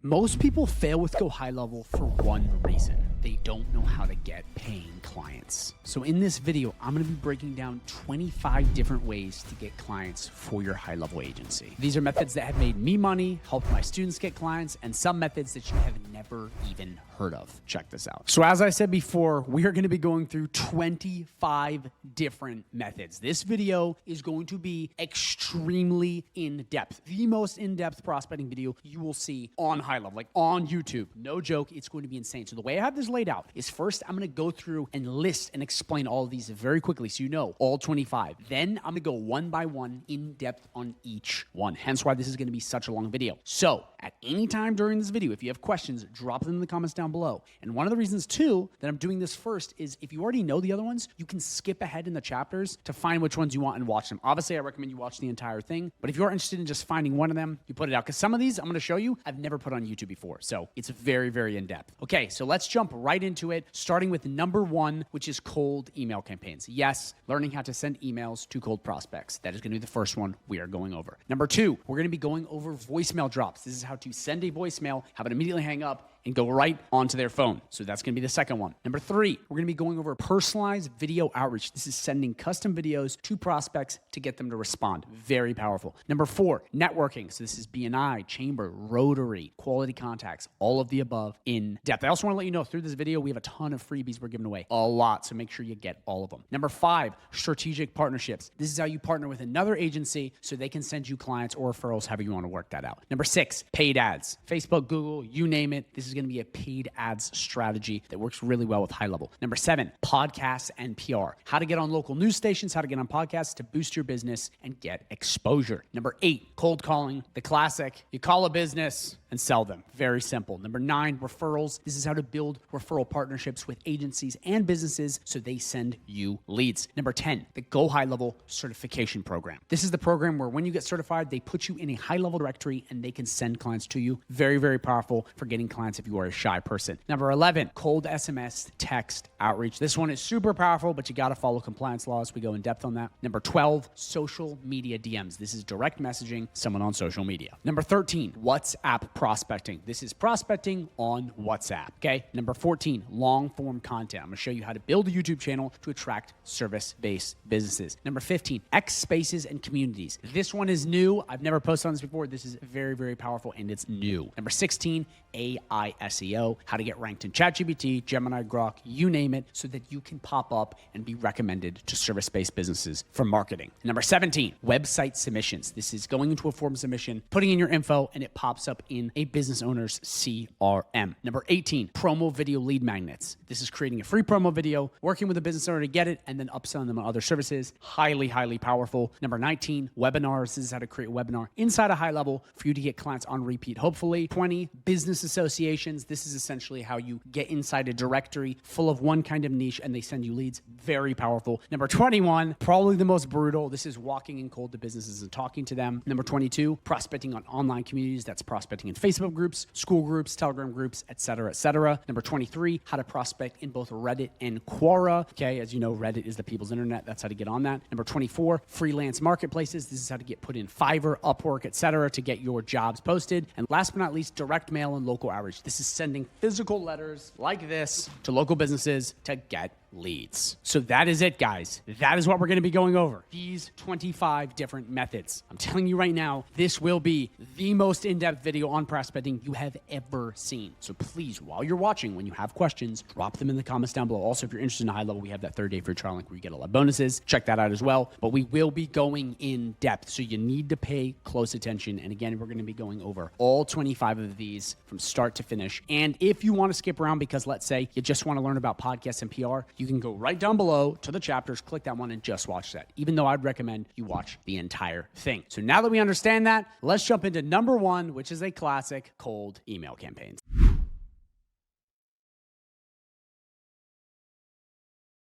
Most people fail with Go High Level for one reason. They don't know how to get paying clients. So in this video, I'm gonna be breaking down 25 different ways to get clients for your high-level agency. These are methods that have made me money, helped my students get clients, and some methods that you have never even heard of. Check this out. So as I said before, we are gonna be going through 25 different methods. This video is going to be extremely in-depth. The most in-depth prospecting video you will see on High Level, like on YouTube. No joke, it's going to be insane. So the way I have this laid out is first, I'm gonna go through and list and explain all of these very quickly so you know all 25. Then I'm gonna go one by one in depth on each one. Hence why this is gonna be such a long video. So at any time during this video, if you have questions, drop them in the comments down below. And one of the reasons too that I'm doing this first is if you already know the other ones, you can skip ahead in the chapters to find which ones you want and watch them. Obviously, I recommend you watch the entire thing, but if you're interested in just finding one of them, you put it out. Because some of these I'm gonna show you, I've never put on YouTube before. So it's very, very in-depth. Okay, so let's jump right into it, starting with number one, which is cold email campaigns. Yes, learning how to send emails to cold prospects. That is gonna be the first one we are going over. Number two, we're gonna be going over voicemail drops. This is how to send a voicemail, have it immediately hang up, and go right onto their phone. So that's gonna be the second one. Number three, we're gonna be going over personalized video outreach. This is sending custom videos to prospects to get them to respond. Very powerful. Number four, networking. So this is BNI, Chamber, Rotary, quality contacts, all of the above in depth. I also wanna let you know through this video, we have a ton of freebies we're giving away, a lot. So make sure you get all of them. Number five, strategic partnerships. This is how you partner with another agency so they can send you clients or referrals, however you wanna work that out. Number six, paid ads. Facebook, Google, you name it. This is going to be a paid ads strategy that works really well with High Level. Number seven, podcasts and PR. How to get on local news stations, how to get on podcasts to boost your business and get exposure. Number eight, cold calling, the classic. You call a business and sell them. Very simple. Number nine, referrals. This is how to build referral partnerships with agencies and businesses so they send you leads. Number 10, the Go High Level certification program. This is the program where when you get certified, they put you in a high level directory and they can send clients to you. Very, very powerful for getting clients if you are a shy person. Number 11, cold SMS text outreach. This one is super powerful, but you got to follow compliance laws. We go in depth on that. Number 12, social media DMs. This is direct messaging someone on social media. Number 13, WhatsApp prospecting. This is prospecting on WhatsApp. Okay. Number 14, long form content. I'm going to show you how to build a YouTube channel to attract service-based businesses. Number 15, X spaces and communities. This one is new. I've never posted on this before. This is very, very powerful and it's new. Number 16, AI SEO, how to get ranked in ChatGPT, Gemini, Grok, you name it, so that you can pop up and be recommended to service-based businesses for marketing. Number 17, website submissions. This is going into a form submission, putting in your info, and it pops up in a business owner's CRM. Number 18, promo video lead magnets. This is creating a free promo video, working with a business owner to get it, and then upselling them on other services. Highly, highly powerful. Number 19, webinars. This is how to create a webinar inside a High Level for you to get clients on repeat, hopefully. 20, business associations. This is essentially how you get inside a directory full of one kind of niche and they send you leads. Very powerful. Number 21, probably the most brutal. This is walking in cold to businesses and talking to them. Number 22, prospecting on online communities. That's prospecting in Facebook groups, school groups, Telegram groups, etc., etc. Number 23, how to prospect in both Reddit and Quora. Okay, as you know, Reddit is the people's internet. That's how to get on that. Number 24, freelance marketplaces. This is how to get put in Fiverr, Upwork, etc., to get your jobs posted. And last but not least, direct mail and local outreach. This is sending physical letters like this to local businesses to get leads. So that is it, guys. That is what we're going to be going over. These 25 different methods. I'm telling you right now, this will be the most in-depth video on prospecting you have ever seen. So please, while you're watching, when you have questions, drop them in the comments down below. Also, if you're interested in High Level, we have that 30-day free trial link where you get a lot of bonuses. Check that out as well. But we will be going in depth, so you need to pay close attention. And again, we're going to be going over all 25 of these from start to finish. And if you want to skip around because let's say you just want to learn about podcasts and PR, you can go right down below to the chapters, click that one and just watch that. Even though I'd recommend you watch the entire thing. So now that we understand that, let's jump into number one, which is a classic, cold email campaigns.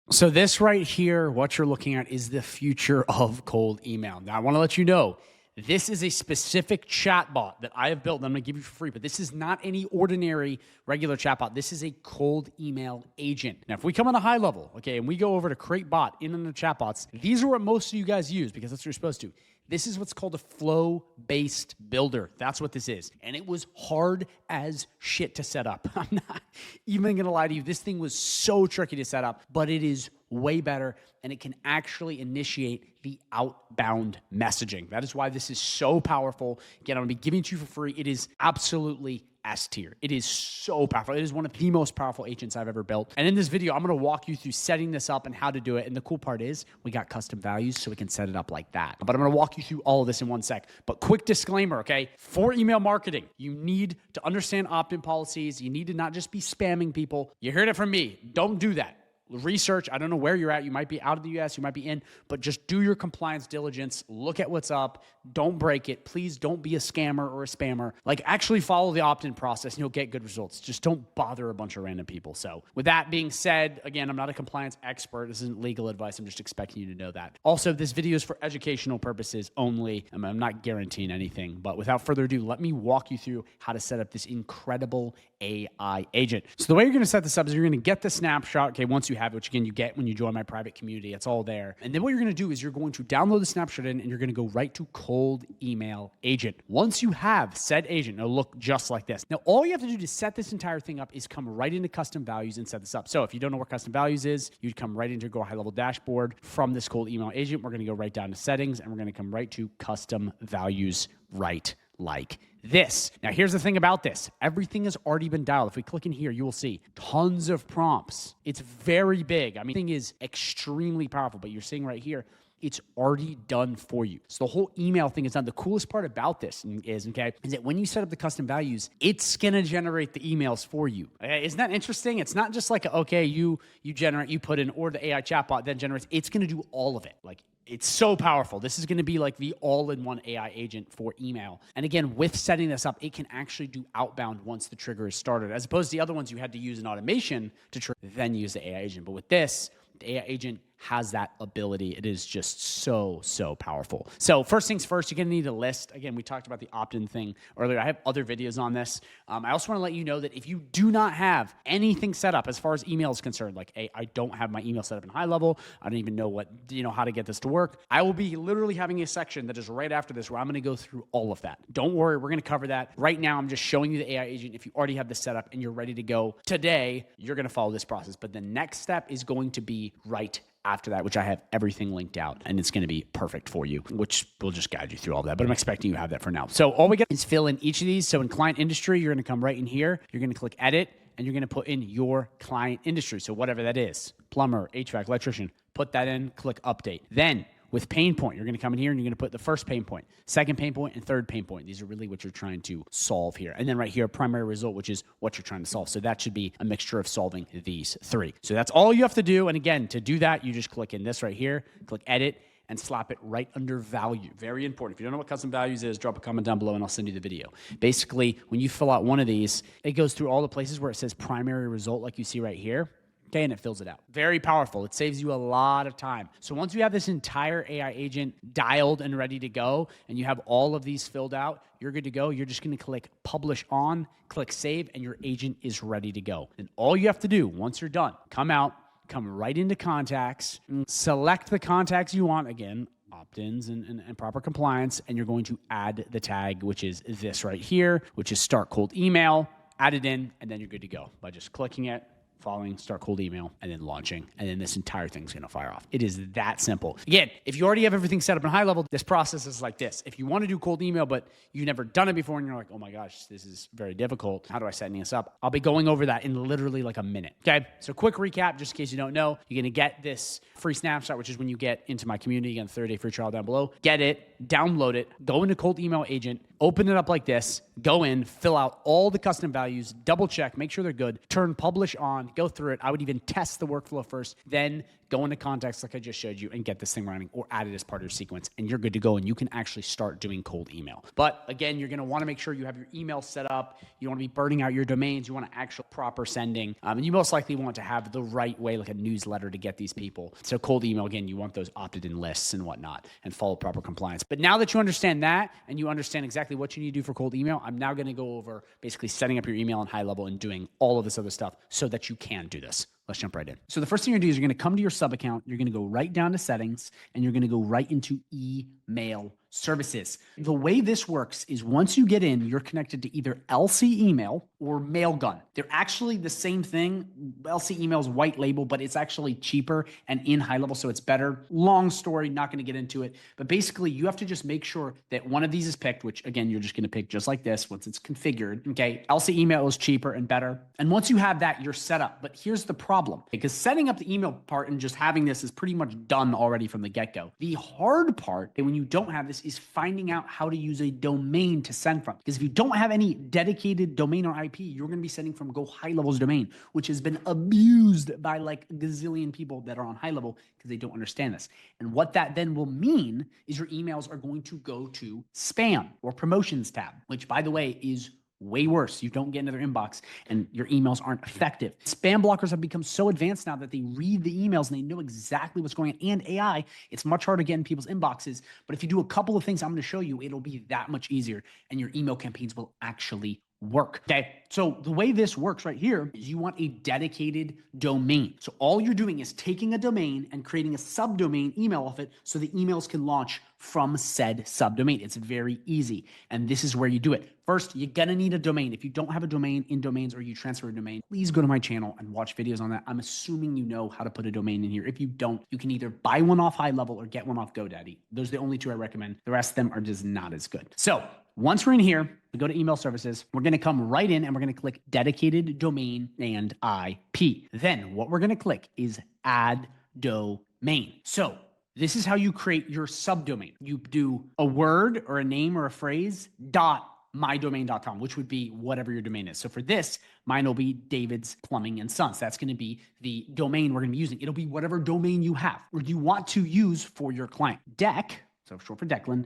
So this right here, what you're looking at is the future of cold email. Now I want to let you know, This is a specific chatbot that I have built that I'm going to give you for free, but this is not any ordinary regular chatbot. This is a cold email agent. Now, if we come on a high level, okay, and we go over to create bot in the chatbots, these are what most of you guys use because that's what you're supposed to. This is what's called a flow-based builder. That's what this is. And it was hard as shit to set up. I'm not even going to lie to you. This thing was so tricky to set up, but it is way better, and it can actually initiate the outbound messaging. That is why this is so powerful. Again, I'm going to be giving it to you for free. It is absolutely S tier. It is so powerful. It is one of the most powerful agents I've ever built. And in this video, I'm going to walk you through setting this up and how to do it. And the cool part is we got custom values so we can set it up like that. But I'm going to walk you through all of this in one sec. But quick disclaimer, okay? For email marketing, you need to understand opt-in policies. You need to not just be spamming people. You heard it from me. Don't do that. Research. I don't know where you're at. You might be out of the US, you might be in, but just do your compliance diligence. Look at what's up. Don't break it. Please don't be a scammer or a spammer. Like, actually follow the opt-in process and you'll get good results. Just don't bother a bunch of random people. So with that being said, again, I'm not a compliance expert. This isn't legal advice. I'm just expecting you to know that. Also, this video is for educational purposes only. I'm not guaranteeing anything, but without further ado, let me walk you through how to set up this incredible AI agent. So the way you're going to set this up is you're going to get the snapshot, okay, once you have it, which again, you get when you join my private community. It's all there. And then what you're going to do is you're going to download the snapshot in and you're going to go right to cold email agent. Once you have said agent, it'll look just like this. Now, all you have to do to set this entire thing up is come right into custom values and set this up. So if you don't know what custom values is, you'd come right into Go High Level dashboard. From this cold email agent, we're going to go right down to settings and we're going to come right to custom values right like this. Now, here's the thing about this. Everything has already been dialed. If we click in here, you will see tons of prompts. It's very big. I mean, the thing is extremely powerful, but you're seeing right here, it's already done for you. So the whole email thing is done. The coolest part about this is that when you set up the custom values, it's gonna generate the emails for you. Okay, isn't that interesting? It's not just like, okay, you generate, you put in, or the AI chatbot then generates. It's gonna do all of it. Like, it's so powerful. This is going to be like the all-in-one AI agent for email. And again, with setting this up, it can actually do outbound once the trigger is started, as opposed to the other ones you had to use an automation to trigger, then use the AI agent. But with this, the AI agent has that ability. It is just so powerful. So first things first, you're gonna need a list. Again, we talked about the opt-in thing earlier. I have other videos on this. I also wanna let you know that if you do not have anything set up as far as email is concerned, like, hey, I don't have my email set up in high level, I don't even know how to get this to work, I will be literally having a section that is right after this where I'm gonna go through all of that. Don't worry, we're gonna cover that. Right now, I'm just showing you the AI agent. If you already have this set up and you're ready to go today, you're gonna follow this process. But the next step is going to be right after that, which I have everything linked out, and it's going to be perfect for you, which will just guide you through all that. But I'm expecting you to have that for now. So all we get is fill in each of these. So in client industry, you're going to come right in here. You're going to click edit, and you're going to put in your client industry. So whatever that is, plumber, HVAC, electrician, put that in, click update. Then with pain point, you're going to come in here and you're going to put the first pain point, second pain point, and third pain point. These are really what you're trying to solve here. And then right here, primary result, which is what you're trying to solve. So that should be a mixture of solving these three. So that's all you have to do. And again, to do that, you just click in this right here, click edit, and slap it right under value. Very important. If you don't know what custom values is, drop a comment down below and I'll send you the video. Basically, when you fill out one of these, it goes through all the places where it says primary result, like you see right here. Okay, and it fills it out. Very powerful. It saves you a lot of time. So once you have this entire AI agent dialed and ready to go, and you have all of these filled out, you're good to go. You're just gonna click publish on, click save, and your agent is ready to go. And all you have to do, once you're done, come out, come right into contacts, select the contacts you want, again, opt-ins and proper compliance, and you're going to add the tag, which is this right here, which is start cold email, add it in, and then you're good to go by just clicking it, following start cold email, and then launching, and then this entire thing's gonna fire off. It is that simple. Again, if you already have everything set up in high level, this process is like this. If you wanna do cold email, but you've never done it before, and you're like, oh my gosh, this is very difficult, how do I set this up? I'll be going over that in literally like a minute, okay? So quick recap, just in case you don't know, you're gonna get this free snapshot, which is when you get into my community, again, 30-day free trial down below. Get it, download it, go into cold email agent, open it up like this, go in, fill out all the custom values, double check, make sure they're good, turn publish on, go through it. I would even test the workflow first, then go into contacts like I just showed you and get this thing running or add it as part of your sequence, and you're good to go, and you can actually start doing cold email. But again, you're gonna wanna make sure you have your email set up. You don't wanna be burning out your domains. You want actual proper sending. And you most likely want to have the right way, like a newsletter to get these people. So cold email, again, you want those opted in lists and whatnot, and follow proper compliance. But now that you understand that and you understand exactly what you need to do for cold email, I'm now going to go over basically setting up your email on high level and doing all of this other stuff so that you can do this. Let's jump right in. So the first thing you're going to do is you're going to come to your sub account. You're going to go right down to settings and you're going to go right into email services. The way this works is once you get in, you're connected to either LC email or Mailgun. They're actually the same thing. LC email is white label, but it's actually cheaper and in high level, so it's better. Long story, not going to get into it. But basically, you have to just make sure that one of these is picked, which again, you're just going to pick just like this once it's configured. Okay, LC email is cheaper and better. And once you have that, you're set up. But here's the problem, because setting up the email part and just having this is pretty much done already from the get-go. The hard part, when you don't have this, is finding out how to use a domain to send from. Because if you don't have any dedicated domain or IP, you're going to be sending from GoHighLevel's domain, which has been abused by like a gazillion people that are on high level because they don't understand this. And what that then will mean is your emails are going to go to spam or promotions tab, which by the way is way worse. You don't get into their inbox and your emails aren't effective. Spam blockers have become so advanced now that they read the emails and they know exactly what's going on. And AI, it's much harder to get in people's inboxes. But if you do a couple of things I'm going to show you, it'll be that much easier and your email campaigns will actually work. Okay. So the way this works right here is you want a dedicated domain. So all you're doing is taking a domain and creating a subdomain email off it so the emails can launch from said subdomain. It's very easy. And this is where you do it. First, you're going to need a domain. If you don't have a domain in domains or you transfer a domain, please go to my channel and watch videos on that. I'm assuming you know how to put a domain in here. If you don't, you can either buy one off high level or get one off GoDaddy. Those are the only two I recommend. The rest of them are just not as good. So once we're in here, we go to email services. We're going to come right in and we're going to click dedicated domain and IP. Then what we're going to click is add domain. So this is how you create your subdomain. You do a word or a name or a phrase .mydomain.com, which would be whatever your domain is. So for this, mine will be David's Plumbing and Sons. That's going to be the domain we're going to be using. It'll be whatever domain you have or you want to use for your client. Deck, so short for Declan,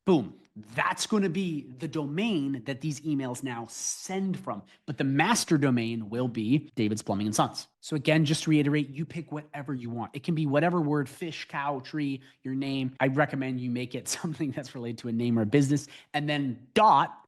boom. That's going to be the domain that these emails now send from. But the master domain will be David's Plumbing and Sons. So again, just to reiterate, you pick whatever you want. It can be whatever word, fish, cow, tree, your name. I recommend you make it something that's related to a name or a business, and then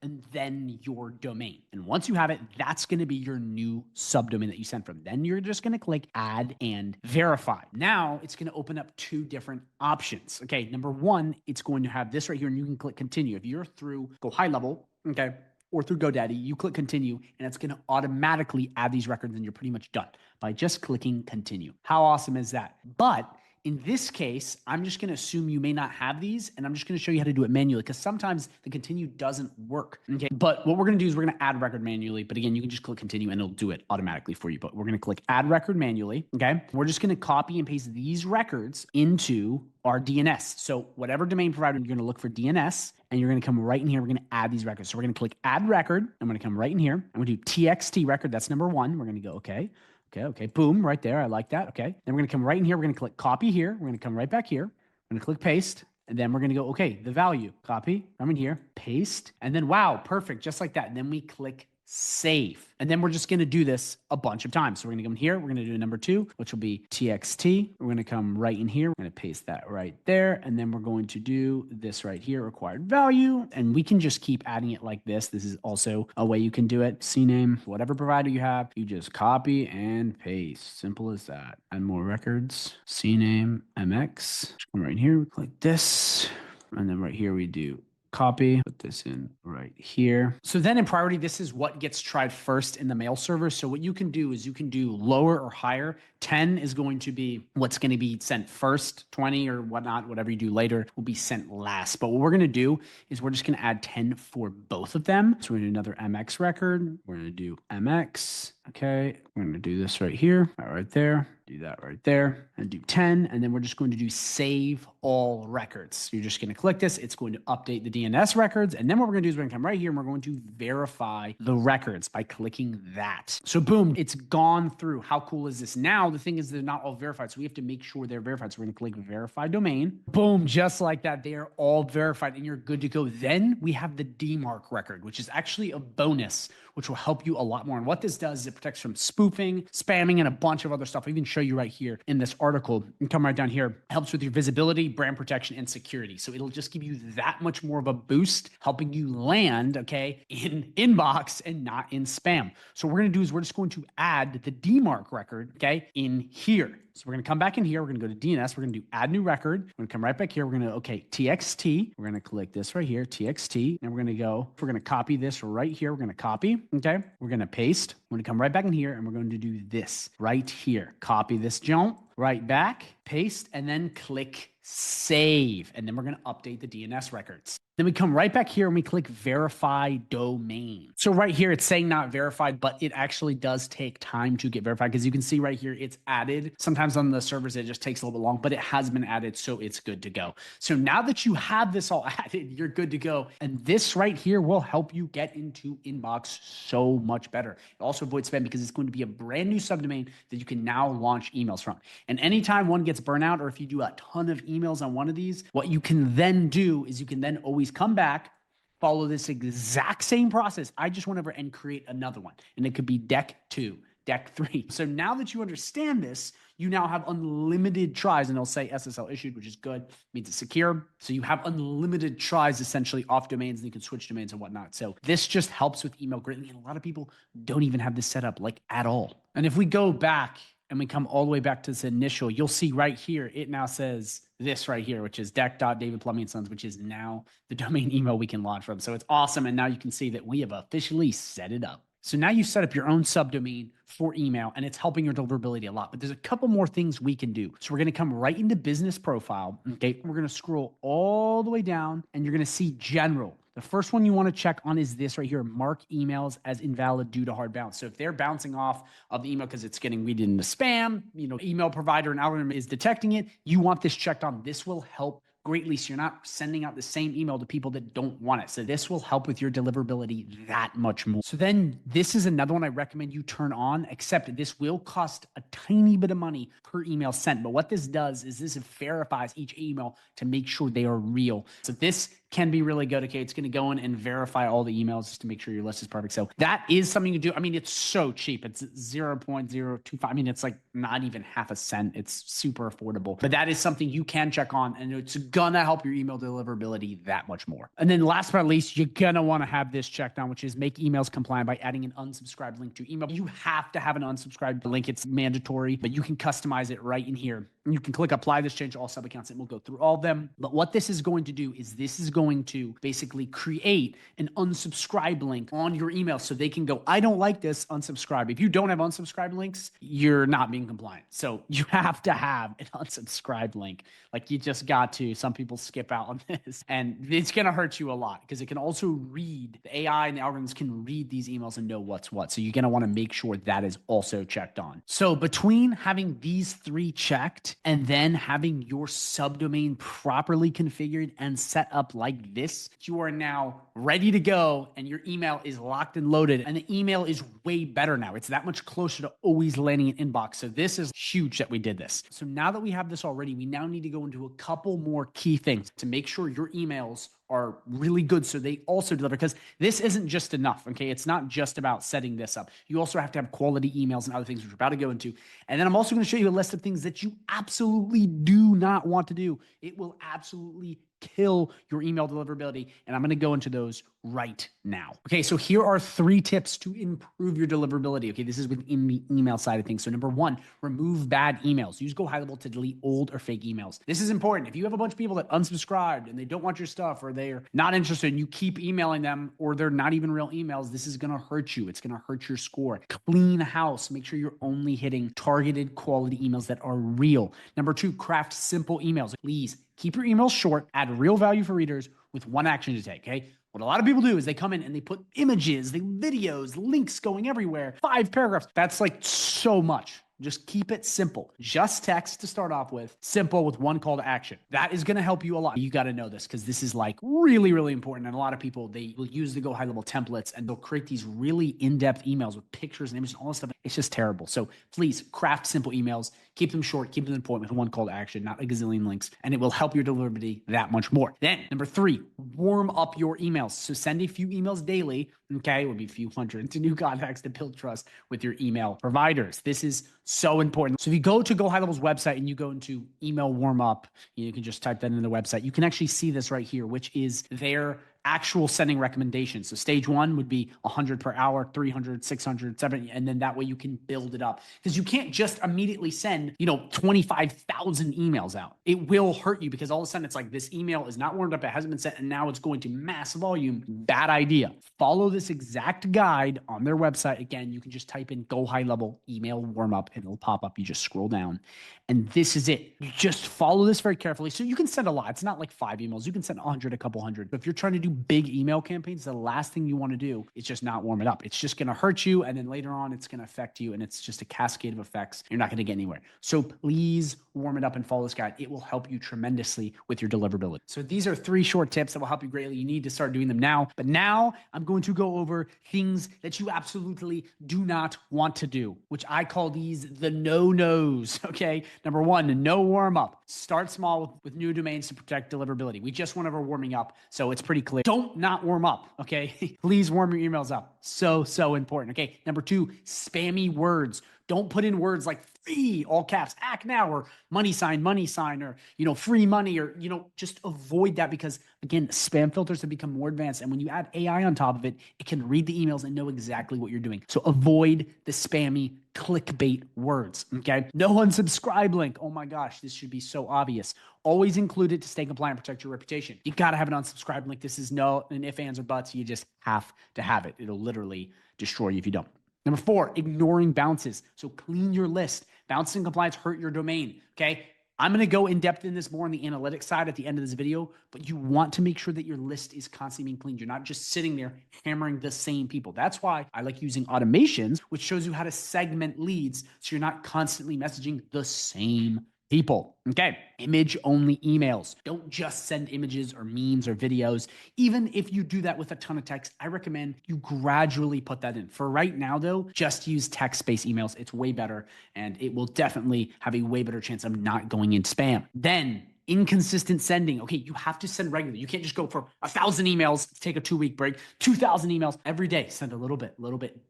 and then your domain. And once you have it, that's going to be your new subdomain that you send from. Then you're just going to click add and verify. Now it's going to open up two different options. Okay, number one, it's going to have this right here, and you can click continue. If you're through GoHighLevel, okay, or through GoDaddy, you click continue and it's going to automatically add these records and you're pretty much done by just clicking continue. How awesome is that? But in this case, I'm just going to assume you may not have these and I'm just going to show you how to do it manually because sometimes the continue doesn't work. Okay. But what we're going to do is we're going to add record manually. But again, you can just click continue and it'll do it automatically for you. But we're going to click add record manually. Okay. We're just going to copy and paste these records into our DNS. So whatever domain provider, you're going to look for DNS and you're going to come right in here. We're going to add these records. So we're going to click add record. I'm going to come right in here. I'm going to do TXT record. That's number one. We're going to go, okay. Okay. Boom, right there. I like that. Okay. Then we're going to come right in here. We're going to click copy here. We're going to come right back here. I'm going to click paste. And then we're going to go, okay, the value, copy, come in here, paste. And then, wow, perfect. Just like that. And then we click save. And then we're just going to do this a bunch of times. So we're going to come here. We're going to do number two, which will be TXT. We're going to come right in here. We're going to paste that right there. And then we're going to do this right here, required value. And we can just keep adding it like this. This is also a way you can do it. CNAME, whatever provider you have, you just copy and paste. Simple as that. Add more records. CNAME, MX. Come right here, click this. And then right here we do copy, put this in right here. So then in priority, this is what gets tried first in the mail server. So what you can do is you can do lower or higher. 10 is going to be what's going to be sent first. 20 or whatnot, whatever you do later will be sent last. But what we're going to do is we're just going to add 10 for both of them. So we're going to do another MX record. We're going to do MX. Okay. We're going to do this right here, right there. Do that right there and do 10. And then we're just going to do save all records. You're just going to click this. It's going to update the DNS records. And then what we're going to do is we're going to come right here and we're going to verify the records by clicking that. So boom, it's gone through. How cool is this? Now, the thing is they're not all verified. So we have to make sure they're verified. So we're going to click verify domain. Boom, just like that. They are all verified and you're good to go. Then we have the DMARC record, which is actually a bonus, which will help you a lot more. And what this does is it protects from spoofing, spamming, and a bunch of other stuff. I even show you right here in this article and come right down here. It helps with your visibility, brand protection, and security. So it'll just give you that much more of a boost, helping you land, okay, in inbox and not in spam. So what we're going to do is we're just going to add the DMARC record, okay, in here. So we're going to come back in here. We're going to go to DNS. We're going to do add new record. We're going to come right back here. We're going to, okay, TXT. We're going to click this right here, TXT. And we're going to go, we're going to copy this right here. We're going to copy, okay? We're going to paste. We're going to come right back in here and we're going to do this right here. Copy this jump right back, paste, and then click save. And then we're going to update the DNS records. Then we come right back here and we click verify domain. So right here, it's saying not verified, but it actually does take time to get verified because you can see right here, it's added. Sometimes on the servers, it just takes a little bit long, but it has been added. So it's good to go. So now that you have this all added, you're good to go. And this right here will help you get into inbox so much better. It also avoids spam because it's going to be a brand new subdomain that you can now launch emails from. And anytime one gets burnout, or if you do a ton of emails on one of these, what you can then do is you can then always come back, follow this exact same process. I just went over and create another one. And it could be deck 2, deck 3. So now that you understand this, you now have unlimited tries, and it'll say SSL issued, which is good, means it's secure. So you have unlimited tries essentially off domains, and you can switch domains and whatnot. So this just helps with email greatly. And a lot of people don't even have this set up like at all. And if we go back and we come all the way back to this initial, you'll see right here, it now says this right here, which is deck.davidplumbing&sons, which is now the domain email we can launch from. So it's awesome. And now you can see that we have officially set it up. So now you set up your own subdomain for email, and it's helping your deliverability a lot. But there's a couple more things we can do. So we're going to come right into business profile. Okay. We're going to scroll all the way down and you're going to see general. The first one you want to check on is this right here, mark emails as invalid due to hard bounce. So if they're bouncing off of the email because it's getting weeded into spam, email provider and algorithm is detecting it, you want this checked on. This will help greatly, so you're not sending out the same email to people that don't want it. So this will help with your deliverability that much more. So then this is another one I recommend you turn on, except this will cost a tiny bit of money per email sent. But what this does is this verifies each email to make sure they are real. So this can be really good. Okay, it's going to go in and verify all the emails just to make sure your list is perfect. So that is something you do. I mean, it's so cheap. It's 0.025. I mean, it's like not even half a cent. It's super affordable. But that is something you can check on, and it's gonna help your email deliverability that much more. And then last but not least, you're gonna want to have this checked on, which is make emails compliant by adding an unsubscribed link to email. You have to have an unsubscribed link. It's mandatory, but you can customize it right in here. You can click apply this change to all sub accounts and we'll go through all of them. But what this is going to do is this is going to basically create an unsubscribe link on your email so they can go, I don't like this, unsubscribe. If you don't have unsubscribe links, you're not being compliant. So you have to have an unsubscribe link. Like you just got to. Some people skip out on this and it's going to hurt you a lot because it can also read, the AI and the algorithms can read these emails and know what's what. So you're going to want to make sure that is also checked on. So between having these 3 checked and then having your subdomain properly configured and set up like this, you are now ready to go and your email is locked and loaded, and the email is way better now. It's that much closer to always landing in inbox. So this is huge that we did this. So now that we have this already, we now need to go into a couple more key things to make sure your emails are really good so they also deliver, because this isn't just enough, okay? It's not just about setting this up. You also have to have quality emails and other things which we're about to go into. And then I'm also going to show you a list of things that you absolutely do not want to do. It will absolutely kill your email deliverability, and I'm going to go into those right now. Okay, so here are 3 tips to improve your deliverability. Okay, this is within the email side of things. So number 1, remove bad emails. Use GoHighLevel to delete old or fake emails. This is important. If you have a bunch of people that unsubscribed and they don't want your stuff, or they're not interested and you keep emailing them, or they're not even real emails, this is going to hurt you. It's going to hurt your score. Clean house. Make sure you're only hitting targeted quality emails that are real. Number 2, craft simple emails. Please keep your emails short, add real value for readers with one action to take, okay? What a lot of people do is they come in and they put images, the videos, links going everywhere, 5 paragraphs. That's like so much. Just keep it simple. Just text to start off with, simple with one call to action. That is going to help you a lot. You got to know this because this is like really, really important. And a lot of people, they will use the GoHighLevel templates and they'll create these really in-depth emails with pictures and images and all this stuff. It's just terrible. So please craft simple emails, keep them short, keep them to the point with one call to action, not a gazillion links, and it will help your deliverability that much more. Then number 3, warm up your emails. So send a few emails daily. Okay, it would be a few hundred to new contacts to build trust with your email providers. This is So important. So if you go to GoHighLevel's website and you go into email warm up, you can just type that into the website. You can actually see this right here, which is their actual sending recommendations. So stage 1 would be 100 per hour, 300, 600, 700, and then that way you can build it up. Because you can't just immediately send, 25,000 emails out. It will hurt you because all of a sudden it's like this email is not warmed up, it hasn't been sent, and now it's going to mass volume. Bad idea. Follow this exact guide on their website. Again, you can just type in GoHighLevel email warm up and it'll pop up. You just scroll down and this is it. You just follow this very carefully. So you can send a lot. It's not like 5 emails. You can send 100, a couple hundred. But if you're trying to do big email campaigns, the last thing you want to do is just not warm it up. It's just going to hurt you. And then later on, it's going to affect you. And it's just a cascade of effects. You're not going to get anywhere. So please warm it up and follow this guide. It will help you tremendously with your deliverability. So these are 3 short tips that will help you greatly. You need to start doing them now. But now I'm going to go over things that you absolutely do not want to do, which I call these the no-nos. Okay. Number 1, no warm up. Start small with new domains to protect deliverability. We just went over warming up. So it's pretty clear. Don't not warm up. Okay. Please warm your emails up. So important. Okay. Number 2, spammy words. Don't put in words like free, all caps, act now, or money sign, or, free money, or, just avoid that because again, spam filters have become more advanced. And when you add AI on top of it, it can read the emails and know exactly what you're doing. So avoid the spammy clickbait words. Okay. No unsubscribe link. Oh my gosh, this should be so obvious. Always include it to stay compliant and protect your reputation. You got to have an unsubscribe link. This is no an if, ands, or buts. You just have to have it. It'll literally destroy you if you don't. Number 4, ignoring bounces. So clean your list. Bounces and compliance hurt your domain. Okay. I'm going to go in depth in this more on the analytics side at the end of this video, but you want to make sure that your list is constantly being cleaned. You're not just sitting there hammering the same people. That's why I like using automations, which shows you how to segment leads so you're not constantly messaging the same people. Okay. Image only emails. Don't just send images or memes or videos. Even if you do that with a ton of text, I recommend you gradually put that in. For right now though, just use text-based emails. It's way better and it will definitely have a way better chance of not going in spam. Then inconsistent sending. Okay, you have to send regularly. You can't just go for 1,000 emails, take a 2-week break, 2,000 emails every day. Send a little bit.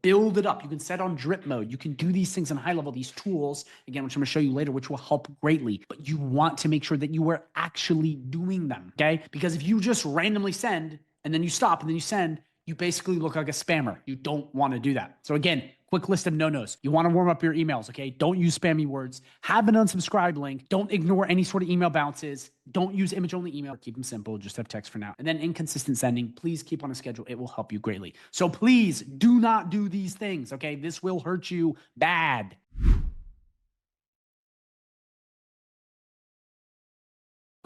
Build it up. You can set on drip mode. You can do these things on high level, these tools, again, which I'm going to show you later, which will help greatly. But you want to make sure that you are actually doing them, okay? Because if you just randomly send and then you stop and then you send, you basically look like a spammer. You don't want to do that. So again, quick list of no-nos. You want to warm up your emails, okay? Don't use spammy words. Have an unsubscribe link. Don't ignore any sort of email bounces. Don't use image-only email. Keep them simple. Just have text for now. And then inconsistent sending. Please keep on a schedule. It will help you greatly. So please do not do these things, okay? This will hurt you bad.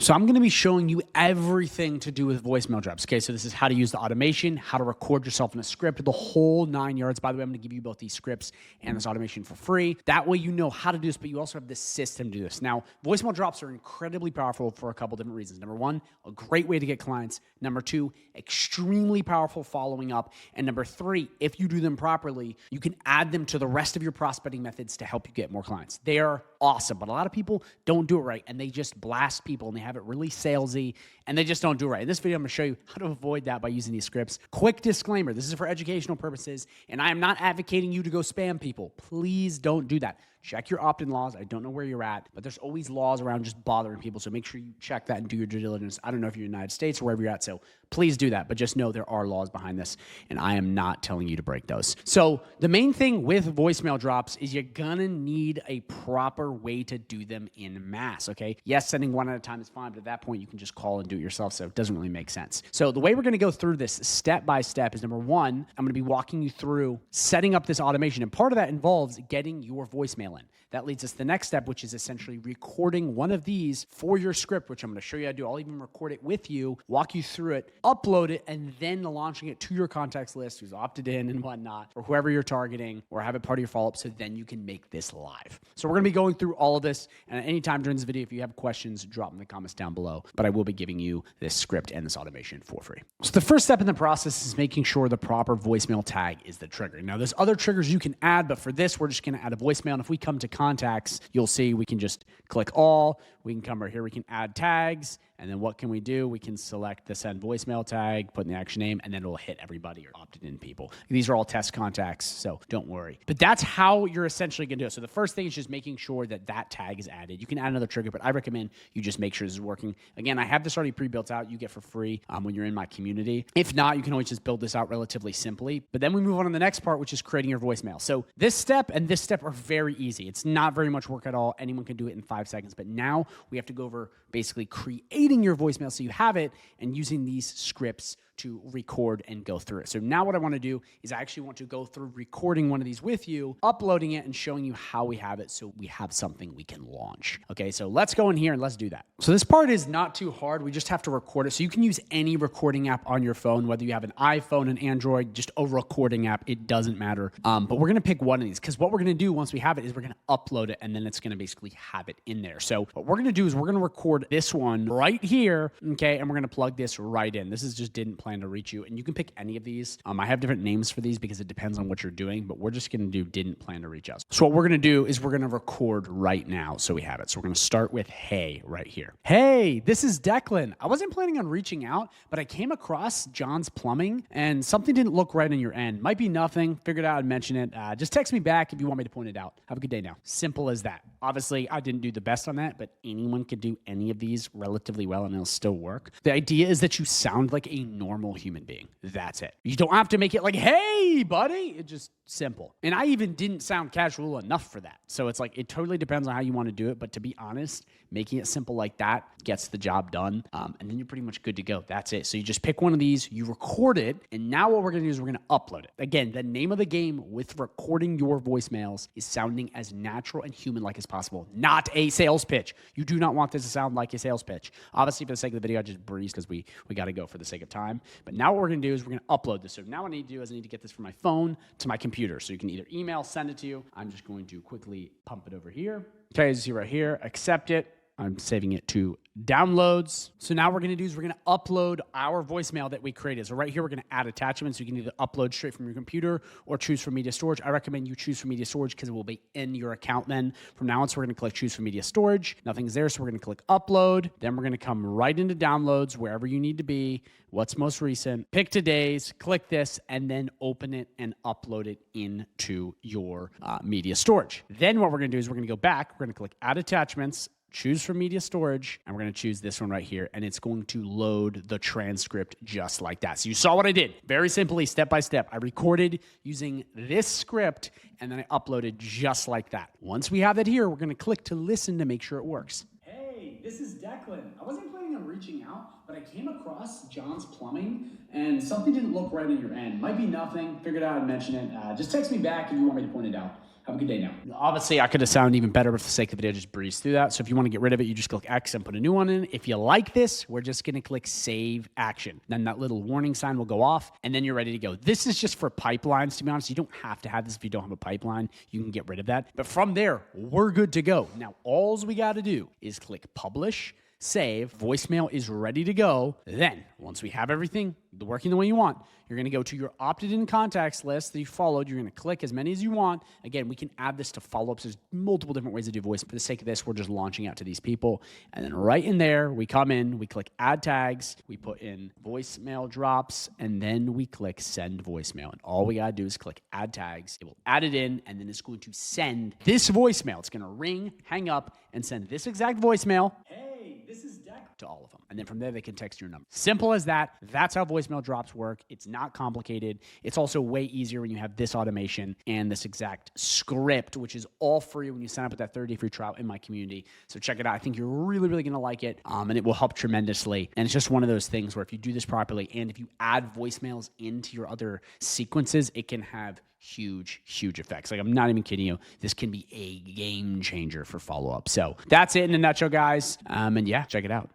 So I'm going to be showing you everything to do with voicemail drops. Okay, so this is how to use the automation, how to record yourself in a script, the whole 9 yards. By the way, I'm going to give you both these scripts and this automation for free. That way you know how to do this, but you also have the system to do this. Now, voicemail drops are incredibly powerful for a couple different reasons. Number 1, a great way to get clients. Number 2, extremely powerful following up. And number 3, if you do them properly, you can add them to the rest of your prospecting methods to help you get more clients. They are awesome, but a lot of people don't do it right, and they just blast people, and they have it really salesy, and they just don't do it right. In this video, I'm going to show you how to avoid that by using these scripts. Quick disclaimer, this is for educational purposes, and I am not advocating you to go spam people. Please don't do that. Check your opt-in laws. I don't know where you're at, but there's always laws around just bothering people, so make sure you check that and do your due diligence. I don't know if you're in the United States or wherever you're at, so please do that, but just know there are laws behind this, and I am not telling you to break those. So the main thing with voicemail drops is you're gonna need a proper way to do them in mass, okay? Yes, sending one at a time is fine, but at that point, you can just call and do it yourself, so it doesn't really make sense. So the way we're gonna go through this step by step is, number 1, I'm gonna be walking you through setting up this automation, and part of that involves getting your voicemail in. That leads us to the next step, which is essentially recording one of these for your script, which I'm going to show you how to do. I'll even record it with you, walk you through it, upload it, and then launching it to your contacts list who's opted in and whatnot, or whoever you're targeting, or have it part of your follow-up, so then you can make this live. So we're going to be going through all of this, and at any time during this video, if you have questions, drop them in the comments down below, but I will be giving you this script and this automation for free. So the first step in the process is making sure the proper voicemail tag is the trigger. Now, there's other triggers you can add, but for this, we're just going to add a voicemail, and if we come to contacts, you'll see we can just click all, we can come right here, we can add tags, And then what can we do? We can select the send voicemail tag, put in the action name, and then it'll hit everybody or opted in people. These are all test contacts, so don't worry. But that's how you're essentially going to do it. So the first thing is just making sure that that tag is added. You can add another trigger, but I recommend you just make sure this is working. Again, I have this already pre-built out. You get for free when you're in my community. If not, you can always just build this out relatively simply. But then we move on to the next part, which is creating your voicemail. So this step and this step are very easy. It's not very much work at all. Anyone can do it in 5 seconds. But now we have to go over basically creating your voicemail so you have it and using these scripts to record and go through it. So now what I want to do is I actually want to go through recording one of these with you, uploading it and showing you how we have it so we have something we can launch. Okay, so let's go in here and let's do that. So this part is not too hard. We just have to record it. So you can use any recording app on your phone, whether you have an iPhone, an Android, just a recording app, it doesn't matter. But we're going to pick one of these because what we're going to do once we have it is we're going to upload it and then it's going to basically have it in there. So what we're going to do is we're going to record this one right here, okay, and we're going to plug this right in. This is just didn't plan to reach you, and you can pick any of these. I have different names for these because it depends on what you're doing, but we're just going to do didn't plan to reach us. So what we're going to do is we're going to record right now so we have it. So we're going to start with hey right here. Hey, this is Declan. I wasn't planning on reaching out, but I came across John's Plumbing and something didn't look right on your end. Might be nothing. Figured out I'd mention it. Just text me back if you want me to point it out. Have a good day now. Simple as that. Obviously, I didn't do the best on that, but anyone could do any of these relatively well and it'll still work. The idea is that you sound like a normal human being. That's it. You don't have to make it like, hey, buddy. It's just simple. And I even didn't sound casual enough for that. So it's like, it totally depends on how you want to do it. But to be honest, making it simple like that gets the job done. And then you're pretty much good to go. That's it. So you just pick one of these, you record it. And now what we're going to do is we're going to upload it. Again, the name of the game with recording your voicemails is sounding as natural and human-like as possible, not a sales pitch. You do not want this to sound like a sales pitch. Obviously, for the sake of the video, I just breezed because we got to go for the sake of time. But now what we're going to do is we're going to upload this. So now what I need to do is I need to get this from my phone to my computer. So you can either email, send it to you. I'm just going to quickly pump it over here. Okay, as you see right here, accept it. I'm saving it to downloads. So now what we're going to do is we're going to upload our voicemail that we created. So right here, we're going to add attachments. You can either upload straight from your computer or choose from media storage. I recommend you choose from media storage because it will be in your account then from now on. So we're going to click choose from media storage. Nothing's there. So we're going to click upload. Then we're going to come right into downloads, wherever you need to be. What's most recent, pick today's, click this, and then open it and upload it into your media storage. Then what we're going to do is we're going to go back. We're going to click add attachments, choose from media storage, and we're going to choose this one right here, and it's going to load the transcript just like that. So you saw what I did. Very simply, step by step. I recorded using this script, and then I uploaded just like that. Once we have that here, we're going to click to listen to make sure it works. Hey, this is Declan. I wasn't planning on reaching out, but I came across John's Plumbing, and something didn't look right on your end. Might be nothing. Figured out I'd mention it. Just text me back if you want me to point it out. Have a good day now. Obviously, I could have sounded even better, but for the sake of the video, just breeze through that. So if you want to get rid of it, you just click X and put a new one in. If you like this, we're just going to click Save Action. Then that little warning sign will go off, and then you're ready to go. This is just for pipelines, to be honest. You don't have to have this if you don't have a pipeline. You can get rid of that. But from there, we're good to go. Now, all we got to do is click Publish, Save. Voicemail is ready to go. Then, once we have everything working the way you want, you're going to go to your opted-in contacts list that you followed. You're going to click as many as you want. Again, we can add this to follow-ups. There's multiple different ways to do voice. For the sake of this, we're just launching out to these people. And then right in there, we come in, we click Add Tags, we put in voicemail drops, and then we click Send Voicemail. And all we got to do is click Add Tags. It will add it in, and then it's going to send this voicemail. It's going to ring, hang up, and send this exact voicemail. Hey, this is Deck, to all of them. And then from there, they can text your number. Simple as that. That's how voicemail drops work. It's not complicated. It's also way easier when you have this automation and this exact script, which is all free when you sign up with that 30-day free trial in my community. So check it out. I think you're really, really going to like it, and it will help tremendously. And it's just one of those things where if you do this properly and if you add voicemails into your other sequences, it can have huge, huge effects. Like, I'm not even kidding you. This can be a game changer for follow-up. So that's it in a nutshell, guys. And yeah, check it out.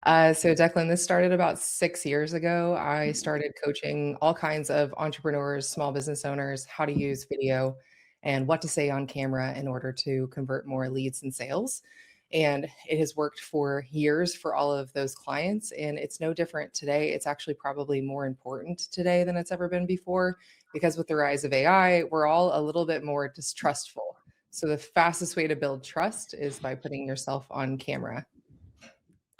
So Declan, this started about 6 years ago. I started coaching all kinds of entrepreneurs, small business owners, how to use video and what to say on camera in order to convert more leads and sales. And it has worked for years for all of those clients. And it's no different today. It's actually probably more important today than it's ever been before, because with the rise of AI, we're all a little bit more distrustful. So the fastest way to build trust is by putting yourself on camera.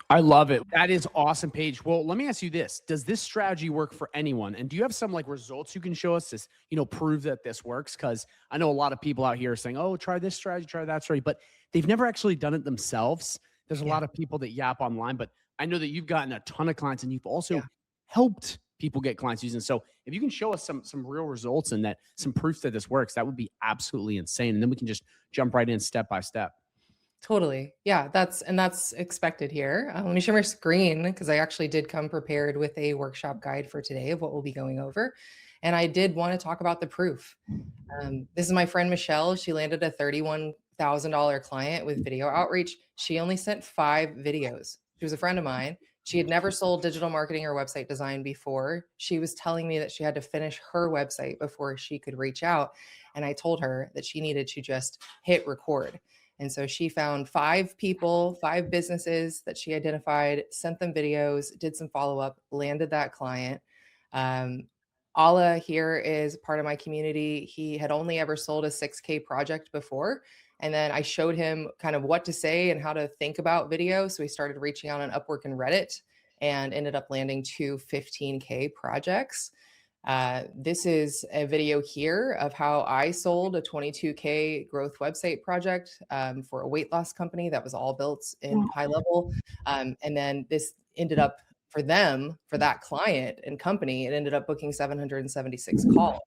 I love it. That is awesome, Paige. Well, let me ask you this. Does this strategy work for anyone? And do you have some like results you can show us to, prove that this works? Because I know a lot of people out here are saying, oh, try this strategy, try that strategy, but they've never actually done it themselves. There's a Yeah. lot of people that yap online, but I know that you've gotten a ton of clients and you've also Yeah. helped people get clients using it. So if you can show us some real results and that some proof that this works, that would be absolutely insane. And then we can just jump right in step by step. Totally. Yeah, that's expected here. Let me share my screen because I actually did come prepared with a workshop guide for today of what we'll be going over. And I did want to talk about the proof. This is my friend Michelle. She landed a $31,000 client with video outreach. She only sent 5 videos. She was a friend of mine. She had never sold digital marketing or website design before. She was telling me that she had to finish her website before she could reach out. And I told her that she needed to just hit record. And so she found 5 people, 5 businesses that she identified, sent them videos, did some follow up, landed that client. Um, Ala here is part of my community. He had only ever sold a 6K project before. And then I showed him kind of what to say and how to think about video. So he started reaching out on Upwork and Reddit and ended up landing 2 15K projects. This is a video here of how I sold a 22K growth website project for a weight loss company that was all built in high level. And then this ended up for them, for that client and company, it ended up booking 776 calls.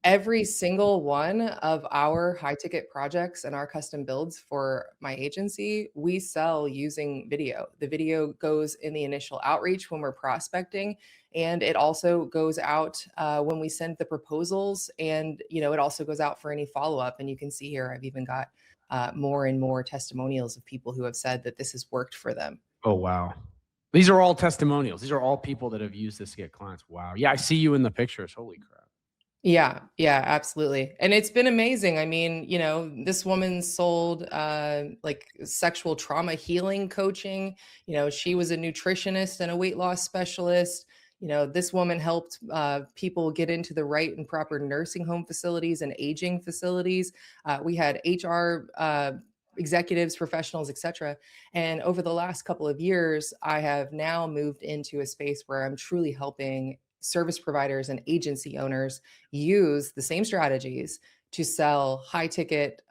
Every single one of our high ticket projects and our custom builds for my agency, we sell using video. The video goes in the initial outreach when we're prospecting, and it also goes out when we send the proposals, and it also goes out for any follow-up. And you can see here, I've even got more and more testimonials of people who have said that this has worked for them. Oh, wow. These are all testimonials. These are all people that have used this to get clients. Wow. Yeah, I see you in the pictures. Holy crap. Yeah, yeah, absolutely. And it's been amazing. I mean, this woman sold like sexual trauma healing coaching. She was a nutritionist and a weight loss specialist. This woman helped people get into the right and proper nursing home facilities and aging facilities. We had HR executives, professionals, etc. And over the last couple of years, I have now moved into a space where I'm truly helping service providers and agency owners use the same strategies to sell high ticket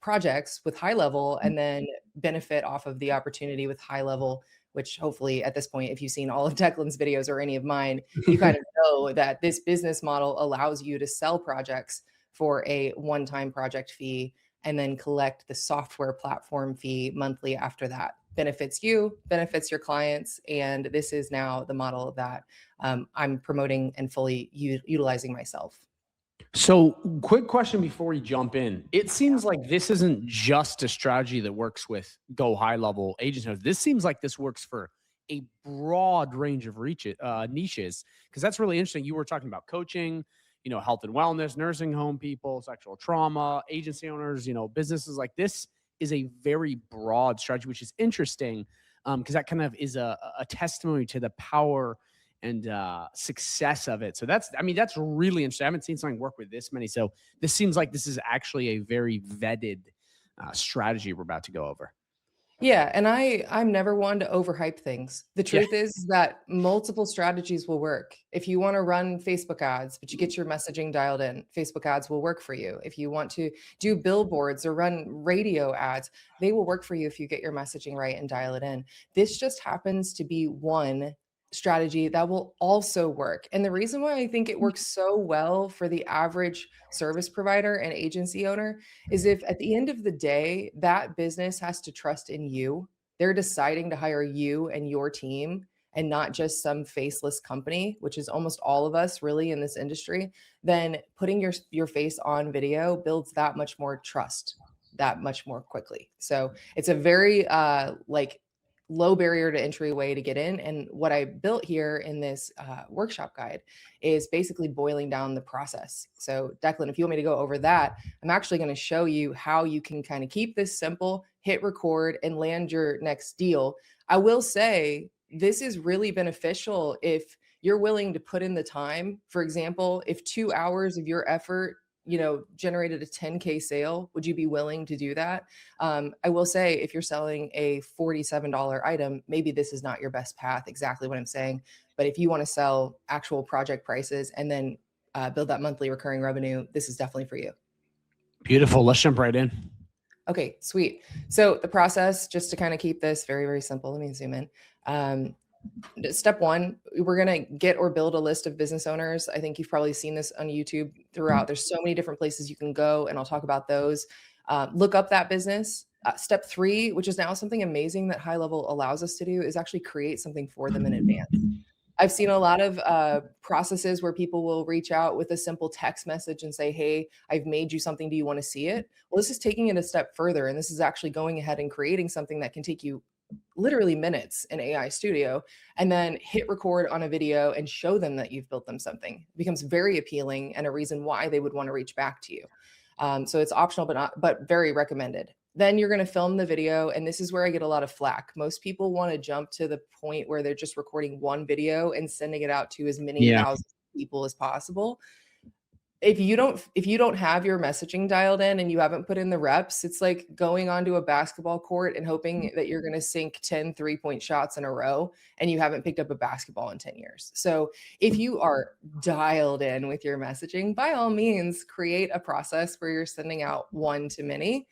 projects with high level and then benefit off of the opportunity with high level, which hopefully at this point, if you've seen all of Declan's videos or any of mine, you kind of know that this business model allows you to sell projects for a one-time project fee and then collect the software platform fee monthly after that. Benefits you, benefits your clients. And this is now the model that I'm promoting and fully utilizing myself. So, quick question before we jump in. It seems like this isn't just a strategy that works with GoHighLevel agencies. This seems like this works for a broad range of niches, because that's really interesting. You were talking about coaching, health and wellness, nursing home people, sexual trauma, agency owners, businesses. Like, this is a very broad strategy, which is interesting because that kind of is a testimony to the power and success of it. So that's really interesting. I haven't seen something work with this many. So this seems like this is actually a very vetted strategy we're about to go over. Yeah, and I'm never one to overhype things. The truth is that multiple strategies will work. If you want to run Facebook ads, but you get your messaging dialed in, Facebook ads will work for you. If you want to do billboards or run radio ads, they will work for you if you get your messaging right and dial it in. This just happens to be one strategy that will also work. And the reason why I think it works so well for the average service provider and agency owner is if at the end of the day, that business has to trust in you. They're deciding to hire you and your team and not just some faceless company, which is almost all of us really in this industry, then putting your face on video builds that much more trust that much more quickly. So it's a very low barrier to entry way to get in. And what I built here in this workshop guide is basically boiling down the process. So Declan, if you want me to go over that, I'm actually going to show you how you can kind of keep this simple, hit record and land your next deal. I will say this is really beneficial if you're willing to put in the time. For example, if 2 hours of your effort generated a 10K sale, would you be willing to do that? I will say, if you're selling a $47 item, maybe this is not your best path, exactly what I'm saying. But if you want to sell actual project prices and then build that monthly recurring revenue, this is definitely for you. Beautiful. Let's jump right in. Okay, sweet. So the process, just to kind of keep this very, very simple, let me zoom in. Step one, we're going to get or build a list of business owners. I think you've probably seen this on YouTube throughout. There's so many different places you can go, and I'll talk about those. Look up that business. Step three, which is now something amazing that High Level allows us to do, is actually create something for them in advance. I've seen a lot of processes where people will reach out with a simple text message and say, hey, I've made you something. Do you want to see it? Well, this is taking it a step further. And this is actually going ahead and creating something that can take you literally minutes in AI Studio, and then hit record on a video and show them that you've built them something. It becomes very appealing and a reason why they would want to reach back to you. So it's optional, but very recommended. Then you're going to film the video. And this is where I get a lot of flack. Most people want to jump to the point where they're just recording one video and sending it out to as many thousands of people as possible. If you don't have your messaging dialed in and you haven't put in the reps, it's like going onto a basketball court and hoping that you're going to sink 10 3-point shots in a row and you haven't picked up a basketball in 10 years. So if you are dialed in with your messaging, by all means, create a process where you're sending out one to many.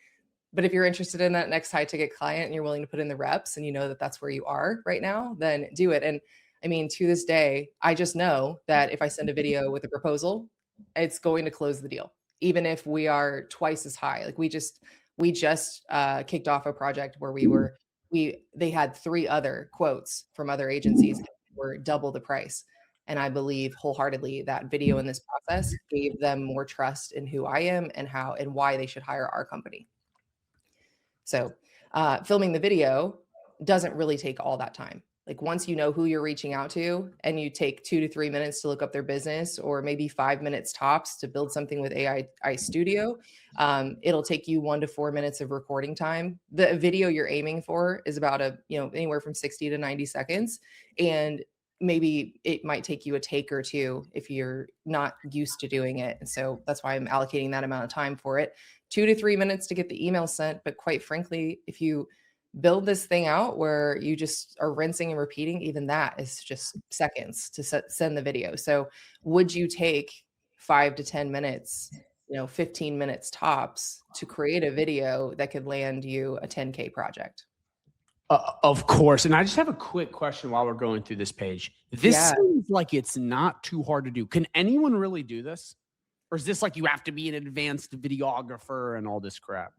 But if you're interested in that next high ticket client and you're willing to put in the reps and you know that that's where you are right now, then do it. And I mean, to this day, I just know that if I send a video with a proposal, it's going to close the deal, even if we are twice as high. Like we just kicked off a project where they had 3 other quotes from other agencies that were double the price. And I believe wholeheartedly that video in this process gave them more trust in who I am and how and why they should hire our company. So filming the video doesn't really take all that time. Like once you know who you're reaching out to and you take 2 to 3 minutes to look up their business, or maybe 5 minutes tops to build something with AI Studio, it'll take you 1 to 4 minutes of recording time. The video you're aiming for is about anywhere from 60 to 90 seconds. And maybe it might take you a take or two if you're not used to doing it. And so that's why I'm allocating that amount of time for it. 2 to 3 minutes to get the email sent. But quite frankly, if you build this thing out where you just are rinsing and repeating, even that is just seconds to send the video. So would you take 5 to 10 minutes, 15 minutes tops to create a video that could land you a 10K project? Of course. And I just have a quick question while we're going through this page. This seems like it's not too hard to do. Can anyone really do this? Or is this like you have to be an advanced videographer and all this crap?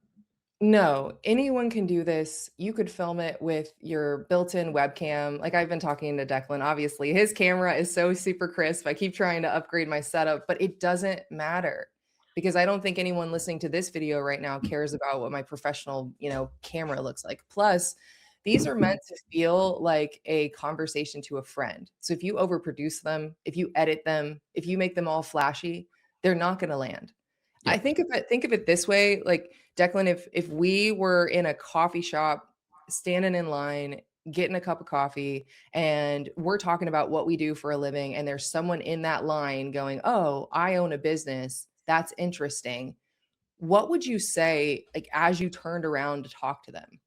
No, anyone can do this. You could film it with your built-in webcam. Like I've been talking to Declan, obviously his camera is so super crisp. I keep trying to upgrade my setup, but it doesn't matter because I don't think anyone listening to this video right now cares about what my professional, camera looks like. Plus, these are meant to feel like a conversation to a friend. So if you overproduce them, if you edit them, if you make them all flashy, they're not going to land. Yeah. I think of it this way, like Declan, if we were in a coffee shop, standing in line, getting a cup of coffee, and we're talking about what we do for a living, and there's someone in that line going, "Oh, I own a business. That's interesting." What would you say, like as you turned around to talk to them?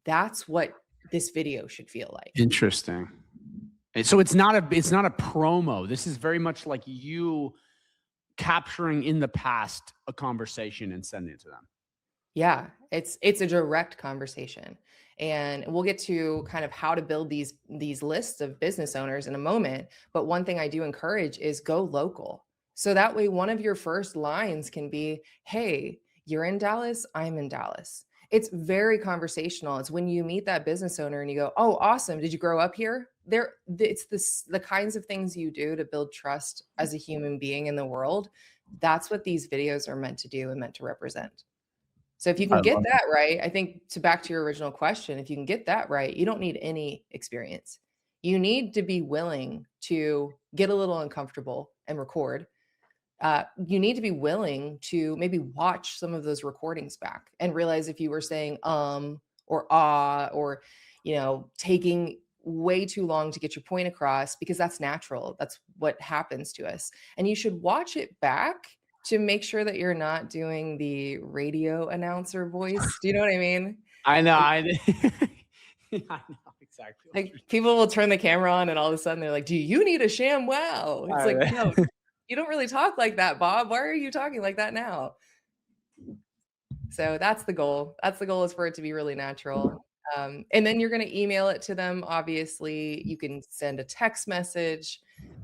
That's what this video should feel like. Interesting. And so it's not a promo. This is very much like you capturing in the past a conversation and sending it to them. Yeah, it's a direct conversation. And we'll get to kind of how to build these lists of business owners in a moment. But one thing I do encourage is go local. So that way one of your first lines can be, "Hey, you're in Dallas, I'm in Dallas." It's very conversational. It's when you meet that business owner and you go, "Oh, awesome. Did you grow up here?" It's the kinds of things you do to build trust as a human being in the world. That's what these videos are meant to do and meant to represent. So if you can get that right, I think back to your original question, if you can get that right, you don't need any experience. You need to be willing to get a little uncomfortable and record. You need to be willing to maybe watch some of those recordings back and realize if you were saying or ah or taking way too long to get your point across, because that's natural. That's what happens to us. And you should watch it back to make sure that you're not doing the radio announcer voice. Do you know what I mean? I know. Like I know exactly what like, you're people will turn the camera on and all of a sudden they're like, "Do you need a sham wow?" It's like, "No, saying. you don't really talk like that, Bob. Why are you talking like that now?" So that's the goal. That's the goal, is for it to be really natural. And then you're going to email it to them. Obviously, you can send a text message.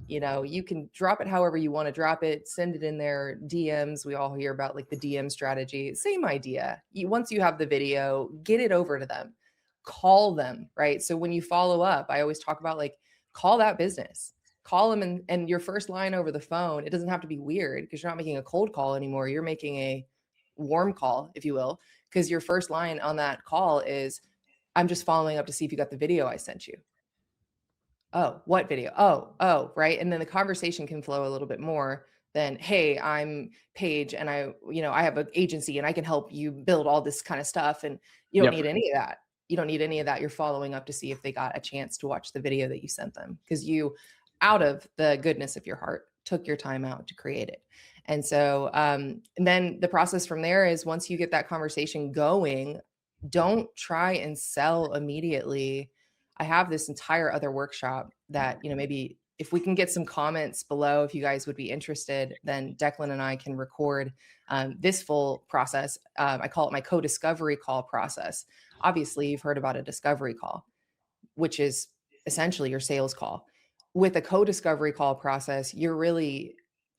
You know, you can drop it however you want to drop it. Send it in their DMs. We all hear about like the DM strategy. Same idea. Once you have the video, get it over to them. Call them, right? So when you follow up, I always talk about like call that business. Call them, and your first line over the phone, it doesn't have to be weird because you're not making a cold call anymore. You're making a warm call, if you will, because your first line on that call is, "I'm just following up to see if you got the video I sent you." "Oh, what video?" "Oh, right." And then the conversation can flow a little bit more than, "Hey, I'm Paige and I have an agency and I can help you build all this kind of stuff." And you don't Yep. need any of that. You don't need any of that. You're following up to see if they got a chance to watch the video that you sent them, because you, out of the goodness of your heart, took your time out to create it. And so, and then the process from there is, once you get that conversation going, don't try and sell immediately. I have this entire other workshop that, maybe if we can get some comments below, if you guys would be interested, then Declan and I can record this full process. I call it my co-discovery call process. Obviously, you've heard about a discovery call, which is essentially your sales call. With a co-discovery call process, you're really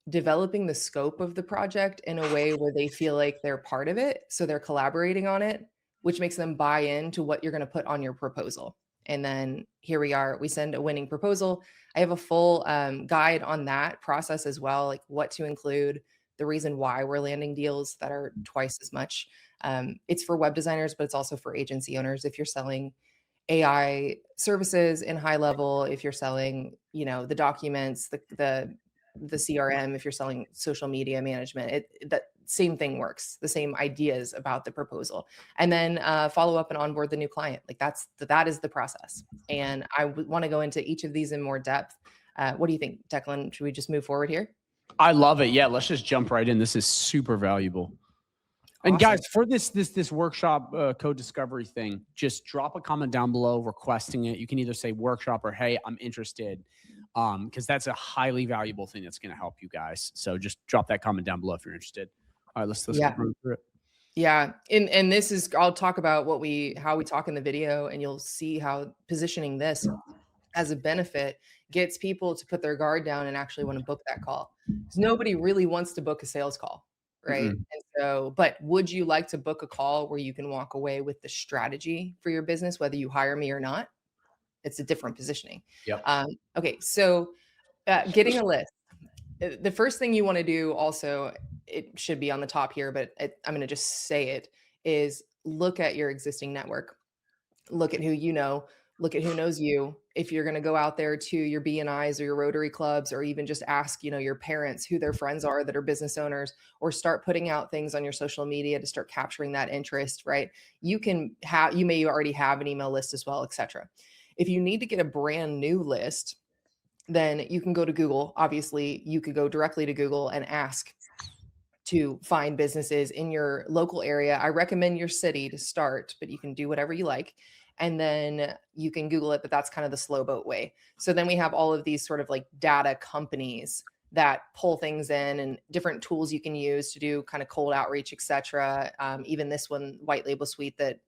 developing the scope of the project in a way where they feel like they're part of it. So they're collaborating on it, which makes them buy into what you're going to put on your proposal. And then here we are, we send a winning proposal. I have a full guide on that process as well, like what to include, the reason why we're landing deals that are twice as much. It's for web designers, but it's also for agency owners. If you're selling AI services in high level, if you're selling, the documents, the CRM, if you're selling social media management, that same thing works. The same ideas about the proposal, and then follow up and onboard the new client. Like that is the process. And I want to go into each of these in more depth. What do you think, Declan? Should we just move forward here? I love it. Yeah, let's just jump right in. This is super valuable. And Awesome. guys, for this workshop code discovery thing, just drop a comment down below requesting it. You can either say workshop or, hey, I'm interested, because that's a highly valuable thing that's going to help you guys. So just drop that comment down below if you're interested. All right, let's Yeah. go through it. Yeah. And this is, I'll talk about how we talk in the video, and you'll see how positioning this as a benefit gets people to put their guard down and actually want to book that call. Because nobody really wants to book a sales call, right? Mm-mm. And so, but would you like to book a call where you can walk away with the strategy for your business, whether you hire me or not? It's a different positioning. Yep. Okay. So getting a list. The first thing you want to do also, it should be on the top here, but I'm going to just say it, is look at your existing network. Look at who you know, look at who knows you. If you're going to go out there to your BNIs or your Rotary clubs, or even just ask, your parents who their friends are that are business owners, or start putting out things on your social media to start capturing that interest, right? You may already have an email list as well, etc. If you need to get a brand new list, then you can go to Google. Obviously, you could go directly to Google and ask to find businesses in your local area. I recommend your city to start, but you can do whatever you like. And then you can Google it, but that's kind of the slow boat way. So then we have all of these sort of like data companies that pull things in, and different tools you can use to do kind of cold outreach, etc. Even this one, White Label Suite, that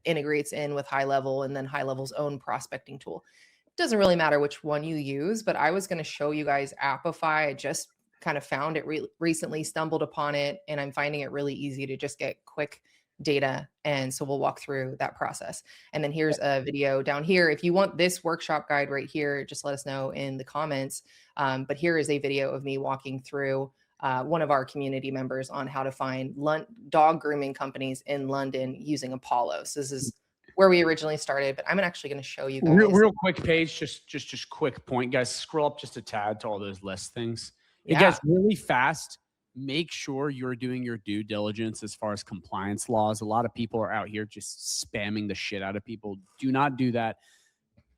integrates in with HighLevel, and then HighLevel's own prospecting tool. It doesn't really matter which one you use, but I was going to show you guys Appify. I just kind of found it recently, stumbled upon it, and I'm finding it really easy to just get quick data. And so we'll walk through that process. And then here's a video down here. If you want this workshop guide right here, just let us know in the comments. But here is a video of me walking through one of our community members on how to find dog grooming companies in London using Apollo. So this is where we originally started, but I'm actually going to show you guys. Real quick, Paige, just quick point, guys. Scroll up just a tad to all those list things. Yeah. Hey, guys, really fast. Make sure you're doing your due diligence as far as compliance laws. A lot of people are out here just spamming the shit out of people. Do not do that.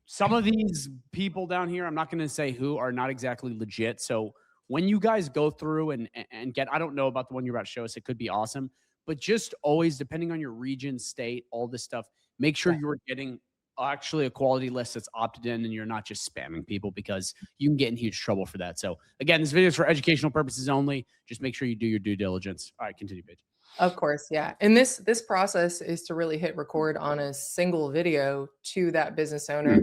Some of these people down here, I'm not going to say who, are not exactly legit. So when you guys go through and get, I don't know about the one you're about to show us, it could be awesome, but just always, depending on your region, state, all this stuff, make sure Yeah. you're getting actually a quality list that's opted in and you're not just spamming people, because you can get in huge trouble for that. So again, this video is for educational purposes only. Just make sure you do your due diligence. All right, continue, Paige. Of course, yeah. And this process is to really hit record on a single video to that business owner.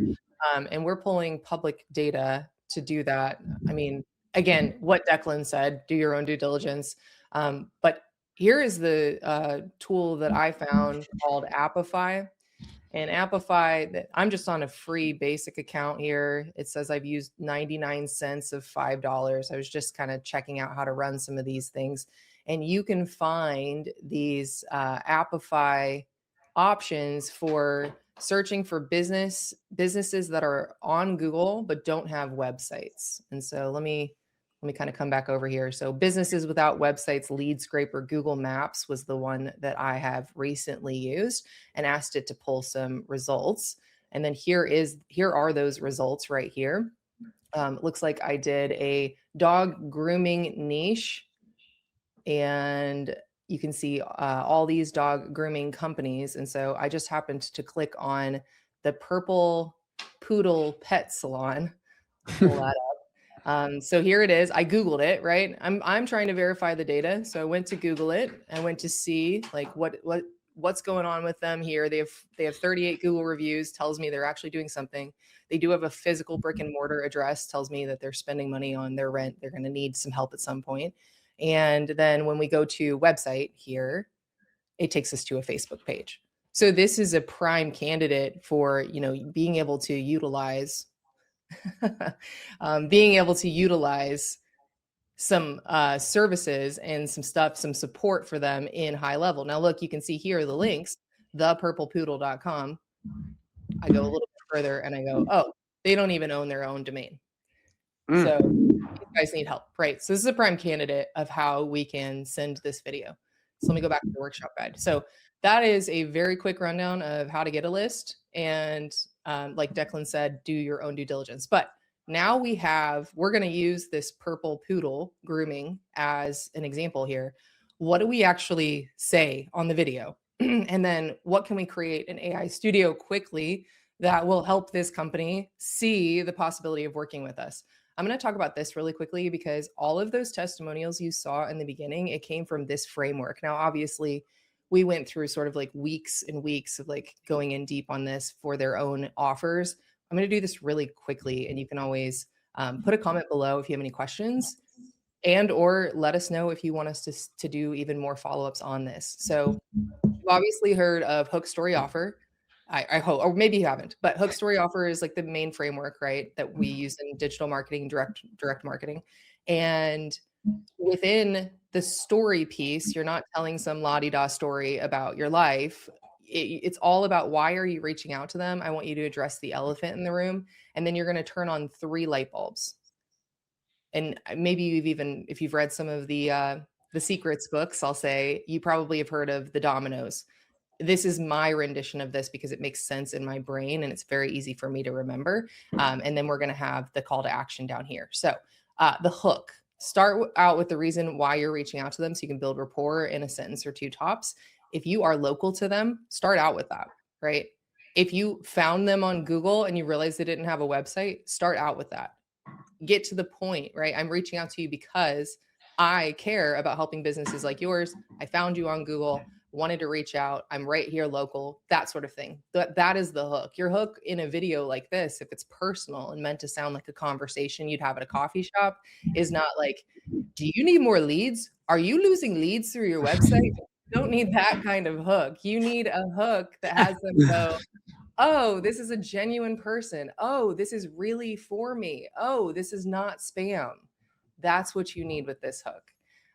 And we're pulling public data to do that. I mean, again, what Declan said, do your own due diligence. But here is the tool that I found called Appify. And Appify, that I'm just on a free basic account here. It says I've used 99 cents of $5. I was just kind of checking out how to run some of these things. And you can find these Appify options for searching for businesses that are on Google but don't have websites. And so let me kind of come back over here. So businesses without websites, lead scraper, Google Maps was the one that I have recently used and asked it to pull some results. And then here are those results right here. Looks like I did a dog grooming niche, and you can see all these dog grooming companies. And so I just happened to click on the Purple Poodle Pet Salon. Pull that up. So here it is. I Googled it, right? I'm trying to verify the data. So I went to Google it. I went to see like what's going on with them here. They have 38 Google reviews, tells me they're actually doing something. They do have a physical brick and mortar address, tells me that they're spending money on their rent. They're going to need some help at some point. And then when we go to website here, it takes us to a Facebook page. So this is a prime candidate for, being able to utilize some services and some support for them in HighLevel. Now, look, you can see here the links, thepurplepoodle.com. I go a little bit further and I go, oh, they don't even own their own domain. So you guys need help, right? So this is a prime candidate of how we can send this video. So let me go back to the workshop guide. So that is a very quick rundown of how to get a list. And like Declan said, do your own due diligence. But now we're going to use this purple poodle grooming as an example here. What do we actually say on the video? And then what can we create in AI Studio quickly that will help this company see the possibility of working with us? I'm going to talk about this really quickly because all of those testimonials you saw in the beginning, it came from this framework. Now, obviously, we went through sort of like weeks and weeks of like going in deep on this for their own offers. I'm going to do this really quickly, and you can always put a comment below if you have any questions, and or let us know if you want us to do even more follow-ups on this. So you've obviously heard of Hook Story Offer. I hope, or maybe you haven't, but Hook Story Offer is like the main framework, right, that we use in digital marketing, direct marketing. And within the story piece, you're not telling some la-di-da story about your life. It's all about why are you reaching out to them? I want you to address the elephant in the room. And then you're going to turn on 3 light bulbs. And maybe if you've read some of the secrets books, I'll say you probably have heard of the dominoes. This is my rendition of this because it makes sense in my brain and it's very easy for me to remember. And then we're going to have the call to action down here. So the hook, start out with the reason why you're reaching out to them so you can build rapport in a sentence or 2 tops. If you are local to them, start out with that, right? If you found them on Google and you realized they didn't have a website, start out with that. Get to the point, right? I'm reaching out to you because I care about helping businesses like yours. I found you on Google, wanted to reach out. I'm right here local, that sort of thing. That is the hook. Your hook in a video like this, if it's personal and meant to sound like a conversation you'd have at a coffee shop, is not like, do you need more leads? Are you losing leads through your website? You don't need that kind of hook. You need a hook that has them go, oh, this is a genuine person. Oh, this is really for me. Oh, this is not spam. That's what you need with this hook.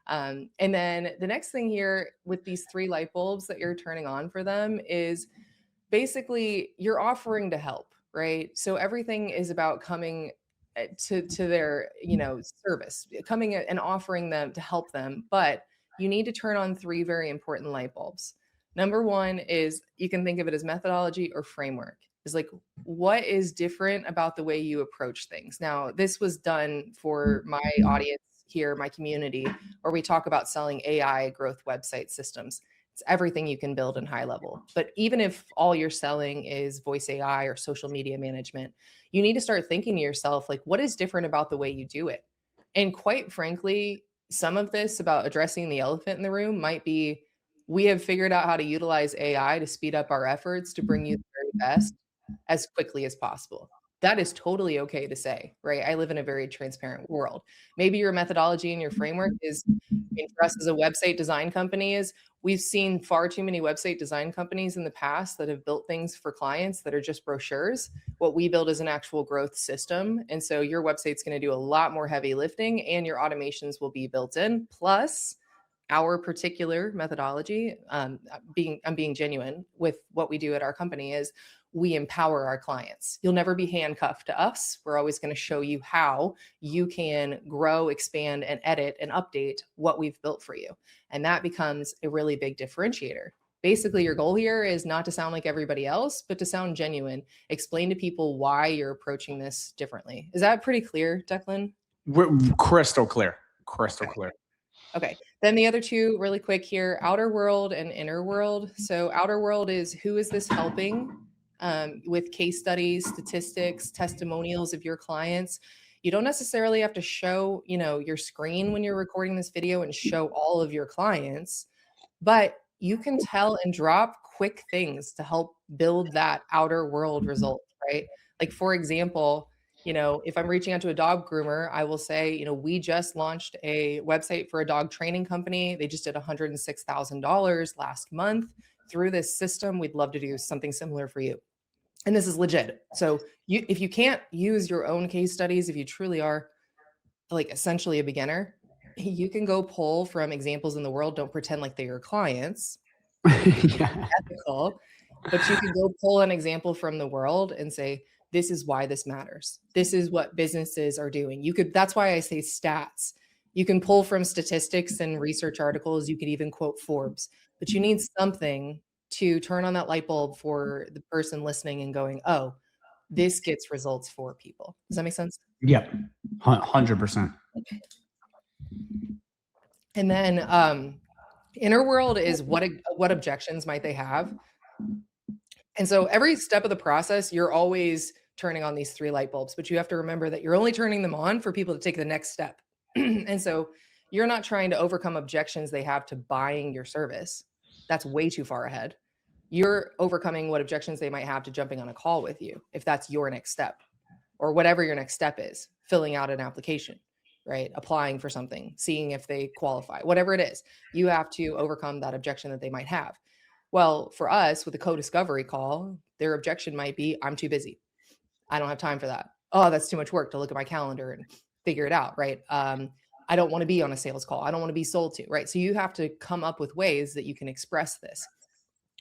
And then the next thing here with these 3 light bulbs that you're turning on for them is basically you're offering to help, right? So everything is about coming to their, service, coming and offering them to help them. But you need to turn on 3 very important light bulbs. Number 1 is, you can think of it as methodology or framework. Is like, what is different about the way you approach things? Now, this was done for my audience here, my community, or we talk about selling AI growth website systems. It's everything you can build in high level. But even if all you're selling is voice AI or social media management, you need to start thinking to yourself, like, what is different about the way you do it? And quite frankly, some of this about addressing the elephant in the room might be, we have figured out how to utilize AI to speed up our efforts to bring you the very best as quickly as possible. That is totally okay to say, right? I live in a very transparent world. Maybe your methodology and your framework is, I mean, for us as a website design company, is we've seen far too many website design companies in the past that have built things for clients that are just brochures. What we build is an actual growth system. And so your website's going to do a lot more heavy lifting and your automations will be built in. Plus, our particular methodology, I'm being genuine with what we do at our company, is we empower our clients. You'll never be handcuffed to us. We're always going to show you how you can grow, expand, and edit and update what we've built for you. And that becomes a really big differentiator. Basically, your goal here is not to sound like everybody else, but to sound genuine. Explain to people why you're approaching this differently. Is that pretty clear, Declan? We're crystal clear. Crystal clear. Okay. Then the other two really quick here, outer world and inner world. So outer world is, who is this helping with case studies, statistics, testimonials of your clients. You don't necessarily have to show, your screen when you're recording this video and show all of your clients, but you can tell and drop quick things to help build that outer world result, right? Like, for example, if I'm reaching out to a dog groomer, I will say, we just launched a website for a dog training company. They just did $106,000 last month through this system. We'd love to do something similar for you. And this is legit. So if you can't use your own case studies, if you truly are like essentially a beginner, you can go pull from examples in the world. Don't pretend like they're your clients. Yeah. Ethical, but you can go pull an example from the world and say, this is why this matters. This is what businesses are doing. That's why I say stats. You can pull from statistics and research articles. You could even quote Forbes, but you need something to turn on that light bulb for the person listening and going, oh, this gets results for people. Does that make sense? Yep. 100%. And then inner world is what objections might they have? And so every step of the process, you're always turning on these 3 light bulbs, but you have to remember that you're only turning them on for people to take the next step. And so you're not trying to overcome objections they have to buying your service. That's way too far ahead. You're overcoming what objections they might have to jumping on a call with you, if that's your next step, or whatever your next step is, filling out an application, right? Applying for something, seeing if they qualify, whatever it is, you have to overcome that objection that they might have. Well, for us with a co-discovery call, their objection might be, I'm too busy. I don't have time for that. Oh, that's too much work to look at my calendar and figure it out, right? I don't want to be on a sales call. I don't want to be sold to, right? So you have to come up with ways that you can express this.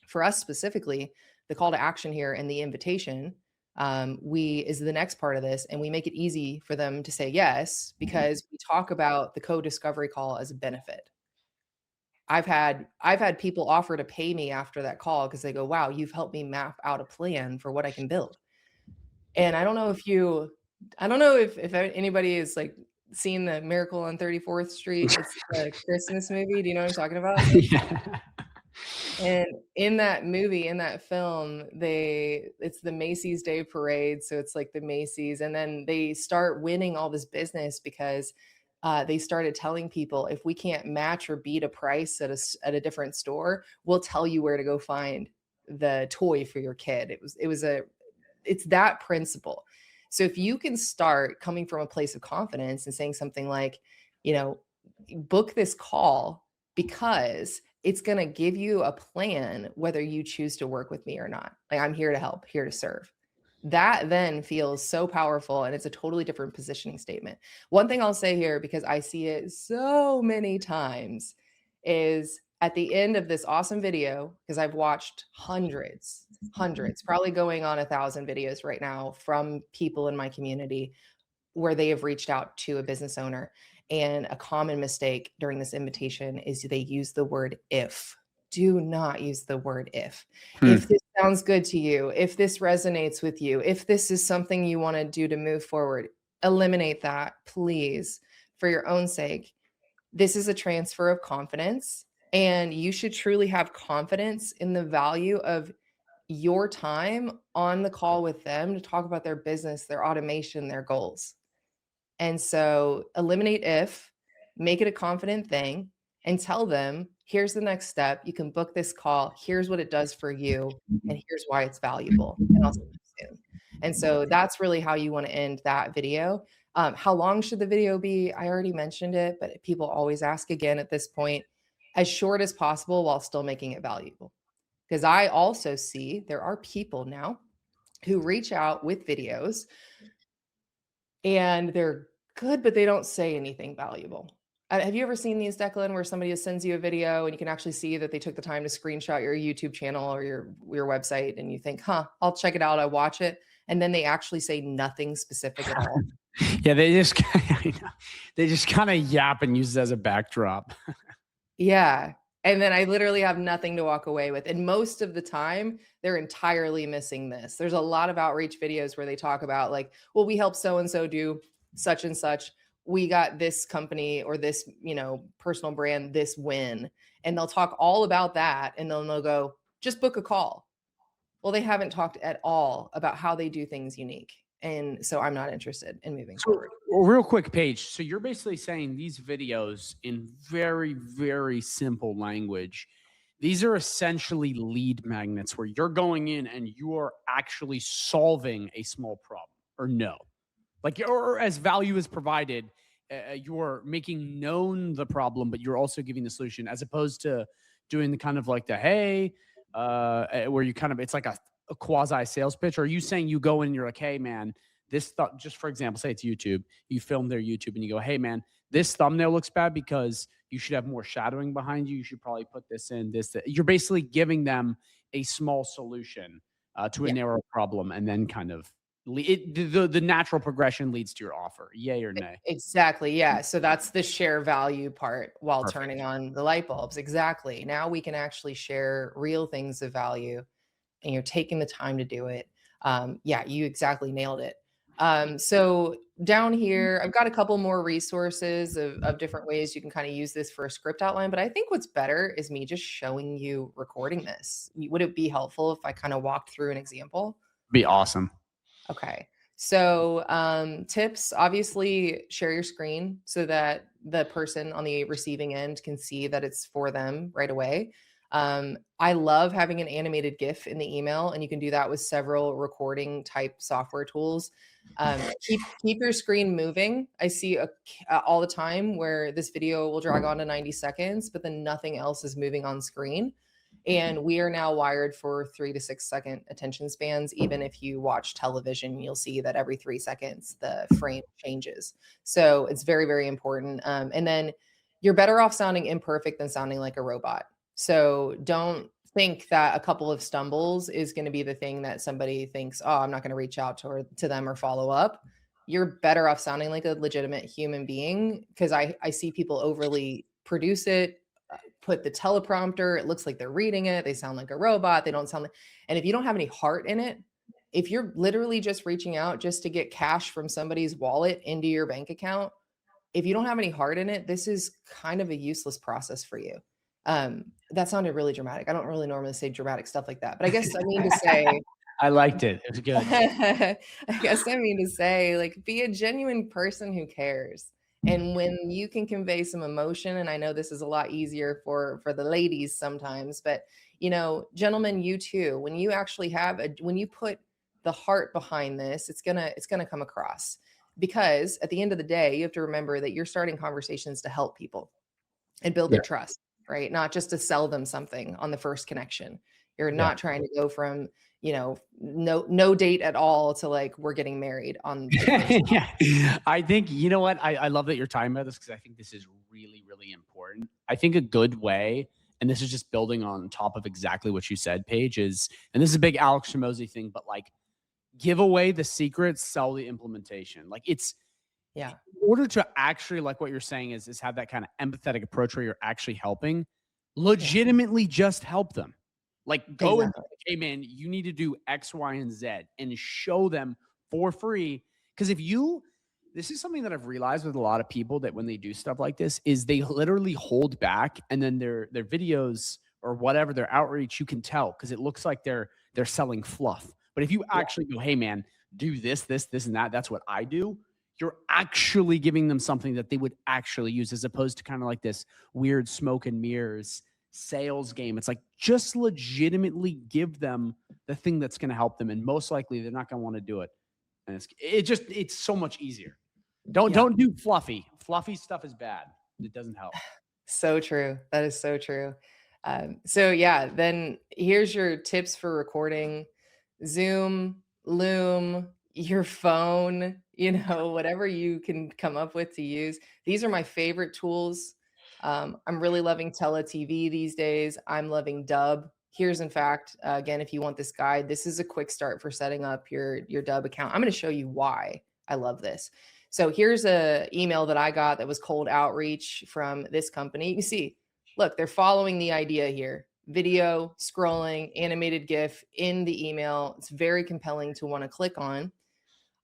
For us specifically, the call to action here and the invitation is the next part of this, and we make it easy for them to say yes, because we talk about the co-discovery call as a benefit. I've had people offer to pay me after that call because they go, wow, you've helped me map out a plan for what I can build. And I don't know if anybody is like seen the Miracle on 34th Street. It's a Christmas movie. Do you know what I'm talking about? Yeah. And in that movie, in that film, it's the Macy's Day Parade. So it's like the Macy's, and then they start winning all this business because they started telling people, if we can't match or beat a price at a different store, we'll tell you where to go find the toy for your kid. It's that principle. So if you can start coming from a place of confidence and saying something like, book this call because it's going to give you a plan, whether you choose to work with me or not. Like, I'm here to help, here to serve. That then feels so powerful, and it's a totally different positioning statement. One thing I'll say here, because I see it so many times, is at the end of this awesome video, because I've watched hundreds, probably going on 1,000 videos right now from people in my community where they have reached out to a business owner. And a common mistake during this invitation is they use the word if. Do not use the word if. If this sounds good to you, if this resonates with you, if this is something you want to do to move forward, eliminate that, please. for your own sake, this is a transfer of confidence, and you should truly have confidence in the value of your time on the call with them to talk about their business, their automation, their goals. And so eliminate if, make it a confident thing, and tell them, here's the next step. You can book this call. Here's what it does for you. And here's why it's valuable. And I'll see you soon. And so that's really how you want to end that video. How long should the video be? I already mentioned it, but people always ask again at this point, as short as possible while still making it valuable. Because I also see there are people now who reach out with videos and they're good, but they don't say anything valuable. Have you ever seen these, Declan, where somebody sends you a video and you can actually see that they took the time to screenshot your YouTube channel or your website, and you think, huh, I'll check it out, I watch it, and then they actually say nothing specific at all? Yeah, they just kind of yap and use it as a backdrop. Yeah. And then I literally have nothing to walk away with. And most of the time, they're entirely missing this. There's a lot of outreach videos where they talk about like, well, we help so-and-so do such and such. We got this company or this, personal brand, this win. And they'll talk all about that. And then they'll go, just book a call. Well, they haven't talked at all about how they do things unique. And so I'm not interested in moving forward. Real quick, Paige. So you're basically saying these videos in very, very simple language, these are essentially lead magnets where you're going in and you are actually solving a small problem, or no? Like, or as value is provided, you're making known the problem, but you're also giving the solution, as opposed to doing the kind of like the, hey, where you kind of, it's like a quasi sales pitch. Or are you saying you go in and you're like, hey man, this thought, just for example, say it's YouTube, you film their YouTube and you go, hey man, this thumbnail looks bad because you should have more shadowing behind you. You should probably put this in this. You're basically giving them a small solution to a narrow problem, and then kind of the natural progression leads to your offer. Yay or nay? Exactly. Yeah. So that's the share value part while Perfect. turning on the light bulbs. Exactly. Now we can actually share real things of value, and you're taking the time to do it. Yeah, you exactly nailed it. So down here, I've got a couple more resources of different ways you can kind of use this for a script outline, but I think what's better is me just showing you recording this. Would it be helpful if I kind of walked through an example? Be awesome. Okay. So tips, obviously share your screen so that the person on the receiving end can see that it's for them right away. I love having an animated GIF in the email, and you can do that with several recording type software tools. Keep your screen moving. I see all the time where this video will drag on to 90 seconds, but then nothing else is moving on screen. And we are now wired for 3 to 6 second attention spans. Even if you watch television, you'll see that every 3 seconds, the frame changes. So it's very, very important. And then you're better off sounding imperfect than sounding like a robot. So don't think that a couple of stumbles is going to be the thing that somebody thinks, oh, I'm not going to reach out to them or follow up. You're better off sounding like a legitimate human being, because I see people overly produce it, put the teleprompter, it looks like they're reading it, they sound like a robot, they don't sound like, and if you don't have any heart in it, if you're literally just reaching out just to get cash from somebody's wallet into your bank account, if you don't have any heart in it, this is kind of a useless process for you. That sounded really dramatic. I don't really normally say dramatic stuff like that, but I guess I mean to say, I liked it. It was good. I guess I mean to say, like, be a genuine person who cares. And when you can convey some emotion, and I know this is a lot easier for the ladies sometimes, but gentlemen, you too, when you actually when you put the heart behind this, it's gonna come across. Because at the end of the day, you have to remember that you're starting conversations to help people and build their trust, right? Not just to sell them something on the first connection. You're not trying to go from, no date at all to like, we're getting married on the first Yeah. I think, you know what? I love that you're talking about this, because I think this is really, really important. I think a good way, and this is just building on top of exactly what you said, Paige, is, and this is a big Alex Hormozy thing, but like, give away the secrets, sell the implementation. Like, it's, in order to actually, like what you're saying is have that kind of empathetic approach where you're actually helping, legitimately just help them. Like, go and, hey man, you need to do X, Y, and Z, and show them for free. Because if you, This is something that I've realized with a lot of people, that when they do stuff like this is they literally hold back, and then their videos or whatever, their outreach, you can tell because it looks like they're selling fluff. But if you actually go, hey man, do this, and that, that's what I do, you're actually giving them something that they would actually use, as opposed to kind of like this weird smoke and mirrors sales game. It's like, just legitimately give them the thing that's going to help them, and most likely they're not going to want to do it. And it's so much easier. Don't do fluffy. Fluffy stuff is bad. It doesn't help. So true. That is so true. So yeah, then here's your tips for recording: Zoom, Loom, your phone, whatever you can come up with to use. These are my favorite tools. I'm really loving TeleTV these days. I'm loving Dub. Here's, in fact, again, if you want this guide, this is a quick start for setting up your Dub account. I'm going to show you why I love this. So here's a email that I got that was cold outreach from this company. You can see, look, they're following the idea here. Video, scrolling, animated GIF in the email. It's very compelling to want to click on.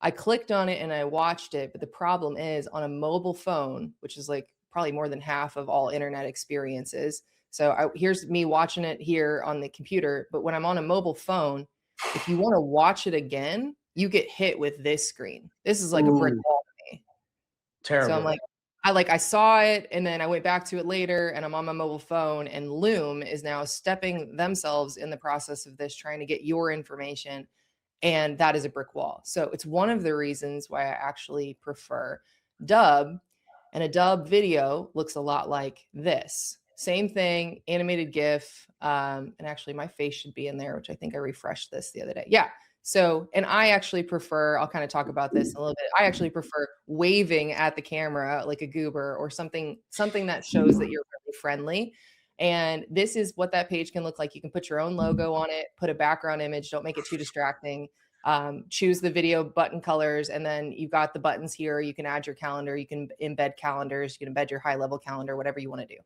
I clicked on it and I watched it, but the problem is, on a mobile phone, which is like probably more than half of all internet experiences. So here's me watching it here on the computer, but when I'm on a mobile phone, if you want to watch it again, you get hit with this screen. This is like a brick wall to me. Terrible. So I'm like, I saw it and then I went back to it later, and I'm on my mobile phone, and Loom is now stepping themselves in the process of this, trying to get your information. And that is a brick wall. So it's one of the reasons why I actually prefer Dub. And a Dub video looks a lot like this. Same thing, animated GIF. And actually my face should be in there, which I think I refreshed this the other day. Yeah. So, and I actually prefer, I'll kind of talk about this a little bit. I actually prefer waving at the camera like a goober, or something that shows that you're really friendly. And this is what that page can look like. You can put your own logo on it, put a background image, don't make it too distracting. Choose the video button colors, and then you've got the buttons here. You can add your calendar, you can embed calendars, you can embed your high level calendar, whatever you want to do.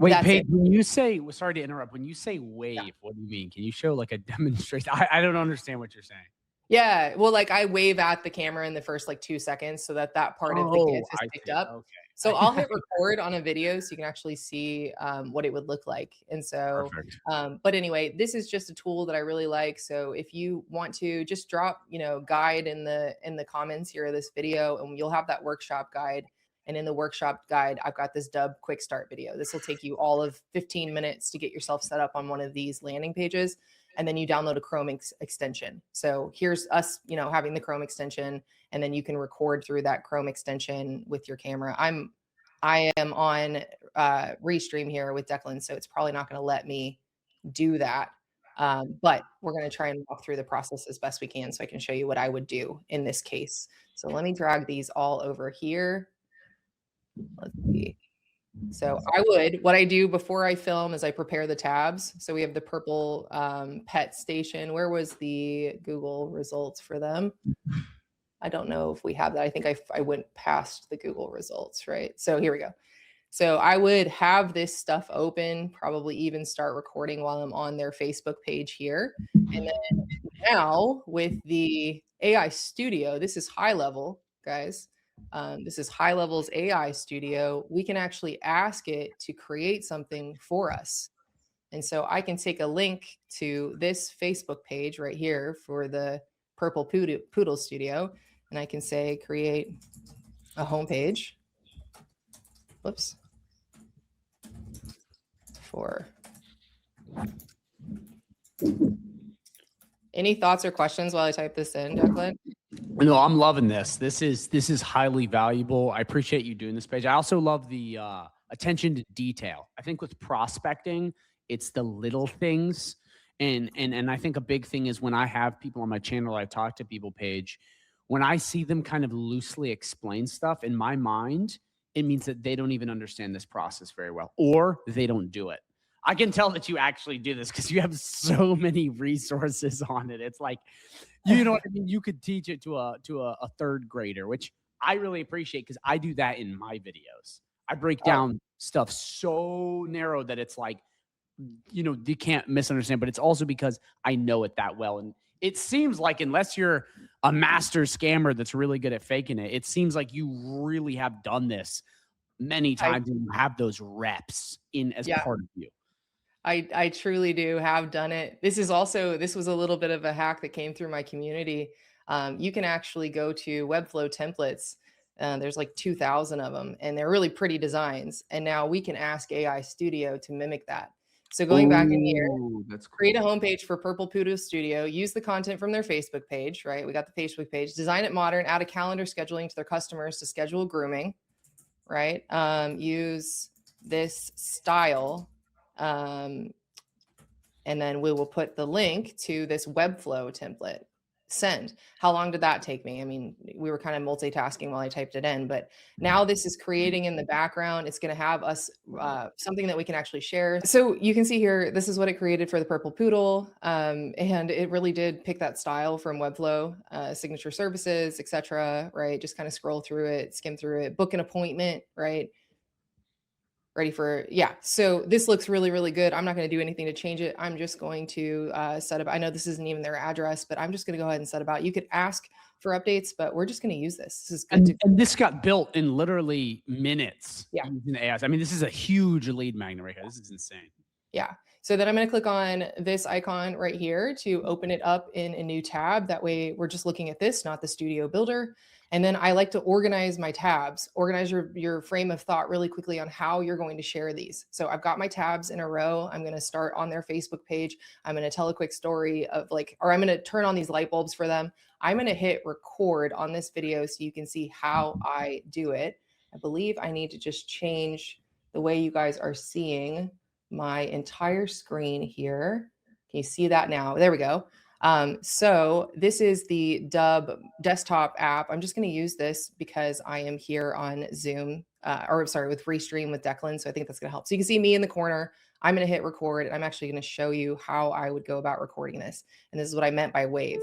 Wait, Paige, when you say, sorry to interrupt, when you say wave, what do you mean? Can you show like a demonstration? I don't understand what you're saying. Yeah, well, like I wave at the camera in the first like 2 seconds so that part of the GIF is picked up. Okay. So I'll hit record on a video so you can actually see what it would look like. And so, but anyway, this is just a tool that I really like. So if you want to, just drop, guide in the comments here of this video, and you'll have that workshop guide. And in the workshop guide, I've got this Dub quick start video. This will take you all of 15 minutes to get yourself set up on one of these landing pages. And then you download a Chrome extension. So here's us, having the Chrome extension, and then you can record through that Chrome extension with your camera. I am on Restream here with Declan, so it's probably not going to let me do that. But we're going to try and walk through the process as best we can so I can show you what I would do in this case. So let me drag these all over here. Let's see. So what I do before I film is I prepare the tabs. So we have the purple pet station. Where was the Google results for them? I don't know if we have that. I think I went past the Google results, right? So here we go. So I would have this stuff open, probably even start recording while I'm on their Facebook page here. And then now with the AI Studio, this is high level, guys. This is HighLevel's AI Studio. We can actually ask it to create something for us. And so I can take a link to this Facebook page right here for the Purple Poodle Studio, and I can say create a homepage. Whoops. Any thoughts or questions while I type this in, Declan? No, I'm loving this. This is highly valuable. I appreciate you doing this page. I also love the attention to detail. I think with prospecting, it's the little things. And I think a big thing is when I have people on my channel, I talk to people page, when I see them kind of loosely explain stuff, in my mind, it means that they don't even understand this process very well, or they don't do it. I can tell that you actually do this because you have so many resources on it. It's like, you know what I mean? You could teach it to a third grader, which I really appreciate because I do that in my videos. I break down stuff so narrow that it's like, you can't misunderstand, but it's also because I know it that well. And It seems like, unless you're a master scammer that's really good at faking it, it seems like you really have done this many I times and you have those reps in as Yeah. part of you. I truly do have done it. This was a little bit of a hack that came through my community. You can actually go to Webflow templates. There's like 2,000 of them, and they're really pretty designs. And now we can ask AI Studio to mimic that. So going back in here, Oh, that's create a cool. homepage for Purple Poodle Studio, use the content from their Facebook page, right? We got the Facebook page, design it modern, add a calendar scheduling to their customers to schedule grooming, right? Use this style. Um, and then we will put the link to this Webflow template. Send. How long did that take me? I mean, we were kind of multitasking while I typed it in, but now this is creating in the background. It's going to have us something that we can actually share. So you can see here, this is what it created for the Purple Poodle. And it really did pick that style from Webflow, signature services, etc. Right? Just kind of scroll through it, skim through it, book an appointment, right? Ready for, yeah. So this looks really, really good. I'm not going to do anything to change it. I'm just going to set up, I know this isn't even their address, but I'm just going to go ahead and set about. You could ask for updates, but we're just going to use this. This is good. And this got built in literally minutes. Yeah. Using AI. I mean, this is a huge lead magnet right here. This is insane. Yeah. So then I'm going to click on this icon right here to open it up in a new tab. That way we're just looking at this, not the studio builder. And then I like to organize my tabs, organize your frame of thought really quickly on how you're going to share these. So I've got my tabs in a row. I'm going to start on their Facebook page. I'm going to tell a quick story of or I'm going to turn on these light bulbs for them. I'm going to hit record on this video so you can see how I do it. I believe I need to just change the way you guys are seeing my entire screen here. Can you see that now? There we go. So this is the Dub desktop app. I'm just going to use this because I am here on Zoom, or sorry, with Restream with Declan. So I think that's going to help. So you can see me in the corner. I'm going to hit record, and I'm actually going to show you how I would go about recording this. And this is what I meant by wave.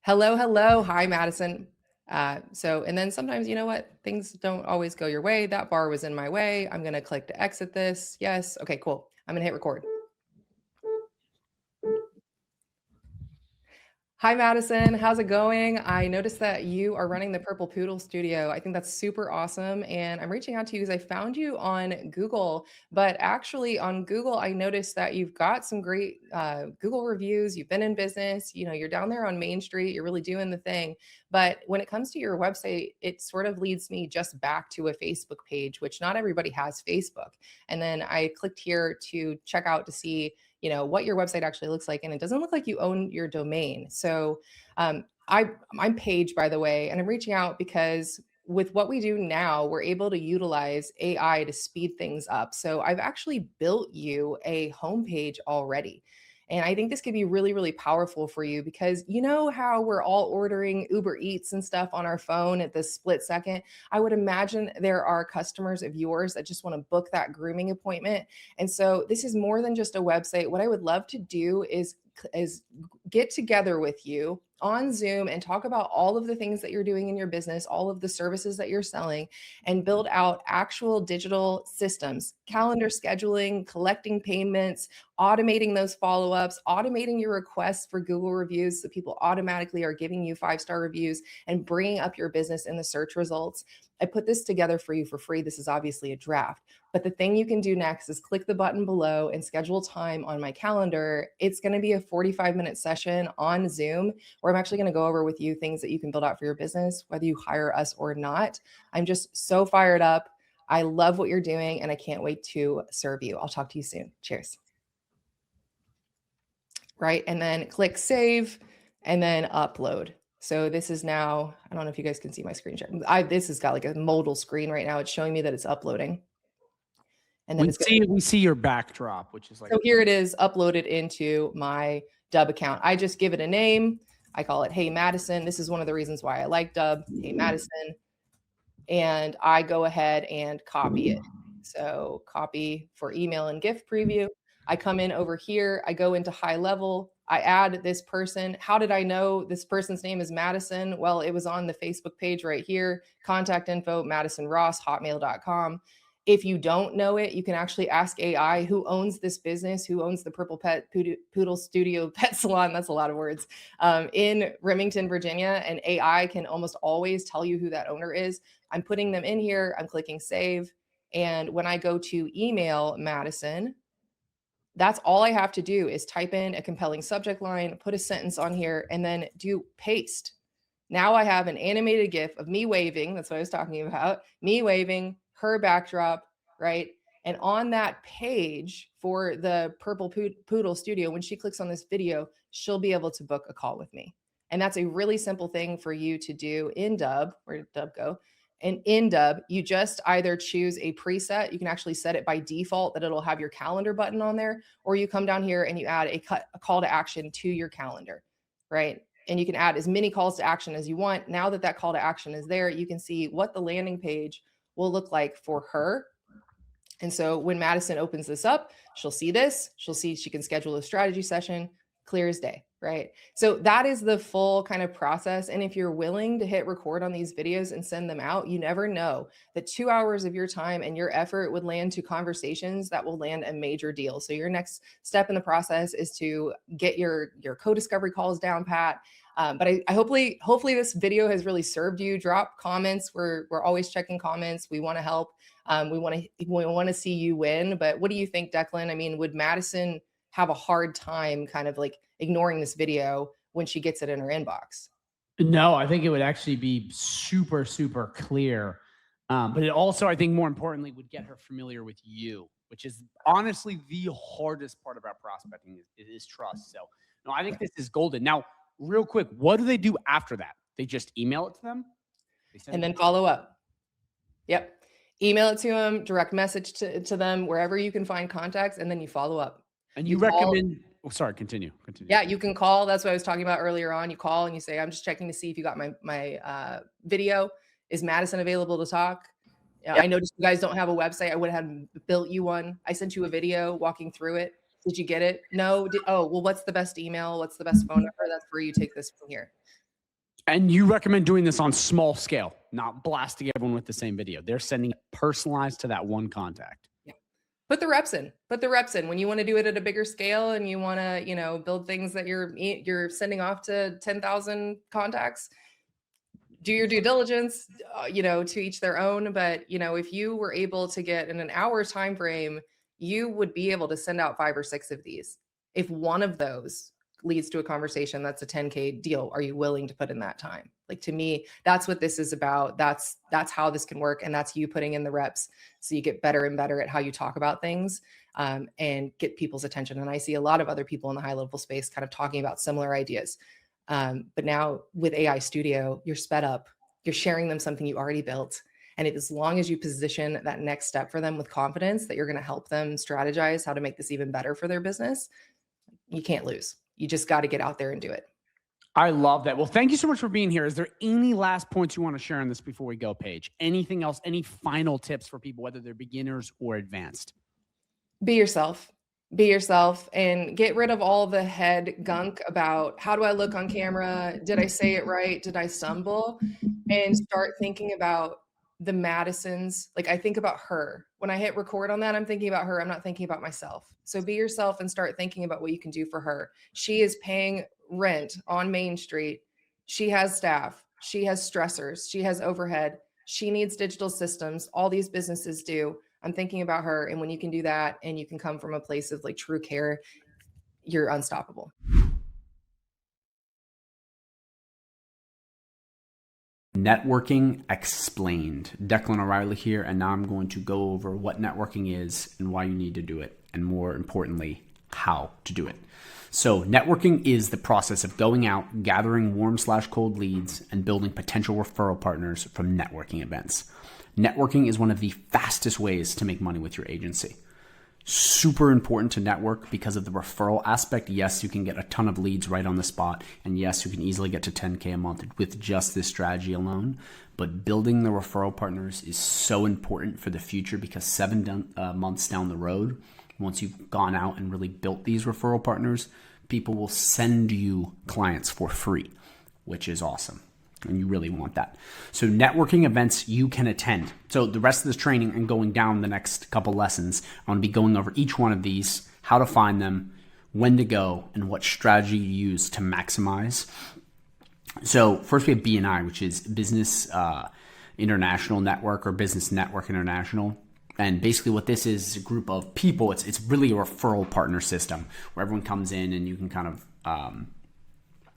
Hello, hello. Hi, Madison. And then sometimes, you know what? Things don't always go your way. That bar was in my way. I'm going to click to exit this. Yes. Okay, cool. I'm going to hit record. Hi, Madison. How's it going? I noticed that you are running the Purple Poodle Studio. I think that's super awesome. And I'm reaching out to you because I found you on Google. But actually on Google, I noticed that you've got some great Google reviews. You've been in business. You know, you're down there on Main Street. You're really doing the thing. But when it comes to your website, it sort of leads me just back to a Facebook page, which not everybody has Facebook. And then I clicked here to check out to see what your website actually looks like. And it doesn't look like you own your domain. So I'm Paige, by the way, and I'm reaching out because with what we do now, we're able to utilize AI to speed things up. So I've actually built you a homepage already. And I think this could be really, really powerful for you because you know how we're all ordering Uber Eats and stuff on our phone at this split second. I would imagine there are customers of yours that just want to book that grooming appointment. And so this is more than just a website. What I would love to do is get together with you on Zoom and talk about all of the things that you're doing in your business, all of the services that you're selling, and build out actual digital systems, calendar scheduling, collecting payments, automating those follow-ups, automating your requests for Google reviews so people automatically are giving you 5-star reviews and bringing up your business in the search results. I put this together for you for free. This is obviously a draft, but the thing you can do next is click the button below and schedule time on my calendar. It's going to be a 45-minute session on Zoom where I'm actually going to go over with you things that you can build out for your business, whether you hire us or not. I'm just so fired up. I love what you're doing and I can't wait to serve you. I'll talk to you soon. Cheers. Right. And then click save and then upload. So this is now, I don't know if you guys can see my screen share. This has got like a modal screen right now. It's showing me that it's uploading. And then we see your backdrop, which is like, so here it is uploaded into my Dub account. I just give it a name. I call it, Hey Madison. This is one of the reasons why I like Dub, Hey Madison. And I go ahead and copy it. So copy for email and gift preview. I come in over here. I go into high level. I add this person. How did I know this person's name is Madison? Well, it was on the Facebook page right here. Contact info, Madison Ross, hotmail.com. If you don't know it, you can actually ask AI who owns this business, who owns the Purple Pet Poodle Studio Pet Salon. That's a lot of words, in Remington, Virginia. And AI can almost always tell you who that owner is. I'm putting them in here. I'm clicking save. And when I go to email Madison, that's all I have to do is type in a compelling subject line, put a sentence on here, and then do paste. Now I have an animated GIF of me waving. That's what I was talking about. Me waving, her backdrop, right? And on that page for the Purple Poodle Studio, when she clicks on this video, she'll be able to book a call with me. And that's a really simple thing for you to do in Dub. Where did Dub go? And in Dub, you just either choose a preset. You can actually set it by default that it'll have your calendar button on there, or you come down here and you add a call to action to your calendar, right? And you can add as many calls to action as you want. Now that that call to action is there, you can see what the landing page will look like for her. And so when Madison opens this up, she'll see this, she'll see she can schedule a strategy session, clear as day, right? So that is the full kind of process. And if you're willing to hit record on these videos and send them out, you never know that 2 hours of your time and your effort would land to conversations that will land a major deal. So your next step in the process is to get your co-discovery calls down pat. But I hopefully this video has really served you. Drop comments. We're always checking comments. We want to help. We want to see you win. But what do you think, Declan? I mean, would Madison have a hard time kind of like ignoring this video when she gets it in her inbox? No, I think it would actually be super, super clear. But it also, I think more importantly, would get her familiar with you, which is honestly the hardest part about prospecting is trust. So no, I think this is golden. Now, real quick, what do they do after that? They just email it to them? And then follow up. Yep. Email it to them, direct message to them, wherever you can find contacts, and then you follow up. And you recommend, oh, sorry, continue. Yeah, you can call. That's what I was talking about earlier on. You call and you say, I'm just checking to see if you got my video. Is Madison available to talk? I noticed you guys don't have a website. I would have built you one. I sent you a video walking through it. Did you get it? No. Oh, well, what's the best email? What's the best phone number? That's where you take this from here. And you recommend doing this on small scale, not blasting everyone with the same video. They're sending it personalized to that one contact. Yeah. Put the reps in. Put the reps in. When you want to do it at a bigger scale and you want to, build things that you're sending off to 10,000 contacts, do your due diligence, to each their own. But, if you were able to get in an hour time frame, you would be able to send out 5 or 6 of these. If one of those leads to a conversation, that's a 10K deal. Are you willing to put in that time? Like, to me, that's what this is about. That's how this can work. And that's you putting in the reps so you get better and better at how you talk about things, and get people's attention. And I see a lot of other people in the high level space kind of talking about similar ideas. But now with AI Studio, you're sped up, you're sharing them something you already built. And as long as you position that next step for them with confidence that you're going to help them strategize how to make this even better for their business, you can't lose. You just got to get out there and do it. I love that. Well, thank you so much for being here. Is there any last points you want to share on this before we go, Paige? Anything else? Any final tips for people, whether they're beginners or advanced? Be yourself. Be yourself and get rid of all the head gunk about how do I look on camera? Did I say it right? Did I stumble? And start thinking about the Madisons. Like, I think about her. When I hit record on that, I'm thinking about her. I'm not thinking about myself. So be yourself and start thinking about what you can do for her. She is paying rent on Main Street. She has staff. She has stressors. She has overhead. She needs digital systems. All these businesses do. I'm thinking about her. And when you can do that and you can come from a place of like true care, you're unstoppable. Networking explained. Declan O'Reilly here, and now I'm going to go over what networking is and why you need to do it, and more importantly, how to do it. So networking is the process of going out, gathering warm/cold leads, and building potential referral partners from networking events. Networking is one of the fastest ways to make money with your agency. Super important to network because of the referral aspect. Yes, you can get a ton of leads right on the spot. And yes, you can easily get to 10K a month with just this strategy alone. But building the referral partners is so important for the future because 7 months down the road, once you've gone out and really built these referral partners, people will send you clients for free, which is awesome. And you really want that. So networking events you can attend. So the rest of this training and going down the next couple lessons, I'm going to be going over each one of these, how to find them, when to go, and what strategy you use to maximize. So first we have BNI, which is Business International Network or Business Network International. And basically what this is a group of people. It's really a referral partner system where everyone comes in and you can kind of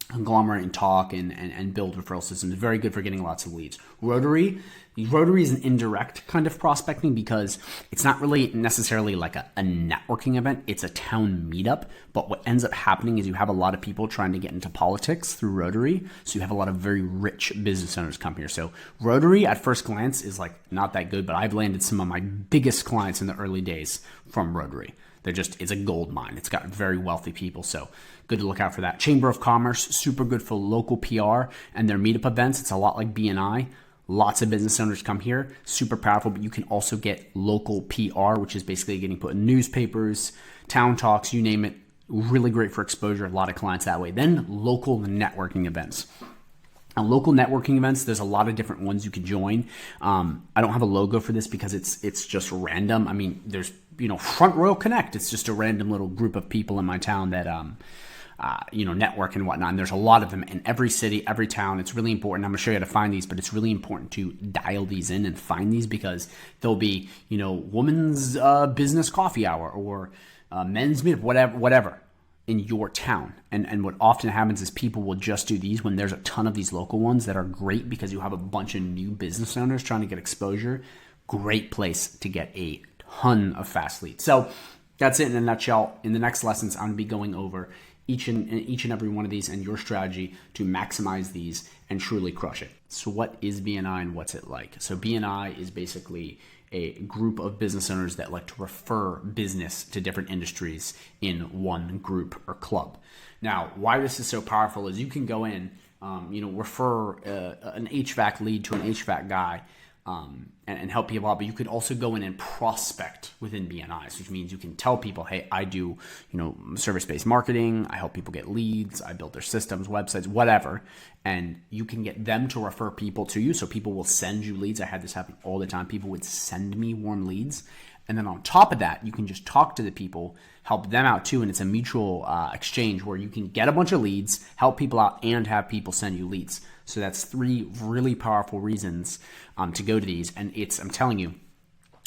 conglomerate and talk and build referral systems. Very good for getting lots of leads. Rotary is an indirect kind of prospecting because it's not really necessarily like a networking event. It's a town meetup. But what ends up happening is you have a lot of people trying to get into politics through Rotary. So you have a lot of very rich business owners come here. So Rotary at first glance is like not that good, but I've landed some of my biggest clients in the early days from Rotary. It's a gold mine. It's got very wealthy people. So good to look out for that. Chamber of Commerce, super good for local PR and their meetup events. It's a lot like BNI. Lots of business owners come here, super powerful, but you can also get local PR, which is basically getting put in newspapers, town talks, you name it. Really great for exposure. A lot of clients that way. Then local networking events. Now, local networking events, there's a lot of different ones you can join. I don't have a logo for this because it's just random. I mean, there's, Front Royal Connect. It's just a random little group of people in my town that, network and whatnot. And there's a lot of them in every city, every town. It's really important. I'm going to show you how to find these, but it's really important to dial these in and find these because there'll be, women's business coffee hour or men's meetup, whatever in your town. And what often happens is people will just do these when there's a ton of these local ones that are great because you have a bunch of new business owners trying to get exposure. Great place to get a ton of fast leads. So that's it in a nutshell. In the next lessons, I'm going to be going over each and every one of these and your strategy to maximize these and truly crush it. So what is BNI and what's it like? So BNI is basically a group of business owners that like to refer business to different industries in one group or club. Now, why this is so powerful is you can go in, refer an HVAC lead to an HVAC guy and help people out. But you could also go in and prospect within BNIs, which means you can tell people, hey, I do, service-based marketing. I help people get leads. I build their systems, websites, whatever. And you can get them to refer people to you. So people will send you leads. I had this happen all the time. People would send me warm leads. And then on top of that, you can just talk to the people, help them out too. And it's a mutual exchange where you can get a bunch of leads, help people out, and have people send you leads. So that's 3 really powerful reasons to go to these. And I'm telling you,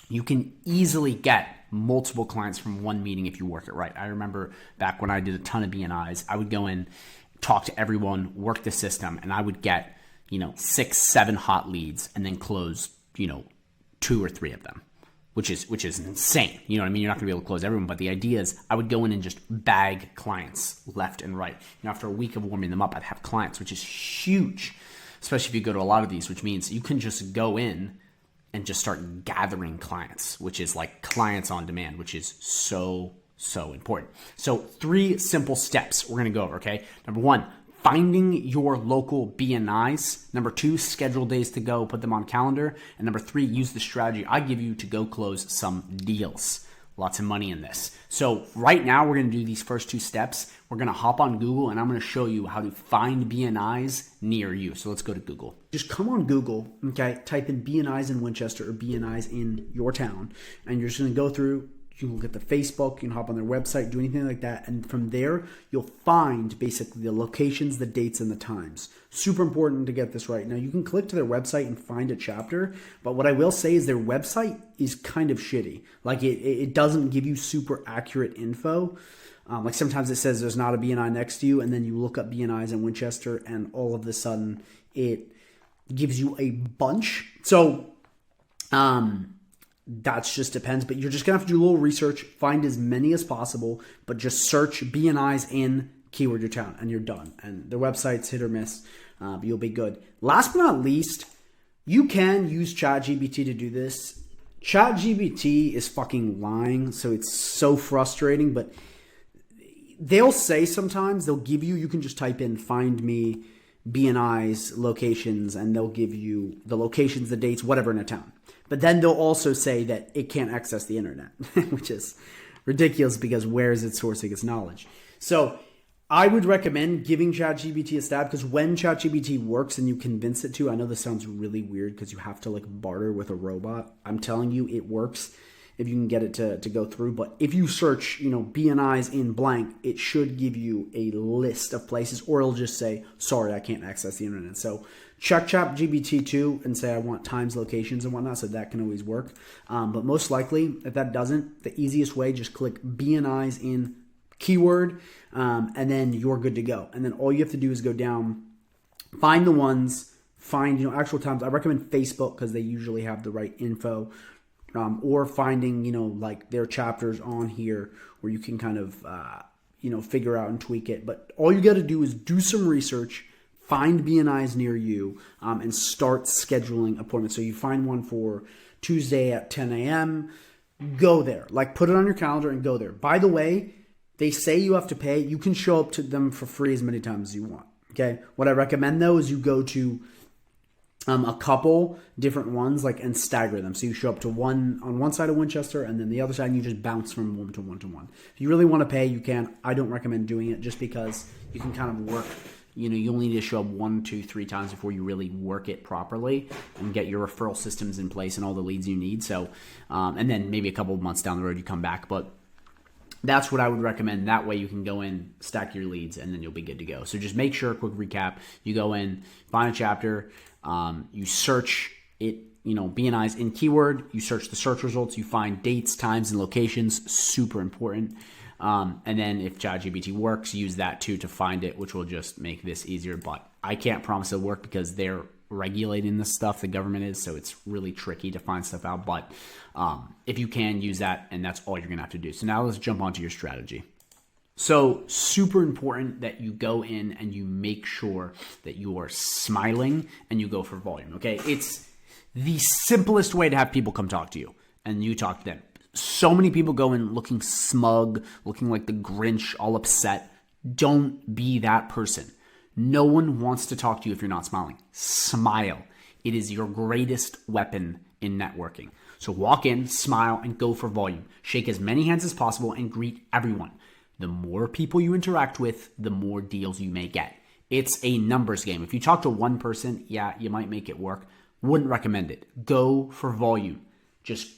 you can easily get multiple clients from one meeting if you work it right. I remember back when I did a ton of BNIs, I would go in, talk to everyone, work the system, and I would get, 6, 7 hot leads and then close, 2 or 3 of them. Which is insane. You know what I mean? You're not going to be able to close everyone, but the idea is I would go in and just bag clients left and right. After a week of warming them up, I'd have clients, which is huge, especially if you go to a lot of these, which means you can just go in and just start gathering clients, which is like clients on demand, which is so important. So 3 simple steps we're going to go over, okay? Number 1, finding your local BNIs. Number 2, schedule days to go, put them on calendar. And number 3, use the strategy I give you to go close some deals. Lots of money in this. So right now we're going to do these first 2 steps. We're going to hop on Google and I'm going to show you how to find BNIs near you. So let's go to Google. Just come on Google, okay? Type in BNIs in Winchester or BNIs in your town. And you're just going to go through. You can look at the Facebook, you can hop on their website, do anything like that. And from there, you'll find basically the locations, the dates, and the times. Super important to get this right. Now, you can click to their website and find a chapter. But what I will say is their website is kind of shitty. Like it doesn't give you super accurate info. Like sometimes it says there's not a BNI next to you. And then you look up BNIs in Winchester and all of a sudden it gives you a bunch. So, that just depends, but you're just going to have to do a little research, find as many as possible, but just search BNIs in keyword your town and you're done. And their website's hit or miss, but you'll be good. Last but not least, you can use ChatGPT to do this. ChatGPT is fucking lying, so it's so frustrating, but they'll say sometimes, they'll give you can just type in find me BNIs locations and they'll give you the locations, the dates, whatever in a town. But then they'll also say that it can't access the internet, which is ridiculous because where is it sourcing its knowledge? So I would recommend giving ChatGPT a stab, because when ChatGPT works and you convince it to, I know this sounds really weird because you have to like barter with a robot. I'm telling you, it works if you can get it to go through. But if you search, BNIs in blank, it should give you a list of places, or it'll just say, sorry, I can't access the internet. So check ChatGPT too and say, I want times, locations, and whatnot. So that can always work. But most likely, if that doesn't, the easiest way, just click BNIs in keyword, and then you're good to go. And then all you have to do is go down, find the ones, find actual times. I recommend Facebook because they usually have the right info, or finding like their chapters on here where you can kind of figure out and tweak it. But all you got to do is do some research, find BNIs near you, and start scheduling appointments. So you find one for Tuesday at 10 a.m. Go there, like put it on your calendar and go there. By the way, they say you have to pay. You can show up to them for free as many times as you want. Okay. What I recommend though is you go to a couple different ones, and stagger them. So you show up to one on one side of Winchester, and then the other side, and you just bounce from one to one to one. If you really want to pay, you can. I don't recommend doing it just because you can kind of work. You only need to show up 1, 2, 3 times before you really work it properly and get your referral systems in place and all the leads you need. So, and then maybe a couple of months down the road, you come back. But that's what I would recommend. That way you can go in, stack your leads, and then you'll be good to go. So just make sure, quick recap, you go in, find a chapter, you search it, BNIs in keyword, you search the search results, you find dates, times, and locations, super important. And then if ChatGPT works, use that too to find it, which will just make this easier. But I can't promise it'll work because they're regulating this stuff, the government is, so it's really tricky to find stuff out. But if you can, use that, and that's all you're gonna have to do. So now let's jump onto your strategy. So super important that you go in and you make sure that you are smiling and you go for volume. Okay, it's the simplest way to have people come talk to you and you talk to them. So many people go in looking smug, looking like the Grinch, all upset. Don't be that person. No one wants to talk to you if you're not smiling. Smile. It is your greatest weapon in networking. So walk in, smile, and go for volume. Shake as many hands as possible and greet everyone. The more people you interact with, the more deals you may get. It's a numbers game. If you talk to one person, yeah, you might make it work. Wouldn't recommend it. Go for volume. Just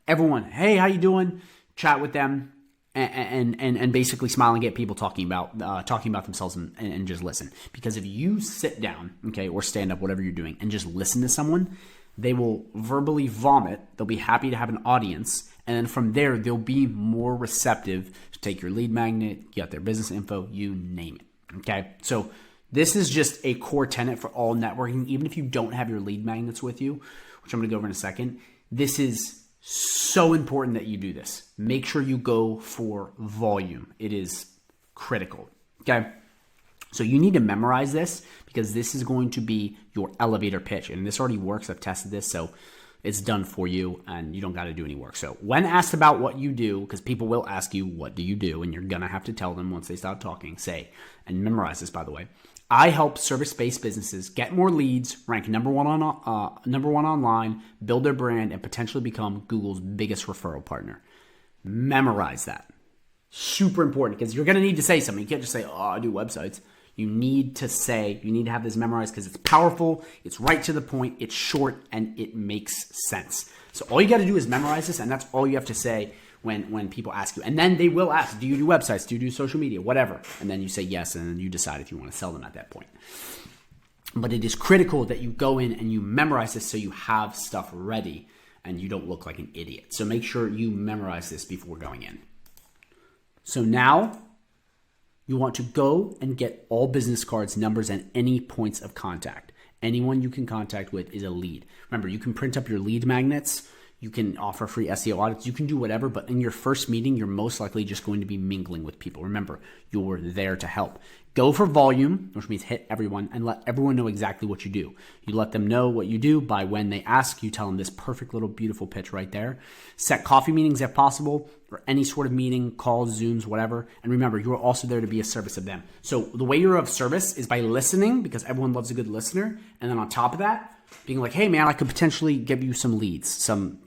everyone, hey, how you doing? Chat with them. And basically smile and get people talking about themselves and just listen. Because if you sit down, okay, or stand up, whatever you're doing, and just listen to someone, they will verbally vomit. They'll be happy to have an audience. And then from there, they'll be more receptive to take your lead magnet, get their business info, you name it. Okay. So this is just a core tenet for all networking. Even if you don't have your lead magnets with you, which I'm going to go over in a second, this is so important that you do this. Make sure you go for volume. It is critical. Okay. So you need to memorize this because this is going to be your elevator pitch. And this already works. I've tested this. So it's done for you and you don't got to do any work. So when asked about what you do, because people will ask you, what do you do? And you're going to have to tell them once they stop talking, say, and memorize this, by the way. I help service-based businesses get more leads, rank number one online, build their brand, and potentially become Google's biggest referral partner. Memorize that. Super important because you're going to need to say something. You can't just say, oh, I do websites. You need to have this memorized because it's powerful, it's right to the point, it's short, and it makes sense. So all you got to do is memorize this, and that's all you have to say when people ask you. And then they will ask, do you do websites? Do you do social media? Whatever. And then you say yes, and then you decide if you want to sell them at that point. But it is critical that you go in and you memorize this so you have stuff ready and you don't look like an idiot. So make sure you memorize this before going in. So now you want to go and get all business cards, numbers, and any points of contact. Anyone you can contact with is a lead. Remember, you can print up your lead magnets. You can offer free SEO audits. You can do whatever, but in your first meeting, you're most likely just going to be mingling with people. Remember, you're there to help. Go for volume, which means hit everyone and let everyone know exactly what you do. You let them know what you do by when they ask, you tell them this perfect little beautiful pitch right there. Set coffee meetings if possible, or any sort of meeting, calls, Zooms, whatever. And remember, you're also there to be a service of them. So the way you're of service is by listening, because everyone loves a good listener. And then on top of that, being like, hey man, I could potentially give you some leads, some,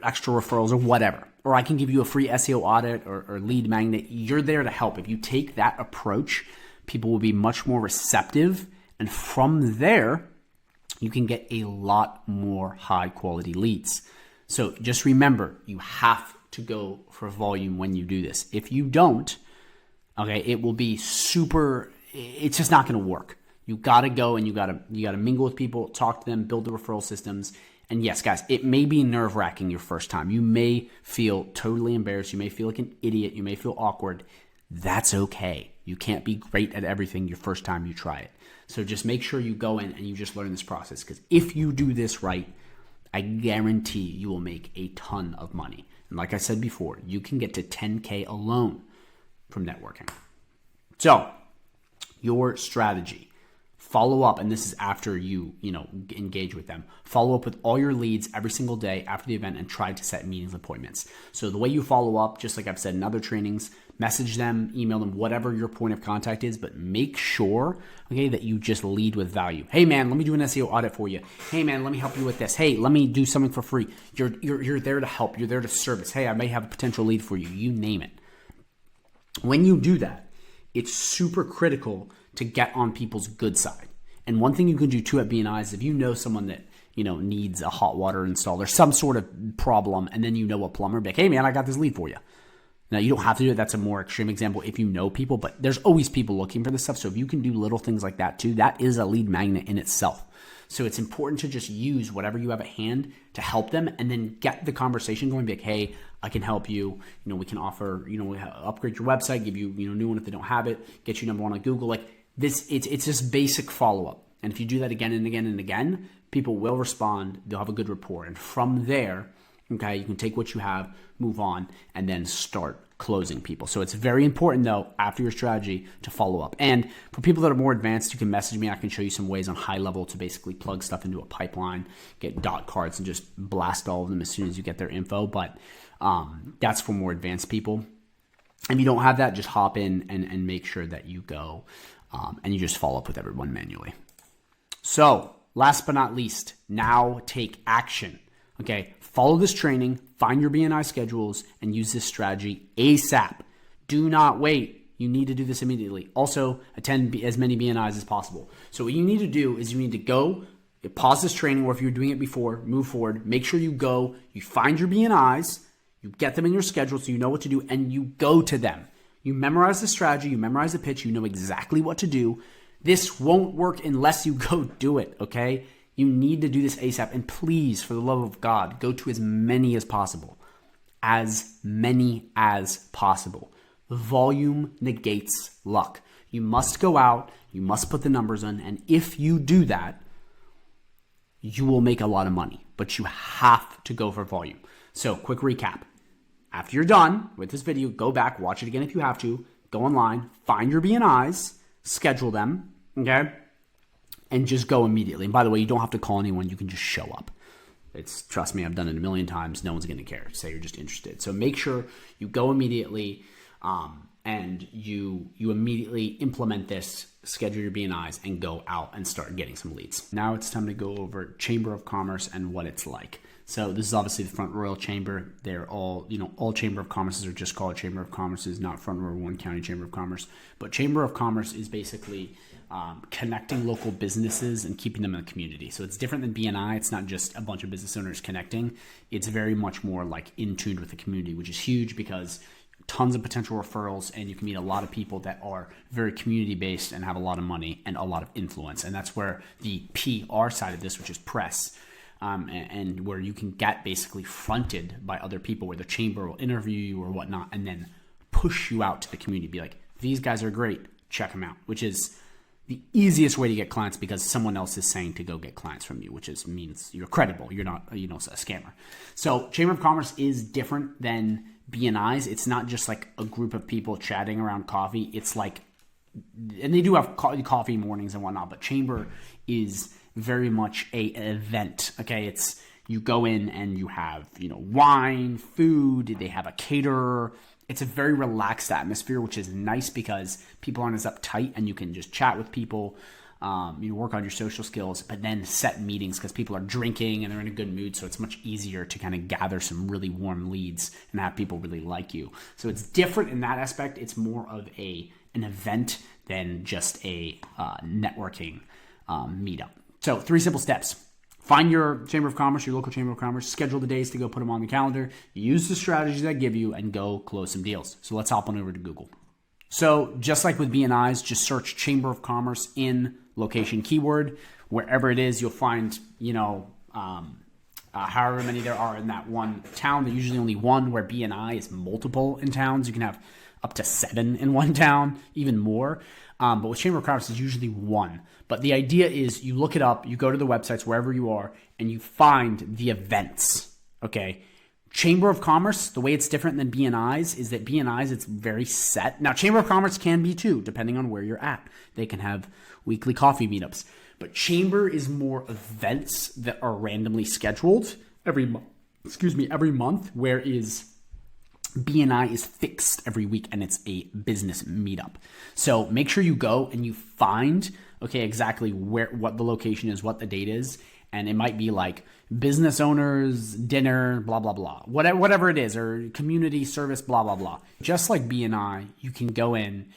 extra referrals or whatever. or I can give you a free SEO audit or lead magnet. You're there to help. If you take that approach, people will be much more receptive. And from there, you can get a lot more high quality leads. So just remember, you have to go for volume when you do this. If you don't, okay, it will be it's just not going to work. You got to go and you got to mingle with people, talk to them, build the referral systems. And yes, guys, it may be nerve-wracking your first time. You may feel totally embarrassed. You may feel like an idiot. You may feel awkward. That's okay. You can't be great at everything your first time you try it. So just make sure you go in and you just learn this process, because if you do this right, I guarantee you will make a ton of money. And like I said before, you can get to 10K alone from networking. So your strategy. Follow up, and this is after you engage with them. Follow up with all your leads every single day after the event and try to set meetings and appointments. So the way you follow up, just like I've said in other trainings, message them, email them, whatever your point of contact is, but make sure, okay, that you just lead with value. Hey man, let me do an SEO audit for you. Hey man, let me help you with this. Hey, let me do something for free. You're there to help. You're there to service. Hey, I may have a potential lead for you. You name it. When you do that, it's super critical to get on people's good side. And one thing you can do too at BNI is if you know someone that needs a hot water installed or some sort of problem, and then a plumber, be like, hey man, I got this lead for you. Now you don't have to do it. That's a more extreme example if you know people, but there's always people looking for this stuff. So if you can do little things like that too, that is a lead magnet in itself. So it's important to just use whatever you have at hand to help them, and then get the conversation going. Be like, hey, I can help you. We can offer, upgrade your website, give you, new one if they don't have it, get you number one on Google. Like this, it's just basic follow up. And if you do that again and again and again, people will respond. They'll have a good rapport. And from there, okay, you can take what you have, move on, and then start closing people. So it's very important though, after your strategy, to follow up. And for people that are more advanced, you can message me. I can show you some ways on HighLevel to basically plug stuff into a pipeline, get dot cards and just blast all of them as soon as you get their info. But that's for more advanced people. If you don't have that, just hop in and make sure that you go and you just follow up with everyone manually. So last but not least, now take action. Okay, follow this training, find your BNI schedules, and use this strategy ASAP. Do not wait. You need to do this immediately. Also, attend as many BNIs as possible. So what you need to do is you need to go, pause this training, or if you're doing it before, move forward. Make sure you go, you find your BNIs, you get them in your schedule so you know what to do, and you go to them. You memorize the strategy, you memorize the pitch, you know exactly what to do. This won't work unless you go do it, okay? You need to do this ASAP. And please, for the love of God, go to as many as possible. As many as possible. Volume negates luck. You must go out, you must put the numbers in, and if you do that, you will make a lot of money. But you have to go for volume. So, quick recap. After you're done with this video, go back, watch it again if you have to, go online, find your BNIs, schedule them, okay? And just go immediately. And by the way, you don't have to call anyone. You can just show up. Trust me, I've done it a million times. No one's going to care. Say you're just interested. So make sure you go immediately and you immediately implement this, schedule your BNIs, and go out and start getting some leads. Now it's time to go over Chamber of Commerce and what it's like. So this is obviously the Front Royal Chamber. They're all, all Chamber of Commerces are just called Chamber of Commerces, not Front Royal Warren County Chamber of Commerce. But Chamber of Commerce is basically connecting local businesses and keeping them in the community. So it's different than BNI. It's not just a bunch of business owners connecting. It's very much more like in tune with the community, which is huge because tons of potential referrals, and you can meet a lot of people that are very community-based and have a lot of money and a lot of influence. And that's where the PR side of this, which is press, and where you can get basically fronted by other people, where the chamber will interview you or whatnot, and then push you out to the community. Be like, these guys are great, check them out, which is the easiest way to get clients because someone else is saying to go get clients from you, which means you're credible. You're not, a scammer. So Chamber of Commerce is different than BNIs. It's not just like a group of people chatting around coffee. It's like, and they do have coffee mornings and whatnot, but Chamber is very much an event. Okay. It's, you go in and you have, wine, food, they have a caterer. It's a very relaxed atmosphere, which is nice because people aren't as uptight and you can just chat with people. work on your social skills, but then set meetings because people are drinking and they're in a good mood. So it's much easier to kind of gather some really warm leads and have people really like you. So it's different in that aspect. It's more of an event than just a networking meetup. So 3 simple steps. Find your Chamber of Commerce, your local Chamber of Commerce, schedule the days to go put them on the calendar, use the strategies I give you, and go close some deals. So let's hop on over to Google. So just like with BNIs, just search Chamber of Commerce in location keyword. Wherever it is, you'll find, however many there are in that one town. There's usually only one, where BNI is multiple in towns. You can have up to 7 in one town, even more. But with Chamber of Commerce, it's usually 1. But the idea is you look it up, you go to the websites wherever you are, and you find the events, okay? Chamber of Commerce, the way it's different than BNIs is that BNIs, it's very set. Now, Chamber of Commerce can be too, depending on where you're at. They can have weekly coffee meetups. But Chamber is more events that are randomly scheduled every month, whereas BNI is fixed every week and it's a business meetup. So make sure you go and you find, exactly what the location is, what the date is. And it might be like business owners, dinner, blah, blah, blah, whatever it is, or community service, blah, blah, blah. Just like BNI, you can go in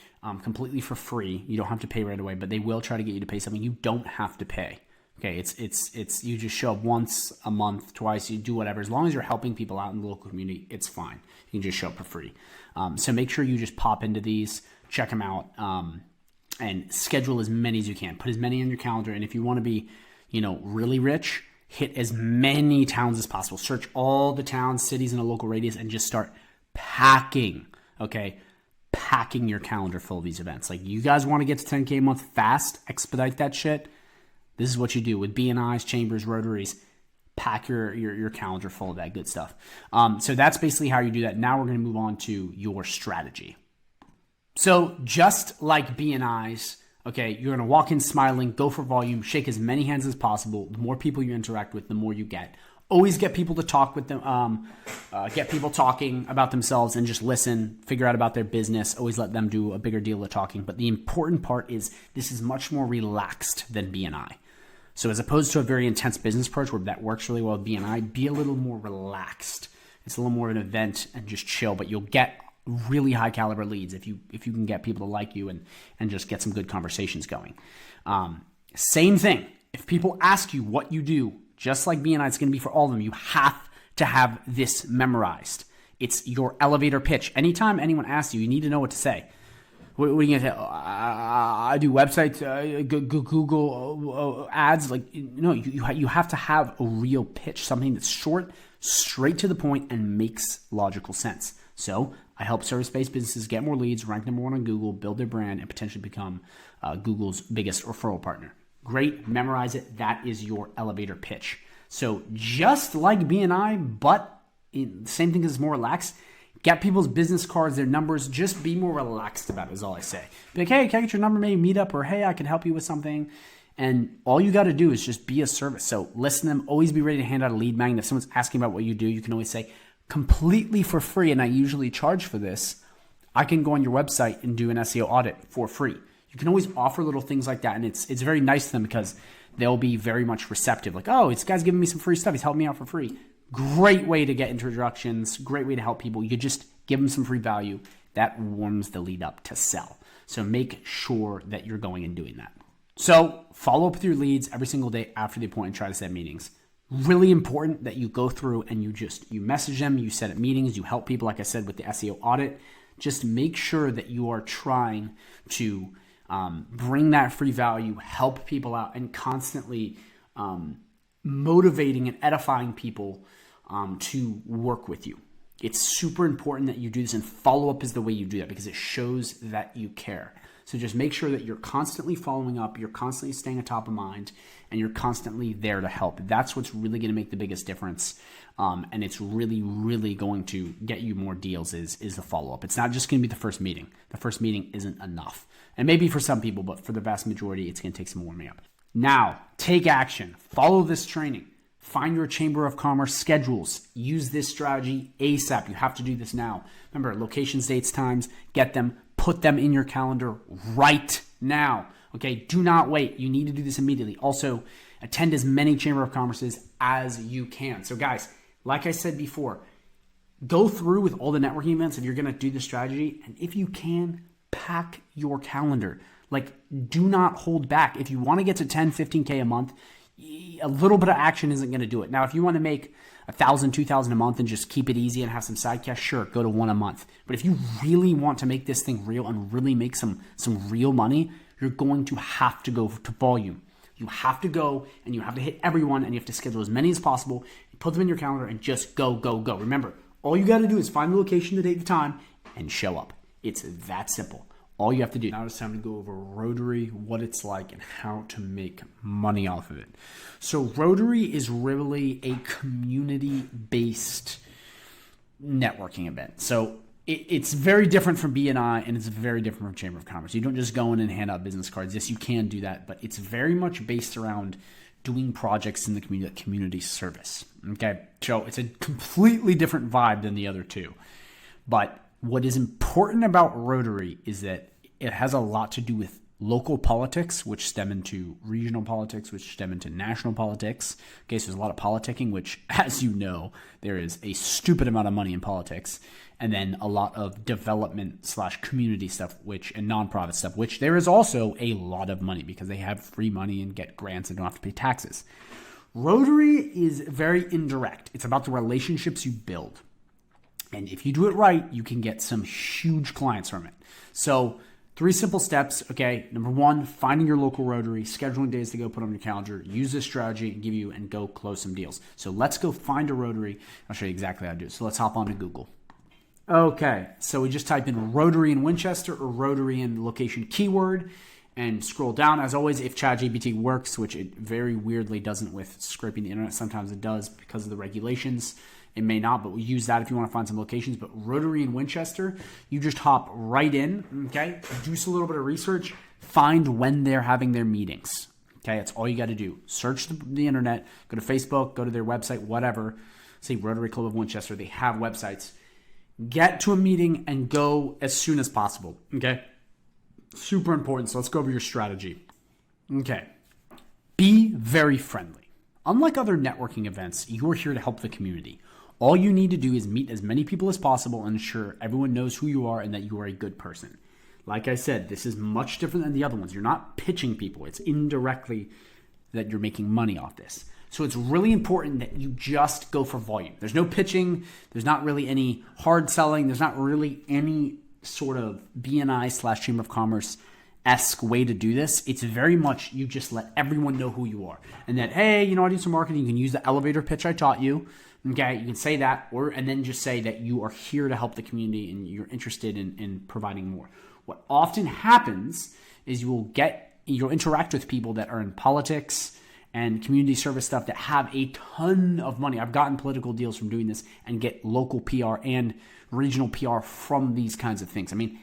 completely for free. You don't have to pay right away, but they will try to get you to pay something. You don't have to pay. Okay, it's you just show up once a month, twice, you do whatever. As long as you're helping people out in the local community, it's fine. You can just show up for free. So make sure you just pop into these, check them out, and schedule as many as you can. Put as many on your calendar. And if you want to be, really rich, hit as many towns as possible. Search all the towns, cities in a local radius, and just start packing your calendar full of these events. Like, you guys want to get to 10K a month fast, expedite that shit. This is what you do with BNIs, chambers, rotaries. Pack your calendar full of that good stuff. So that's basically how you do that. Now we're going to move on to your strategy. So just like BNIs, you're going to walk in smiling, go for volume, shake as many hands as possible. The more people you interact with, the more you get. Always get people to talk with them, get people talking about themselves and just listen, figure out about their business. Always let them do a bigger deal of talking. But the important part is this is much more relaxed than BNI. So as opposed to a very intense business approach where that works really well with BNI, be a little more relaxed. It's a little more of an event and just chill, but you'll get really high caliber leads if you can get people to like you and just get some good conversations going. Same thing. If people ask you what you do, just like BNI, it's going to be for all of them. You have to have this memorized. It's your elevator pitch. Anytime anyone asks you, you need to know what to say. What are you going to say? I do websites, Google ads. You have to have a real pitch, something that's short, straight to the point, and makes logical sense. So I help service-based businesses get more leads, rank number 1 on Google, build their brand, and potentially become Google's biggest referral partner. Great, memorize it. That is your elevator pitch. So just like BNI, but the same thing is more relaxed. Get people's business cards, their numbers. Just be more relaxed about it is all I say. Be like, hey, can I get your number, maybe meet up? Or hey, I can help you with something. And all you got to do is just be a service. So listen to them. Always be ready to hand out a lead magnet. If someone's asking about what you do, you can always say, completely for free, and I usually charge for this, I can go on your website and do an SEO audit for free. You can always offer little things like that, and it's very nice to them because they'll be very much receptive. Like, oh, this guy's giving me some free stuff. He's helping me out for free. Great way to get introductions. Great way to help people. You just give them some free value. That warms the lead up to sell. So make sure that you're going and doing that. So follow up with your leads every single day after the appointment. Try to set meetings. Really important that you go through and you message them, you set up meetings, you help people, like I said, with the SEO audit. Just make sure that you are trying to bring that free value, help people out, and constantly motivating and edifying people to work with you. It's super important that you do this, and follow up is the way you do that because it shows that you care. So just make sure that you're constantly following up, you're constantly staying on top of mind, and you're constantly there to help. That's what's really going to make the biggest difference. And it's really, really going to get you more deals is the follow-up. It's not just going to be the first meeting. The first meeting isn't enough. And maybe for some people, but for the vast majority, it's going to take some warming up. Now, take action. Follow this training. Find your Chamber of Commerce schedules. Use this strategy ASAP. You have to do this now. Remember, locations, dates, times, get them. Put them in your calendar right now. Okay, do not wait. You need to do this immediately. Also, attend as many Chamber of Commerces as you can. So guys, like I said before, go through with all the networking events if you're going to do the strategy. And if you can, pack your calendar. Like, do not hold back. If you want to get to 10, 15K a month, a little bit of action isn't going to do it. Now, if you want to make 1,000, 2,000 a month and just keep it easy and have some side cash, sure, go to one a month. But if you really want to make this thing real and really make some real money, you're going to have to go to volume. You have to go and you have to hit everyone and you have to schedule as many as possible, put them in your calendar and just go, go, go. Remember, all you got to do is find the location, the date, the time, and show up. It's that simple. All you have to do. Now it's time to go over Rotary, what it's like, and how to make money off of it. So Rotary is really a community-based networking event. So it's very different from BNI and it's very different from Chamber of Commerce. You don't just go in and hand out business cards. Yes, you can do that, but it's very much based around doing projects in the community service. Okay, so it's a completely different vibe than the other two. But what is important about Rotary is that it has a lot to do with local politics, which stem into regional politics, which stem into national politics. Okay, so there's a lot of politicking, which, as you know, there is a stupid amount of money in politics. And then a lot of development / community stuff, and nonprofit stuff, which there is also a lot of money because they have free money and get grants and don't have to pay taxes. Rotary is very indirect. It's about the relationships you build. And if you do it right, you can get some huge clients from it. So 3 simple steps, okay? Number 1, finding your local Rotary, scheduling days to go put on your calendar, use this strategy and go close some deals. So let's go find a Rotary. I'll show you exactly how to do it. So let's hop on to Google. Okay, so we just type in Rotary in Winchester or Rotary in location keyword and scroll down. As always, if ChatGPT works, which it very weirdly doesn't with scraping the internet, sometimes it does because of the regulations. It may not, but we use that if you want to find some locations. But Rotary in Winchester, you just hop right in, okay? Do a little bit of research. Find when they're having their meetings, okay? That's all you got to do. Search the internet. Go to Facebook. Go to their website, whatever. Say Rotary Club of Winchester. They have websites. Get to a meeting and go as soon as possible, okay? Super important. So let's go over your strategy. Okay. Be very friendly. Unlike other networking events, you're here to help the community. All you need to do is meet as many people as possible and ensure everyone knows who you are and that you are a good person. Like I said, this is much different than the other ones. You're not pitching people. It's indirectly that you're making money off this. So it's really important that you just go for volume. There's no pitching. There's not really any hard selling. There's not really any sort of BNI / Chamber of Commerce-esque way to do this. It's very much you just let everyone know who you are. And that, hey, I do some marketing. You can use the elevator pitch I taught you. Okay, you can say that, and then just say that you are here to help the community and you're interested in providing more. What often happens is you'll interact with people that are in politics and community service stuff that have a ton of money. I've gotten political deals from doing this and get local PR and regional PR from these kinds of things. I mean,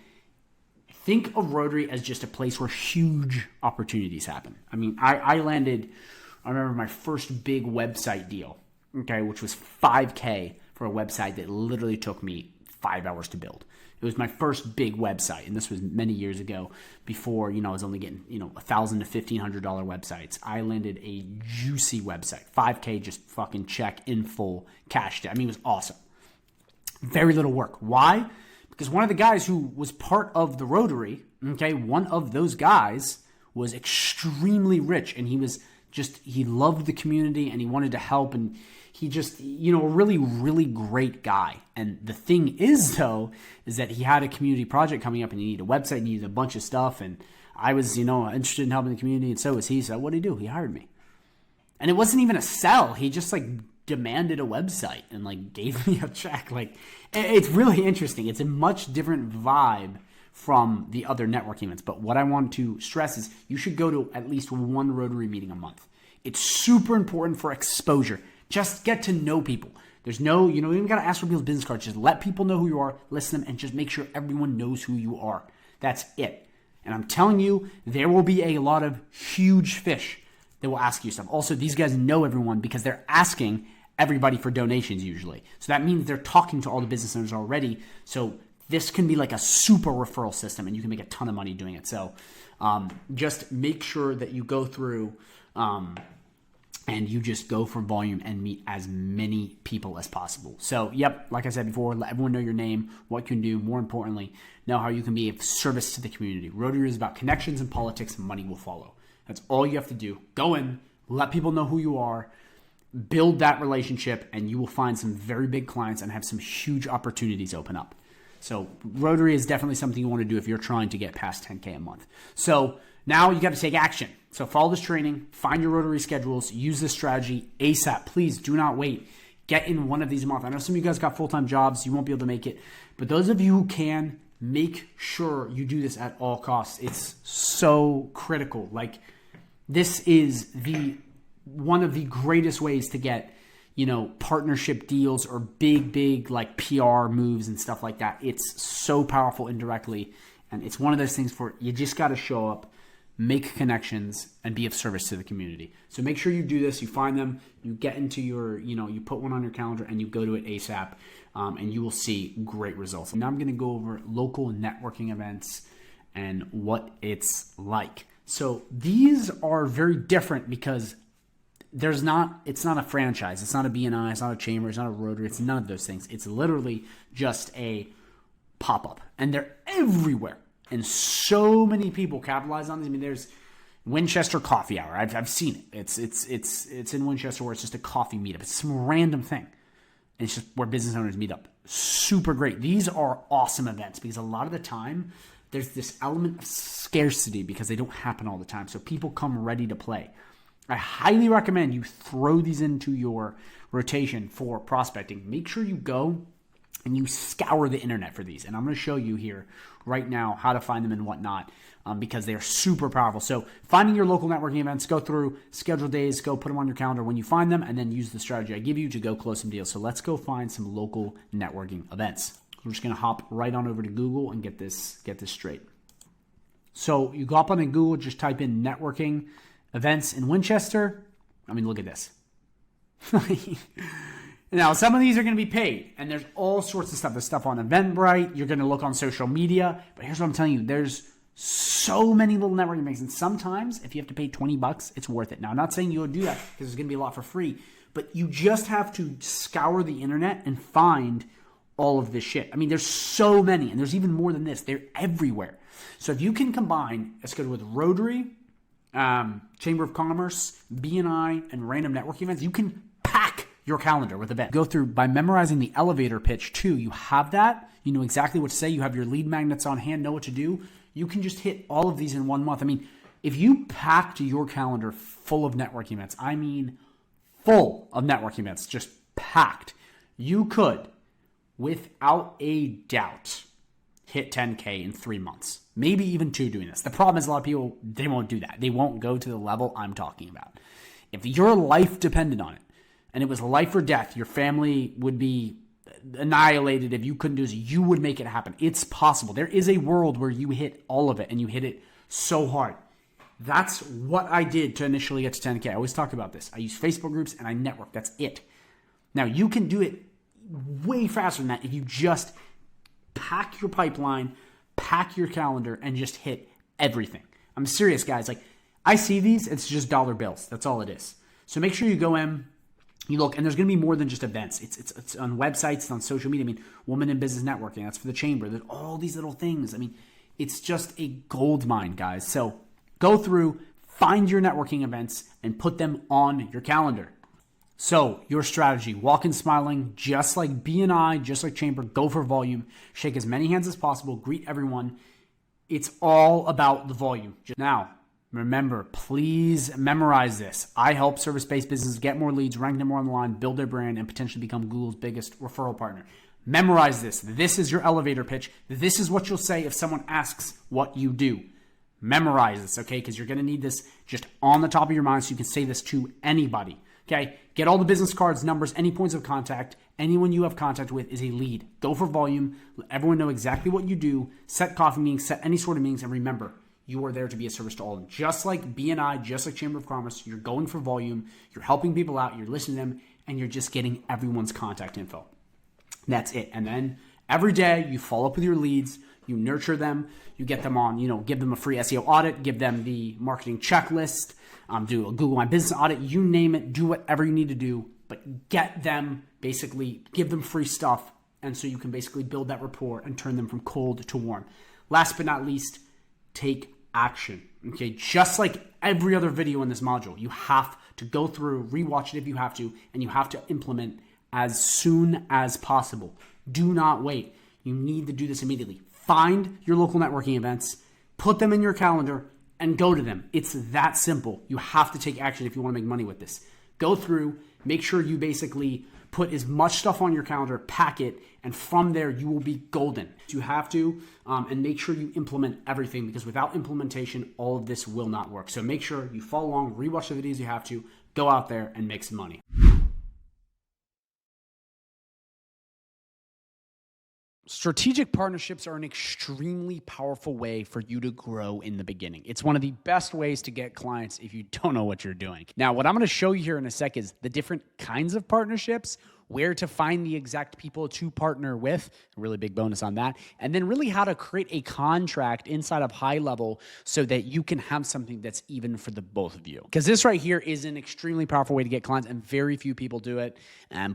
think of Rotary as just a place where huge opportunities happen. I mean, I remember my first big website deal, okay, which was $5K for a website that literally took me 5 hours to build. It was my first big website, and this was many years ago before, I was only getting, $1,000 to $1,500 websites. I landed a juicy website, $5K, just fucking check in full, cashed it. I mean, it was awesome. Very little work. Why? Because one of the guys who was part of the Rotary, okay, one of those guys was extremely rich, and he loved the community and he wanted to help, and he just, a really, really great guy. And the thing is, though, is that he had a community project coming up and he needed a website, he needed a bunch of stuff. And I was, interested in helping the community, and so was he. So what did he do? He hired me. And it wasn't even a sell. He just demanded a website and gave me a check. It's really interesting. It's a much different vibe from the other networking events. But what I want to stress is you should go to at least one Rotary meeting a month. It's super important for exposure. Just get to know people. There's no, you don't even got to ask for people's business cards. Just let people know who you are, listen to them, and just make sure everyone knows who you are. That's it. And I'm telling you, there will be a lot of huge fish that will ask you stuff. Also, these guys know everyone because they're asking everybody for donations usually. So that means they're talking to all the business owners already. So this can be like a super referral system and you can make a ton of money doing it. So just make sure that you go through and you just go for volume and meet as many people as possible. So, yep, like I said before, let everyone know your name, what you can do. More importantly, know how you can be of service to the community. Rotary is about connections and politics, and money will follow. That's all you have to do. Go in, let people know who you are, build that relationship, and you will find some very big clients and have some huge opportunities open up. So Rotary is definitely something you want to do if you're trying to get past 10K a month. So now you got to take action. So follow this training, find your Rotary schedules, use this strategy ASAP. Please do not wait. Get in one of these a month. I know some of you guys got full-time jobs. You won't be able to make it. But those of you who can, make sure you do this at all costs. It's so critical. Like, this is one of the greatest ways to get, partnership deals or big like PR moves and stuff like that. It's so powerful indirectly. And it's one of those things for you just got to show up, make connections, and be of service to the community. So make sure you do this. You find them, you get into your, you put one on your calendar and you go to it ASAP, and you will see great results. Now I'm going to go over local networking events and what it's like. So these are very different because it's not a franchise. It's not a BNI. It's not a chamber. It's not a Rotary. It's none of those things. It's literally just a pop-up, and they're everywhere. And so many people capitalize on this. I mean, there's Winchester Coffee Hour. I've seen it. It's in Winchester where it's just a coffee meetup. It's some random thing. And it's just where business owners meet up. Super great. These are awesome events because a lot of the time there's this element of scarcity because they don't happen all the time. So people come ready to play. I highly recommend you throw these into your rotation for prospecting. Make sure you go and you scour the internet for these. And I'm going to show you here right now how to find them and whatnot, because they're super powerful. So finding your local networking events, go through, schedule days, go put them on your calendar when you find them, and then use the strategy I give you to go close some deals. So let's go find some local networking events. We're just going to hop right on over to Google and get this straight. So you go up on Google, just type in networking events in Winchester. I mean, look at this. Now, some of these are going to be paid, and there's all sorts of stuff. There's stuff on Eventbrite. You're going to look on social media. But here's what I'm telling you. There's so many little networking things. And sometimes, if you have to pay $20, it's worth it. Now, I'm not saying you'll do that because there's going to be a lot for free. But you just have to scour the internet and find all of this shit. I mean, there's so many. And there's even more than this. They're everywhere. So if you can combine, let's go with Rotary, Chamber of Commerce, BNI, and random networking events, you can pack your calendar with events. Go through by memorizing the elevator pitch too. You have that. You know exactly what to say. You have your lead magnets on hand, know what to do. You can just hit all of these in 1 month. I mean, if you packed your calendar full of networking events, I mean full of networking events, just packed, you could, without a doubt, hit 10K in 3 months. Maybe even 2 doing this. The problem is a lot of people, they won't do that. They won't go to the level I'm talking about. If your life depended on it, and it was life or death, your family would be annihilated if you couldn't do this, you would make it happen. It's possible. There is a world where you hit all of it and you hit it so hard. That's what I did to initially get to 10K. I always talk about this. I use Facebook groups and I network. That's it. Now, you can do it way faster than that if you just pack your pipeline, pack your calendar, and just hit everything. I'm serious, guys. Like, I see these, it's just dollar bills. That's all it is. So make sure you go in, you look, and there's going to be more than just events. It's on websites, it's on social media. I mean, Women in Business Networking, that's for the chamber. There's all these little things. I mean, it's just a gold mine, guys. So go through, find your networking events, and put them on your calendar. So your strategy, walk in smiling, just like BNI, just like chamber, go for volume, shake as many hands as possible, greet everyone. It's all about the volume. Now, remember, please memorize this. I help service-based businesses get more leads, rank them more online, build their brand, and potentially become Google's biggest referral partner. Memorize this. This is your elevator pitch. This is what you'll say if someone asks what you do. Memorize this, okay? Because you're going to need this just on the top of your mind so you can say this to anybody, okay? Get all the business cards, numbers, any points of contact. Anyone you have contact with is a lead. Go for volume. Let everyone know exactly what you do. Set coffee meetings, set any sort of meetings, and remember, you are there to be a service to all of them. Just like BNI, just like Chamber of Commerce, you're going for volume, you're helping people out, you're listening to them, and you're just getting everyone's contact info. That's it. And then Every day you follow up with your leads, you nurture them, you get them on, give them a free SEO audit, give them the marketing checklist, do a Google My Business audit, you name it, do whatever you need to do, but get them, basically give them free stuff. And so you can basically build that rapport and turn them from cold to warm. Last but not least, take action. Okay, just like every other video in this module, you have to go through, rewatch it if you have to, and you have to implement as soon as possible. Do not wait. You need to do this immediately. Find your local networking events, put them in your calendar, and go to them. It's that simple. You have to take action if you want to make money with this. Go through, make sure you basically put as much stuff on your calendar, pack it, and from there you will be golden. You have to, and make sure you implement everything, because without implementation, all of this will not work. So make sure you follow along, rewatch the videos you have to, go out there and make some money. Strategic partnerships are an extremely powerful way for you to grow in the beginning. It's one of the best ways to get clients if you don't know what you're doing. Now, what I'm going to show you here in a sec is the different kinds of partnerships, where to find the exact people to partner with, a really big bonus on that, and then really how to create a contract inside of High Level so that you can have something that's even for the both of you. Because this right here is an extremely powerful way to get clients, and very few people do it,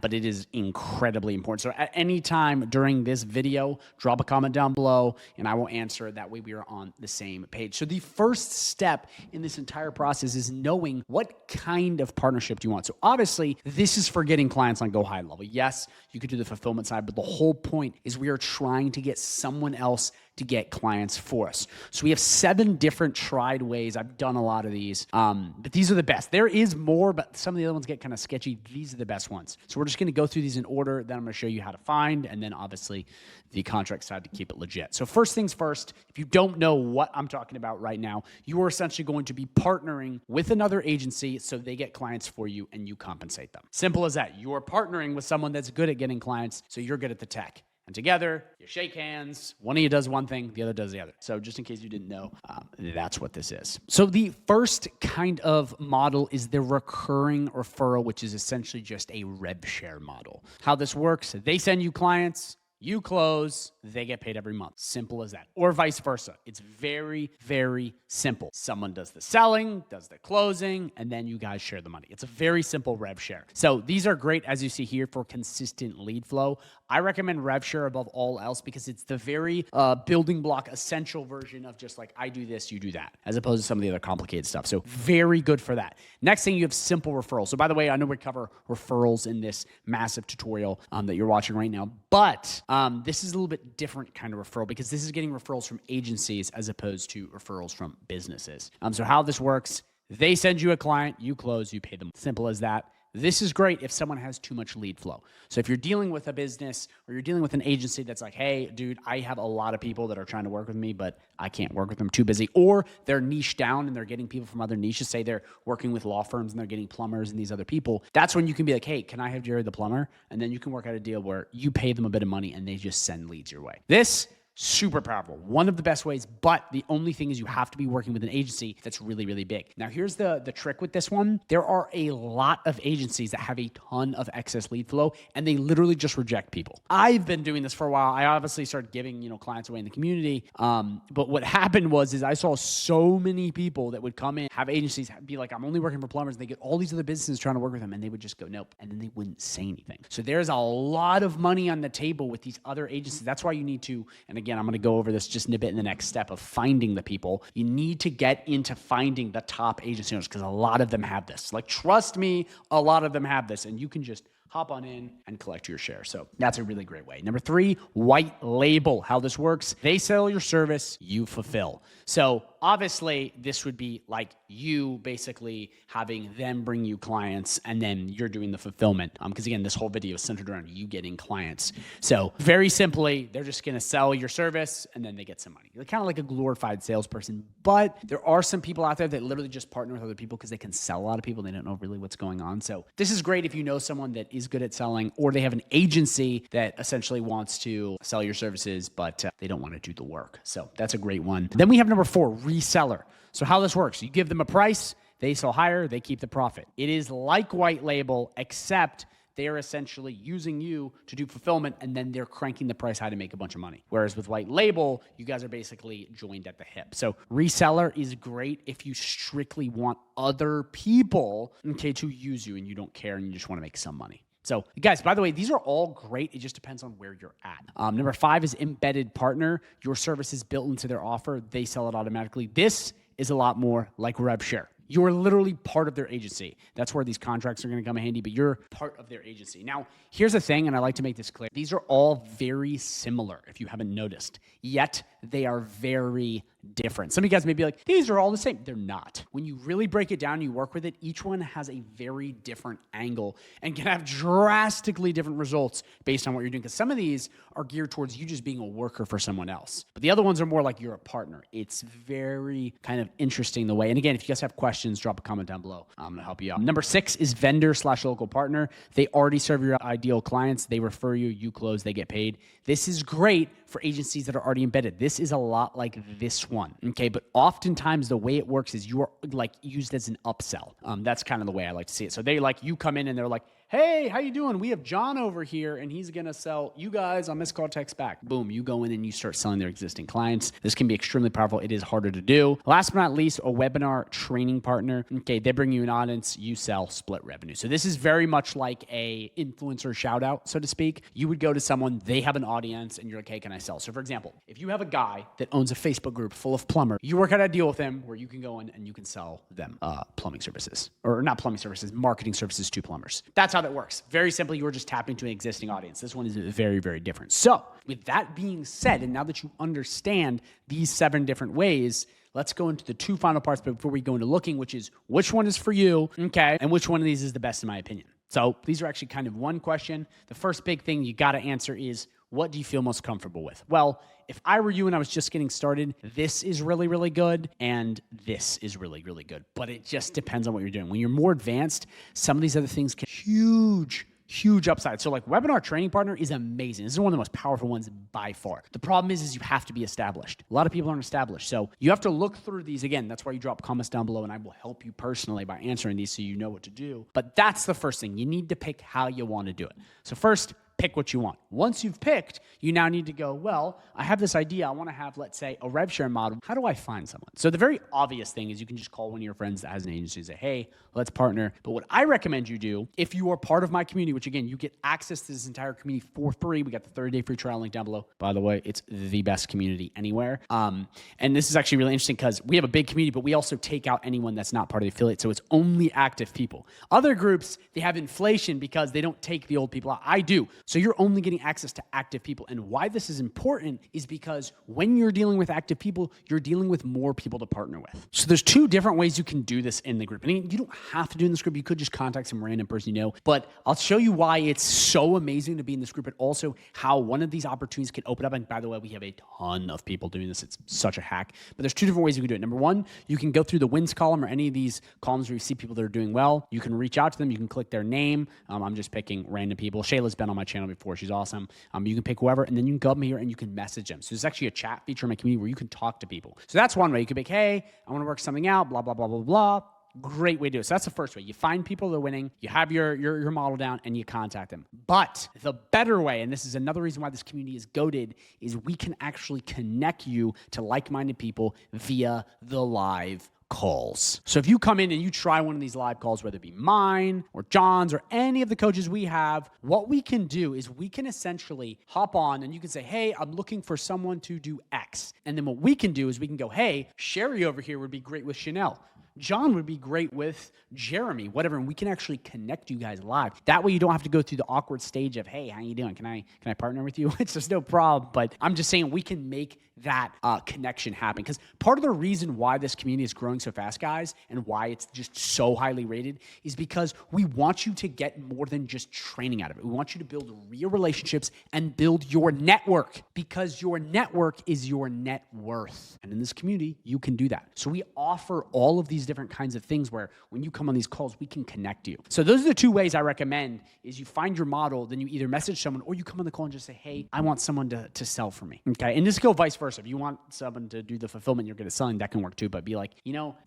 but it is incredibly important. So at any time during this video, drop a comment down below and I will answer it. That way we are on the same page. So the first step in this entire process is knowing what kind of partnership do you want. So obviously this is for getting clients on GoHighLevel. Yes, you could do the fulfillment side, but the whole point is we are trying to get someone else to get clients for us. So we have 7 different tried ways. I've done a lot of these, but these are the best. There is more, but some of the other ones get kind of sketchy. These are the best ones. So we're just going to go through these in order. Then I'm going to show you how to find, and then obviously the contract side to keep it legit. So first things first, if you don't know what I'm talking about right now, you are essentially going to be partnering with another agency so they get clients for you and you compensate them. Simple as that. You are partnering with someone that's good at getting clients, so you're good at the tech. And together, you shake hands, one of you does one thing, the other does the other. So just in case you didn't know, that's what this is. So the first kind of model is the recurring referral, which is essentially just a rev share model. How this works, they send you clients, you close, they get paid every month. Simple as that. Or vice versa. It's very, very simple. Someone does the selling, does the closing, and then you guys share the money. It's a very simple rev share. So these are great, as you see here, for consistent lead flow. I recommend rev share above all else because it's the very building block essential version of just like, I do this, you do that, as opposed to some of the other complicated stuff. So very good for that. Next thing, you have simple referrals. So by the way, I know we cover referrals in this massive tutorial that you're watching right now, but this is a little bit different kind of referral because this is getting referrals from agencies as opposed to referrals from businesses. So how this works, they send you a client, you close, you pay them. Simple as that. This is great if someone has too much lead flow. So if you're dealing with a business or you're dealing with an agency that's like, hey, dude, I have a lot of people that are trying to work with me, but I can't work with them, too busy. Or they're niche down and they're getting people from other niches. Say they're working with law firms and they're getting plumbers and these other people. That's when you can be like, hey, can I have Jerry the plumber? And then you can work out a deal where you pay them a bit of money and they just send leads your way. This super powerful. One of the best ways, but the only thing is you have to be working with an agency that's really, really big. Now, here's the trick with this one. There are a lot of agencies that have a ton of excess lead flow, and they literally just reject people. I've been doing this for a while. I obviously started giving, clients away in the community. But what happened was I saw so many people that would come in, have agencies be like, I'm only working for plumbers. And they get all these other businesses trying to work with them, and they would just go, nope. And then they wouldn't say anything. So there's a lot of money on the table with these other agencies. That's why you need to, and again, I'm going to go over this just a bit in the next step of finding the people. You need to get into finding the top agency owners because a lot of them have this. Like, trust me, a lot of them have this, and you can just hop on in and collect your share. So that's a really great way. Number 3, white label. How this works, they sell your service, you fulfill. So obviously this would be like you basically having them bring you clients and then you're doing the fulfillment. Because again, this whole video is centered around you getting clients. So very simply, they're just going to sell your service and then they get some money. They're kind of like a glorified salesperson, but there are some people out there that literally just partner with other people because they can sell a lot of people. They don't know really what's going on. So this is great if you know someone that is good at selling, or they have an agency that essentially wants to sell your services, but they don't want to do the work. So that's a great one. Then we have number 4, reseller. So how this works, you give them a price, they sell higher, they keep the profit. It is like white label, except They are essentially using you to do fulfillment, and then they're cranking the price high to make a bunch of money. Whereas with white label, you guys are basically joined at the hip. So reseller is great if you strictly want other people, okay, to use you and you don't care and you just want to make some money. So guys, by the way, these are all great. It just depends on where you're at. Number 5 is embedded partner. Your service is built into their offer. They sell it automatically. This is a lot more like rev share. You're literally part of their agency. That's where these contracts are going to come in handy, but you're part of their agency. Now, here's the thing, and I like to make this clear. These are all very similar, if you haven't noticed, yet they are very different. Some of you guys may be like, these are all the same. They're not. When you really break it down, you work with it, each one has a very different angle and can have drastically different results based on what you're doing. Because some of these are geared towards you just being a worker for someone else. But the other ones are more like you're a partner. It's very kind of interesting the way. And again, if you guys have questions, drop a comment down below. I'm going to help you out. Number 6 is vendor/local partner. They already serve your ideal clients. They refer you, you close, they get paid. This is great for agencies that are already embedded. This is a lot like this one, okay? But oftentimes the way it works is you are like used as an upsell. That's kind of the way I like to see it. So they like, you come in and they're like, hey, how you doing? We have John over here and he's going to sell you guys on missed call text back. Boom, you go in and you start selling their existing clients. This can be extremely powerful. It is harder to do. Last but not least, a webinar training partner. Okay, they bring you an audience, you sell, split revenue. So this is very much like a influencer shout out, so to speak. You would go to someone, they have an audience and you're like, hey, can I sell? So for example, if you have a guy that owns a Facebook group full of plumbers, you work out a deal with him where you can go in and you can sell them plumbing services, or not plumbing services, marketing services to plumbers. That's how that works. Very simply, you're just tapping to an existing audience. This one is very, very different. So with that being said, and now that you understand these 7 different ways, let's go into the 2 final parts before we go into looking, which is which one is for you, okay, and which one of these is the best in my opinion. So these are actually kind of one question. The first big thing you got to answer is, what do you feel most comfortable with? Well, if I were you and I was just getting started, this is really, really good, and this is really, really good. But it just depends on what you're doing. When you're more advanced, some of these other things can huge upside. So like webinar training partner is amazing. This is one of the most powerful ones by far. The problem is you have to be established. A lot of people aren't established. So you have to look through these. Again, that's why you drop comments down below and I will help you personally by answering these so you know what to do. But that's the first thing. You need to pick how you want to do it. So first, pick what you want. Once you've picked, you now need to go, well, I have this idea. I want to have, let's say, a rev share model. How do I find someone? So the very obvious thing is you can just call one of your friends that has an agency and say, hey, let's partner. But what I recommend you do, if you are part of my community, which again, you get access to this entire community for free. We got the 30-day free trial link down below. By the way, it's the best community anywhere. And this is actually really interesting because we have a big community, but we also take out anyone that's not part of the affiliate. So it's only active people. Other groups, they have inflation because they don't take the old people out. I do. So you're only getting access to active people. And why this is important is because when you're dealing with active people, you're dealing with more people to partner with. So there's 2 different ways you can do this in the group. I mean, you don't have to do it in this group. You could just contact some random person you know, but I'll show you why it's so amazing to be in this group, but also how one of these opportunities can open up. And by the way, we have a ton of people doing this. It's such a hack, but there's 2 different ways you can do it. Number 1, you can go through the wins column or any of these columns where you see people that are doing well. You can reach out to them. You can click their name. I'm just picking random people. Shayla's been on my channel before. She's awesome. You can pick whoever, and then you can go up here and you can message them. So there's actually a chat feature in my community where you can talk to people. So that's one way. You can pick, hey, I want to work something out, blah, blah, blah, blah, blah. Great way to do it. So that's the first way. You find people that are winning, you have your model down, and you contact them. But the better way, and this is another reason why this community is goated, is we can actually connect you to like-minded people via the live calls. So if you come in and you try one of these live calls, whether it be mine or John's or any of the coaches we have, what we can do is we can essentially hop on and you can say, hey, I'm looking for someone to do X. And then what we can do is we can go, hey, Sherry over here would be great with Chanel. John would be great with Jeremy, whatever, and we can actually connect you guys live. That way you don't have to go through the awkward stage of, hey, how you doing? Can I partner with you? It's just no problem, but I'm just saying we can make that connection happen. Because part of the reason why this community is growing so fast, guys, and why it's just so highly rated is because we want you to get more than just training out of it. We want you to build real relationships and build your network, because your network is your net worth. And in this community, you can do that. So we offer all of these different kinds of things where when you come on these calls, we can connect you. So those are the 2 ways I recommend is you find your model, then you either message someone or you come on the call and just say, hey, I want someone to sell for me. Okay. And this go vice versa. If you want someone to do the fulfillment, you're good at selling, that can work too. But be like,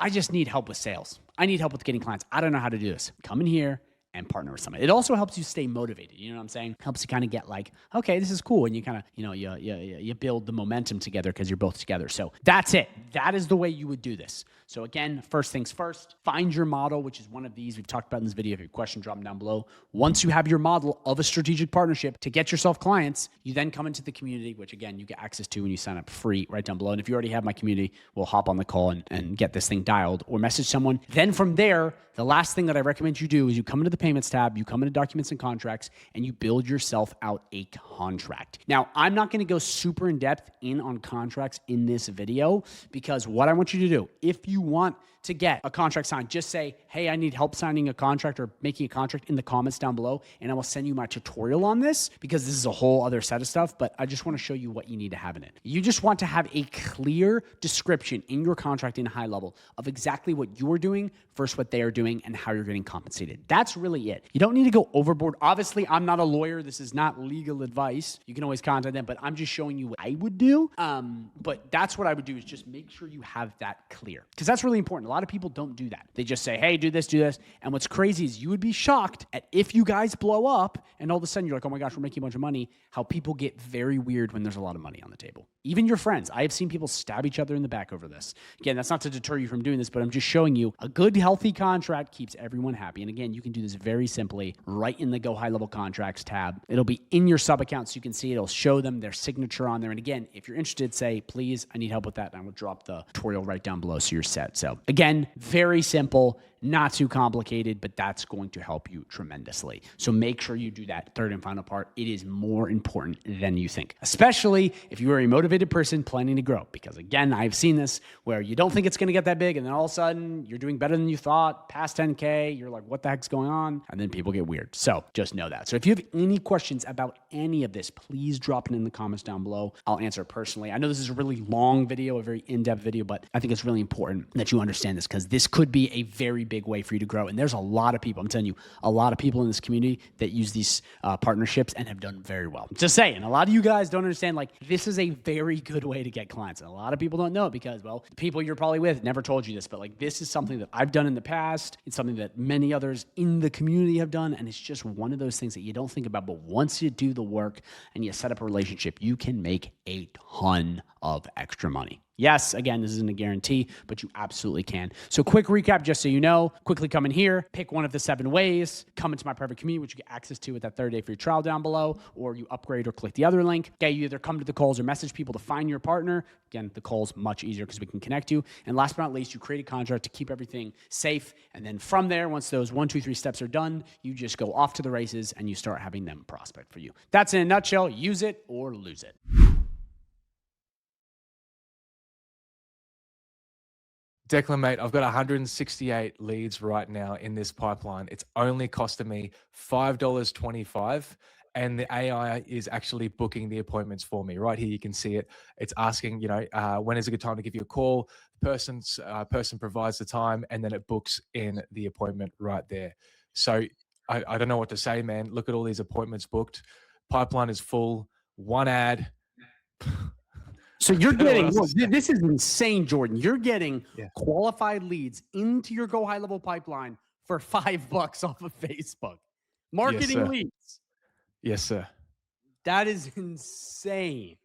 I just need help with sales. I need help with getting clients. I don't know how to do this. Come in here and partner with someone. It also helps you stay motivated. You know what I'm saying? Helps you kind of get like, okay, this is cool. And you kind of, you build the momentum together because you're both together. So that's it. That is the way you would do this. So again, first things first, find your model, which is one of these we've talked about in this video. If you have a question, drop them down below. Once you have your model of a strategic partnership to get yourself clients, you then come into the community, which again, you get access to when you sign up free right down below. And if you already have my community, we'll hop on the call and get this thing dialed or message someone. Then from there, the last thing that I recommend you do is you come into the payments tab, you come into documents and contracts, and you build yourself out a contract. Now, I'm not going to go super in depth on contracts in this video because what I want you to do, if you want to get a contract signed, just say, hey, I need help signing a contract or making a contract in the comments down below, and I will send you my tutorial on this because this is a whole other set of stuff, but I just want to show you what you need to have in it. You just want to have a clear description in your contract in high level of exactly what you're doing versus what they are doing and how you're getting compensated. That's really it. You don't need to go overboard. Obviously, I'm not a lawyer. This is not legal advice. You can always contact them, but I'm just showing you what I would do. But that's what I would do is just make sure you have that clear because that's really important. A lot of people don't do that. They just say, hey, do this, do this. And what's crazy is you would be shocked at if you guys blow up and all of a sudden you're like, oh my gosh, we're making a bunch of money, how people get very weird when there's a lot of money on the table. Even your friends. I have seen people stab each other in the back over this. Again, that's not to deter you from doing this, but I'm just showing you a good, healthy contract keeps everyone happy. And again, you can do this very simply right in the Go High Level Contracts tab. It'll be in your sub account so you can see it. It'll show them their signature on there. And again, if you're interested, say, please, I need help with that. And I will drop the tutorial right down below so you're set. So again, very simple. Not too complicated, but that's going to help you tremendously. So make sure you do that third and final part. It is more important than you think, especially if you are a motivated person planning to grow. Because again, I've seen this where you don't think it's going to get that big and then all of a sudden you're doing better than you thought, past 10K, you're like, what the heck's going on? And then people get weird. So just know that. So if you have any questions about any of this, please drop it in the comments down below. I'll answer it personally. I know this is a really long video, a very in-depth video, but I think it's really important that you understand this because this could be a very big way for you to grow. And there's a lot of people, I'm telling you, a lot of people in this community that use these partnerships and have done very well. Just saying, a lot of you guys don't understand, like, this is a very good way to get clients. And a lot of people don't know it because, well, the people you're probably with never told you this, but like, this is something that I've done in the past. It's something that many others in the community have done. And it's just one of those things that you don't think about, but once you do the work and you set up a relationship, you can make a ton of extra money. Yes, again, this isn't a guarantee, but you absolutely can. So quick recap, just so you know, quickly come in here, pick one of the 7 ways, come into my private community, which you get access to with that 30-day free trial down below, or you upgrade or click the other link. Okay, you either come to the calls or message people to find your partner. Again, the call's much easier because we can connect you. And last but not least, you create a contract to keep everything safe. And then from there, once those 1, 2, 3 steps are done, you just go off to the races and you start having them prospect for you. That's in a nutshell. Use it or lose it. Declan, mate, I've got 168 leads right now in this pipeline. It's only costing me $5.25, and the AI is actually booking the appointments for me. Right here, you can see it. It's asking, when is a good time to give you a call? The person provides the time, and then it books in the appointment right there. So I don't know what to say, man. Look at all these appointments booked. Pipeline is full. One ad. So you're getting, this is insane, Jordan. You're getting qualified leads into your Go High Level pipeline for $5 off of Facebook. Marketing leads. Yes, sir. That is insane.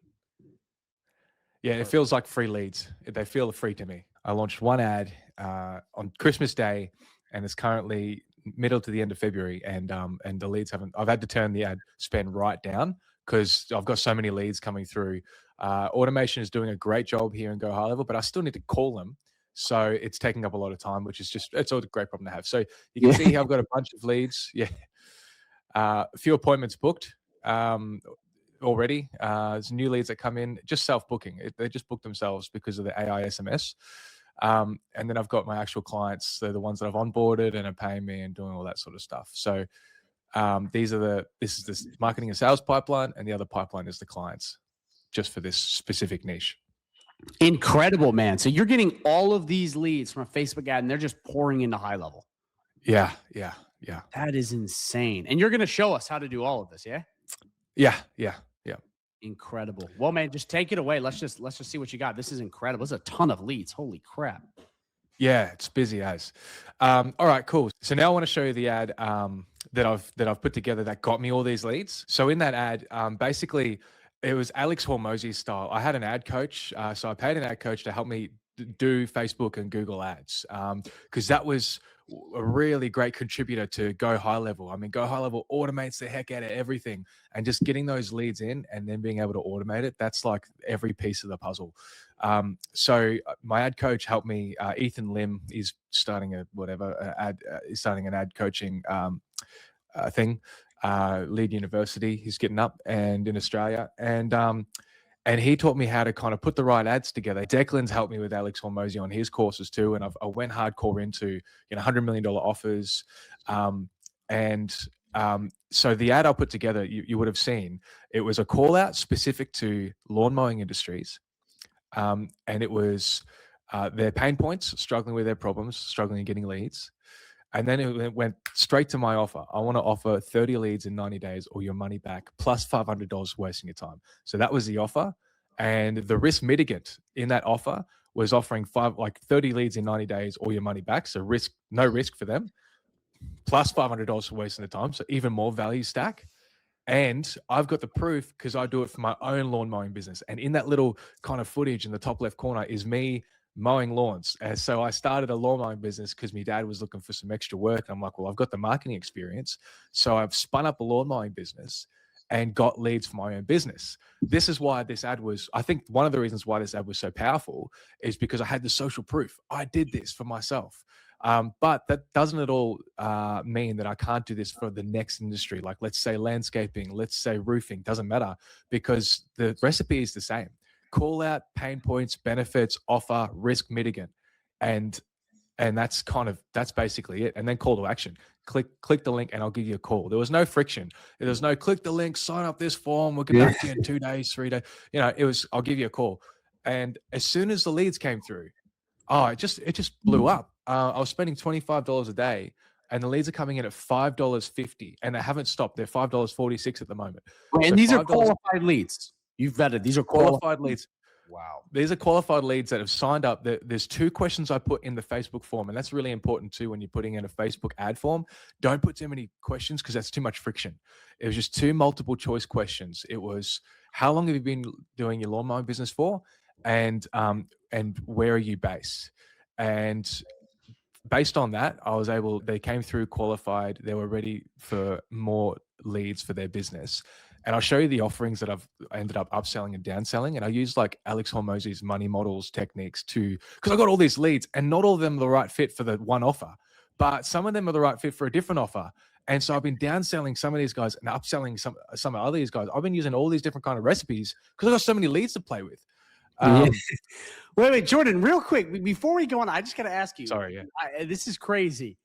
Yeah, it feels like free leads. They feel free to me. I launched one ad on Christmas Day, and it's currently middle to the end of February, and the leads haven't. I've had to turn the ad spend right down because I've got so many leads coming through. Automation is doing a great job here in Go High Level, but I still need to call them. So it's taking up a lot of time, which is it's a great problem to have. So you can see here I've got a bunch of leads. Yeah. A few appointments booked already. There's new leads that come in, just self-booking. They just book themselves because of the AI SMS. And then I've got my actual clients. They're the ones that I've onboarded and are paying me and doing all that sort of stuff. So this is this marketing and sales pipeline, and the other pipeline is the clients, just for this specific niche. Incredible, man. So you're getting all of these leads from a Facebook ad and they're just pouring into High Level. Yeah. That is insane. And you're going to show us how to do all of this, yeah? Yeah. Incredible. Well, man, just take it away. Let's just see what you got. This is incredible. This is a ton of leads. Holy crap. Yeah, it's busy as. All right, cool. So now I want to show you the ad that I've put together that got me all these leads. So in that ad, basically, it was Alex Hormozy style. I had an ad coach, so I paid an ad coach to help me do Facebook and Google ads, because that was a really great contributor to GoHighLevel. I mean, GoHighLevel automates the heck out of everything, and just getting those leads in and then being able to automate it, that's like every piece of the puzzle. So my ad coach helped me. Ethan Lim is starting he's starting an ad coaching thing, Lead University. He's getting up and in Australia, and he taught me how to kind of put the right ads together. Declan's helped me with Alex Hormozy on his courses too, and I went hardcore into $100 million offers, so the ad I put together, you would have seen, it was a call out specific to lawn mowing industries, and it was their pain points, struggling with their problems, struggling getting leads. And then it went straight to my offer. I want to offer 30 leads in 90 days or your money back plus $500 wasting your time. So that was the offer. And the risk mitigant in that offer was offering 30 leads in 90 days or your money back. So no risk for them, plus $500 for wasting the time. So even more value stack. And I've got the proof because I do it for my own lawn mowing business. And in that little kind of footage in the top left corner is me mowing lawns. And so I started a lawn mowing business because my dad was looking for some extra work. And I'm like, well, I've got the marketing experience. So I've spun up a lawn mowing business and got leads for my own business. This is why this ad was, I think one of the reasons why this ad was so powerful is because I had the social proof. I did this for myself. But that doesn't at all mean that I can't do this for the next industry. Like let's say landscaping, let's say roofing, doesn't matter, because the recipe is the same. Call out, pain points, benefits, offer, risk mitigant. And that's basically it. And then call to action. Click the link and I'll give you a call. There was no friction. There was no click the link, sign up this form, we'll get back to you in 2 days, 3 days. It was, I'll give you a call. And as soon as the leads came through, it just blew up. I was spending $25 a day and the leads are coming in at $5.50 and they haven't stopped. They're $5.46 at the moment. And so these are qualified leads. You've vetted. These are qualified leads. Wow. These are qualified leads that have signed up. There's 2 questions I put in the Facebook form, and that's really important too when you're putting in a Facebook ad form. Don't put too many questions because that's too much friction. It was just 2 multiple choice questions. It was, how long have you been doing your lawn mowing business for? And where are you based? And based on that, they came through qualified. They were ready for more leads for their business. And I'll show you the offerings that I've ended up upselling and downselling. And I use like Alex Hormozy's money models techniques because I got all these leads and not all of them are the right fit for the one offer, but some of them are the right fit for a different offer. And so I've been downselling some of these guys and upselling some of these guys. I've been using all these different kind of recipes because I've got so many leads to play with. Wait, Jordan, real quick, before we go on, I just got to ask you. Sorry, yeah. This is crazy.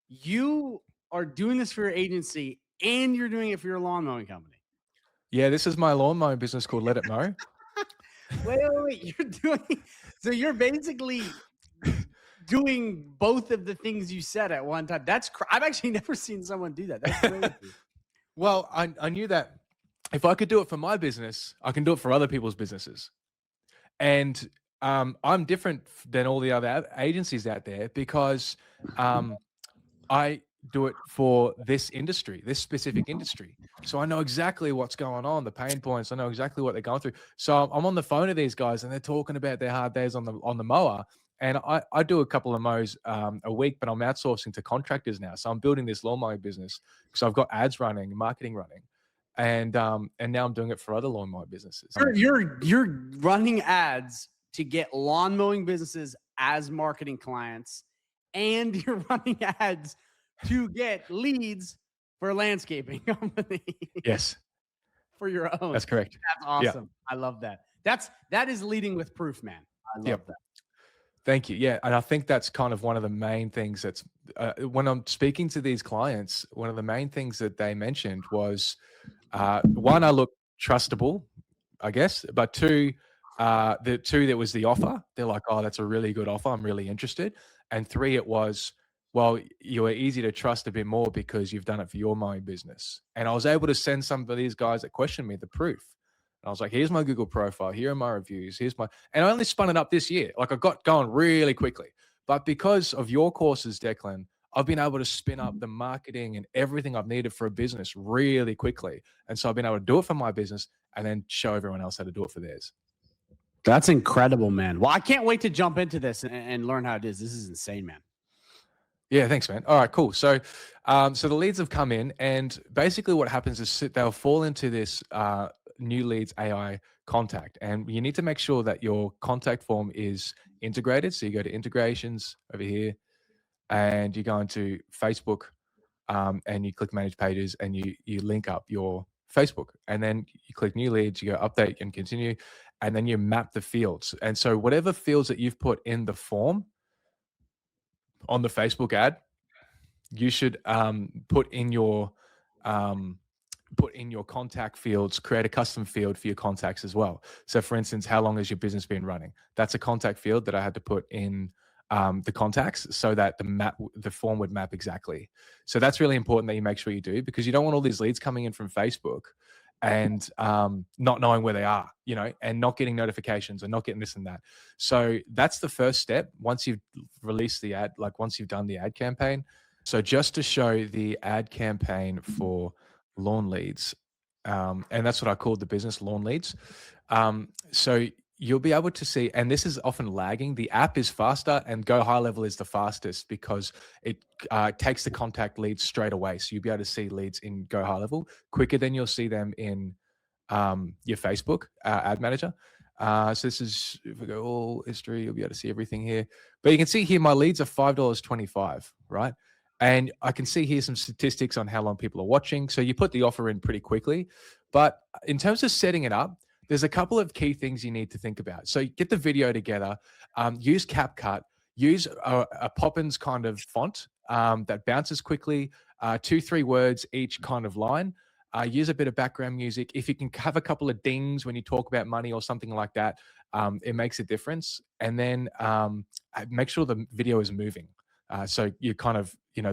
You are doing this for your agency and you're doing it for your lawn mowing company. Yeah, this is my lawn mowing business called Let It Mow. Wait. You're basically doing both of the things you said at one time. I've actually never seen someone do that. That's crazy. Well, I knew that if I could do it for my business, I can do it for other people's businesses. And I'm different than all the other agencies out there because I do it for this industry, this specific industry. So I know exactly what's going on, the pain points. I know exactly what they're going through. So I'm on the phone to these guys and they're talking about their hard days on the mower. And I do a couple of mows a week, but I'm outsourcing to contractors now. So I'm building this lawn mowing business because I've got ads running, marketing running. And now I'm doing it for other lawn mowing businesses. You're running ads to get lawn mowing businesses as marketing clients, and you're running ads to get leads for a landscaping company. Yes. For your own. That's correct. That's awesome. Yeah. I love that. That is leading with proof, man. I love that. Thank you. Yeah. And I think that's kind of one of the main things that's when I'm speaking to these clients, one of the main things that they mentioned was one, I look trustable, I guess, but 2, there was the offer. They're like, oh, that's a really good offer. I'm really interested. And 3, it was, well, you are easy to trust a bit more because you've done it for your mowing business. And I was able to send some of these guys that questioned me the proof. And I was like, here's my Google profile. Here are my reviews. And I only spun it up this year. Like I got going really quickly. But because of your courses, Declan, I've been able to spin up the marketing and everything I've needed for a business really quickly. And so I've been able to do it for my business and then show everyone else how to do it for theirs. That's incredible, man. Well, I can't wait to jump into this and learn how it is. This is insane, man. Yeah, thanks, man. All right, cool. So, so the leads have come in, and basically what happens is they'll fall into this new leads AI contact, and you need to make sure that your contact form is integrated. So you go to integrations over here, and you go into Facebook, and you click Manage Pages, and you link up your Facebook, and then you click New Leads. You go Update and Continue, and then you map the fields. And so whatever fields that you've put in the form on the Facebook ad, you should put in your contact fields, create a custom field for your contacts as well. So for instance, how long has your business been running? That's a contact field that I had to put in the contacts so that the form would map exactly. So that's really important that you make sure you do, because you don't want all these leads coming in from Facebook and not knowing where they are, and not getting notifications and not getting this and that. So that's the first step once you've released the ad, like once you've done the ad campaign. So just to show the ad campaign for lawn leads, and that's what I called the business, lawn leads. So you'll be able to see, and this is often lagging. The app is faster, and GoHighLevel is the fastest because it takes the contact leads straight away. So you'll be able to see leads in GoHighLevel quicker than you'll see them in your Facebook ad manager. So this is, if we go all history, you'll be able to see everything here. But you can see here, my leads are $5.25, right? And I can see here some statistics on how long people are watching. So you put the offer in pretty quickly. But in terms of setting it up, there's a couple of key things you need to think about. So get the video together, use CapCut, use a Poppins kind of font that bounces quickly, 2-3 words each kind of line. Use a bit of background music. If you can have a couple of dings when you talk about money or something like that, it makes a difference. And then make sure the video is moving. So you kind of, you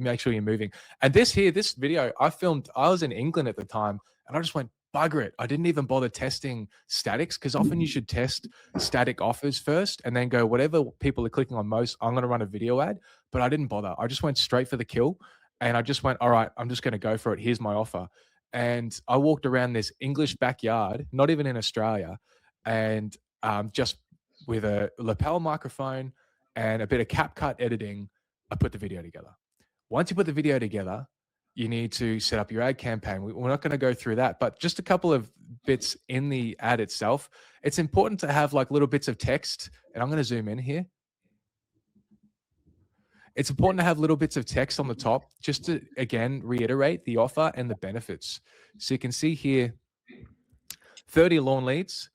make sure you're moving. And this video I filmed, I was in England at the time, and I just went, bugger it. I didn't even bother testing statics, because often you should test static offers first and then go, whatever people are clicking on most, I'm going to run a video ad. But I didn't bother. I just went straight for the kill, and I just went, all right, I'm just going to go for it. Here's my offer. And I walked around this English backyard, not even in Australia, and just with a lapel microphone and a bit of CapCut editing, I put the video together. Once you put the video together, you need to set up your ad campaign. We're not going to go through that, but just a couple of bits in the ad itself. It's important to have like little bits of text, and I'm going to zoom in here. It's important to have little bits of text on the top, just to, again, reiterate the offer and the benefits. So you can see here, 30 lawn leads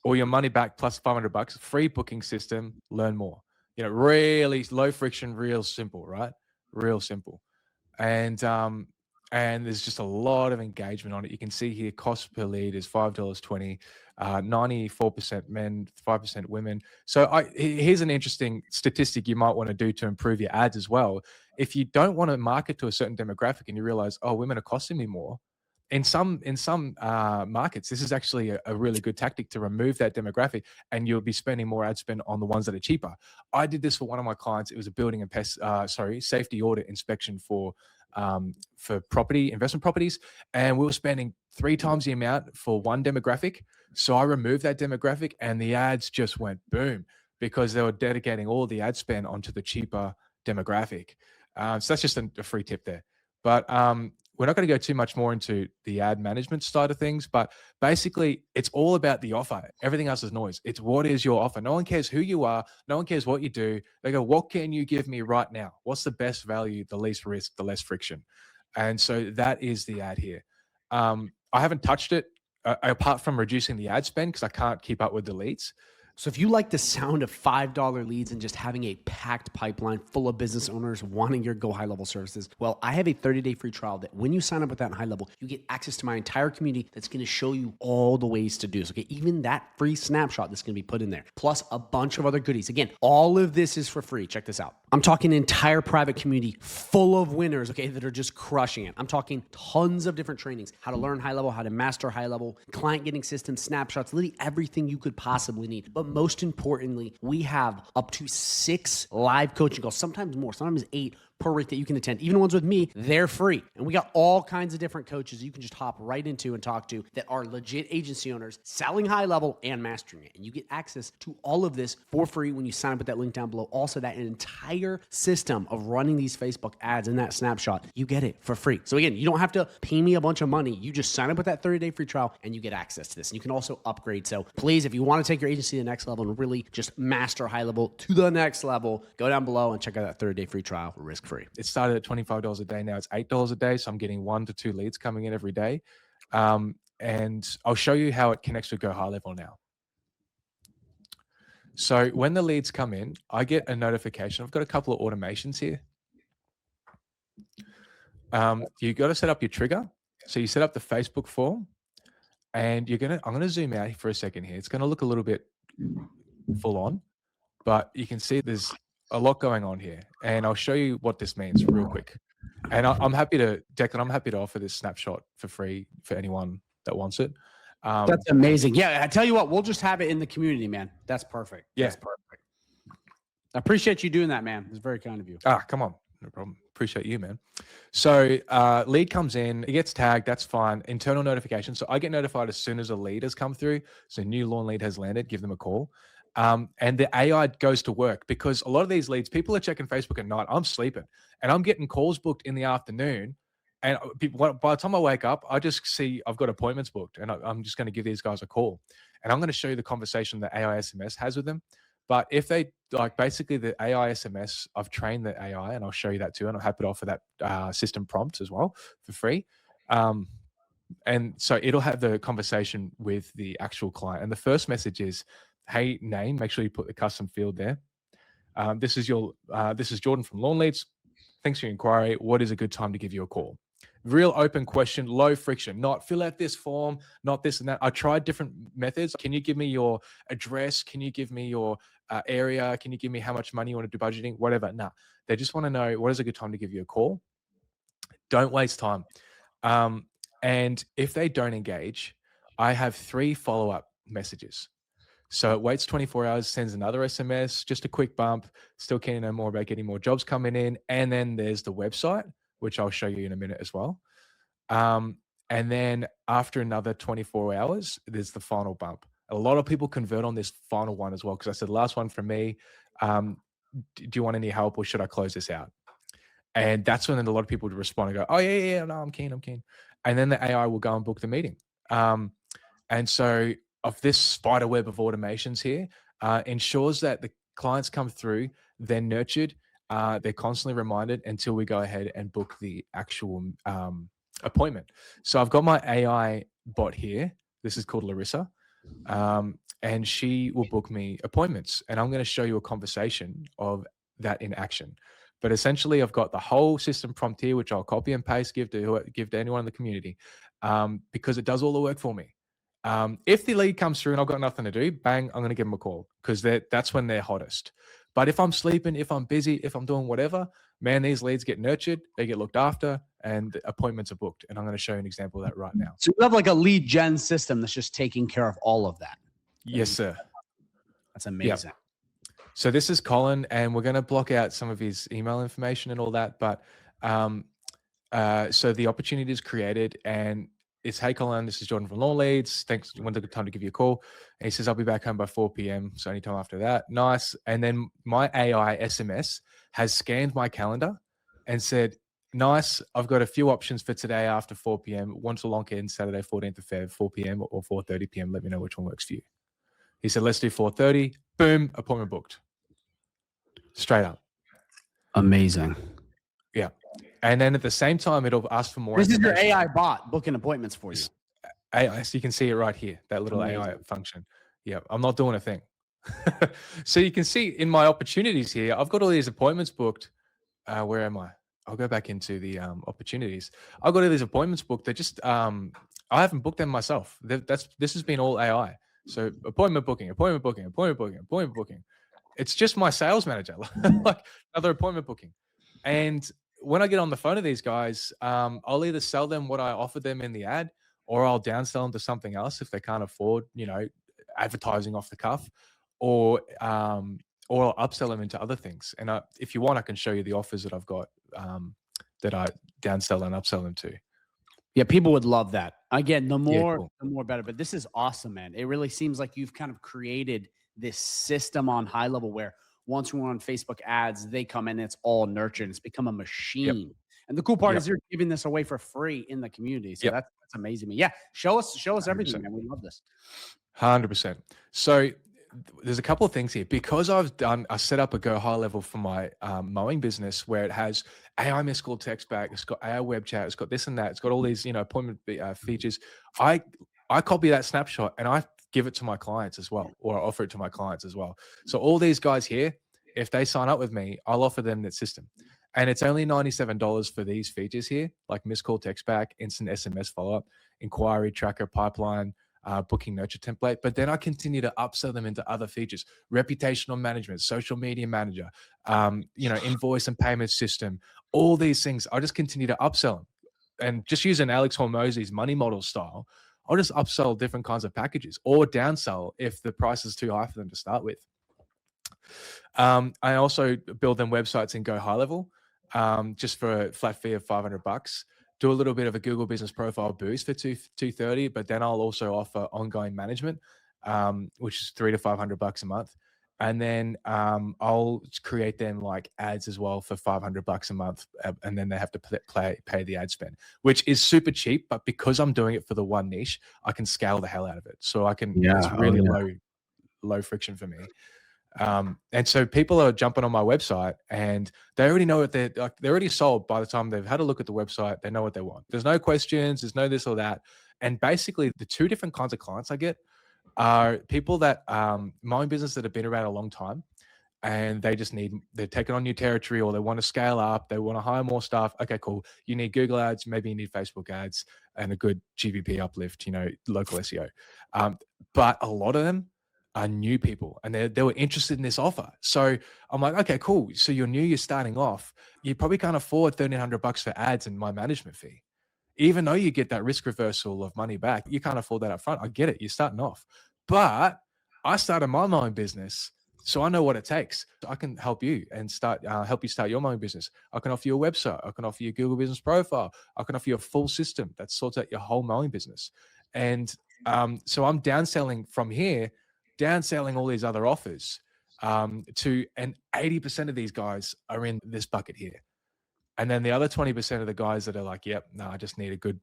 or your money back plus $500, free booking system, learn more. Really low friction, real simple, right? Real simple. And there's just a lot of engagement on it. You can see here, cost per lead is $5.20, 94% men, 5% women. So here's an interesting statistic you might want to do to improve your ads as well. If you don't want to market to a certain demographic and you realize, oh, women are costing me more, in some markets, this is actually a really good tactic to remove that demographic, and you'll be spending more ad spend on the ones that are cheaper. I did this for one of my clients. It was a building and safety audit inspection for investment properties, and we were spending 3 times the amount for one demographic. So I removed that demographic, and the ads just went boom, because they were dedicating all the ad spend onto the cheaper demographic. So that's just a free tip there. But we're not going to go too much more into the ad management side of things, but basically it's all about the offer. Everything else is noise. It's what is your offer. No one cares who you are. No one cares what you do. They go, what can you give me right now? What's the best value, the least risk, the less friction? And so that is the ad here. I haven't touched it apart from reducing the ad spend, because I can't keep up with the leads. So if you like the sound of $5 leads and just having a packed pipeline full of business owners wanting your GoHighLevel services, well, I have a 30-day free trial that when you sign up with that HighLevel, you get access to my entire community that's going to show you all the ways to do this. Okay, even that free snapshot that's going to be put in there, plus a bunch of other goodies. Again, all of this is for free. Check this out. I'm talking an entire private community full of winners, okay, that are just crushing it. I'm talking tons of different trainings, how to learn HighLevel, how to master HighLevel, client getting systems, snapshots, literally everything you could possibly need. But most importantly, we have up to 6 live coaching calls, sometimes more, sometimes 8 per week that you can attend. Even the ones with me, they're free. And we got all kinds of different coaches you can just hop right into and talk to that are legit agency owners selling high level and mastering it. And you get access to all of this for free when you sign up with that link down below. Also, that entire system of running these Facebook ads in that snapshot, you get it for free. So again, you don't have to pay me a bunch of money. You just sign up with that 30-day free trial and you get access to this. And you can also upgrade. So please, if you want to take your agency to the next level and really just master high level to the next level, go down below and check out that 30-day free trial risk free. It started at $25 a day. Now it's $8 a day. So I'm getting 1 to 2 leads coming in every day. And I'll show you how it connects with GoHighLevel now. So when the leads come in, I get a notification. I've got a couple of automations here. You got to set up your trigger. So you set up the Facebook form, and I'm going to zoom out for a second here. It's going to look a little bit full on, but you can see there's a lot going on here, and I'll show you what this means real quick. And I'm happy to, Declan, I'm happy to offer this snapshot for free for anyone that wants it. That's amazing. Yeah, I tell you what, we'll just have it in the community, man. That's perfect. Yeah. That's perfect. I appreciate you doing that, man. It's very kind of you. Come on. No problem. Appreciate you, man. So lead comes in, it gets tagged. That's fine. Internal notification. So I get notified as soon as a lead has come through. So new lawn lead has landed, give them a call. And the AI goes to work, because a lot of these leads, people are checking Facebook at night. I'm sleeping and I'm getting calls booked in the afternoon. And by the time I wake up, I just see I've got appointments booked, and I'm just going to give these guys a call. And I'm going to show you the conversation that AI SMS has with them. But if they basically the AI SMS, I've trained the AI, and I'll show you that too. And I'm happy to offer that system prompt as well for free. And so it'll have the conversation with the actual client. And the first message is, hey, name, make sure you put the custom field there. This is Jordan from Lawn Leads. Thanks for your inquiry. What is a good time to give you a call? Real open question, low friction, not fill out this form, not this and that. I tried different methods. Can you give me your address? Can you give me your area? Can you give me how much money you want to do budgeting? Whatever. Nah, they just want to know what is a good time to give you a call. Don't waste time. And if they don't engage, I have 3 follow-up messages. So it waits 24 hours, sends another SMS, just a quick bump, still keen to know more about getting more jobs coming in. And then there's the website, which I'll show you in a minute as well. And then after another 24 hours, there's the final bump. A lot of people convert on this final one as well, because I said, last one from me, do you want any help, or should I close this out? And that's when a lot of people respond and go, oh, yeah, no, I'm keen. And then the AI will go and book the meeting. And so of this spider web of automations here ensures that the clients come through, they're nurtured, they're constantly reminded until we go ahead and book the actual appointment. So I've got my AI bot here. This is called Larissa. And she will book me appointments. And I'm going to show you a conversation of that in action. But essentially, I've got the whole system prompt here, which I'll copy and paste, give to anyone in the community, because it does all the work for me. If the lead comes through and I've got nothing to do, bang, I'm going to give them a call, because that's when they're hottest. But if I'm sleeping, if I'm busy, if I'm doing whatever, man, these leads get nurtured, they get looked after, and appointments are booked. And I'm going to show you an example of that right now. So you have like a lead gen system that's just taking care of all of that. Yes, sir. That's amazing. Yep. So this is Colin, and we're going to block out some of his email information and all that. But so the opportunity is created, and it's, hey, Colin, this is Jordan from Lawn Leads. Thanks. When's a good time to give you a call? And he says, I'll be back home by 4 p.m. So anytime after that. Nice. And then my AI SMS has scanned my calendar and said, nice, I've got a few options for today after 4 p.m. Want to lock in Saturday, 14th of Feb, 4 p.m. or 4:30 p.m. Let me know which one works for you. He said, let's do 4:30. Boom, appointment booked. Straight up. Amazing. Yeah. And then at the same time, it'll ask for more. This is your AI bot booking appointments for you. AI, so you can see it right here, that little AI function. Yeah, I'm not doing a thing. So you can see in my opportunities here, I've got all these appointments booked. Where am I? I'll go back into the opportunities. I've got all these appointments booked. They're just, I haven't booked them myself. This has been all AI. So appointment booking. It's just my sales manager, like another appointment booking. And when I get on the phone to these guys, I'll either sell them what I offered them in the ad, or I'll downsell them to something else if they can't afford, advertising off the cuff. or I'll upsell them into other things. And if you want, I can show you the offers that I've got that I downsell and upsell them to. Yeah, people would love that. Again, the Yeah, more, cool. the more better. But this is awesome, man. It really seems like you've kind of created this system on high level where once we're on Facebook ads, they come in, it's all nurtured. It's become a machine. And the cool part is you're giving this away for free in the community. So that's amazing. Yeah, show us 100%. everything, man. We love this. 100%. So there's a couple of things here because I set up a GoHighLevel for my mowing business where it has AI missed call text back, it's got AI web chat, it's got this and that, it's got all these, appointment features. I copy that snapshot and I give it to my clients as well, or I offer it to my clients as well. So all these guys here, if they sign up with me, I'll offer them that system. And it's only $97 for these features here, like missed call text back, instant SMS follow-up, inquiry tracker, pipeline, booking nurture template. But then I continue to upsell them into other features: reputational management, social media manager, invoice and payment system, all these things. I just continue to upsell them. And just using Alex Hormozy's money model style, I'll just upsell different kinds of packages or downsell if the price is too high for them to start with. I also build them websites in GoHighLevel just for a flat fee of $500. Do a little bit of a Google Business Profile boost for $230, but then I'll also offer ongoing management, which is $300 to $500 a month. And then I'll create them like ads as well for $500 a month, and then they have to pay the ad spend, which is super cheap. But because I'm doing it for the one niche, I can scale the hell out of it. So I can. It's really low friction for me. And so people are jumping on my website and they already know what they're already sold by the time they've had a look at the website. They know what they want. There's no questions. There's no this or that. And basically the two different kinds of clients I get are people that my own business that have been around a long time and they're taking on new territory or they want to scale up. They want to hire more staff. Okay, cool. You need Google ads. Maybe you need Facebook ads and a good GVP uplift, local SEO. But a lot of them are new people and they were interested in this offer. So I'm like, okay, cool. So you're new, you're starting off. You probably can't afford $1,300 for ads and my management fee. Even though you get that risk reversal of money back, you can't afford that up front. I get it. You're starting off. But I started my own business, so I know what it takes. I can help you and help you start your own business. I can offer you a website. I can offer you a Google Business Profile. I can offer you a full system that sorts out your whole mowing business. And so I'm downselling from here, downselling all these other offers and 80% of these guys are in this bucket here. And then the other 20% of the guys that are like, yep, no, I just need a good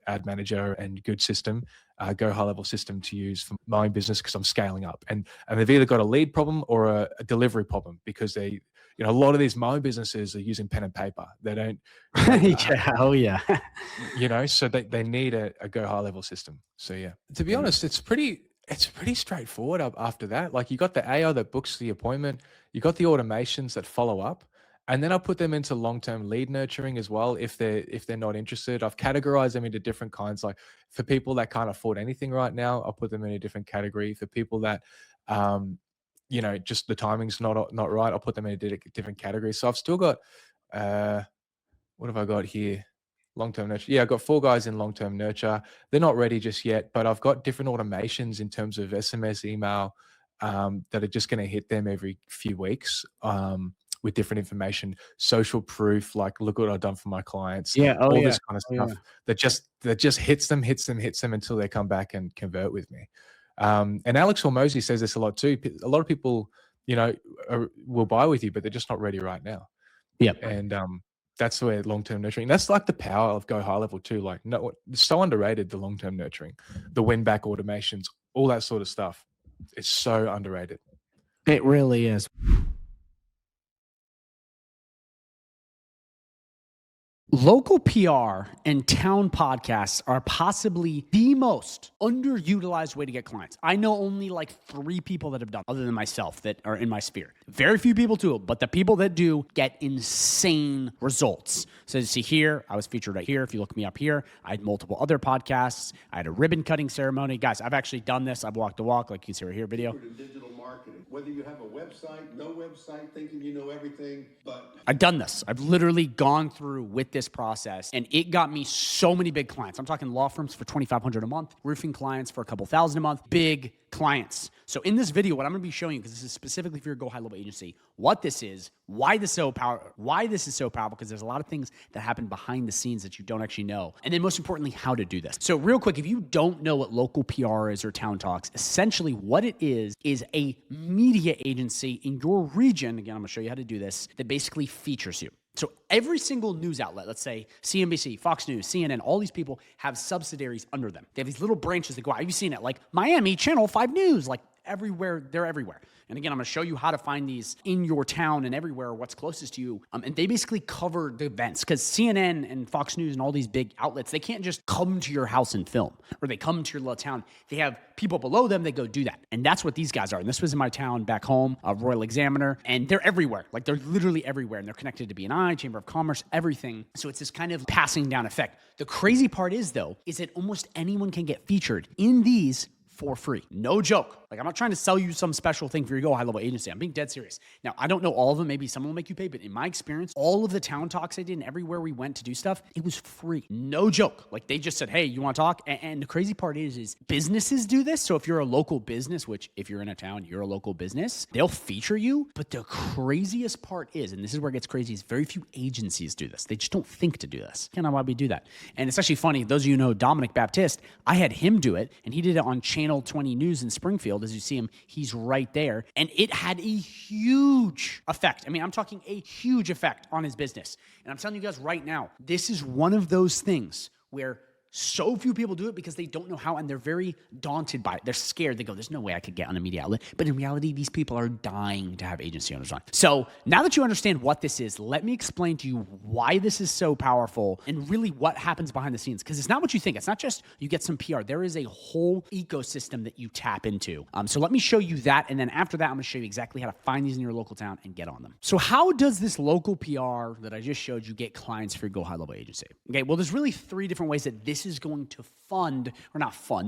ad manager and good system, GoHighLevel system to use for my business because I'm scaling up. And they've either got a lead problem or a delivery problem because they, a lot of these my businesses are using pen and paper. They don't. So they need a GoHighLevel system. So yeah, to be honest, it's pretty straightforward after that. Like you got the AI that books the appointment, you got the automations that follow up. And then I put them into long-term lead nurturing as well. If they're not interested, I've categorized them into different kinds. Like for people that can't afford anything right now, I'll put them in a different category. For people that, just the timing's not right, I'll put them in a different category. So I've still got, what have I got here? Long-term nurture. Yeah, I've got 4 guys in long-term nurture. They're not ready just yet, but I've got different automations in terms of SMS, email, that are just going to hit them every few weeks. With different information, social proof, like look what I've done for my clients. This kind of stuff that just hits them until they come back and convert with me. And Alex Hormozy says this a lot too. A lot of people, will buy with you, but they're just not ready right now. Yep. And that's where long-term nurturing. That's like the power of GoHighLevel too. Like it's so underrated, the long-term nurturing, the win-back automations, all that sort of stuff. It's so underrated. It really is. Local PR and town podcasts are possibly the most underutilized way to get clients. I know only like 3 people that have done, other than myself, that are in my sphere. Very few people do it, but the people that do get insane results. So you see here, I was featured right here. If you look me up here, I had multiple other podcasts. I had a ribbon cutting ceremony. Guys, I've actually done this. I've walked the walk, like you see right here video. Digital marketing. Whether you have a website, no website, thinking you know everything, but I've done this. I've literally gone through with this process and it got me so many big clients. I'm talking law firms for $2,500 a month, roofing clients for a couple thousand a month, big clients. So in this video, what I'm going to be showing you, because this is specifically for your Go High Level agency, what this is, why this is so powerful, because there's a lot of things that happen behind the scenes that you don't actually know. And then most importantly, how to do this. So real quick, if you don't know what local PR is or town talks, essentially what it is a media agency in your region, again, I'm going to show you how to do this, that basically features you. So every single news outlet, let's say CNBC, Fox News, CNN, all these people have subsidiaries under them. They have these little branches that go out. You've seen it, like Miami, Channel 5 News, like everywhere, they're everywhere. And again, I'm going to show you how to find these in your town and everywhere, what's closest to you. And they basically cover the events, because CNN and Fox News and all these big outlets, they can't just come to your house and film, or they come to your little town. They have people below them that go do that. And that's what these guys are. And this was in my town back home, Royal Examiner, and they're everywhere. Like they're literally everywhere. And they're connected to BNI, Chamber of Commerce, everything. So it's this kind of passing down effect. The crazy part is though, is that almost anyone can get featured in these for free. No joke. Like, I'm not trying to sell you some special thing for your Go High Level agency. I'm being dead serious. Now, I don't know all of them. Maybe some will make you pay, but in my experience, all of the town talks I did and everywhere we went to do stuff, it was free. No joke. Like, they just said, hey, you want to talk? And the crazy part is businesses do this. So if you're a local business, which if you're in a town, you're a local business, they'll feature you. But the craziest part is, and this is where it gets crazy, is very few agencies do this. They just don't think to do this. I don't know why we do that. And it's actually funny. Those of you who know Dominic Baptiste, I had him do it, and he did it on Channel 20 News in Springfield. As you see him, he's right there. And it had a huge effect. I mean, I'm talking a huge effect on his business. And I'm telling you guys right now, this is one of those things where so few people do it because they don't know how, and they're very daunted by it. They're scared. They go, there's no way I could get on a media outlet. But in reality, these people are dying to have agency owners on. So now that you understand what this is, let me explain to you why this is so powerful and really what happens behind the scenes. Because it's not what you think. It's not just you get some PR. There is a whole ecosystem that you tap into. So let me show you that. And then after that, I'm going to show you exactly how to find these in your local town and get on them. So how does this local PR that I just showed you get clients for your Go High Level agency? Okay, well, there's really 3 different ways that this is going to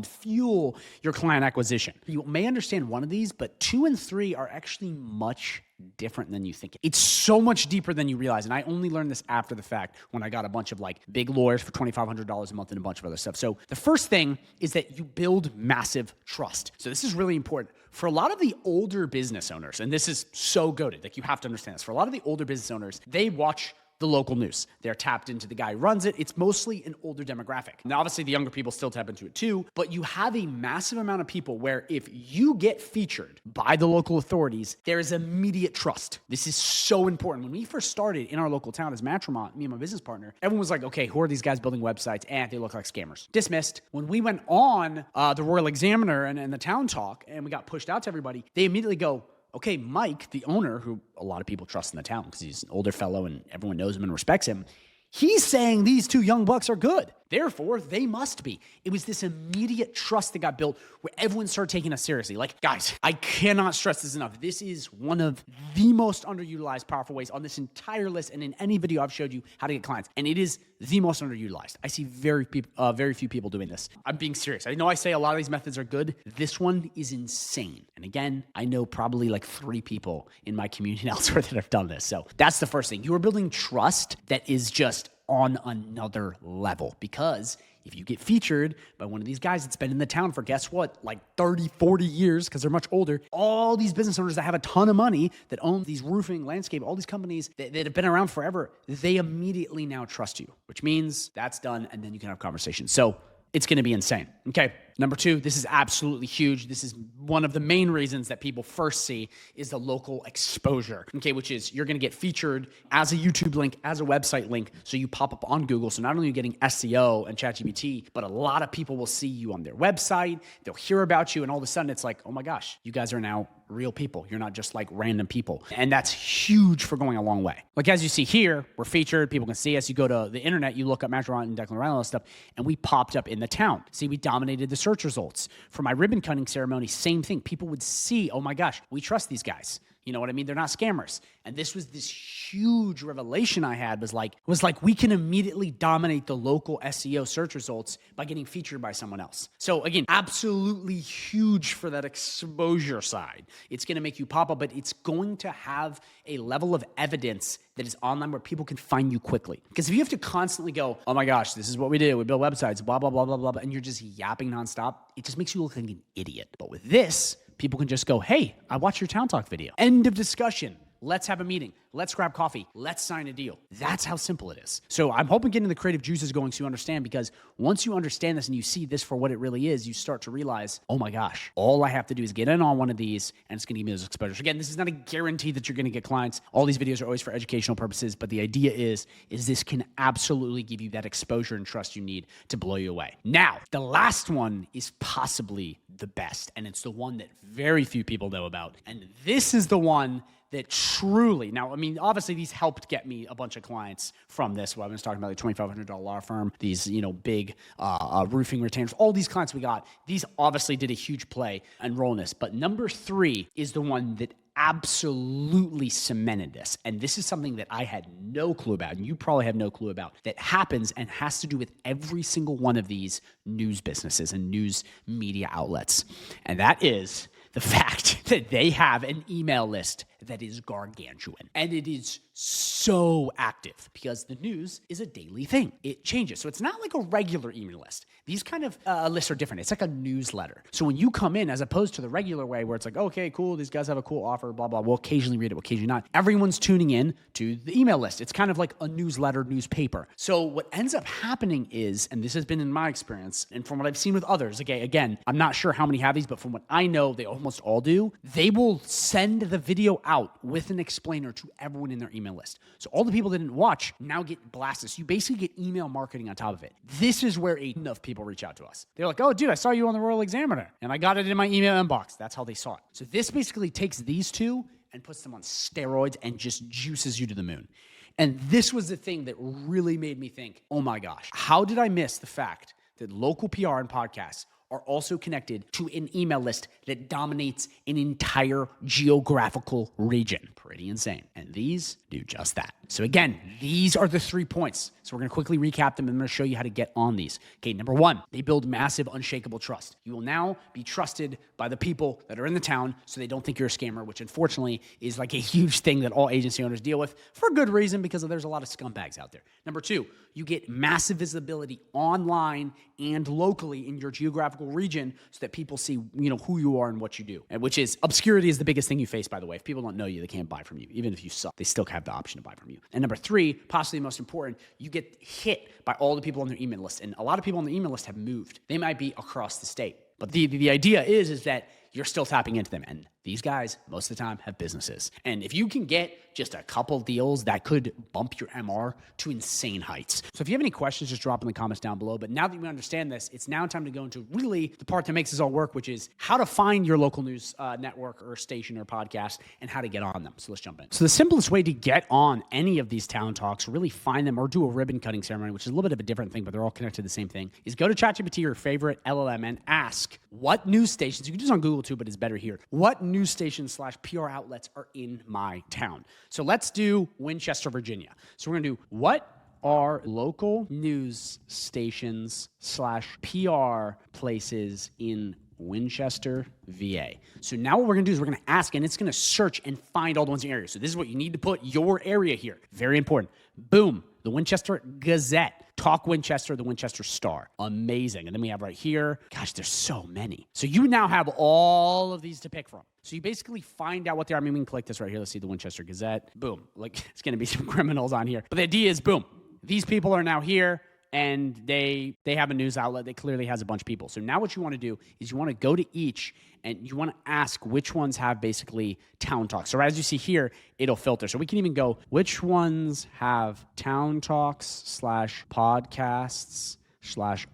fuel your client acquisition. You may understand one of these, but 2 and 3 are actually much different than you think. It's so much deeper than you realize. And I only learned this after the fact when I got a bunch of like big lawyers for $2,500 a month and a bunch of other stuff. So the first thing is that you build massive trust. So this is really important. For a lot of the older business owners, and this is so goated, like you have to understand this. For a lot of the older business owners, they watch the local news. They're tapped into the guy who runs it. It's mostly an older demographic. Now, obviously, the younger people still tap into it too, but you have a massive amount of people where if you get featured by the local authorities, there is immediate trust. This is so important. When we first started in our local town as Matrimont, me and my business partner, everyone was like, okay, who are these guys building websites? And they look like scammers. Dismissed. When we went on the Royal Examiner and the Town Talk and we got pushed out to everybody, they immediately go, okay, Mike, the owner, who a lot of people trust in the town because he's an older fellow and everyone knows him and respects him, he's saying these 2 young bucks are good. Therefore, they must be. It was this immediate trust that got built where everyone started taking us seriously. Like, guys, I cannot stress this enough. This is one of the most underutilized powerful ways on this entire list and in any video I've showed you how to get clients. And it is the most underutilized. I see very few people doing this. I'm being serious. I know I say a lot of these methods are good. This one is insane. And again, I know probably like 3 people in my community and elsewhere that have done this. So that's the first thing. You are building trust that is just on another level, because if you get featured by one of these guys that's been in the town for, guess what, like 30, 40 years, because they're much older, all these business owners that have a ton of money that own these roofing, landscape, all these companies that have been around forever, they immediately now trust you, which means that's done, and then you can have conversations. So it's going to be insane. Okay. Number 2, this is absolutely huge. This is one of the main reasons that people first see is the local exposure, okay, which is you're going to get featured as a YouTube link, as a website link, so you pop up on Google. So not only are you getting SEO and ChatGPT, but a lot of people will see you on their website. They'll hear about you, and all of a sudden it's like, oh my gosh, you guys are now real people. You're not just like random people. And that's huge for going a long way. Like as you see here, we're featured. People can see us. You go to the internet, you look up Matrimont and Declan Ryan and stuff, and we popped up in the town. See, we dominated the search results. For my ribbon cutting ceremony, same thing. People would see, oh my gosh, we trust these guys. You know what I mean? They're not scammers. And this was this huge revelation I had was like, we can immediately dominate the local SEO search results by getting featured by someone else. So again, absolutely huge for that exposure side. It's going to make you pop up, but it's going to have a level of evidence that is online where people can find you quickly. Because if you have to constantly go, oh my gosh, this is what we do, we build websites, blah, blah, blah, blah, blah, and you're just yapping nonstop, it just makes you look like an idiot. But with this, people can just go, hey, I watched your Town Talk video. End of discussion. Let's have a meeting. Let's grab coffee. Let's sign a deal. That's how simple it is. So I'm hoping getting the creative juices going so you understand, because once you understand this and you see this for what it really is, you start to realize, oh my gosh, all I have to do is get in on one of these and it's going to give me those exposures. Again, this is not a guarantee that you're going to get clients. All these videos are always for educational purposes, but the idea is this can absolutely give you that exposure and trust you need to blow you away. Now, the last one is possibly the best, and it's the one that very few people know about. And this is the one that truly, now, I mean, obviously these helped get me a bunch of clients from this. What I was talking about, the $2,500 law firm, these, big roofing retainers, all these clients we got, these obviously did a huge play and role in this. But number 3 is the one that absolutely cemented this. And this is something that I had no clue about, and you probably have no clue about, that happens and has to do with every single one of these news businesses and news media outlets. And that is the fact that they have an email list that is gargantuan. And it is so active because the news is a daily thing. It changes. So it's not like a regular email list. These kind of lists are different. It's like a newsletter. So when you come in, as opposed to the regular way where it's like, okay, cool, these guys have a cool offer, blah, blah, we'll occasionally read it, we'll occasionally not. Everyone's tuning in to the email list. It's kind of like a newsletter, newspaper. So what ends up happening is, and this has been in my experience, and from what I've seen with others, okay, again, I'm not sure how many have these, but from what I know, they almost all do, they will send the video out with an explainer to everyone in their email list. So all the people that didn't watch now get blasted. So you basically get email marketing on top of it. This is where enough people reach out to us. They're like, oh, dude, I saw you on the Royal Examiner and I got it in my email inbox. That's how they saw it. So this basically takes these two and puts them on steroids and just juices you to the moon. And this was the thing that really made me think, oh my gosh, how did I miss the fact that local PR and podcasts are also connected to an email list that dominates an entire geographical region? Pretty insane. And these do just that. So again, these are the 3 points. So we're going to quickly recap them and I'm going to show you how to get on these. Okay, number 1, they build massive, unshakable trust. You will now be trusted by the people that are in the town so they don't think you're a scammer, which unfortunately is like a huge thing that all agency owners deal with for good reason, because there's a lot of scumbags out there. Number 2, you get massive visibility online and locally in your geographical region so that people see, who you are and what you do. And which is, obscurity is the biggest thing you face, by the way. If people don't know you, they can't buy from you. Even if you suck, they still have the option to buy from you. And number 3, possibly the most important, you get hit by all the people on their email list. And a lot of people on the email list have moved. They might be across the state. But the idea is that you're still tapping into them. And these guys, most of the time, have businesses. And if you can get just a couple deals, that could bump your MR to insane heights. So if you have any questions, just drop in the comments down below. But now that we understand this, it's now time to go into really the part that makes this all work, which is how to find your local news network or station or podcast and how to get on them. So let's jump in. So the simplest way to get on any of these town talks, really find them or do a ribbon cutting ceremony, which is a little bit of a different thing, but they're all connected to the same thing, is go to ChatGPT, your favorite LLM, and ask what news stations, you can do this on Google too, but it's better here, what news stations / PR outlets are in my town. So let's do Winchester, Virginia. So we're going to do, what are local news stations / PR places in Winchester, VA? So now what we're going to do is we're going to ask, and it's going to search and find all the ones in your area. So this is what you need to put your area here. Very important. Boom. The Winchester Gazette. Talk Winchester, the Winchester Star. Amazing. And then we have right here, gosh, there's so many. So you now have all of these to pick from. So you basically find out what they are. I mean, we can click this right here. Let's see the Winchester Gazette. Boom. Like, it's going to be some criminals on here. But the idea is, boom, these people are now here. And they have a news outlet that clearly has a bunch of people. So now what you want to do is you want to go to each and you want to ask which ones have basically town talks. So as you see here, it'll filter. So we can even go, which ones have town talks / podcasts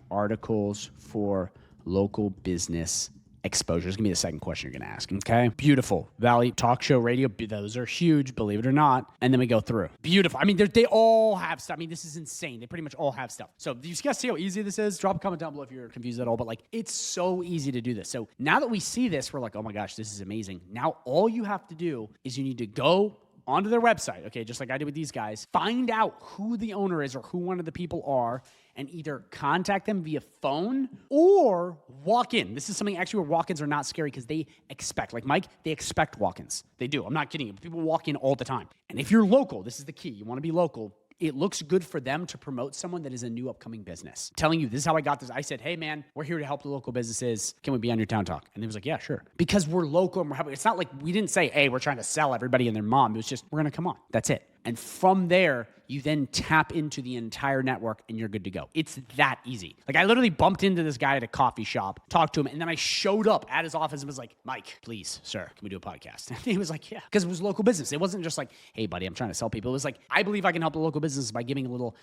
/ articles for local business exposure is going to be the second question you're going to ask. Okay. Beautiful. Valley, talk show, radio. Those are huge, believe it or not. And then we go through. Beautiful. I mean, they all have stuff. I mean, this is insane. They pretty much all have stuff. So you guys see how easy this is? Drop a comment down below if you're confused at all. But like, it's so easy to do this. So now that we see this, we're like, oh my gosh, this is amazing. Now all you have to do is you need to go onto their website, okay, just like I did with these guys, find out who the owner is or who one of the people are, and either contact them via phone or walk in. This is something actually where walk-ins are not scary because they expect, like Mike, they expect walk-ins. They do. I'm not kidding you. People walk in all the time. And if you're local, this is the key. You want to be local. It looks good for them to promote someone that is a new upcoming business. Telling you, this is how I got this. I said, hey man, we're here to help the local businesses. Can we be on your Town Talk? And he was like, yeah, sure. Because we're local and we're helping. It's not like we didn't say, hey, we're trying to sell everybody and their mom. It was just, we're going to come on. That's it. And from there, you then tap into the entire network and you're good to go. It's that easy. Like I literally bumped into this guy at a coffee shop, talked to him, and then I showed up at his office and was like, Mike, please, sir, can we do a podcast? And he was like, yeah, because it was local business. It wasn't just like, hey buddy, I'm trying to sell people. It was like, I believe I can help the local business by giving a little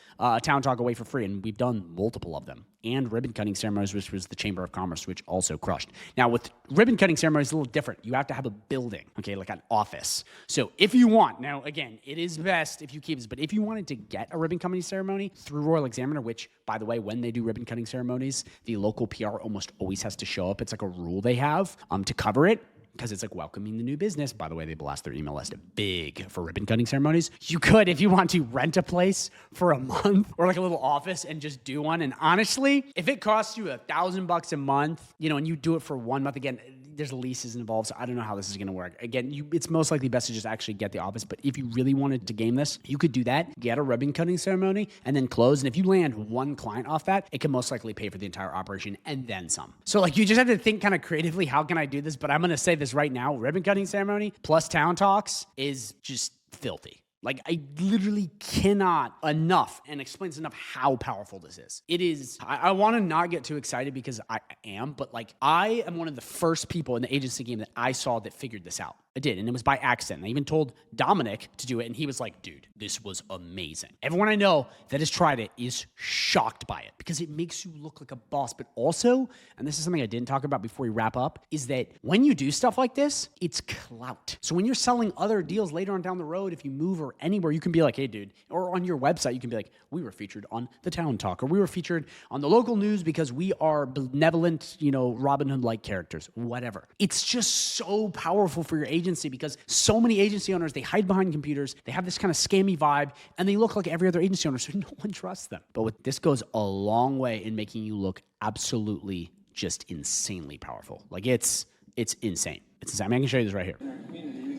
Town Talk away for free. And we've done multiple of them. And ribbon cutting ceremonies, which was the Chamber of Commerce, which also crushed. Now with ribbon cutting ceremonies, it's a little different. You have to have a building, okay, like an office. So if you want, now again, it is best if you keep this, but if you wanted to get a ribbon cutting ceremony through Royal Examiner, which by the way, when they do ribbon cutting ceremonies, the local PR almost always has to show up. It's like a rule they have to cover it. Because it's like welcoming the new business. By the way, they blast their email list big for ribbon cutting ceremonies. You could, if you want to, rent a place for a month or like a little office and just do one. And honestly, if it costs you $1,000 a month, you know, and you do it for 1 month, again, there's leases involved, so I don't know how this is going to work. Again, it's most likely best to just actually get the office, but if you really wanted to game this, you could do that, get a ribbon cutting ceremony, and then close, and if you land one client off that, it can most likely pay for the entire operation and then some. So like, you just have to think kind of creatively, how can I do this? But I'm going to say this right now, ribbon cutting ceremony plus Town Talks is just filthy. Like, I literally cannot enough and explains enough how powerful this is. It is, I want to not get too excited because I am, but like, I am one of the first people in the agency game that I saw that figured this out. I did, and it was by accident. I even told Dominic to do it, and he was like, dude, this was amazing. Everyone I know that has tried it is shocked by it because it makes you look like a boss. But also, and this is something I didn't talk about before we wrap up, is that when you do stuff like this, it's clout. So when you're selling other deals later on down the road, if you move or anywhere, you can be like, hey, dude, or on your website, you can be like, we were featured on the Town Talk, or we were featured on the local news because we are benevolent, you know, Robin Hood-like characters, whatever. It's just so powerful for your agency because so many agency owners, they hide behind computers, they have this kind of scammy vibe, and they look like every other agency owner, so no one trusts them. But this goes a long way in making you look absolutely just insanely powerful. Like, it's insane. It's insane. I mean, I can show you this right here.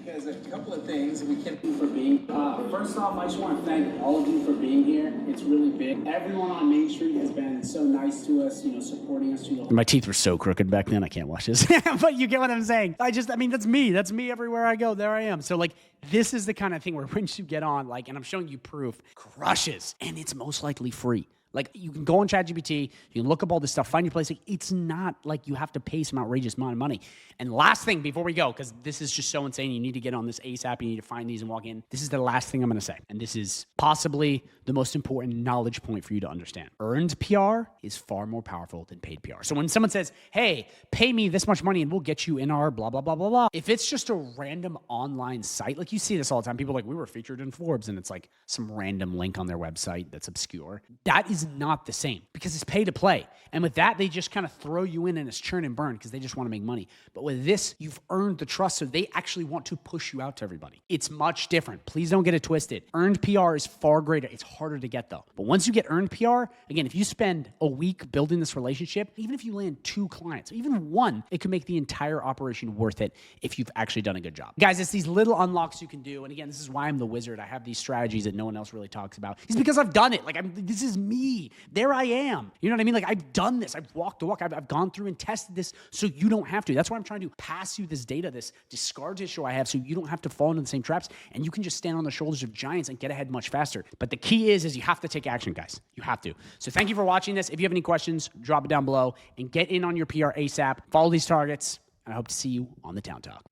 Because a couple of things we can do for being. First off, I just want to thank all of you for being here. It's really big. Everyone on Main Street has been so nice to us, you know, supporting us. My teeth were so crooked back then, I can't watch this. But you get what I'm saying. I mean, that's me. That's me everywhere I go. There I am. So like, this is the kind of thing where once you get on, like, and I'm showing you proof, crushes, and it's most likely free. Like, you can go on ChatGPT, you can look up all this stuff, find your place. Like, it's not like you have to pay some outrageous amount of money. And last thing before we go, because this is just so insane, you need to get on this ASAP, you need to find these and walk in. This is the last thing I'm going to say. And this is possibly the most important knowledge point for you to understand. Earned PR is far more powerful than paid PR. So when someone says, hey, pay me this much money and we'll get you in our blah, blah, blah, blah, blah. If it's just a random online site, like you see this all the time, people are like, we were featured in Forbes, and it's like some random link on their website that's obscure. That is not the same because it's pay to play. And with that, they just kind of throw you in and it's churn and burn because they just want to make money. But with this, you've earned the trust, so they actually want to push you out to everybody. It's much different. Please don't get it twisted. Earned PR is far greater. It's harder to get though. But once you get earned PR, again, if you spend a week building this relationship, even if you land 2 clients, even 1, it could make the entire operation worth it if you've actually done a good job. Guys, it's these little unlocks you can do. And again, this is why I'm the wizard. I have these strategies that no one else really talks about. It's because I've done it. Like, this is me. There I am. You know what I mean? Like, I've done this. I've walked the walk. I've gone through and tested this so you don't have to. That's why I'm trying to pass you this data, this discard tissue I have, so you don't have to fall into the same traps and you can just stand on the shoulders of giants and get ahead much faster. But the key is you have to take action, guys. You have to. So thank you for watching this. If you have any questions, drop it down below and get in on your PR ASAP. Follow these targets, and I hope to see you on the Town Talk.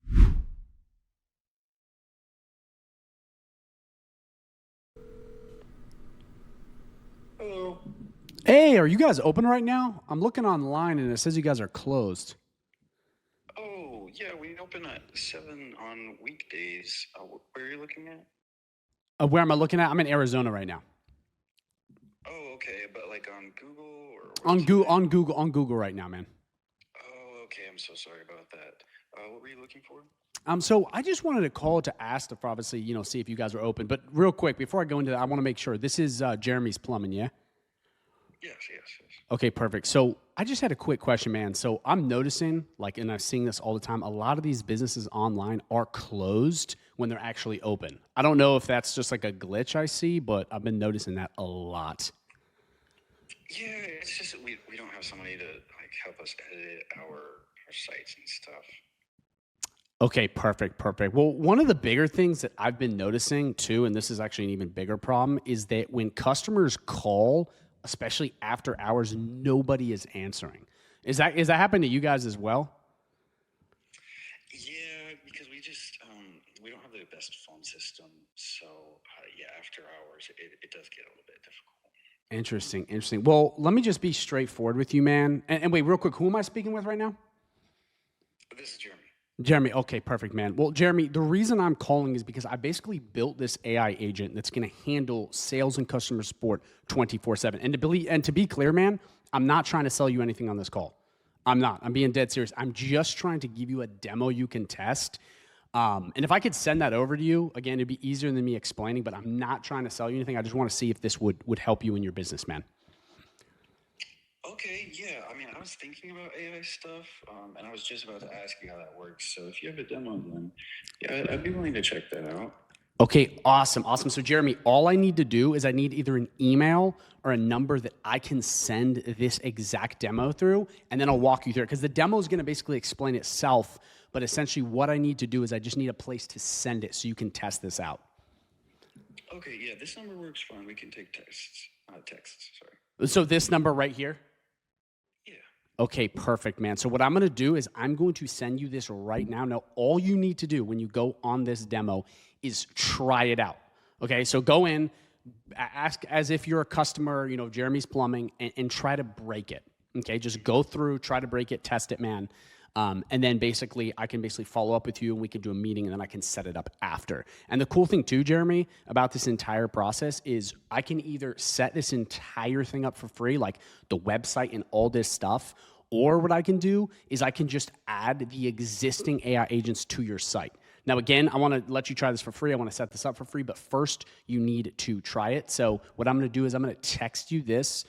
Hello. Hey, are you guys open right now? I'm looking online and it says you guys are closed. yeah, we open at 7 on weekdays. Where are you looking at? Where am I looking at? I'm in Arizona right now. Oh, okay, but like on Google or On Google right now, man. Oh, okay. I'm so sorry about that. What were you looking for? So I just wanted to call to ask if obviously, see if you guys are open. But real quick, before I go into that, I want to make sure this is Jeremy's Plumbing, yeah? Yes. Okay, perfect. So I just had a quick question, man. So I'm noticing, and I'm seeing this all the time, a lot of these businesses online are closed when they're actually open. I don't know if that's just like a glitch I see, but I've been noticing that a lot. Yeah, it's just we don't have somebody to help us edit our sites and stuff. Okay, perfect. Well, one of the bigger things that I've been noticing too, and this is actually an even bigger problem, is that when customers call, especially after hours, nobody is answering. Is that happening to you guys as well? Yeah, because we just we don't have the best phone system, so after hours it does get a little bit difficult. Interesting. Well, let me just be straightforward with you, man. And wait, real quick, who am I speaking with right now? This is Jeremy. Jeremy, okay, perfect, man. Well, Jeremy, the reason I'm calling is because I basically built this AI agent that's going to handle sales and customer support 24/7. And to be clear, man, I'm not trying to sell you anything on this call. I'm not. I'm being dead serious. I'm just trying to give you a demo you can test. And if I could send that over to you, again, it'd be easier than me explaining, but I'm not trying to sell you anything. I just want to see if this would help you in your business, man. Okay, yeah. I mean, I was thinking about AI stuff, and I was just about to ask you how that works. So if you have a demo, then I'd be willing to check that out. Okay, awesome. So Jeremy, all I need to do is I need either an email or a number that I can send this exact demo through, and then I'll walk you through it, because the demo is going to basically explain itself, but essentially what I need to do is I just need a place to send it so you can test this out. Okay, yeah, this number works fine. We can take texts, sorry. So this number right here? Yeah. Okay, perfect, man. So what I'm going to do is I'm going to send you this right now. Now, all you need to do when you go on this demo is try it out. Okay, so go in, ask as if you're a customer, Jeremy's Plumbing, and try to break it. Okay, just go through, try to break it, test it, man. And then I can follow up with you, and we can do a meeting, and then I can set it up after. And the cool thing too, Jeremy, about this entire process is I can either set this entire thing up for free, like the website and all this stuff, or what I can do is I can just add the existing AI agents to your site. Now, again, I want to let you try this for free. I want to set this up for free, but first you need to try it. So what I'm going to do is I'm going to text you this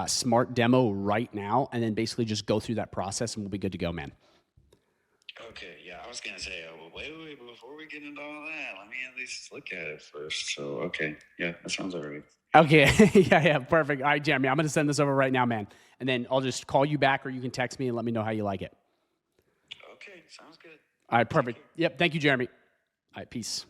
smart demo right now, and then basically just go through that process, and we'll be good to go, man. Okay, yeah, I was going to say, wait, before we get into all that, let me at least look at it first. So, okay, yeah, that sounds all right. Okay, yeah, perfect. All right, Jeremy, I'm going to send this over right now, man. And then I'll just call you back, or you can text me and let me know how you like it. Okay, sounds good. All right, perfect. Yep, thank you, Jeremy. All right, peace.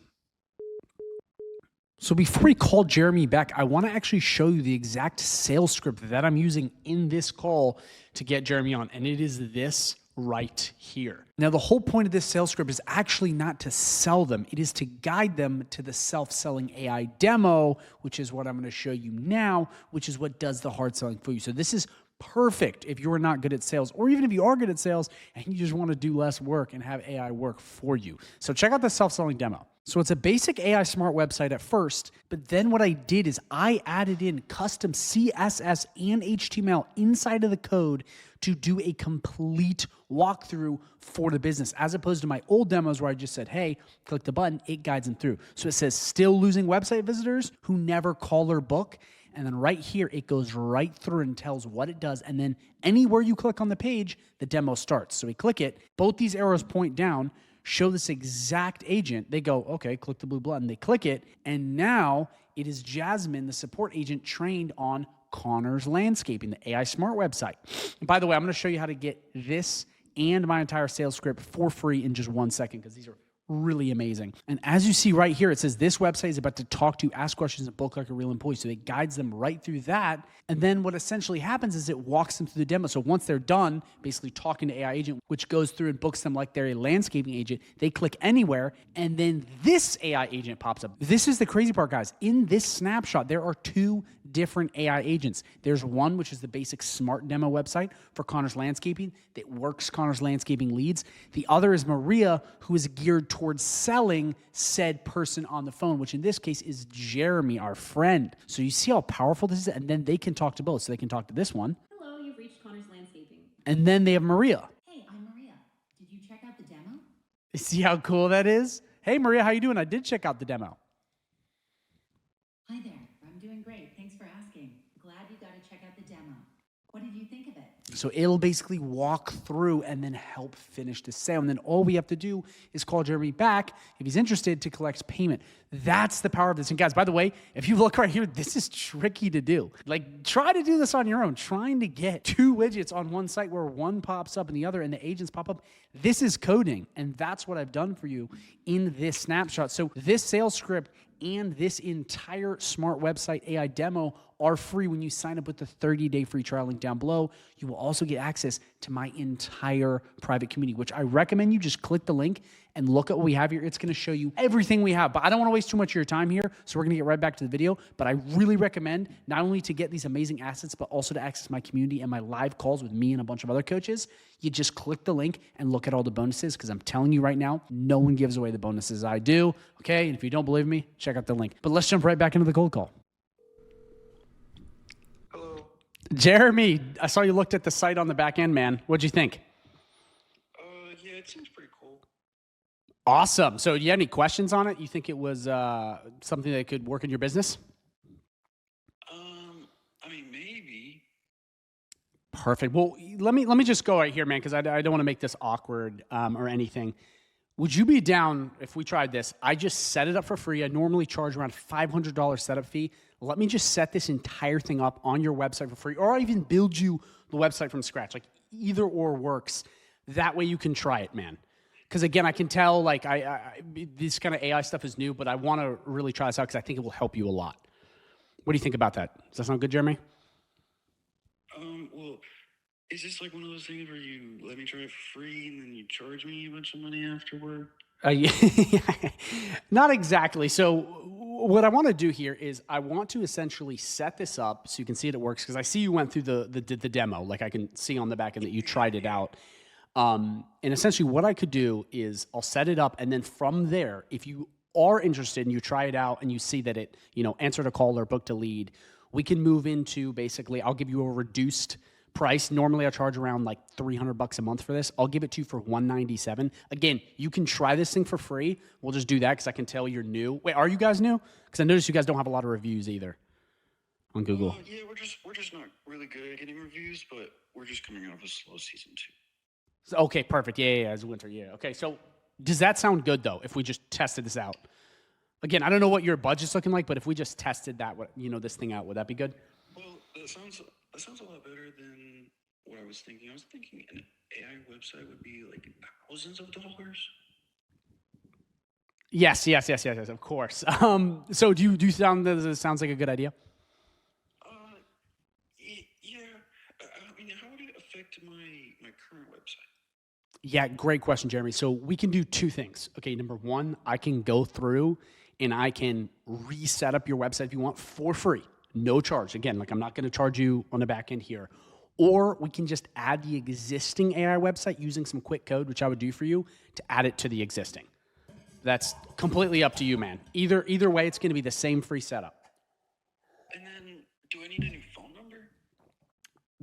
So before we call Jeremy back, I want to actually show you the exact sales script that I'm using in this call to get Jeremy on, and it is this right here. Now, the whole point of this sales script is actually not to sell them. It is to guide them to the self-selling AI demo, which is what I'm going to show you now, which is what does the hard selling for you. So this is perfect if you're not good at sales, or even if you are good at sales and you just want to do less work and have AI work for you. So check out the self-selling demo. So it's a basic AI smart website at first, but then what I did is I added in custom CSS and HTML inside of the code to do a complete walkthrough for the business, as opposed to my old demos where I just said, hey, click the button, it guides them through. So it says still losing website visitors who never call or book. And then right here, it goes right through and tells what it does. And then anywhere you click on the page, the demo starts. So we click it, both these arrows point down, show this exact agent. They go, okay, click the blue button. They click it, and now it is Jasmine, the support agent, trained on Connor's Landscaping, the AI Smart website. And by the way, I'm going to show you how to get this and my entire sales script for free in just 1 second, because these are really amazing. And as you see right here, it says this website is about to talk to, ask questions, and book like a real employee. So it guides them right through that. And then what essentially happens is it walks them through the demo. So once they're done, basically talking to AI agent, which goes through and books them like they're a landscaping agent, they click anywhere, and then this AI agent pops up. This is the crazy part, guys. In this snapshot, there are 2 different AI agents. There's one, which is the basic smart demo website for Connor's Landscaping that works Connor's Landscaping leads. The other is Maria, who is geared towards selling said person on the phone, which in this case is Jeremy, our friend. So you see how powerful this is? And then they can talk to both. So they can talk to this one. Hello, you've reached Connor's Landscaping. And then they have Maria. Hey, I'm Maria. Did you check out the demo? See how cool that is? Hey, Maria, how you doing? I did check out the demo. Hi there. I'm doing great. Thanks for asking. Glad you got to check out the demo. What did you think of it? So it'll basically walk through and then help finish the sale. And then all we have to do is call Jeremy back if he's interested to collect payment. That's the power of this. And guys, by the way, if you look right here, this is tricky to do. Like, try to do this on your own. Trying to get 2 widgets on one site where one pops up and the other and the agents pop up. This is coding. And that's what I've done for you in this snapshot. So this sales script and this entire smart website AI demo are free when you sign up with the 30-day free trial link down below. You will also get access to my entire private community, which I recommend you just click the link and look at what we have here. It's going to show you everything we have, but I don't want to waste too much of your time here, so we're going to get right back to the video. But I really recommend not only to get these amazing assets, but also to access my community and my live calls with me and a bunch of other coaches. You just click the link and look at all the bonuses, because I'm telling you right now, no one gives away the bonuses I do, okay? And if you don't believe me, check out the link. But let's jump right back into the cold call. Hello. Jeremy, I saw you looked at the site on the back end, man. What'd you think? Yeah, it seems pretty cool. Awesome. So do you have any questions on it? You think it was something that could work in your business? I mean, maybe. Perfect. Well, let me just go right here, man, because I don't want to make this awkward or anything. Would you be down if we tried this? I just set it up for free. I normally charge around $500 setup fee. Let me just set this entire thing up on your website for free, or I even build you the website from scratch. Like, either or works. That way you can try it, man. Because again, I can tell like this kind of AI stuff is new, but I want to really try this out because I think it will help you a lot. What do you think about that? Does that sound good, Jeremy? Well, is this like one of those things where you let me try it for free and then you charge me a bunch of money afterward? Yeah. Not exactly. So what I want to do here is I want to essentially set this up so you can see that it works, because I see you went through the demo. Like, I can see on the back end that you tried it out. And essentially what I could do is I'll set it up, and then from there, if you are interested and you try it out and you see that it, answered a call or booked a lead, we can move into basically, I'll give you a reduced price. Normally I charge around like $300 a month for this. I'll give it to you for $197. Again, you can try this thing for free. We'll just do that because I can tell you're new. Wait, are you guys new? Because I noticed you guys don't have a lot of reviews either on Google. Yeah, we're just not really good at getting reviews, but we're just coming out of a slow season too. Okay, perfect. Yeah, it's winter. Yeah. Okay, so does that sound good though? If we just tested this out, again, I don't know what your budget's looking like, but if we just tested that, this thing out, would that be good? Well, that sounds a lot better than what I was thinking. I was thinking an AI website would be like thousands of dollars. Yes, of course. So do you sound that it sounds like a good idea? Yeah. I mean, how would it affect my current website? Yeah, great question, Jeremy. So we can do two things. Okay, number one, I can go through and I can reset up your website if you want for free, no charge. Again, like, I'm not going to charge you on the back end here. Or we can just add the existing AI website using some quick code, which I would do for you, to add it to the existing. That's completely up to you, man. Either way, it's going to be the same free setup. And then, do I need a new phone number?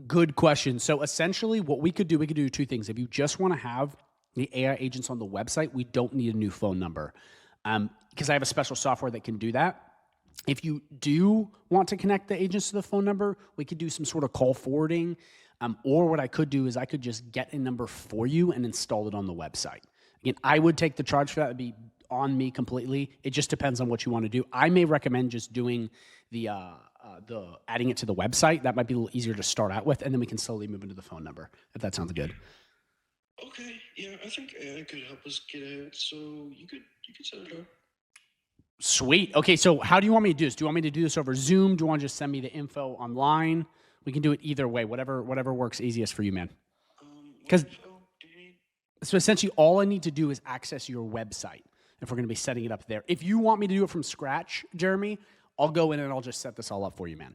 Good question. So essentially what we could do two things. If you just want to have the AI agents on the website, we don't need a new phone number, because I have a special software that can do that. If you do want to connect the agents to the phone number, we could do some sort of call forwarding, or what I could do is I could just get a number for you and install it on the website. Again, I would take the charge for that. It'd be on me completely. It just depends on what you want to do. I may recommend just doing the adding it to the website. That might be a little easier to start out with, and then we can slowly move into the phone number, if that sounds good. Okay, yeah, I think AI could help us get ahead, so you could set it up. Sweet. Okay, so how do you want me to do this? Do you want me to do this over Zoom? Do you want to just send me the info online? We can do it either way, whatever works easiest for you, man. Because so essentially all I need to do is access your website if we're going to be setting it up there. If you want me to do it from scratch, Jeremy, I'll go in and I'll just set this all up for you, man.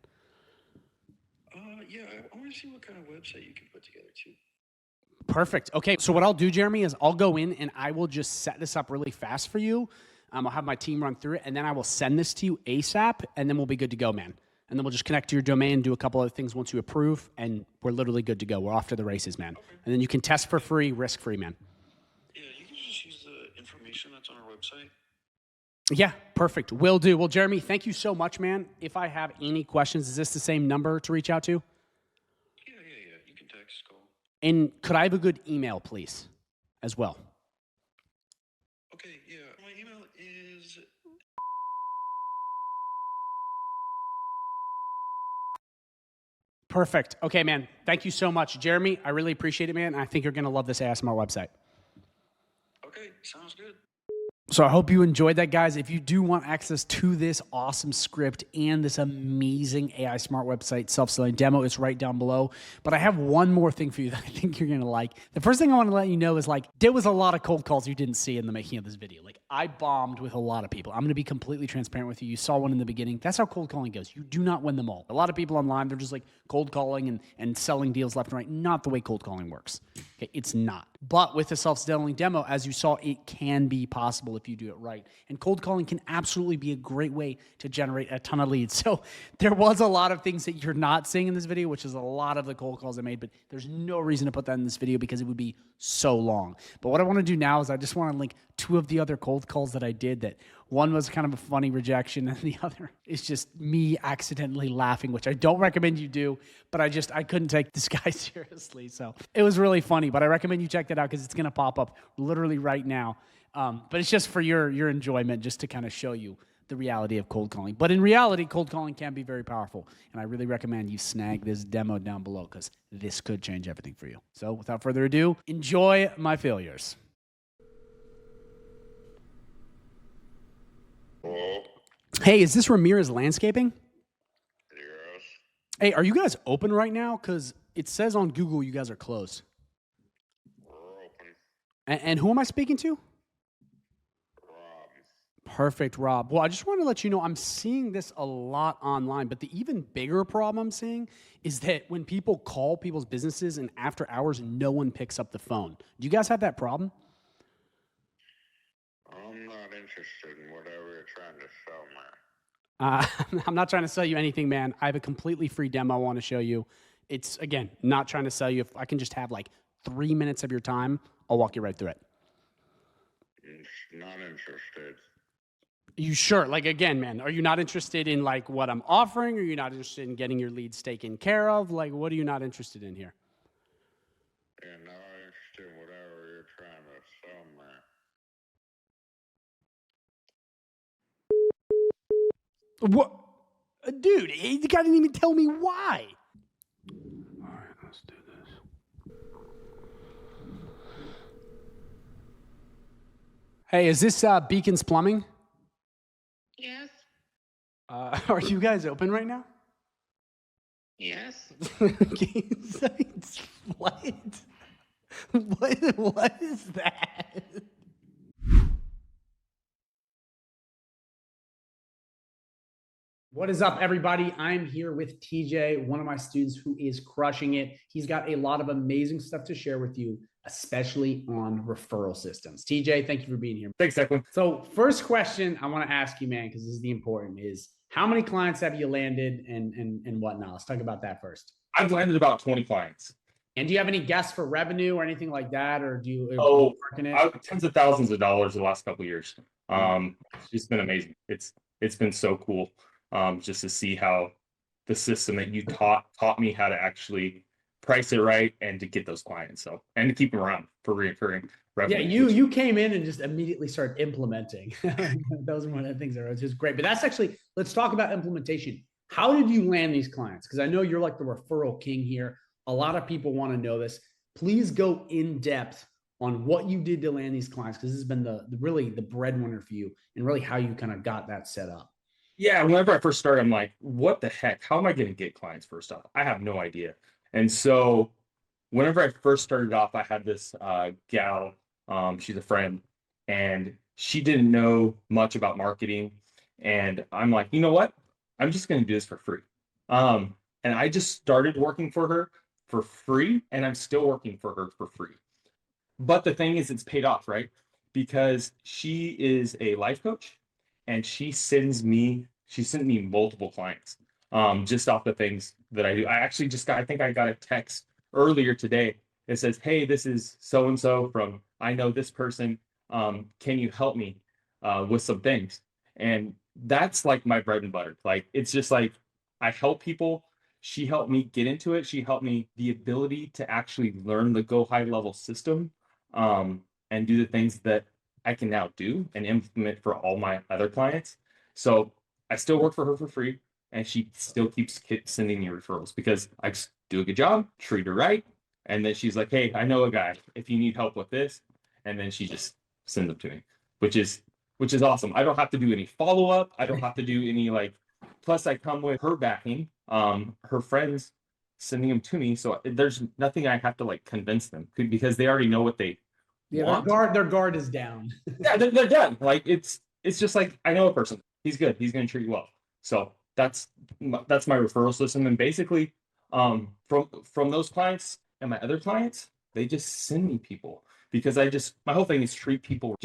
yeah, I want to see what kind of website you can put together too. Perfect. Okay, so what I'll do, Jeremy, is I'll go in and I will just set this up really fast for you. I'll have my team run through it, and then I will send this to you ASAP, and then we'll be good to go, man. And then we'll just connect to your domain, do a couple other things once you approve, and we're literally good to go. We're off to the races, man. Okay. And then you can test for free, risk-free, man. Yeah, you can just use the information that's on our website. Yeah, perfect. Will do. Well, Jeremy, thank you so much, man. If I have any questions, is this the same number to reach out to? Yeah. You can text, call. And could I have a good email, please, as well? Okay, yeah. My email is... Perfect. Okay, man. Thank you so much. Jeremy, I really appreciate it, man. I think you're going to love this ASMR website. Okay, sounds good. So I hope you enjoyed that, guys. If you do want access to this awesome script and this amazing AI Smart website self-selling demo, it's right down below. But I have one more thing for you that I think you're going to like. The first thing I want to let you know is there was a lot of cold calls you didn't see in the making of this video. I bombed with a lot of people. I'm going to be completely transparent with you. You saw one in the beginning. That's how cold calling goes. You do not win them all. A lot of people online, they're just cold calling and selling deals left and right. Not the way cold calling works. Okay, it's not. But with the self-selling demo, as you saw, it can be possible if you do it right. And cold calling can absolutely be a great way to generate a ton of leads. So there was a lot of things that you're not seeing in this video, which is a lot of the cold calls I made, but there's no reason to put that in this video because it would be so long. But what I want to do now is I just want to link two of the other cold calls that I did. That one was kind of a funny rejection and the other is just me accidentally laughing, which I don't recommend you do, but I couldn't take this guy seriously. So it was really funny, but I recommend you check that out because it's going to pop up literally right now. But it's just for your enjoyment, just to kind of show you the reality of cold calling. But in reality, cold calling can be very powerful. And I really recommend you snag this demo down below because this could change everything for you. So without further ado, enjoy my failures. Hello? Hey, is this Ramirez Landscaping? Yes. Hey, are you guys open right now? Because it says on Google you guys are closed. We're open. And who am I speaking to? Rob. Perfect, Rob. Well, I just want to let you know I'm seeing this a lot online, but the even bigger problem I'm seeing is that when people call people's businesses and after hours, no one picks up the phone. Do you guys have that problem? I'm not interested in whatever you're trying to sell me. I'm not trying to sell you anything, man. I have a completely free demo I want to show you. It's, again, not trying to sell you. If I can just have 3 minutes of your time, I'll walk you right through it. Not interested. You sure? Again, man, are you not interested in what I'm offering? Are you not interested in getting your leads taken care of? What are you not interested in here? Yeah, not interested in whatever you're trying to sell me. What? Dude, the guy didn't even tell me why. All right, let's do this. Hey, is this Beacon's Plumbing? Yes. Are you guys open right now? Yes. What? What is that? What is up, everybody? I'm here with TJ, one of my students who is crushing it. He's got a lot of amazing stuff to share with you, especially on referral systems. TJ, thank you for being here. Thanks, Declan. So first question I want to ask you, man, because this is the important, is how many clients have you landed and whatnot? Let's talk about that first. I've landed about 20 clients. And do you have any guess for revenue or anything like that? Or do you Tens of thousands of dollars the last couple of years. It's just been amazing. It's been so cool. Just to see how the system that you taught me how to actually price it right and to get those clients. So, and to keep them around for recurring revenue. Yeah, you came in and just immediately started implementing. Those are one of the things that are just great. But that's actually, let's talk about implementation. How did you land these clients? Because I know you're the referral king here. A lot of people want to know this. Please go in depth on what you did to land these clients, because this has been really the breadwinner for you and really how you kind of got that set up. Yeah, whenever I first started, I'm like, what the heck? How am I going to get clients first off? I have no idea. And so whenever I first started off, I had this gal, she's a friend, and she didn't know much about marketing. And I'm like, you know what? I'm just going to do this for free. And I just started working for her for free, and I'm still working for her for free. But the thing is, it's paid off, right? Because she is a life coach, and she sent me multiple clients just off the things that I do. I actually I think I got a text earlier today. It says, hey, this is so and so from, I know this person. Can you help me with some things? And that's like my bread and butter. Like, it's just like, I help people. She helped me get into it. She helped me the ability to actually learn the GoHighLevel system and do the things that I can now do and implement for all my other clients. So I still work for her for free, and she still keeps sending me referrals because I just do a good job, treat her right. And then she's like, hey, I know a guy if you need help with this. And then she just sends them to me, which is awesome. I don't have to do any follow-up. I don't have to do any plus I come with her backing, her friends sending them to me. So there's nothing I have to convince them because they already know what they want. Their guard is down. Yeah, they're done. Like, it's just like, I know a person. He's good. He's going to treat you well. So that's my referral system. And basically, from those clients and my other clients, they just send me people because my whole thing is treat people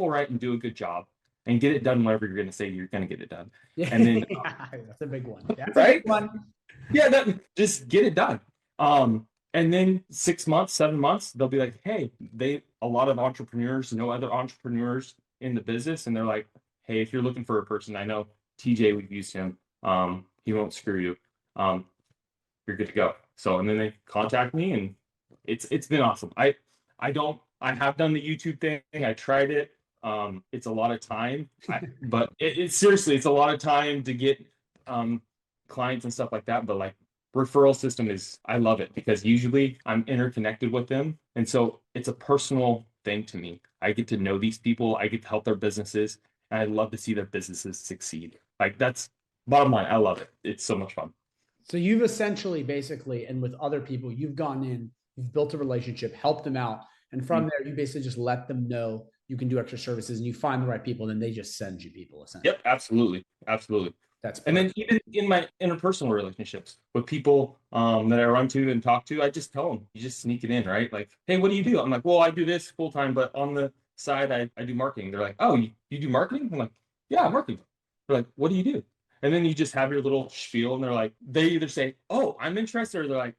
right and do a good job and get it done whenever you're going to say you're going to get it done. Yeah. And then That's a big one. That's right? a big one. Yeah, just get it done. And then 6 months, 7 months, they'll be like, hey, a lot of entrepreneurs know other entrepreneurs in the business, and they're like, hey, if you're looking for a person, I know TJ, we've used him. He won't screw you. You're good to go. So, and then they contact me, and it's been awesome. I have done the YouTube thing. I tried it. It's a lot of time, but it's seriously, it's a lot of time to get clients and stuff like that. But referral system I love it because usually I'm interconnected with them. And so it's a personal thing to me. I get to know these people. I get to help their businesses, and I love to see their businesses succeed. That's bottom line. I love it. It's so much fun. So you've essentially basically, and with other people, you've gone in, you've built a relationship, helped them out. And from there, you basically just let them know you can do extra services and you find the right people, and then they just send you people essentially. Yep, absolutely. Absolutely. And then even in my interpersonal relationships with people that I run to and talk to, I just tell them, you just sneak it in, right? Like, hey, what do you do? I'm like, well, I do this full time, but on the side, I do marketing. They're like, oh, you do marketing? I'm like, yeah, I'm marketing. They're like, what do you do? And then you just have your little spiel, and they're like, they either say, oh, I'm interested, or they're like,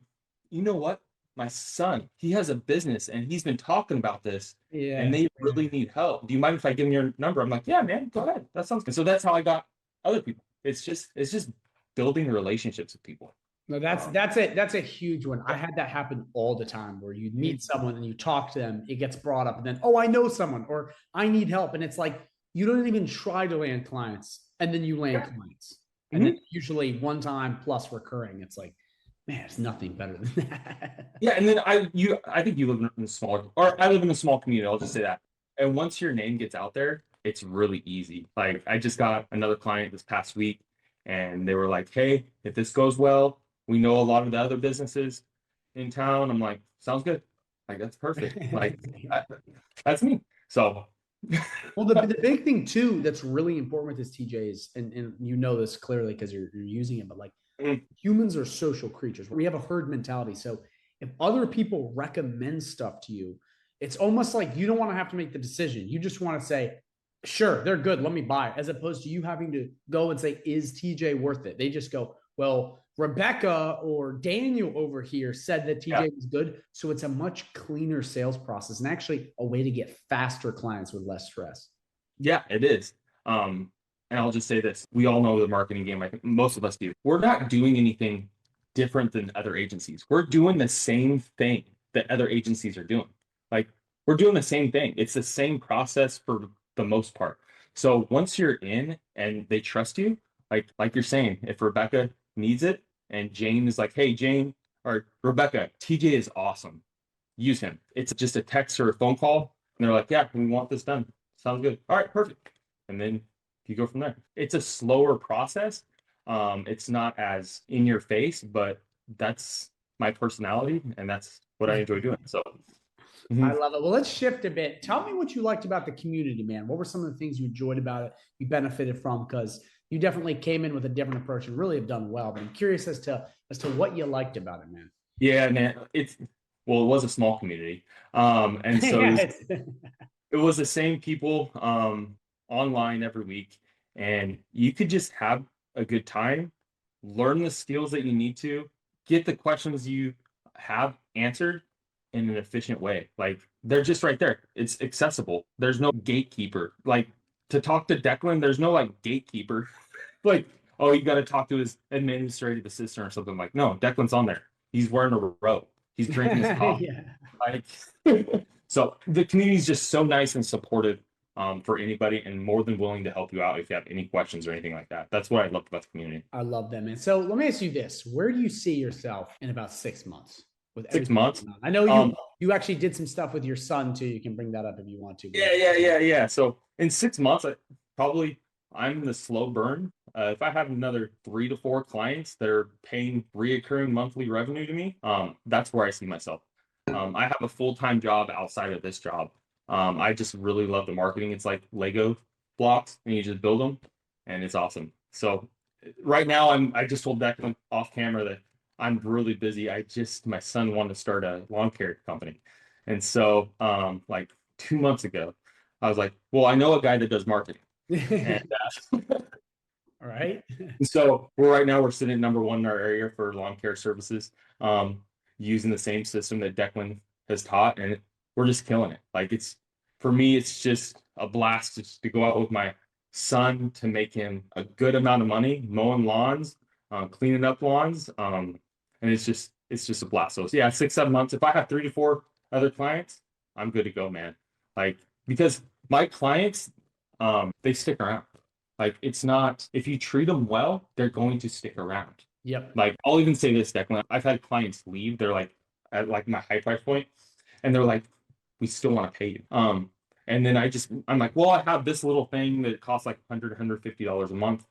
you know what? My son, he has a business and he's been talking about this, and they really need help. Do you mind if I give him your number? I'm like, yeah, man, go ahead. That sounds good. So that's how I got other people. It's just building relationships with people. No, that's it. That's a huge one. I had that happen all the time where you meet someone and you talk to them, it gets brought up, and then, oh, I know someone, or I need help. And it's like, you don't even try to land clients, and then you land clients. And then usually one time plus recurring. It's like, man, it's nothing better than that. Yeah. And then I think you live in a smaller, or I live in a small community. I'll just say that. And once your name gets out there, it's really easy. Like, I just got another client this past week, and they were like, hey, if this goes well, we know a lot of the other businesses in town. I'm like, sounds good. Like, that's perfect. That's me. So. Well, the big thing too that's really important with this, TJ, is, and you know this clearly because you're using it, but humans are social creatures. We have a herd mentality. So if other people recommend stuff to you, it's almost like you don't want to have to make the decision. You just want to say, sure, they're good, let me buy it, as opposed to you having to go and say, is TJ worth it? They just go, well, Rebecca or Daniel over here said that TJ was good. So it's a much cleaner sales process, and actually a way to get faster clients with less stress. Yeah, it is. And I'll just say this. We all know the marketing game. I think most of us do. We're not doing anything different than other agencies. We're doing the same thing that other agencies are doing. We're doing the same thing. It's the same process for the most part. So once you're in and they trust you, like you're saying, if Rebecca needs it and Jane is like, hey, Jane or Rebecca, TJ is awesome, use him. It's just a text or a phone call, and they're like, yeah, we want this done. Sounds good. All right, perfect. And then you go from there. It's a slower process. It's not as in your face, but that's my personality, and that's what I enjoy doing. So I love it. Well, let's shift a bit. Tell me what you liked about the community, man. What were some of the things you enjoyed about it, you benefited from? Because you definitely came in with a different approach and really have done well. But I'm curious as to what you liked about it, man. Yeah, man. Well, it was a small community. And so it was the same people online every week, and you could just have a good time, learn the skills that you need to, get the questions you have answered in an efficient way. Like they're just right there. It's accessible. There's no gatekeeper. Like to talk to Declan, there's no like gatekeeper. Like, oh, you got to talk to his administrative assistant or something. Like, no, Declan's on there. He's wearing a robe. He's drinking his coffee. Like, so the community is just so nice and supportive for anybody, and more than willing to help you out if you have any questions or anything like that. That's what I love about the community. I love that, man. So let me ask you this: where do you see yourself in about 6 months? With 6 months? I know you actually did some stuff with your son too. You can bring that up if you want to. Yeah. So in 6 months, I'm the slow burn. If I have another 3 to 4 clients that are paying reoccurring monthly revenue to me, that's where I see myself. I have a full-time job outside of this job. I just really love the marketing. It's like Lego blocks, and you just build them, and it's awesome. So right now, I just told Declan off camera that I'm really busy. My son wanted to start a lawn care company, and so like 2 months ago, I was like, well, I know a guy that does marketing. And all right. So we're sitting at #1 in our area for lawn care services, using the same system that Declan has taught, and we're just killing it. Like for me, it's just a blast just to go out with my son to make him a good amount of money, mowing lawns, cleaning up lawns, and it's just a blast. So yeah, 6, 7 months. If I have 3 to 4 other clients, I'm good to go, man. Like because my clients, they stick around. Like it's not, if you treat them well, they're going to stick around. Yep. Like I'll even say this, Declan. I've had clients leave. They're like at like my high price point, and they're like, we still want to pay you. And then I'm like, well, I have this little thing that costs like $100, $150 a month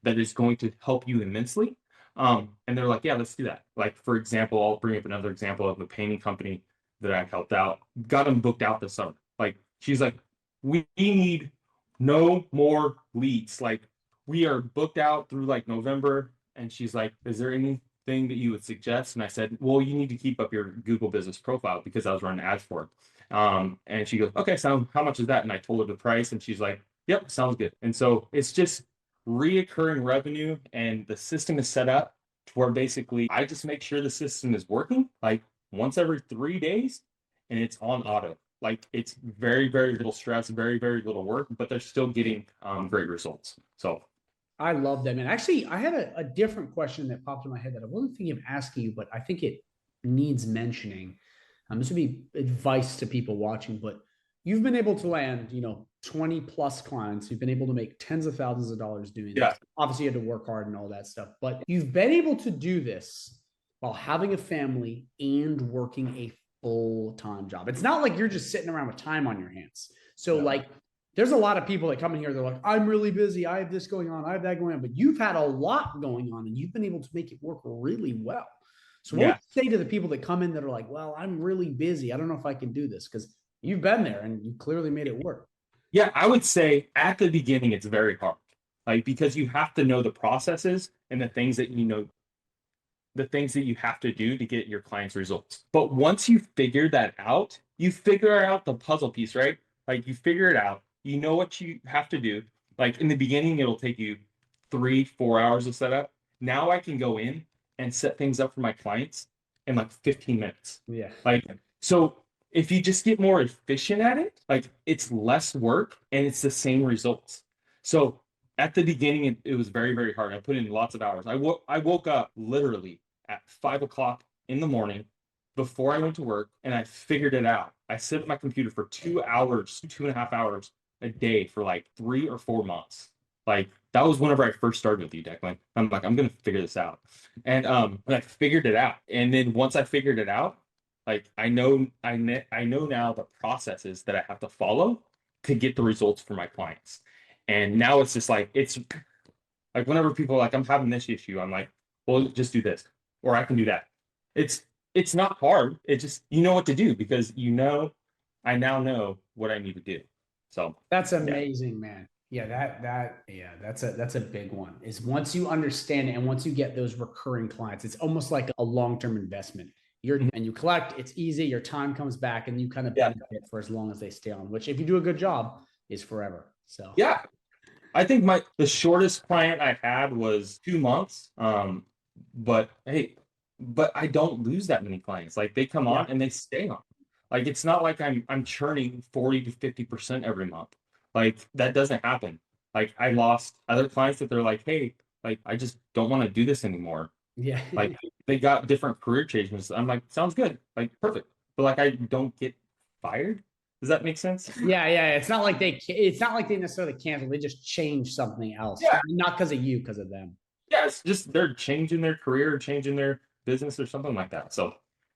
that is going to help you immensely. And they're like, yeah, let's do that. Like for example, I'll bring up another example of a painting company that I helped out. Got them booked out this summer. Like she's like, we need no more leads. Like we are booked out through like November. And she's like, is there anything that you would suggest? And I said, well, you need to keep up your Google business profile because I was running ads for it. And she goes, okay, so how much is that? And I told her the price, and she's like, yep, sounds good. And so it's just reoccurring revenue, and the system is set up to where basically I just make sure the system is working like once every 3 days, and it's on auto. Like it's very, very little stress, very, very little work, but they're still getting great results. So I love that, man. Actually, I had a different question that popped in my head that I wasn't thinking of asking you, but I think it needs mentioning. This would be advice to people watching, but you've been able to land, 20 plus clients. You've been able to make tens of thousands of dollars doing this. Obviously, you had to work hard and all that stuff, but you've been able to do this while having a family and working a full-time job. It's not like you're just sitting around with time on your hands. So there's a lot of people that come in here, they're like, I'm really busy. I have this going on. I have that going on. But you've had a lot going on and you've been able to make it work really well. So what would you say to the people that come in that are like, well, I'm really busy. I don't know if I can do this, because you've been there and you clearly made it work. Yeah, I would say at the beginning, it's very hard. Like, because you have to know the processes and the things that you have to do to get your clients' results. But once you figure that out, you figure out the puzzle piece, right? Like you figure it out. You know what you have to do. Like in the beginning, it'll take you 3-4 hours to set up. Now I can go in and set things up for my clients in like 15 minutes. Yeah. Like, so if you just get more efficient at it, like it's less work and it's the same results. So at the beginning, it was very, very hard. I put in lots of hours. I woke up literally at 5 o'clock in the morning before I went to work, and I figured it out. I sit at my computer for 2 hours, 2.5 hours a day for like 3 or 4 months. Like that was whenever I first started with you, Declan. I'm like, I'm gonna figure this out, and I figured it out. And then once I figured it out, like I know now the processes that I have to follow to get the results for my clients. And now it's just like whenever people are like, I'm having this issue, I'm like, well, just do this, or I can do that. It's not hard. It just, you know what to do because I now know what I need to do. So that's amazing, man. Yeah, that's a big one. Is once you understand it and once you get those recurring clients, it's almost like a long-term investment. And you collect, it's easy, your time comes back and you kind of benefit for as long as they stay on, which if you do a good job is forever. So Yeah. I think the shortest client I had was 2 months. But hey, but I don't lose that many clients. Like they come on and they stay on. Like it's not like I'm churning 40 to 50% every month. Like that doesn't happen. Like I lost other clients that they're like, hey, like I just don't want to do this anymore. yeah. Like they got different career changes. I'm like, sounds good. Like perfect. But like I don't get fired. Does that make sense? Yeah. It's not like they necessarily cancel. They just change something else. Yeah. Not because of you, because of them. Yeah, it's just they're changing their career, changing their business or something like that. So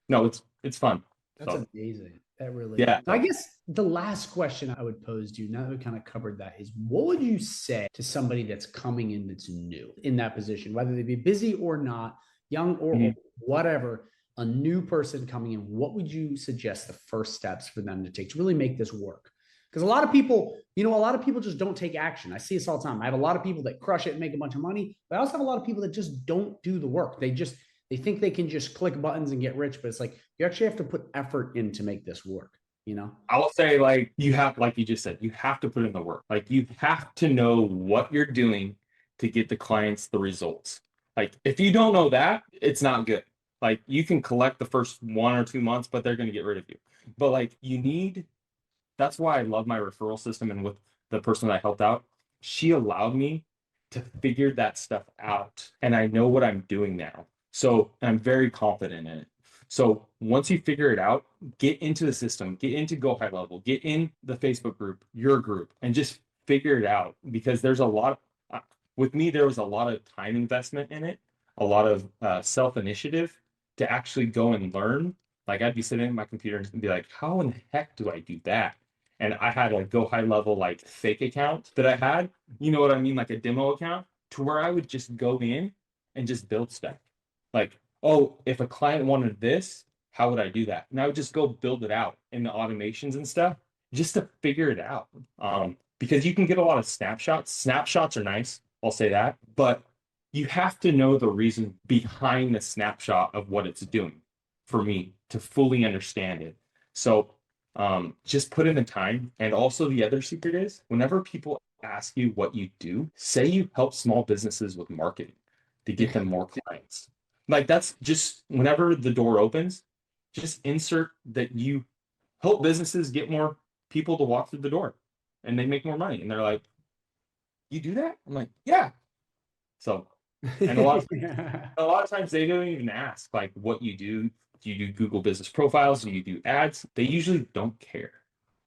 no, it's fun. That's So amazing. That really yeah. is. I guess the last question I would pose to you, now that we kind of covered that, is what would you say to somebody that's coming in that's new in that position, whether they be busy or not, young or old, whatever, a new person coming in, what would you suggest the first steps for them to take to really make this work? Because a lot of people, a lot of people just don't take action. I see this all the time. I have a lot of people that crush it and make a bunch of money, but I also have a lot of people that just don't do the work. They think they can just click buttons and get rich, but it's like you actually have to put effort in to make this work, I will say like you have, like you just said, you have to put in the work. Like you have to know what you're doing to get the clients the results. Like if you don't know that, it's not good. Like you can collect the first 1 or 2 months, but they're going to get rid of you. But like that's why I love my referral system. And with the person that I helped out, she allowed me to figure that stuff out. And I know what I'm doing now. So I'm very confident in it. So once you figure it out, get into the system, get into GoHighLevel, get in the Facebook group, your group, and just figure it out. Because there's a lot with me, there was a lot of time investment in it, a lot of self-initiative to actually go and learn. Like I'd be sitting at my computer and be like, how in the heck do I do that? And I had a GoHighLevel like fake account that I had, you know what I mean? Like a demo account to where I would just go in and just build stuff. Like, oh, if a client wanted this, how would I do that? And I would just go build it out in the automations and stuff just to figure it out. Because you can get a lot of snapshots. Snapshots are nice, I'll say that, but you have to know the reason behind the snapshot of what it's doing for me to fully understand it. So just put in the time. And also the other secret is whenever people ask you what you do, say you help small businesses with marketing to get them more clients. Like that's just whenever the door opens, just insert that you help businesses get more people to walk through the door and they make more money. And they're like, you do that? I'm like, yeah. So, and a lot of times they don't even ask like what you do. Do you do Google business profiles? Do you do ads? They usually don't care.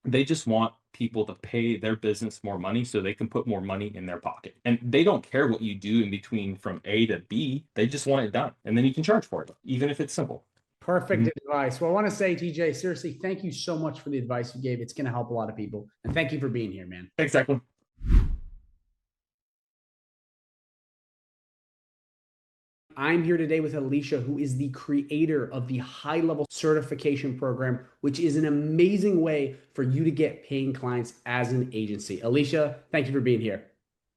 They just want people to pay their business more money so they can put more money in their pocket. And they don't care what you do in between from A to B. They just want it done. And then you can charge for it, even if it's simple. Perfect advice. Well, I want to say, TJ, seriously, thank you so much for the advice you gave. It's going to help a lot of people. And thank you for being here, man. Thanks, Declan. I'm here today with Alicia, who is the creator of the High Level Certification Program, which is an amazing way for you to get paying clients as an agency. Alicia, thank you for being here.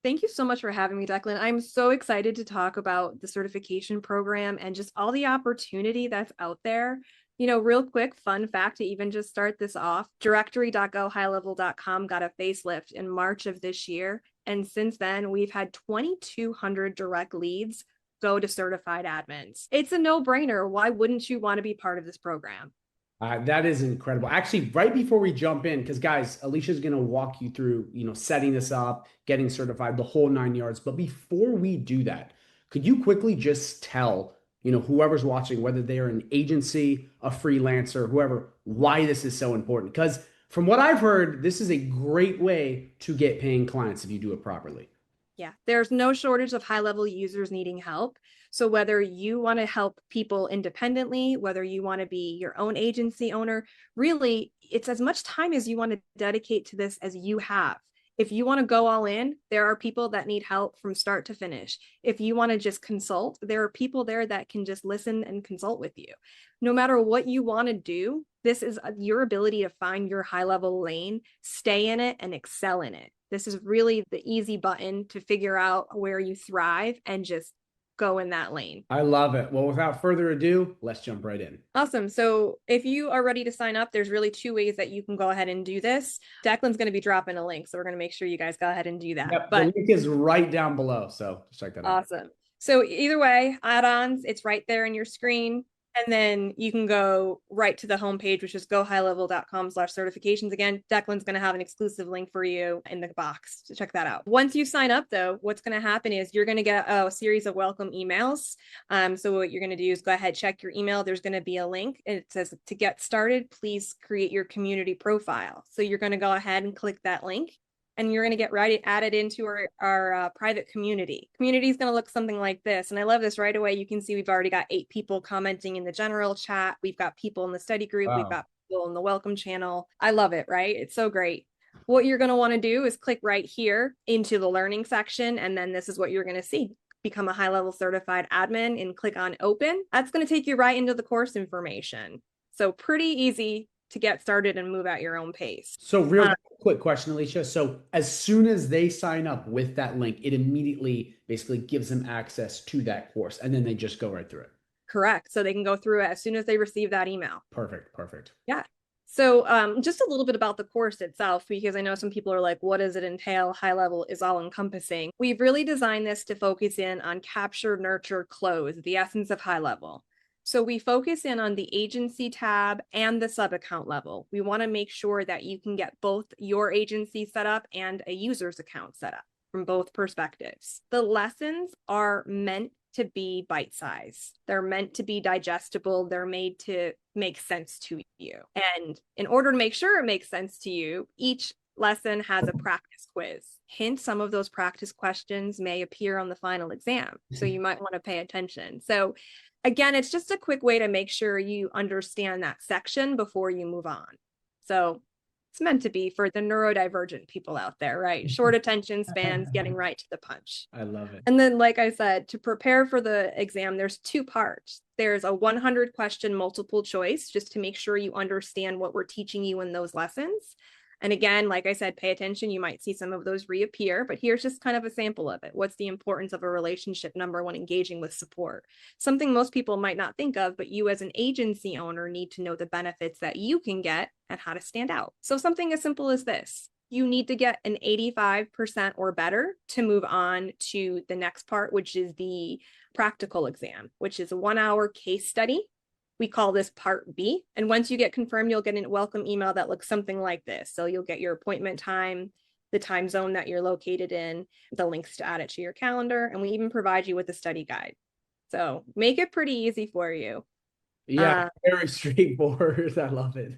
Thank you so much for having me, Declan. I'm so excited to talk about the certification program and just all the opportunity that's out there. Real quick, fun fact to even just start this off, directory.gohighlevel.com got a facelift in March of this year. And since then, we've had 2,200 direct leads go to certified admins. It's a no-brainer. Why wouldn't you want to be part of this program? That is incredible. Actually, right before we jump in, because guys, Alicia's going to walk you through, setting this up, getting certified, the whole 9 yards. But before we do that, could you quickly just tell, whoever's watching, whether they're an agency, a freelancer, whoever, why this is so important? Because from what I've heard, this is a great way to get paying clients if you do it properly. Yeah, there's no shortage of high-level users needing help. So whether you want to help people independently, whether you want to be your own agency owner, really, it's as much time as you want to dedicate to this as you have. If you want to go all in, there are people that need help from start to finish. If you want to just consult, there are people there that can just listen and consult with you. No matter what you want to do, this is your ability to find your high-level lane, stay in it, and excel in it. This is really the easy button to figure out where you thrive and just go in that lane. I love it. Well, without further ado, let's jump right in. Awesome. So if you are ready to sign up, there's really two ways that you can go ahead and do this. Declan's going to be dropping a link, so we're going to make sure you guys go ahead and do that. Yep, But the link is right down below, so just check that out. awesome. So either way, add-ons, it's right there in your screen. And then you can go right to the homepage, which is GoHighLevel.com/certifications. Again, Declan's going to have an exclusive link for you in the box. So check that out. Once you sign up, though, what's going to happen is you're going to get a series of welcome emails. So what you're going to do is go ahead, check your email. There's going to be a link. And it says to get started, please create your community profile. So you're going to go ahead and click that link. And you're going to get added into our private community. Community is going to look something like this. And I love this right away. You can see we've already got 8 people commenting in the general chat. We've got people in the study group. Wow. We've got people in the welcome channel. I love it, right? It's so great. What you're going to want to do is click right here into the learning section. And then this is what you're going to see. Become a high-level certified admin and click on open. That's going to take you right into the course information. So pretty easy to get started and move at your own pace. So real quick question, Alicia. So as soon as they sign up with that link, it immediately basically gives them access to that course, and then they just go right through it. Correct. So they can go through it as soon as they receive that email. Perfect. Perfect. Yeah. So just a little bit about the course itself, because I know some people are like, what does it entail? High level is all encompassing. We've really designed this to focus in on capture, nurture, close, the essence of high level. So we focus in on the agency tab and the sub account level. We want to make sure that you can get both your agency set up and a user's account set up from both perspectives. The lessons are meant to be bite-sized. They're meant to be digestible. They're made to make sense to you. And in order to make sure it makes sense to you, each lesson has a practice quiz. Hint, some of those practice questions may appear on the final exam. So you might want to pay attention. So again, it's just a quick way to make sure you understand that section before you move on. So it's meant to be for the neurodivergent people out there, right? Short attention spans, getting right to the punch. I love it. And then, like I said, to prepare for the exam, there's 2 parts. There's a 100 question multiple choice, just to make sure you understand what we're teaching you in those lessons. And again, like I said, pay attention. You might see some of those reappear, but here's just kind of a sample of it. What's the importance of a relationship number when engaging with support? Something most people might not think of, but you as an agency owner need to know the benefits that you can get and how to stand out. So something as simple as this. You need to get an 85% or better to move on to the next part, which is the practical exam, which is a 1-hour case study. We call this part B. And once you get confirmed, you'll get a welcome email that looks something like this. So you'll get your appointment time, the time zone that you're located in, the links to add it to your calendar, and we even provide you with a study guide. So make it pretty easy for you. Yeah, very straightforward. I love it.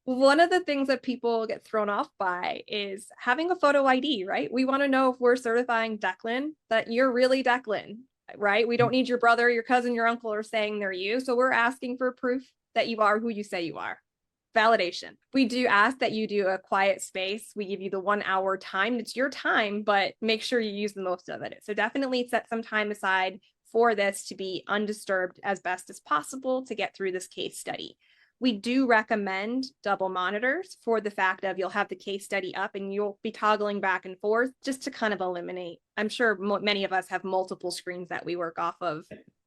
One of the things that people get thrown off by is having a photo ID, right? We want to know if we're certifying Declan, that you're really Declan. Right? We don't need your brother, your cousin, your uncle are saying they're you. So we're asking for proof that you are who you say you are. Validation. We do ask that you do a quiet space. We give you the 1-hour time. It's your time, but make sure you use the most of it. So definitely set some time aside for this to be undisturbed as best as possible to get through this case study. We do recommend double monitors for the fact of you'll have the case study up and you'll be toggling back and forth just to kind of eliminate. I'm sure many of us have multiple screens that we work off of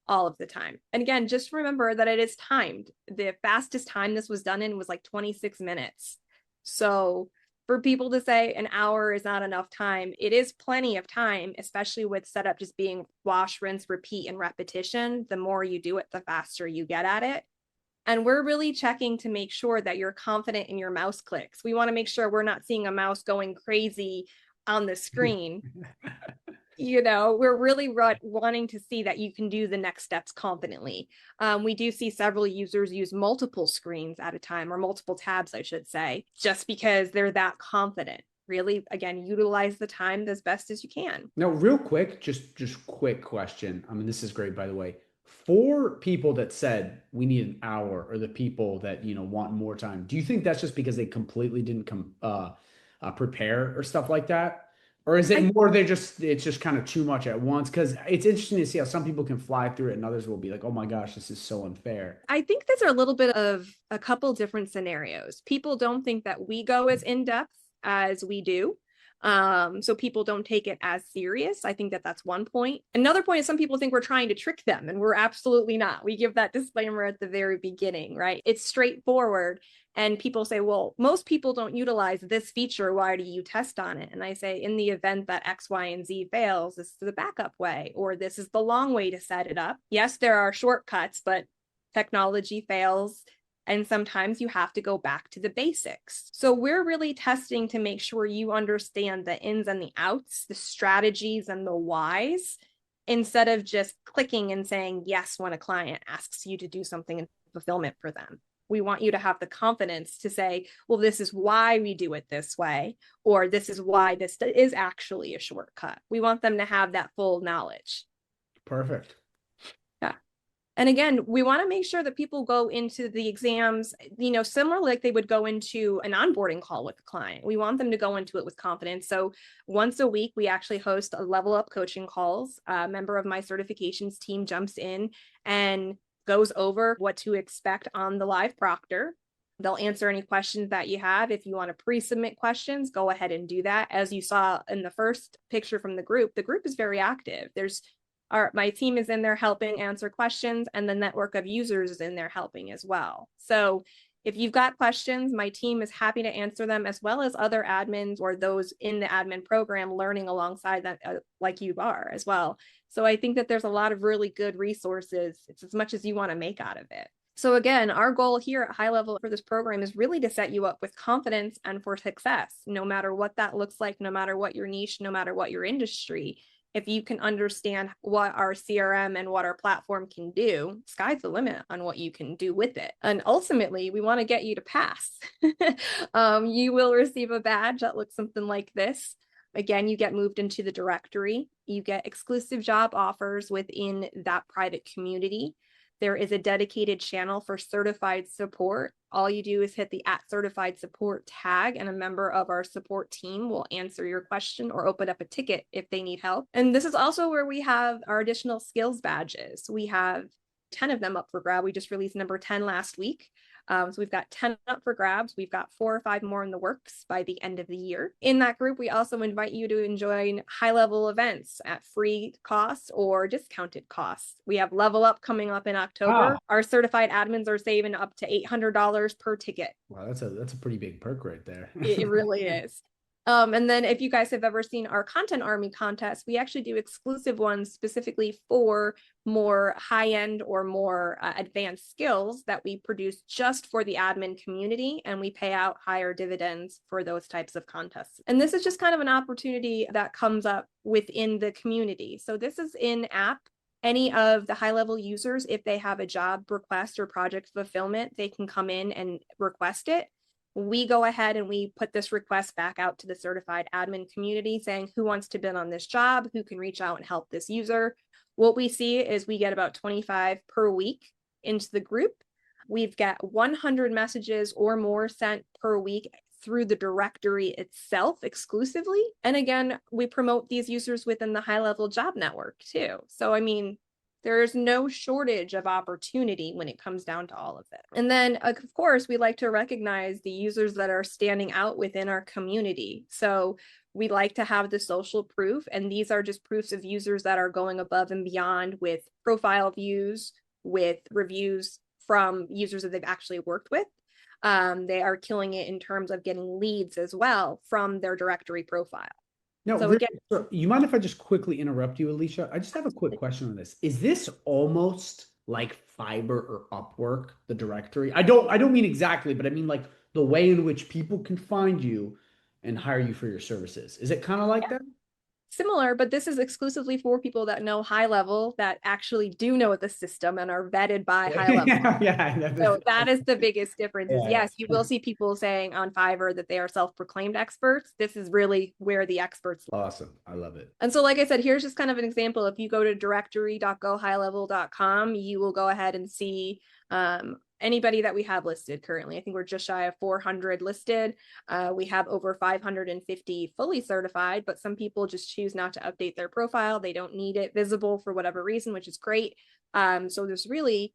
all of the time. And again, just remember that it is timed. The fastest time this was done in was like 26 minutes. So for people to say an hour is not enough time, it is plenty of time, especially with setup just being wash, rinse, repeat, and repetition. The more you do it, the faster you get at it. And we're really checking to make sure that you're confident in your mouse clicks. We want to make sure we're not seeing a mouse going crazy on the screen. You know, we're really wanting to see that you can do the next steps confidently. We do see several users use multiple screens at a time, or multiple tabs, I should say, just because they're that confident. Really, again, utilize the time as best as you can. Now, real quick, just quick question. I mean, this is great, by the way. For people that said we need an hour, or the people that, you know, want more time, do you think that's just because they completely didn't prepare or stuff like that? Or is it more it's just kind of too much at once? Because it's interesting to see how some people can fly through it and others will be like, oh my gosh, this is so unfair. I think these are a little bit of a couple different scenarios. People don't think that we go as in-depth as we do. So people don't take it as serious. I think that that's one point. Another point is some people think we're trying to trick them, and we're absolutely not. We give that disclaimer at the very beginning, right? It's straightforward. And people say, well, most people don't utilize this feature. Why do you test on it? And I say, in the event that X, Y, and Z fails, this is the backup way, or this is the long way to set it up. Yes, there are shortcuts, but technology fails. And sometimes you have to go back to the basics. So we're really testing to make sure you understand the ins and the outs, the strategies and the whys, instead of just clicking and saying yes when a client asks you to do something in fulfillment for them. We want you to have the confidence to say, well, this is why we do it this way, or this is why this is actually a shortcut. We want them to have that full knowledge. Perfect. Yeah. And again, we want to make sure that people go into the exams, similar like they would go into an onboarding call with the client. We want them to go into it with confidence. So once a week, we actually host a level up coaching calls. A member of my certifications team jumps in and goes over what to expect on the live proctor. They'll answer any questions that you have. If you want to pre-submit questions, go ahead and do that. As you saw in the first picture from the group is very active. My team is in there helping answer questions, and the network of users is in there helping as well. So if you've got questions, my team is happy to answer them, as well as other admins or those in the admin program learning alongside that, like you are as well. So I think that there's a lot of really good resources. It's as much as you want to make out of it. So again, our goal here at High Level for this program is really to set you up with confidence and for success, no matter what that looks like, no matter what your niche, no matter what your industry. If you can understand what our CRM and what our platform can do, sky's the limit on what you can do with it. And ultimately, we want to get you to pass. You will receive a badge that looks something like this. Again, you get moved into the directory. You get exclusive job offers within that private community. There is a dedicated channel for certified support. All you do is hit the @certified_support tag, and a member of our support team will answer your question or open up a ticket if they need help. And this is also where we have our additional skills badges. We have 10 of them up for grab. We just released number 10 last week. So we've got 10 up for grabs. We've got 4 or 5 more in the works by the end of the year. In that group, we also invite you to join high-level events at free costs or discounted costs. We have Level Up coming up in October. Wow. Our certified admins are saving up to $800 per ticket. Wow, that's a pretty big perk right there. It really is. And then if you guys have ever seen our Content Army contest, we actually do exclusive ones specifically for more high-end or more advanced skills that we produce just for the admin community, and we pay out higher dividends for those types of contests. And this is just kind of an opportunity that comes up within the community. So this is in-app. Any of the high-level users, if they have a job request or project fulfillment, they can come in and request it. We go ahead and we put this request back out to the certified admin community saying who wants to bid on this job, who can reach out and help this user. What we see is we get about 25 per week into the group. We've got 100 messages or more sent per week through the directory itself exclusively. And again, we promote these users within the High Level Job Network too. So, I mean, there's no shortage of opportunity when it comes down to all of it. And then, of course, we like to recognize the users that are standing out within our community. So we like to have the social proof, and these are just proofs of users that are going above and beyond with profile views, with reviews from users that they've actually worked with. They are killing it in terms of getting leads as well from their directory profile. No, So really, again, so you mind if I just quickly interrupt you, Alicia? I just have a quick question on this. Is this almost like Fiverr or Upwork, the directory? I don't mean exactly, but I mean like the way in which people can find you and hire you for your services. Is it kind of like that? similar, but this is exclusively for people that know High Level, that actually do know the system and are vetted by High Level. Yeah. So that is the biggest difference. Is Yeah. yes, you will see people saying on Fiverr that they are self-proclaimed experts. This is really where the experts live. Awesome. I love it. And so, like I said, here's just kind of an example. If you go to directory.gohighlevel.com, you will go ahead and see anybody that we have listed currently. I think we're just shy of 400 listed. We have over 550 fully certified, but some people just choose not to update their profile. They don't need it visible for whatever reason, which is great. So there's really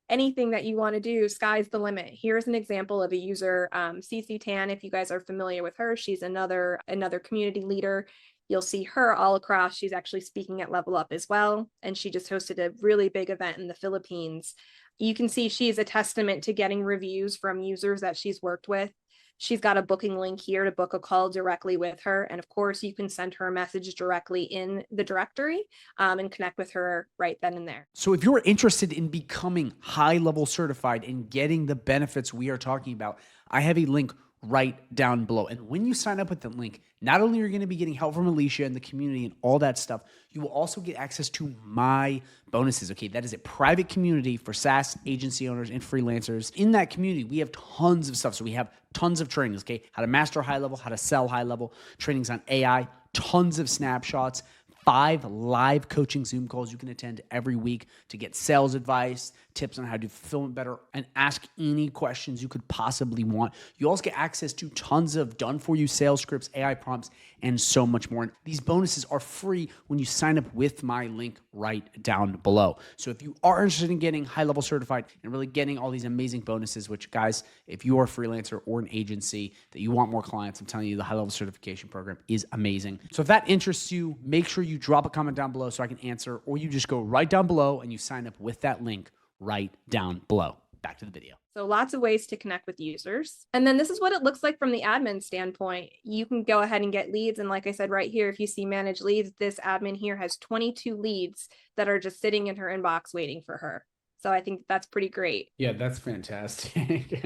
anything that you want to do, sky's the limit. Here's an example of a user, CC Tan. If you guys are familiar with her, she's another community leader. You'll see her all across. She's actually speaking at Level Up as well. And she just hosted a really big event in the Philippines. You can see she's a testament to getting reviews from users that she's worked with. She's got a booking link here to book a call directly with her. And of course, you can send her a message directly in the directory and connect with her right then and there. So if you're interested in becoming high-level certified and getting the benefits we are talking about, I have a link right down below. And when you sign up with the link, not only are you going to be getting help from Alicia and the community and all that stuff, you will also get access to my bonuses. Okay, that is a private community for SaaS agency owners and freelancers. In that community, we have tons of stuff. So we have tons of trainings, okay? How to master high level, how to sell high level, trainings on AI, tons of snapshots, 5 live coaching Zoom calls you can attend every week to get sales advice, tips on how to do fulfillment better, and ask any questions you could possibly want. You also get access to tons of done-for-you sales scripts, AI prompts, and so much more. And these bonuses are free when you sign up with my link right down below. So if you are interested in getting high-level certified and really getting all these amazing bonuses, which, guys, if you are a freelancer or an agency that you want more clients, I'm telling you, the high-level certification program is amazing. So if that interests you, make sure you drop a comment down below so I can answer, or you just go right down below and you sign up with that link right down below. Back to the video. So lots of ways to connect with users. And then this is what it looks like from the admin standpoint. You can go ahead and get leads. And like I said, right here, if you see manage leads, this admin here has 22 leads that are just sitting in her inbox waiting for her. So I think that's pretty great. Yeah, that's fantastic.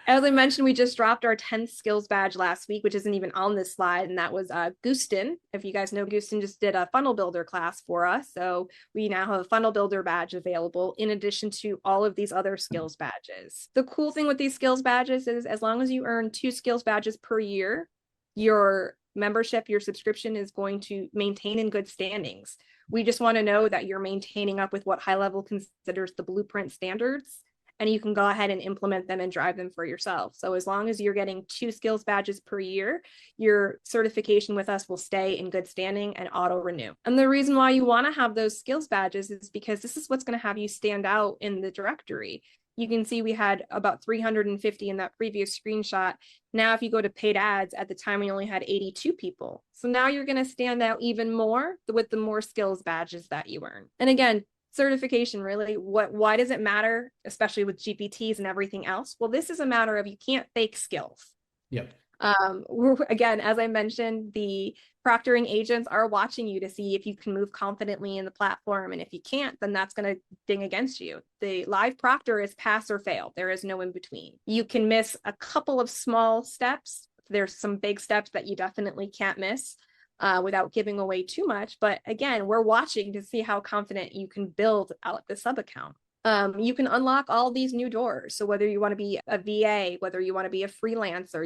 As I mentioned, we just dropped our 10th skills badge last week, which isn't even on this slide. And that was Gustin. If you guys know, Gustin just did a funnel builder class for us. So we now have a funnel builder badge available in addition to all of these other skills badges. The cool thing with these skills badges is as long as you earn 2 skills badges per year, your membership, your subscription is going to maintain in good standings. We just want to know that you're maintaining up with what high level considers the blueprint standards, and you can go ahead and implement them and drive them for yourself. So as long as you're getting 2 skills badges per year, your certification with us will stay in good standing and auto renew. And the reason why you want to have those skills badges is because this is what's going to have you stand out in the directory. You can see we had about 350 in that previous screenshot. Now, if you go to paid ads, at the time we only had 82 people. So now you're going to stand out even more with the more skills badges that you earn. And again, certification, really, why does it matter, especially with GPTs and everything else? Well, this is a matter of you can't fake skills. Yep. Again, as I mentioned, the proctoring agents are watching you to see if you can move confidently in the platform. And if you can't, then that's going to ding against you. The live proctor is pass or fail. There is no in between. You can miss a couple of small steps. There's some big steps that you definitely can't miss. Without giving away too much. But again, we're watching to see how confident you can build out the sub account. You can unlock all these new doors. So whether you want to be a VA, whether you want to be a freelancer,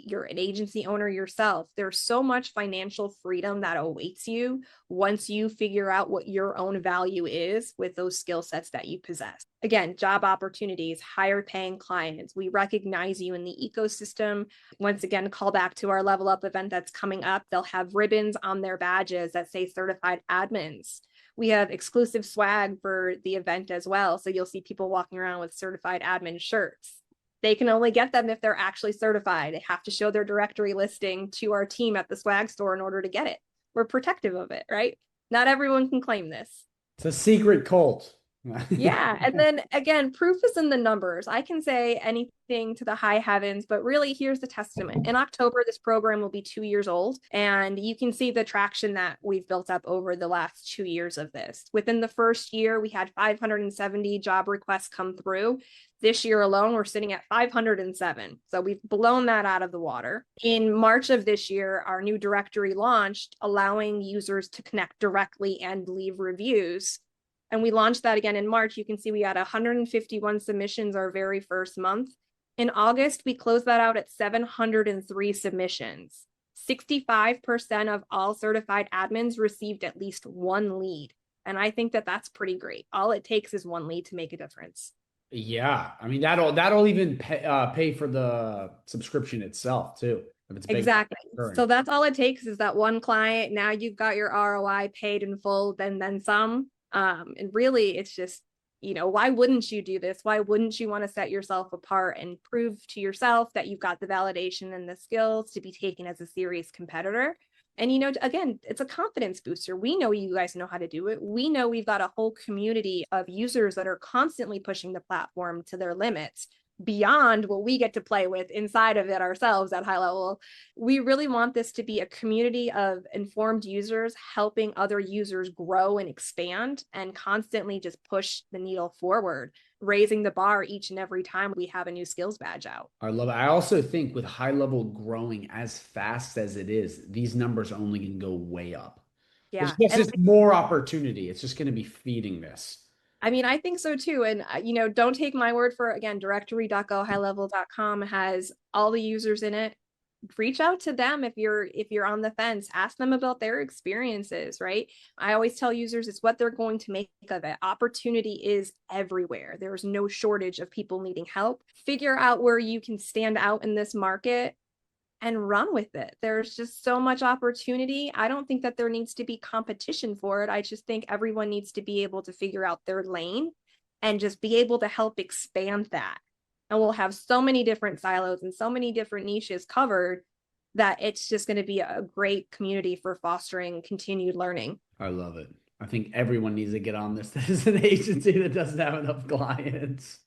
you're an agency owner yourself, there's so much financial freedom that awaits you once you figure out what your own value is with those skill sets that you possess. Again, job opportunities, higher paying clients. We recognize you in the ecosystem. Once again, call back to our Level Up event that's coming up. They'll have ribbons on their badges that say certified admins. We have exclusive swag for the event as well. So you'll see people walking around with certified admin shirts. They can only get them if they're actually certified. They have to show their directory listing to our team at the swag store in order to get it. We're protective of it, right? Not everyone can claim this. It's a secret cult. Yeah. And then again, proof is in the numbers. I can say anything to the high heavens, but really here's the testament. In October, this program will be 2 years old, and you can see the traction that we've built up over the last 2 years of this. Within the first year, we had 570 job requests come through. This year alone, we're sitting at 507. So we've blown that out of the water. In March of this year, our new directory launched, allowing users to connect directly and leave reviews. And we launched that again in March. You can see we had 151 submissions our very first month. In August, we closed that out at 703 submissions. 65% of all certified admins received at least 1 lead. And I think that that's pretty great. All it takes is 1 lead to make a difference. Yeah. I mean, that'll even pay for the subscription itself too. If it's exactly. So that's all it takes is that 1 client. Now you've got your ROI paid in full, then some. And really, it's just why wouldn't you do this? Why wouldn't you want to set yourself apart and prove to yourself that you've got the validation and the skills to be taken as a serious competitor? And, again, it's a confidence booster. We know you guys know how to do it. We know we've got a whole community of users that are constantly pushing the platform to their limits beyond what we get to play with inside of it ourselves at High Level. We really want this to be a community of informed users helping other users grow and expand and constantly just push the needle forward, raising the bar each and every time we have a new skills badge out. I love it. I also think with High Level growing as fast as it is, these numbers are only going to go way up. Yeah. There's just more opportunity. It's just going to be feeding this. I mean, I think so too. And, don't take my word for it. Again, directory.gohighlevel.com has all the users in it. Reach out to them if you're on the fence. Ask them about their experiences, right? I always tell users it's what they're going to make of it. Opportunity is everywhere. There's no shortage of people needing help. Figure out where you can stand out in this market and run with it. There's just so much opportunity. I don't think that there needs to be competition for it. I just think everyone needs to be able to figure out their lane and just be able to help expand that. And we'll have so many different silos and so many different niches covered that it's just going to be a great community for fostering continued learning. I love it. I think everyone needs to get on this. That is an agency that doesn't have enough clients.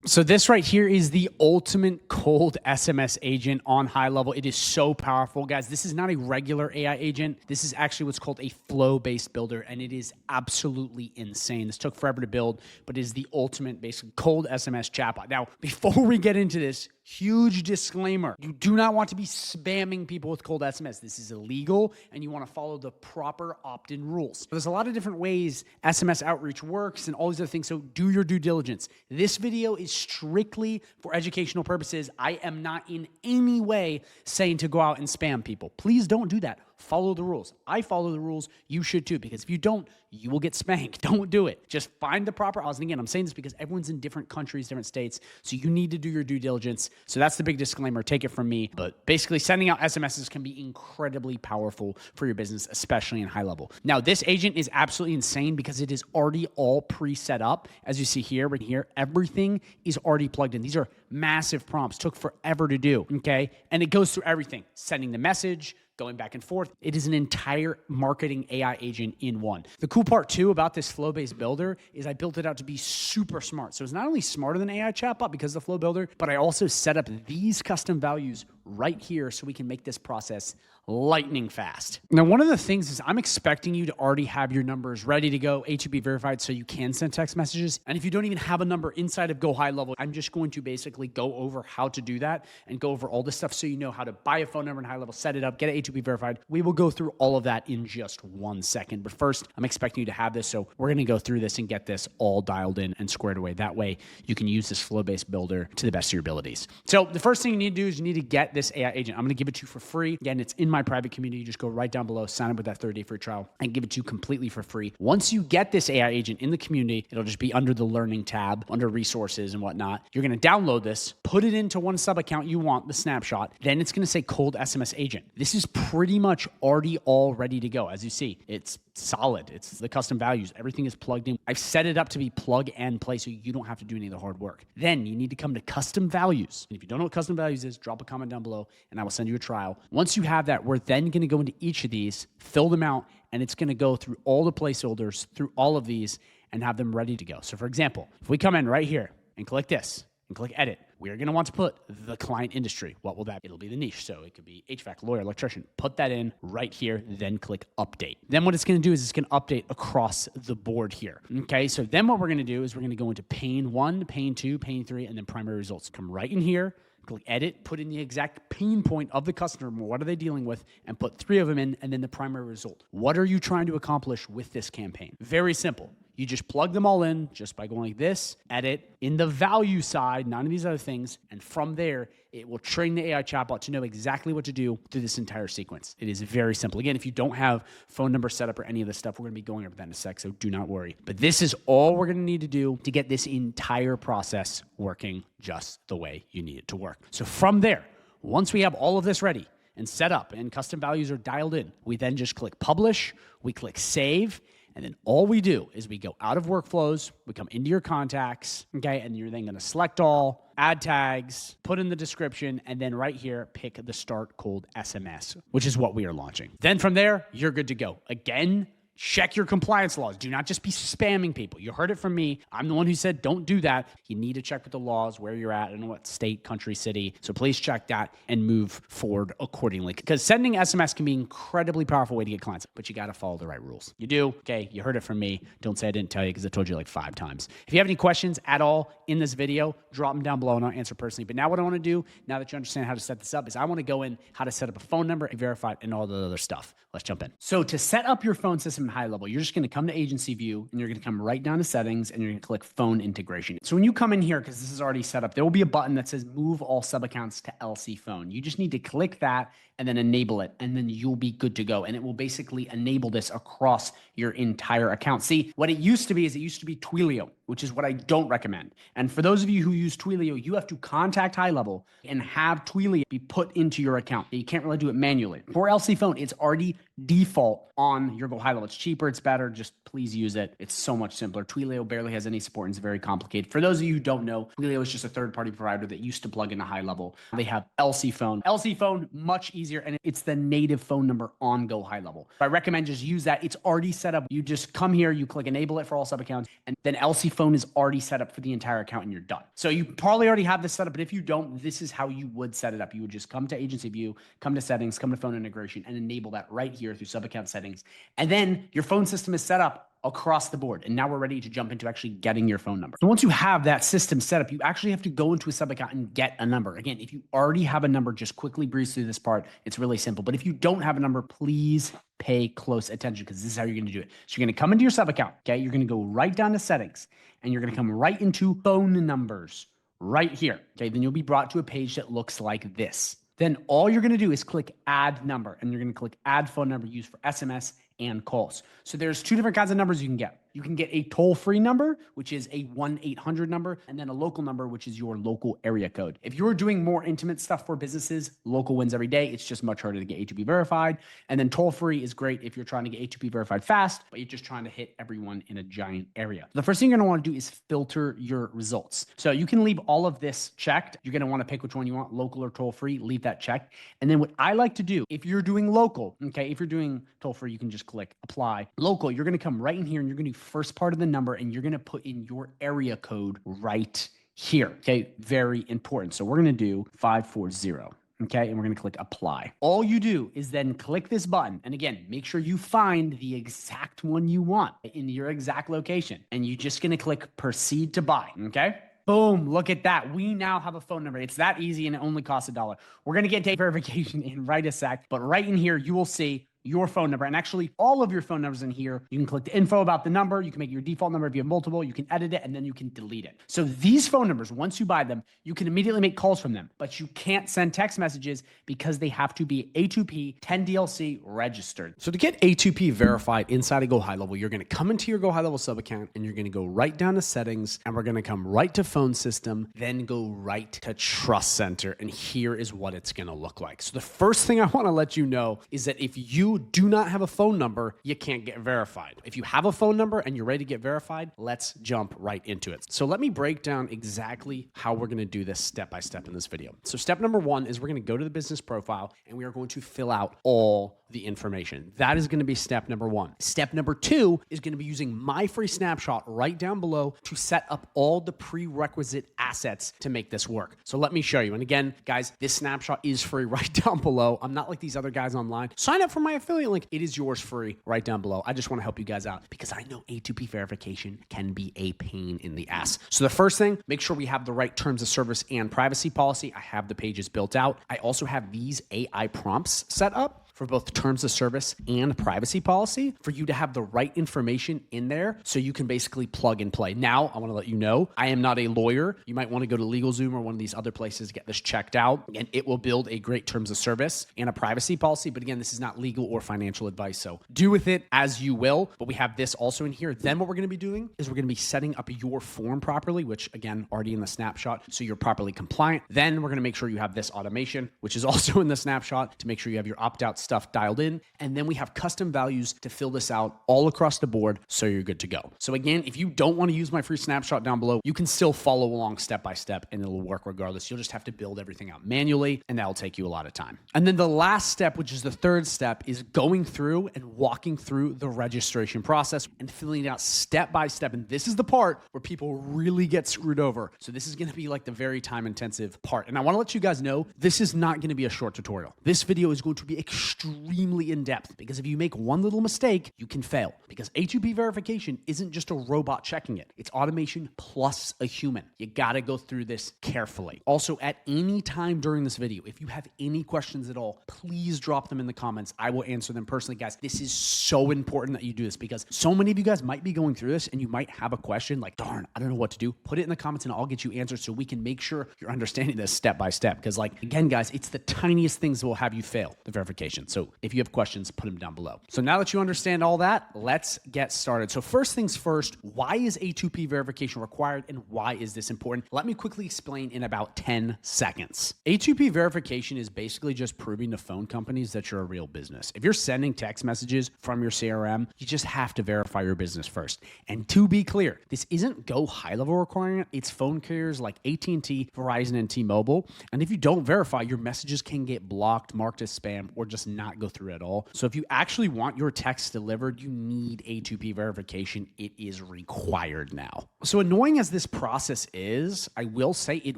So this right here is the ultimate cold SMS agent on High Level. It is so powerful, guys. This is not a regular AI agent. This is actually what's called a flow-based builder, and it is absolutely insane. This took forever to build, but it is the ultimate, basically, cold SMS chatbot. Now, before we get into this, huge disclaimer. You do not want to be spamming people with cold SMS. This is illegal, and you want to follow the proper opt-in rules. There's a lot of different ways SMS outreach works and all these other things, so do your due diligence. This video is strictly for educational purposes. I am not in any way saying to go out and spam people. Please don't do that. Follow the rules. I follow the rules. You should too, because if you don't, you will get spanked. Don't do it. Just find the proper odds. And again, I'm saying this because everyone's in different countries, different states, so you need to do your due diligence. So that's the big disclaimer. Take it from me. But basically, sending out SMSs can be incredibly powerful for your business, especially in High Level. Now, this agent is absolutely insane because it is already all pre-set up. As you see here, right here, everything is already plugged in. These are massive prompts. Took forever to do, okay? And it goes through everything. Sending the message, going back and forth. It is an entire marketing AI agent in one. The cool part too about this flow-based builder is I built it out to be super smart. So it's not only smarter than AI chatbot because of the flow builder, but I also set up these custom values right here so we can make this process lightning fast. Now, one of the things is I'm expecting you to already have your numbers ready to go, A2P verified, so you can send text messages. And if you don't even have a number inside of Go High Level, I'm just going to basically go over how to do that and go over all this stuff so you know how to buy a phone number in High Level, set it up, get it A2P verified. We will go through all of that in just 1 second. But first, I'm expecting you to have this, so we're going to go through this and get this all dialed in and squared away. That way, you can use this flow-based builder to the best of your abilities. So the first thing you need to do is you need to get this AI agent. I'm going to give it to you for free. Again, it's in my private community. You just go right down below, sign up with that 30-day free trial, and give it to you completely for free. Once you get this AI agent in the community, it'll just be under the learning tab, under resources and whatnot. You're going to download this, put it into one sub account you want, the snapshot. Then it's going to say cold SMS agent. This is pretty much already all ready to go. As you see, it's solid. It's the custom values. Everything is plugged in. I've set it up to be plug and play so you don't have to do any of the hard work. Then you need to come to custom values. And if you don't know what custom values is, drop a comment down below and I will send you a trial. Once you have that, we're then going to go into each of these, fill them out, and it's going to go through all the placeholders, through all of these, and have them ready to go. So for example, if we come in right here and click this and click edit, we're going to want to put the client industry. What will that be? It'll be the niche. So it could be HVAC, lawyer, electrician. Put that in right here, then click update. Then what it's going to do is it's going to update across the board here. Okay, so then what we're going to do is we're going to go into pane 1, pane 2, pane 3, and then primary results. Come right in here, click edit, put in the exact pain point of the customer, what are they dealing with, and put 3 of them in, and then the primary result. What are you trying to accomplish with this campaign? Very simple. You just plug them all in just by going like this, edit, in the value side, none of these other things, and from there, it will train the AI chatbot to know exactly what to do through this entire sequence. It is very simple. Again, if you don't have phone number set up or any of this stuff, we're going to be going over that in a sec, so do not worry. But this is all we're going to need to do to get this entire process working just the way you need it to work. So from there, once we have all of this ready, and set up and custom values are dialed in. We then just click publish, we click save, and then all we do is we go out of workflows, we come into your contacts, okay? And you're then gonna select all, add tags, put in the description, and then right here, pick the start cold SMS, which is what we are launching. Then from there, you're good to go. Again, check your compliance laws. Do not just be spamming people. You heard it from me. I'm the one who said don't do that. You need to check with the laws, where you're at, and what state, country, city. So please check that and move forward accordingly. Because sending SMS can be an incredibly powerful way to get clients, but you got to follow the right rules. You do, okay? You heard it from me. Don't say I didn't tell you because I told you like 5 times. If you have any questions at all in this video, drop them down below and I'll answer personally. But now what I want to do, now that you understand how to set this up, is I want to go in how to set up a phone number and verify it and all the other stuff. Let's jump in. So to set up your phone system high level, you're just going to come to agency view and you're going to come right down to settings and you're going to click phone integration. So when you come in here, because this is already set up, there will be a button that says move all sub accounts to LC phone. You just need to click that and then enable it, and then you'll be good to go. And it will basically enable this across your entire account. See, what it used to be is it used to be Twilio, which is what I don't recommend. And for those of you who use Twilio, you have to contact High Level and have Twilio be put into your account. You can't really do it manually. For LC Phone, it's already default on your GoHighLevel. It's cheaper, it's better. Just please use it. It's so much simpler. Twilio barely has any support and it's very complicated. For those of you who don't know, Twilio is just a third-party provider that used to plug into High Level. They have LC Phone. LC Phone, much easier, and it's the native phone number on GoHighLevel. I recommend just use that. It's already set up. You just come here, you click enable it for all sub-accounts, and then LC Phone is already set up for the entire account and you're done. So you probably already have this set up, but if you don't, this is how you would set it up. You would just come to agency view, come to settings, come to phone integration, and enable that right here through sub-account settings. And then your phone system is set up across the board. And now we're ready to jump into actually getting your phone number. So once you have that system set up, you actually have to go into a sub account and get a number. Again, if you already have a number, just quickly breeze through this part. It's really simple. But if you don't have a number, please pay close attention because this is how you're going to do it. So you're going to come into your sub account. Okay. You're going to go right down to settings and you're going to come right into phone numbers right here. Okay. Then you'll be brought to a page that looks like this. Then all you're going to do is click add number and you're going to click add phone number used for SMS and calls. So there's 2 different kinds of numbers you can get. You can get a toll-free number, which is a 1-800 number, and then a local number, which is your local area code. If you're doing more intimate stuff for businesses, local wins every day. It's just much harder to get A2P verified. And then toll-free is great if you're trying to get A2P verified fast, but you're just trying to hit everyone in a giant area. The first thing you're gonna wanna do is filter your results. So you can leave all of this checked. You're gonna wanna pick which one you want, local or toll-free, leave that checked. And then what I like to do, if you're doing local, okay, if you're doing toll-free, you can just click apply. Local, you're gonna come right in here and you're gonna do first part of the number and you're going to put in your area code right here. Okay. Very important. So we're going to do 540. Okay. And we're going to click apply. All you do is then click this button. And again, make sure you find the exact one you want in your exact location. And you're just going to click proceed to buy. Okay. Boom, look at that. We now have a phone number. It's that easy and it only costs $1. We're going to get date verification in right a sec, but right in here, you will see your phone number and actually all of your phone numbers in here. You can click the info about the number. You can make your default number if you have multiple. You can edit it and then you can delete it. So these phone numbers, once you buy them, you can immediately make calls from them, but you can't send text messages because they have to be A2P 10DLC registered. So to get A2P verified inside of GoHighLevel, you're going to come into your GoHighLevel sub account and you're going to go right down to settings and we're going to come right to phone system, then go right to trust center. And here is what it's going to look like. So the first thing I want to let you know is that if you do not have a phone number, you can't get verified. If you have a phone number and you're ready to get verified, let's jump right into it. So let me break down exactly how we're going to do this step by step in this video. So step number 1 is we're going to go to the business profile and we are going to fill out all the information. That is going to be step number 1. Step number 2 is going to be using my free snapshot right down below to set up all the prerequisite assets to make this work. So let me show you. And again, guys, this snapshot is free right down below. I'm not like these other guys online. Sign up for my affiliate link. It is yours free right down below. I just want to help you guys out because I know A2P verification can be a pain in the ass. So the first thing, make sure we have the right terms of service and privacy policy. I have the pages built out. I also have these AI prompts set up. for both terms of service and privacy policy for you to have the right information in there so you can basically plug and play. Now, I want to let you know, I am not a lawyer. You might want to go to LegalZoom or one of these other places to get this checked out, and it will build a great terms of service and a privacy policy. But again, this is not legal or financial advice, so do with it as you will. But we have this also in here. Then what we're going to be doing is we're going to be setting up your form properly, which again, already in the snapshot, so you're properly compliant. Then we're going to make sure you have this automation, which is also in the snapshot, to make sure you have your opt-out stuff dialed in. And then we have custom values to fill this out all across the board so you're good to go. So again, if you don't want to use my free snapshot down below, you can still follow along step by step and it'll work regardless. You'll just have to build everything out manually, and that'll take you a lot of time. And then the last step, which is the third step, is going through and walking through the registration process and filling it out step by step. And this is the part where people really get screwed over. So this is going to be like the very time intensive part. And I want to let you guys know, this is not going to be a short tutorial. This video is going to be extremely in depth, because if you make one little mistake, you can fail, because A2P verification isn't just a robot checking it. It's automation plus a human. You got to go through this carefully. Also, at any time during this video, if you have any questions at all, please drop them in the comments. I will answer them personally. Guys, this is so important that you do this, because so many of you guys might be going through this and you might have a question like, darn, I don't know what to do. Put it in the comments and I'll get you answers so we can make sure you're understanding this step by step. Because like, again, guys, it's the tiniest things that will have you fail the verification. So if you have questions, put them down below. So now that you understand all that, let's get started. So first things first, why is A2P verification required and why is this important? Let me quickly explain in about 10 seconds. A2P verification is basically just proving to phone companies that you're a real business. If you're sending text messages from your CRM, you just have to verify your business first. And to be clear, this isn't GoHighLevel requiring it. It's phone carriers like AT&T, Verizon, and T-Mobile. And if you don't verify, your messages can get blocked, marked as spam, or just not go through at all. So if you actually want your text delivered, you need A2P verification. It is required now. So annoying as this process is, I will say it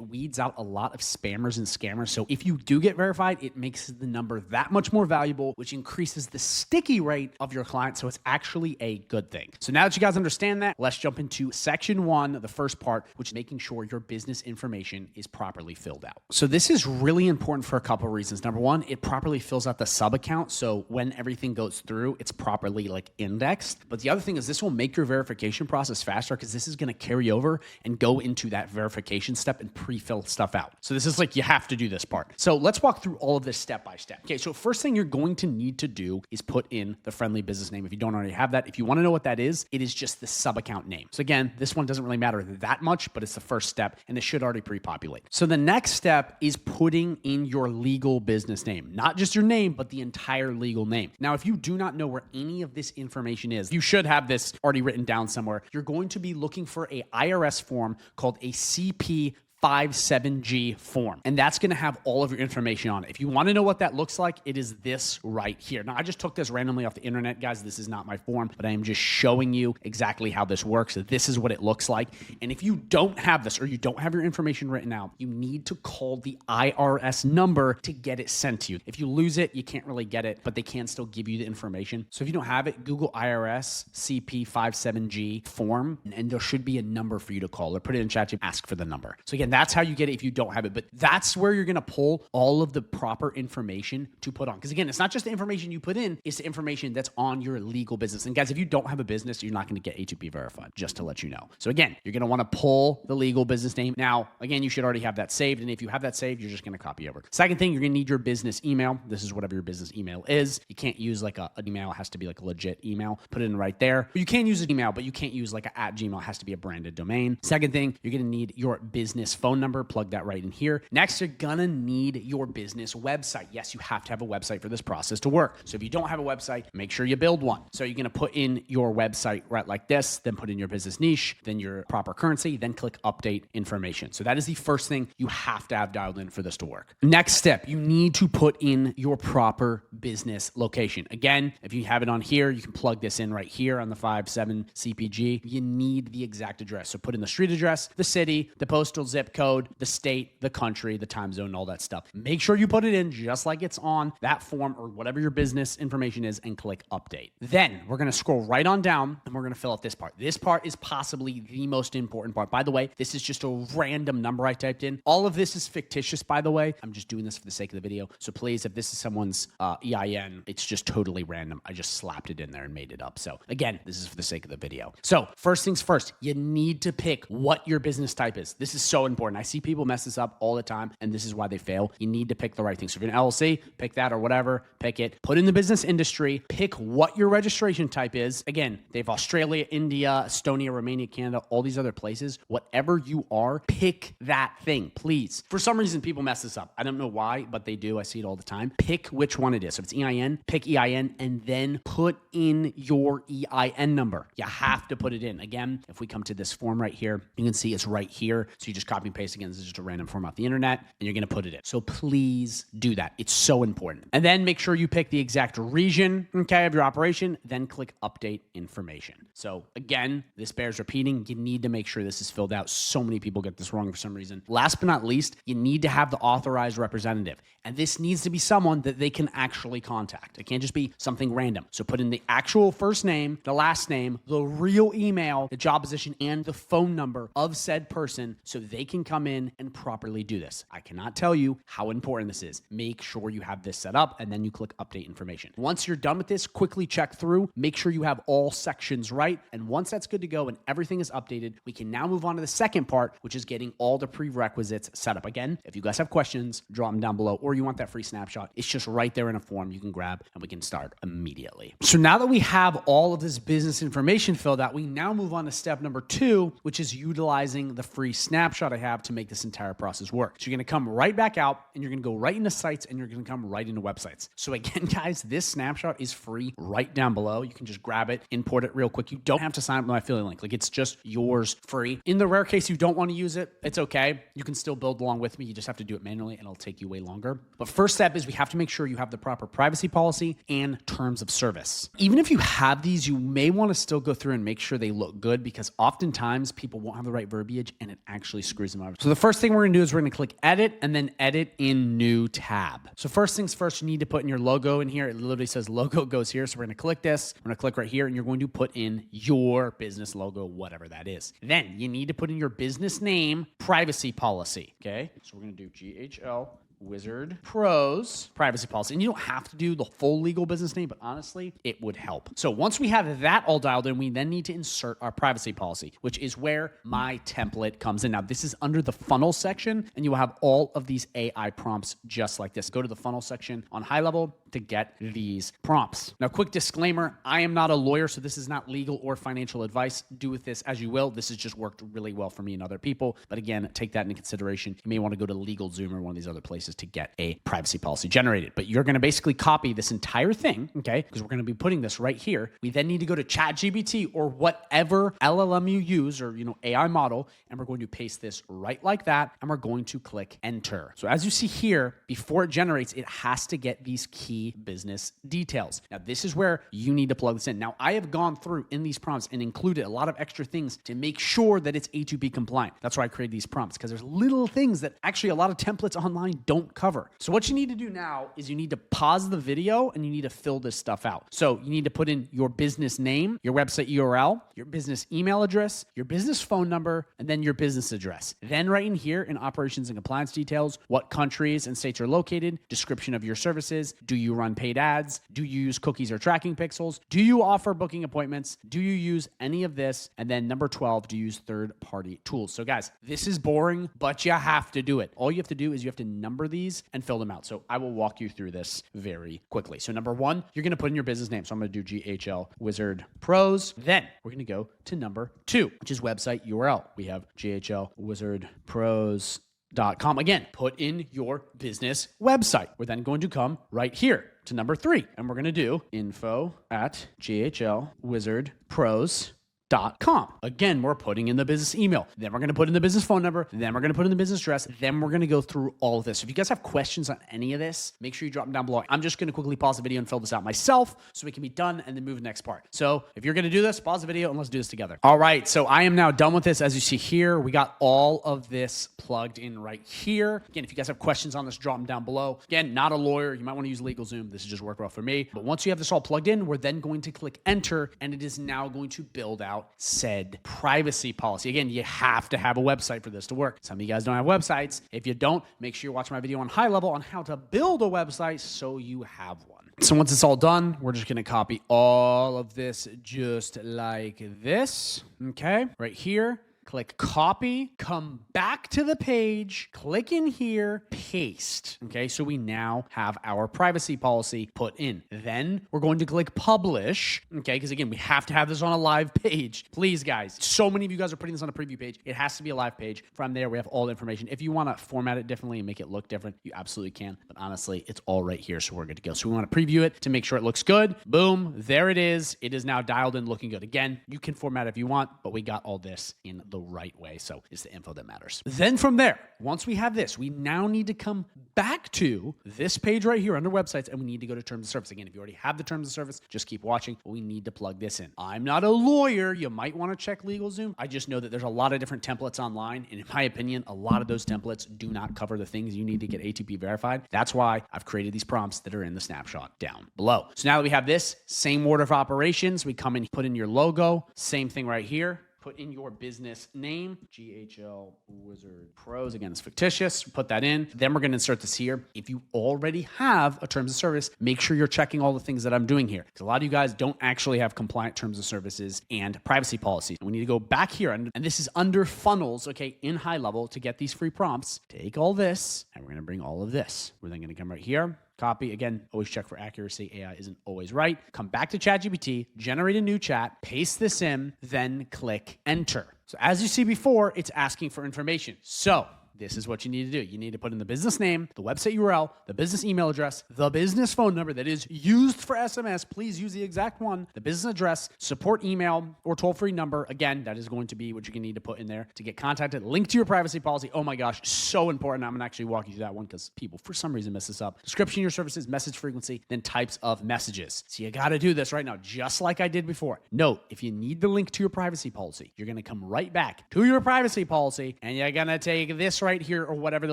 weeds out a lot of spammers and scammers. So if you do get verified, it makes the number that much more valuable, which increases the sticky rate of your client. So it's actually a good thing. So now that you guys understand that, let's jump into section 1, the first part, which is making sure your business information is properly filled out. So this is really important for a couple of reasons. Number one, it properly fills out the sub account. So when everything goes through, it's properly like indexed. But the other thing is this will make your verification process faster, because this is going to carry over and go into that verification step and pre-fill stuff out. So this is like, you have to do this part. So let's walk through all of this step by step. Okay, so first thing you're going to need to do is put in the friendly business name. If you don't already have that, if you want to know what that is, it is just the sub account name. So again, this one doesn't really matter that much, but it's the first step and it should already pre-populate. So the next step is putting in your legal business name, not just your name, but the entire legal name. Now, if you do not know where any of this information is, you should have this already written down somewhere. You're going to be looking for a IRS form called a CP 57G form. And that's going to have all of your information on it. If you want to know what that looks like, it is this right here. Now, I just took this randomly off the internet, guys. This is not my form, but I am just showing you exactly how this works. This is what it looks like. And if you don't have this, or you don't have your information written out, you need to call the IRS number to get it sent to you. If you lose it, you can't really get it, but they can still give you the information. So if you don't have it, Google IRS CP 57G form, and there should be a number for you to call, or put it in chat to ask for the number. So again, that's how you get it if you don't have it, but that's where you're going to pull all of the proper information to put on. Because again, it's not just the information you put in, it's the information that's on your legal business. And guys, if you don't have a business, you're not going to get A2P verified, just to let you know. So again, you're going to want to pull the legal business name. Now, again, you should already have that saved. And if you have that saved, you're just going to copy over. Second thing, you're going to need your business email. This is whatever your business email is. You can't use like an email. It has to be like a legit email. Put it in right there. You can use an email, but you can't use like a @Gmail. It has to be a branded domain. Second thing, you're going to need your business phone number. Plug that right in here. Next, you're gonna need your business website. Yes, you have to have a website for this process to work. So if you don't have a website, make sure you build one. So you're gonna put in your website right like this, then put in your business niche, then your proper currency, then click update information. So that is the first thing you have to have dialed in for this to work. Next step, you need to put in your proper business location. Again, if you have it on here, you can plug this in right here on the 57 CPG. You need the exact address. So put in the street address, the city, the postal zip, zip code, the state, the country, the time zone, all that stuff. Make sure you put it in just like it's on that form or whatever your business information is and click update. Then we're going to scroll right on down and we're going to fill out this part. This part is possibly the most important part. By the way, this is just a random number I typed in. All of this is fictitious, by the way. I'm just doing this for the sake of the video. So please, if this is someone's EIN, it's just totally random. I just slapped it in there and made it up. So again, this is for the sake of the video. So first things first, you need to pick what your business type is. This is so important. I see people mess this up all the time, and this is why they fail. You need to pick the right thing. So if you're an LLC, pick that or whatever, pick it. Put in the business industry, pick what your registration type is. Again, they have Australia, India, Estonia, Romania, Canada, all these other places. Whatever you are, pick that thing, please. For some reason, people mess this up. I don't know why, but they do. I see it all the time. Pick which one it is. So if it's EIN, pick EIN, and then put in your EIN number. You have to put it in. Again, if we come to this form right here, you can see it's right here. So you just copy and paste again. This is just a random form off the internet, and you're going to put it in. So please do that. It's so important. And then make sure you pick the exact region, okay, of your operation, then click update information. So again, this bears repeating. You need to make sure this is filled out. So many people get this wrong for some reason. Last but not least, you need to have the authorized representative. And this needs to be someone that they can actually contact. It can't just be something random. So put in the actual first name, the last name, the real email, the job position, and the phone number of said person so they can come in and properly do this. I cannot tell you how important this is. Make sure you have this set up and then you click update information. Once you're done with this, quickly check through, make sure you have all sections right. And once that's good to go and everything is updated, we can now move on to the second part, which is getting all the prerequisites set up. Again, if you guys have questions, drop them down below, or you want that free snapshot, it's just right there in a form you can grab and we can start immediately. So now that we have all of this business information filled out, we now move on to step number 2, which is utilizing the free snapshot I have to make this entire process work. So you're going to come right back out and you're going to go right into sites and you're going to come right into websites. So again, guys, this snapshot is free right down below. You can just grab it, import it real quick. You don't have to sign up with my affiliate link. Like, it's just yours free. In the rare case you don't want to use it, it's okay. You can still build along with me. You just have to do it manually and it'll take you way longer. But first step is we have to make sure you have the proper privacy policy and terms of service. Even if you have these, you may want to still go through and make sure they look good, because oftentimes people won't have the right verbiage and it actually screws them up. So the first thing we're going to do is we're going to click edit and then edit in new tab. So first things first, you need to put in your logo in here. It literally says logo goes here. So we're going to click this. We're going to click right here and you're going to put in your business logo, whatever that is. Then you need to put in your business name, privacy policy. Okay. So we're going to do GHL Wizard Pros privacy policy. And you don't have to do the full legal business name, but honestly, it would help. So once we have that all dialed in, we then need to insert our privacy policy, which is where my template comes in. Now, this is under the funnel section, and you will have all of these AI prompts just like this. Go to the funnel section on HighLevel to get these prompts. Now, quick disclaimer, I am not a lawyer, so this is not legal or financial advice. Do with this as you will. This has just worked really well for me and other people. But again, take that into consideration. You may want to go to LegalZoom or one of these other places to get a privacy policy generated. But you're going to basically copy this entire thing, okay? Because we're going to be putting this right here. We then need to go to ChatGPT or whatever LLM you use, or AI model, and we're going to paste this right like that, and we're going to click enter. So as you see here, before it generates, it has to get these key business details. Now, this is where you need to plug this in. Now, I have gone through in these prompts and included a lot of extra things to make sure that it's A2P compliant. That's why I created these prompts, because there's little things that actually a lot of templates online don't cover. So what you need to do now is you need to pause the video and you need to fill this stuff out. So you need to put in your business name, your website URL, your business email address, your business phone number, and then your business address. Then right in here in operations and compliance details, what countries and states are located, description of your services, do you run paid ads, do you use cookies or tracking pixels, do you offer booking appointments, do you use any of this, and then number 12, do you use third-party tools. So guys, this is boring, but you have to do it. All you have to do is you have to number these and fill them out. So I will walk you through this very quickly. So number 1, you're going to put in your business name. So I'm going to do GHL Wizard Pros. Then we're going to go to number 2, which is website URL. We have GHL Wizard Pros.com. Again, put in your business website. We're then going to come right here to number 3, and we're going to do info@GHLWizardPros.com. freelancemarketplaces.com. Again, we're putting in the business email. Then we're going to put in the business phone number. Then we're going to put in the business address. Then we're going to go through all of this. If you guys have questions on any of this, make sure you drop them down below. I'm just going to quickly pause the video and fill this out myself so we can be done and then move to the next part. So if you're going to do this, pause the video and let's do this together. All right. So I am now done with this. As you see here, we got all of this plugged in right here. Again, if you guys have questions on this, drop them down below. Again, not a lawyer. You might want to use LegalZoom. This has just worked well for me. But once you have this all plugged in, we're then going to click enter, and it is now going to build out said privacy policy. Again, you have to have a website for this to work. Some of you guys don't have websites. If you don't, make sure you watch my video on High Level on how to build a website so you have one. So once it's all done, we're just going to copy all of this just like this. Okay, right here. Click copy, come back to the page, click in here, paste. Okay, so we now have our privacy policy put in. Then we're going to click publish. Okay, because again, we have to have this on a live page. Please, guys, so many of you guys are putting this on a preview page. It has to be a live page. From there, we have all the information. If you want to format it differently and make it look different, you absolutely can. But honestly, it's all right here, so we're good to go. So we want to preview it to make sure it looks good. Boom, there it is. It is now dialed in, looking good. Again, you can format it if you want, but we got all this in the right way. So it's the info that matters. Then from there, once we have this, we now need to come back to this page right here under websites, and we need to go to terms of service. Again, if you already have the terms of service, just keep watching, but we need to plug this in. I'm not a lawyer. You might want to check LegalZoom. I just know that there's a lot of different templates online, and in my opinion, a lot of those templates do not cover the things you need to get ATP verified. That's why I've created these prompts that are in the snapshot down below. So now that we have this, same order of operations, we come in, put in your logo, same thing right here. Put in your business name, GHL Wizard Pros. Again, it's fictitious. Put that in. Then we're going to insert this here. If you already have a terms of service, make sure you're checking all the things that I'm doing here, because a lot of you guys don't actually have compliant terms of services and privacy policies. And we need to go back here, and this is under funnels, okay, in High Level to get these free prompts. Take all this, and we're going to bring all of this. We're then going to come right here. Copy. Again, always check for accuracy. AI isn't always right. Come back to ChatGPT, generate a new chat, paste this in, then click enter. So as you see before, it's asking for information. So this is what you need to do. You need to put in the business name, the website URL, the business email address, the business phone number that is used for SMS. Please use the exact one. The business address, support email, or toll-free number. Again, that is going to be what you're going to need to put in there to get contacted. Link to your privacy policy. Oh my gosh, so important. I'm going to actually walk you through that one because people, for some reason, mess this up. Description of your services, message frequency, then types of messages. So you got to do this right now, just like I did before. Note, if you need the link to your privacy policy, you're going to come right back to your privacy policy, and you're going to take this right here or whatever the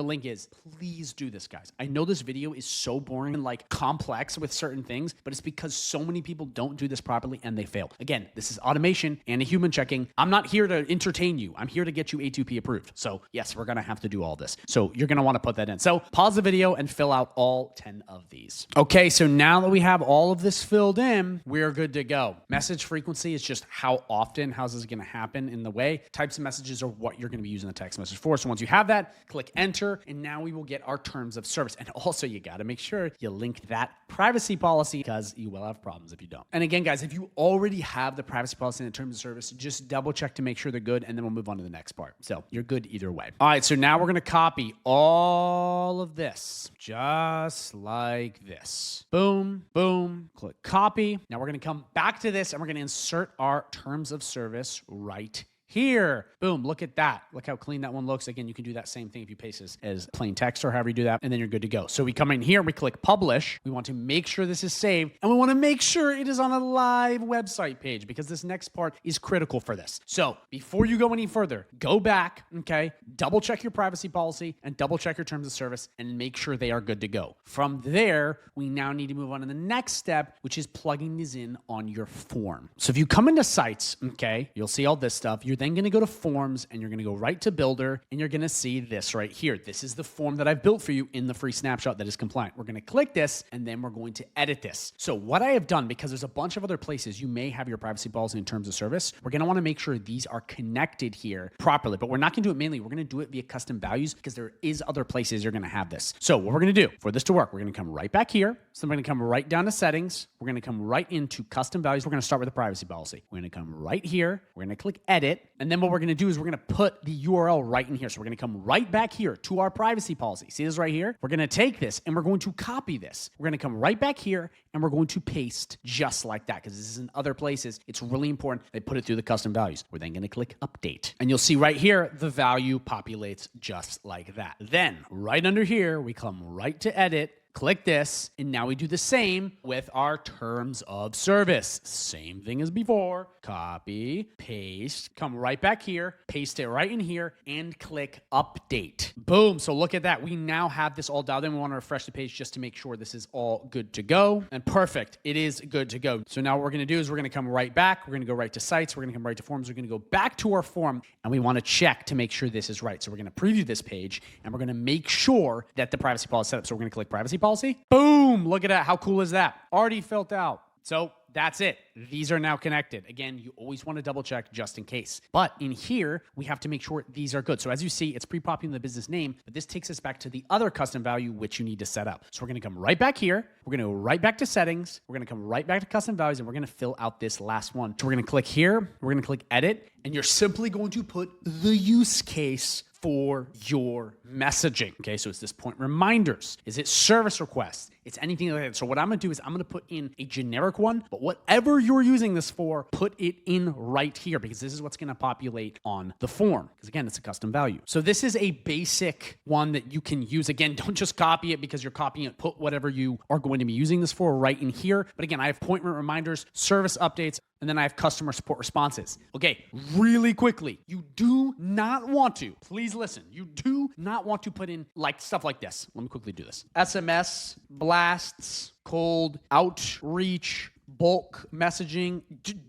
link is. Please do this, guys. I know this video is so boring and like complex with certain things, but it's because so many people don't do this properly and they fail. Again, this is automation and a human checking. I'm not here to entertain you. I'm here to get you A2P approved. So yes, we're going to have to do all this. So you're going to want to put that in. So pause the video and fill out all 10 of these. Okay, so now that we have all of this filled in, we're good to go. Message frequency is just how often, how's this going to happen in the way. Types of messages are what you're going to be using the text message for. So once you have that, click enter, and now we will get our terms of service. And also, you got to make sure you link that privacy policy because you will have problems if you don't. And again, guys, if you already have the privacy policy and the terms of service, just double check to make sure they're good, and then we'll move on to the next part. So you're good either way. All right, so now we're going to copy all of this just like this. Boom, boom, click copy. Now we're going to come back to this, and we're going to insert our terms of service right here. Boom, look at that. Look how clean that one looks. Again, you can do that same thing if you paste this as plain text or however you do that, and then you're good to go. So we come in here, we click publish. We want to make sure this is saved, and we want to make sure it is on a live website page because this next part is critical for this. So before you go any further, go back, okay, double check your privacy policy and double check your terms of service and make sure they are good to go. From there, we now need to move on to the next step, which is plugging these in on your form. So if you come into sites, okay, you'll see all this stuff. You're then going to go to forms, and you're going to go right to builder, and you're going to see this right here. This is the form that I've built for you in the free snapshot that is compliant. We're going to click this, and then we're going to edit this. So what I have done, because there's a bunch of other places you may have your privacy policy in terms of service, we're going to want to make sure these are connected here properly, but we're not going to do it manually. We're going to do it via custom values because there is other places you're going to have this. So what we're going to do for this to work, we're going to come right back here. So we're going to come right down to settings. We're going to come right into custom values. We're going to start with the privacy policy. We're going to come right here. We're going to click edit. And then what we're going to do is we're going to put the URL right in here. So we're going to come right back here to our privacy policy. See this right here? We're going to take this and we're going to copy this. We're going to come right back here and we're going to paste just like that, because this is in other places. It's really important. They put it through the custom values. We're then going to click update. And you'll see right here, the value populates just like that. Then right under here, we come right to edit. Click this, and now we do the same with our terms of service. Same thing as before. Copy, paste, come right back here, paste it right in here, and click update. Boom. So look at that. We now have this all dialed in. We want to refresh the page just to make sure this is all good to go. And perfect. It is good to go. So now what we're going to do is we're going to come right back. We're going to go right to sites. We're going to come right to forms. We're going to go back to our form, and we want to check to make sure this is right. So we're going to preview this page, and we're going to make sure that the privacy policy is set up. So we're going to click privacy policy. Boom. Look at that. How cool is that? Already filled out. So that's it. These are now connected. Again, you always want to double check just in case. But in here, we have to make sure these are good. So as you see, it's pre-populating the business name, but this takes us back to the other custom value, which you need to set up. So we're going to come right back here. We're going to go right back to settings. We're going to come right back to custom values, and we're going to fill out this last one. So we're going to click here. We're going to click edit, and you're simply going to put the use case for your messaging. Okay, so it's this point reminders. Is it service requests? It's anything like that. So what I'm gonna do is I'm gonna put in a generic one, but whatever you're using this for, put it in right here, because this is what's gonna populate on the form. Because again, it's a custom value. So this is a basic one that you can use. Again, don't just copy it because you're copying it. Put whatever you are going to be using this for right in here. But again, I have appointment reminders, service updates, and then I have customer support responses. Okay, really quickly, you do not want to, please listen, you do not want to put in like stuff like this. Let me quickly do this. SMS, blasts, cold, outreach, bulk messaging.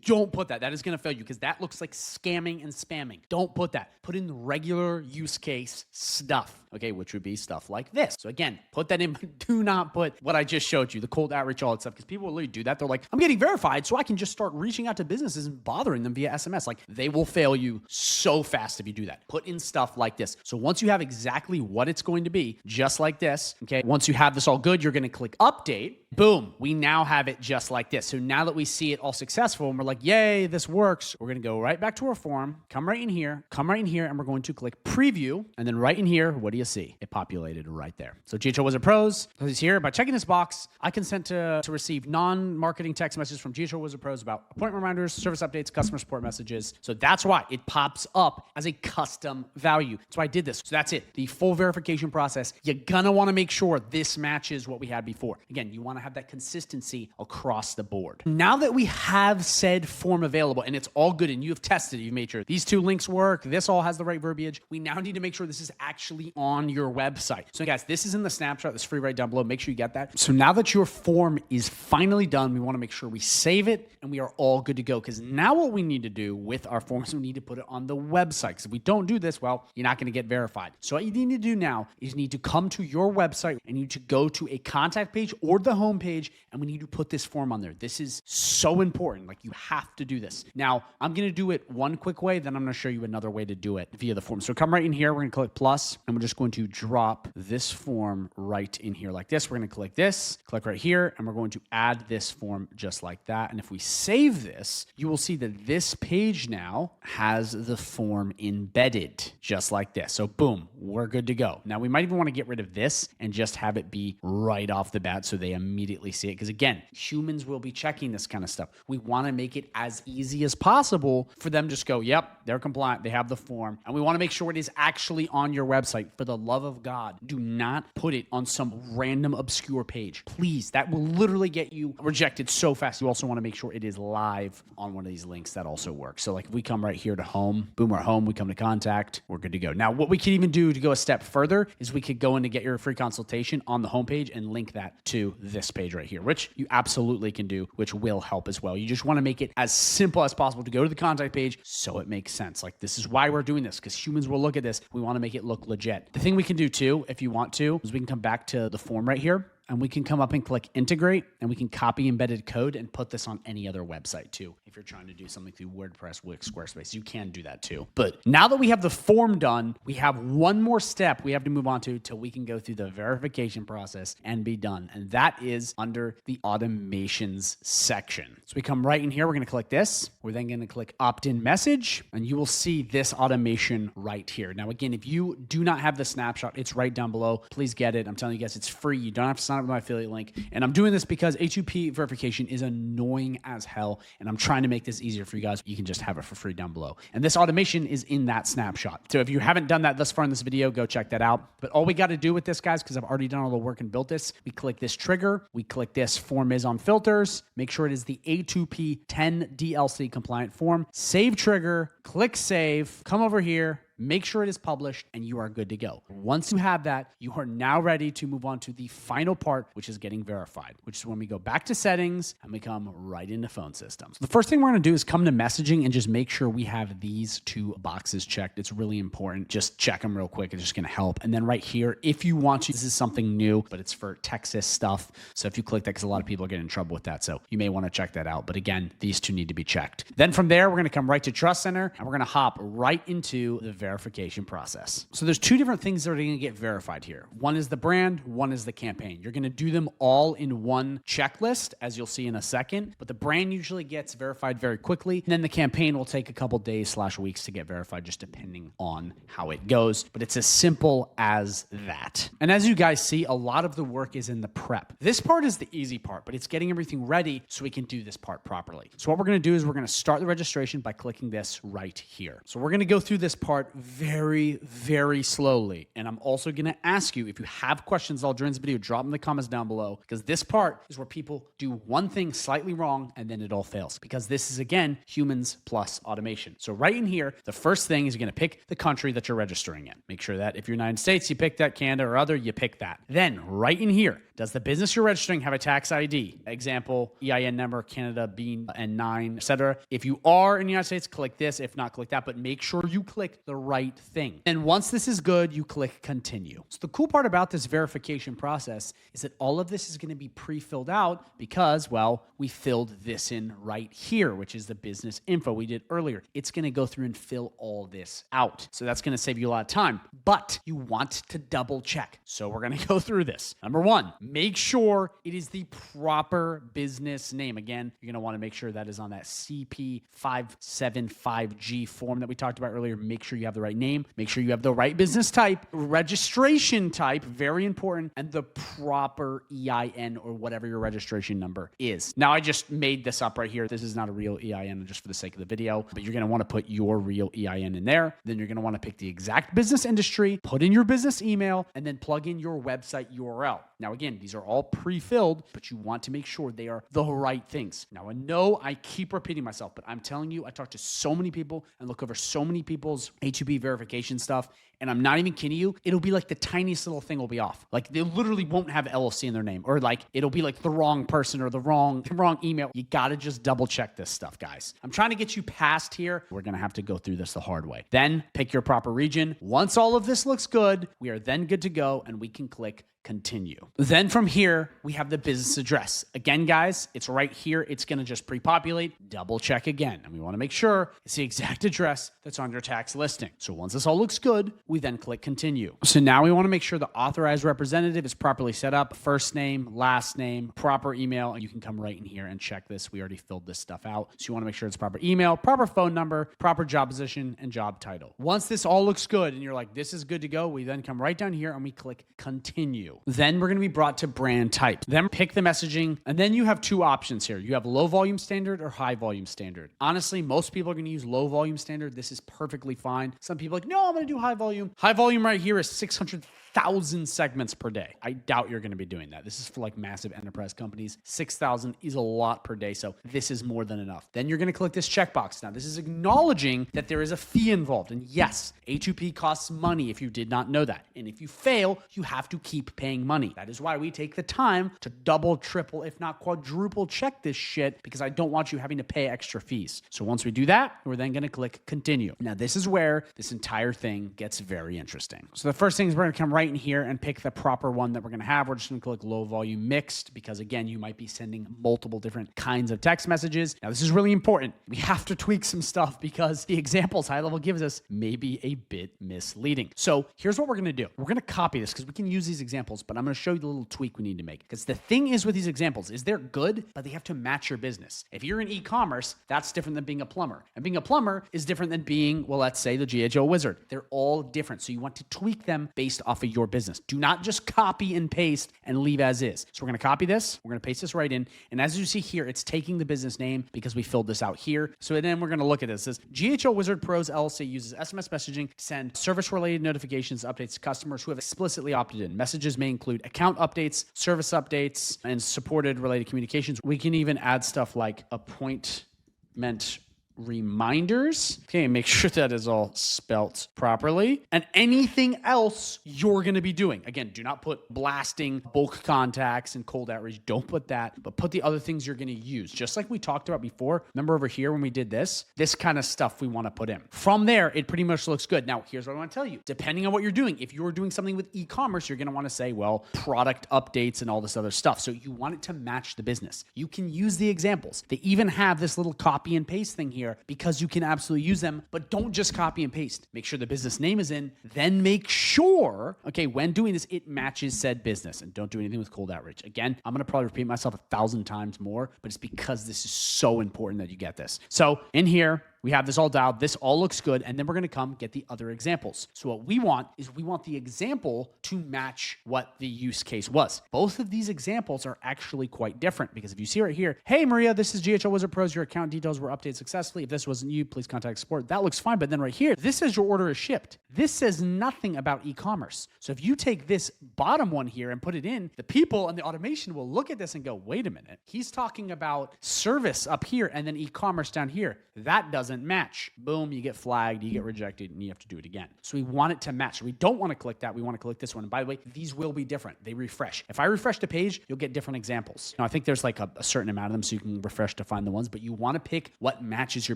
Don't put that. That is going to fail you because that looks like scamming and spamming. Don't put that. Put in regular use case stuff, okay, which would be stuff like this. So again, put that in, but do not put what I just showed you, the cold outreach, all that stuff, because people will literally do that. They're like, I'm getting verified, so I can just start reaching out to businesses and bothering them via SMS. Like, they will fail you so fast if you do that. Put in stuff like this. So once you have exactly what it's going to be, just like this, okay, once you have this all good, you're going to click update. Boom, we now have it just like this. So now that we see it all successful and we're like, yay, this works, we're going to go right back to our form, come right in here, and we're going to click preview. And then right in here, what do you see? It populated right there. So GHL Wizard Pros is here. By checking this box, I consent to receive non-marketing text messages from GHL Wizard Pros about appointment reminders, service updates, customer support messages. So that's why it pops up as a custom value. That's why I did this. So that's it. The full verification process. You're going to want to make sure this matches what we had before. Again, you want to have that consistency across the board. Now that we have said form available and it's all good and you have tested it, you've made sure these two links work, this all has the right verbiage, we now need to make sure this is actually on your website. So guys, this is in the snapshot that's free right down below. Make sure you get that. So now that your form is finally done, we want to make sure we save it and we are all good to go, because now what we need to do with our forms, we need to put it on the website. Because if we don't do this, well, you're not going to get verified. So what you need to do now is you need to come to your website and you need to go to a contact page or the home page, and we need to put this form on there. This is so important. Like, you have to do this. Now, I'm going to do it one quick way, then I'm going to show you another way to do it via the form. So come right in here. We're going to click plus, and we're just going to drop this form right in here like this. We're going to click this, click right here, and we're going to add this form just like that. And if we save this, you will see that this page now has the form embedded just like this. So boom, we're good to go. Now, we might even want to get rid of this and just have it be right off the bat so they immediately see it. Because again, humans will be checking this kind of stuff. We want to make it as easy as possible for them to just go, yep, they're compliant, they have the form. And we want to make sure it is actually on your website. For the love of God, do not put it on some random obscure page. Please, that will literally get you rejected so fast. You also want to make sure it is live on one of these links. That also works. So like, if we come right here to home, boom, we're home, we come to contact, we're good to go. Now, what we can even do to go a step further is we could go in to get your free consultation on the homepage and link that to this page right here, which you absolutely can do, which will help as well. You just want to make it as simple as possible to go to the contact page so it makes sense. Like, this is why we're doing this, because humans will look at this. We want to make it look legit. The thing we can do too, if you want to, is we can come back to the form right here. and we can come up and click integrate, and we can copy embedded code and put this on any other website too. If you're trying to do something through WordPress, Wix, Squarespace, you can do that too. But now that we have the form done, we have one more step we have to move on to till we can go through the verification process and be done. And that is under the automations section. So we come right in here. We're going to click this. We're then going to click opt-in message, and you will see this automation right here. Now, again, if you do not have the snapshot, it's right down below. Please get it. I'm telling you guys, it's free. You don't have to sign up with my affiliate link. And I'm doing this because A2P verification is annoying as hell. And I'm trying to make this easier for you guys. You can just have it for free down below. And this automation is in that snapshot. So if you haven't done that thus far in this video, go check that out. But all we got to do with this, guys, because I've already done all the work and built this, we click this trigger. We click this form is on filters. Make sure it is the A2P 10 DLC compliant form. Save trigger, click save, come over here, make sure it is published, and you are good to go. Once you have that, you are now ready to move on to the final part, which is getting verified, which is when we go back to settings and we come right into phone systems. So the first thing we're going to do is come to messaging and just make sure we have these two boxes checked. It's really important. Just check them real quick. It's just going to help. And then right here, if you want to, this is something new, but it's for Texas stuff. So if you click that, because a lot of people are getting in trouble with that. So you may want to check that out. But again, these two need to be checked. Then from there, we're going to come right to Trust Center, and we're going to hop right into the verification process. So there's two different things that are going to get verified here. One is the brand, one is the campaign. You're going to do them all in one checklist, as you'll see in a second, but the brand usually gets verified very quickly. And then the campaign will take a couple days / weeks to get verified, just depending on how it goes. But it's as simple as that. And as you guys see, a lot of the work is in the prep. This part is the easy part, but it's getting everything ready so we can do this part properly. So what we're going to do is we're going to start the registration by clicking this right here. So we're going to go through this part very, very slowly. And I'm also going to ask you, if you have questions all during this video, drop them in the comments down below, because this part is where people do one thing slightly wrong and then it all fails, because this is, again, humans plus automation. So right in here, the first thing is you're going to pick the country that you're registering in. Make sure that if you're United States, you pick that. Canada or other, you pick that. Then right in here, does the business you're registering have a tax ID? Example, EIN number, Canada, bean, and 9, etc. If you are in the United States, click this. If not, click that. But make sure you click the right thing. And once this is good, you click continue. So the cool part about this verification process is that all of this is going to be pre-filled out because, well, we filled this in right here, which is the business info we did earlier. It's going to go through and fill all this out. So that's going to save you a lot of time, but you want to double check. So we're going to go through this. Number one, make sure it is the proper business name. Again, you're going to want to make sure that is on that CP575G form that we talked about earlier. Make sure you have the right name. Make sure you have the right business type, registration type, very important, and the proper EIN or whatever your registration number is. Now, I just made this up right here. This is not a real EIN just for the sake of the video, but you're going to want to put your real EIN in there. Then you're going to want to pick the exact business industry, put in your business email, and then plug in your website URL. Now, again, these are all pre-filled, but you want to make sure they are the right things. Now, I know I keep repeating myself, but I'm telling you, I talk to so many people and look over so many people's A2P verification stuff, and I'm not even kidding you, it'll be like the tiniest little thing will be off. Like they literally won't have LLC in their name, or like it'll be like the wrong person or the wrong email. You got to just double check this stuff, guys. I'm trying to get you past here. We're going to have to go through this the hard way. Then pick your proper region. Once all of this looks good, we are then good to go and we can click continue. Then from here, we have the business address. Again, guys, it's right here. It's going to just pre-populate. Double check again. And we want to make sure it's the exact address that's on your tax listing. So once this all looks good, we then click continue. So now we want to make sure the authorized representative is properly set up. First name, last name, proper email. And you can come right in here and check this. We already filled this stuff out. So you want to make sure it's proper email, proper phone number, proper job position, and job title. Once this all looks good and you're like, this is good to go, we then come right down here and we click continue. Then we're going to be brought to brand type. Then pick the messaging. And then you have two options here. You have low volume standard or high volume standard. Honestly, most people are going to use low volume standard. This is perfectly fine. Some people are like, no, I'm going to do high volume. High volume right here is 600,000 segments per day. I doubt you're going to be doing that. This is for like massive enterprise companies. 6,000 is a lot per day. So this is more than enough. Then you're going to click this checkbox. Now, this is acknowledging that there is a fee involved. And yes, A2P costs money if you did not know that. And if you fail, you have to keep paying money. That is why we take the time to double, triple, if not quadruple check this shit, because I don't want you having to pay extra fees. So once we do that, we're then going to click continue. Now, this is where this entire thing gets very interesting. So the first thing is we're going to come right right in here and pick the proper one that we're going to have. We're just going to click low volume mixed because, again, you might be sending multiple different kinds of text messages. Now, this is really important. We have to tweak some stuff because the examples High Level gives us may be a bit misleading. So here's what we're going to do. We're going to copy this because we can use these examples, but I'm going to show you the little tweak we need to make. Because the thing is with these examples is they're good, but they have to match your business. If you're in e-commerce, that's different than being a plumber. And being a plumber is different than being, well, let's say the GHO wizard. They're all different. So you want to tweak them based off of your business. Do not just copy and paste and leave as is. So we're going to copy this. We're going to paste this right in. And as you see here, it's taking the business name because we filled this out here. So then we're going to look at this. It says GHO Wizard Pros LLC uses SMS messaging to send service-related notifications, updates to customers who have explicitly opted in. Messages may include account updates, service updates, and supported related communications. We can even add stuff like appointment reminders. Okay, make sure that is all spelt properly. And anything else you're going to be doing. Again, do not put blasting, bulk contacts, and cold outreach. Don't put that, but put the other things you're going to use. Just like we talked about before. Remember over here when we did this kind of stuff we want to put in. From there, it pretty much looks good. Now, here's what I want to tell you. Depending on what you're doing, if you're doing something with e-commerce, you're going to want to say, well, product updates and all this other stuff. So you want it to match the business. You can use the examples. They even have this little copy and paste thing here because you can absolutely use them, but don't just copy and paste. Make sure the business name is in, then make sure, okay, when doing this, it matches said business, and don't do anything with cold outreach. Again, I'm going to probably repeat myself 1,000 times more, but it's because this is so important that you get this. So in here, we have this all dialed. This all looks good. And then we're going to come get the other examples. So what we want is we want the example to match what the use case was. Both of these examples are actually quite different because if you see right here, hey, Maria, this is GHO Wizard Pros. Your account details were updated successfully. If this wasn't you, please contact support. That looks fine. But then right here, this says your order is shipped. This says nothing about e-commerce. So if you take this bottom one here and put it in, the people and the automation will look at this and go, wait a minute. He's talking about service up here and then e-commerce down here. That doesn't match. Boom, you get flagged, you get rejected, and you have to do it again. So we want it to match. So we don't want to click that. We want to click this one. And by the way, these will be different. They refresh. If I refresh the page, you'll get different examples. Now, I think there's like a certain amount of them, so you can refresh to find the ones, but you want to pick what matches your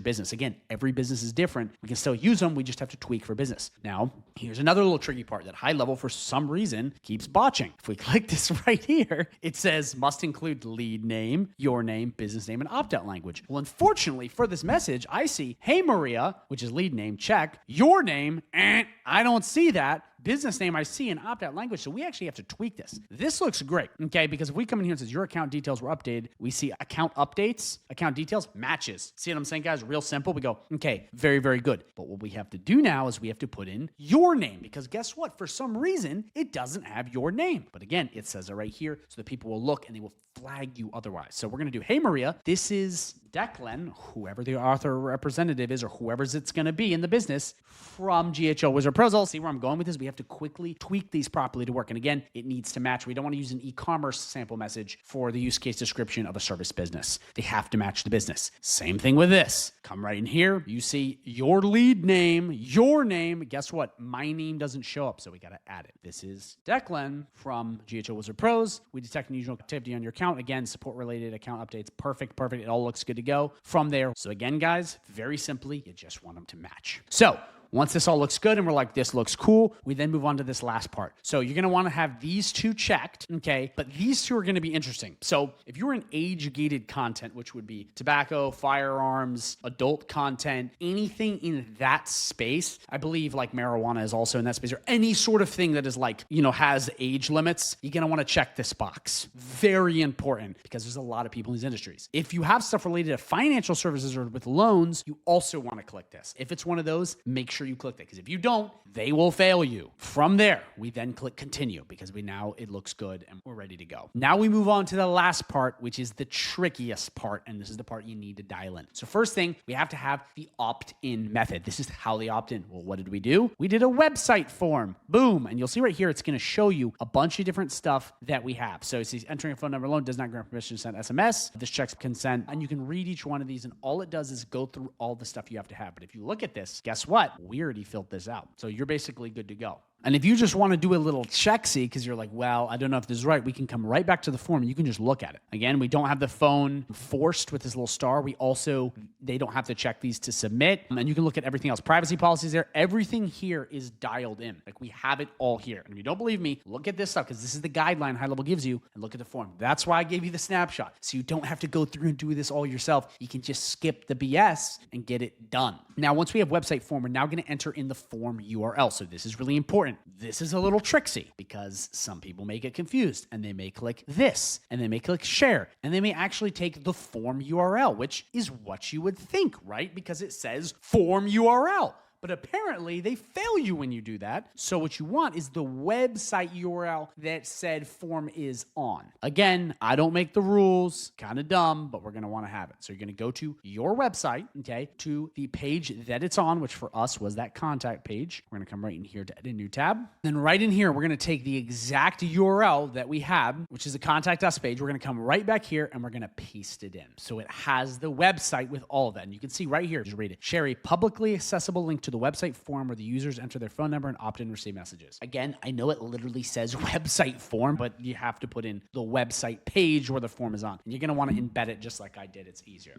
business. Again, every business is different. We can still use them. We just have to tweak for business. Now, here's another little tricky part that High Level, for some reason, keeps botching. If we click this right here, it says must include lead name, your name, business name, and opt-out language. Well, unfortunately, for this message, I see, hey, Maria, which is lead name, check. Your name, I don't see that. Business name I see in opt-out language, so we actually have to tweak this. This looks great, okay? Because if we come in here and says your account details were updated, we see account updates, account details, matches. See what I'm saying, guys? Real simple. We go, okay, very, very good. But what we have to do now is we have to put in your name because guess what? For some reason, it doesn't have your name. But again, it says it right here, so that people will look and they will flag you otherwise. So we're going to do, hey, Maria, this is Declan, whoever the author representative is or whoever's it's going to be in the business from GHO Wizard Pros. I'll see where I'm going with this. We have to quickly tweak these properly to work. And again, it needs to match. We don't want to use an e-commerce sample message for the use case description of a service business. They have to match the business. Same thing with this. Come right in here. You see your lead name, your name. Guess what? My name doesn't show up, so we got to add it. This is Declan from GHO Wizard Pros. We detect unusual activity on your account. Again, support-related account updates. Perfect, perfect. It all looks good to go from there. So again, guys, very simply, you just want them to match. So once this all looks good and we're like, this looks cool, we then move on to this last part. So you're going to want to have these two checked, okay? But these two are going to be interesting. So if you're in age-gated content, which would be tobacco, firearms, adult content, anything in that space, I believe like marijuana is also in that space, or any sort of thing that is like, has age limits, you're going to want to check this box. Very important because there's a lot of people in these industries. If you have stuff related to financial services or with loans, you also want to click this. If it's one of those, make sure you click that because if you don't, they will fail you. From there, we then click continue because it looks good and we're ready to go. Now we move on to the last part, which is the trickiest part, and this is the part you need to dial in. So first thing, we have to have the opt-in method. This is how they opt in. Well, what did we do? We did a website form. Boom. And you'll see right here, it's going to show you a bunch of different stuff that we have. So it says entering a phone number alone does not grant permission to send SMS. This checks consent, and you can read each one of these, and all it does is go through all the stuff you have to have. But if you look at this, guess what? We already filled this out. So you're basically good to go. And if you just want to do a little check-see because you're like, well, I don't know if this is right, we can come right back to the form and you can just look at it. Again, we don't have the phone forced with this little star. They don't have to check these to submit. And you can look at everything else. Privacy policies there. Everything here is dialed in. Like we have it all here. And if you don't believe me, look at this stuff because this is the guideline High Level gives you and look at the form. That's why I gave you the snapshot. So you don't have to go through and do this all yourself. You can just skip the BS and get it done. Now, once we have website form, we're now going to enter in the form URL. So this is really important. This is a little tricksy because some people may get confused and they may click this and they may click share and they may actually take the form URL, which is what you would think, right? Because it says form URL. But apparently they fail you when you do that. So what you want is the website URL that said form is on. Again, I don't make the rules, kind of dumb, but we're going to want to have it. So you're going to go to your website, okay, to the page that it's on, which for us was that contact page. We're going to come right in here to edit a new tab. Then right in here, we're going to take the exact URL that we have, which is the contact us page. We're going to come right back here and we're going to paste it in. So it has the website with all of that. And you can see right here, just read it. Share a publicly accessible link to the website form where the users enter their phone number and opt in and receive messages. Again, I know it literally says website form, but you have to put in the website page where the form is on. And you're going to want to embed it just like I did. It's easier.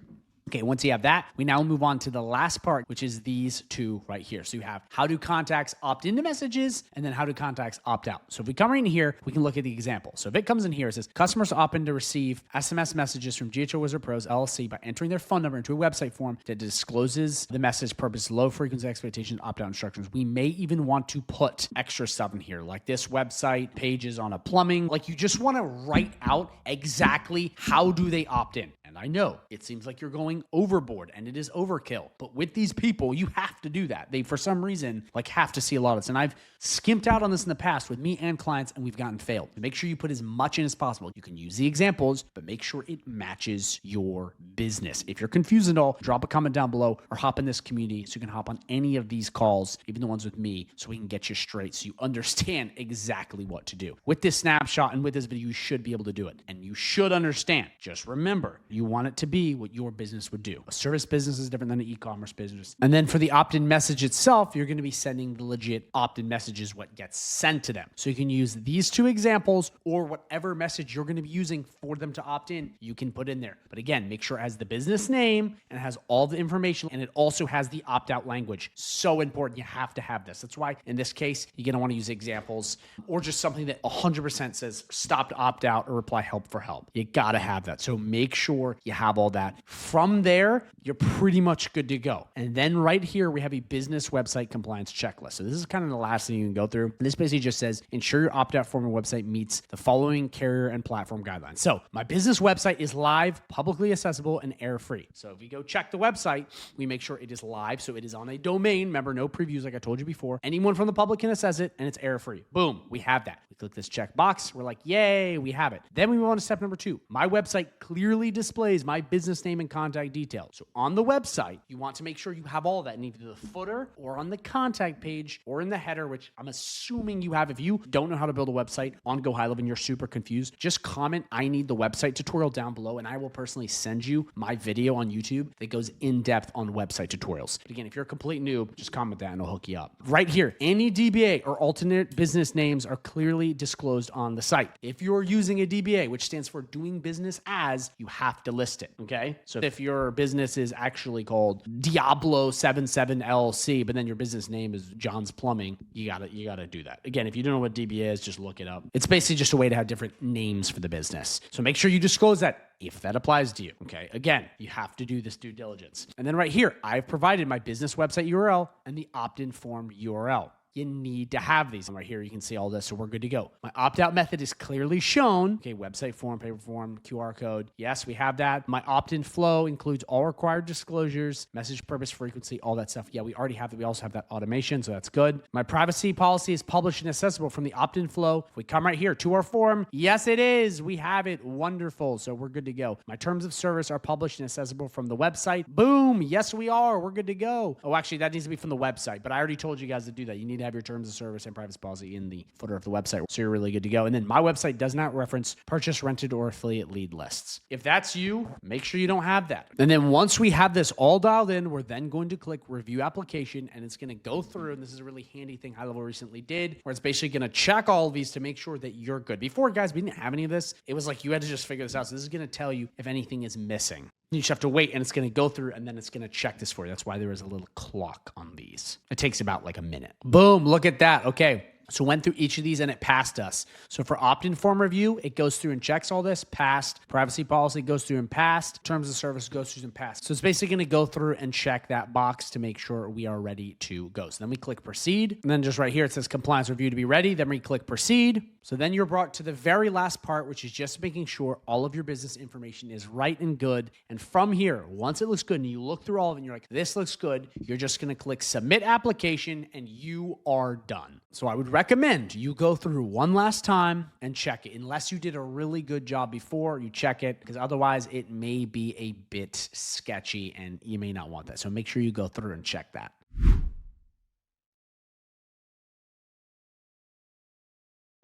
Okay, once you have that, we now move on to the last part, which is these two right here. So you have how do contacts opt into messages and then how do contacts opt out. So if we come right in here, we can look at the example. So if it comes in here, it says customers opt in to receive SMS messages from GHO Wizard Pros LLC by entering their phone number into a website form that discloses the message purpose, low frequency expectations, opt out instructions. We may even want to put extra stuff in here like this website pages on a plumbing. Like you just want to write out exactly how do they opt in. And I know it seems like you're going overboard and it is overkill, but with these people, you have to do that. They, for some reason, like have to see a lot of this. And I've skimped out on this in the past with me and clients and we've gotten failed. Make sure you put as much in as possible. You can use the examples, but make sure it matches your business. If you're confused at all, drop a comment down below or hop in this community so you can hop on any of these calls, even the ones with me, so we can get you straight so you understand exactly what to do. With this snapshot and with this video, you should be able to do it. And you should understand, just remember, you want it to be what your business would do. A service business is different than an e-commerce business. And then for the opt-in message itself, you're going to be sending the legit opt-in messages, what gets sent to them. So you can use these two examples or whatever message you're going to be using for them to opt in, you can put in there. But again, make sure it has the business name and it has all the information and it also has the opt-out language. So important. You have to have this. That's why in this case, you're going to want to use examples or just something that 100% says stop to opt out or reply help for help. You got to have that. So make sure you have all that. From there, you're pretty much good to go. And then right here, we have a business website compliance checklist. So this is kind of the last thing you can go through. And this basically just says, ensure your opt-out form and website meets the following carrier and platform guidelines. So my business website is live, publicly accessible, and error-free. So if you go check the website, we make sure it is live. So it is on a domain. Remember, no previews like I told you before. Anyone from the public can access it, and it's error-free. Boom, we have that. We click this check box. We're like, yay, we have it. Then we move on to step number 2. My website clearly displays my business name and contact details. So on the website, you want to make sure you have all that in either the footer or on the contact page or in the header, which I'm assuming you have. If you don't know how to build a website on GoHighLevel and you're super confused, just comment, I need the website tutorial down below, and I will personally send you my video on YouTube that goes in depth on website tutorials. But again, if you're a complete noob, just comment that and I'll hook you up. Right here, any DBA or alternate business names are clearly disclosed on the site. If you're using a DBA, which stands for doing business as, you have to list it, okay? So if your business is actually called Diablo 77 LLC, but then your business name is John's Plumbing, you gotta do that. Again, if you don't know what DBA is, just look it up. It's basically just a way to have different names for the business. So make sure you disclose that if that applies to you, okay? Again, you have to do this due diligence. And then right here, I've provided my business website URL and the opt-in form URL. You need to have these. And right here, you can see all this, so we're good to go. My opt-out method is clearly shown. Okay, website form, paper form, QR code. Yes, we have that. My opt-in flow includes all required disclosures, message purpose, frequency, all that stuff. Yeah, we already have that. We also have that automation, so that's good. My privacy policy is published and accessible from the opt-in flow. If we come right here to our form, yes, it is. We have it. Wonderful. So we're good to go. My terms of service are published and accessible from the website. Boom. Yes, we are. We're good to go. Oh, actually, that needs to be from the website, but I already told you guys to do that. You need need to have your terms of service and privacy policy in the footer of the website. So you're really good to go. And then my website does not reference purchase, rented, or affiliate lead lists. If that's you, make sure you don't have that. And then once we have this all dialed in, we're then going to click review application, and it's going to go through. And this is a really handy thing HighLevel recently did, where it's basically going to check all of these to make sure that you're good. Before, guys, we didn't have any of this. It was like you had to just figure this out. So this is going to tell you if anything is missing. You just have to wait, and it's going to go through, and then it's going to check this for you. That's why there is a little clock on these. It takes about like a minute. Boom, look at that. Okay. So went through each of these and it passed us. So for opt-in form review, it goes through and checks all this, passed. Privacy policy goes through and passed. Terms of service goes through and passed. So it's basically going to go through and check that box to make sure we are ready to go. So then we click proceed. And then just right here, it says compliance review to be ready. Then we click proceed. So then you're brought to the very last part, which is just making sure all of your business information is right and good. And from here, once it looks good and you look through all of it and you're like, this looks good, you're just going to click submit application and you are done. So I would recommend you go through one last time and check it. Unless you did a really good job before, you check it, because otherwise it may be a bit sketchy and you may not want that. So make sure you go through and check that.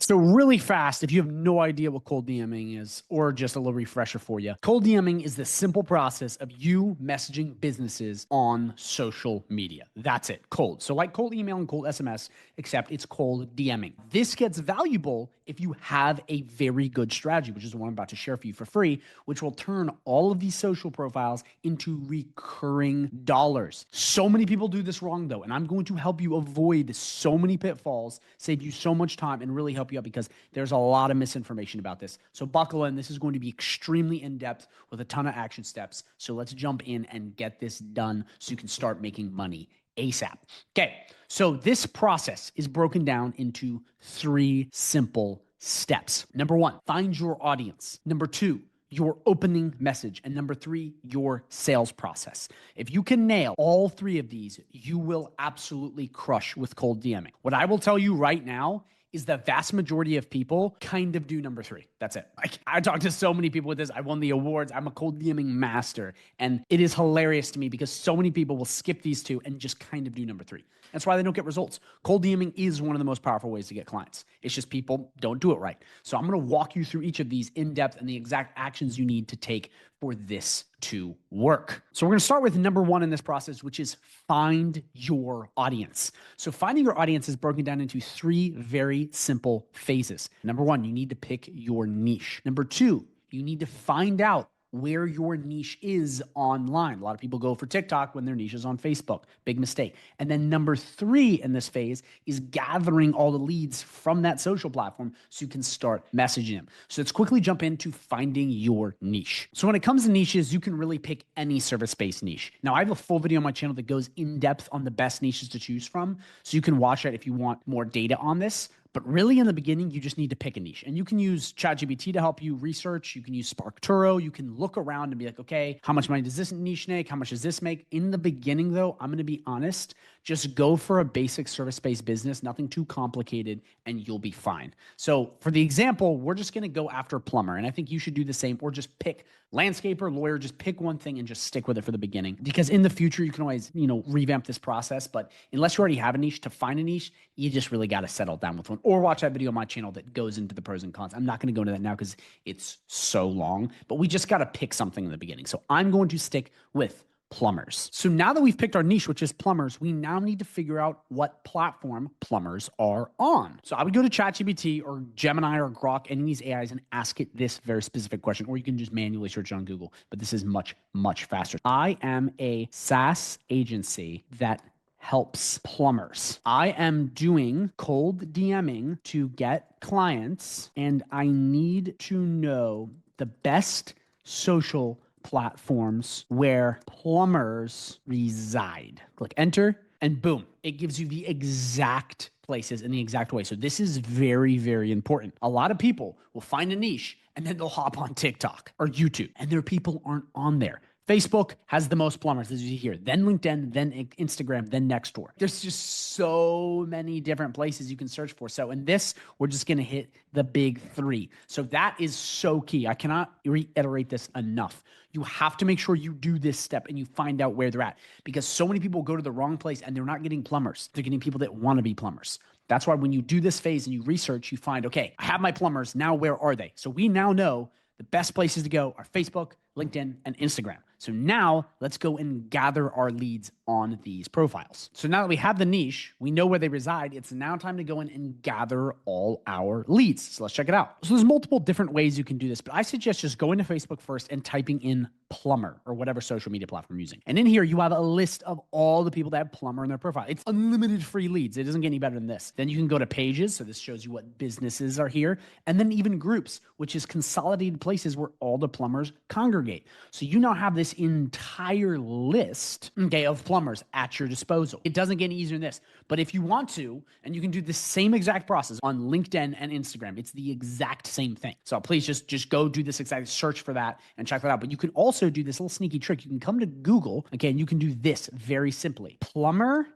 So really fast, if you have no idea what cold DMing is, or just a little refresher for you, cold DMing is the simple process of you messaging businesses on social media. That's it, cold. So like cold email and cold SMS, except it's cold DMing. This gets valuable if you have a very good strategy, which is the one I'm about to share for you for free, which will turn all of these social profiles into recurring dollars. So many people do this wrong though, and I'm going to help you avoid so many pitfalls, save you so much time, and really help you out because there's a lot of misinformation about this. So buckle in. This is going to be extremely in-depth with a ton of action steps. So let's jump in and get this done so you can start making money ASAP. Okay, so this process is broken down into 3 simple steps. Number 1, find your audience. Number 2, your opening message. And number 3, your sales process. If you can nail all 3 of these, you will absolutely crush with cold DMing. What I will tell you right now is the vast majority of people kind of do number 3. That's it. I talk to so many people with this. I won the awards. I'm a cold DMing master. And it is hilarious to me because so many people will skip these 2 and just kind of do number 3. That's why they don't get results. Cold DMing is one of the most powerful ways to get clients. It's just people don't do it right. So I'm going to walk you through each of these in depth and the exact actions you need to take for this to work. So we're going to start with number 1 in this process, which is find your audience. So finding your audience is broken down into 3 very simple phases. Number 1, you need to pick your niche. Number 2, you need to find out where your niche is online. A lot of people go for TikTok when their niche is on Facebook. Big mistake. And then number 3 in this phase is gathering all the leads from that social platform so you can start messaging them. So let's quickly jump into finding your niche. So when it comes to niches, you can really pick any service-based niche. Now, I have a full video on my channel that goes in depth on the best niches to choose from. So you can watch that if you want more data on this. But really in the beginning, you just need to pick a niche. And you can use ChatGPT to help you research. You can use SparkToro. You can look around and be like, okay, how much money does this niche make? How much does this make? In the beginning though, I'm going to be honest, just go for a basic service-based business, nothing too complicated, and you'll be fine. So for the example, we're just going to go after plumber. And I think you should do the same, or just pick landscaper, lawyer, just pick one thing and just stick with it for the beginning. Because in the future, you can always, revamp this process. But unless you already have a niche, to find a niche, you just really got to settle down with one, or watch that video on my channel that goes into the pros and cons. I'm not going to go into that now because it's so long, but we just got to pick something in the beginning. So I'm going to stick with plumbers. So now that we've picked our niche, which is plumbers, we now need to figure out what platform plumbers are on. So I would go to ChatGPT or Gemini or Grok, any of these AIs, and ask it this very specific question, or you can just manually search on Google, but this is much, much faster. I am a SaaS agency that helps plumbers. I am doing cold DMing to get clients, and I need to know the best social platforms where plumbers reside. Click enter, and boom, it gives you the exact places in the exact way. So this is very, very important. A lot of people will find a niche and then they'll hop on TikTok or YouTube, and their people aren't on there. Facebook has the most plumbers, as you see here, then LinkedIn, then Instagram, then Nextdoor. There's just so many different places you can search for. So in this, we're just going to hit the big 3. So that is so key. I cannot reiterate this enough. You have to make sure you do this step and you find out where they're at, because so many people go to the wrong place and they're not getting plumbers. They're getting people that want to be plumbers. That's why when you do this phase and you research, you find, okay, I have my plumbers. Now, where are they? So we now know the best places to go are Facebook, LinkedIn, and Instagram. So now let's go and gather our leads on these profiles. So now that we have the niche, we know where they reside. It's now time to go in and gather all our leads. So let's check it out. So there's multiple different ways you can do this, but I suggest just going to Facebook first and typing in plumber or whatever social media platform you're using. And in here, you have a list of all the people that have plumber in their profile. It's unlimited free leads. It doesn't get any better than this. Then you can go to pages. So this shows you what businesses are here. And then even groups, which is consolidated places where all the plumbers congregate. So you now have this entire list, okay, of plumbers at your disposal. It doesn't get any easier than this. But if you want to, and you can do the same exact process on LinkedIn and Instagram, it's the exact same thing. So please just go do this exact search for that and check that out. But you can also do this little sneaky trick. You can come to Google, okay, and you can do this very simply. Plumber,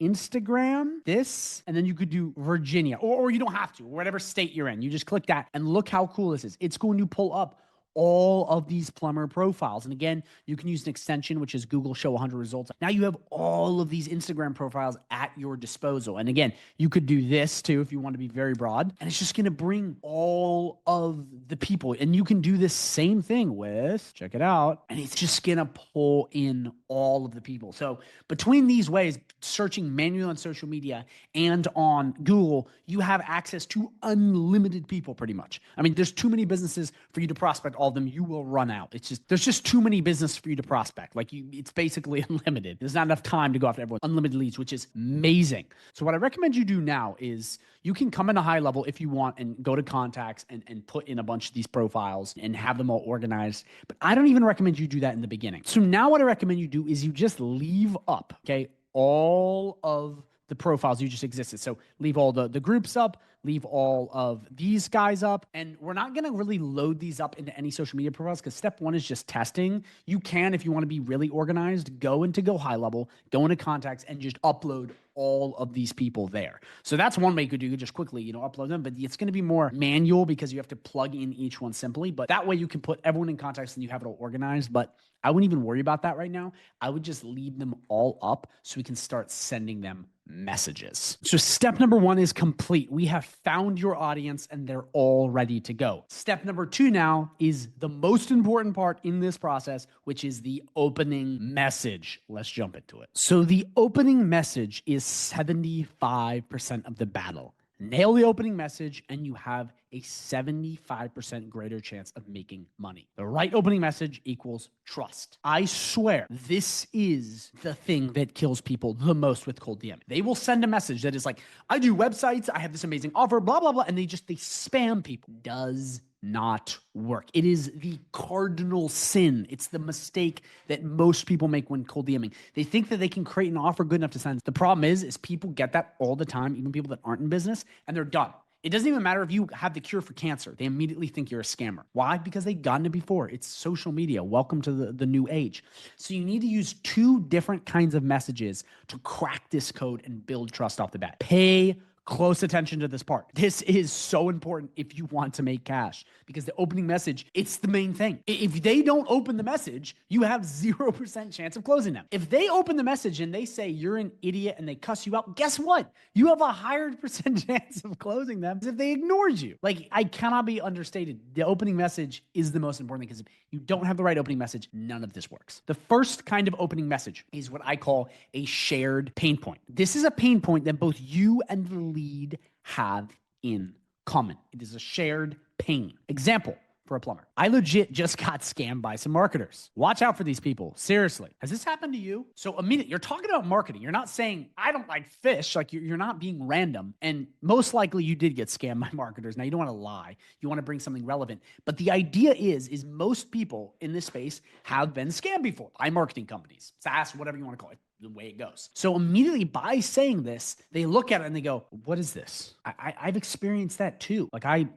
Instagram, this, and then you could do Virginia, or you don't have to, whatever state you're in. You just click that and look how cool this is. It's going to pull up all of these plumber profiles. And again, you can use an extension, which is Google Show 100 Results. Now you have all of these Instagram profiles at your disposal. And again, you could do this too if you want to be very broad. And it's just going to bring all of the people. And you can do this same thing with, check it out, and it's just going to pull in all of the people. So between these ways, searching manually on social media and on Google, you have access to unlimited people pretty much. I mean, there's too many businesses for you to prospect all of them. You will run out. There's just too many businesses for you to prospect. It's basically unlimited. There's not enough time to go after everyone. Unlimited leads, which is amazing. So what I recommend you do now is you can come in a high level if you want and go to contacts and put in a bunch of these profiles and have them all organized. But I don't even recommend you do that in the beginning. So now what I recommend you do is you just leave up, okay, all of the profiles you just existed. So leave all the groups up, leave all of these guys up, and we're not going to really load these up into any social media profiles because step 1 is just testing. You can, if you want to be really organized, go into GoHighLevel, go into contacts, and just upload all of these people there. So that's one way you could do. You could just quickly, upload them, but it's going to be more manual because you have to plug in each one simply. But that way you can put everyone in contacts and you have it all organized. But I wouldn't even worry about that right now. I would just leave them all up so we can start sending them messages. So step number 1 is complete. We have found your audience and they're all ready to go. Step number 2 now is the most important part in this process, which is the opening message. Let's jump into it. So the opening message is 75% of the battle. Nail the opening message and you have a 75% greater chance of making money. The right opening message equals trust. I swear this is the thing that kills people the most with cold DM. They will send a message that is like, I do websites, I have this amazing offer, blah, blah, blah. And they spam people. Does not work. It is the cardinal sin. It's the mistake that most people make when cold DMing. They think that they can create an offer good enough to send. The problem is people get that all the time, even people that aren't in business, and they're done. It doesn't even matter if you have the cure for cancer. They immediately think you're a scammer. Why? Because they've gotten it before. It's social media. Welcome to the new age. So you need to use 2 different kinds of messages to crack this code and build trust off the bat. Pay close attention to this part. This is so important if you want to make cash because the opening message, it's the main thing. If they don't open the message, you have 0% chance of closing them. If they open the message and they say you're an idiot and they cuss you out, guess what? You have a higher percent chance of closing them if they ignored you. I cannot be understated. The opening message is the most important thing because if you don't have the right opening message, none of this works. The first kind of opening message is what I call a shared pain point. This is a pain point that both you and the lead have in common. It is a shared pain. Example for a plumber. I legit just got scammed by some marketers. Watch out for these people. Seriously. Has this happened to you? So immediately, you're talking about marketing. You're not saying, I don't like fish. You're not being random. And most likely you did get scammed by marketers. Now you don't want to lie. You want to bring something relevant. But the idea is most people in this space have been scammed before by marketing companies, SaaS, whatever you want to call it. The way it goes. So immediately by saying this, they look at it and they go, what is this? I've experienced that too. I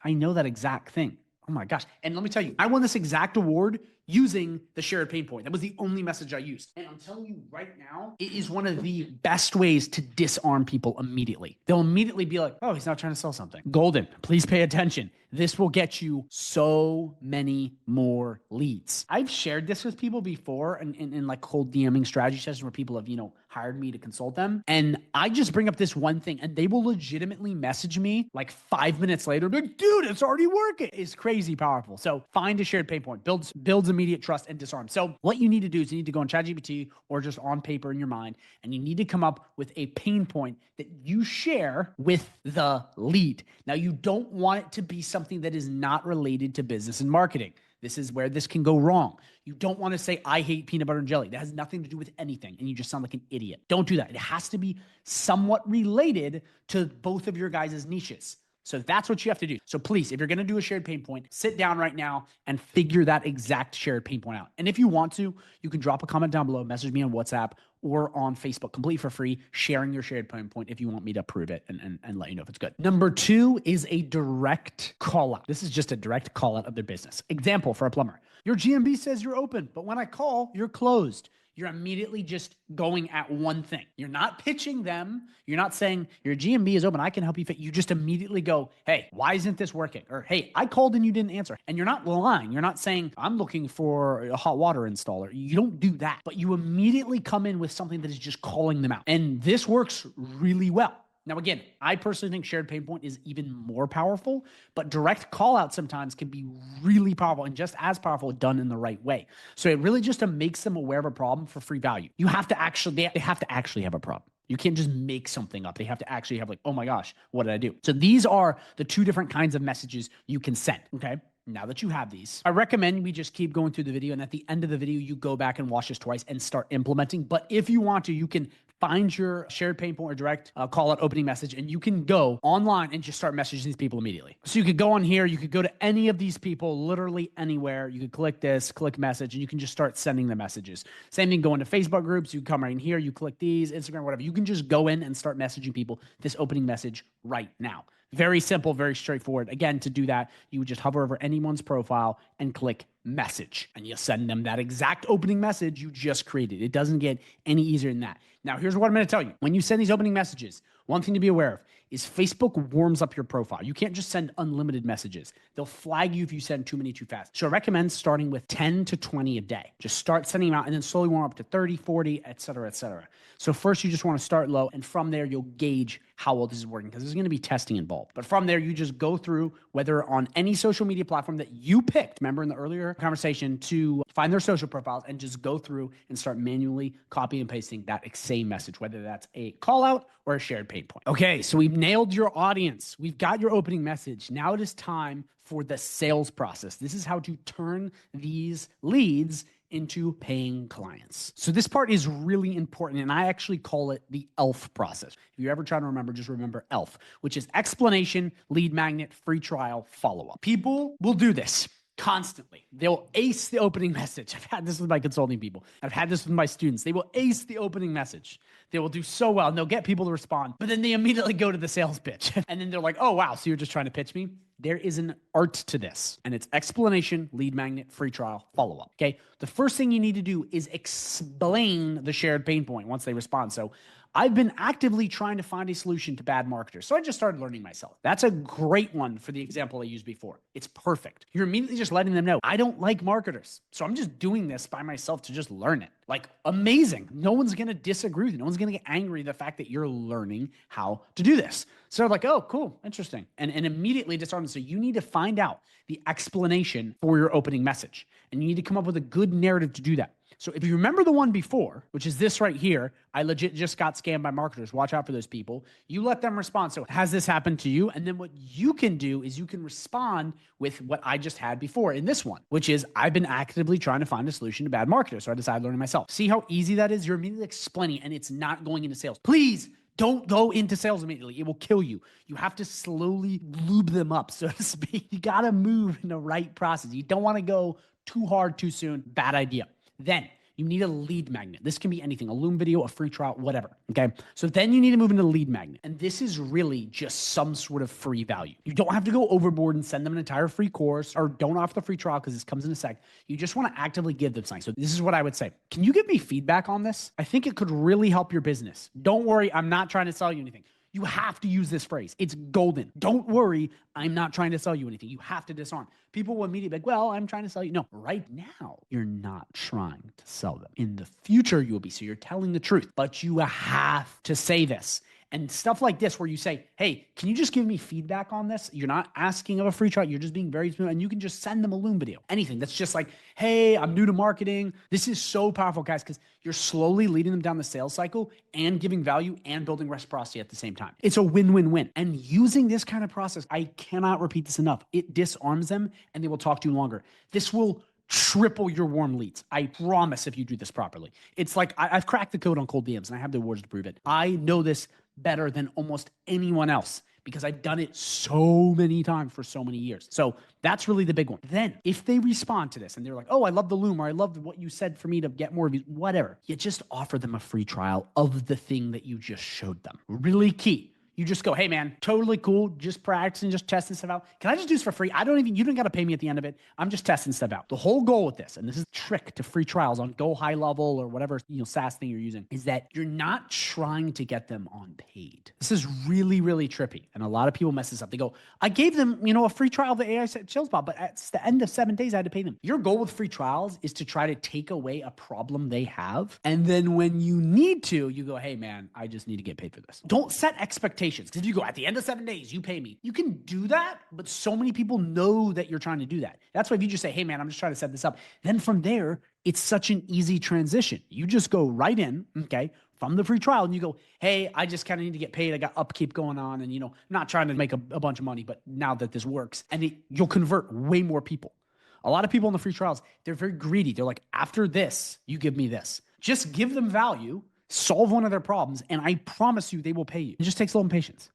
know that exact thing. Oh my gosh. And let me tell you, I won this exact award using the shared pain point. That was the only message I used. And I'm telling you right now, it is one of the best ways to disarm people immediately. They'll immediately be like, oh, he's not trying to sell something. Golden, please pay attention. This will get you so many more leads. I've shared this with people before in like cold DMing strategy sessions where people have, hired me to consult them. And I just bring up this one thing and they will legitimately message me like 5 minutes later, like, dude, it's already working. It's crazy powerful. So find a shared pain point, builds immediate trust and disarm. So what you need to do is you need to go on ChatGPT or just on paper in your mind, and you need to come up with a pain point that you share with the lead. Now, you don't want it to be something that is not related to business and marketing. This is where this can go wrong. You don't want to say, I hate peanut butter and jelly. That has nothing to do with anything, and you just sound like an idiot. Don't do that. It has to be somewhat related to both of your guys' niches. So that's what you have to do. So please, if you're going to do a shared pain point, sit down right now and figure that exact shared pain point out. And if you want to, you can drop a comment down below, message me on WhatsApp or on Facebook, completely for free, sharing your shared pain point if you want me to approve it and let you know if it's good. Number 2 is a direct call out. This is just a direct call out of their business. Example for a plumber. Your GMB says you're open, but when I call, you're closed. You're immediately just going at one thing. You're not pitching them. You're not saying your GMB is open, I can help you fit. You just immediately go, hey, why isn't this working? Or, hey, I called and you didn't answer. And you're not lying. You're not saying, I'm looking for a hot water installer. You don't do that. But you immediately come in with something that is just calling them out. And this works really well. Now, again, I personally think shared pain point is even more powerful, but direct call out sometimes can be really powerful and just as powerful done in the right way. So it really just makes them aware of a problem for free value. You have to actually, they have to actually have a problem. You can't just make something up. They have to actually have like, oh my gosh, what did I do? So these are the 2 different kinds of messages you can send, okay? Now that you have these, I recommend we just keep going through the video, and at the end of the video, you go back and watch this twice and start implementing. But if you want to, you can find your shared pain point or direct call out opening message, and you can go online and just start messaging these people immediately. So you could go on here, you could go to any of these people, literally anywhere. You could click this, click message, and you can just start sending the messages. Same thing, go into Facebook groups. You come right in here, you click these, Instagram, whatever. You can just go in and start messaging people this opening message right now. Very simple, very straightforward. Again, to do that, you would just hover over anyone's profile and click message, and you'll send them that exact opening message you just created. It doesn't get any easier than that. Now, here's what I'm going to tell you. When you send these opening messages, one thing to be aware of is Facebook warms up your profile. You can't just send unlimited messages. They'll flag you if you send too many too fast. So I recommend starting with 10 to 20 a day. Just start sending them out and then slowly warm up to 30, 40, et cetera, et cetera. So first you just want to start low, and from there you'll gauge how well this is working, because there's going to be testing involved. But from there, you just go through, whether on any social media platform that you picked, remember in the earlier conversation, to find their social profiles and just go through and start manually copying and pasting that same message, whether that's a call out or a shared pain point. Okay, so we've nailed your audience. We've got your opening message. Now it is time for the sales process. This is how to turn these leads into paying clients. So this part is really important, and I actually call it the ELF process. If you're ever trying to remember, just remember ELF, which is explanation, lead magnet, free trial, follow-up. People will do this constantly. They'll ace the opening message. I've had this with my consulting people. I've had this with my students. They will ace the opening message. They will do so well, and they'll get people to respond, but then they immediately go to the sales pitch. And then they're like, oh, wow, so you're just trying to pitch me? There is an art to this, and it's explanation, lead magnet, free trial, follow-up, okay? The first thing you need to do is explain the shared pain point once they respond. So I've been actively trying to find a solution to bad marketers. So I just started learning myself. That's a great one for the example I used before. It's perfect. You're immediately just letting them know, I don't like marketers. So I'm just doing this by myself to just learn it. Like, amazing. No one's going to disagree with you. No one's going to get angry at the fact that you're learning how to do this. So like, oh, cool, interesting. And immediately disarm. So you need to find out the explanation for your opening message. And you need to come up with a good narrative to do that. So if you remember the one before, which is this right here, I legit just got scammed by marketers. Watch out for those people. You let them respond. So has this happened to you? And then what you can do is you can respond with what I just had before in this one, which is I've been actively trying to find a solution to bad marketers. So I decided learning myself. See how easy that is? You're immediately explaining, and it's not going into sales. Please don't go into sales immediately. It will kill you. You have to slowly lube them up, so to speak. You got to move in the right process. You don't want to go too hard too soon. Bad idea. Then You need a lead magnet. This can be anything, a Loom video, a free trial, whatever. Okay. So then you need to move into the lead magnet. And this is really just some sort of free value. You don't have to go overboard and send them an entire free course, or don't offer the free trial because this comes in a sec. You just want to actively give them something. So this is what I would say. Can you give me feedback on this? I think it could really help your business. Don't worry. I'm not trying to sell you anything. You have to use this phrase. It's golden. Don't worry. I'm not trying to sell you anything. You have to disarm. People will immediately be like, well, I'm trying to sell you. No, right now, you're not trying to sell them. In the future, you will be. So you're telling the truth, but you have to say this. And stuff like this where you say, hey, can you just give me feedback on this? You're not asking of a free trial. You're just being very smooth. And you can just send them a Loom video. Anything that's just like, hey, I'm new to marketing. This is so powerful, guys, because you're slowly leading them down the sales cycle and giving value and building reciprocity at the same time. It's a win-win-win. And using this kind of process, I cannot repeat this enough. It disarms them and they will talk to you longer. This will triple your warm leads. I promise if you do this properly. It's like I've cracked the code on cold DMs and I have the awards to prove it. I know this better than almost anyone else because I've done it so many times for so many years. So that's really the big one. Then if they respond to this and they're like, oh, I love the Loom, or I love what you said for me to get more views, whatever, you just offer them a free trial of the thing that you just showed them. Really key. You just go, hey man, totally cool. Just practicing, just testing stuff out. Can I just do this for free? You don't got to pay me at the end of it. I'm just testing stuff out. The whole goal with this, and this is a trick to free trials on GoHighLevel or whatever, SaaS thing you're using, is that you're not trying to get them on paid. This is really, really trippy. And a lot of people mess this up. They go, I gave them, a free trial of the AI sales bot, but at the end of 7 days, I had to pay them. Your goal with free trials is to try to take away a problem they have. And then when you need to, you go, hey man, I just need to get paid for this. Don't set expectations. Because if you go at the end of 7 days, you pay me. You can do that, but so many people know that you're trying to do that. That's why if you just say, hey man, I'm just trying to set this up. Then from there, it's such an easy transition. You just go right in, okay, from the free trial and you go, hey, I just kind of need to get paid. I got upkeep going on and, not trying to make a bunch of money, but now that this works, and you'll convert way more people. A lot of people in the free trials, they're very greedy. They're like, after this, you give me this. Just give them value. Solve one of their problems, and I promise you they will pay you. It just takes a little patience.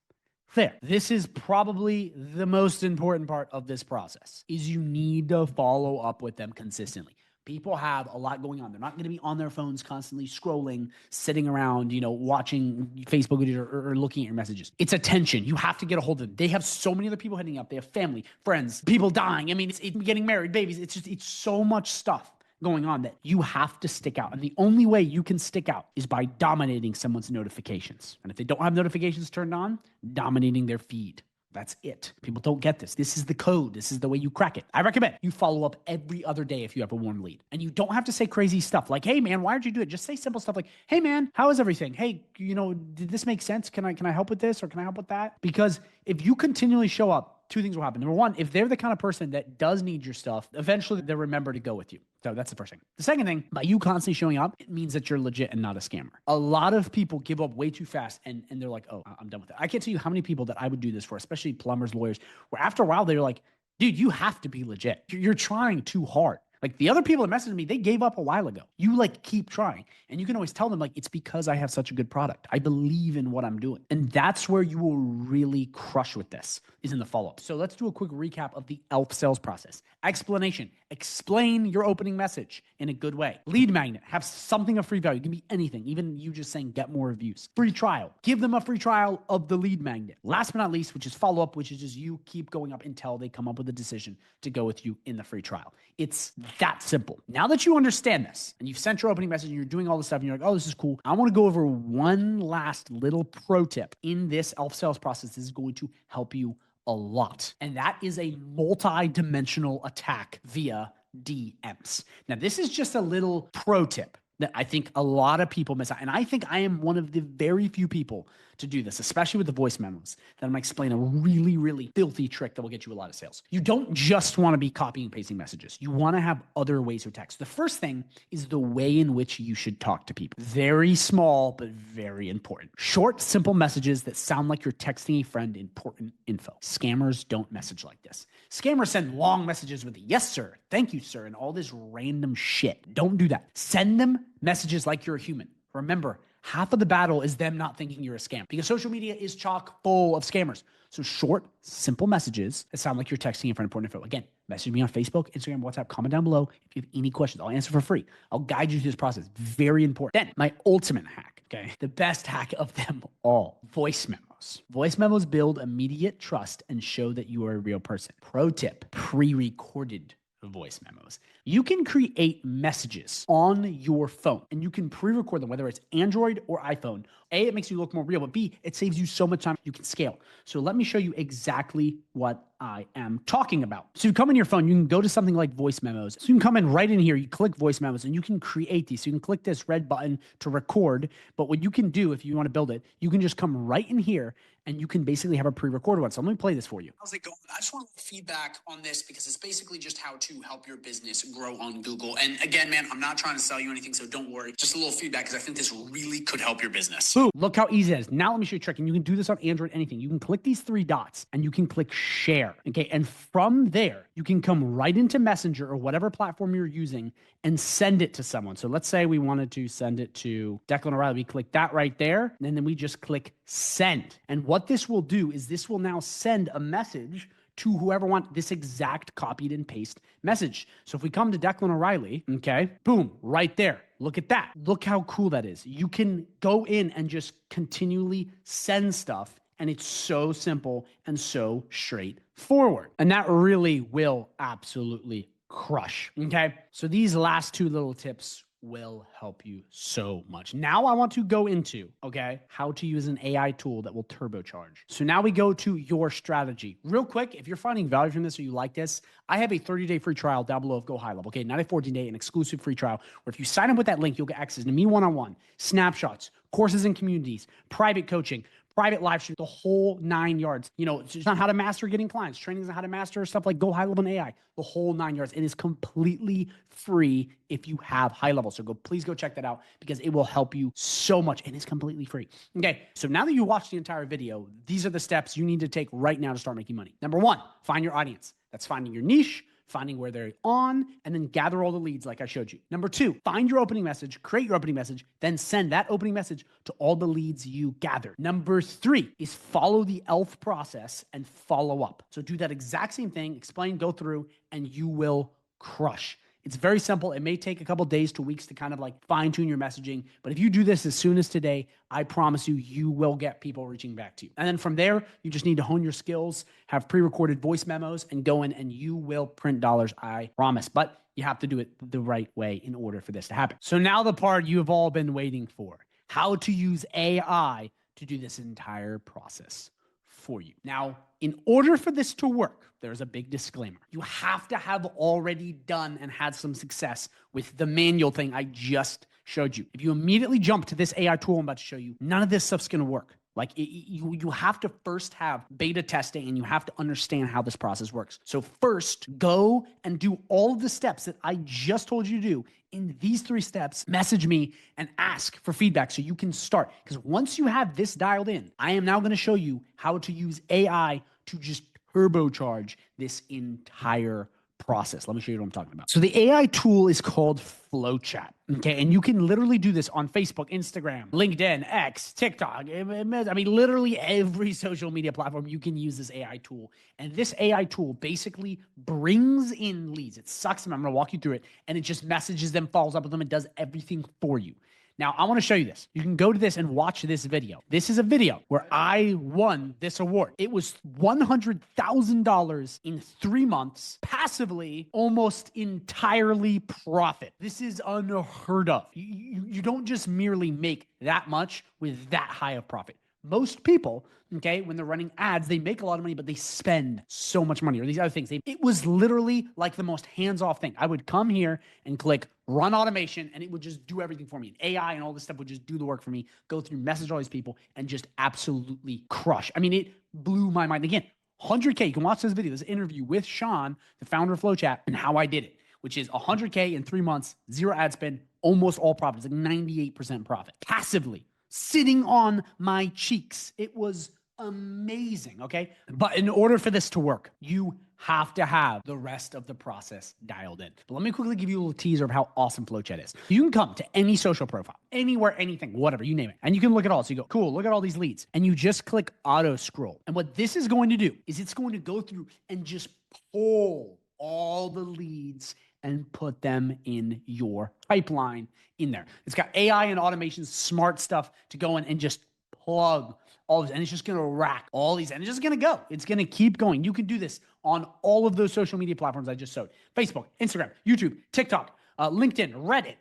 There. This is probably the most important part of this process, is you need to follow up with them consistently. People have a lot going on. They're not going to be on their phones constantly scrolling, sitting around, watching Facebook videos or looking at your messages. It's attention. You have to get a hold of them. They have so many other people hitting up. They have family, friends, people dying. I mean, it's getting married, babies. It's so much stuff going on that you have to stick out. And the only way you can stick out is by dominating someone's notifications. And if they don't have notifications turned on, dominating their feed. That's it. People don't get this. This is the code. This is the way you crack it. I recommend you follow up every other day if you have a warm lead. And you don't have to say crazy stuff like, hey man, why did you do it? Just say simple stuff like, hey man, how is everything? Hey, did this make sense? Can I help with this or can I help with that? Because if you continually show up, two things will happen. Number one, if they're the kind of person that does need your stuff, eventually they'll remember to go with you. So that's the first thing. The second thing, by you constantly showing up, it means that you're legit and not a scammer. A lot of people give up way too fast and they're like, oh, I'm done with it. I can't tell you how many people that I would do this for, especially plumbers, lawyers, where after a while they're like, dude, you have to be legit. You're trying too hard. Like the other people that messaged me, they gave up a while ago. You keep trying. And you can always tell them it's because I have such a good product. I believe in what I'm doing. And that's where you will really crush with this, is in the follow-up. So let's do a quick recap of the ELF sales process. Explanation. Explain your opening message in a good way. Lead magnet. Have something of free value. It can be anything. Even you just saying get more reviews. Free trial. Give them a free trial of the lead magnet. Last but not least, which is follow-up, which is just you keep going up until they come up with a decision to go with you in the free trial. It's that simple. Now that you understand this and you've sent your opening message and you're doing all this stuff and you're like, oh, this is cool. I want to go over one last little pro tip in this ELF sales process. This is going to help you a lot. And that is a multi-dimensional attack via DMs. Now, this is just a little pro tip that I think a lot of people miss out. And I think I am one of the very few people to do this, especially with the voice memos, that I'm going to explain a really, really filthy trick that will get you a lot of sales. You don't just want to be copying and pasting messages. You want to have other ways to text. The first thing is the way in which you should talk to people. Very small, but very important. Short, simple messages that sound like you're texting a friend important info. Scammers don't message like this. Scammers send long messages with yes, sir, thank you, sir, and all this random shit. Don't do that. Send them messages like you're a human. Remember, Half of the battle is them not thinking you're a scam, because social media is chock full of scammers. So short, simple messages that sound like you're texting in for important info. Again, message me on Facebook, Instagram, WhatsApp, comment down below. If you have any questions, I'll answer for free. I'll guide you through this process. Very important. Then my ultimate hack, okay? The best hack of them all, voice memos. Voice memos build immediate trust and show that you are a real person. Pro tip, pre-recorded voice memos. You can create messages on your phone and you can pre-record them, whether it's Android or iPhone. A, it makes you look more real, but B, it saves you so much time you can scale. So let me show you exactly what I am talking about. So you come in your phone, you can go to something like voice memos. So you can come in right in here, you click voice memos and you can create these. So you can click this red button to record. But what you can do if you want to build it, you can just come right in here and you can basically have a pre-recorded one. So let me play this for you. How's it going? I just want feedback on this because it's basically just how to help your business grow on Google. And again, man, I'm not trying to sell you anything, so don't worry. Just a little feedback because I think this really could help your business. Boom. Look how easy it is. Now let me show you a trick. And you can do this on Android, anything. You can click these three dots and you can click share. Okay. And from there, you can come right into Messenger or whatever platform you're using and send it to someone. So let's say we wanted to send it to Declan O'Reilly. We click that right there. And then we just click send. And what this will do is this will now send a message to whoever wants this exact copied and paste message. So if we come to Declan O'Reilly, okay, boom, right there. Look at that. Look how cool that is. You can go in and just continually send stuff, and it's so simple and so straightforward. And that really will absolutely crush, okay? So these last two little tips will help you so much. Now I want to go into, okay, how to use an AI tool that will turbocharge. So now we go to your strategy. Real quick, if you're finding value from this or you like this, I have a 30-day free trial down below of GoHighLevel, okay? Not a 14-day, an exclusive free trial where if you sign up with that link, you'll get access to me one-on-one, snapshots, courses and communities, private coaching, private live stream, the whole 9 yards. You know, it's just on how to master getting clients, trainings on how to master stuff like GoHighLevel and AI, the whole 9 yards. It is completely free if you have high level. So please go check that out because it will help you so much and it's completely free. Okay, so now that you watched the entire video, these are the steps you need to take right now to start making money. Number one, find your audience. That's finding your niche, finding where they're on, and then gather all the leads like I showed you. Number two, find your opening message, create your opening message, then send that opening message to all the leads you gathered. Number three is follow the ELF process and follow up. So do that exact same thing, explain, go through, and you will crush. It's very simple. It may take a couple days to weeks to kind of like fine tune your messaging. But if you do this as soon as today, I promise you, you will get people reaching back to you. And then from there, you just need to hone your skills, have pre-recorded voice memos and go in and you will print dollars. I promise. But you have to do it the right way in order for this to happen. So now the part you have all been waiting for, how to use AI to do this entire process for you. Now, in order for this to work, there's a big disclaimer. You have to have already done and had some success with the manual thing I just showed you. If you immediately jump to this AI tool I'm about to show you, none of this stuff's going to work. Like you have to first have beta testing and you have to understand how this process works. So first, go and do all of the steps that I just told you to do. In these 3 steps, message me and ask for feedback so you can start. Because once you have this dialed in, I am now going to show you how to use AI to just turbocharge this entire process. Let me show you what I'm talking about. So the AI tool is called Flowchat. Okay. And you can literally do this on Facebook, Instagram, LinkedIn, X, TikTok. I mean, literally every social media platform, you can use this AI tool. And this AI tool basically brings in leads. It sucks them. I'm going to walk you through it. And it just messages them, follows up with them, and does everything for you. Now, I want to show you this. You can go to this and watch this video. This is a video where I won this award. It was $100,000 in 3 months, passively, almost entirely profit. This is unheard of. You don't just merely make that much with that high of profit. Most people, okay, when they're running ads, they make a lot of money, but they spend so much money or these other things. It was literally like the most hands-off thing. I would come here and click run automation and it would just do everything for me. And AI and all this stuff would just do the work for me, go through, message all these people and just absolutely crush. I mean, it blew my mind. Again, 100K, you can watch this video, this interview with Sean, the founder of Flowchat, and how I did it, which is 100K in 3 months, 0 ad spend, almost all profit. It's like 98% profit. Passively. Sitting on my cheeks. It was amazing, okay? But in order for this to work, you have to have the rest of the process dialed in. But let me quickly give you a little teaser of how awesome FlowChat is. You can come to any social profile, anywhere, anything, whatever, you name it, and you can look at all. So you go, cool, look at all these leads. And you just click auto scroll. And what this is going to do is it's going to go through and just pull all the leads and put them in your pipeline in there. It's got AI and automation, smart stuff to go in and just plug all this, and it's just going to rack all these, and it's just going to go. It's going to keep going. You can do this on all of those social media platforms I just showed: Facebook, Instagram, YouTube, TikTok, LinkedIn, Reddit,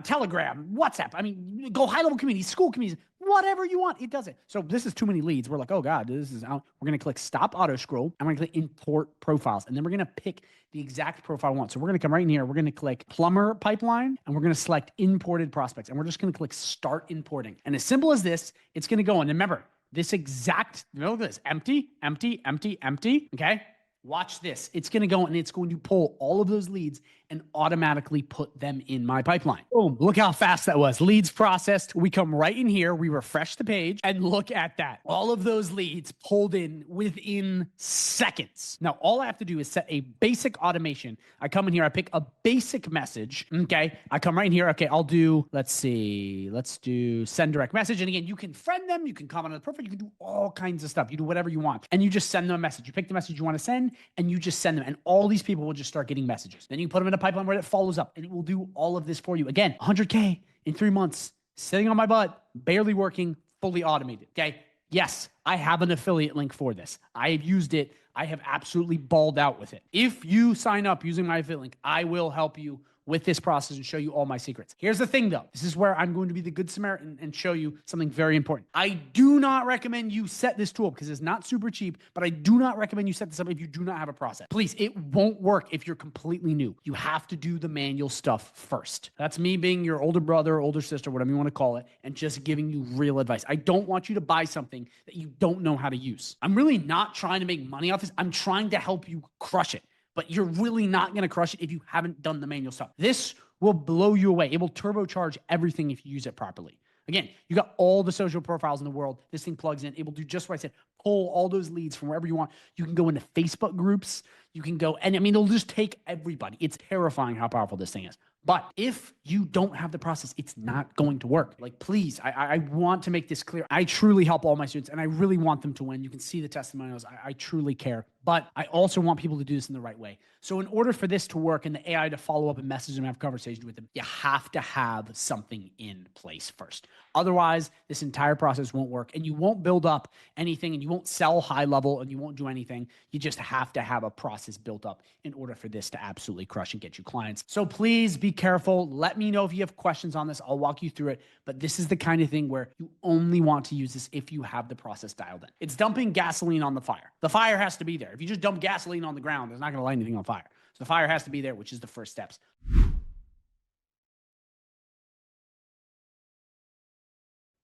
Telegram, WhatsApp. I mean, go high level communities, school communities, whatever you want, it does it. So this is too many leads. We're like, oh God, this is out. We're going to click stop auto scroll. I'm going to click import profiles. And then we're going to pick the exact profile we want. So we're going to come right in here. We're going to click plumber pipeline, and we're going to select imported prospects. And we're just going to click start importing. And as simple as this, it's going to go in. And remember, this exact, look at this, empty, empty, empty, empty. Okay. Watch this. It's going to go and it's going to pull all of those leads and automatically put them in my pipeline. Boom. Look how fast that was. Leads processed. We come right in here. We refresh the page and look at that. All of those leads pulled in within seconds. Now, all I have to do is set a basic automation. I come in here. I pick a basic message. Okay. I come right in here. Okay. I'll do, let's do send direct message. And again, you can friend them. You can comment on the profile. You can do all kinds of stuff. You do whatever you want. And you just send them a message. You pick the message you want to send and you just send them. And all these people will just start getting messages. Then you put them in a pipeline where it follows up and it will do all of this for you. Again, 100K in 3 months, sitting on my butt, barely working, fully automated. Okay. Yes, I have an affiliate link for this. I have used it. I have absolutely balled out with it. If you sign up using my affiliate link, I will help you with this process and show you all my secrets. Here's the thing though. This is where I'm going to be the good Samaritan and show you something very important. I do not recommend you set this tool because it's not super cheap, but I do not recommend you set this up if you do not have a process. Please, it won't work if you're completely new. You have to do the manual stuff first. That's me being your older brother, older sister, whatever you want to call it, and just giving you real advice. I don't want you to buy something that you don't know how to use. I'm really not trying to make money off this. I'm trying to help you crush it. But you're really not going to crush it if you haven't done the manual stuff. This will blow you away. It will turbocharge everything if you use it properly. Again, you got all the social profiles in the world. This thing plugs in. It will do just what I said. Pull all those leads from wherever you want. You can go into Facebook groups. You can go, and I mean, it'll just take everybody. It's terrifying how powerful this thing is. But if you don't have the process, it's not going to work. Like, please, I want to make this clear. I truly help all my students, and I really want them to win. You can see the testimonials. I truly care. But I also want people to do this in the right way. So in order for this to work and the AI to follow up and message them and have conversations with them, you have to have something in place first. Otherwise, this entire process won't work, and you won't build up anything, and you won't sell high level, and you won't do anything. You just have to have a process built up in order for this to absolutely crush and get you clients. So please be careful. Let me know if you have questions on this. I'll walk you through it. But this is the kind of thing where you only want to use this if you have the process dialed in. It's dumping gasoline on the fire. The fire has to be there. If you just dump gasoline on the ground, it's not going to light anything on fire. So the fire has to be there, which is the first steps.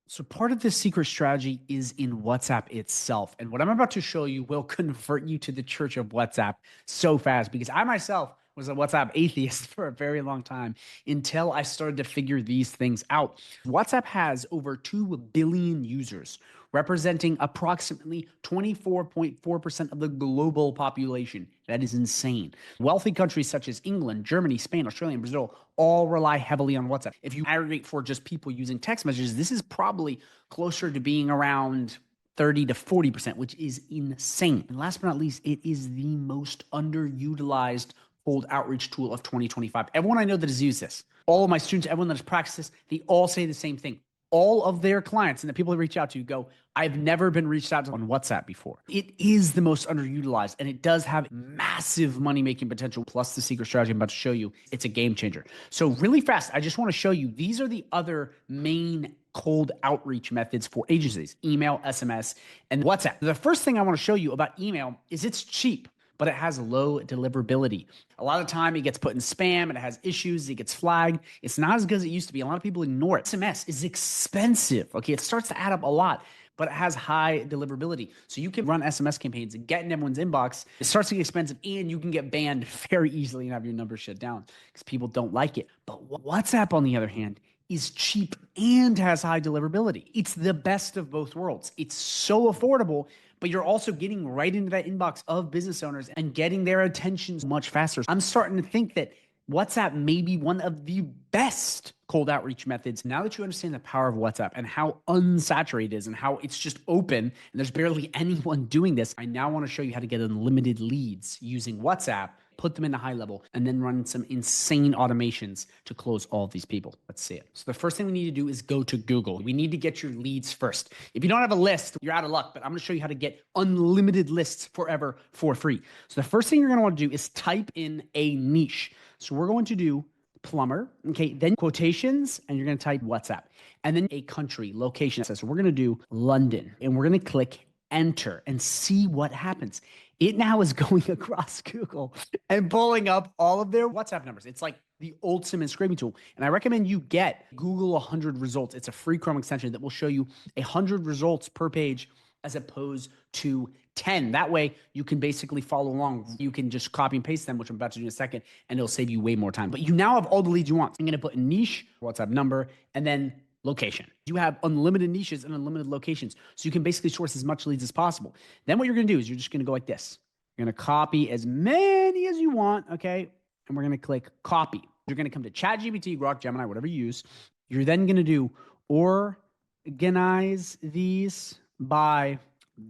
So part of this secret strategy is in WhatsApp itself. And what I'm about to show you will convert you to the church of WhatsApp so fast, because I myself was a WhatsApp atheist for a very long time until I started to figure these things out. WhatsApp has over 2 billion users, representing approximately 24.4% of the global population. That is insane. Wealthy countries such as England, Germany, Spain, Australia, and Brazil all rely heavily on WhatsApp. If you aggregate for just people using text messages, this is probably closer to being around 30 to 40%, which is insane. And last but not least, it is the most underutilized cold outreach tool of 2025. Everyone I know that has used this, all of my students, everyone that has practiced this, they all say the same thing. All of their clients and the people that reach out to you go, I've never been reached out to on WhatsApp before. It is the most underutilized, and it does have massive money-making potential, plus the secret strategy I'm about to show you. It's a game changer. So really fast, I just want to show you, these are the other main cold outreach methods for agencies: email, SMS, and WhatsApp. The first thing I want to show you about email is it's cheap, but it has low deliverability. A lot of the time it gets put in spam and it has issues, it gets flagged. It's not as good as it used to be. A lot of people ignore it. SMS is expensive. Okay, it starts to add up a lot, but it has high deliverability. So you can run SMS campaigns and get in everyone's inbox. It starts to get expensive, and you can get banned very easily and have your number shut down because people don't like it. But WhatsApp, on the other hand, is cheap and has high deliverability. It's the best of both worlds. It's so affordable, but you're also getting right into that inbox of business owners and getting their attention much faster. I'm starting to think that WhatsApp may be one of the best cold outreach methods. Now that you understand the power of WhatsApp and how unsaturated it is and how it's just open and there's barely anyone doing this, I now want to show you how to get unlimited leads using WhatsApp, put them into high level, and then run some insane automations to close all of these people. Let's see it. So the first thing we need to do is go to Google. We need to get your leads first. If you don't have a list, you're out of luck, but I'm going to show you how to get unlimited lists forever for free. So the first thing you're going to want to do is type in a niche. So we're going to do plumber, okay, then quotations, and you're going to type WhatsApp, and then a country, location. So we're going to do London, and we're going to click enter and see what happens. It now is going across Google and pulling up all of their WhatsApp numbers. It's like the ultimate scraping tool. And I recommend you get Google 100 results. It's a free Chrome extension that will show you 100 results per page as opposed to 10. That way you can basically follow along. You can just copy and paste them, which I'm about to do in a second, and it'll save you way more time. But you now have all the leads you want. I'm going to put a niche, WhatsApp number, and then location. You have unlimited niches and unlimited locations. So you can basically source as much leads as possible. Then what you're going to do is you're just going to go like this. You're going to copy as many as you want, okay? And we're going to click copy. You're going to come to ChatGPT, Grok, Gemini, whatever you use. You're then going to do organize these by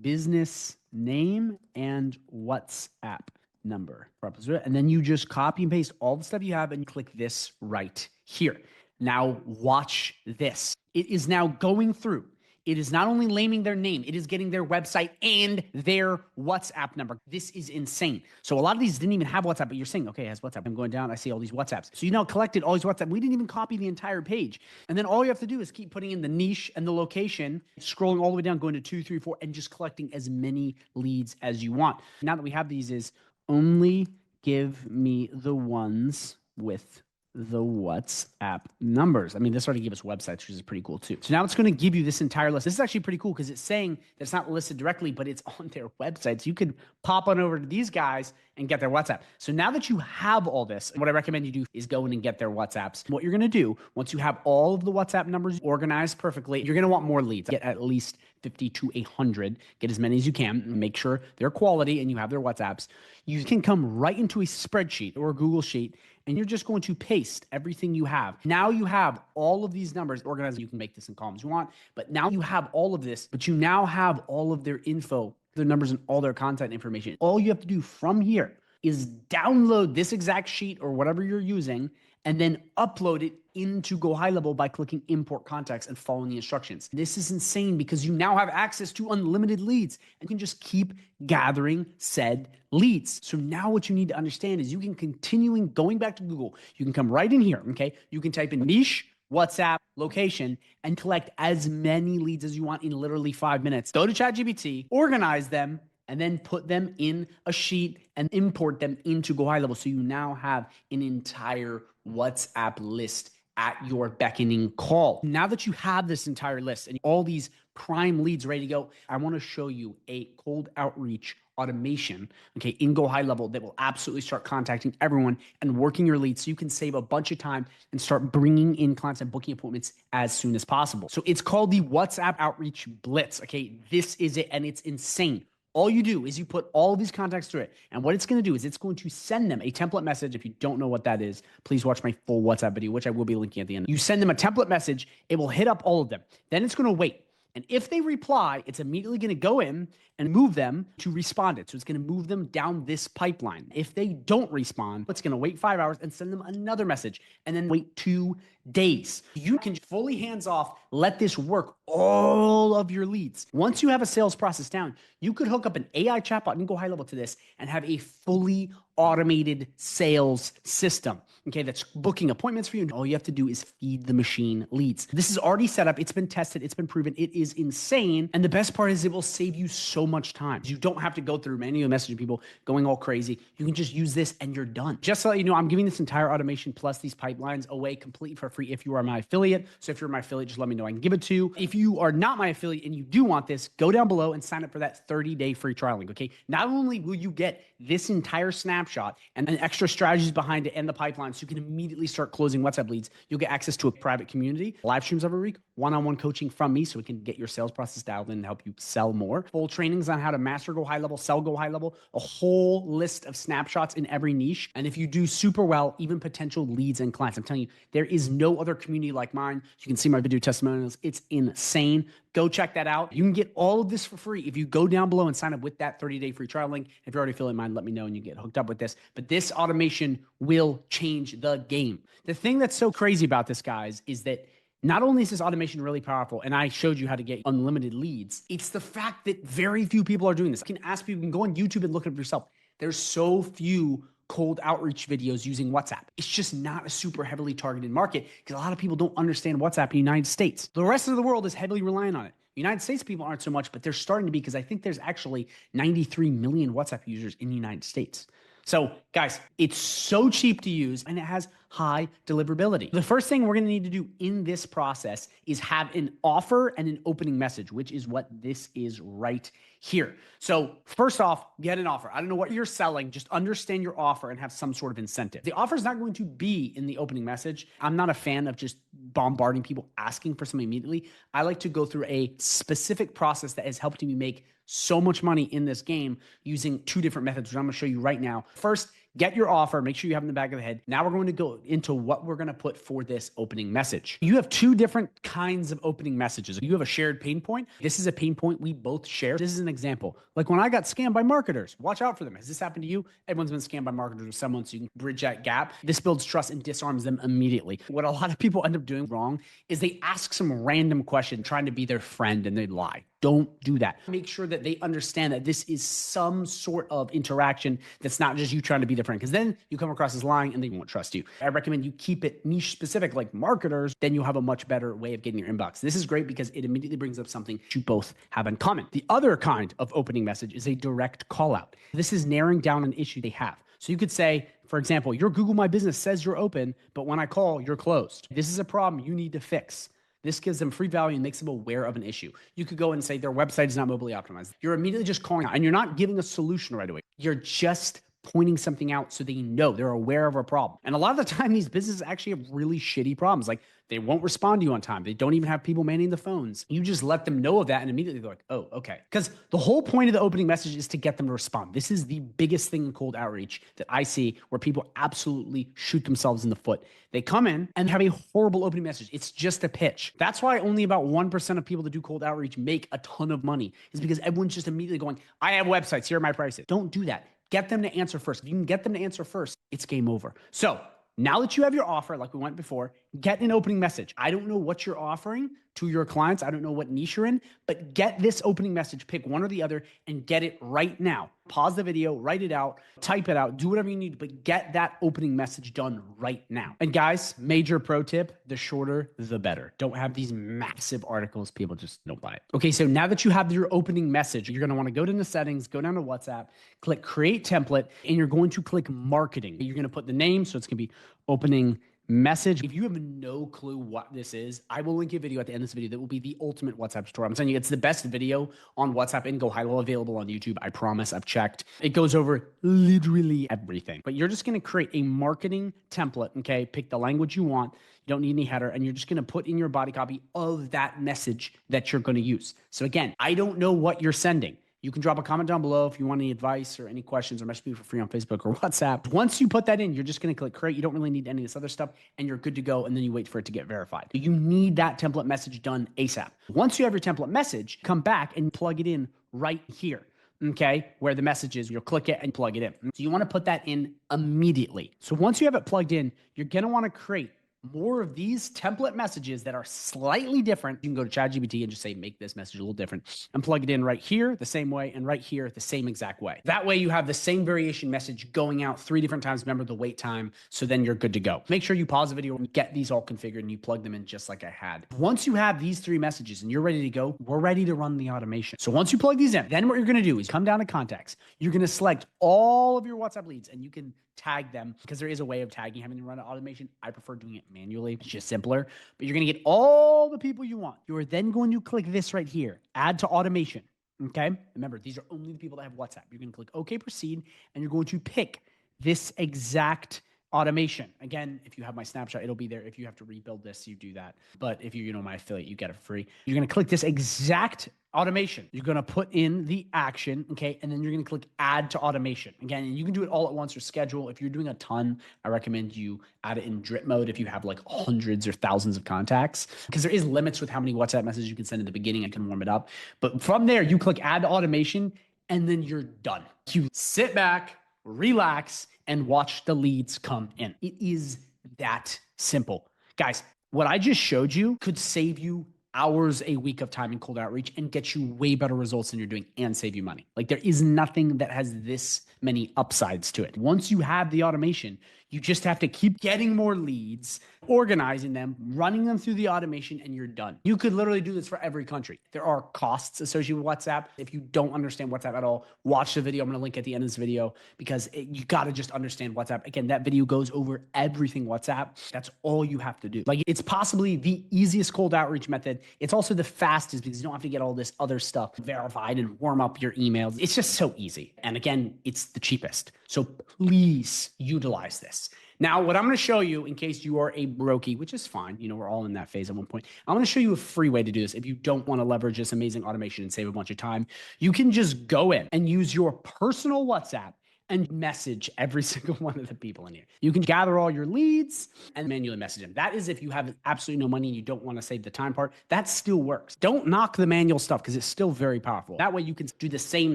business name and WhatsApp number. And then you just copy and paste all the stuff you have and you click this right here. Now watch this. It is now going through. It is not only naming their name, it is getting their website and their WhatsApp number. This is insane. So a lot of these didn't even have WhatsApp, but you're saying, okay, it has WhatsApp. I'm going down, I see all these WhatsApps. So you now collected all these WhatsApp. We didn't even copy the entire page. And then all you have to do is keep putting in the niche and the location, scrolling all the way down, going to 2, 3, 4, and just collecting as many leads as you want. Now that we have these is only give me the ones with the WhatsApp numbers. I mean, this already gave us websites, which is pretty cool too. So now it's going to give you this entire list. This is actually pretty cool because it's saying that it's not listed directly, but it's on their websites. You could pop on over to these guys and get their WhatsApp. So now that you have all this, what I recommend you do is go in and get their WhatsApps. What you're going to do, once you have all of the WhatsApp numbers organized perfectly, you're going to want more leads. Get at least 50 to 100. Get as many as you can. Make sure they're quality and you have their WhatsApps. You can come right into a spreadsheet or a Google Sheet and you're just going to paste everything you have. Now you have all of these numbers organized. You can make this in columns you want, but now you have all of this, but you now have all of their info, their numbers, and all their contact information. All you have to do from here is download this exact sheet or whatever you're using and then upload it into GoHighLevel by clicking import contacts and following the instructions. This is insane because you now have access to unlimited leads and you can just keep gathering said leads. So now what you need to understand is you can continuing going back to Google. You can come right in here, okay? You can type in niche, WhatsApp, location, and collect as many leads as you want in literally 5 minutes. Go to ChatGPT, organize them, and then put them in a sheet and import them into GoHighLevel. So you now have an entire WhatsApp list at your beckoning call. Now that you have this entire list and all these prime leads ready to go, I want to show you a cold outreach automation, okay, in GoHighLevel that will absolutely start contacting everyone and working your leads so you can save a bunch of time and start bringing in clients and booking appointments as soon as possible. So it's called the WhatsApp Outreach Blitz, okay? This is it, and it's insane. All you do is you put all of these contacts through it. And what it's going to do is it's going to send them a template message. If you don't know what that is, please watch my full WhatsApp video, which I will be linking at the end. You send them a template message. It will hit up all of them. Then it's going to wait. And if they reply, it's immediately going to go in and move them to responded. So it's going to move them down this pipeline. If they don't respond, it's going to wait 5 hours and send them another message and then wait 2 days. You can fully hands off, let this work all of your leads. Once you have a sales process down, you could hook up an AI chatbot and go high level to this and have a fully automated sales system, okay, that's booking appointments for you. All you have to do is feed the machine leads. This is already set up. It's been tested. It's been proven. It is insane. And the best part is it will save you so much time. You don't have to go through manual messaging people going all crazy. You can just use this and you're done. Just to let you know, I'm giving this entire automation plus these pipelines away completely for free if you are my affiliate. So if you're my affiliate, just let me know. know I can give it to. If you are not my affiliate and you do want this, go down below and sign up for that 30-day free trial link, okay? Not only will you get this entire snapshot and then extra strategies behind it and the pipeline so you can immediately start closing WhatsApp leads, you'll get access to a private community, live streams every week, one-on-one coaching from me so we can get your sales process dialed in and help you sell more. Full trainings on how to master Go High Level, sell Go High Level, a whole list of snapshots in every niche. And if you do super well, even potential leads and clients. I'm telling you, there is no other community like mine. You can see my video testimonials. It's insane. Go check that out. You can get all of this for free if you go down below and sign up with that 30-day free trial link. If you're already feeling mine, let me know and you get hooked up with this. But this automation will change the game. The thing that's so crazy about this, guys, is that not only is this automation really powerful, and I showed you how to get unlimited leads, it's the fact that very few people are doing this. I can ask people, you can go on YouTube and look it up yourself. There's so few cold outreach videos using WhatsApp. It's just not a super heavily targeted market because a lot of people don't understand WhatsApp in the United States. The rest of the world is heavily reliant on it. United States people aren't so much, but they're starting to be because I think there's actually 93 million WhatsApp users in the United States. So guys, it's so cheap to use and it has high deliverability. The first thing we're going to need to do in this process is have an offer and an opening message, which is what this is right here. So first off, get an offer. I don't know what you're selling. Just understand your offer and have some sort of incentive. The offer is not going to be in the opening message. I'm not a fan of just bombarding people asking for something immediately. I like to go through a specific process that has helped me make so much money in this game using two different methods, which I'm going to show you right now. First, get your offer. Make sure you have it in the back of the head. Now we're going to go into what we're going to put for this opening message. You have two different kinds of opening messages. You have a shared pain point. This is a pain point we both share. This is an example. Like when I got scammed by marketers, watch out for them. Has this happened to you? Everyone's been scammed by marketers with someone, so you can bridge that gap. This builds trust and disarms them immediately. What a lot of people end up doing wrong is they ask some random question trying to be their friend and they lie. Don't do that. Make sure that they understand that this is some sort of interaction that's not just you trying to be their friend, because then you come across as lying and they won't trust you. I recommend you keep it niche specific like marketers, then you'll have a much better way of getting your inbox. This is great because it immediately brings up something you both have in common. The other kind of opening message is a direct call out. This is narrowing down an issue they have. So you could say, for example, your Google My Business says you're open, but when I call, you're closed. This is a problem you need to fix. This gives them free value and makes them aware of an issue. You could go and say their website is not mobilely optimized. You're immediately just calling out and you're not giving a solution right away. You're just pointing something out so they know they're aware of a problem. And a lot of the time, these businesses actually have really shitty problems. Like they won't respond to you on time. They don't even have people manning the phones. You just let them know of that and immediately they're like, oh, okay. Because the whole point of the opening message is to get them to respond. This is the biggest thing in cold outreach that I see where people absolutely shoot themselves in the foot. They come in and have a horrible opening message. It's just a pitch. That's why only about 1% of people that do cold outreach make a ton of money, is because everyone's just immediately going, I have websites, here are my prices. Don't do that. Get them to answer first. If you can get them to answer first, it's game over. So now that you have your offer, like we went before, get an opening message. I don't know what you're offering to your clients. I don't know what niche you're in, but get this opening message, pick one or the other and get it right now. Pause the video, write it out, type it out, do whatever you need, but get that opening message done right now. And guys, major pro tip, the shorter, the better. Don't have these massive articles. People just don't buy it. Okay, so now that you have your opening message, you're gonna wanna go to the settings, go down to WhatsApp, click create template, and you're going to click marketing. You're gonna put the name, so it's gonna be opening message. If you have no clue what this is, I will link a video at the end of this video that will be the ultimate WhatsApp tutorial. I'm telling you, it's the best video on WhatsApp and GoHighLevel available on YouTube. I promise, I've checked. It goes over literally everything. But you're just going to create a marketing template, okay? Pick the language you want. You don't need any header, and you're just going to put in your body copy of that message that you're going to use. So again, I don't know what you're sending. You can drop a comment down below if you want any advice or any questions, or message me for free on Facebook or WhatsApp. Once you put that in, you're just going to click create. You don't really need any of this other stuff, and you're good to go. And then you wait for it to get verified. You need that template message done ASAP. Once you have your template message, come back and plug it in right here. Okay, where the message is, you'll click it and plug it in. So you want to put that in immediately. So once you have it plugged in, you're going to want to create more of these template messages that are slightly different. You can go to ChatGPT and just say, make this message a little different, and plug it in right here the same way, and right here the same exact way. That way you have the same variation message going out 3 different times. Remember the wait time, so then you're good to go. Make sure you pause the video and get these all configured and you plug them in just like I had. Once you have these 3 messages and you're ready to go, we're ready to run the automation. So once you plug these in, then what you're going to do is come down to contacts. You're going to select all of your WhatsApp leads and you can tag them, because there is a way of tagging, having to run an automation. I prefer doing it manually. It's just simpler, but you're going to get all the people you want. You are then going to click this right here, add to automation. Okay. Remember, these are only the people that have WhatsApp. You're going to click OK, proceed, and you're going to pick this exact automation. Again, if you have my snapshot, it'll be there. If you have to rebuild this, you do that. But if you're, my affiliate, you get it for free. You're going to click this exact automation. You're going to put in the action, okay? And then you're going to click add to automation. Again, and you can do it all at once or schedule. If you're doing a ton, I recommend you add it in drip mode if you have like hundreds or thousands of contacts, because there is limits with how many WhatsApp messages you can send in the beginning. I can warm it up. But from there, you click add to automation, and then you're done. You sit back, relax, and watch the leads come in. It is that simple. Guys, what I just showed you could save you hours a week of time in cold outreach and get you way better results than you're doing and save you money. Like, there is nothing that has this many upsides to it. Once you have the automation, you just have to keep getting more leads, organizing them, running them through the automation, and you're done. You could literally do this for every country. There are costs associated with WhatsApp. If you don't understand WhatsApp at all, watch the video. I'm going to link at the end of this video, because you got to just understand WhatsApp. Again, that video goes over everything WhatsApp. That's all you have to do. Like, it's possibly the easiest cold outreach method. It's also the fastest, because you don't have to get all this other stuff verified and warm up your emails. It's just so easy. And again, it's the cheapest. So please utilize this. Now, what I'm going to show you, in case you are a brokey, which is fine, we're all in that phase at one point, I'm going to show you a free way to do this. If you don't want to leverage this amazing automation and save a bunch of time, you can just go in and use your personal WhatsApp and message every single one of the people in here. You can gather all your leads and manually message them. That is if you have absolutely no money and you don't want to save the time part. That still works. Don't knock the manual stuff, because it's still very powerful. That way you can do the same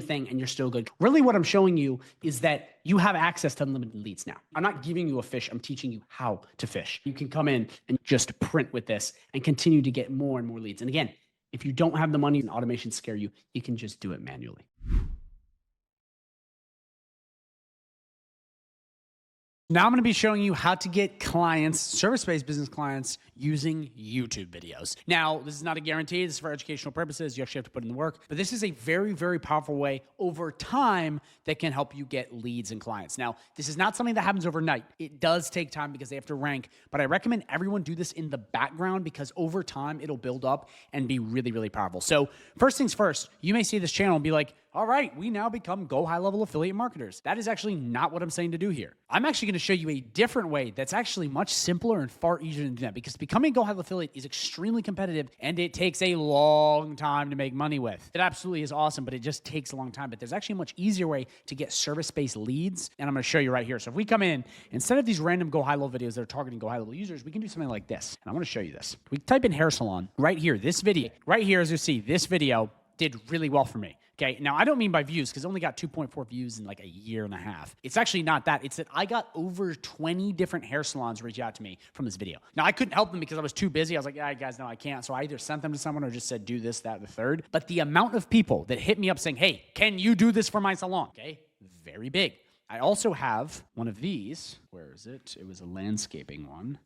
thing and you're still good. Really, what I'm showing you is that you have access to unlimited leads now. I'm not giving you a fish. I'm teaching you how to fish. You can come in and just print with this and continue to get more and more leads. And again, if you don't have the money and automation scare you, you can just do it manually. Now I'm going to be showing you how to get clients, service-based business clients, using YouTube videos. Now, this is not a guarantee. This is for educational purposes. You actually have to put in the work. But this is a very, very powerful way over time that can help you get leads and clients. Now, this is not something that happens overnight. It does take time because they have to rank. But I recommend everyone do this in the background, because over time, it'll build up and be really, really powerful. So first things first, you may see this channel and be like, all right, we now become Go High Level affiliate marketers. That is actually not what I'm saying to do here. I'm actually going to show you a different way that's actually much simpler and far easier to do that, because becoming a Go High Level affiliate is extremely competitive and it takes a long time to make money with. It absolutely is awesome, but it just takes a long time. But there's actually a much easier way to get service-based leads, and I'm going to show you right here. So if we come in, instead of these random Go High Level videos that are targeting Go High Level users, we can do something like this. And I want to show you this. We type in hair salon right here. This video, right here, as you see, this video did really well for me. Okay, now I don't mean by views, because I only got 2.4 views in like a year and a half. It's actually not that. It's that I got over 20 different hair salons reach out to me from this video. Now, I couldn't help them because I was too busy. I was like, yeah, guys, no, I can't. So I either sent them to someone or just said, do this, that, the third. But the amount of people that hit me up saying, hey, can you do this for my salon? Okay, very big. I also have one of these. Where is it? It was a landscaping one.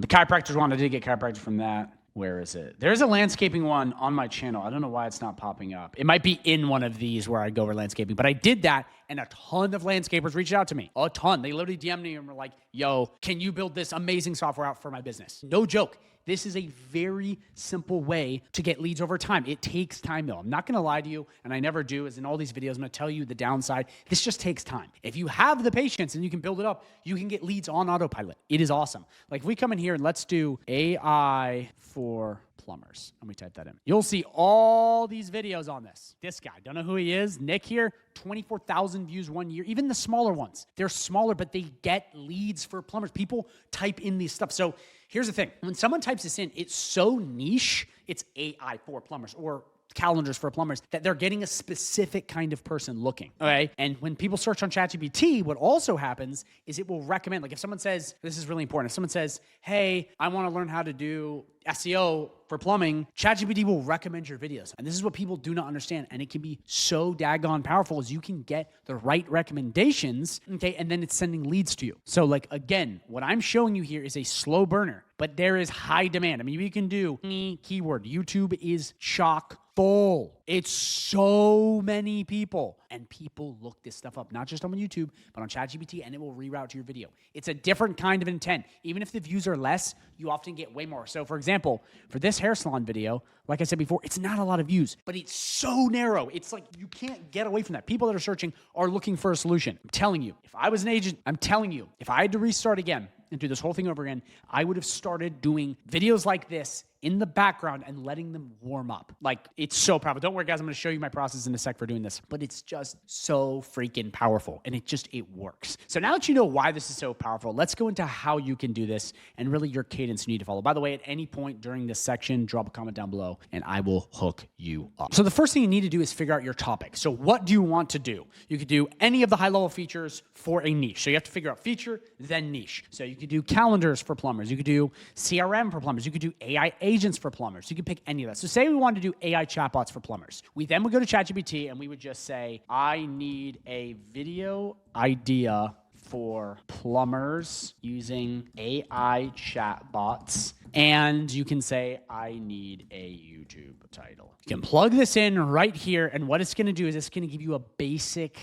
The chiropractor's one, I did get chiropractor from that. Where is it? There's a landscaping one on my channel. I don't know why it's not popping up. It might be in one of these where I go over landscaping, but I did that and a ton of landscapers reached out to me. A ton. They literally DM'd me and were like, yo, can you build this amazing software out for my business? No joke. This is a very simple way to get leads over time. It takes time though. I'm not gonna lie to you, and I never do, as in all these videos, I'm gonna tell you the downside. This just takes time. If you have the patience and you can build it up, you can get leads on autopilot. It is awesome. Like if we come in here and let's do AI for plumbers, and we type that in. You'll see all these videos on this. This guy, don't know who he is, Nick here, 24,000 views 1 year. Even the smaller ones, they're smaller, but they get leads for plumbers. People type in these stuff. So here's the thing. When someone types this in, it's so niche, it's AI for plumbers or calendars for plumbers, that they're getting a specific kind of person looking, okay? And when people search on ChatGPT, what also happens is it will recommend, like if someone says, this is really important, if someone says, hey, I want to learn how to do SEO for plumbing, ChatGPT will recommend your videos. And this is what people do not understand. And it can be so daggone powerful as you can get the right recommendations, okay? And then it's sending leads to you. So like, again, what I'm showing you here is a slow burner, but there is high demand. I mean, you can do any keyword. YouTube is chock full. It's so many people. And people look this stuff up, not just on YouTube, but on ChatGPT, and it will reroute to your video. It's a different kind of intent. Even if the views are less, you often get way more. So for example, for this hair salon video, like I said before, it's not a lot of views, but it's so narrow. It's like you can't get away from that. People that are searching are looking for a solution. I'm telling you, if I was an agent, I'm telling you, if I had to restart again and do this whole thing over again, I would have started doing videos like this in the background and letting them warm up. Like, it's so powerful. Don't worry, guys. I'm going to show you my process in a sec for doing this, but it's just so freaking powerful, and it works. So now that you know why this is so powerful, let's go into how you can do this and really your cadence you need to follow. By the way, at any point during this section, drop a comment down below and I will hook you up. So the first thing you need to do is figure out your topic. So what do you want to do? You could do any of the high-level features for a niche. So you have to figure out feature, then niche. So you could do calendars for plumbers. You could do CRM for plumbers. You could do AI agents for plumbers. You could pick any of that. So say we wanted to do AI chatbots for plumbers. We then would go to ChatGPT and we would just say, I need a video idea for plumbers using AI chatbots. And you can say, I need a YouTube title. You can plug this in right here. And what it's going to do is it's going to give you a basic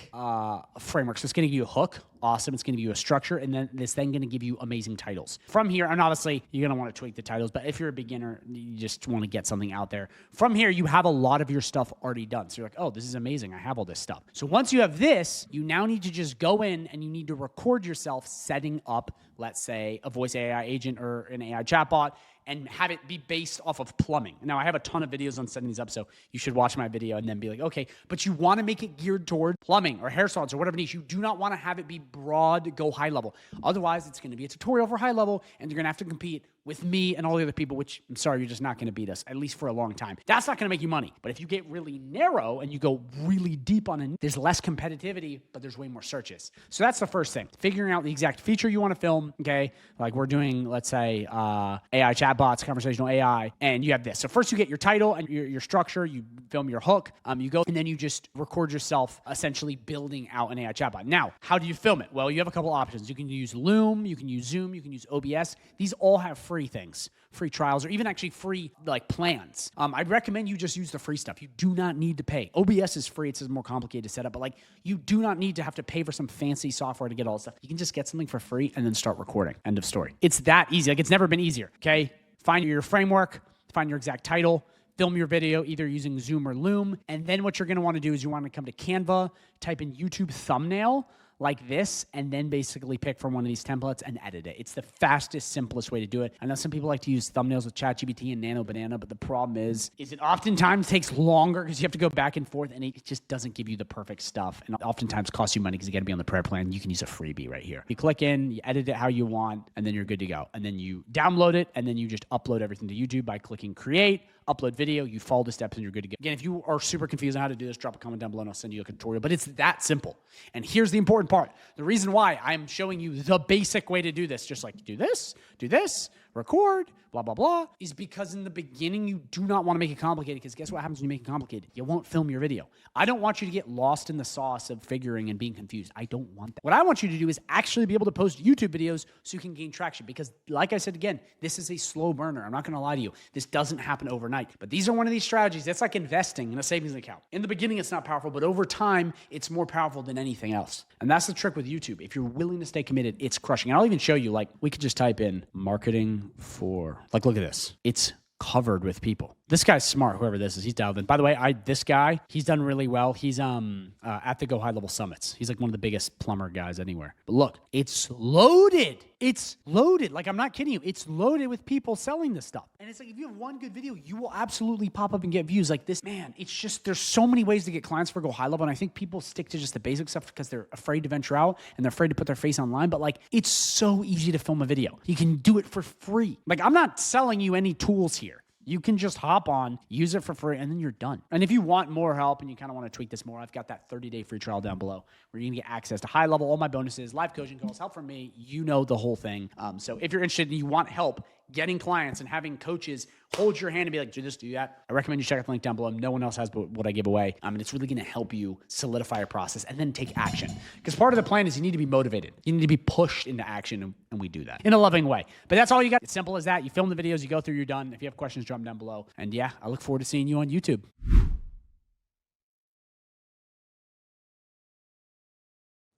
framework. So it's going to give you a hook. Awesome. It's going to give you a structure. And then it's then going to give you amazing titles. From here, and obviously you're going to want to tweak the titles, but if you're a beginner, you just want to get something out there. From here, you have a lot of your stuff already done. So you're like, oh, this is amazing. I have all this stuff. So once you have this, you now need to just go in and you need to record yourself setting up, let's say, a voice AI agent or an AI chatbot, and have it be based off of plumbing. Now, I have a ton of videos on setting these up, so you should watch my video and then be like, okay, but you want to make it geared toward plumbing or hair salons or whatever niche. You do not want to have it be broad, go high level. Otherwise, it's going to be a tutorial for high level, and you're going to have to compete with me and all the other people, which I'm sorry, you're just not going to beat us, at least for a long time. That's not going to make you money. But if you get really narrow and you go really deep on it, there's less competitivity, but there's way more searches. So that's the first thing. Figuring out the exact feature you want to film, okay? Like we're doing, let's say, AI chatbots, conversational AI, and you have this. So first you get your title and your structure, you film your hook, you go, and then you just record yourself essentially building out an AI chatbot. Now, how do you film it? Well, you have a couple options. You can use Loom, you can use Zoom, you can use OBS. These all have free things, free trials, or even actually free like plans. I'd recommend you just use the free stuff. You do not need to pay. OBS is free. It's a more complicated setup, but like you do not need to have to pay for some fancy software to get all this stuff. You can just get something for free and then start recording. End of story. It's that easy. Like it's never been easier. Okay. Find your framework, find your exact title, film your video either using Zoom or Loom. And then what you're going to want to do is you want to come to Canva, type in YouTube thumbnail like this, and then basically pick from one of these templates and edit it. It's the fastest, simplest way to do it. I know some people like to use thumbnails with ChatGPT and Nano Banana, but the problem is it oftentimes takes longer because you have to go back and forth, and it just doesn't give you the perfect stuff, and oftentimes costs you money because you got to be on the prayer plan. You can use a freebie right here. You click in, you edit it how you want, and then you're good to go. And then you download it, and then you just upload everything to YouTube by clicking create, upload video, you follow the steps, and you're good to go. Again, if you are super confused on how to do this, drop a comment down below and I'll send you a tutorial, but it's that simple. And here's the important part. The reason why I'm showing you the basic way to do this, just like do this, record, blah, blah, blah, is because in the beginning, you do not want to make it complicated, because guess what happens when you make it complicated? You won't film your video. I don't want you to get lost in the sauce of figuring and being confused. I don't want that. What I want you to do is actually be able to post YouTube videos so you can gain traction, because like I said, again, this is a slow burner. I'm not going to lie to you. This doesn't happen overnight, but these are one of these strategies. That's like investing in a savings account. In the beginning, it's not powerful, but over time, it's more powerful than anything else. And that's the trick with YouTube. If you're willing to stay committed, it's crushing. And I'll even show you, like, we could just type in marketing for, like, look at this. It's covered with people. This guy's smart, whoever this is. He's dialed in. By the way, this guy, he's done really well. He's at the GoHighLevel summits. He's like one of the biggest plumber guys anywhere. But look, it's loaded. It's loaded. Like, I'm not kidding you. It's loaded with people selling this stuff. And it's like, if you have one good video, you will absolutely pop up and get views like this. Man, it's just, there's so many ways to get clients for GoHighLevel. And I think people stick to just the basic stuff because they're afraid to venture out and they're afraid to put their face online. But like, it's so easy to film a video. You can do it for free. Like, I'm not selling you any tools here. You can just hop on, use it for free, and then you're done. And if you want more help and you kind of want to tweak this more, I've got that 30-day free trial down below where you can get access to high level, all my bonuses, live coaching calls, help from me. You know the whole thing. So if you're interested and you want help getting clients and having coaches hold your hand and be like, do this, do that. I recommend you check out the link down below. No one else has what I give away. And it's really going to help you solidify your process and then take action. Because part of the plan is you need to be motivated. You need to be pushed into action, and we do that in a loving way. But that's all you got. It's simple as that. You film the videos, you go through, you're done. If you have questions, drop them down below. And yeah, I look forward to seeing you on YouTube.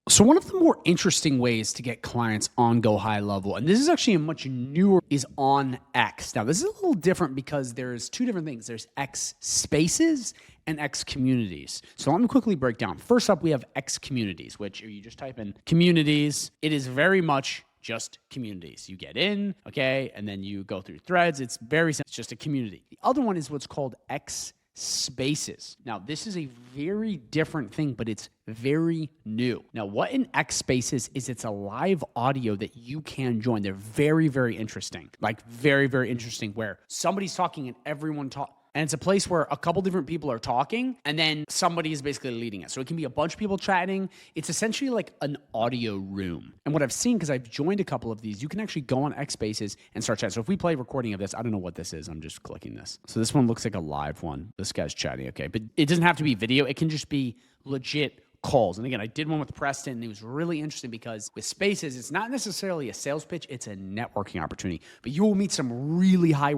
So one of the more interesting ways to get clients on GoHighLevel, and this is actually a much newer, is on X. Now, this is a little different because there's two different things. There's X Spaces and X Communities. So let me quickly break down. First up, we have X Communities, which if you just type in communities, it is very much just communities. You get in, okay, and then you go through threads. It's very simple. It's just a community. The other one is what's called X Spaces. Now, this is a very different thing, but it's very new. Now, what in X Spaces is, it's a live audio that you can join. They're very, very interesting. Like very, very interesting, where somebody's talking and everyone talks. And it's a place where a couple different people are talking and then somebody is basically leading it. So it can be a bunch of people chatting. It's essentially like an audio room. And what I've seen, because I've joined a couple of these, you can actually go on X Spaces and start chatting. So if we play a recording of this, I don't know what this is. I'm just clicking this. So this one looks like a live one. This guy's chatting, okay. But it doesn't have to be video. It can just be legit calls. And again, I did one with Preston, and it was really interesting because with Spaces, it's not necessarily a sales pitch, it's a networking opportunity. But you will meet some really high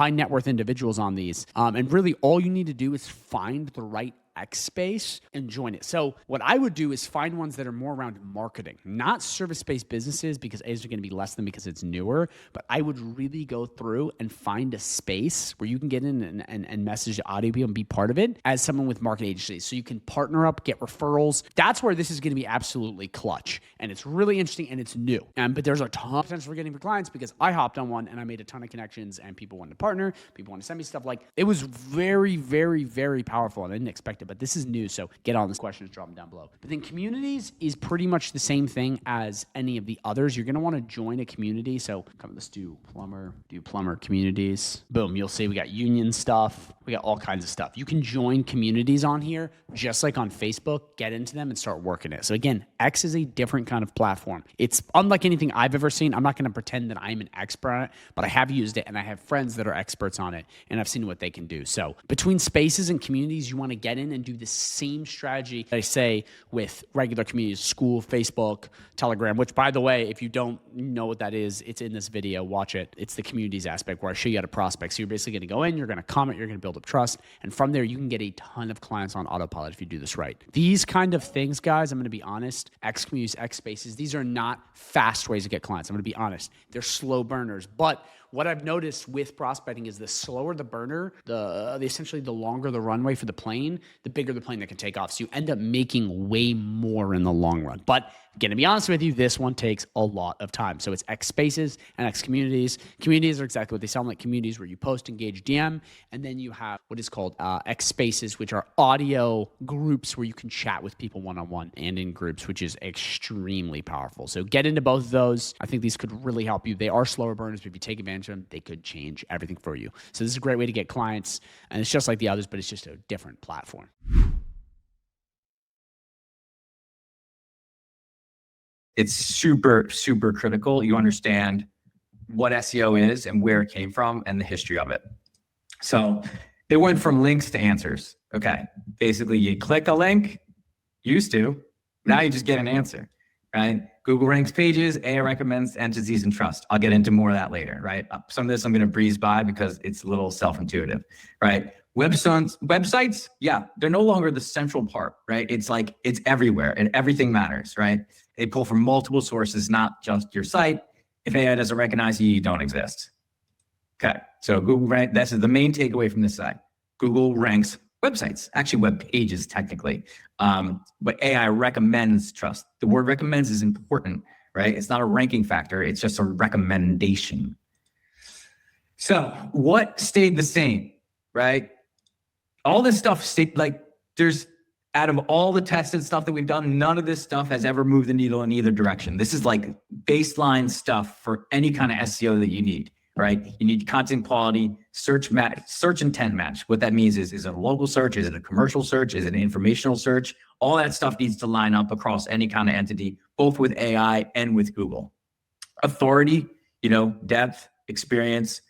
net worth individuals on these. And really all you need to do is find the right X Space and join it. So what I would do is find ones that are more around marketing, not service-based businesses, because A's are going to be less than because it's newer. But I would really go through and find a space where you can get in and message the audio people and be part of it as someone with market agencies. So you can partner up, get referrals. That's where this is going to be absolutely clutch. And it's really interesting and it's new. But there's a ton of potential for getting for clients because I hopped on one and I made a ton of connections and people wanted to partner. People want to send me stuff. Like, it was very, very, very powerful, and I didn't expect it. But this is new, so get on this. Questions, drop them down below. But then communities is pretty much the same thing as any of the others. You're going to want to join a community. So let's do plumber communities. Boom, you'll see we got union stuff. We got all kinds of stuff. You can join communities on here, just like on Facebook, get into them and start working it. So again, X is a different kind of platform. It's unlike anything I've ever seen. I'm not going to pretend that I'm an expert on it, but I have used it and I have friends that are experts on it and I've seen what they can do. So between Spaces and communities, you want to get in and do the same strategy that I say with regular communities, school, Facebook, Telegram, which, by the way, if you don't know what that is, it's in this video. Watch it. It's the communities aspect where I show you how to prospect. So you're basically going to go in, you're going to comment, you're going to build up trust. And from there, you can get a ton of clients on autopilot if you do this right. These kind of things, guys, I'm going to be honest, X communities, X Spaces, these are not fast ways to get clients. I'm going to be honest. They're slow burners. But what I've noticed with prospecting is the slower the burner, essentially the longer the runway for the plane, the bigger the plane that can take off. So you end up making way more in the long run. But again, to be honest with you, this one takes a lot of time. So it's X Spaces and X Communities. Communities are exactly what they sound like, communities where you post, engage, DM. And then you have what is called X Spaces, which are audio groups where you can chat with people one-on-one and in groups, which is extremely powerful. So get into both of those. I think these could really help you. They are slower burners, but if you take advantage of them, they could change everything for you. So this is a great way to get clients. And it's just like the others, but it's just a different platform. It's super, super critical. You understand what SEO is and where it came from and the history of it. So they went from links to answers. Okay. Basically, you click a link, used to, now you just get an answer, right? Google ranks pages, AI recommends entities and trust. I'll get into more of that later, right? Some of this I'm going to breeze by because it's a little self-intuitive, right? Websites, yeah, they're no longer the central part, right? It's like, it's everywhere and everything matters, right? They pull from multiple sources, not just your site. If AI doesn't recognize you, you don't exist. Okay, so Google rank, that's the main takeaway from this side. Google ranks websites, actually web pages technically, but AI recommends trust. The word recommends is important, right? It's not a ranking factor, it's just a recommendation. So what stayed the same, right? All this stuff stayed, like there's, out of all the tested stuff that we've done, none of this stuff has ever moved the needle in either direction. This is like baseline stuff for any kind of SEO that you need, right? You need content quality, search intent match. What that means is it a local search? Is it a commercial search? Is it an informational search? All that stuff needs to line up across any kind of entity, both with AI and with Google. Authority, depth, experience,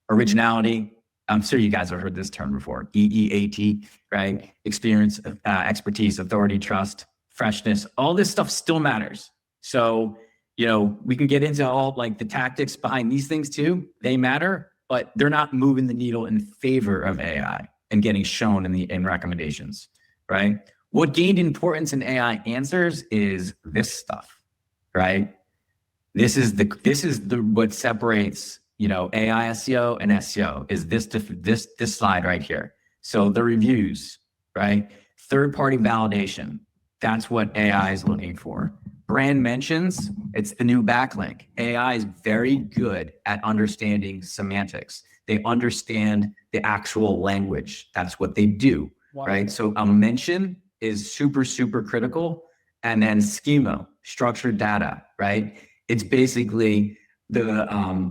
originality. I'm sure you guys have heard this term before. EEAT, right? Experience, expertise, authority, trust, freshness. All this stuff still matters. So, you know, we can get into all like the tactics behind these things too. They matter, but they're not moving the needle in favor of AI and getting shown in recommendations, right? What gained importance in AI answers is this stuff, right? This is what separates, you know, AI SEO and SEO is this slide right here. So the reviews, right? Third-party validation. That's what AI is looking for. Brand mentions, it's the new backlink. AI is very good at understanding semantics. They understand the actual language. That's what they do, right? So a mention is super, super critical. And then schema, structured data, right? It's basically the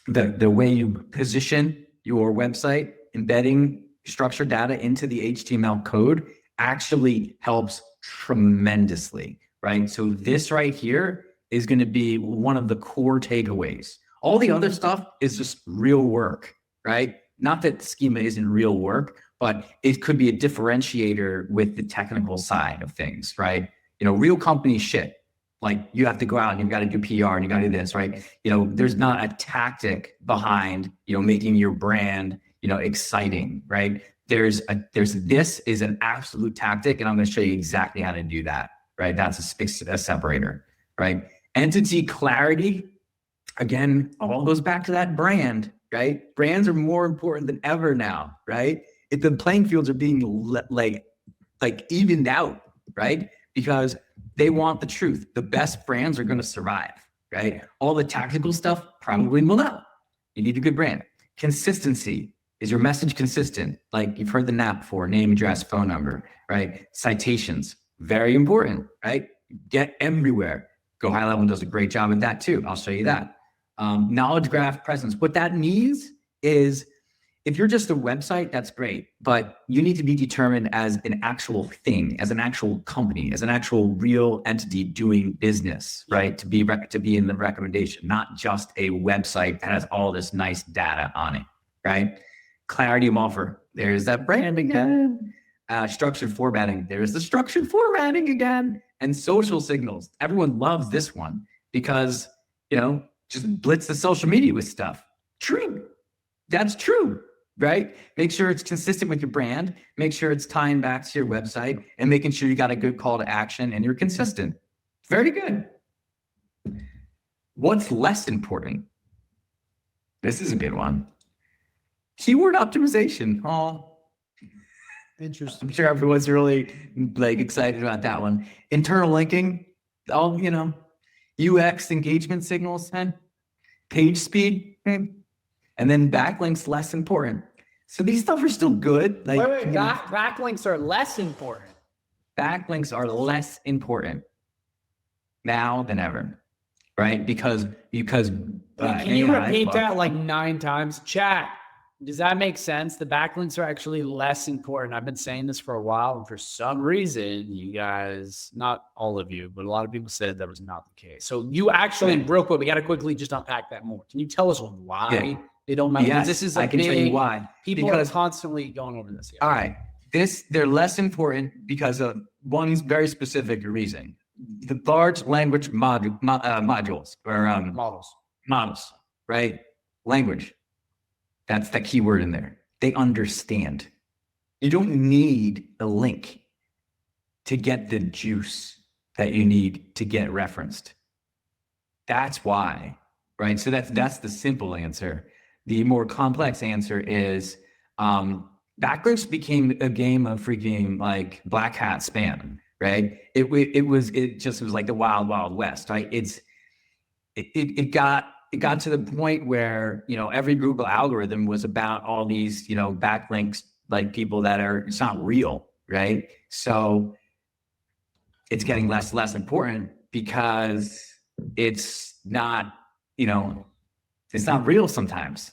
way you position your website, embedding structured data into the HTML code actually helps tremendously, right? So this right here is going to be one of the core takeaways. All the other stuff is just real work, right? Not that schema isn't real work, but it could be a differentiator with the technical side of things, right? You know, real company shit. Like you have to go out and you've got to do PR and you got to do this, right? You know, there's not a tactic behind, you know, making your brand, you know, exciting, right? This is an absolute tactic, and I'm going to show you exactly how to do that, right? That's a separator, right? Entity clarity, again, all goes back to that brand, right? Brands are more important than ever now, right? If the playing fields are being like evened out, right? Because they want the truth. The best brands are going to survive, right? All the tactical stuff probably will not. You need a good brand. Consistency. Is your message consistent? Like you've heard the NAP before, name, address, phone number, right? Citations, very important, right? Get everywhere. GoHighLevel does a great job at that too. I'll show you that. Knowledge graph presence. What that means is if you're just a website, that's great, but you need to be determined as an actual thing, as an actual company, as an actual real entity doing business, right? To be in the recommendation, not just a website that has all this nice data on it, right? Clarity of offer. There's that brand again. Structured formatting. There's the structured formatting again. And social signals. Everyone loves this one because, you know, just blitz the social media with stuff. True. That's true, right? Make sure it's consistent with your brand. Make sure it's tying back to your website and making sure you got a good call to action and you're consistent. Very good. What's less important? This is a good one. Keyword optimization. Oh, interesting. I'm sure everyone's really excited about that one. Internal linking, all, you know, UX engagement signals, and page speed, and then backlinks less important. So these stuff are still good. Like, wait, backlinks are less important. Backlinks are less important now than ever, right? Because can you repeat that like 9 times? Chat. Does that make sense? The backlinks are actually less important. I've been saying this for a while, and for some reason, you guys, not all of you, but a lot of people said that was not the case. So you actually, real quick, we got to quickly just unpack that more. Can you tell us why they don't matter? Yes, this is I can tell you why. People are constantly going over this. All right. They're less important because of one very specific reason. The large language modules or models, right? Language. That's the key word in there. They understand. You don't need a link to get the juice that you need to get referenced. That's why, right? So that's the simple answer. The more complex answer is backlinks became a game of freaking like black hat spam, right? It just was like the wild, wild west, right? It got to the point where, you know, every Google algorithm was about all these, you know, backlinks, like people that are, it's not real, right? So it's getting less important because it's not, you know, it's not real sometimes.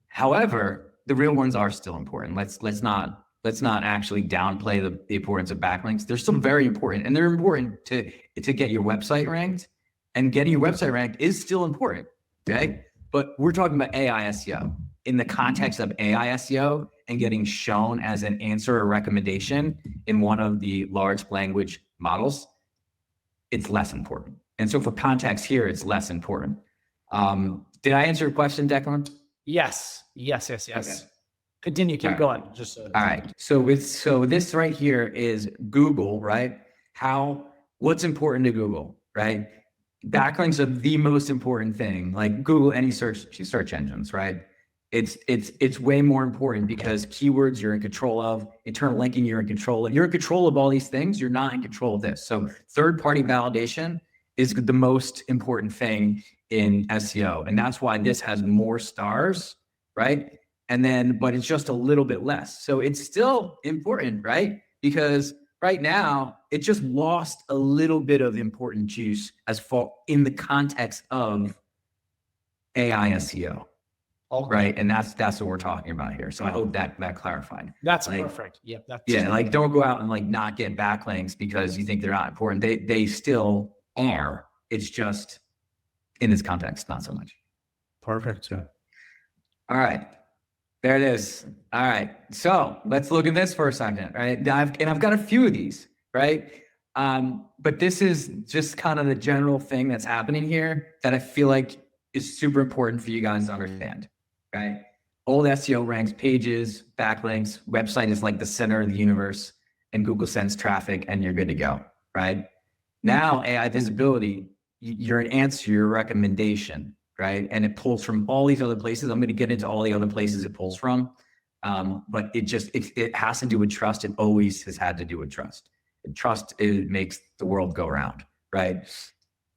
However, the real ones are still important. Let's not actually downplay the importance of backlinks. They're still very important, and they're important to get your website ranked. And getting your website ranked is still important, okay? But we're talking about AI SEO in the context of AI SEO and getting shown as an answer or recommendation in one of the large language models. It's less important. And so for context here, it's less important. Did I answer your question, Declan? Yes. Okay. Continue, keep going. Just all right. So this right here is Google, right? What's important to Google, right? Backlinks are the most important thing. Like Google, any search engines, right? It's way more important because keywords you're in control of, internal linking you're in control of. You're in control of all these things. You're not in control of this. So third-party validation is the most important thing in SEO, and that's why this has more stars, right? But it's just a little bit less. So it's still important, right? Because right now it just lost a little bit of important juice as far in the context of AI SEO. Right. And that's what we're talking about here. So I hope that clarified. That's perfect. Yep. Like don't go out and like not get backlinks because you think they're not important. They still are. It's just in this context, not so much. Perfect. All right. There it is. All right. So let's look at this for a second. Right. I've got a few of these, right? But this is just kind of the general thing that's happening here that I feel like is super important for you guys to understand. Right? Old SEO ranks pages, backlinks, website is like the center of the universe, and Google sends traffic and you're good to go, right? Now AI visibility, you're an answer, your recommendation, right? And it pulls from all these other places. I'm going to get into all the other places it pulls from. But it has to do with trust. It always has had to do with trust. And trust, it makes the world go around, right?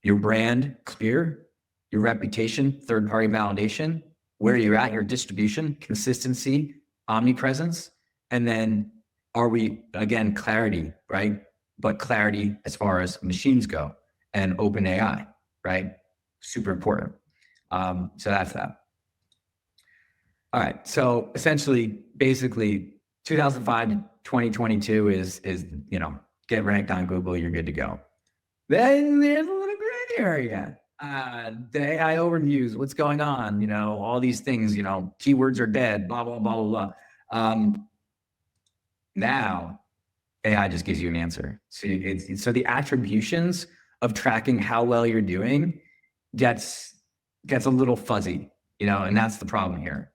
Your brand clear, your reputation, third-party validation, where you're at, your distribution, consistency, omnipresence, and then are we, again, clarity, right? But clarity as far as machines go and open AI, right? Super important. So that's that. All right. So essentially, basically 2005 to 2022 is, get ranked on Google, you're good to go. Then there's a little gray area. The AI overviews, what's going on, all these things, keywords are dead, blah, blah, blah, blah, blah. Now AI just gives you an answer. So the attributions of tracking how well you're doing gets a little fuzzy, and that's the problem here.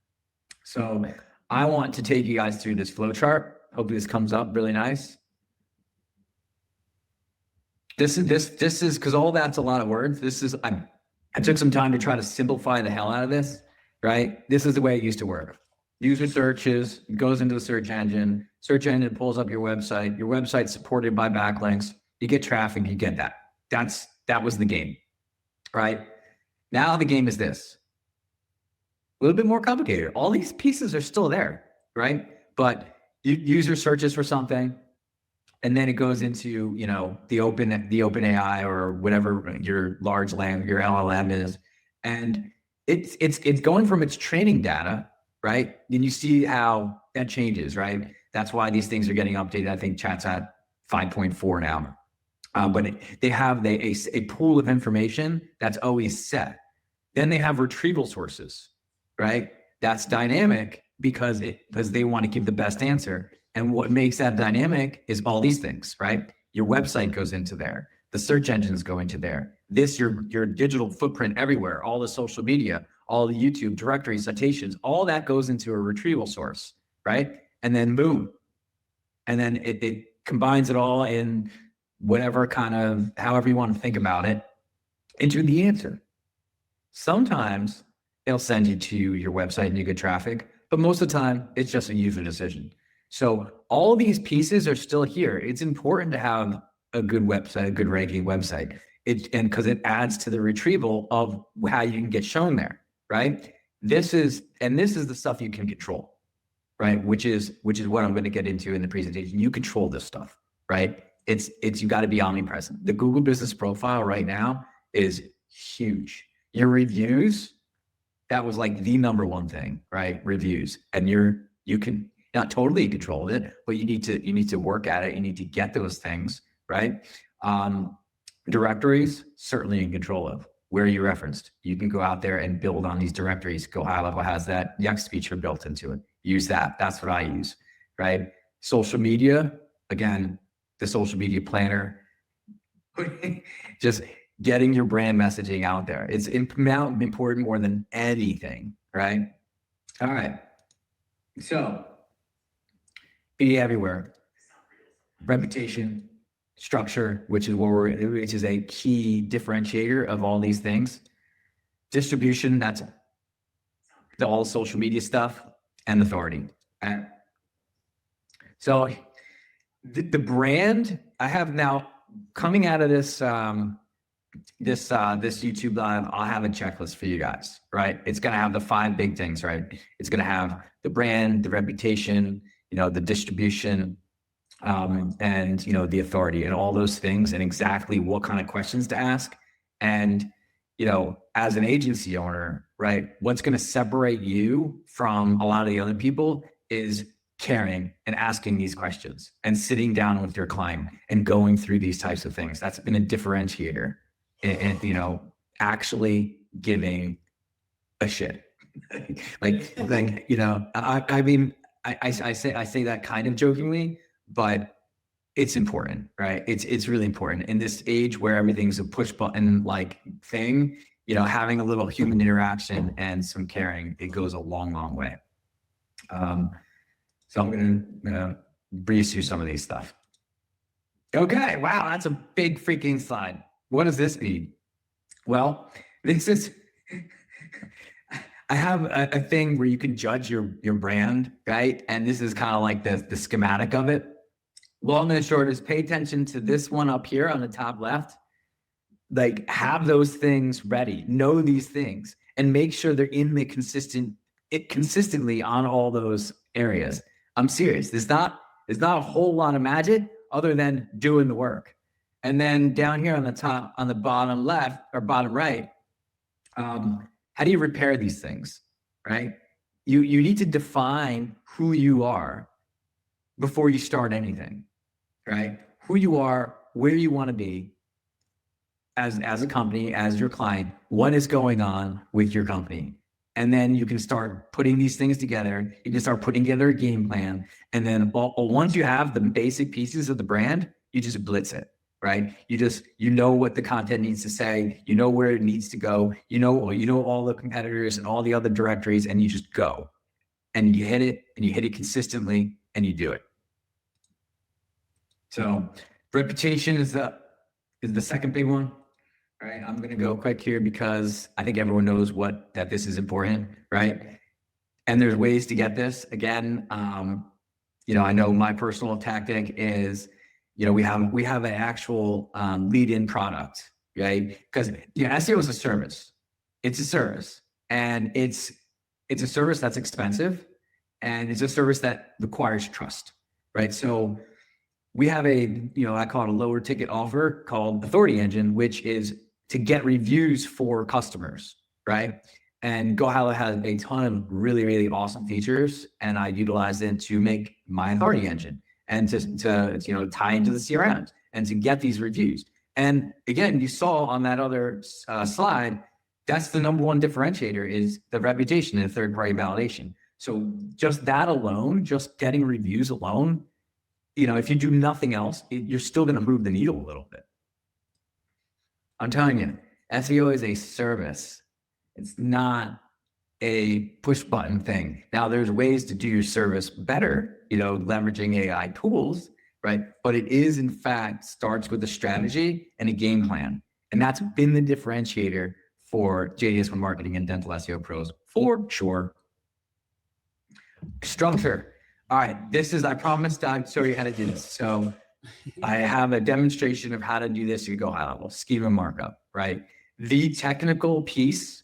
So I want to take you guys through this flow chart. Hopefully this comes up really nice. This is because all that's a lot of words. I took some time to try to simplify the hell out of this, right? This is the way it used to work. User searches, goes into the search engine pulls up your website's supported by backlinks, you get traffic, you get that. That was the game, right? Now the game is this. A little bit more complicated. All these pieces are still there, right? But user searches for something, and then it goes into, the open AI or whatever your large language, your LLM is. And it's going from its training data, right? And you see how that changes, right? That's why these things are getting updated. I think chat's at 5.4 now. But they have a pool of information that's always set. Then they have retrieval sources, right? That's dynamic because they want to give the best answer. And what makes that dynamic is all these things, right? Your website goes into there. The search engines go into there. Your digital footprint everywhere, all the social media, all the YouTube directory citations, all that goes into a retrieval source, right? And then boom. And then it combines it all in whatever kind of, however you want to think about it, into the answer. Sometimes they'll send you to your website and you get traffic, but most of the time it's just a user decision. So all these pieces are still here. It's important to have a good website, a good ranking website. Because it adds to the retrieval of how you can get shown there, right? This is the stuff you can control, right? Which is what I'm going to get into in the presentation. You control this stuff, right? You got to be omnipresent. The Google Business Profile right now is huge. Your reviews, that was like the number one thing, right? Reviews, and you can not totally control it, but you need to work at it. You need to get those things, right? Directories, certainly in control of, where you referenced. You can go out there and build on these directories. GoHighLevel has that Yext feature built into it. Use that. That's what I use, right? Social media, again, the social media planner, just getting your brand messaging out there. It's important more than anything, right? All right. So, be everywhere. Reputation, structure, which is a key differentiator of all these things. Distribution, that's all social media stuff, and authority. Okay? So the brand I have now coming out of this this YouTube live, I'll have a checklist for you guys, right? It's gonna have the 5 big things, right? It's gonna have the brand, the reputation, the distribution, and the authority and all those things, and exactly what kind of questions to ask. And as an agency owner, right, what's going to separate you from a lot of the other people is caring and asking these questions and sitting down with your client and going through these types of things. That's been a differentiator and actually giving a shit. I mean, I say that kind of jokingly, but it's important, right? It's really important in this age where everything's a push button thing. Having a little human interaction and some caring, it goes a long, long way. So I'm gonna breeze through some of these stuff. Okay, wow, that's a big freaking slide. What does this mean? Well, this is. I have a thing where you can judge your brand, right? And this is kind of like the schematic of it. Long and short is pay attention to this one up here on the top left. Have those things ready, know these things, and make sure they're in the consistently on all those areas. I'm serious. There's not a whole lot of magic other than doing the work. And then down here on the top, on the bottom left or bottom right, how do you repair these things, right? You need to define who you are before you start anything, right? Who you are, where you want to be as a company, as your client, what is going on with your company. And then you can start putting these things together. You can start putting together a game plan. And then once you have the basic pieces of the brand, you just blitz it. Right? You know what the content needs to say, you know where it needs to go, you know all the competitors and all the other directories, and you just go. And you hit it consistently, and you do it. So reputation is the second big one. All right, I'm gonna go quick here because I think everyone knows that this is important, right? And there's ways to get this. Again, I know my personal tactic is we have an actual lead-in product, right? Because SEO is a service. It's a service, and it's a service that's expensive, and it's a service that requires trust, right? So we have I call it a lower ticket offer called Authority Engine, which is to get reviews for customers, right? And GoHighLevel has a ton of really, really awesome features, and I utilize it to make my Authority Engine and to tie into the CRM and to get these reviews. And again, you saw on that other slide, that's the number one differentiator is the reputation and third-party validation. So just that alone, just getting reviews alone, if you do nothing else, you're still going to move the needle a little bit. I'm telling you, SEO is a service. It's not a push button thing. Now there's ways to do your service better, leveraging AI tools, right? But it is in fact starts with a strategy and a game plan. And that's been the differentiator for JDS1 Marketing and Dental SEO Pros for sure. Structure. All right, I promised I'd show you how to do this. So I have a demonstration of how to do this. You go high level, schema markup, right? The technical piece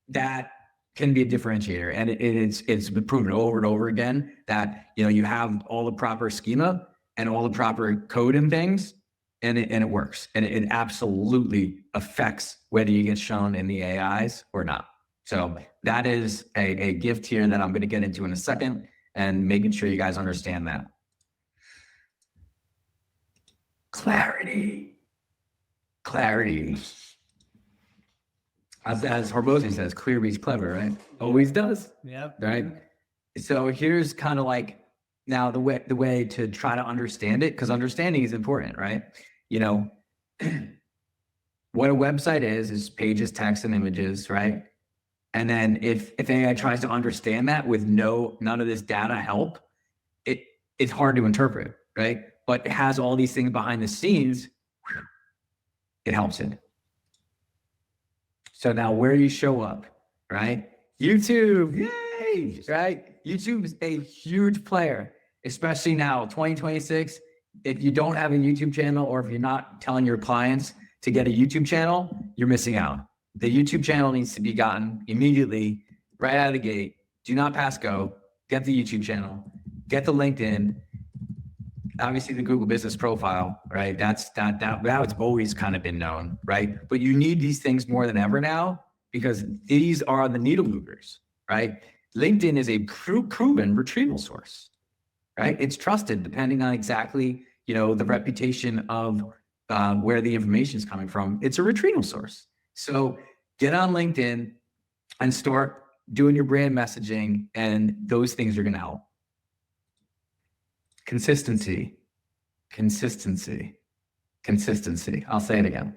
that can be a differentiator, and it's been proven over and over again that you have all the proper schema and all the proper code and things, and it works, and it absolutely affects whether you get shown in the AIs or not. So that is a gift here that I'm going to get into in a second, and making sure you guys understand that. Clarity. As Hormozy says, clear beats clever, right? Always does. Yeah. Right. So here's kind of like now the way to try to understand it, because understanding is important, right? You know, what a website is pages, text, and images, right? And then if AI tries to understand that with none of this data help, it's hard to interpret, right? But it has all these things behind the scenes, it helps it. So now where you show up, right? YouTube, yay, right? YouTube is a huge player, especially now, 2026. If you don't have a YouTube channel, or if you're not telling your clients to get a YouTube channel, you're missing out. The YouTube channel needs to be gotten immediately, right out of the gate. Do not pass go. Get the YouTube channel, get the LinkedIn, obviously the Google business profile, right? That's always kind of been known, right? But you need these things more than ever now, because these are the needle movers, right? LinkedIn is a proven retrieval source, right? It's trusted depending on exactly, the reputation of where the information is coming from. It's a retrieval source. So get on LinkedIn and start doing your brand messaging, and those things are going to help. Consistency. I'll say it again.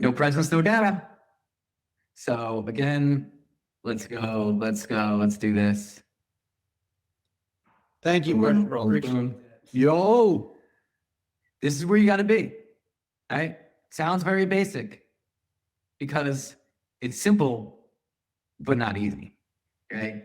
No presence, no data. So again, let's go. Let's do this. Thank you, Brent. Yo, this is where you got to be, right? Sounds very basic because it's simple, but not easy, right?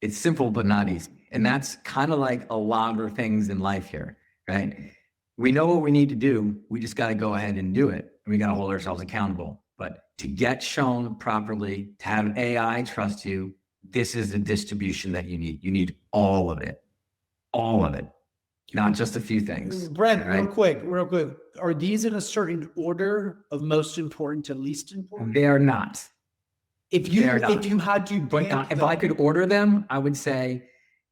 It's simple, but not easy. And that's kind of like a lot of things in life here, right? We know what we need to do. We just got to go ahead and do it. We got to hold ourselves accountable. But to get shown properly, to have AI trust you, this is the distribution that you need. You need all of it, not just a few things. Brent, right? real quick. Are these in a certain order of most important to least important? They are not. If you had to, But if I could order them, I would say,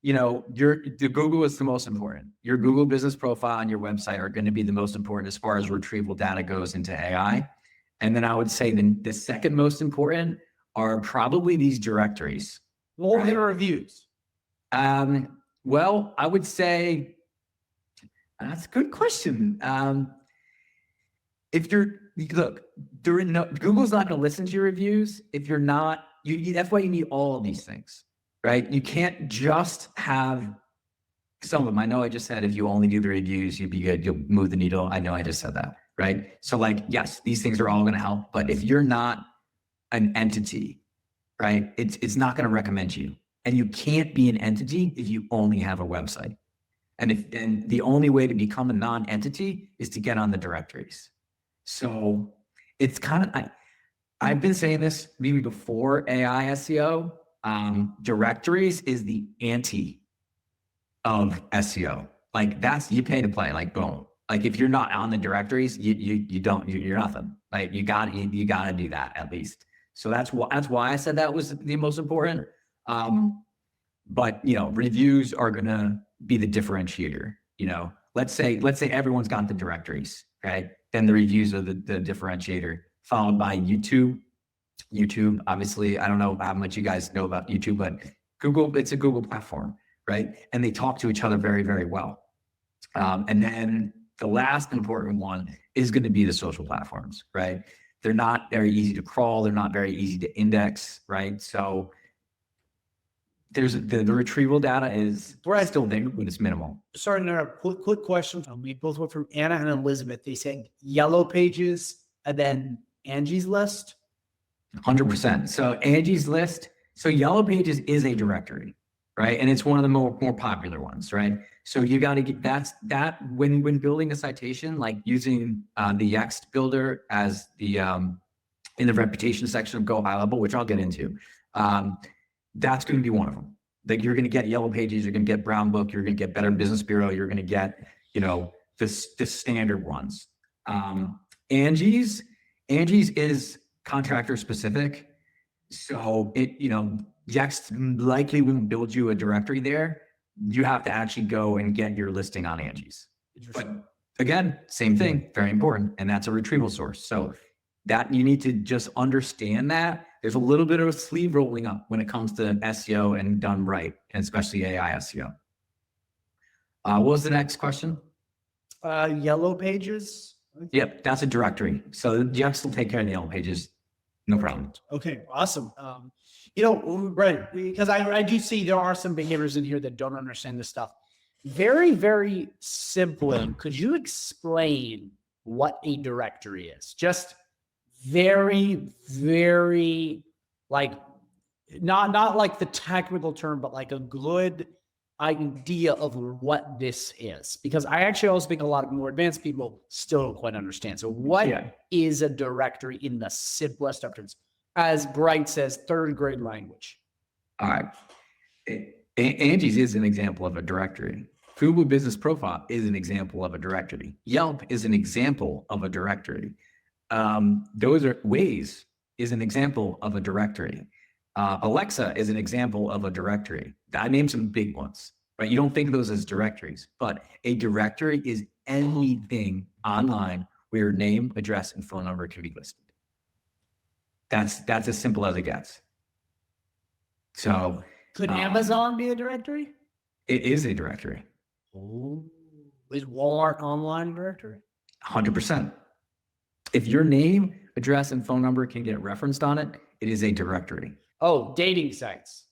the Google is the most important. Your Google business profile and your website are going to be the most important as far as retrieval data goes into AI. And then I would say the second most important are probably these directories. More than reviews. Well, I would say that's a good question. Google's not going to listen to your reviews if you're not. That's why you need all of these things. Right? You can't just have some of them. I know I just said if you only do the reviews, you'd be good. You'll move the needle. I know I just said that, right? So yes, these things are all going to help. But if you're not an entity, right, it's not going to recommend you. And you can't be an entity if you only have a website. And the only way to become a non-entity is to get on the directories. So it's kind of, I've been saying this maybe before AI SEO. Directories is the anti of SEO. You pay to play, boom. If you're not on the directories, you're nothing. You gotta do that at least. So that's why I said that was the most important. But reviews are gonna be the differentiator. Let's say everyone's got the directories, right? Then the reviews are the differentiator, followed by YouTube. YouTube, obviously, I don't know how much you guys know about YouTube, but Google, it's a Google platform, right? And they talk to each other very, very well. And then the last important one is going to be the social platforms, right? They're not very easy to crawl. They're not very easy to index, right? So there's the retrieval data is still there, but it's minimal. Sorry, another quick question. We both went from Anna and Elizabeth. They said Yellow Pages and then Angie's List. 100%. So Angie's List. So Yellow Pages is a directory, right? And it's one of the more popular ones, right? So you got to get that when building a citation, using the Yext builder as the in the reputation section of GoHighLevel, which I'll get into. That's going to be one of them. You're going to get Yellow Pages, you're going to get Brown Book, you're going to get Better Business Bureau, you're going to get the standard ones. Angie's is contractor specific. So Yext likely won't build you a directory there. You have to actually go and get your listing on Angie's. But again, same thing, very important. And that's a retrieval source. So That you need to just understand that there's a little bit of a sleeve rolling up when it comes to SEO and done right, and especially AI SEO. What was the next question? Yellow pages. Yep, that's a directory. So Jeff will take care of the yellow pages. No problem. Okay, awesome. Right, because I do see there are some behaviors in here that don't understand this stuff. Very, very simply, could you explain what a directory is? Just very, very like not like the technical term, but like a good idea of what this is. Because I actually also think a lot of more advanced people still don't quite understand. So what is a directory in the simplest of terms? As Bright says, third grade language. All right. Angie's is an example of a directory. Fubu Business Profile is an example of a directory. Yelp is an example of a directory. Those are Waze is an example of a directory. Alexa is an example of a directory. I named some big ones, right? You don't think of those as directories, but a directory is anything online where your name, address, and phone number can be listed. That's as simple as it gets. So could Amazon be a directory? It is a directory. Oh, is Walmart online directory? 100%. If your name, address, and phone number can get referenced on it, it is a directory. Oh, dating sites.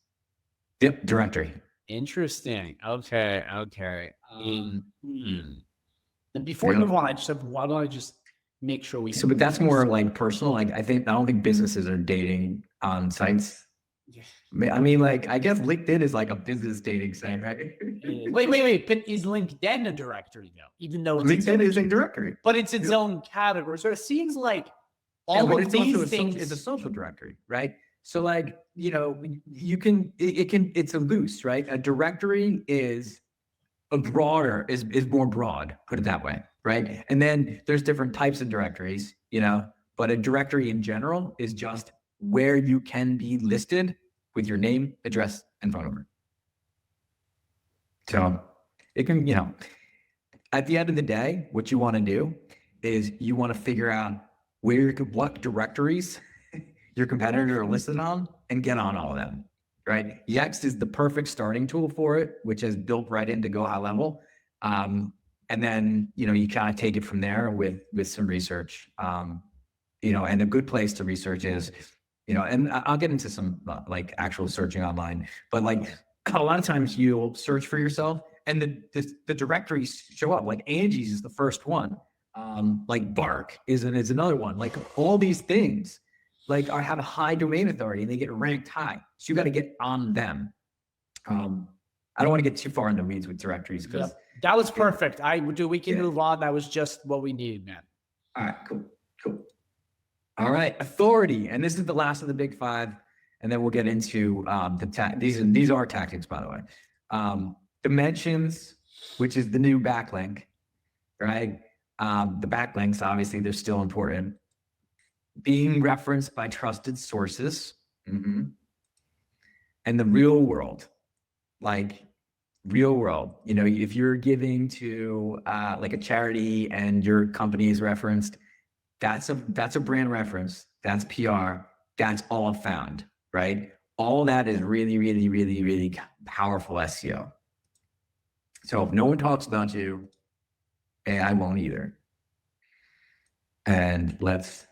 Yep, directory. Interesting. Okay. And before we move on, why don't I just make sure we. So, but that's more like personal. Like I don't think businesses are dating on sites. I mean, like I guess LinkedIn is like a business dating site, right? Wait. But is LinkedIn a directory though? Even though LinkedIn is a directory, but it's its own category. So it seems like all of these things is a social directory, right? So like, it's a loose, right? A directory is more broad, put it that way, right? And then there's different types of directories, but a directory in general is just where you can be listed with your name, address, and phone number. So it can, at the end of the day, what you want to do is you want to figure out what directories your competitors are listed on and get on all of them, right? Yext is the perfect starting tool for it, which is built right into GoHighLevel. And then, you kind of take it from there with some research, and a good place to research is, and I'll get into some like actual searching online, but like a lot of times you'll search for yourself and the directories show up. Like Angie's is the first one. Like Bark is another one. Like all these things have a high domain authority and they get ranked high. So you got to get on them. I don't want to get too far into weeds with directories because that was perfect. We can move on. That was just what we needed, man. All right, cool. All right, authority. And this is the last of the big five. And then we'll get into these are tactics, by the way. Dimensions, which is the new backlink, right? The backlinks, obviously, they're still important. Being referenced by trusted sources. And the real world, if you're giving to like a charity and your company is referenced, that's a brand reference. That's PR. That's all found, right? All that is really, really, really, really powerful SEO. So if no one talks about you, AI won't either. And let's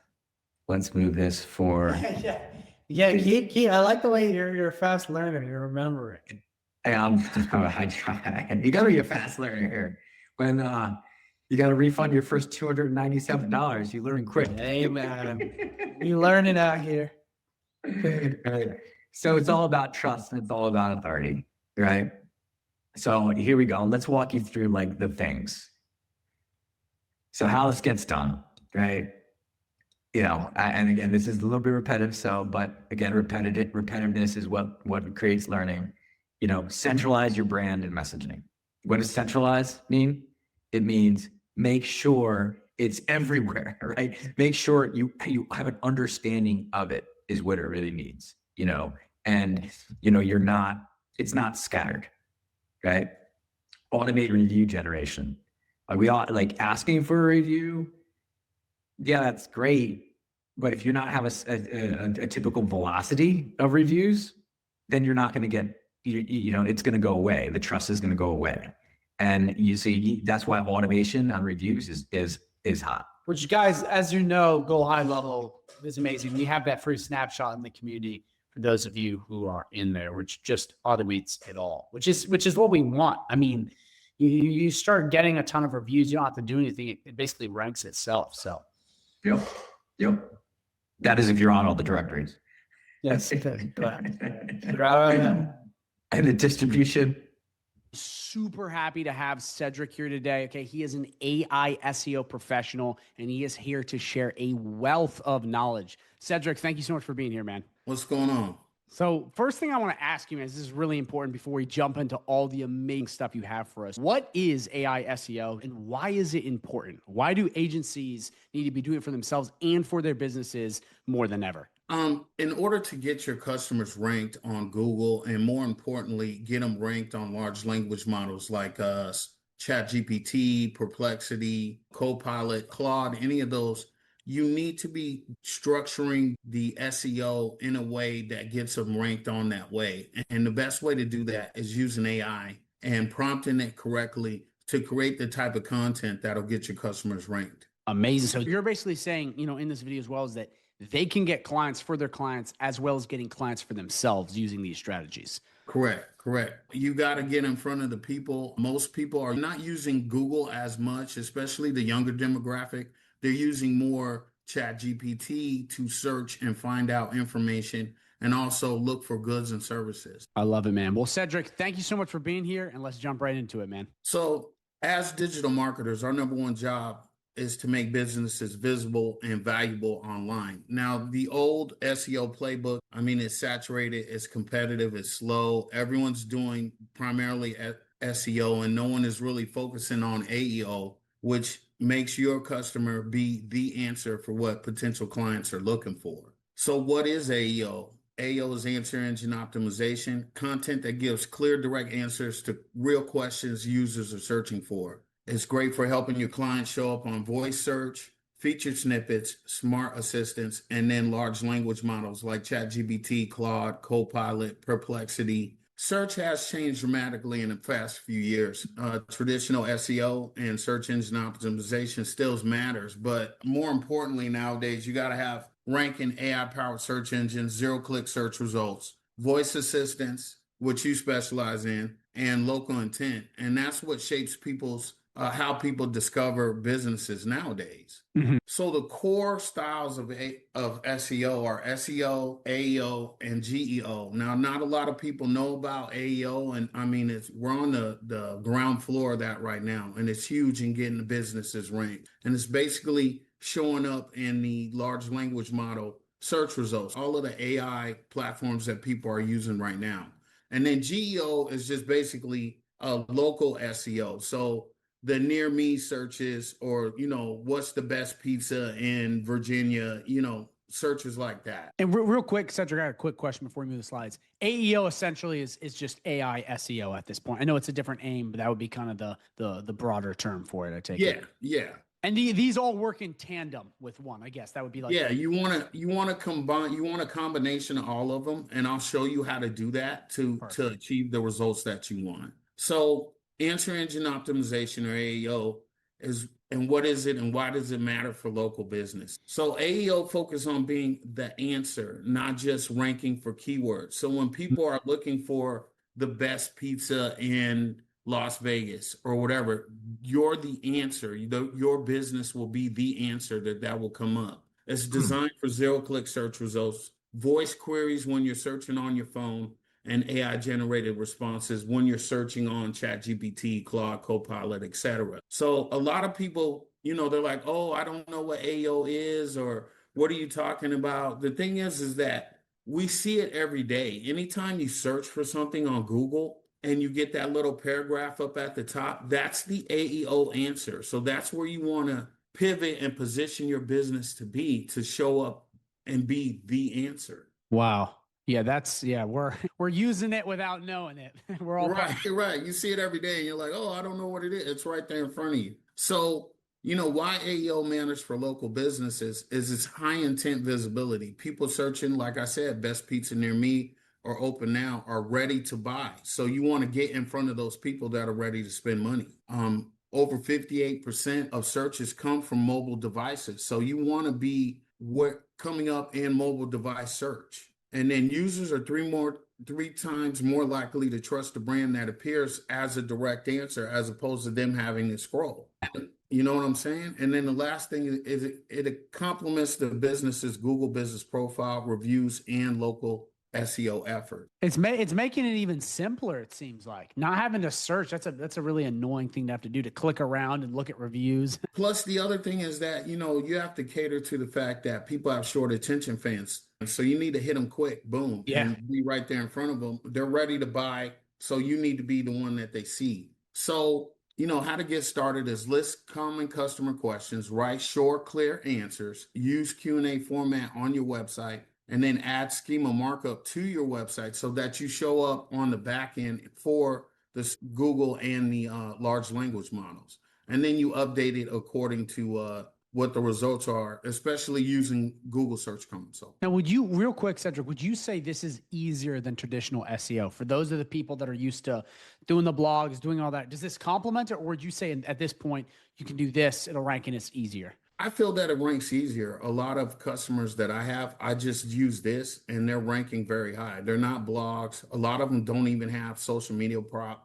move this for. I like the way you're a fast learner. You remember it. I try. You gotta be a fast learner here. When you gotta refund your first $297, you learn quick. Hey man, you learning out here. So it's all about trust and it's all about authority, right? So here we go. Let's walk you through like the things. So how this gets done, right? And again, this is a little bit repetitive. But again, repetitiveness is what creates learning. Centralize your brand and messaging. What does centralize mean? It means make sure it's everywhere, right? Make sure you have an understanding of it is what it really means, and it's not scattered, right? Automate review generation. We all like asking for a review. Yeah, that's great. But if you not have a typical velocity of reviews, then you're not going to get, it's going to go away. The trust is going to go away. And you see, that's why automation on reviews is hot. Which, guys, as you know, Go High Level is amazing. We have that free snapshot in the community for those of you who are in there, which just automates it all, which is what we want. I mean, you start getting a ton of reviews, you don't have to do anything. It basically ranks itself. So, Yep. That is if you're on all the directories. Yes. And the distribution. Super happy to have Cedric here today. Okay, he is an AI SEO professional, and he is here to share a wealth of knowledge. Cedric, thank you so much for being here, man. What's going on? So first thing I want to ask you, man, this is really important before we jump into all the amazing stuff you have for us. What is AI SEO and why is it important? Why do agencies need to be doing it for themselves and for their businesses more than ever? In order to get your customers ranked on Google, and more importantly, get them ranked on large language models like ChatGPT, Perplexity, Copilot, Claude, any of those, you need to be structuring the SEO in a way that gets them ranked on that way. And the best way to do that is using AI and prompting it correctly to create the type of content that'll get your customers ranked. Amazing. So you're basically saying, in this video as well, is that they can get clients for their clients as well as getting clients for themselves using these strategies. Correct. You got to get in front of the people. Most people are not using Google as much, especially the younger demographic. They're using more ChatGPT to search and find out information and also look for goods and services. I love it, man. Well, Cedric, thank you so much for being here, and let's jump right into it, man. So as digital marketers, our number one job is to make businesses visible and valuable online. Now, the old SEO playbook, it's saturated, it's competitive, it's slow. Everyone's doing primarily SEO and no one is really focusing on AEO, which makes your customer be the answer for what potential clients are looking for. So what is AEO? AEO is answer engine optimization, content that gives clear, direct answers to real questions users are searching for. It's great for helping your clients show up on voice search, featured snippets, smart assistants, and then large language models like ChatGPT, Claude, Copilot, Perplexity. Search has changed dramatically in the past few years. Traditional SEO and search engine optimization still matters, but more importantly nowadays, you got to have ranking AI-powered search engines, zero-click search results, voice assistants, which you specialize in, and local intent. And that's what shapes how people discover businesses nowadays. Mm-hmm. So the core styles of SEO are SEO, AEO, and GEO. Now, not a lot of people know about AEO, and we're on the ground floor of that right now, and it's huge in getting the businesses ranked. And it's basically showing up in the large language model search results, all of the AI platforms that people are using right now. And then GEO is just basically a local SEO. So the near me searches, or, what's the best pizza in Virginia, searches like that. And real quick, Cedric, I got a quick question before we move the slides. AEO essentially is just AI SEO at this point. I know it's a different aim, but that would be kind of the broader term for it, I take it. Yeah. And these all work in tandem with one, I guess. That would be like... Yeah, you want to combine, you want a combination of all of them, and I'll show you how to do that to achieve the results that you want. So answer engine optimization, or AEO, and what is it and why does it matter for local business? So AEO focus on being the answer, not just ranking for keywords. So when people are looking for the best pizza in Las Vegas or whatever, you're the answer. Your business will be the answer that will come up. It's designed for zero-click search results, voice queries when you're searching on your phone, and AI-generated responses when you're searching on ChatGPT, Claude, Copilot, etc. So a lot of people, they're like, oh, I don't know what AEO is, or what are you talking about? The thing is that we see it every day. Anytime you search for something on Google and you get that little paragraph up at the top, that's the AEO answer. So that's where you want to pivot and position your business to show up and be the answer. Wow. Yeah, we're using it without knowing it. We're all right. You see it every day and you're like, oh, I don't know what it is. It's right there in front of you. So You know why AEO matters for local businesses is its high intent visibility. People searching, like I said, best pizza near me or open now are ready to buy. So you want to get in front of those people that are ready to spend money. Over 58% of searches come from mobile devices. So you want to be coming up in mobile device search. And then users are three times more likely to trust a brand that appears as a direct answer as opposed to them having to scroll. You know what I'm saying? And then the last thing is it complements the business's Google business profile, reviews, and local SEO effort. It's making it even simpler. It seems like not having to search. That's a really annoying thing to have to do, to click around and look at reviews. Plus, the other thing is that, you know, you have to cater to the fact that people have short attention spans. So you need to hit them quick, boom, and be right there in front of them. They're ready to buy. So you need to be the one that they see. So, you know, how to get started is list common customer questions, write short, clear answers, use Q&A format on your website, and then add schema markup to your website so that you show up on the back end for the Google and the large language models. And then you update it according to what the results are, especially using Google Search Console. Now, would you, real quick, Cedric, would you say this is easier than traditional SEO for those of the people that are used to doing the blogs, doing all that? Does this complement it, or would you say at this point you can do this, it'll rank and it's easier? I feel that it ranks easier. A lot of customers that I have, I just use this and they're ranking very high. They're not blogs. A lot of them don't even have social media profiles.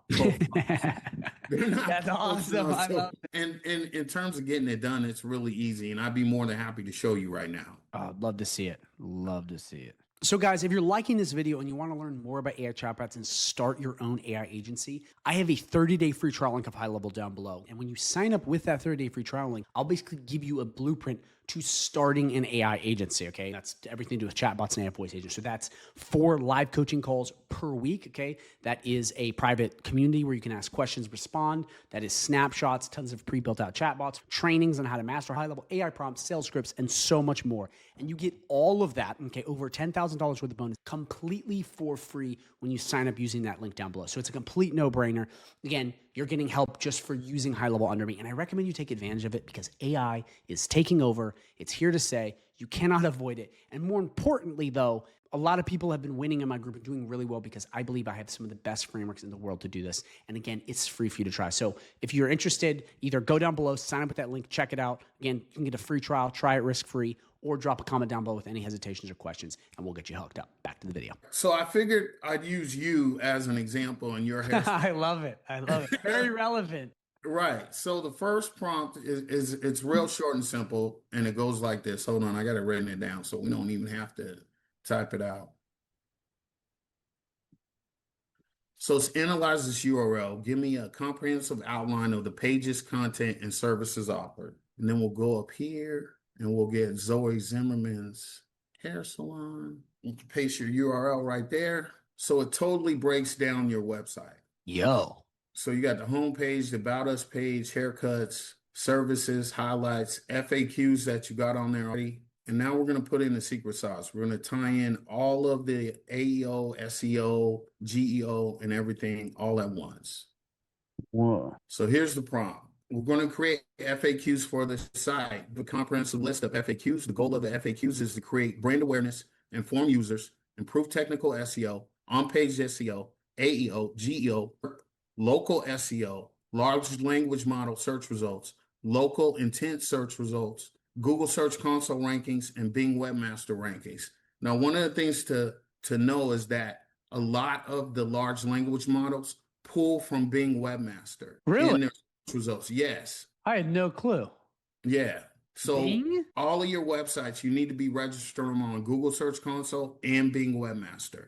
That's awesome. I love it. And in terms of getting it done, it's really easy. And I'd be more than happy to show you right now. I'd love to see it. Love to see it. So guys, if you're liking this video and you want to learn more about AI chatbots and start your own AI agency, I have a 30-day free trial link of High Level down below. And when you sign up with that 30-day free trial link, I'll basically give you a blueprint to starting an AI agency, okay? That's everything to do with chatbots and AI voice agents. So that's 4 live coaching calls per week, okay? That is a private community where you can ask questions, respond. That is snapshots, tons of pre-built out chatbots, trainings on how to master high-level AI prompts, sales scripts, and so much more. And you get all of that, okay, over $10,000 worth of bonus completely for free when you sign up using that link down below. So it's a complete no-brainer. Again, you're getting help just for using High Level under me. And I recommend you take advantage of it because AI is taking over. It's here to stay. You cannot avoid it. And more importantly, though, a lot of people have been winning in my group and doing really well because I believe I have some of the best frameworks in the world to do this. And again, it's free for you to try. So if you're interested, either go down below, sign up with that link, check it out. Again, you can get a free trial, try it risk-free, or drop a comment down below with any hesitations or questions, and we'll get you hooked up. Back to the video. So I figured I'd use you as an example in your hairstyle. I love it. I love it. Very relevant. Right. So the first prompt is it's real short and simple, and it goes like this. Hold on, I got it written it down so we don't even have to type it out. So it's analyze this URL. Give me a comprehensive outline of the pages, content, and services offered. And then we'll go up here and we'll get Zoe Zimmerman's hair salon. You can paste your URL right there. So it totally breaks down your website. Yo. So you got the homepage, the About Us page, haircuts, services, highlights, FAQs that you got on there already. And now we're going to put in the secret sauce. We're going to tie in all of the AEO, SEO, GEO, and everything all at once. Whoa. So here's the prompt. We're going to create FAQs for the site, the comprehensive list of FAQs. The goal of the FAQs is to create brand awareness, inform users, improve technical SEO, on-page SEO, AEO, GEO, local SEO, large language model search results, local intent search results, Google Search Console rankings, and Bing Webmaster rankings. Now, one of the things to know is that a lot of the large language models pull from Bing Webmaster. Really? In their results. Yes. I had no clue. Yeah. So Bing? all of your websites, you need to be registered on Google Search Console and Bing Webmaster.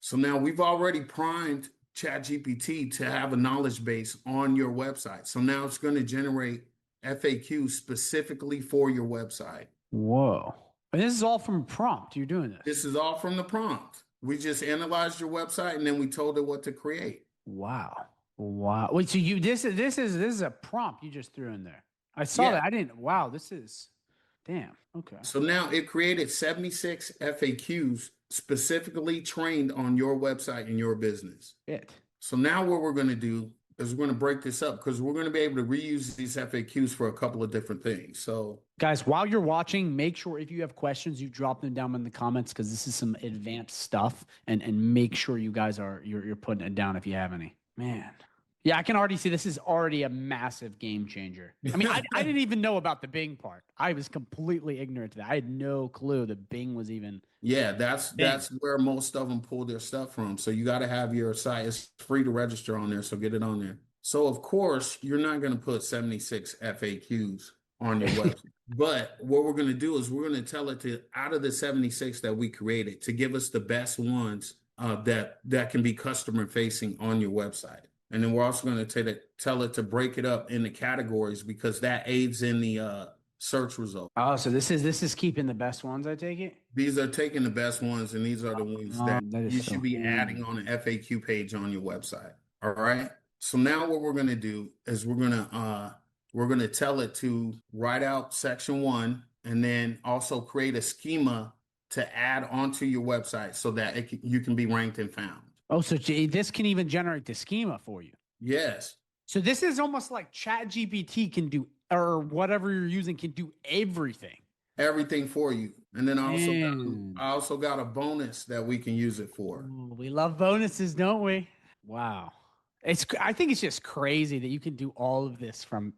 So now we've already primed ChatGPT to have a knowledge base on your website. So now it's going to generate FAQs specifically for your website. Whoa. And this is all from a prompt. You're doing this. This is all from the prompt. We just analyzed your website and then we told it what to create. Wow. Wow. Wait, so this is a prompt you just threw in there. I saw that. I didn't. Wow. This is damn. Okay. So now it created 76 FAQs specifically trained on your website and your business. It. So now what we're going to do, is we're going to break this up because we're going to be able to reuse these FAQs for a couple of different things. So guys, while you're watching, make sure if you have questions, you drop them down in the comments because this is some advanced stuff, and make sure you guys are you're putting it down if you have any. Man. Yeah, I can already see this is already a massive game changer. I mean, I didn't even know about the Bing part. I was completely ignorant to that. I had no clue that Bing was even. Yeah, that's where most of them pull their stuff from. So you got to have your site. It's free to register on there, so get it on there. So of course, you're not going to put 76 FAQs on your website. But what we're going to do is we're going to tell it to, out of the 76 that we created, to give us the best ones that can be customer facing on your website. And then we're also going to tell it to break it up into categories because that aids in the search result. Oh, so this is keeping the best ones, I take it? These are taking the best ones, and these are the ones that you should be adding on an FAQ page on your website. All right. So now what we're going to do is we're going to tell it to write out section 1 and then also create a schema to add onto your website so that you can be ranked and found. Oh, so this can even generate the schema for you. Yes. So this is almost like ChatGPT can do, or whatever you're using can do everything. Everything for you. And then I also got a bonus that we can use it for. Ooh, we love bonuses, don't we? Wow. I think it's just crazy that you can do all of this from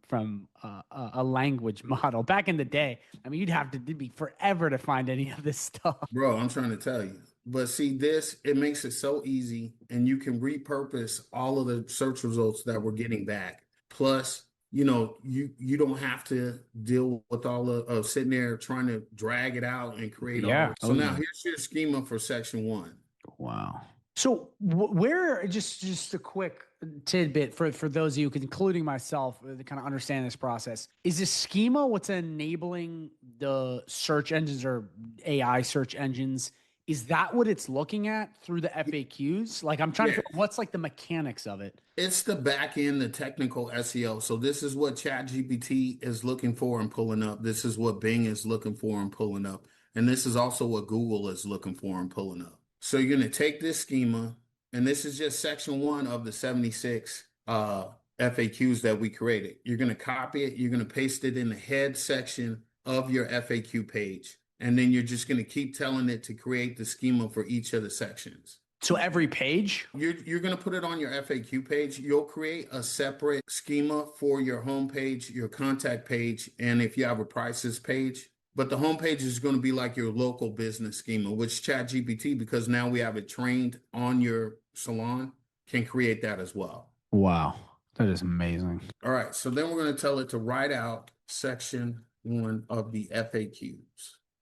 a language model. Back in the day, I mean, it'd be forever to find any of this stuff. Bro, I'm trying to tell you. But see, it makes it so easy, and you can repurpose all of the search results that we're getting back. Plus, you don't have to deal with all of sitting there trying to drag it out and create all. So now here's your schema for section 1. Wow. So where, just a quick tidbit for those of you, including myself, to kind of understand this process. Is this schema what's enabling the search engines or AI search engines? Is that what it's looking at through the FAQs? Like, I'm trying to figure out what's like the mechanics of it. It's the back end, the technical SEO. So this is what ChatGPT is looking for and pulling up. This is what Bing is looking for and pulling up. And this is also what Google is looking for and pulling up. So you're going to take this schema, and this is just section 1 of the 76 FAQs that we created. You're going to copy it. You're going to paste it in the head section of your FAQ page. And then you're just going to keep telling it to create the schema for each of the sections. So every page? You're going to put it on your FAQ page. You'll create a separate schema for your homepage, your contact page, and if you have a prices page. But the homepage is going to be like your local business schema, which ChatGPT, because now we have it trained on your salon, can create that as well. Wow. That is amazing. All right. So then we're going to tell it to write out section 1 of the FAQs.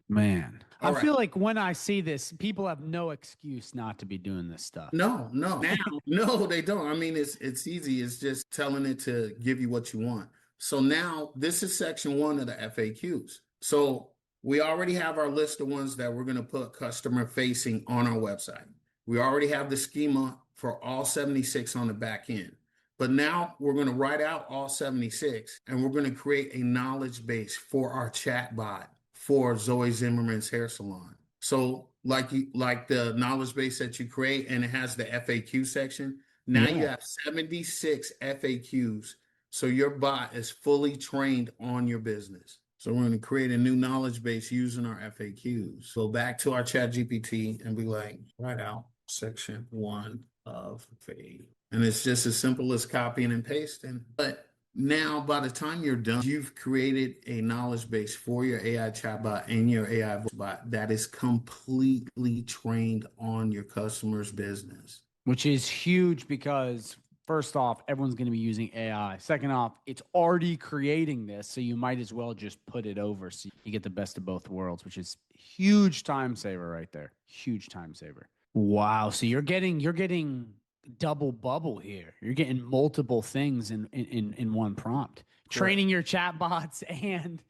Man, I feel like when I see this, people have no excuse not to be doing this stuff. No, they don't. I mean, it's easy. It's just telling it to give you what you want. So now this is section 1 of the FAQs. So we already have our list of ones that we're going to put customer facing on our website. We already have the schema for all 76 on the back end. But now we're going to write out all 76, and we're going to create a knowledge base for our chat bot for Zoe Zimmerman's hair salon. So like the knowledge base that you create, and it has the FAQ section. Now you have 76 FAQs. So your bot is fully trained on your business. So we're going to create a new knowledge base using our FAQs. So back to our ChatGPT and be like, write out section 1 of FAQ. And it's just as simple as copying and pasting. But now, by the time you're done, you've created a knowledge base for your AI chatbot and your AI bot that is completely trained on your customer's business. Which is huge because, first off, everyone's going to be using AI. Second off, it's already creating this, so you might as well just put it over so you get the best of both worlds, which is huge time saver right there. Huge time saver. Wow. So you're getting double bubble here. You're getting multiple things in one prompt. Correct. Training your chat bots and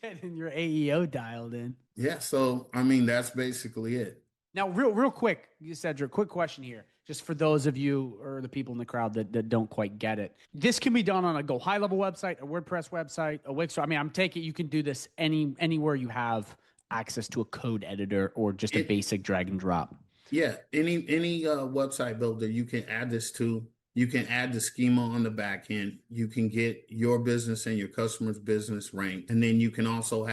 getting your AEO dialed in. Yeah, so I mean that's basically it. Now, real quick, Cedric, quick question here, just for those of you or the people in the crowd that don't quite get it. This can be done on a GoHighLevel website, a WordPress website, a Wix. I mean, I'm taking you can do this anywhere you have access to a code editor or just a basic drag and drop. Yeah, any website builder you can add this to. You can add the schema on the back end. You can get your business and your customer's business ranked. And then you can also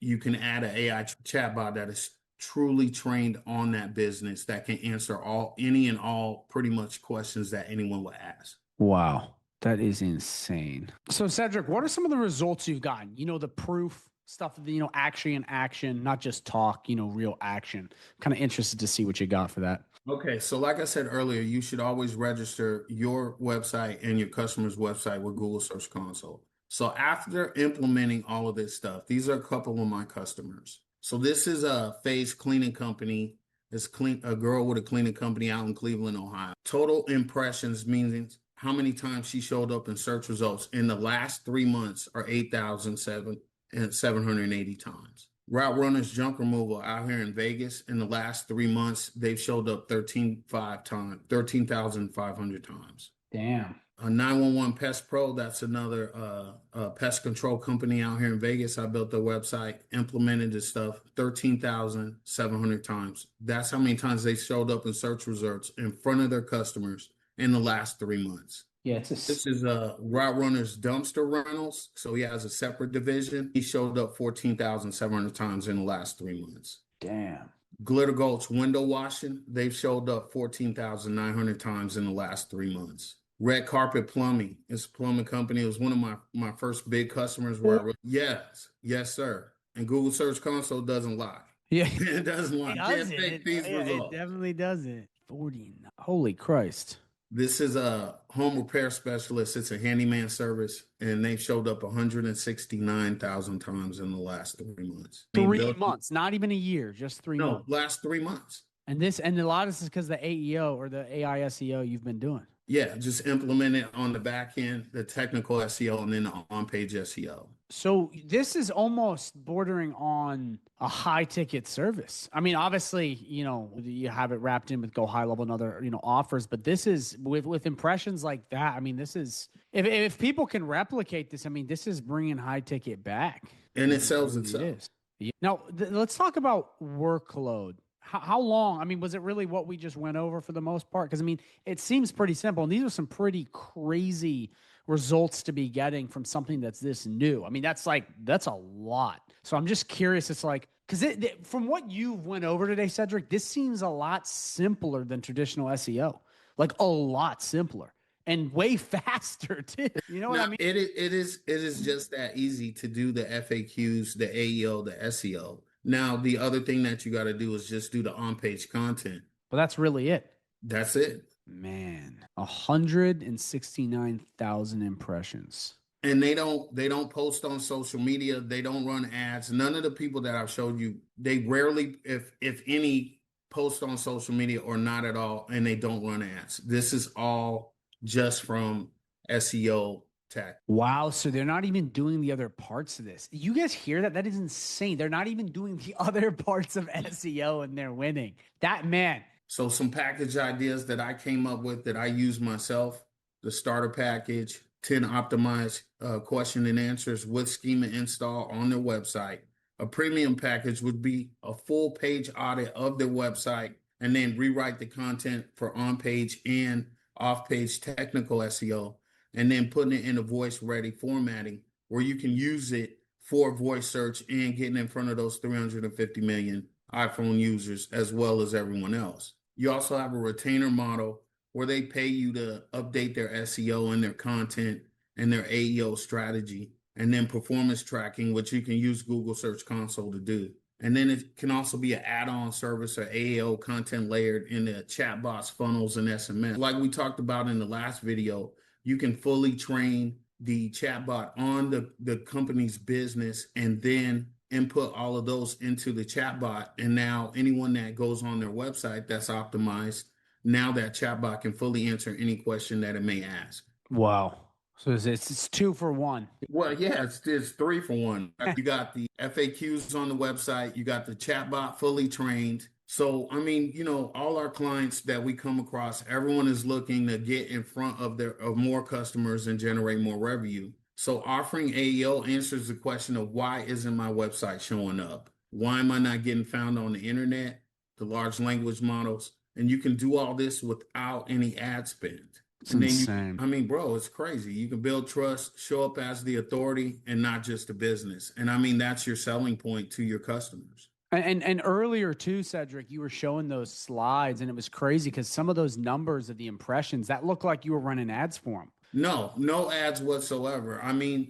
you can add an AI chatbot that is truly trained on that business that can answer any and all pretty much questions that anyone would ask. Wow. That is insane. So Cedric, what are some of the results you've gotten? The proof stuff, actually in action, not just talk, real action. Kind of interested to see what you got for that. Okay, so like I said earlier, you should always register your website and your customer's website with Google Search Console. So after implementing all of this stuff, these are a couple of my customers. So this is a Phase Cleaning Company. It's a girl with a cleaning company out in Cleveland, Ohio. Total impressions, meaning how many times she showed up in search results in the last 3 months, are 8,780 times. Route Runners Junk Removal out here in Vegas, in the last 3 months, they've showed up 13,500 times. Damn. A 911 Pest Pro, that's another pest control company out here in Vegas. I built their website, implemented this stuff 13,700 times. That's how many times they showed up in search results in front of their customers in the last 3 months. Yeah, this is Route Runners Dumpster Rentals. So he has a separate division. He showed up 14,700 times in the last 3 months. Damn. Glitter Gulch Window Washing, they've showed up 14,900 times in the last 3 months. Red Carpet Plumbing, it's a plumbing company. It was one of my first big customers yes, sir. And Google Search Console doesn't lie. Yeah. It doesn't lie. It definitely doesn't. 40. Holy Christ. This is a home repair specialist. It's a handyman service, and they've showed up 169,000 times in the last 3 months. 3 months, not even a year, just 3 months. No, last 3 months. And a lot of this is because the AEO or the AI SEO you've been doing. Yeah, just implement it on the back end, the technical SEO, and then the on-page SEO. So this is almost bordering on a high ticket service. I mean, obviously, you have it wrapped in with GoHighLevel and other, offers, but this is with impressions like that. I mean, this is, if people can replicate this, I mean, this is bringing high ticket back. And it sells itself. It is. Now, let's talk about workload. How long? I mean, was it really what we just went over for the most part? Because, I mean, it seems pretty simple. And these are some pretty crazy results to be getting from something that's this new. I mean, that's a lot. So I'm just curious. It's like, because from what you went over today, Cedric, this seems a lot simpler than traditional SEO. Like a lot simpler and way faster too. You know what I mean? It is just that easy to do the FAQs, the AEO, the SEO. Now, the other thing that you got to do is just do the on-page content. Well, that's really it. That's it. Man, 169,000 impressions. And they don't post on social media. They don't run ads. None of the people that I've showed you, they rarely, if any, post on social media or not at all, and they don't run ads. This is all just from SEO tech. Wow. So they're not even doing the other parts of this. You guys hear that? That is insane. They're not even doing the other parts of SEO and they're winning. That, man. So some package ideas that I came up with that I use myself, the starter package, 10 optimized question and answers with schema install on their website. A premium package would be a full page audit of their website and then rewrite the content for on-page and off-page technical SEO, and then putting it in a voice ready formatting where you can use it for voice search and getting in front of those 350 million iPhone users as well as everyone else. You also have a retainer model where they pay you to update their SEO and their content and their AEO strategy, and then performance tracking, which you can use Google Search Console to do. And then it can also be an add-on service or AEO content layered in the chatbots, funnels, and SMS. Like we talked about in the last video, you can fully train the chatbot on the company's business and then input all of those into the chatbot. And now anyone that goes on their website that's optimized, now that chatbot can fully answer any question that it may ask. Wow. So it's 2 for 1. Well, yeah, it's 3 for 1. You got the FAQs on the website. You got the chatbot fully trained. So, I mean, all our clients that we come across, everyone is looking to get in front of more customers and generate more revenue. So offering AEO answers the question of why isn't my website showing up? Why am I not getting found on the internet? The large language models. And you can do all this without any ad spend. It's And then insane. I mean, bro, it's crazy. You can build trust, show up as the authority and not just a business. And I mean, that's your selling point to your customers. And earlier too, Cedric, you were showing those slides, and it was crazy because some of those numbers of the impressions that looked like you were running ads for them. No ads whatsoever. I mean,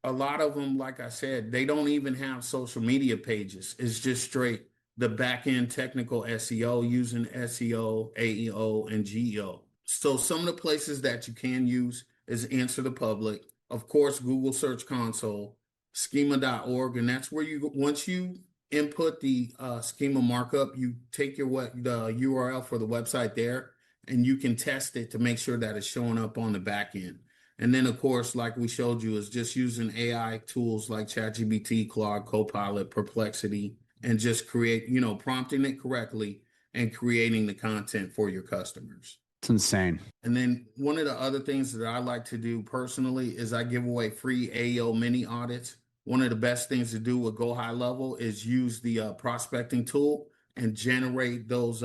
a lot of them, like I said, they don't even have social media pages. It's just straight the back end technical SEO using SEO, AEO, and GEO. So some of the places that you can use is Answer the Public, of course, Google Search Console, schema.org, and that's where once you input the schema markup, you take the URL for the website there, and you can test it to make sure that it's showing up on the back end. And then, of course, like we showed you, is just using AI tools like ChatGPT, Claude, Copilot, Perplexity, and just prompting it correctly and creating the content for your customers. It's insane. And then one of the other things that I like to do personally is I give away free AEO mini audits. One of the best things to do with GoHighLevel is use the prospecting tool and generate those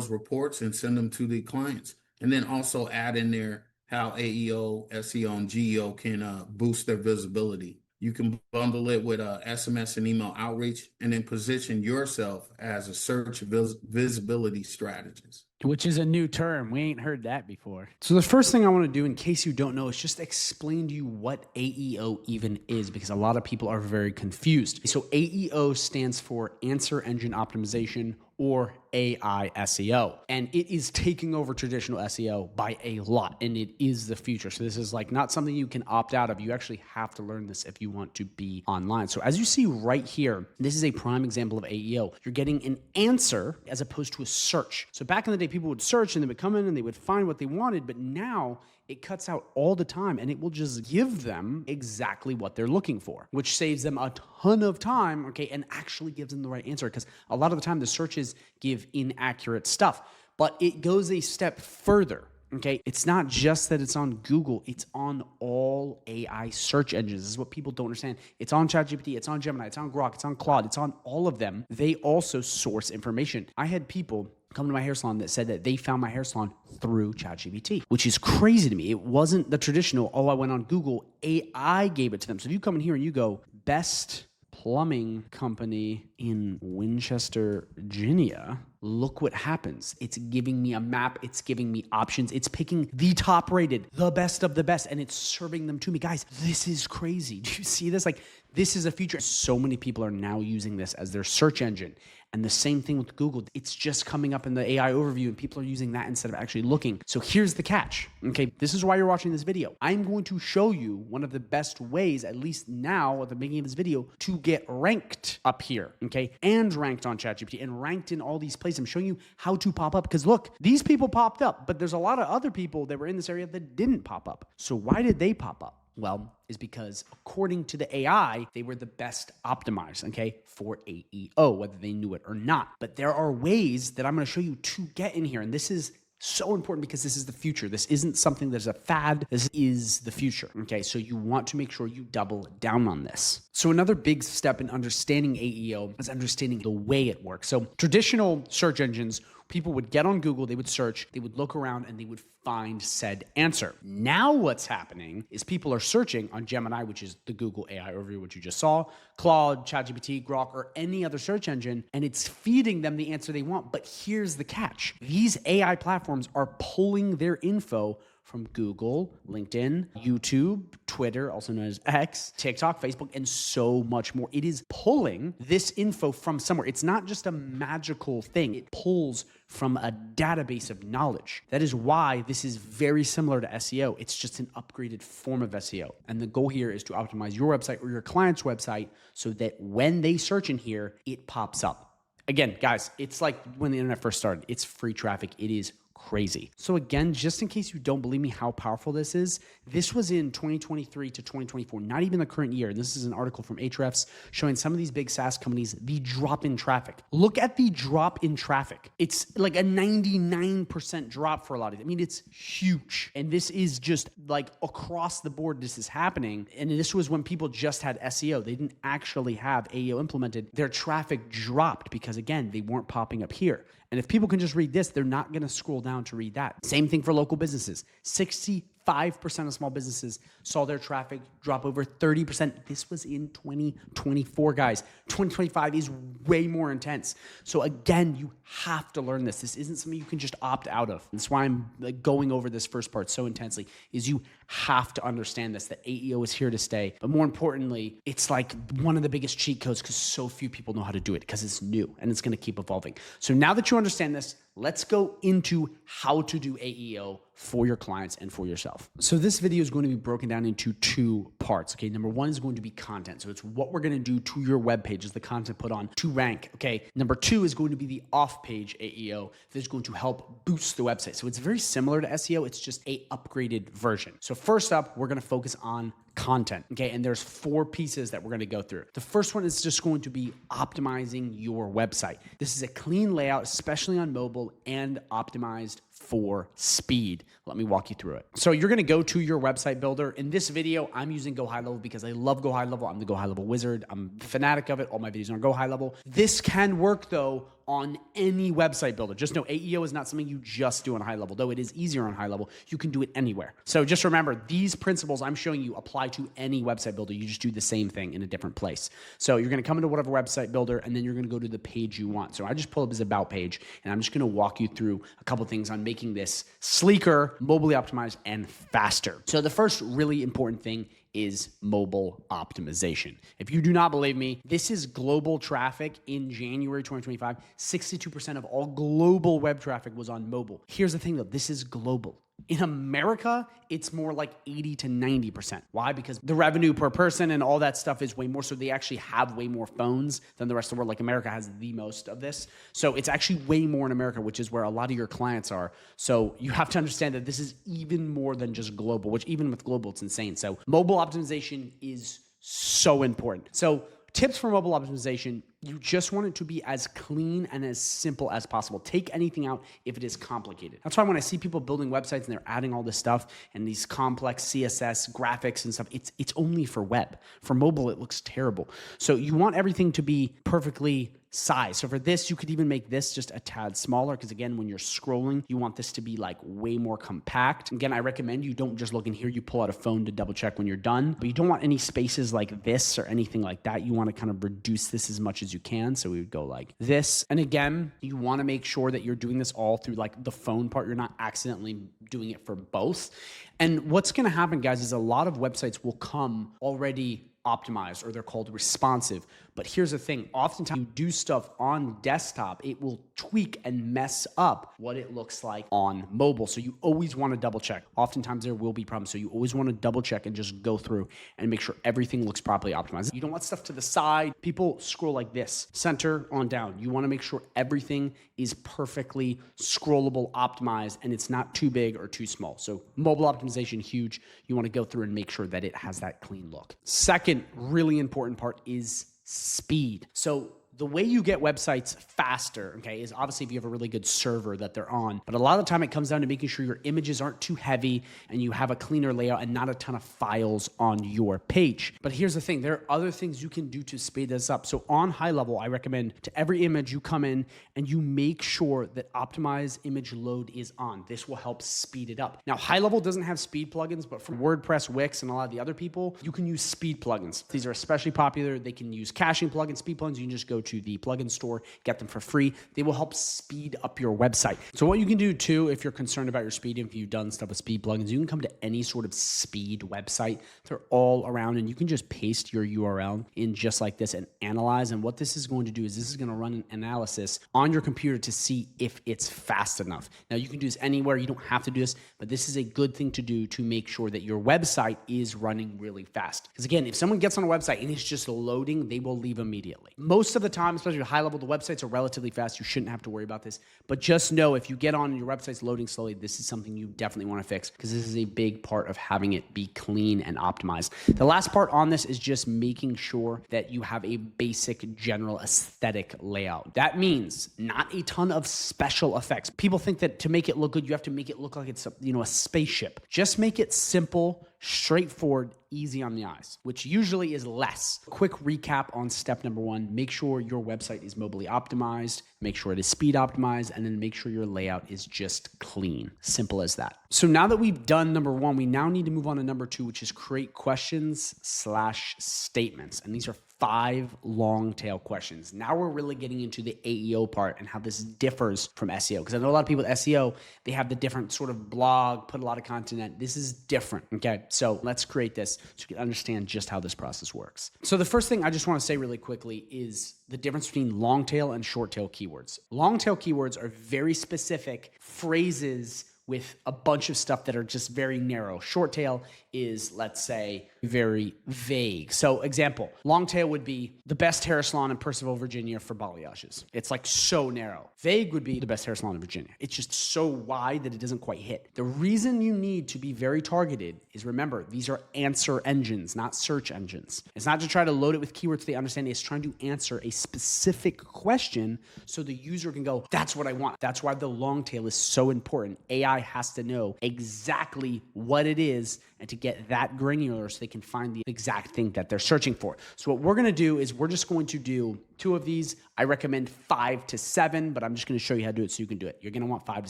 reports and send them to the clients. And then also add in there how AEO, SEO, and GEO can boost their visibility. You can bundle it with SMS and email outreach, and then position yourself as a search visibility strategist. Which is a new term. We ain't heard that before. So the first thing I want to do, in case you don't know, is just explain to you what AEO even is, because a lot of people are very confused. So AEO stands for Answer Engine Optimization, or AI SEO. And it is taking over traditional SEO by a lot, and it is the future. So this is like not something you can opt out of. You actually have to learn this if you want to be online. So as you see right here, this is a prime example of AEO. You're getting an answer as opposed to a search. So back in the day, people would search and they would come in and they would find what they wanted, but now it cuts out all the time and it will just give them exactly what they're looking for, which saves them a ton of time, okay, and actually gives them the right answer, because a lot of the time the searches give inaccurate stuff. But it goes a step further, okay? It's not just that it's on Google, it's on all AI search engines. This is what people don't understand. It's on ChatGPT, it's on Gemini, it's on Grok, it's on Claude, it's on all of them. They also source information. I had people come to my hair salon that said that they found my hair salon through ChatGPT, which is crazy to me. It wasn't the traditional, I went on Google, AI gave it to them. So if you come in here and you go, best plumbing company in Winchester, Virginia, look what happens. It's giving me a map. It's giving me options. It's picking the top rated, the best of the best, and it's serving them to me. Guys, this is crazy. Do you see this? Like, this is a future. So many people are now using this as their search engine. And the same thing with Google. It's just coming up in the AI overview and people are using that instead of actually looking. So here's the catch, okay? This is why you're watching this video. I'm going to show you one of the best ways, at least now at the beginning of this video, to get ranked up here, okay? And ranked on ChatGPT and ranked in all these places. I'm showing you how to pop up, because look, these people popped up, but there's a lot of other people that were in this area that didn't pop up. So why did they pop up? Well, is because according to the AI, they were the best optimized, okay, for AEO, whether they knew it or not. But there are ways that I'm going to show you to get in here. And this is so important because this is the future. This isn't something that's a fad. This is the future, okay? So you want to make sure you double down on this. So another big step in understanding AEO is understanding the way it works. So traditional search engines, people would get on Google, they would search, they would look around, and they would find said answer. Now what's happening is people are searching on Gemini, which is the Google AI overview, which you just saw, Claude, ChatGPT, Grok, or any other search engine, and it's feeding them the answer they want. But here's the catch. These AI platforms are pulling their info from Google, LinkedIn, YouTube, Twitter, also known as X, TikTok, Facebook, and so much more. It is pulling this info from somewhere. It's not just a magical thing. It pulls from a database of knowledge. That is why this is very similar to SEO. It's just an upgraded form of SEO. And the goal here is to optimize your website or your client's website so that when they search in here, it pops up. Again, guys, it's like when the internet first started. It's free traffic. It is crazy. So again, just in case you don't believe me how powerful this is, this was in 2023 to 2024, not even the current year. This is an article from Ahrefs showing some of these big SaaS companies, the drop in traffic. Look at the drop in traffic. It's like a 99% drop for a lot of them. I mean, it's huge. And this is just like across the board, this is happening. And this was when people just had SEO. They didn't actually have AEO implemented. Their traffic dropped because, again, they weren't popping up here. And if people can just read this, they're not going to scroll down to read that. Same thing for local businesses. 65% of small businesses saw their traffic drop over 30%. This was in 2024, guys. 2025 is way more intense. So again, you have to learn this. This isn't something you can just opt out of. That's why I'm going over this first part so intensely, is you have to understand this, that AEO is here to stay. But more importantly, it's like one of the biggest cheat codes because so few people know how to do it because it's new and it's going to keep evolving. So now that you understand this, let's go into how to do AEO for your clients and for yourself. So this video is going to be broken down into 2 parts. Okay, number 1 is going to be content. So it's what we're going to do to your web page, is the content put on to rank. Okay, number 2 is going to be the off-page AEO that's going to help boost the website. So it's very similar to SEO. It's just a upgraded version. So first up, we're going to focus on content. Okay, and there's 4 pieces that we're going to go through. The first one is just going to be optimizing your website. This is a clean layout, especially on mobile, and optimized for speed. Let me walk you through it. So you're going to go to your website builder. In this video, I'm using GoHighLevel because I love GoHighLevel. I'm the GoHighLevel wizard. I'm a fanatic of it. All my videos are on GoHighLevel. This can work though on any website builder. Just know AEO is not something you just do on HighLevel, though it is easier on HighLevel. You can do it anywhere. So just remember, these principles I'm showing you apply to any website builder. You just do the same thing in a different place. So you're going to come into whatever website builder, and then you're going to go to the page you want. So I just pull up this about page, and I'm just going to walk you through a couple things on making this sleeker, mobilely optimized, and faster. So the first really important thing is mobile optimization. If you do not believe me, this is global traffic in January 2025. 62% of all global web traffic was on mobile. Here's the thing though, this is global. In America, it's more like 80 to 90%. Why? Because the revenue per person and all that stuff is way more. So they actually have way more phones than the rest of the world. Like America has the most of this. So it's actually way more in America, which is where a lot of your clients are. So you have to understand that this is even more than just global, which even with global, it's insane. So mobile optimization is so important. So tips for mobile optimization, you just want it to be as clean and as simple as possible. Take anything out if it is complicated. That's why when I see people building websites and they're adding all this stuff and these complex CSS graphics and stuff, it's only for web. For mobile, it looks terrible. So you want everything to be perfectly sized. So for this, you could even make this just a tad smaller because again, when you're scrolling, you want this to be like way more compact. Again, I recommend you don't just look in here, you pull out a phone to double check when you're done, but you don't want any spaces like this or anything like that. You want to kind of reduce this as much as you can. So we would go like this. And again, you want to make sure that you're doing this all through like the phone part. You're not accidentally doing it for both. And what's going to happen, guys, is a lot of websites will come already optimized, or they're called responsive. But here's the thing, oftentimes you do stuff on desktop, it will tweak and mess up what it looks like on mobile. So you always want to double check. Oftentimes there will be problems. So you always want to double check and just go through and make sure everything looks properly optimized. You don't want stuff to the side. People scroll like this, center on down. You want to make sure everything is perfectly scrollable, optimized, and it's not too big or too small. So mobile optimization, huge. You want to go through and make sure that it has that clean look. Second, really important part is speed. So the way you get websites faster, okay, is obviously if you have a really good server that they're on. But a lot of the time it comes down to making sure your images aren't too heavy and you have a cleaner layout and not a ton of files on your page. But here's the thing, there are other things you can do to speed this up. So on HighLevel, I recommend to every image you come in and you make sure that optimize image load is on. This will help speed it up. Now, HighLevel doesn't have speed plugins, but for WordPress, Wix, and a lot of the other people, you can use speed plugins. These are especially popular. They can use caching plugins, speed plugins. You can just go to the plugin store, get them for free. They will help speed up your website. So what you can do too, if you're concerned about your speed, if you've done stuff with speed plugins, you can come to any sort of speed website. They're all around and you can just paste your URL in just like this and analyze. And what this is going to do is this is going to run an analysis on your computer to see if it's fast enough. Now you can do this anywhere. You don't have to do this, but this is a good thing to do to make sure that your website is running really fast. Because again, if someone gets on a website and it's just loading, they will leave immediately. Most of the time, especially at HighLevel, the websites are relatively fast. You shouldn't have to worry about this. But just know if you get on and your website's loading slowly, this is something you definitely want to fix because this is a big part of having it be clean and optimized. The last part on this is just making sure that you have a basic general aesthetic layout. That means not a ton of special effects. People think that to make it look good, you have to make it look like it's a spaceship. Just make it simple, straightforward, easy on the eyes, which usually is less. Quick recap on step number 1, make sure your website is mobily optimized, make sure it is speed optimized, and then make sure your layout is just clean. Simple as that. So now that we've done number 1, we now need to move on to number 2, which is create questions/statements. And these are 5 long tail questions. Now we're really getting into the AEO part and how this differs from SEO. Because I know a lot of people with SEO, they have the different sort of blog, put a lot of content in. This is different. Okay, so let's create this so you can understand just how this process works. So the first thing I just want to say really quickly is the difference between long tail and short tail keywords. Long tail keywords are very specific phrases with a bunch of stuff that are just very narrow. Short tail is, let's say, very vague. So example, long tail would be the best hair salon in Purcellville, Virginia for balayages. It's like so narrow. Vague would be the best hair salon in Virginia. It's just so wide that it doesn't quite hit. The reason you need to be very targeted is, remember, these are answer engines, not search engines. It's not to try to load it with keywords they understand. It's trying to answer a specific question so the user can go, that's what I want. That's why the long tail is so important. AI has to know exactly what it is and to get that granular so they can find the exact thing that they're searching for. So what we're going to do is we're just going to do 2 of these. I recommend 5 to 7, but I'm just going to show you how to do it so you can do it. You're going to want 5 to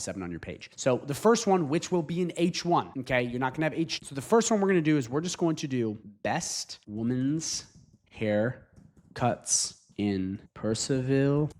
7 on your page. So the first one, which will be an H1, okay? You're not going to have H. So the first one we're going to do is we're just going to do best woman's hair cuts in Purcellville,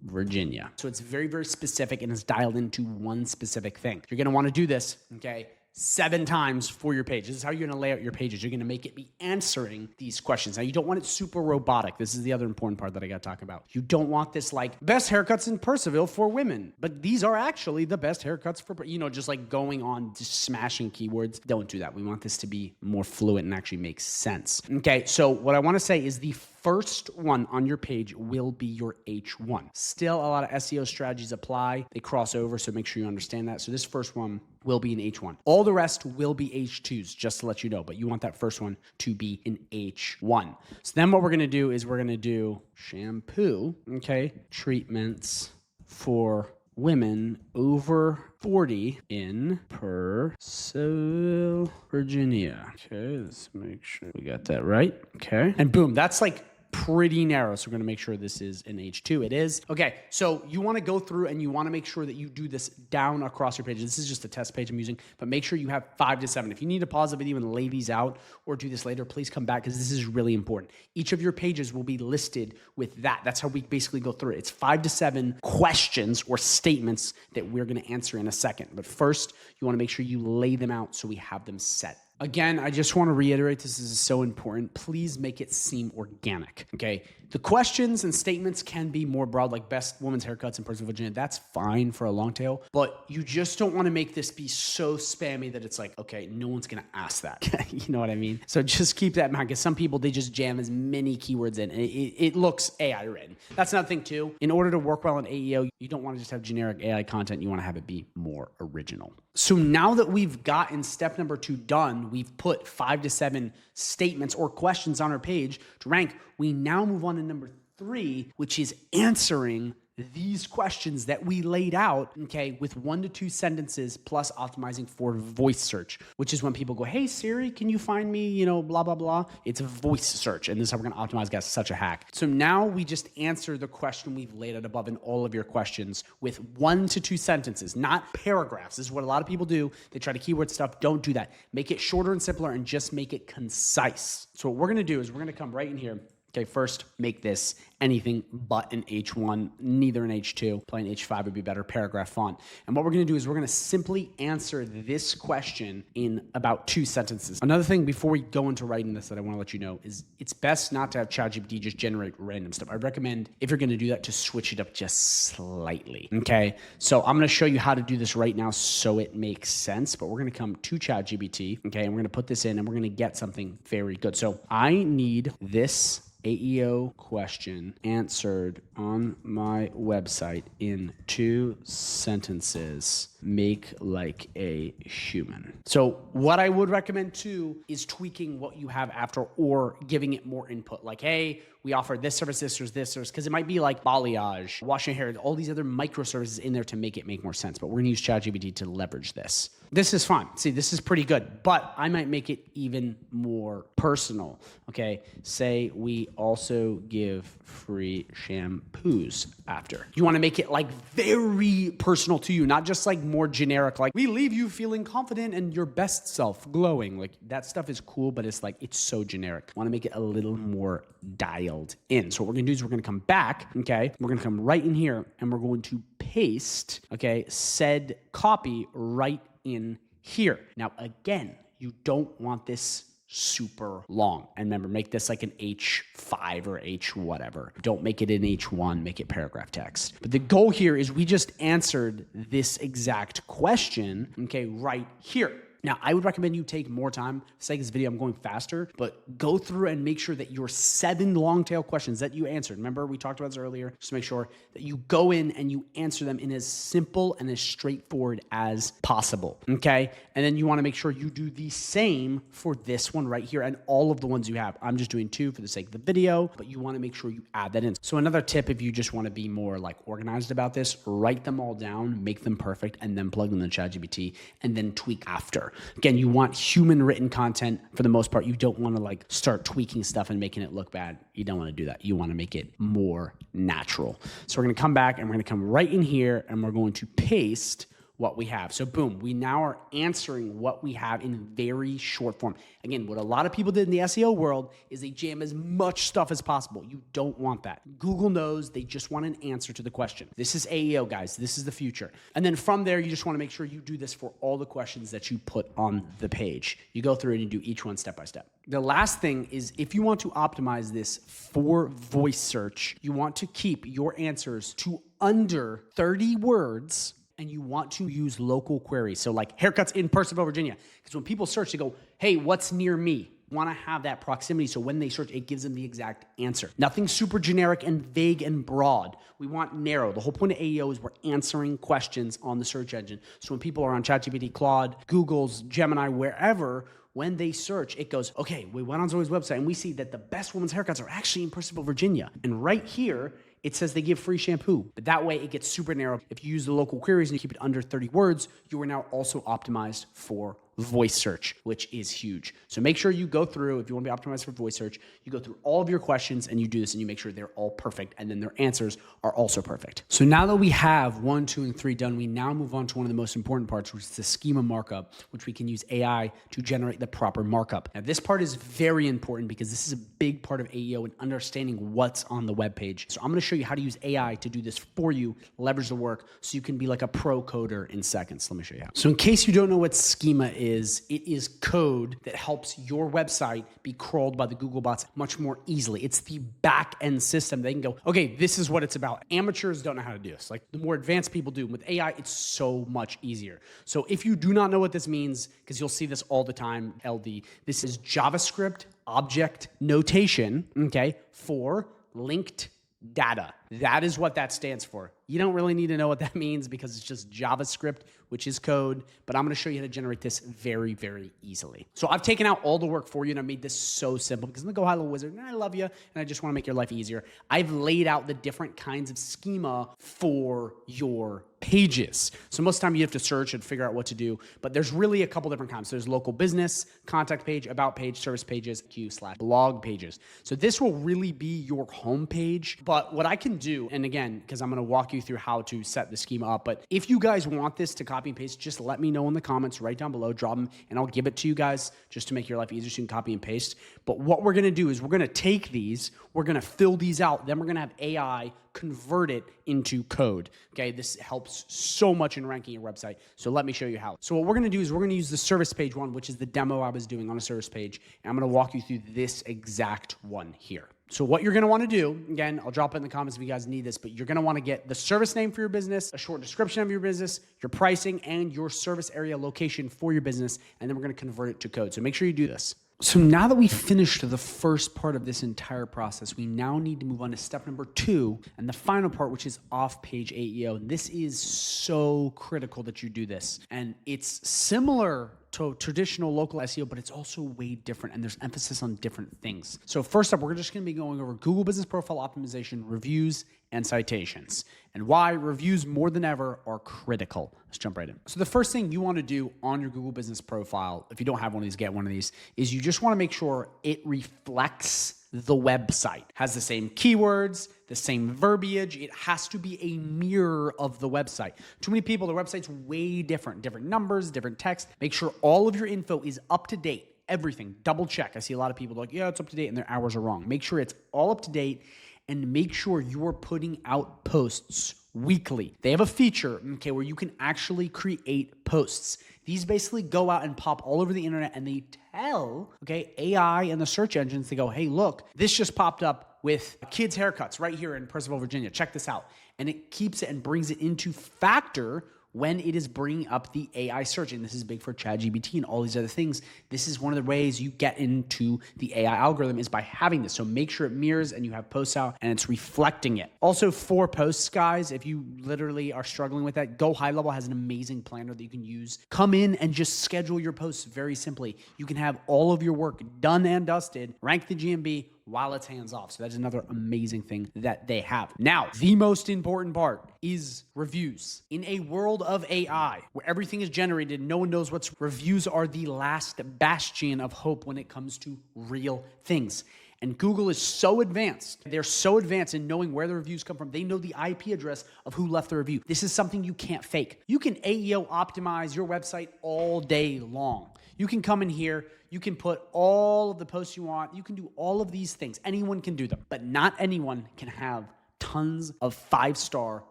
Virginia. So it's very, very specific and is dialed into one specific thing. You're going to want to do this, okay, 7 times for your page. This is how you're going to lay out your pages. You're going to make it be answering these questions. Now, you don't want it super robotic. This is the other important part that I got to talk about. You don't want this like best haircuts in Purcellville for women, but these are actually the best haircuts for, just like going on, just smashing keywords. Don't do that. We want this to be more fluent and actually make sense. Okay, so what I want to say is the first one on your page will be your H1. Still, a lot of SEO strategies apply. They cross over, so make sure you understand that. So this first one will be an H1. All the rest will be H2s, just to let you know, but you want that first one to be an H1. So then what we're going to do is we're going to do shampoo, okay, treatments for women over 40 in Purcellville, Virginia. Okay, let's make sure we got that right. Okay, and boom, that's like pretty narrow. So we're going to make sure this is an H2. It is. Okay, so you want to go through and you want to make sure that you do this down across your pages. This is just a test page I'm using, but make sure you have 5 to 7. If you need to pause the video and lay these out or do this later, please come back because this is really important. Each of your pages will be listed with that. That's how we basically go through it. It's 5 to 7 questions or statements that we're going to answer in a second. But first, you want to make sure you lay them out so we have them set. Again, I just want to reiterate, this is so important. Please make it seem organic, okay? The questions and statements can be more broad, like best woman's haircuts in Purcellville, Virginia. That's fine for a long tail, but you just don't want to make this be so spammy that it's like, okay, no one's going to ask that. You know what I mean? So just keep that in mind because some people, they just jam as many keywords in. It looks AI written. That's another thing too. In order to work well in AEO, you don't want to just have generic AI content. You want to have it be more original. So now that we've gotten step number 2 done, we've put 5 to 7 statements or questions on our page to rank. We now move on to number 3, which is answering these questions that we laid out, okay, with 1 to 2 sentences plus optimizing for voice search, which is when people go, hey Siri, can you find me, blah, blah, blah. It's a voice search. And this is how we're going to optimize, guys. Such a hack. So now we just answer the question we've laid out above in all of your questions with 1 to 2 sentences, not paragraphs. This is what a lot of people do. They try to keyword stuff. Don't do that. Make it shorter and simpler and just make it concise. So what we're going to do is we're going to come right in here. Okay, first, make this anything but an H1, neither an H2. Plain H5 would be better, paragraph font. And what we're going to do is we're going to simply answer this question in about 2 sentences. Another thing before we go into writing this that I want to let you know is it's best not to have ChatGPT just generate random stuff. I recommend, if you're going to do that, to switch it up just slightly. Okay, so I'm going to show you how to do this right now so it makes sense, but we're going to come to ChatGPT, okay, and we're going to put this in and we're going to get something very good. So I need this AEO question answered on my website in 2 sentences. make like a human. So what I would recommend too is tweaking what you have after or giving it more input. Like, hey, we offer this service, this service, this service, because it might be like balayage, washing hair, all these other microservices in there to make it make more sense. But we're gonna use ChatGPT to leverage this. This is fun. See, this is pretty good, but I might make it even more personal. Okay, say we also give free shampoos after. You want to make it like very personal to you, not just like more generic, like we leave you feeling confident and your best self glowing. Like that stuff is cool, but it's like, it's so generic. Want to make it a little more dialed in. So what we're gonna do is we're gonna come back, okay? We're gonna come right in here and we're going to paste, okay, said copy right in here. Now, again, you don't want this super long. And remember, make this like an H5 or H whatever. Don't make it an H1, make it paragraph text. But the goal here is we just answered this exact question, okay, right here. Now, I would recommend you take more time. For the sake of this video, I'm going faster, but go through and make sure that your 7 long tail questions that you answered, remember we talked about this earlier, just make sure that you go in and you answer them in as simple and as straightforward as possible, okay? And then you wanna make sure you do the same for this one right here and all of the ones you have. I'm just doing 2 for the sake of the video, but you wanna make sure you add that in. So another tip, if you just wanna be more like organized about this, write them all down, make them perfect, and then plug them in ChatGPT and then tweak after. Again, you want human written content for the most part. You don't want to like start tweaking stuff and making it look bad. You don't want to do that. You want to make it more natural. So we're going to come back and we're going to come right in here and we're going to paste what we have. So boom, we now are answering what we have in very short form. Again, what a lot of people did in the SEO world is they jam as much stuff as possible. You don't want that. Google knows they just want an answer to the question. This is AEO, guys. This is the future. And then from there, you just want to make sure you do this for all the questions that you put on the page. You go through and you do each one step by step. The last thing is if you want to optimize this for voice search, you want to keep your answers to under 30 words and you want to use local queries. So like haircuts in Purcellville, Virginia. Because when people search, they go, hey, what's near me? Want to have that proximity so when they search, it gives them the exact answer. Nothing super generic and vague and broad. We want narrow. The whole point of AEO is we're answering questions on the search engine. So when people are on ChatGPT, Claude, Google's, Gemini, wherever, when they search, it goes, okay, we went on Zoe's website and we see that the best women's haircuts are actually in Purcellville, Virginia. And right here, it says they give free shampoo, but that way it gets super narrow. If you use the local queries and you keep it under 30 words, you are now also optimized for voice search, which is huge. So make sure you go through, if you want to be optimized for voice search, you go through all of your questions and you do this and you make sure they're all perfect and then their answers are also perfect. So now that we have 1, 2, and 3 done, we now move on to one of the most important parts, which is the schema markup, which we can use AI to generate the proper markup. Now this part is very important because this is a big part of AEO and understanding what's on the web page. So I'm going to show you how to use AI to do this for you, leverage the work so you can be like a pro coder in seconds. Let me show you how. So in case you don't know what schema is, it is code that helps your website be crawled by the Google bots much more easily. It's the back end system. They can go, okay, this is what it's about. Amateurs don't know how to do this. Like the more advanced people do. With AI, it's so much easier. So if you do not know what this means, because you'll see this all the time, LD, this is JavaScript object notation, okay, for linked data. That is what that stands for. You don't really need to know what that means because it's just JavaScript, which is code, but I'm going to show you how to generate this very, very easily. So I've taken out all the work for you and I made this so simple because I'm the GoHighLevel Wizard and I love you and I just want to make your life easier. I've laid out the different kinds of schema for your pages. So most of the time you have to search and figure out what to do, but there's really a couple different kinds. So there's local business, contact page, about page, service pages, Q/blog pages. So this will really be your home page, but what I can do, and again, because I'm going to walk you through how to set the schema up, but if you guys want this to copy and paste, just let me know in the comments right down below, drop them, and I'll give it to you guys just to make your life easier so you can copy and paste. But what we're going to do is we're going to take these, we're going to fill these out, then we're going to have AI convert it into code. Okay, this helps so much in ranking your website. So let me show you how. So what we're going to do is we're going to use the service page one, which is the demo I was doing on a service page. And I'm going to walk you through this exact one here. So what you're going to want to do, again, I'll drop it in the comments if you guys need this, but you're going to want to get the service name for your business, a short description of your business, your pricing, and your service area location for your business. And then we're going to convert it to code. So make sure you do this. So now that we've finished the first part of this entire process, we now need to move on to step number 2 and the final part, which is off-page AEO. And this is so critical that you do this. And it's similar to traditional local SEO, but it's also way different, and there's emphasis on different things. So first up, we're just going to be going over Google Business Profile Optimization, reviews, and citations, and why reviews more than ever are critical. Let's jump right in. So the first thing you want to do on your Google Business Profile, if you don't have one of these, get one of these, is you just want to make sure it reflects the website, has the same keywords, the same verbiage. It has to be a mirror of the website. Too many people, the website's way different numbers, different text. Make sure all of your info is up to date. Everything, double check. I see a lot of people like, yeah, it's up to date, and their hours are wrong. Make sure it's all up to date, and make sure you are putting out posts weekly. They have a feature, okay, where you can actually create posts. These basically go out and pop all over the internet, and they tell, okay, AI and the search engines, they go, hey, look, this just popped up with kids' haircuts right here in Percival, Virginia. Check this out. And it keeps it and brings it into factor when it is bringing up the AI search. And this is big for ChatGPT and all these other things. This is one of the ways you get into the AI algorithm is by having this. So make sure it mirrors and you have posts out and it's reflecting it. Also for posts, guys, if you literally are struggling with that, GoHighLevel has an amazing planner that you can use. Come in and just schedule your posts very simply. You can have all of your work done and dusted, rank the GMB, while it's hands off. So that's another amazing thing that they have. Now, the most important part is reviews. In a world of AI, where everything is generated, no one knows what's reviews are the last bastion of hope when it comes to real things. And Google is so advanced. They're so advanced in knowing where the reviews come from. They know the IP address of who left the review. This is something you can't fake. You can AEO optimize your website all day long. You can come in here, you can put all of the posts you want, you can do all of these things. Anyone can do them, but not anyone can have tons of 5-star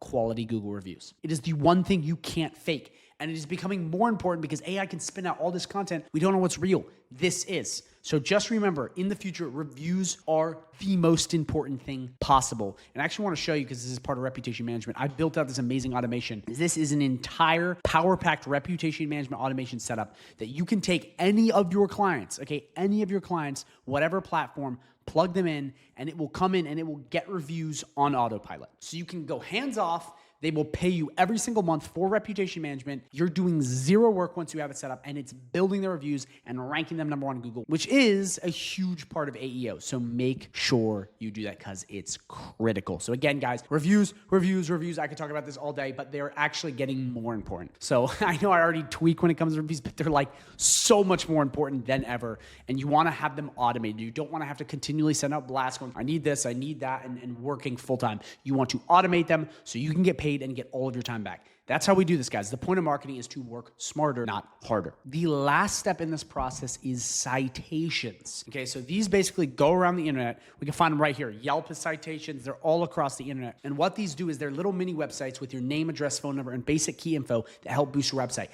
quality Google reviews. It is the one thing you can't fake. And it is becoming more important because AI can spin out all this content. We don't know what's real. This is. So just remember, in the future, reviews are the most important thing possible. And I actually want to show you, because this is part of reputation management. I built out this amazing automation. This is an entire power-packed reputation management automation setup that you can take any of your clients, okay, any of your clients, whatever platform, plug them in, and it will come in and it will get reviews on autopilot. So you can go hands off. They will pay you every single month for reputation management. You're doing zero work once you have it set up, and it's building the reviews and ranking them number 1 on Google, which is a huge part of AEO. So make sure you do that because it's critical. So again, guys, reviews. I could talk about this all day, but they're actually getting more important. So I know I already tweak when it comes to reviews, but they're like so much more important than ever. And you want to have them automated. You don't want to have to continually send out blasts going, I need this, I need that, and working full time. You want to automate them so you can get paid and get all of your time back. That's how we do this, guys. The point of marketing is to work smarter, not harder. The last step in this process is citations. Okay, so these basically go around the internet. We can find them right here. Yelp has citations. They're all across the internet. And what these do is they're little mini websites with your name, address, phone number, and basic key info that help boost your website.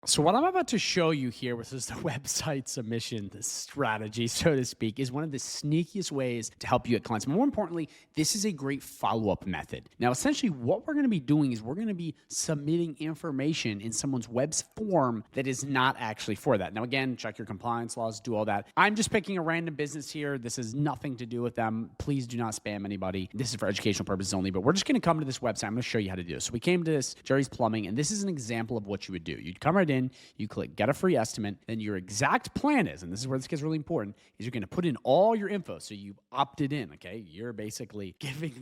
So what I'm about to show you here, which is the website submission, the strategy, so to speak, is one of the sneakiest ways to help you get clients. More importantly, this is a great follow-up method. Now, essentially, what we're going to be doing is we're going to be submitting information in someone's web's form that is not actually for that. Now, again, check your compliance laws, do all that. I'm just picking a random business here. This has nothing to do with them. Please do not spam anybody. This is for educational purposes only, but we're just going to come to this website. I'm going to show you how to do this. So we came to this, Jerry's Plumbing, and this is an example of what you would do. You'd come right in, you click get a free estimate, then your exact plan is, and this is where this gets really important, is you're going to put in all your info. So you opted in, okay? You're basically giving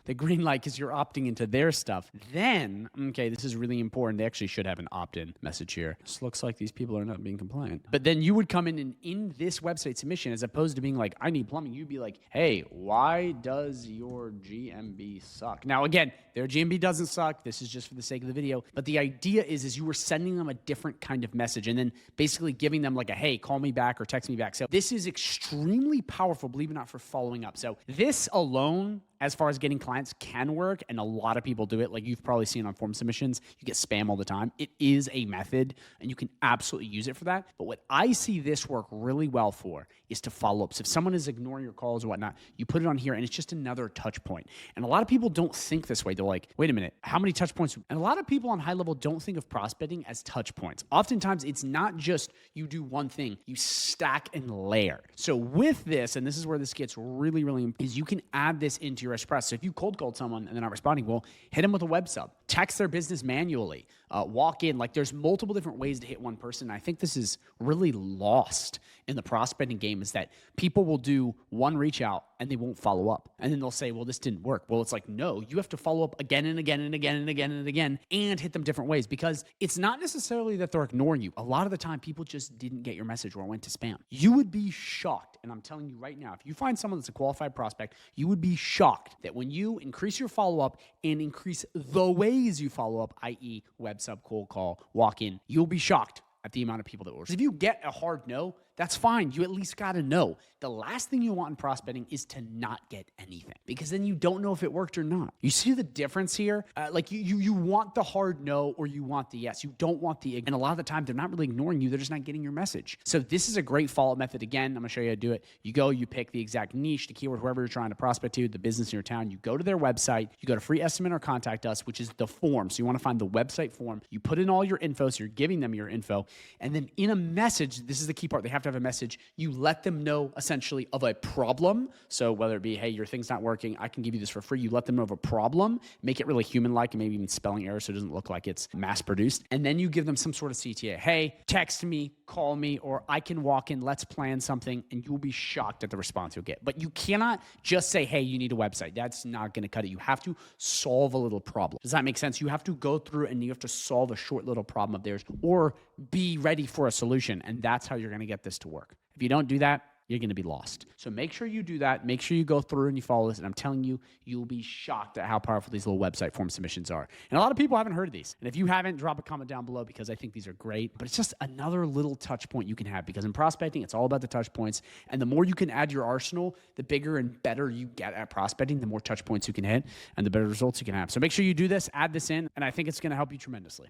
the green light because you're opting into their stuff. Then, okay, this is really important. They actually should have an opt-in message here. This looks like these people are not being compliant. But then you would come in and in this website submission, as opposed to being like, I need plumbing, you'd be like, hey, why does your GMB suck? Now, again, their GMB doesn't suck. This is just for the sake of the video. But the idea is you were sending them a different kind of message and then basically giving them like a, hey, call me back or text me back. So this is extremely powerful, believe it or not, for following up. So this alone as far as getting clients can work, and a lot of people do it. Like you've probably seen on form submissions, you get spam all the time. It is a method and you can absolutely use it for that. But what I see this work really well for is to follow up. So if someone is ignoring your calls or whatnot, you put it on here and it's just another touch point. And a lot of people don't think this way. They're like, wait a minute, how many touch points? And a lot of people on high level don't think of prospecting as touch points. Oftentimes it's not just you do one thing, you stack and layer. So with this, and this is where this gets really, really important, is you can add this into your express. So if you cold called someone and they're not responding, well, hit them with a web sub, text their business manually, walk in. Like there's multiple different ways to hit one person. I think this is really lost in the prospecting game, is that people will do one reach out and they won't follow up. And then they'll say, well, this didn't work. Well, it's like, no, you have to follow up again and again and again and again and again and hit them different ways, because it's not necessarily that they're ignoring you. A lot of the time people just didn't get your message or it went to spam. You would be shocked. And I'm telling you right now, if you find someone that's a qualified prospect, you would be shocked that when you increase your follow-up and increase the ways you follow up, i.e. web sub, cold call, walk in, you'll be shocked at the amount of people that will. If you get a hard no, that's fine. You at least got to know. The last thing you want in prospecting is to not get anything, because then you don't know if it worked or not. You see the difference here? Like you want the hard no or you want the yes. You don't want the, and a lot of the time they're not really ignoring you. They're just not getting your message. So this is a great follow-up method. Again, I'm going to show you how to do it. You go, you pick the exact niche, the keyword, whoever you're trying to prospect to, the business in your town. You go to their website, you go to free estimate or contact us, which is the form. So you want to find the website form. You put in all your info. So you're giving them your info. And then in a message, this is the key part. They have to have a message. You let them know essentially of a problem. So whether it be, hey, your thing's not working, I can give you this for free. You let them know of a problem, make it really human-like and maybe even spelling errors so it doesn't look like it's mass-produced. And then you give them some sort of CTA. Hey, text me, call me, or I can walk in, let's plan something, and you'll be shocked at the response you'll get. But you cannot just say, hey, you need a website. That's not going to cut it. You have to solve a little problem. Does that make sense? You have to go through and you have to solve a short little problem of theirs or be ready for a solution. And that's how you're going to get this to work. If you don't do that, you're going to be lost. So make sure you do that. Make sure you go through and you follow this. And I'm telling you, you'll be shocked at how powerful these little website form submissions are. And a lot of people haven't heard of these. And if you haven't, drop a comment down below, because I think these are great. But it's just another little touch point you can have, because in prospecting, it's all about the touch points. And the more you can add your arsenal, the bigger and better you get at prospecting, the more touch points you can hit and the better results you can have. So make sure you do this, add this in, and I think it's going to help you tremendously.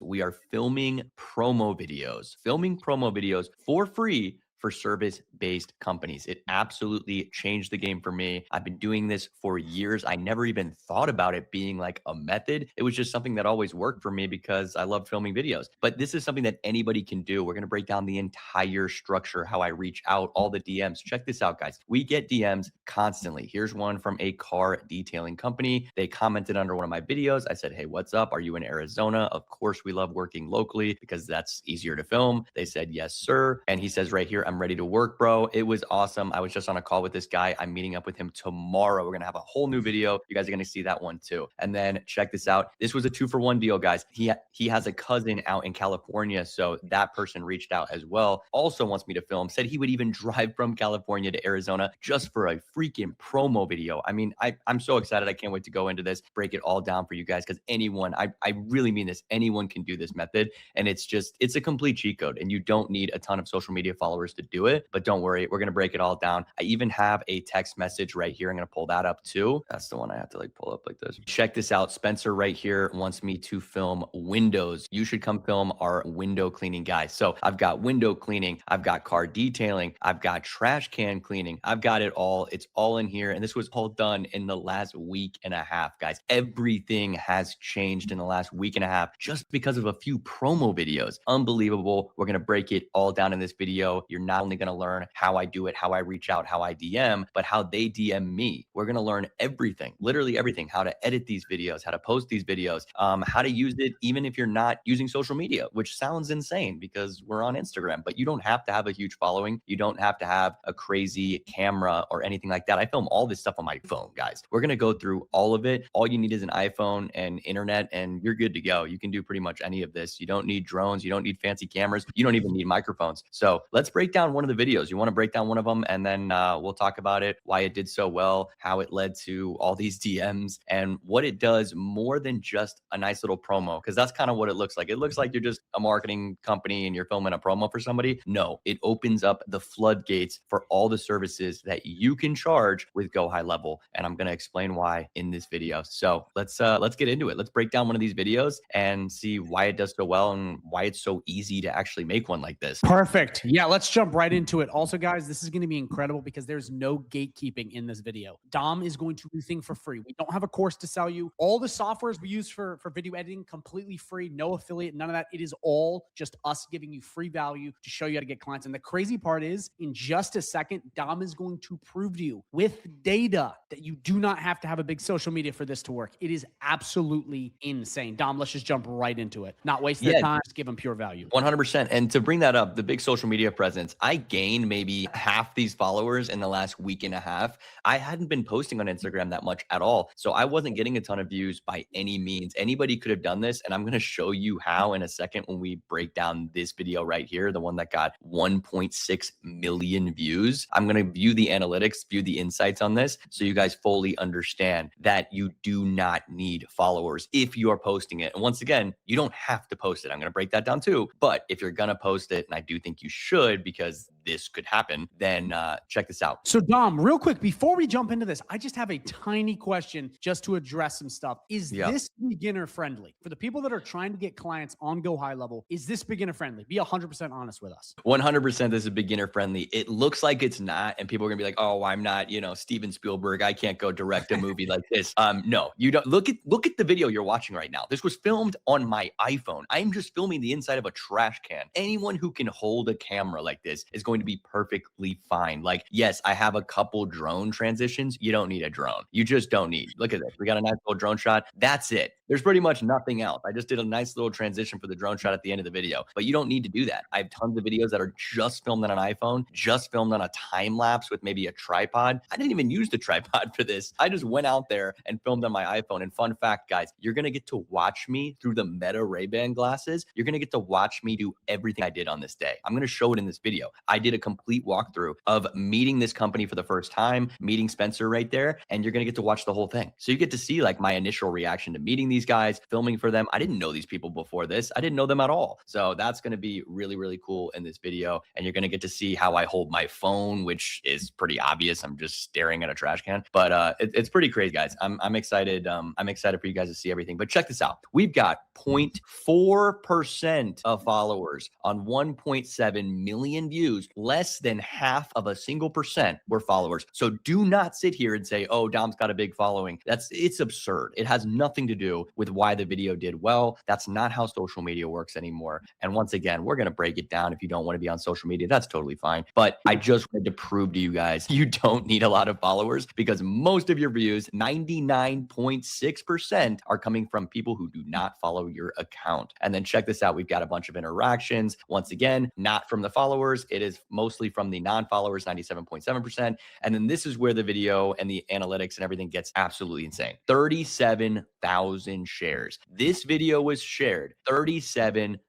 We are filming promo videos for free for service-based companies. It absolutely changed the game for me. I've been doing this for years. I never even thought about it being like a method. It was just something that always worked for me because I love filming videos. But this is something that anybody can do. We're going to break down the entire structure, how I reach out, all the DMs. Check this out, guys. We get DMs constantly. Here's one from a car detailing company. They commented under one of my videos. I said, hey, what's up? Are you in Arizona? Of course, we love working locally because that's easier to film. They said, yes, sir. And he says right here, I'm ready to work, bro. It was awesome. I was just on a call with this guy. I'm meeting up with him tomorrow. We're going to have a whole new video. You guys are going to see that one too. And then check this out. This was a 2-for-1 deal, guys. He has a cousin out in California. So that person reached out as well. Also wants me to film, said he would even drive from California to Arizona just for a freaking promo video. I mean, I'm so excited. I can't wait to go into this, break it all down for you guys, because anyone, I really mean this, anyone can do this method. And it's a complete cheat code, and you don't need a ton of social media followers to do it. But don't worry, we're going to break it all down. I even have a text message right here. I'm going to pull that up too. That's the one I have to like pull up like this. Check this out. Spencer right here wants me to film windows. You should come film our window cleaning, guys. So I've got window cleaning. I've got car detailing. I've got trash can cleaning. I've got it all. It's all in here. And this was all done in the last week and a half, guys. Everything has changed in the last week and a half just because of a few promo videos. Unbelievable. We're going to break it all down in this video. You're not only going to learn how I do it, how I reach out, how I DM, but how they DM me. We're going to learn everything, literally everything, how to edit these videos, how to post these videos, how to use it even if you're not using social media, which sounds insane because we're on Instagram, but you don't have to have a huge following. You don't have to have a crazy camera or anything like that. I film all this stuff on my phone, guys. We're going to go through all of it. All you need is an iPhone and internet, and you're good to go. You can do pretty much any of this. You don't need drones. You don't need fancy cameras. You don't even need microphones. So let's break down one of the videos. You want to break down one of them, and then we'll talk about it, why it did so well, how it led to all these DMs, and what it does more than just a nice little promo, because that's kind of what it looks like. It looks like you're just a marketing company and you're filming a promo for somebody. No, it opens up the floodgates for all the services that you can charge with GoHighLevel, and I'm going to explain why in this video. So let's get into it. Let's break down one of these videos and see why it does so well and why it's so easy to actually make one like this. Perfect. Yeah, let's jump right into it. Also, guys, this is going to be incredible because there's no gatekeeping in this video. Dom is going to do things for free. We don't have a course to sell you. All the softwares we use for video editing, completely free, no affiliate, none of that. It is all just us giving you free value to show you how to get clients. And the crazy part is, in just a second, Dom is going to prove to you with data that you do not have to have a big social media for this to work. It is absolutely insane. Dom, let's just jump right into it. Not waste their time, just give them pure value. 100%. And to bring that up, the big social media presence, I gained maybe half these followers in the last week and a half. I hadn't been posting on Instagram that much at all. So I wasn't getting a ton of views by any means. Anybody could have done this. And I'm going to show you how in a second when we break down this video right here, the one that got 1.6 million views. I'm going to view the analytics, view the insights on this, so you guys fully understand that you do not need followers if you are posting it. And once again, you don't have to post it. I'm going to break that down too. But if you're going to post it, and I do think you should because this could happen, then check this out. So Dom, real quick, before we jump into this, I just have a tiny question just to address some stuff. Is this beginner friendly? For the people that are trying to get clients on GoHighLevel, is this beginner friendly? Be 100% honest with us. 100% this is beginner friendly. It looks like it's not, and people are gonna be like, oh, I'm not, Steven Spielberg. I can't go direct a movie like this. No, you don't. Look at the video you're watching right now. This was filmed on my iPhone. I'm just filming the inside of a trash can. Anyone who can hold a camera like this is going to be perfectly fine. Like, yes, I have a couple drone transitions. You don't need a drone. You just don't need. Look at this. We got a nice little drone shot. That's it. There's pretty much nothing else. I just did a nice little transition for the drone shot at the end of the video, but you don't need to do that. I have tons of videos that are just filmed on an iPhone, just filmed on a time lapse with maybe a tripod. I didn't even use the tripod for this. I just went out there and filmed on my iPhone. And fun fact, guys, you're going to get to watch me through the Meta Ray-Ban glasses. You're going to get to watch me do everything I did on this day. I'm going to show it in this video. I did a complete walkthrough of meeting this company for the first time, meeting Spencer right there, and you're going to get to watch the whole thing. So you get to see like my initial reaction to meeting these guys, filming for them. I didn't know these people before this. I didn't know them at all. So that's going to be really, really cool in this video. And you're going to get to see how I hold my phone, which is pretty obvious. I'm just staring at a trash can, but it's pretty crazy, guys. I'm excited. I'm excited for you guys to see everything, but check this out. We've got 0.4% of followers on 1.7 million views. Less than half of a single percent were followers. So do not sit here and say, oh, Dom's got a big following. It's absurd. It has nothing to do with why the video did well. That's not how social media works anymore. And once again, we're going to break it down. If you don't want to be on social media, that's totally fine. But I just wanted to prove to you guys, you don't need a lot of followers because most of your views, 99.6%, are coming from people who do not follow your account. And then check this out. We've got a bunch of interactions. Once again, not from the followers. It is mostly from the non-followers, 97.7%. And then this is where the video and the analytics and everything gets absolutely insane. 37,000 shares. This video was shared 37,000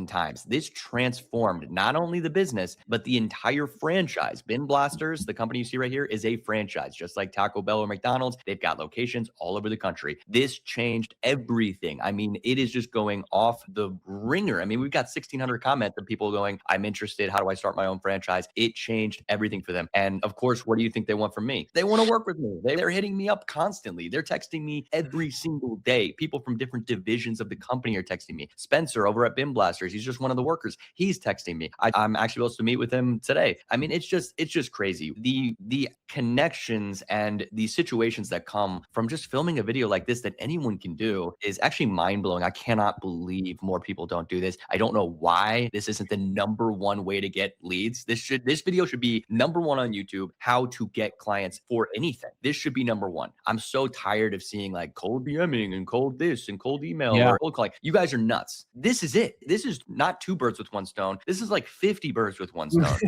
times. This transformed not only the business, but the entire franchise. Bin Blasters, the company you see right here, is a franchise, just like Taco Bell or McDonald's. They've got locations all over the country. This changed everything. I mean, it is just going off the ringer. I mean, we've got 1,600 comments of people going, I'm interested. How do I start my own franchise? It changed everything for them. And of course, what do you think they want from me? They want to work with me. They're hitting me up constantly. They're texting me every single day. People from different divisions of the company are texting me. Spencer over at Bin Blasters, he's just one of the workers. He's texting me. I'm actually supposed to meet with him today. I mean, it's just crazy. The connections and the situations that come from just filming a video like this that anyone can do is actually mind-blowing. I cannot believe more people don't do this. I don't know why this isn't the #1 way to get leads. This video should be #1 on YouTube, how to get clients for anything. This should be #1. I'm so tired of seeing like cold DMing and cold this and cold email or cold calling. You guys are nuts. This is it. this is not 2 birds with 1 stone. This is like 50 birds with 1 stone.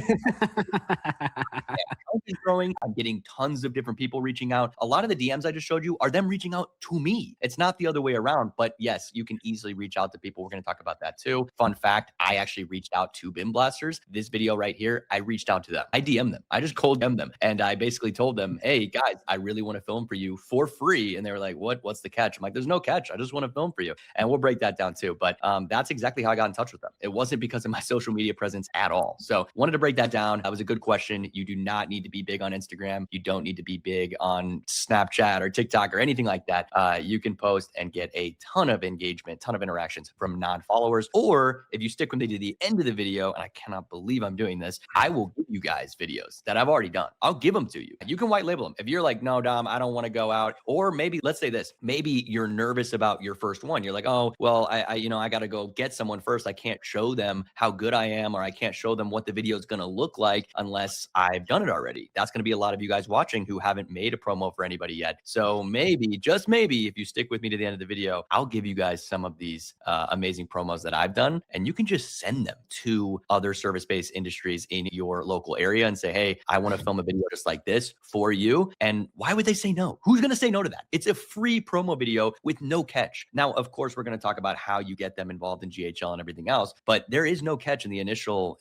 I'm getting tons of different people reaching out. A lot of the DMs I just showed you are them reaching out to me. It's not the other way around, but yes, you can easily reach out to people. We're going to talk about that too. Fun fact, I actually reached out to BIM blasters. This video right here, I reached out to them. I DM'd them. I just cold DM'd them. And I basically told them, hey guys, I really want to film for you for free. And they were like, what's the catch? I'm like, there's no catch. I just want to film for you. And we'll break that down too. But that's exactly how I got in touch with them. It wasn't because of my social media presence at all. So wanted to break that down. That was a good question. You do not need to be big on Instagram. You don't need to be big on Snapchat or TikTok or anything like that. You can post and get a ton of engagement, ton of interactions from non-followers. Or if you stick with me to the end of the video, and I cannot believe I'm doing this, I will give you guys videos that I've already done. I'll give them to you. You can white label them. If you're like, no, Dom, I don't want to go out. Or maybe let's say this, maybe you're nervous about your first one. You're like, oh, well, I got to go get someone first. I can't show them how good I am, or I can't show them what the video is going to look like unless I've done it already. That's going to be a lot of you guys watching who haven't made a promo for anybody yet. So maybe, just maybe, if you stick with me to the end of the video, I'll give you guys some of these amazing promos that I've done, and you can just send them to other service-based industries in your local area and say, hey, I want to film a video just like this for you. And why would they say no? Who's going to say no to that? It's a free promo video with no catch. Now, of course, we're going to talk about how you get them involved in GHL and everything else, but there is no catch in the initial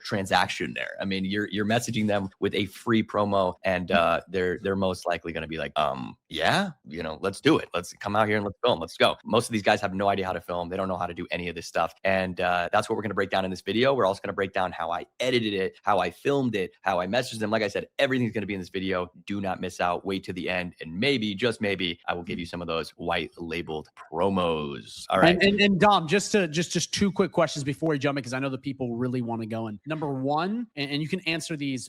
transaction there. I mean, you're messaging them with a free promo, and they're most likely going to be like, yeah, let's do it. Let's come out here and let's film. Let's go. Most of these guys have no idea how to film. They don't know how to do any of this stuff. And that's what we're going to break down in this video. We're also going to break down how I edited it, how I filmed it, how I messaged them. Like I said, everything's going to be in this video. Do not miss out. Wait to the end. And maybe, just maybe, I will give you some of those white labeled promos. All right. And Dom, just 2 quick questions before we jump in, because I know the people really want to go in. Number one, and you can answer these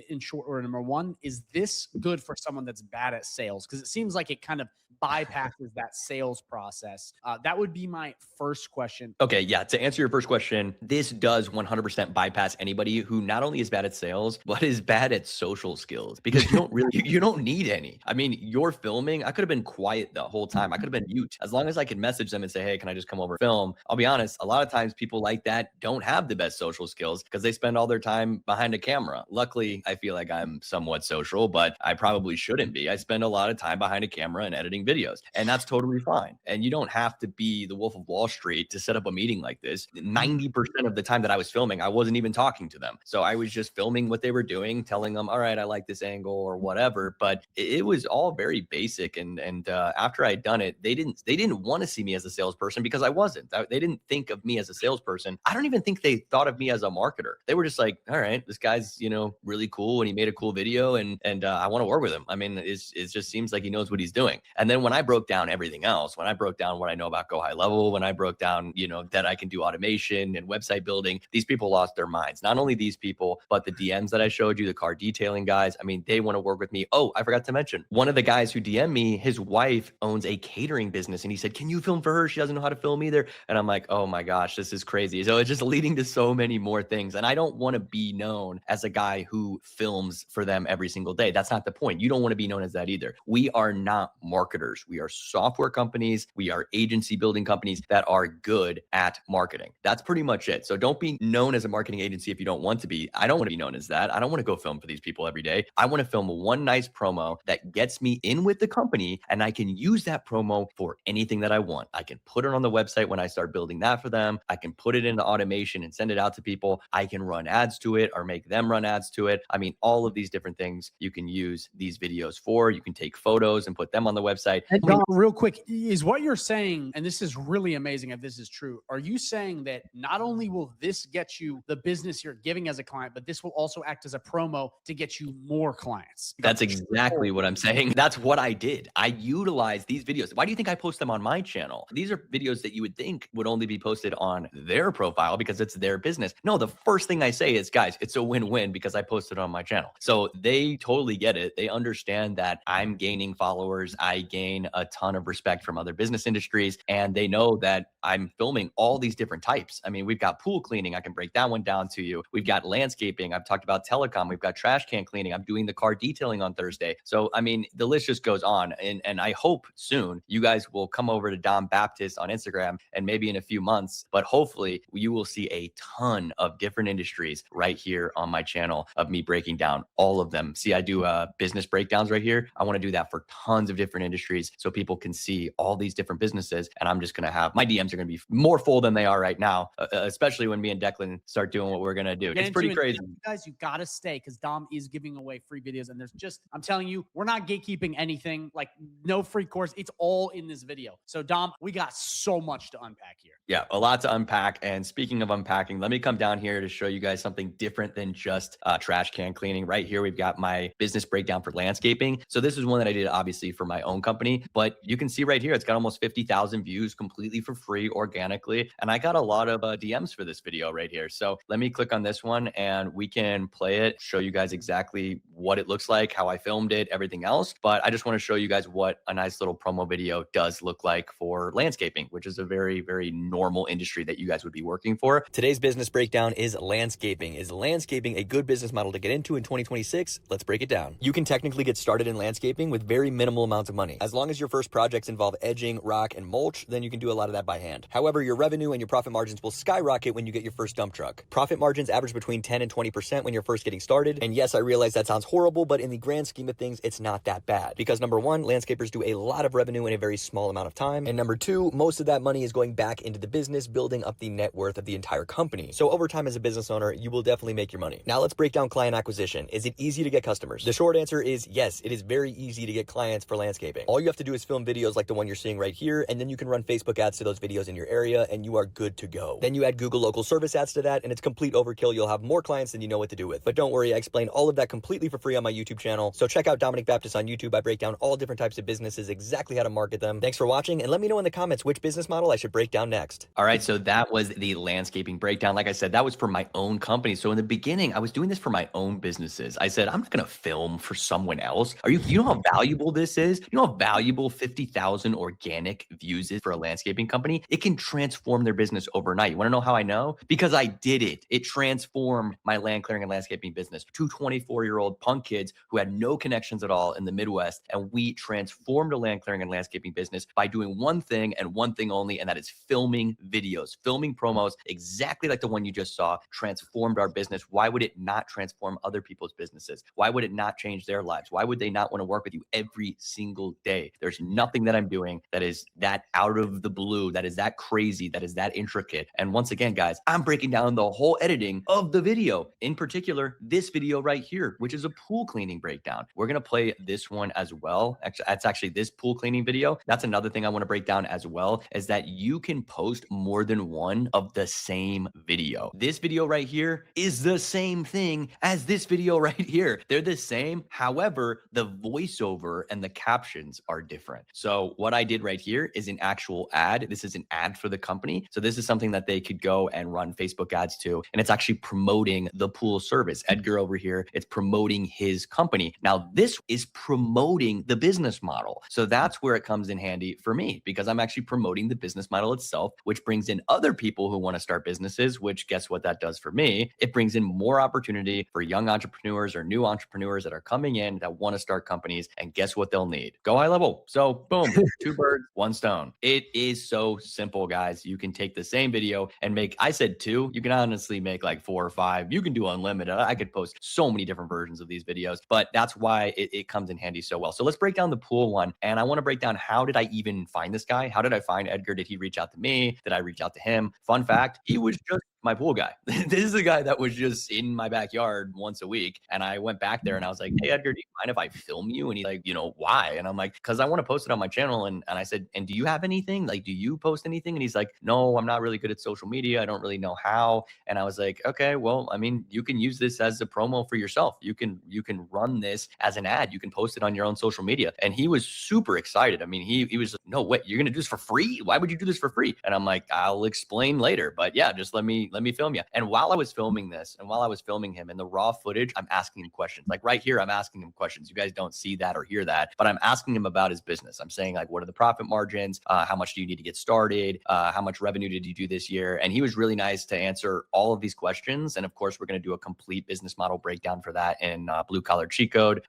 in short order. Number one, is this good for someone that's bad at sales? Because it seems like it kind of bypasses that sales process. That would be my first question. Okay, yeah. To answer your first question, this does 100% bypass anybody who not only is bad at sales, but is bad at social skills, because you don't need any. I mean, you're filming. I could have been quiet the whole time. I could have been mute. As long as I could message them and say, hey, can I just come over and film? I'll be honest, a lot of times people like that don't have the best social skills because they spend all their time behind a camera. Luckily, I feel like I'm somewhat social, but I probably shouldn't be. I spend a lot of time behind a camera and editing videos, and that's totally fine. And you don't have to be the Wolf of Wall Street to set up a meeting like this. 90% of the time that I was filming, I wasn't even talking to them. So I was just filming what they were doing, telling them, all right, I like this angle or whatever. But it was all very basic. And after I'd done it, they didn't want to see me as a salesperson because I wasn't. They didn't think of me as a salesperson. I don't even think they thought of me as a marketer. They were just like, all right, this guy's, really cool, and he made a cool video, and I want to work with him. I mean, it just seems like he knows what he's doing. And then when I broke down everything else, when I broke down what I know about GoHighLevel, when I broke down, that I can do automation and website building, these people lost their minds. Not only these people, but the DMs that I showed you, the car detailing guys. I mean, they want to work with me. Oh, I forgot to mention, one of the guys who DM'd me, his wife owns a catering business, and he said, can you film for her? She doesn't know how to film either. And I'm like, oh my gosh, this is crazy. So it's just leading to so many more things. And I don't want to be known as a guy who films for them every single day. That's not the point. You don't want to be known as that either. We are not marketers. We are software companies. We are agency building companies that are good at marketing. That's pretty much it. So don't be known as a marketing agency if you don't want to be. I don't want to be known as that. I don't want to go film for these people every day. I want to film one nice promo that gets me in with the company, and I can use that promo for anything that I want. I can put it on the website when I start building that for them. I can put it into automation and send it out to people. I can run ads to it or make them run ads to it. I mean, all of these different things you can use these videos for. You can take photos and put them on the website. And Don, real quick, is what you're saying, and this is really amazing if this is true, are you saying that not only will this get you the business you're giving as a client, but this will also act as a promo to get you more clients? That's exactly what I'm saying. That's what I did. I utilized these videos. Why do you think I post them on my channel? These are videos that you would think would only be posted on their profile because it's their business. No, the first thing I say is, guys, it's a win-win because I posted on my channel. So they totally get it. They understand that I'm gaining followers. I gain gain a ton of respect from other business industries. And they know that I'm filming all these different types. I mean, we've got pool cleaning. I can break that one down to you. We've got landscaping. I've talked about telecom. We've got trash can cleaning. I'm doing the car detailing on Thursday. So, I mean, the list just goes on. And I hope soon you guys will come over to Dom Baptist on Instagram, and maybe in a few months, but hopefully you will see a ton of different industries right here on my channel of me breaking down all of them. See, I do business breakdowns right here. I want to do that for tons of different industries so people can see all these different businesses. And I'm just going to have, my DMs are going to be more full than they are right now, especially when me and Declan start doing what we're going to do. It's pretty crazy. You guys, you got to stay because Dom is giving away free videos. And there's just, I'm telling you, we're not gatekeeping anything, like no free course. It's all in this video. So Dom, we got so much to unpack here. Yeah, a lot to unpack. And speaking of unpacking, let me come down here to show you guys something different than just trash can cleaning. Right here, we've got my business breakdown for landscaping. So this is one that I did obviously for my own company, but you can see right here, it's got almost 50,000 views completely for free, organically. And I got a lot of DMs for this video right here. So let me click on this one and we can play it, show you guys exactly what it looks like, how I filmed it, everything else. But I just want to show you guys what a nice little promo video does look like for landscaping, which is a very, very normal industry that you guys would be working for. Today's business breakdown is landscaping. Is landscaping a good business model to get into in 2026? Let's break it down. You can technically get started in landscaping with very minimal amounts of money. As long as your first projects involve edging, rock, and mulch, then you can do a lot of that by hand. However, your revenue and your profit margins will skyrocket when you get your first dump truck. Profit margins average between 10 and 20% when you're first getting started. And yes, I realize that sounds horrible, but in the grand scheme of things, it's not that bad. Because number one, landscapers do a lot of revenue in a very small amount of time. And number two, most of that money is going back into the business, building up the net worth of the entire company. So over time as a business owner, you will definitely make your money. Now let's break down client acquisition. Is it easy to get customers? The short answer is yes, it is very easy to get clients for landscaping. All you have to do is film videos like the one you're seeing right here, and then you can run Facebook ads to those videos in your area, and you are good to go. Then you add Google local service ads to that, and it's complete overkill. You'll have more clients than you know what to do with. But don't worry, I explain all of that completely for free on my YouTube channel. So check out Dominic Baptist on YouTube. I break down all different types of businesses, exactly how to market them. Thanks for watching, and let me know in the comments which business model I should break down next. All right, so that was the landscaping breakdown. Like I said, that was for my own company. So in the beginning, I was doing this for my own businesses. I said, I'm not going to film for someone else. You know how valuable this is? You know how valuable 50,000 organic views is for a landscaping company? It can transform their business overnight. You want to know how I know? Because I did it. It transformed my land clearing and landscaping business. Two 24-year-old punk kids who had no connections at all in the Midwest. And we transformed a land clearing and landscaping business by doing one thing and one thing only, and that is filming videos, filming promos, exactly like the one you just saw, transformed our business. Why would it not transform other people's businesses? Why would it not change their lives? Why would they not want to work with you every single day? There's nothing that I'm doing that is that out of the blue, that is that crazy, that is that intricate. And once again, guys, I'm breaking down the whole editing of the video. In particular, this video right here, which is a pool cleaning breakdown. We're going to play this one as well. Actually, that's actually this pool cleaning video. That's another thing I want to break down as well, is that you can post more than one of the same video. This video right here is the same thing as this video right here. They're the same. However, the voiceover and the captions are different. So what I did right here is an actual ad. This is an ad for the company. So this is something that they could go and run Facebook ads to. And it's actually promoting the pool service. Edgar over here, it's promoting his company. Now this is promoting the business model. So that's where it comes in handy for me, because I'm actually promoting the business model itself, which brings in other people who want to start businesses, which guess what that does for me? It brings in more opportunity for young entrepreneurs or new entrepreneurs that are coming in that want to start companies. And guess what they'll need? Go high level. So boom, two birds, one stone. It is so simple, guys. You can take the same video and make, I said two, you can honestly make like 4 or 5. You can do unlimited. I could post so many different versions of these videos, but that's why it comes in handy so well. So let's break down the pool one. And I want to break down, how did I even find this guy? How did I find Edgar? Did he reach out to me? Did I reach out to him? Fun fact, he was just my pool guy. This is the guy that was just in my backyard once a week. And I went back there and I was like, hey, Edgar, do you mind if I film you? And he's like, why? And I'm like, because I want to post it on my channel. And I said, and do you have anything? Like, do you post anything? And he's like, no, I'm not really good at social media. I don't really know how. And I was like, okay, well, I mean, you can use this as a promo for yourself. You can run this as an ad. You can post it on your own social media. And he was super excited. I mean, he was like, no, wait, you're going to do this for free? Why would you do this for free? And I'm like, I'll explain later. But yeah, just let me Let me film you. And while I was filming this and while I was filming him in the raw footage, I'm asking him questions. Like right here, I'm asking him questions. You guys don't see that or hear that, but I'm asking him about his business. I'm saying like, what are the profit margins? How much do you need to get started? How much revenue did you do this year? And he was really nice to answer all of these questions. And of course, we're going to do a complete business model breakdown for that in Blue Collar Cheat Code,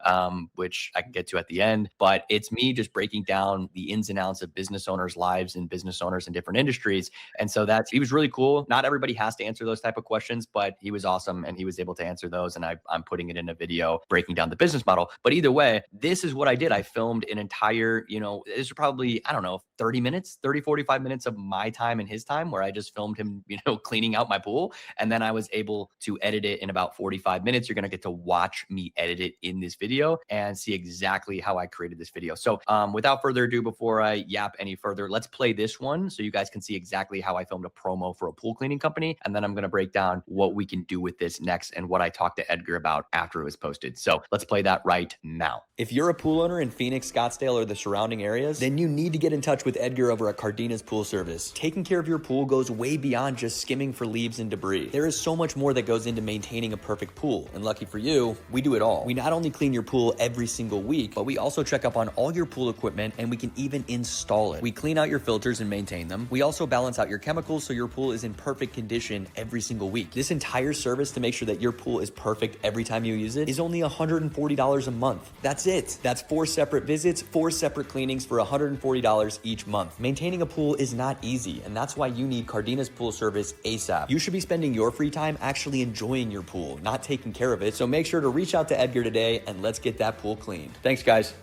which I can get to at the end. But it's me just breaking down the ins and outs of business owners' lives and business owners in different industries. And so he was really cool. Not everybody has to answer those type of questions, but he was awesome and he was able to answer those. And I'm putting it in a video breaking down the business model. But either way, this is what I did. I filmed an entire, this is probably, I don't know, 30 minutes, 30, 45 minutes of my time and his time where I just filmed him, cleaning out my pool. And then I was able to edit it in about 45 minutes. You're going to get to watch me edit it in this video and see exactly how I created this video. So without further ado, before I yap any further, let's play this one so you guys can see exactly how I filmed a promo for a pool cleaning company. And then I'm going to break down what we can do with this next and what I talked to Edgar about after it was posted. So let's play that right now. If you're a pool owner in Phoenix, Scottsdale, or the surrounding areas, then you need to get in touch with Edgar over at Cardenas Pool Service. Taking care of your pool goes way beyond just skimming for leaves and debris. There is so much more that goes into maintaining a perfect pool. And lucky for you, we do it all. We not only clean your pool every single week, but we also check up on all your pool equipment and we can even install it. We clean out your filters and maintain them. We also balance out your chemicals so your pool is in perfect condition every single week. This entire service to make sure that your pool is perfect every time you use it is only $140 a month. That's it. That's 4 separate visits, 4 separate cleanings for $140 each month. Maintaining a pool is not easy, and that's why you need Cardenas Pool Service ASAP. You should be spending your free time actually enjoying your pool, not taking care of it. So make sure to reach out to Edgar today and let's get that pool cleaned. Thanks, guys.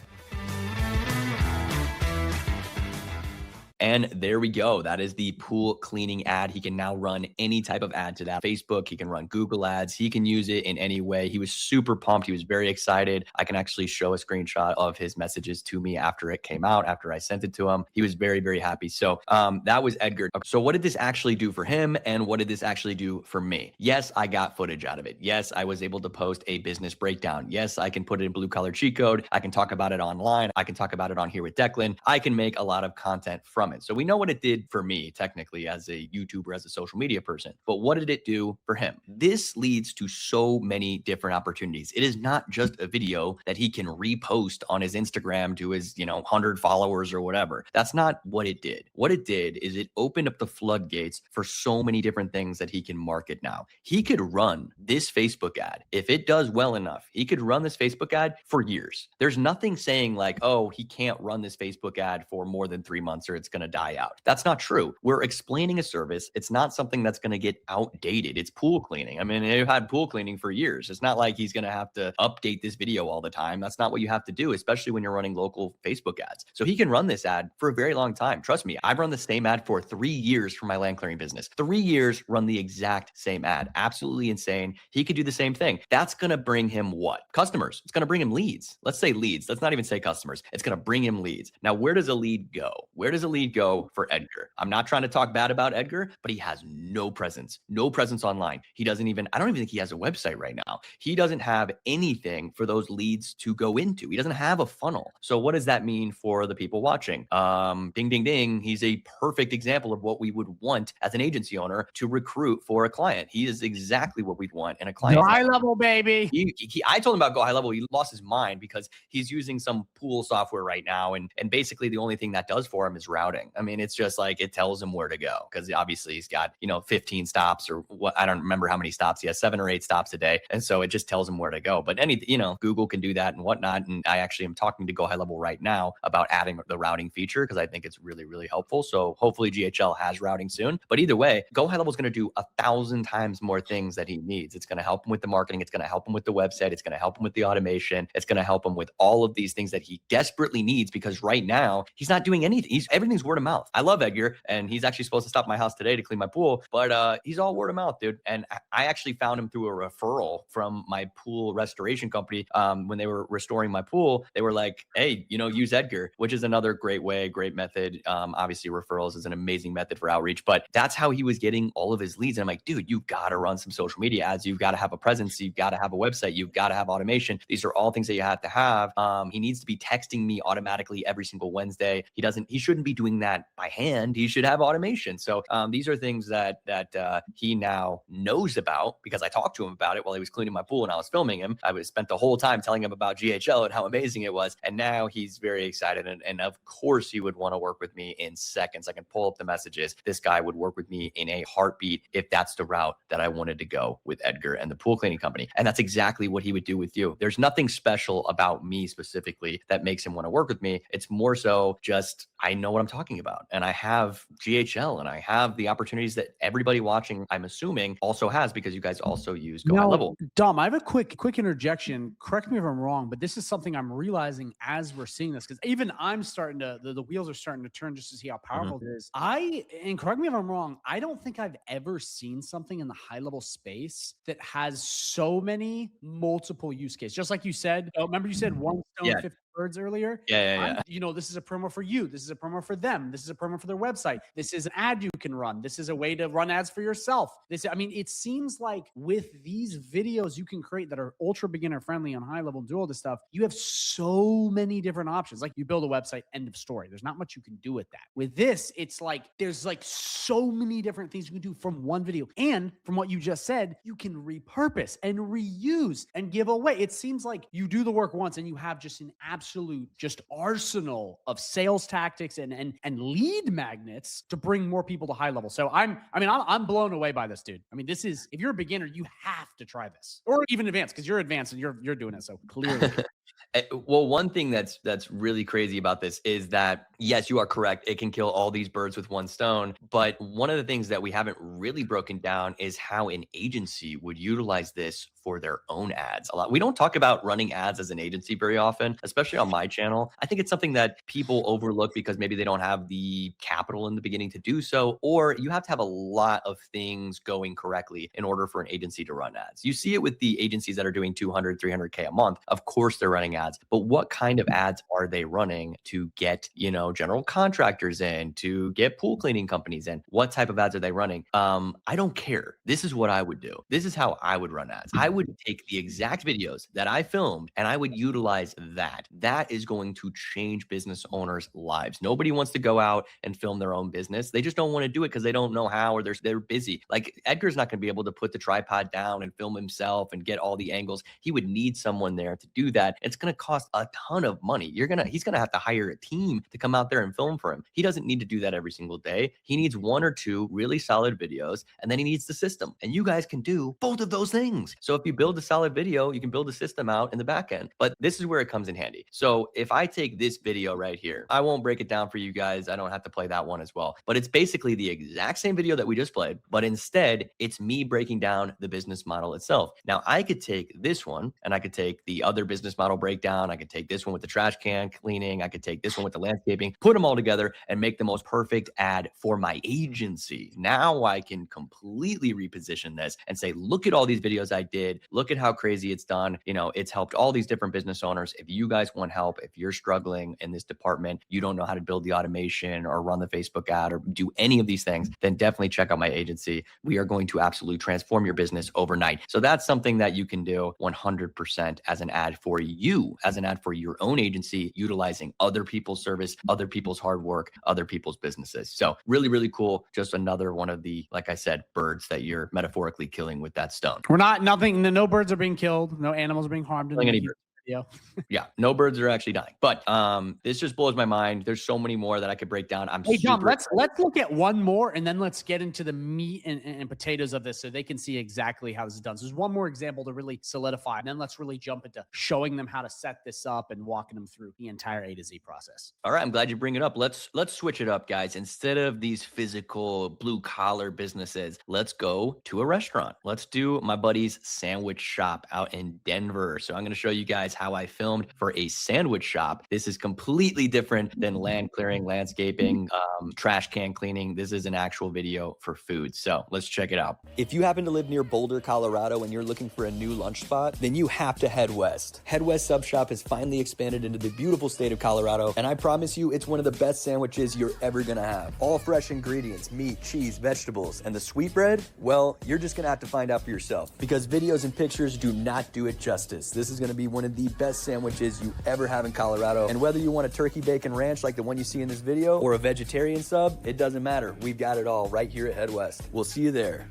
And there we go. That is the pool cleaning ad. He can now run any type of ad to that. Facebook, he can run Google ads. He can use it in any way. He was super pumped. He was very excited. I can actually show a screenshot of his messages to me after it came out, after I sent it to him. He was very, very happy. So that was Edgar. So what did this actually do for him? And what did this actually do for me? Yes, I got footage out of it. Yes, I was able to post a business breakdown. Yes, I can put it in Blue Collar Cheat Code. I can talk about it online. I can talk about it on here with Declan. I can make a lot of content from it. So we know what it did for me, technically, as a YouTuber, as a social media person. But what did it do for him? This leads to so many different opportunities. It is not just a video that he can repost on his Instagram to his, 100 followers or whatever. That's not what it did. What it did is it opened up the floodgates for so many different things that he can market now. He could run this Facebook ad. If it does well enough, he could run this Facebook ad for years. There's nothing saying like, oh, he can't run this Facebook ad for more than 3 months or it's going to die out. That's not true. We're explaining a service. It's not something that's going to get outdated. It's pool cleaning. I mean, they've had pool cleaning for years. It's not like he's going to have to update this video all the time. That's not what you have to do, especially when you're running local Facebook ads. So he can run this ad for a very long time. Trust me, I've run the same ad for 3 years for my land clearing business. 3 years, run the exact same ad. Absolutely insane. He could do the same thing. That's going to bring him what? Customers. It's going to bring him leads. Let's say leads. Let's not even say customers. It's going to bring him leads. Now, where does a lead go? Where does a lead go for Edgar? I'm not trying to talk bad about Edgar, but he has no presence online. He doesn't even, I don't even think he has a website right now. He doesn't have anything for those leads to go into. He doesn't have a funnel. So what does that mean for the people watching? Ding, ding, ding. He's a perfect example of what we would want as an agency owner to recruit for a client. He is exactly what we'd want in a client. Go high level, baby. I told him about Go High Level. He lost his mind because he's using some pool software right now. And basically the only thing that does for him is routing. I mean, it's just like, it tells him where to go because obviously he's got, 15 stops or what, I don't remember how many stops. He has 7 or 8 stops a day. And so it just tells him where to go. But Google can do that and whatnot. And I actually am talking to Go High Level right now about adding the routing feature because I think it's really, really helpful. So hopefully GHL has routing soon. But either way, Go High Level is going to do 1,000 times more things that he needs. It's going to help him with the marketing. It's going to help him with the website. It's going to help him with the automation. It's going to help him with all of these things that he desperately needs because right now he's not doing anything. Everything's word of mouth. I love Edgar and he's actually supposed to stop my house today to clean my pool, but he's all word of mouth, dude. And I actually found him through a referral from my pool restoration company. When they were restoring my pool, they were like, hey, use Edgar, which is another great method. Obviously referrals is an amazing method for outreach, but that's how he was getting all of his leads. And I'm like, dude, you've got to run some social media ads. You've got to have a presence. You've got to have a website. You've got to have automation. These are all things that you have to have. He needs to be texting me automatically every single Wednesday. He shouldn't be doing doing that by hand. He should have automation. So these are things that he now knows about because I talked to him about it while he was cleaning my pool and I was filming him. I spent the whole time telling him about GHL and how amazing it was. And now he's very excited. And of course he would want to work with me in seconds. I can pull up the messages. This guy would work with me in a heartbeat if that's the route that I wanted to go with Edgar and the pool cleaning company. And that's exactly what he would do with you. There's nothing special about me specifically that makes him want to work with me. It's more so just I know what I'm talking about. And I have GHL and I have the opportunities that everybody watching, I'm assuming, also has because you guys also use GoHighLevel. Dom, I have a quick interjection. Correct me if I'm wrong, but this is something I'm realizing as we're seeing this because even I'm starting to, the wheels are starting to turn just to see how powerful it is. And correct me if I'm wrong, I don't think I've ever seen something in the high level space that has so many multiple use cases. Just like you said, remember you said one stone, 50 birds earlier? Yeah. You know, this is a promo for you. This is a promo for them. This is a promo for their website. This is an ad you can run. This is a way to run ads for yourself. I mean, it seems like with these videos you can create that are ultra beginner friendly on high level and do all this stuff, you have so many different options. Like you build a website, end of story. There's not much you can do with that. With this, it's like, there's like so many different things you can do from one video. And from what you just said, you can repurpose and reuse and give away. It seems like you do the work once and you have just an absolute just arsenal of sales tactics and lead magnets to bring more people to high level. So I'm blown away by this, dude. I mean, this is, if you're a beginner, you have to try this, or even advanced, because you're advanced and you're doing it. So clearly. Well, one thing that's really crazy about this is that, yes, you are correct. It can kill all these birds with one stone. But one of the things that we haven't really broken down is how an agency would utilize this for their own ads. We don't talk about running ads as an agency very often, especially on my channel. I think it's something that people overlook because maybe they don't have the capital in the beginning to do so, or you have to have a lot of things going correctly in order for an agency to run ads. You see it with the agencies that are doing 200, 300K a month. Of course, they're running ads, but what kind of ads are they running to get, general contractors in, to get pool cleaning companies in? What type of ads are they running? I don't care. This is what I would do. This is how I would run ads. I would take the exact videos that I filmed and I would utilize that. That is going to change business owners' lives. Nobody wants to go out and film their own business. They just don't want to do it because they don't know how, or they're busy. Like Edgar's not going to be able to put the tripod down and film himself and get all the angles. He would need someone there to do that. It's going to cost a ton of money. He's going to have to hire a team to come out there and film for him. He doesn't need to do that every single day. He needs one or two really solid videos, and then he needs the system. And you guys can do both of those things. So if you build a solid video, you can build a system out in the back end. But this is where it comes in handy. So if I take this video right here, I won't break it down for you guys. I don't have to play that one as well. But it's basically the exact same video that we just played, but instead it's me breaking down the business model itself. Now I could take this one and I could take the other business model breakdown. I could take this one with the trash can cleaning. I could take this one with the landscaping, put them all together and make the most perfect ad for my agency. Now I can completely reposition this and say, look at all these videos I did. Look at how crazy it's done. It's helped all these different business owners. If you guys want help, if you're struggling in this department, you don't know how to build the automation or run the Facebook ad or do any of these things, then definitely check out my agency. We are going to absolutely transform your business overnight. So that's something that you can do 100% as an ad for you, as an ad for your own agency, utilizing other people's service, other people's hard work, other people's businesses. So really, really cool. Just another one of the, like I said, birds that you're metaphorically killing with that stone. No birds are being killed. No animals are being harmed in the video. Yeah, no birds are actually dying. But this just blows my mind. There's so many more that I could break down. Hey, Dom, let's look at one more and then let's get into the meat and potatoes of this so they can see exactly how this is done. So there's one more example to really solidify, and then let's really jump into showing them how to set this up and walking them through the entire A to Z process. All right, I'm glad you bring it up. Let's switch it up, guys. Instead of these physical blue collar businesses, let's go to a restaurant. Let's do my buddy's sandwich shop out in Denver. So I'm going to show you guys how I filmed for a sandwich shop. This is completely different than land clearing, landscaping, trash can cleaning. This is an actual video for food. So let's check it out. If you happen to live near Boulder, Colorado, and you're looking for a new lunch spot, then you have to head west. Head West Sub Shop has finally expanded into the beautiful state of Colorado, and I promise you it's one of the best sandwiches you're ever gonna have. All fresh ingredients, meat, cheese, vegetables, and the sweetbread, well, you're just gonna have to find out for yourself, because videos and pictures do not do it justice. This is gonna be one of the the best sandwiches you ever have in Colorado. And whether you want a turkey bacon ranch like the one you see in this video or a vegetarian sub, it doesn't matter. We've got it all right here at Head West. We'll see you there.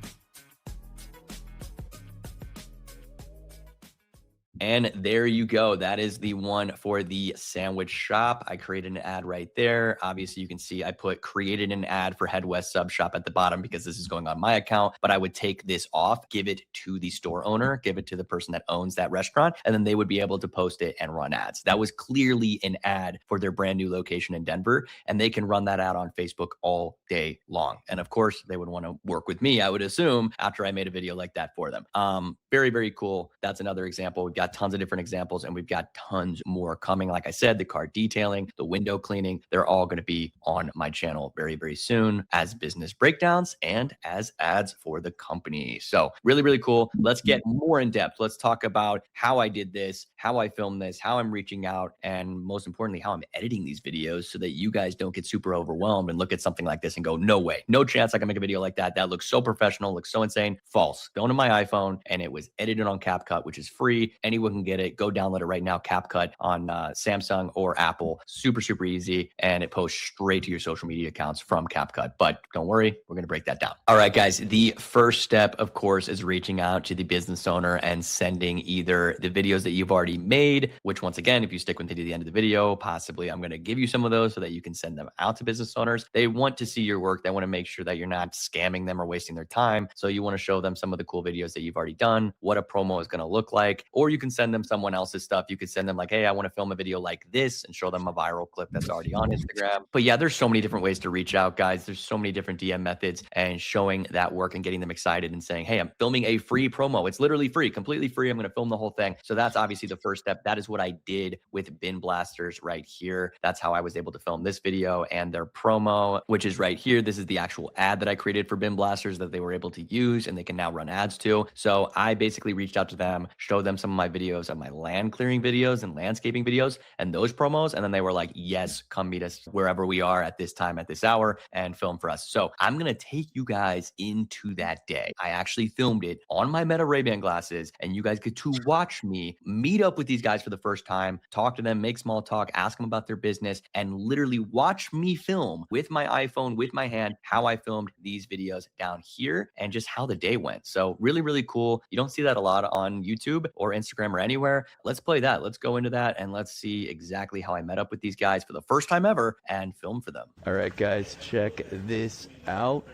And there you go. That is the one for the sandwich shop. I created an ad right there. Obviously, you can see I created an ad for Head West Sub Shop at the bottom because this is going on my account, but I would take this off, give it to the store owner, give it to the person that owns that restaurant, and then they would be able to post it and run ads. That was clearly an ad for their brand new location in Denver, and they can run that ad on Facebook all day long. And of course, they would want to work with me, I would assume, after I made a video like that for them. Very, very cool. That's another example. We've got tons of different examples, and we've got tons more coming. Like I said, the car detailing, the window cleaning, they're all going to be on my channel very, very soon as business breakdowns and as ads for the company. So really, really cool. Let's get more in depth. Let's talk about how I did this, how I filmed this, how I'm reaching out, and most importantly, how I'm editing these videos so that you guys don't get super overwhelmed and look at something like this and go, no way, no chance I can make a video like that. That looks so professional, looks so insane. False. Going to my iPhone, and it was edited on CapCut, which is free. Anyone can get it. Go download it right now. CapCut on Samsung or Apple. Super, super easy. And it posts straight to your social media accounts from CapCut. But don't worry, we're going to break that down. All right, guys. The first step, of course, is reaching out to the business owner and sending either the videos that you've already made, which once again, if you stick with me to the end of the video, possibly I'm going to give you some of those so that you can send them out to business owners. They want to see your work. They want to make sure that you're not scamming them or wasting their time. So you want to show them some of the cool videos that you've already done, what a promo is going to look like, or you can send them someone else's stuff. You could send them like, hey, I want to film a video like this and show them a viral clip that's already on Instagram. But yeah, there's so many different ways to reach out, guys. There's so many different DM methods, and showing that work and getting them excited and saying, hey, I'm filming a free promo. It's literally free, completely free. I'm going to film the whole thing. So that's obviously the first step. That is what I did with Bin Blasters right here. That's how I was able to film this video and their promo, which is right here. This is the actual ad that I created for Bin Blasters that they were able to use and they can now run ads to. So I basically reached out to them, showed them some of my videos of my land clearing videos and landscaping videos and those promos. And then they were like, yes, come meet us wherever we are at this time, at this hour, and film for us. So I'm going to take you guys into that day. I actually filmed it on my Meta Ray-Ban glasses, and you guys get to watch me meet up with these guys for the first time, talk to them, make small talk, ask them about their business, and literally watch me film with my iPhone, with my hand, how I filmed these videos down here and just how the day went. So really, really cool. You don't see that a lot on YouTube or Instagram or anywhere. Let's play that. Let's go into that and let's see exactly how I met up with these guys for the first time ever and film for them. All right, guys, check this out.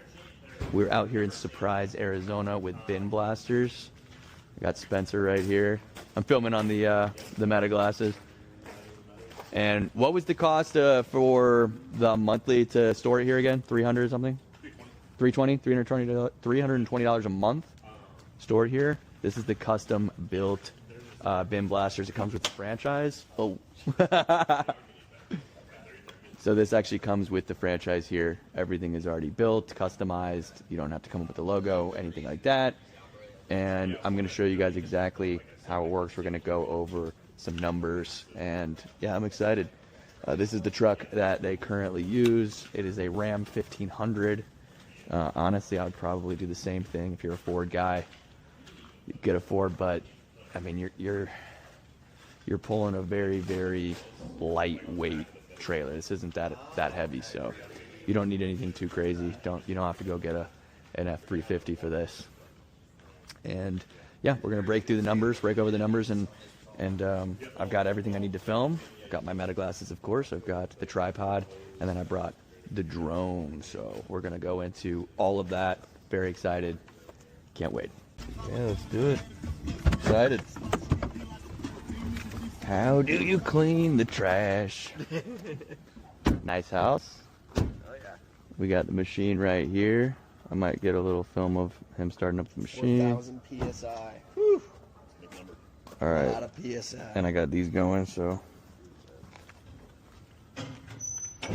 We're out here in Surprise, Arizona with Bin Blasters. I got Spencer right here. I'm filming on the Meta glasses. And what was the cost for the monthly to store it here again? 300 or something? 320 $320 a month stored here. This is the custom built Bin Blasters. It comes with the franchise. Oh. So this actually comes with the franchise here. Everything is already built, customized. You don't have to come up with the logo, anything like that. And I'm going to show you guys exactly how it works. We're going to go over some numbers, and yeah, I'm excited. This is the truck that they currently use. It is a Ram 1500. Honestly, I would probably do the same thing if you're a Ford guy. You get a Ford, but I mean, you're pulling a very, very lightweight trailer. This isn't that heavy, so you don't need anything too crazy. You don't have to go get an F350 for this. And yeah, we're gonna break over the numbers, and I've got everything I need to film. I've got my Meta glasses, of course. I've got the tripod, and then I brought the drone. So we're gonna go into all of that. Very excited. Can't wait. Yeah, let's do it. Excited. How do you clean the trash? Nice house. Oh yeah. We got the machine right here. I might get a little film of him starting up the machine. 4,000 PSI. Whew. All right. A lot of PSI. And I got these going, so. First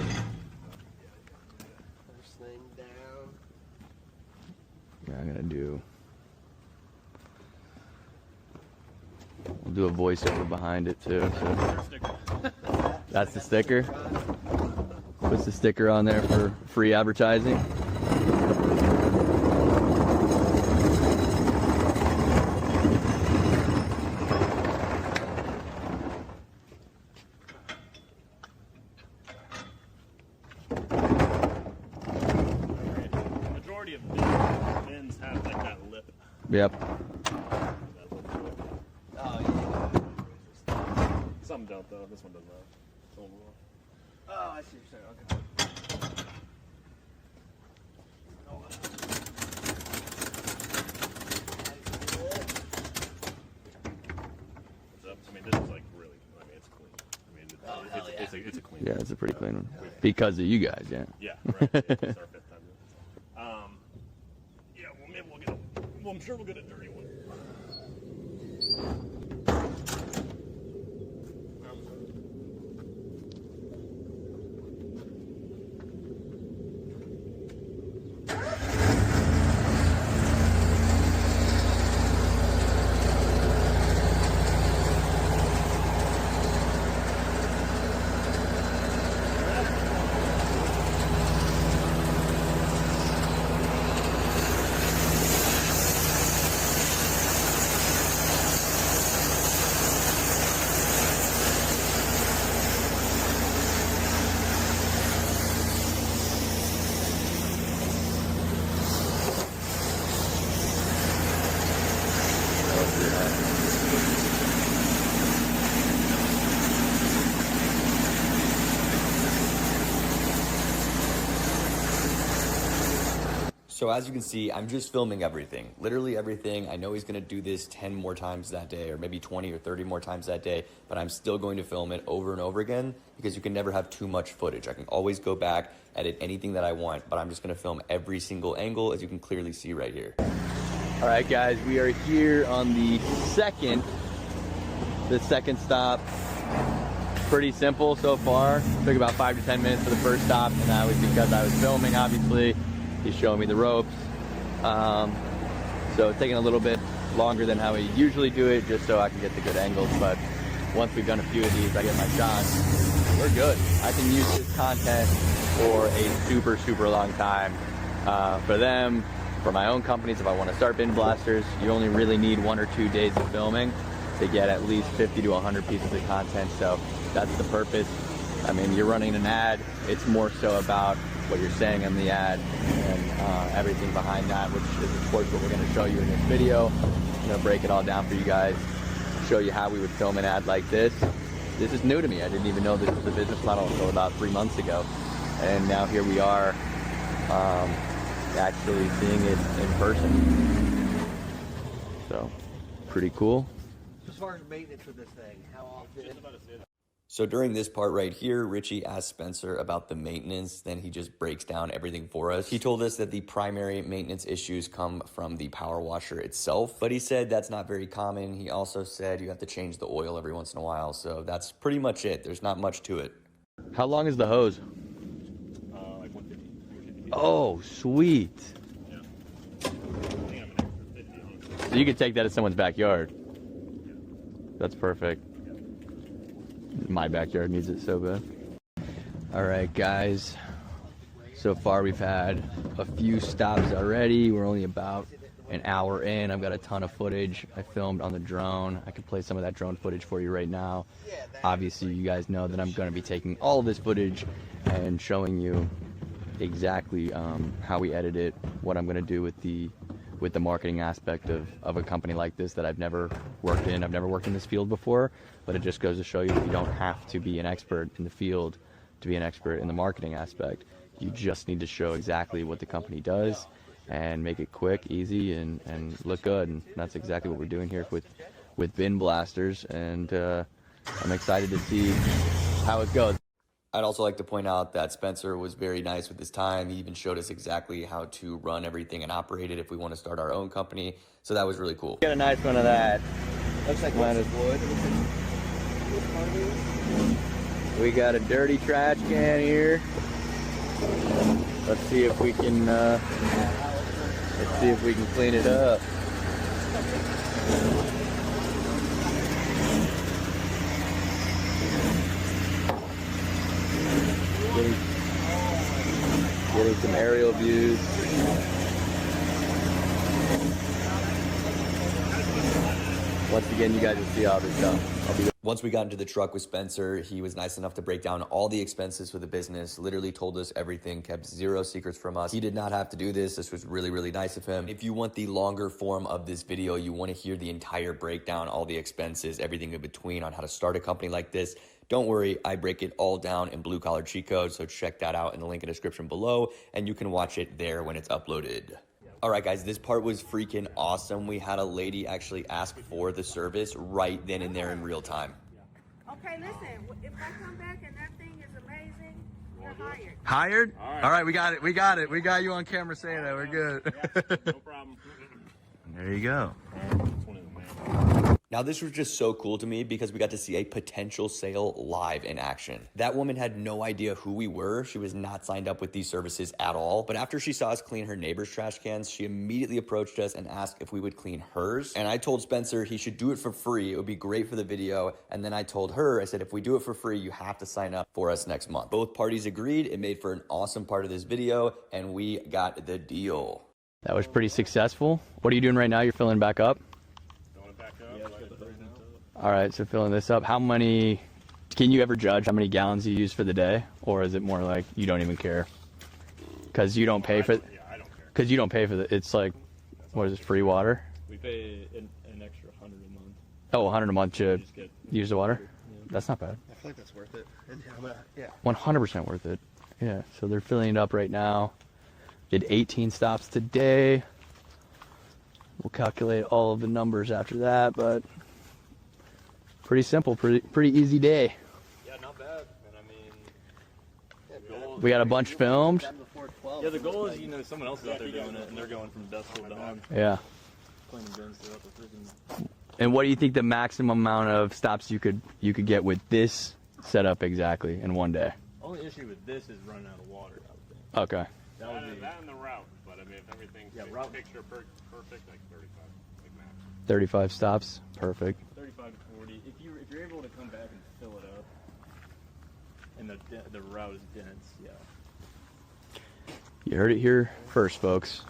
thing down. Yeah, we'll do a voiceover behind it too. So. That's the sticker. Puts the sticker on there for free advertising. Yep. Oh, yeah. Some don't, though. This one does not. Oh, I see what you're saying. Okay. I mean, this is like really, I mean, it's clean. I mean, it's a clean. Yeah, it's a pretty clean one. Because of you guys, yeah. Yeah, right. It's our 5th time. Yeah, well, maybe we'll get I'm sure we'll get a dirty one. So as you can see, I'm just filming everything, literally everything. I know he's gonna do this 10 more times that day, or maybe 20 or 30 more times that day, but I'm still going to film it over and over again because you can never have too much footage. I can always go back, edit anything that I want, but I'm just gonna film every single angle, as you can clearly see right here. All right, guys, we are here on the second stop. Pretty simple so far. Took about 5 to 10 minutes for the first stop, and that was because I was filming, obviously. He's showing me the ropes. So it's taking a little bit longer than how we usually do it, just so I can get the good angles. But once we've done a few of these, I get my shots, we're good. I can use this content for a super, super long time. For them, for my own companies, if I want to start bin blasters, you only really need 1 or 2 days of filming to get at least 50 to 100 pieces of content. So that's the purpose. I mean, you're running an ad. It's more so about what you're saying in the ad and everything behind that, which is of course what we're going to show you in this video. I'm going to break it all down for you guys, show you how we would film an ad like this. This is new to me. I didn't even know this was a business model until about 3 months ago, and now here we are actually seeing it in person. So pretty cool. As far as maintenance for this thing, how often? So during this part right here, Richie asked Spencer about the maintenance, then he just breaks down everything for us. He told us that the primary maintenance issues come from the power washer itself, but he said that's not very common. He also said you have to change the oil every once in a while, so that's pretty much it. There's not much to it. How long is the hose? Like 150. Oh, sweet. Yeah. So you could take that to someone's backyard. That's perfect. My backyard needs it so bad. All right, guys. So far we've had a few stops already. We're only about an hour in. I've got a ton of footage I filmed on the drone. I could play some of that drone footage for you right now. Obviously, you guys know that I'm going to be taking all of this footage and showing you exactly how we edit it, what I'm going to do with the marketing aspect of a company like this that I've never worked in. I've never worked in this field before, but it just goes to show you that you don't have to be an expert in the field to be an expert in the marketing aspect. You just need to show exactly what the company does and make it quick, easy, and look good. And that's exactly what we're doing here with bin blasters, and I'm excited to see how it goes. I'd also like to point out that Spencer was very nice with his time. He even showed us exactly how to run everything and operate it if we want to start our own company. So that was really cool. Get a nice one of that. Looks like wood. We got a dirty trash can here. Let's see if we can clean it up. Getting some aerial views. Once again, you guys will see all this stuff. Once we got into the truck with Spencer, he was nice enough to break down all the expenses for the business, literally told us everything, kept zero secrets from us. He did not have to do this. This was really, really nice of him. If you want the longer form of this video, you want to hear the entire breakdown, all the expenses, everything in between on how to start a company like this, don't worry, I break it all down in Blue Collar Cheat Code, so check that out in the link in the description below, and you can watch it there when it's uploaded. All right, guys, this part was freaking awesome. We had a lady actually ask for the service right then and there in real time. Okay, listen, if I come back and that thing is amazing, you're hired. Hired? All right, we got it. We got it. We got you on camera saying that. We're good. No problem. There you go. Now, this was just so cool to me because we got to see a potential sale live in action. That woman had no idea who we were. She was not signed up with these services at all. But after she saw us clean her neighbor's trash cans, she immediately approached us and asked if we would clean hers. And I told Spencer he should do it for free. It would be great for the video. And then I told her, I said, if we do it for free, you have to sign up for us next month. Both parties agreed. It made for an awesome part of this video, and we got the deal. That was pretty successful. What are you doing right now? You're filling back up? All right, so filling this up. How many, can you ever judge how many gallons you use for the day? Or is it more like you don't even care? Because you don't pay for, I don't care. Because you don't pay for the, it's like, what is it, free water? We pay an extra $100 a month. Oh, $100 a month to use the water? Yeah. That's not bad. I feel like that's worth it. Yeah. 100% worth it. Yeah, so they're filling it up right now. Did 18 stops today. We'll calculate all of the numbers after that, but pretty simple, pretty easy day. Yeah, not bad. And I mean, We got a bunch filmed. Yeah, the goal is, someone else is out there doing it, and they're going from dusk till dawn. Yeah. Cleaning bins throughout the freaking. And what do you think the maximum amount of stops you could get with this setup exactly in one day? Only issue with this is running out of water, I would think. Okay. That would be that and the route, but I mean, if everything's picture perfect, like 35, like max. 35 stops, perfect. 35 to 40. If you're able to come back and fill it up, and the route is dense, yeah. You heard it here first, folks.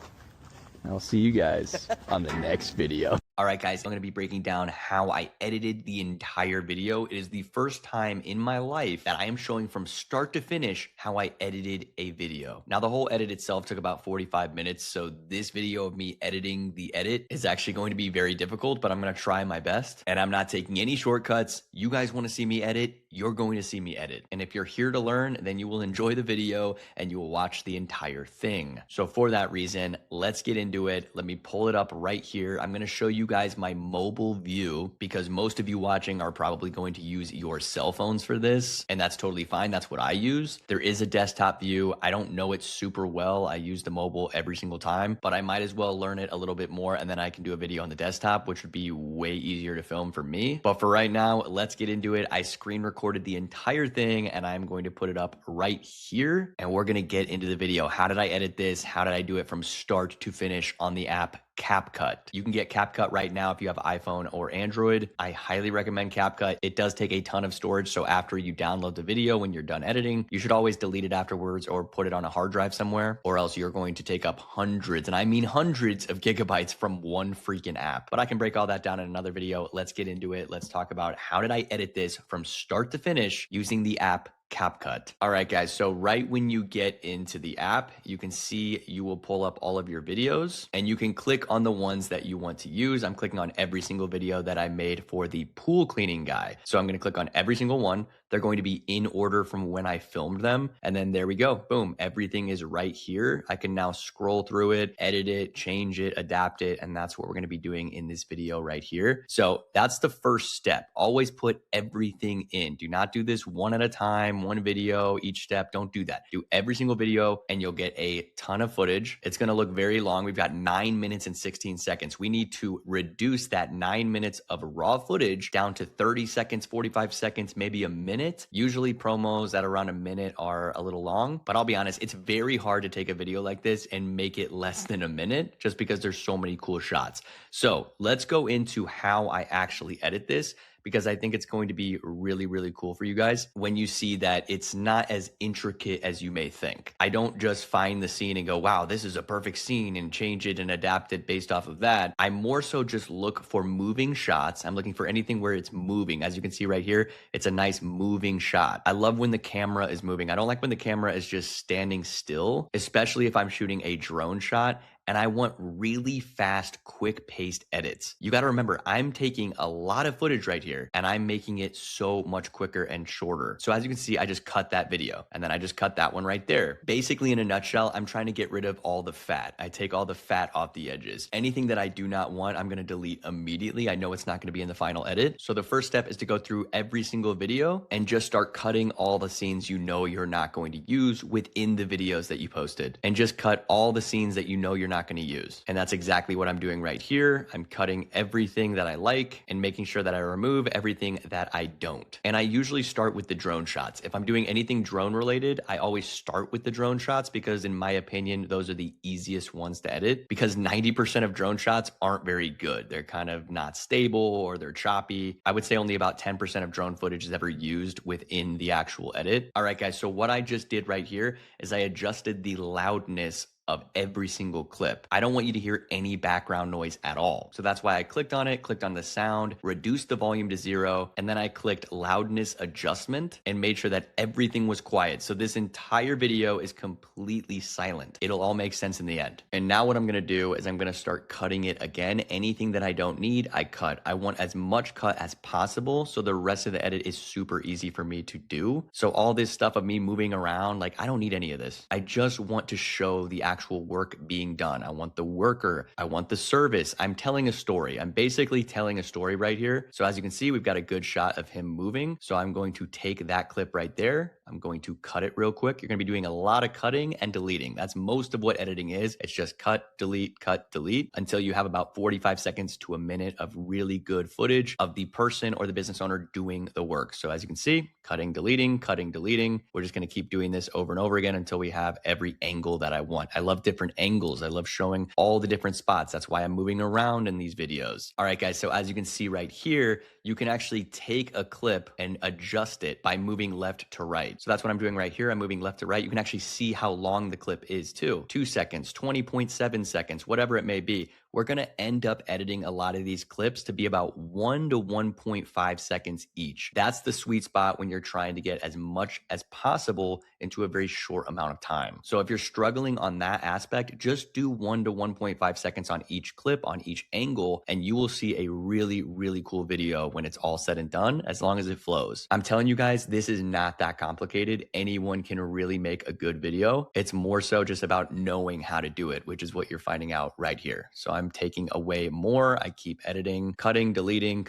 I'll see you guys on the next video. All right, guys, I'm going to be breaking down how I edited the entire video. It is the first time in my life that I am showing from start to finish how I edited a video. Now, the whole edit itself took about 45 minutes, so this video of me editing the edit is actually going to be very difficult, but I'm going to try my best, and I'm not taking any shortcuts. You guys want to see me edit, you're going to see me edit. And if you're here to learn, then you will enjoy the video and you will watch the entire thing. So for that reason, let's get into it. Let me pull it up right here. I'm going to show you guys my mobile view because most of you watching are probably going to use your cell phones for this, and that's totally fine. That's what I use. There is a desktop view. I don't know it super well. I use the mobile every single time, but I might as well learn it a little bit more, and then I can do a video on the desktop, which would be way easier to film for me. But for right now, let's get into it. I screen recorded the entire thing, and I'm going to put it up right here, and we're going to get into the video. How did I edit this? How did I do it from start to finish on the app CapCut? You can get CapCut right now if you have iPhone or Android. I highly recommend CapCut. It does take a ton of storage, so after you download the video, when you're done editing, you should always delete it afterwards or put it on a hard drive somewhere, or else you're going to take up hundreds, and I mean hundreds of gigabytes from one freaking app. But I can break all that down in another video. Let's get into it. Let's talk about how did I edit this from start to finish using the app CapCut. All right, guys. So right when you get into the app, you can see you will pull up all of your videos and you can click on the ones that you want to use. I'm clicking on every single video that I made for the pool cleaning guy. So I'm going to click on every single one. They're going to be in order from when I filmed them. And then there we go. Boom. Everything is right here. I can now scroll through it, edit it, change it, adapt it. And that's what we're going to be doing in this video right here. So that's the first step. Always put everything in. Do not do this one at a time, one video, each step. Don't do that. Do every single video and you'll get a ton of footage. It's going to look very long. We've got 9 minutes and 16 seconds. We need to reduce that 9 minutes of raw footage down to 30 seconds, 45 seconds, maybe a minute. Usually promos at around a minute are a little long, but I'll be honest, it's very hard to take a video like this and make it less than a minute just because there's so many cool shots. So let's go into how I actually edit this, because I think it's going to be really, really cool for you guys when you see that it's not as intricate as you may think. I don't just find the scene and go, wow, this is a perfect scene, and change it and adapt it based off of that. I more so just look for moving shots. I'm looking for anything where it's moving. As you can see right here, it's a nice moving shot. I love when the camera is moving. I don't like when the camera is just standing still, especially if I'm shooting a drone shot and I want really fast, quick paced edits. You got to remember, I'm taking a lot of footage right here and I'm making it so much quicker and shorter. So as you can see, I just cut that video and then I just cut that one right there. Basically, in a nutshell, I'm trying to get rid of all the fat. I take all the fat off the edges. Anything that I do not want, I'm going to delete immediately. I know it's not going to be in the final edit. So the first step is to go through every single video and just start cutting all the scenes you know you're not going to use within the videos that you posted, and just cut all the scenes that you know you're not going to use. And that's exactly what I'm doing right here. I'm cutting everything that I like and making sure that I remove everything that I don't. And I usually start with the drone shots. If I'm doing anything drone related, I always start with the drone shots because in my opinion, those are the easiest ones to edit, because 90% of drone shots aren't very good. They're kind of not stable or they're choppy. I would say only about 10% of drone footage is ever used within the actual edit. All right, guys. So what I just did right here is I adjusted the loudness of every single clip. I don't want you to hear any background noise at all. So that's why I clicked on it, clicked on the sound, reduced the volume to 0, and then I clicked loudness adjustment and made sure that everything was quiet. So this entire video is completely silent. It'll all make sense in the end. And now what I'm gonna do is I'm gonna start cutting it again. Anything that I don't need, I cut. I want as much cut as possible so the rest of the edit is super easy for me to do. So all this stuff of me moving around, like I don't need any of this. I just want to show the actual work being done. I want the worker. I want the service. I'm telling a story. I'm basically telling a story right here. So as you can see, we've got a good shot of him moving. So I'm going to take that clip right there. I'm going to cut it real quick. You're going to be doing a lot of cutting and deleting. That's most of what editing is. It's just cut, delete, until you have about 45 seconds to a minute of really good footage of the person or the business owner doing the work. So as you can see, cutting, deleting. We're just going to keep doing this over and over again until we have every angle that I want. I love different angles. I love showing all the different spots. That's why I'm moving around in these videos. All right, guys. So as you can see right here, you can actually take a clip and adjust it by moving left to right. So that's what I'm doing right here. I'm moving left to right. You can actually see how long the clip is too. 2 seconds, 20.7 seconds, whatever it may be. We're going to end up editing a lot of these clips to be about 1 to 1.5 seconds each. That's the sweet spot when you're trying to get as much as possible into a very short amount of time. So if you're struggling on that aspect, just do 1 to 1.5 seconds on each clip, on each angle, and you will see a really, really cool video when it's all said and done, as long as it flows. I'm telling you guys, this is not that complicated. Anyone can really make a good video. It's more so just about knowing how to do it, which is what you're finding out right here. So I'm taking away more. I keep editing, cutting, deleting.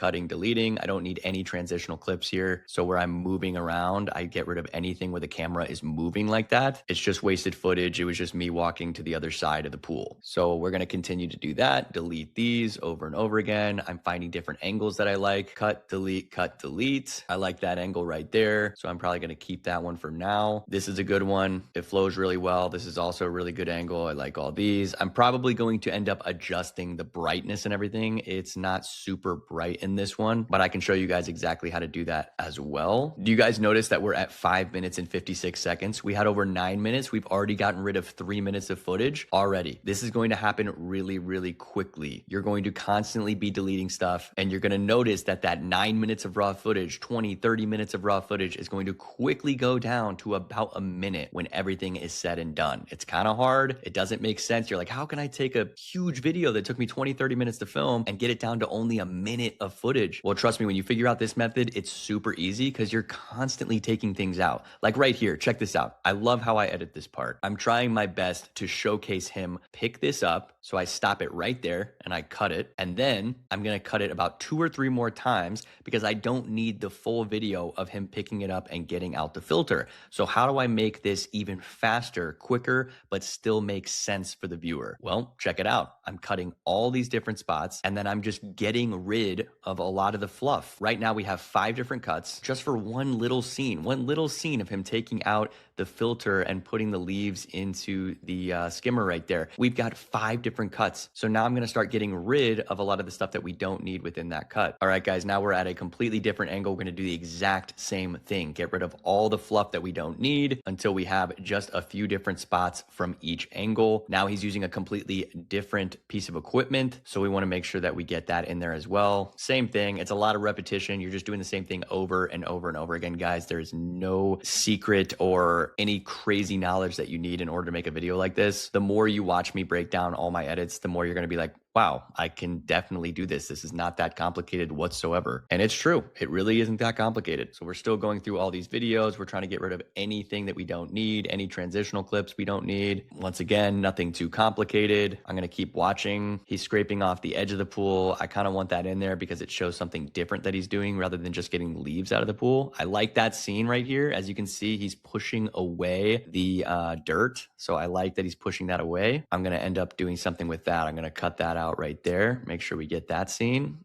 I don't need any transitional clips here. So where I'm moving around, I get rid of anything where the camera is moving like that. It's just wasted footage. It was just me walking to the other side of the pool. So we're going to continue to do that. Delete these over and over again. I'm finding different angles that I like. Cut, delete. I like that angle right there. So I'm probably going to keep that one for now. This is a good one. It flows really well. This is also a really good angle. I like all these. I'm probably going to end up adjusting the brightness and everything. It's not super bright in this one, but I can show you guys exactly how to do that as well. Do you guys notice that we're at 5 minutes and 56 seconds? We had over 9 minutes. We've already gotten rid of 3 minutes of footage already. This is going to happen really, really quickly. You're going to constantly be deleting stuff, and you're going to notice that that 9 minutes of raw footage, 20, 30 minutes of raw footage is going to quickly go down to about a minute when everything is said and done. It's kind of hard. It doesn't make sense. You're like, how can I take a huge video that took me 20, 30 minutes to film and get it down to only a minute of footage? Well, trust me, when you figure out this method, it's super easy because you're constantly taking things out. Like right here, check this out. I love how I edit this part. I'm trying my best to showcase him pick this up. So I stop it right there and I cut it. And then I'm going to cut it about 2 or 3 more times because I don't need the full video of him picking it up and getting out the filter. So how do I make this even faster, quicker, but still make sense for the viewer? Well, check it out. I'm cutting all these different spots and then I'm just getting rid of a lot of the fluff. Right now we have 5 different cuts just for one little scene of him taking out the filter and putting the leaves into the skimmer right there. We've got 5 different cuts. So now I'm going to start getting rid of a lot of the stuff that we don't need within that cut. All right, guys, guys, now we're at a completely different angle. We're going to do the exact same thing. Get rid of all the fluff that we don't need until we have just a few different spots from each angle. Now he's using a completely different piece of equipment, so we want to make sure that we get that in there as well. Same thing. It's a lot of repetition. You're just doing the same thing over and over and over again, guys. There's no secret or any crazy knowledge that you need in order to make a video like this. The more you watch me break down all my edits, the more you're going to be like, wow, I can definitely do this. This is not that complicated whatsoever. And it's true. It really isn't that complicated. So we're still going through all these videos. We're trying to get rid of anything that we don't need, any transitional clips we don't need. Once again, nothing too complicated. I'm going to keep watching. He's scraping off the edge of the pool. I kind of want that in there because it shows something different that he's doing rather than just getting leaves out of the pool. I like that scene right here. As you can see, he's pushing away the dirt. So I like that he's pushing that away. I'm going to end up doing something with that. I'm going to cut that out right there. Make sure we get that scene.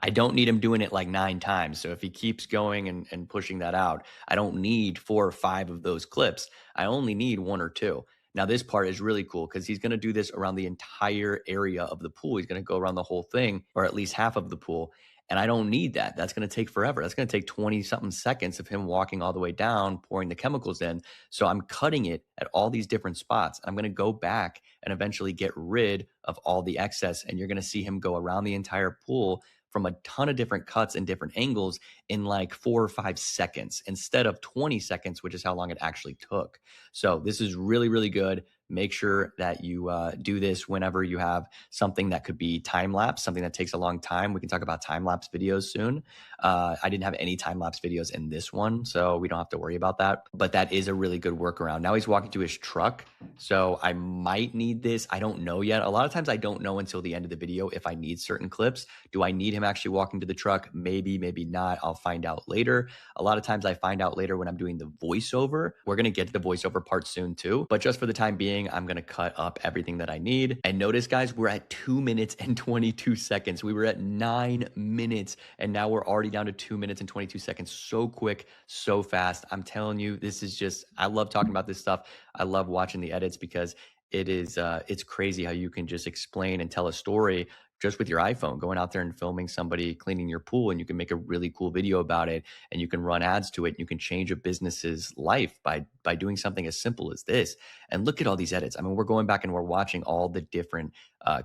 I don't need him doing it like 9 times. So if he keeps going and pushing that out, I don't need 4 or 5 of those clips. I only need 1 or 2. Now this part is really cool because he's going to do this around the entire area of the pool. He's going to go around the whole thing, or at least half of the pool. And I don't need that. That's going to take forever. That's going to take 20 something seconds of him walking all the way down, pouring the chemicals in. So I'm cutting it at all these different spots. I'm going to go back and eventually get rid of all the excess. And you're going to see him go around the entire pool from a ton of different cuts and different angles in like 4 or 5 seconds instead of 20 seconds, which is how long it actually took. So this is really, really good. Make sure that you do this whenever you have something that could be time-lapse, something that takes a long time. We can talk about time-lapse videos soon. I didn't have any time-lapse videos in this one, so we don't have to worry about that. But that is a really good workaround. Now he's walking to his truck, so I might need this. I don't know yet. A lot of times I don't know until the end of the video if I need certain clips. Do I need him actually walking to the truck? Maybe, maybe not. I'll find out later. A lot of times I find out later when I'm doing the voiceover. We're going to get to the voiceover part soon too, but just for the time being, I'm going to cut up everything that I need. And notice, guys, we're at 2 minutes and 22 seconds. We were at 9 minutes and now we're already down to 2 minutes and 22 seconds. So quick, so fast. I'm telling you, this is just, I love talking about this stuff. I love watching the edits because it is, it's crazy how you can just explain and tell a story just with your iPhone, going out there and filming somebody cleaning your pool, and you can make a really cool video about it, and you can run ads to it, and you can change a business's life by doing something as simple as this. And look at all these edits. I mean, we're going back and we're watching all the different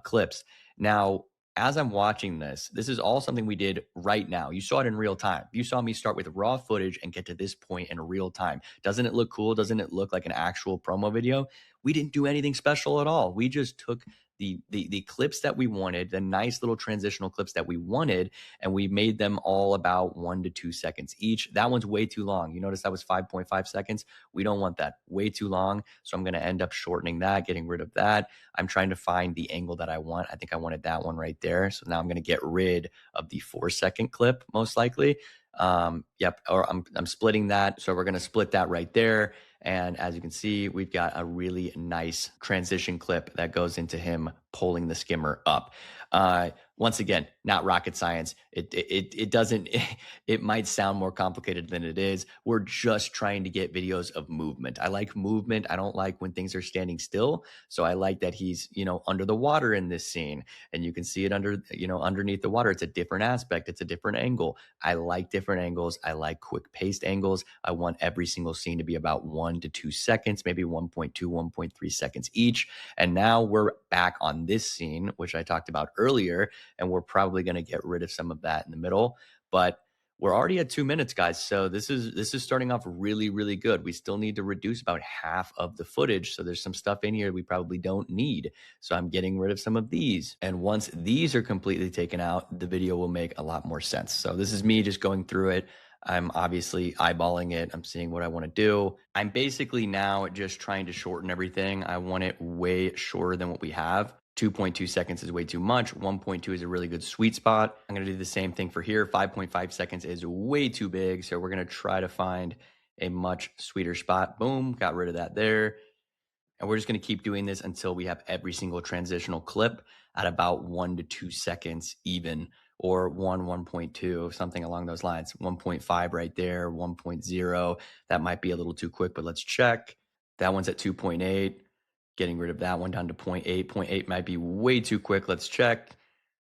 clips. Now, as I'm watching this is all something we did right now. You saw it in real time. You saw me start with raw footage and get to this point in real time. Doesn't it look cool? Doesn't it look like an actual promo video? We didn't do anything special at all. We just took the clips that we wanted, the nice little transitional clips that we wanted, and we made them all about 1 to 2 seconds each. That one's way too long. You notice that was 5.5 seconds. We don't want that. Way too long. So I'm going to end up shortening that, getting rid of that. I'm trying to find the angle that I want. I think I wanted that one right there. So now I'm going to get rid of the 4-second clip, most likely. Yep. Or I'm splitting that. So we're going to split that right there. And as you can see, we've got a really nice transition clip that goes into him pulling the skimmer up. Once again, not rocket science. It doesn't, it might sound more complicated than it is. We're just trying to get videos of movement. I like movement. I don't like when things are standing still. So I like that he's, under the water in this scene, and you can see it underneath the water. It's a different aspect. It's a different angle. I like different angles. I like quick paced angles. I want every single scene to be about 1 to 2 seconds, maybe 1.2, 1.3 seconds each. And now we're back on this scene, which I talked about earlier, and we're probably going to get rid of some of that in the middle, but we're already at 2 minutes, guys. So this is starting off really, really good. We still need to reduce about half of the footage. So there's some stuff in here we probably don't need. So I'm getting rid of some of these. And once these are completely taken out, the video will make a lot more sense. So this is me just going through it. I'm obviously eyeballing it. I'm seeing what I want to do. I'm basically now just trying to shorten everything. I want it way shorter than what we have. 2.2 seconds is way too much. 1.2 is a really good sweet spot. I'm going to do the same thing for here. 5.5 seconds is way too big. So we're going to try to find a much sweeter spot. Boom, got rid of that there. And we're just going to keep doing this until we have every single transitional clip at about 1 to 2 seconds even, or 1.2, something along those lines. 1.5 right there, 1.0. That might be a little too quick, but let's check. That one's at 2.8. Getting rid of that one down to 0.8. 0.8 might be way too quick. Let's check.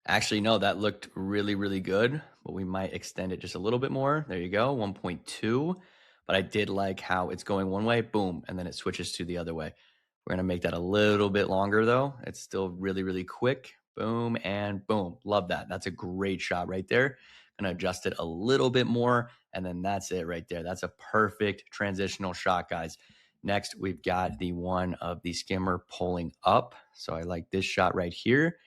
Actually, no, that looked really, really good, but we might extend it just a little bit more. There you go, 1.2. But I did like how it's going one way, boom, and then it switches to the other way. We're gonna make that a little bit longer though. It's still really, really quick. Boom and boom. Love that. That's a great shot right there. Gonna adjust it a little bit more, and then that's it right there. That's a perfect transitional shot, guys. Next, we've got the one of the skimmer pulling up. So I like this shot right here.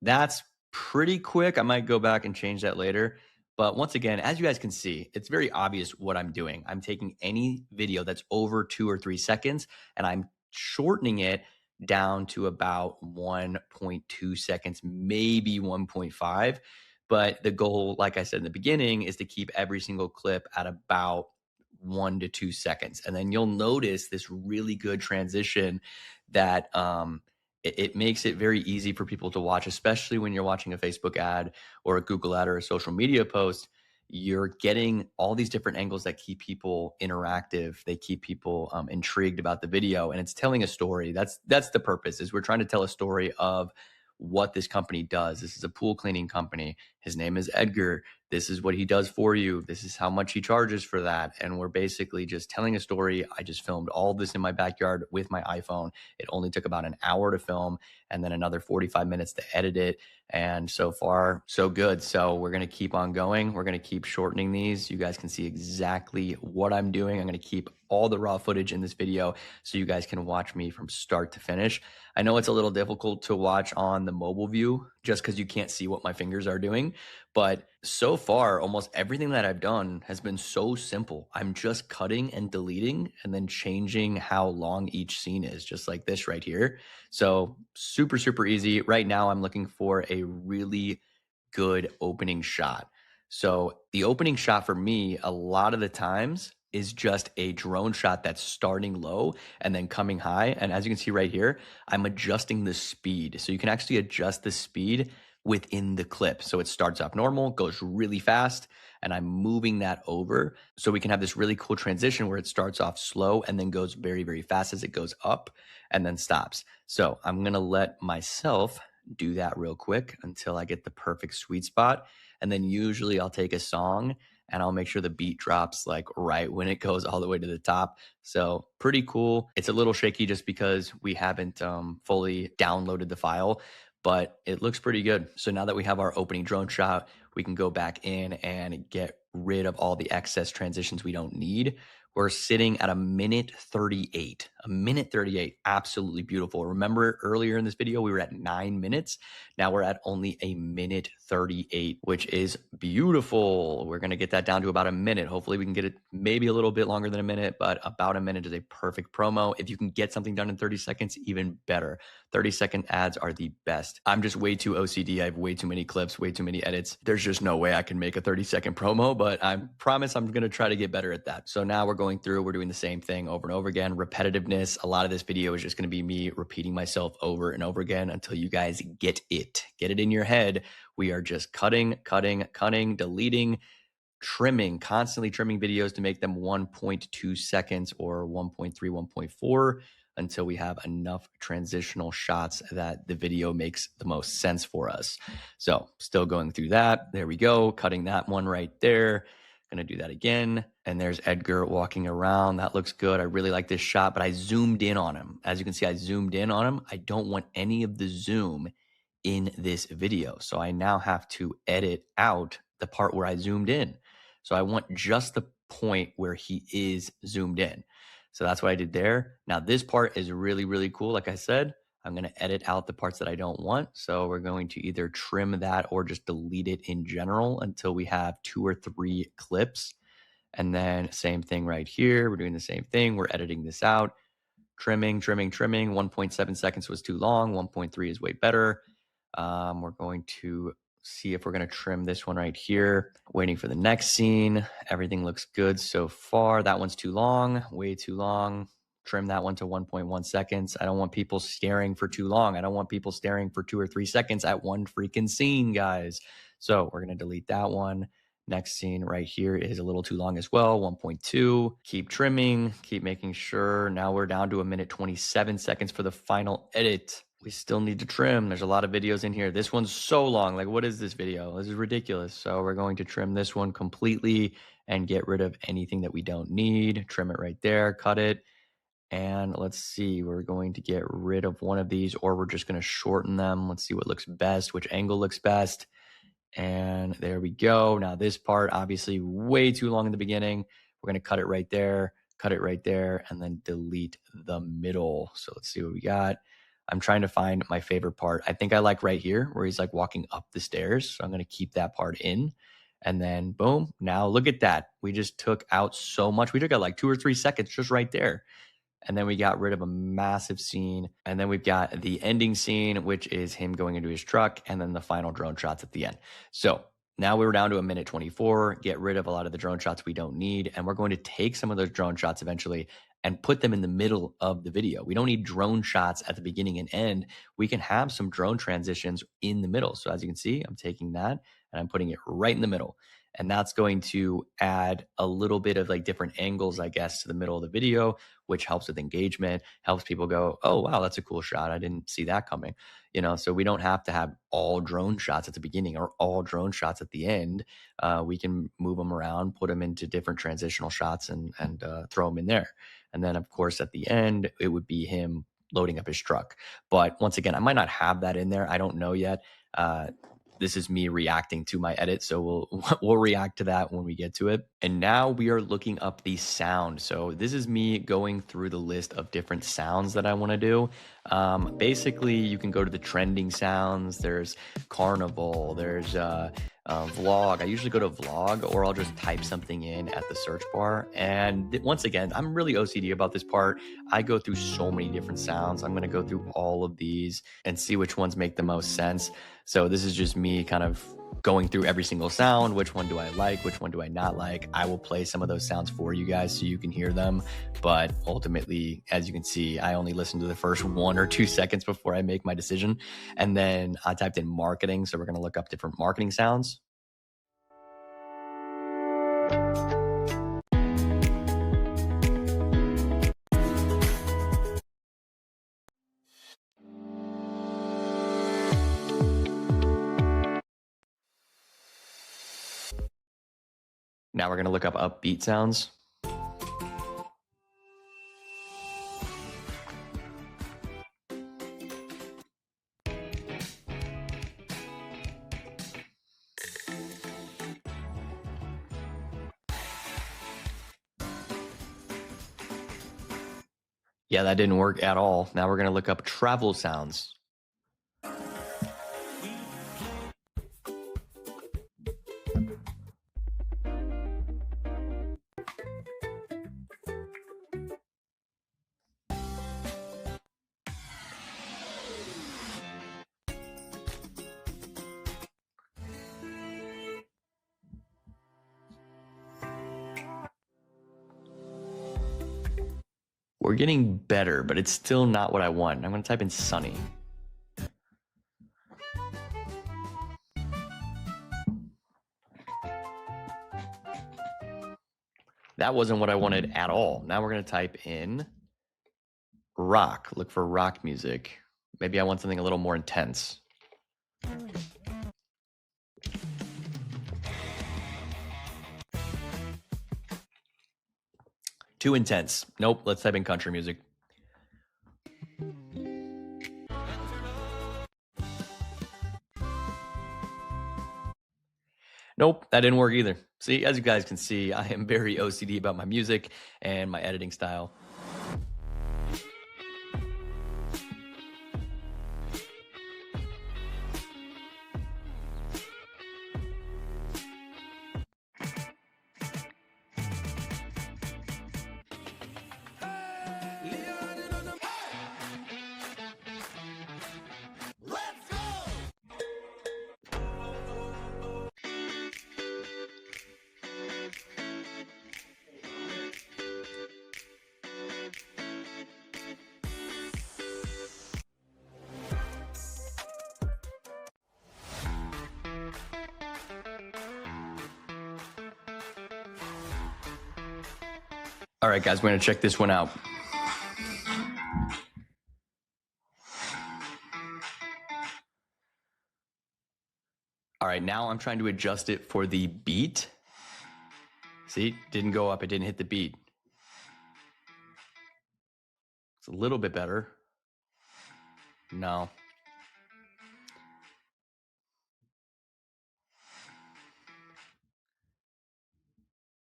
That's pretty quick. I might go back and change that later. But once again, as you guys can see, it's very obvious what I'm doing. I'm taking any video that's over 2 or 3 seconds and I'm shortening it down to about 1.2 seconds, maybe 1.5. But the goal, like I said in the beginning, is to keep every single clip at about 1 to 2 seconds. And then you'll notice this really good transition that it makes it very easy for people to watch, especially when you're watching a Facebook ad or a Google ad or a social media post. You're getting all these different angles that keep people interactive. They keep people intrigued about the video, and it's telling a story. That's the purpose. Is we're trying to tell a story of what this company does. This is a pool cleaning company. His name is Edgar. This is what he does for you. This is how much he charges for that. And we're basically just telling a story. I just filmed all this in my backyard with my iPhone. It only took about an hour to film and then another 45 minutes to edit it. And so far, so good. So we're going to keep on going. We're going to keep shortening these. You guys can see exactly what I'm doing. I'm going to keep all the raw footage in this video so you guys can watch me from start to finish. I know it's a little difficult to watch on the mobile view just because you can't see what my fingers are doing. But so far, almost everything that I've done has been so simple. I'm just cutting and deleting and then changing how long each scene is, just like this right here. So super, super easy. Right now, I'm looking for a really good opening shot. So the opening shot for me, a lot of the times, is just a drone shot that's starting low and then coming high. And as you can see right here, I'm adjusting the speed. So you can actually adjust the speed within the clip. So it starts off normal, goes really fast, and I'm moving that over so we can have this really cool transition where it starts off slow and then goes very, very fast as it goes up and then stops. So I'm gonna let myself do that real quick until I get the perfect sweet spot. And then usually I'll take a song and I'll make sure the beat drops like right when it goes all the way to the top. So pretty cool. It's a little shaky just because we haven't fully downloaded the file, but it looks pretty good. So now that we have our opening drone shot, we can go back in and get rid of all the excess transitions we don't need. We're sitting at 1:38. 1:38, absolutely beautiful. Remember earlier in this video, we were at 9 minutes. Now we're at only 1:38, which is beautiful. We're gonna get that down to about a minute. Hopefully we can get it maybe a little bit longer than a minute, but about a minute is a perfect promo. If you can get something done in 30 seconds, even better. 30-second ads are the best. I'm just way too OCD. I have way too many clips, way too many edits. There's just no way I can make a 30-second promo, but I promise I'm gonna try to get better at that. So now we're going through, we're doing the same thing over and over again. Repetitiveness, a lot of this video is just gonna be me repeating myself over and over again until you guys get it. Get it in your head. We are just cutting, deleting, trimming, constantly trimming videos to make them 1.2 seconds or 1.3, 1.4 until we have enough transitional shots that the video makes the most sense for us. So still going through that. There we go. Cutting that one right there. Gonna do that again. And there's Edgar walking around. That looks good. I really like this shot, but I zoomed in on him. As you can see, I zoomed in on him. I don't want any of the zoom in this video. So I now have to edit out the part where I zoomed in. So I want just the point where he is zoomed in. So that's what I did there. Now this part is really, really cool. Like I said, I'm going to edit out the parts that I don't want. So we're going to either trim that or just delete it in general until we have 2 or 3 clips. And then same thing right here. We're doing the same thing. We're editing this out. Trimming. 1.7 seconds was too long. 1.3 is way better. We're going to see if we're going to trim this one right here. Waiting for the next scene. Everything looks good so far. That one's too long, way too long. Trim that one to 1.1 seconds. I don't want people staring for too long. I don't want people staring for 2 or 3 seconds at one freaking scene, guys. So we're going to delete that one. Next scene right here is a little too long as well, 1.2. Keep trimming, keep making sure. Now we're down to 1:27 for the final edit. we still need to trim. There's a lot of videos in here. This one's so long. Like, what is this video? This is ridiculous. So we're going to trim this one completely and get rid of anything that we don't need. Trim it right there, cut it. And let's see, we're going to get rid of one of these, or we're just going to shorten them. Let's see what looks best, which angle looks best. And there we go. Now this part, obviously way too long in the beginning. We're going to cut it right there, and then delete the middle. So let's see what we got. I'm trying to find my favorite part. I think I like right here where he's like walking up the stairs. So I'm going to keep that part in. And then boom, now look at that. We just took out so much. We took out like 2 or 3 seconds just right there. And then we got rid of a massive scene. And then we've got the ending scene, which is him going into his truck, and then the final drone shots at the end. So now we're down to 1:24, get rid of a lot of the drone shots we don't need. And we're going to take some of those drone shots eventually and put them in the middle of the video. We don't need drone shots at the beginning and end. We can have some drone transitions in the middle. So as you can see, I'm taking that and I'm putting it right in the middle. And that's going to add a little bit of like different angles, I guess, to the middle of the video, which helps with engagement, helps people go, oh, wow, that's a cool shot. I didn't see that coming. You know, so we don't have to have all drone shots at the beginning or all drone shots at the end. We can move them around, put them into different transitional shots and throw them in there. And then, of course, at the end, it would be him loading up his truck. But once again, I might not have that in there. I don't know yet. This is me reacting to my edit, so we'll react to that when we get to it. And now we are looking up the sound. So this is me going through the list of different sounds that I want to do. Basically, you can go to the trending sounds. There's carnival. There's vlog. I usually go to vlog, or I'll just type something in at the search bar. And once again, I'm really OCD about this part. I go through so many different sounds. I'm going to go through all of these and see which ones make the most sense. So this is just me kind of going through every single sound. Which one do I like? Which one do I not like? I will play some of those sounds for you guys so you can hear them. But ultimately, as you can see, I only listen to the first 1 or 2 seconds before I make my decision. And then I typed in marketing. So we're going to look up different marketing sounds. Now we're going to look up upbeat sounds. Yeah, that didn't work at all. Now we're going to look up travel sounds. We're getting better, but it's still not what I want. I'm going to type in sunny. That wasn't what I wanted at all. Now we're going to type in rock. Look for rock music. Maybe I want something a little more intense. Too intense. Nope, let's type in country music. Nope, that didn't work either. See, as you guys can see, I am very OCD about my music and my editing style. All right, guys, we're going to check this one out. All right, now I'm trying to adjust it for the beat. See, didn't go up, it didn't hit the beat. It's a little bit better. No.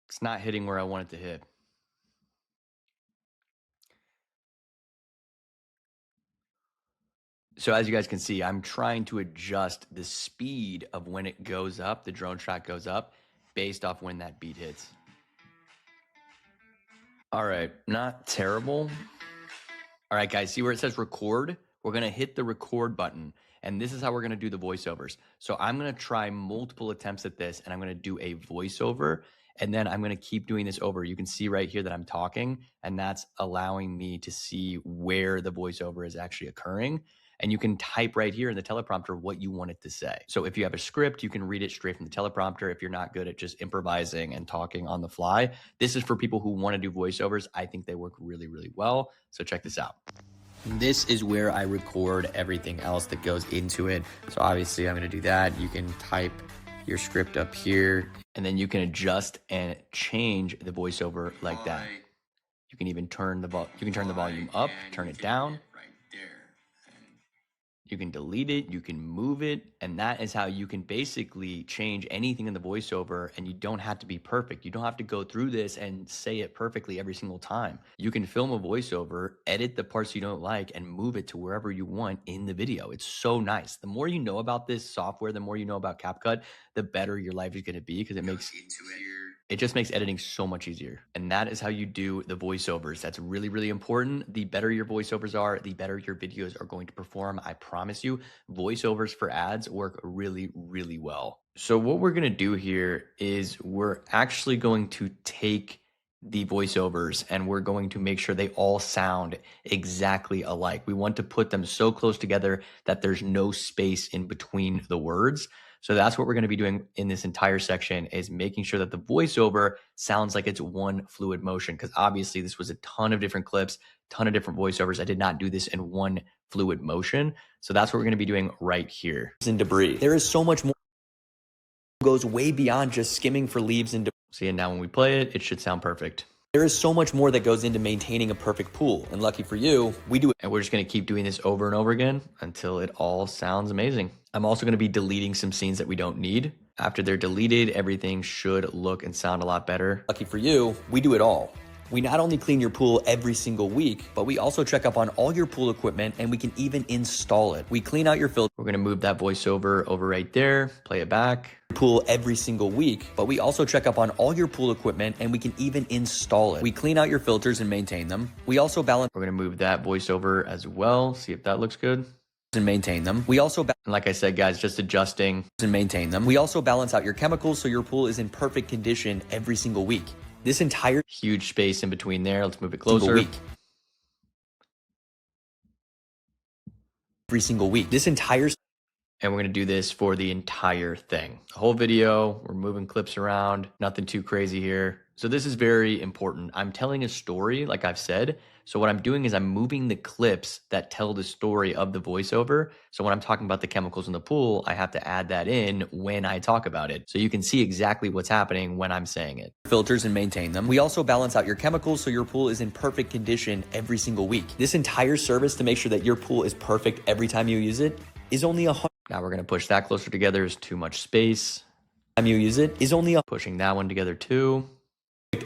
It's not hitting where I want it to hit. So as you guys can see, I'm trying to adjust the speed of when it goes up, the drone shot goes up, based off when that beat hits. All right, not terrible. All right, guys, see where it says record? We're gonna hit the record button, and this is how we're gonna do the voiceovers. So I'm gonna try multiple attempts at this, and I'm gonna do a voiceover, and then I'm gonna keep doing this over. You can see right here that I'm talking, and that's allowing me to see where the voiceover is actually occurring. And you can type right here in the teleprompter what you want it to say. So if you have a script, you can read it straight from the teleprompter. If you're not good at just improvising and talking on the fly, this is for people who want to do voiceovers. I think they work really, really well. So check this out. This is where I record everything else that goes into it. So obviously I'm going to do that. You can type your script up here, and then you can adjust and change the voiceover like that. You can even turn the volume up, turn it down. You can delete it, you can move it, and that is how you can basically change anything in the voiceover, and you don't have to be perfect. You don't have to go through this and say it perfectly every single time. You can film a voiceover, edit the parts you don't like, and move it to wherever you want in the video. It's so nice. The more you know about this software, the more you know about CapCut, the better your life is gonna be, because it just makes editing so much easier. And that is how you do the voiceovers. That's really, really important. The better your voiceovers are, the better your videos are going to perform. I promise you, voiceovers for ads work really, really well. So what we're gonna do here is we're actually going to take the voiceovers and we're going to make sure they all sound exactly alike. We want to put them so close together that there's no space in between the words. So that's what we're going to be doing in this entire section, is making sure that the voiceover sounds like it's one fluid motion, because obviously this was a ton of different clips, ton of different voiceovers. I did not do this in one fluid motion. So that's what we're going to be doing right here. And debris. There is so much more goes way beyond just skimming for leaves and debris. See, and now when we play it, it should sound perfect. There is so much more that goes into maintaining a perfect pool, and lucky for you, we do it. And we're just going to keep doing this over and over again until it all sounds amazing. I'm also going to be deleting some scenes that we don't need. After they're deleted, everything should look and sound a lot better. Lucky for you, we do it all. We not only clean your pool every single week, but we also check up on all your pool equipment, and we can even install it. We clean out your filter. We're going to move that voiceover over right there, play it back. Pool every single week, but we also check up on all your pool equipment, and we can even install it. We clean out your filters and maintain them. We also balance. We're going to move that voiceover as well. See if that looks good. And maintain them. We also, like I said, guys, just adjusting and maintain them. We also balance out your chemicals so your pool is in perfect condition every single week. This entire huge space in between there. Let's move it closer. Every single week. This entire, and we're going to do this for the entire thing. The whole video, we're moving clips around, nothing too crazy here. So this is very important. I'm telling a story, like I've said. So what I'm doing is I'm moving the clips that tell the story of the voiceover. So when I'm talking about the chemicals in the pool, I have to add that in when I talk about it. So you can see exactly what's happening when I'm saying it. Filters and maintain them. We also balance out your chemicals so your pool is in perfect condition every single week. This entire service to make sure that your pool is perfect every time you use it is only $100. Now we're going to push that closer together. There's too much space. Time you use it is only pushing that one together too.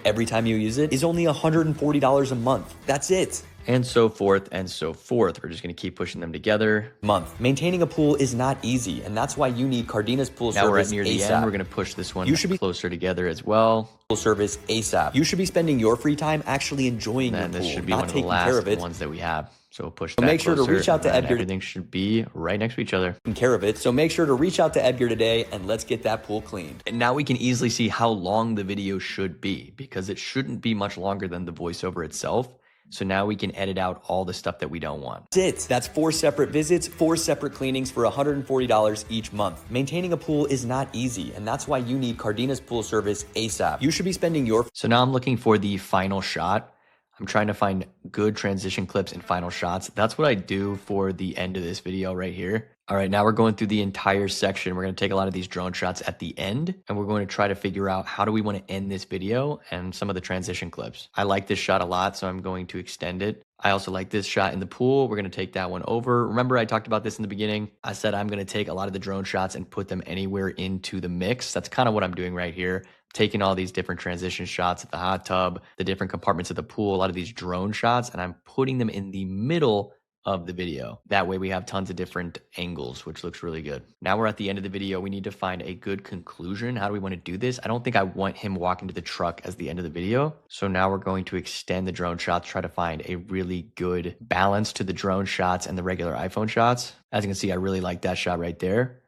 Every time you use it is only $140 a month. That's it. And so forth and so forth. We're just going to keep pushing them together. Maintaining a pool is not easy, and that's why you need Cardina's pool service. Now we're at near the end. We're going to push this one closer together as well. Pool service ASAP. You should be spending your free time actually enjoying your pool, this should be not taking care of it. Ones that we have. So we'll push that make sure to reach out to Edgar. Everything should be right next to each other. Taking care of it. So make sure to reach out to Edgar today and let's get that pool cleaned. And now we can easily see how long the video should be, because it shouldn't be much longer than the voiceover itself. So now we can edit out all the stuff that we don't want. That's it. That's 4 separate visits, 4 separate cleanings for $140 each month. Maintaining a pool is not easy, and that's why you need Cardina's pool service ASAP. You should be spending your... So now I'm looking for the final shot. I'm trying to find good transition clips and final shots. That's what I do for the end of this video right here. All right, now we're going through the entire section. We're going to take a lot of these drone shots at the end, and we're going to try to figure out how do we want to end this video and some of the transition clips. I like this shot a lot, so I'm going to extend it. I also like this shot in the pool. We're going to take that one over. Remember, I talked about this in the beginning. I said I'm going to take a lot of the drone shots and put them anywhere into the mix. That's kind of what I'm doing right here. Taking all these different transition shots at the hot tub, the different compartments of the pool, a lot of these drone shots, and I'm putting them in the middle of the video. That way we have tons of different angles, which looks really good. Now we're at the end of the video. We need to find a good conclusion. How do we want to do this? I don't think I want him walking to the truck as the end of the video. So now we're going to extend the drone shots, try to find a really good balance to the drone shots and the regular iPhone shots. As you can see, I really like that shot right there,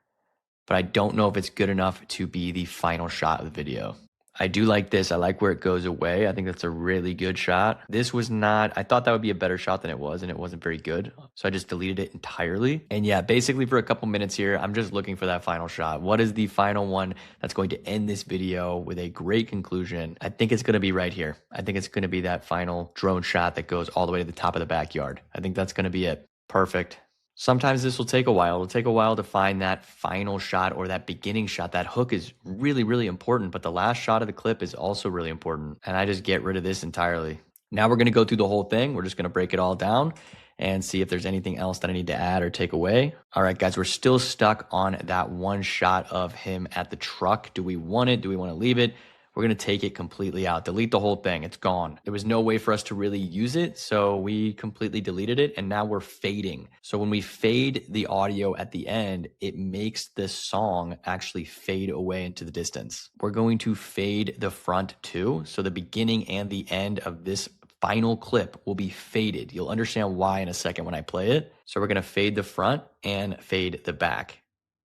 but I don't know if it's good enough to be the final shot of the video. I do like this. I like where it goes away. I think that's a really good shot. This was not, I thought that would be a better shot than it was, and it wasn't very good. So I just deleted it entirely. And yeah, basically for a couple minutes here, I'm just looking for that final shot. What is the final one that's going to end this video with a great conclusion? I think it's going to be right here. I think it's going to be that final drone shot that goes all the way to the top of the backyard. I think that's going to be it. Perfect. Sometimes this will take a while. It'll take a while to find that final shot or that beginning shot. That hook is really, really important, but the last shot of the clip is also really important. And I just get rid of this entirely. Now we're going to go through the whole thing. We're just going to break it all down and see if there's anything else that I need to add or take away. All right, guys, we're still stuck on that one shot of him at the truck. Do we want it? Do we want to leave it? We're going to take it completely out, delete the whole thing. It's gone. There was no way for us to really use it, so we completely deleted it, and now we're fading. So when we fade the audio at the end, it makes the song actually fade away into the distance. We're going to fade the front too, so the beginning and the end of this final clip will be faded. You'll understand why in a second when I play it. So we're going to fade the front and fade the back.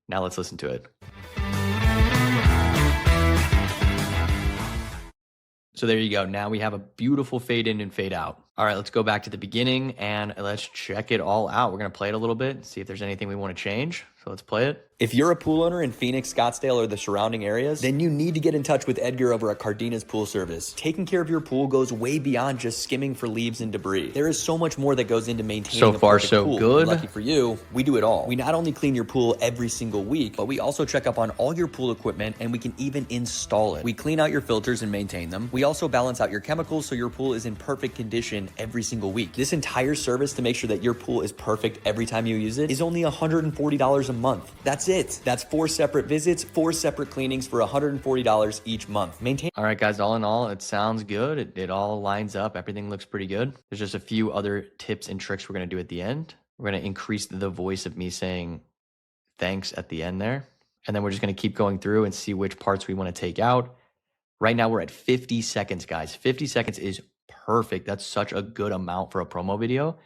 Now let's listen to it. So there you go. Now we have a beautiful fade in and fade out. All right, let's go back to the beginning and let's check it all out. We're going to play it a little bit, see if there's anything we want to change. So let's play it. If you're a pool owner in Phoenix, Scottsdale, or the surrounding areas, then you need to get in touch with Edgar over at Cardenas Pool Service. Taking care of your pool goes way beyond just skimming for leaves and debris. There is so much more that goes into maintaining So far, so pool. good. Lucky for you, we do it all. We not only clean your pool every single week, but we also check up on all your pool equipment, and we can even install it. We clean out your filters and maintain them. We also balance out your chemicals so your pool is in perfect condition every single week. This entire service to make sure that your pool is perfect every time you use it is only $140 a month. That's it. That's 4 separate visits, 4 separate cleanings for $140 each month. Maintain. All right, guys, all in all, it sounds good. It all lines up. Everything looks pretty good. There's just a few other tips and tricks we're going to do at the end. We're going to increase the voice of me saying thanks at the end there. And then we're just going to keep going through and see which parts we want to take out. Right now, we're at 50 seconds, guys. 50 seconds is perfect. That's such a good amount for a promo video.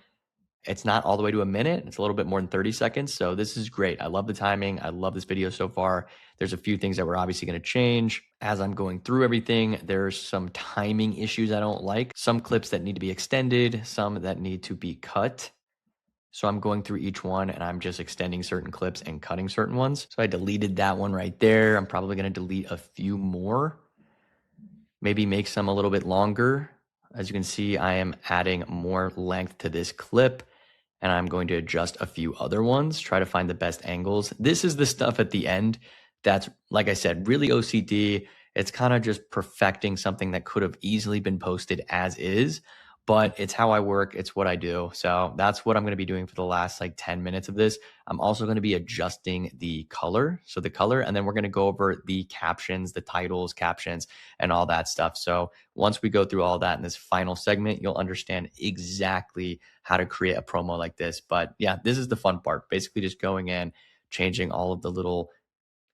It's not all the way to a minute. It's a little bit more than 30 seconds. So this is great. I love the timing. I love this video so far. There's a few things that we're obviously going to change. As I'm going through everything, there's some timing issues I don't like. Some clips that need to be extended, some that need to be cut. So I'm going through each one and I'm just extending certain clips and cutting certain ones. So I deleted that one right there. I'm probably going to delete a few more. Maybe make some a little bit longer. As you can see, I am adding more length to this clip. And I'm going to adjust a few other ones, try to find the best angles. This is the stuff at the end that's, like I said, really OCD. It's kind of just perfecting something that could have easily been posted as is, but it's how I work. It's what I do. So that's what I'm going to be doing for the last like 10 minutes of this. I'm also going to be adjusting the color. So the color, and then we're going to go over the captions, the titles, captions, and all that stuff. So once we go through all that in this final segment, you'll understand exactly how to create a promo like this. But yeah, this is the fun part. Basically just going in, changing all of the little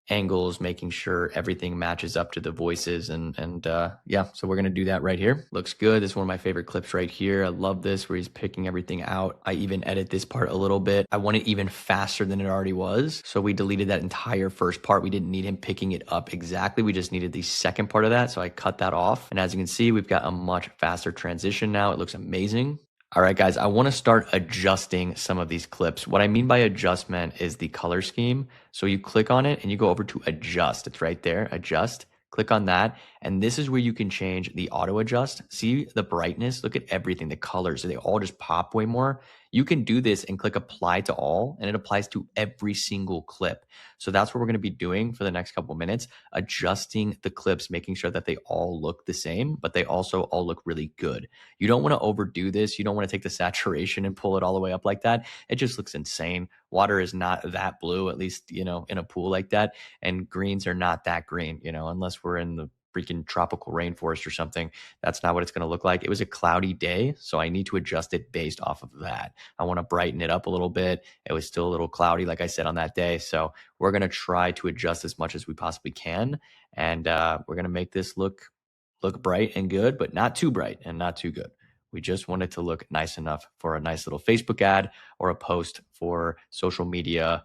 angles, making sure everything matches up to the voices. And yeah, so we're going to do that right here. Looks good. This is one of my favorite clips right here. I love this where he's picking everything out. I even edit this part a little bit. I want it even faster than it already was. So we deleted that entire first part. We didn't need him picking it up exactly. We just needed the second part of that. So I cut that off. And as you can see, we've got a much faster transition now. It looks amazing. All right, guys, I want to start adjusting some of these clips. What I mean by adjustment is the color scheme. So you click on it and you go over to adjust. It's right there, adjust. Click on that. And this is where you can change the auto adjust. See the brightness? Look at everything, the colors. They all just pop way more. You can do this and click apply to all, and it applies to every single clip. So that's what we're going to be doing for the next couple of minutes, adjusting the clips, making sure that they all look the same, but they also all look really good. You don't want to overdo this. You don't want to take the saturation and pull it all the way up like that. It just looks insane. Water is not that blue, at least, in a pool like that. And greens are not that green, unless we're in the freaking tropical rainforest or something. That's not what it's going to look like. It was a cloudy day, so I need to adjust it based off of that. I want to brighten it up a little bit. It was still a little cloudy, like I said, on that day. So we're going to try to adjust as much as we possibly can. And we're going to make this look bright and good, but not too bright and not too good. We just want it to look nice enough for a nice little Facebook ad or a post for social media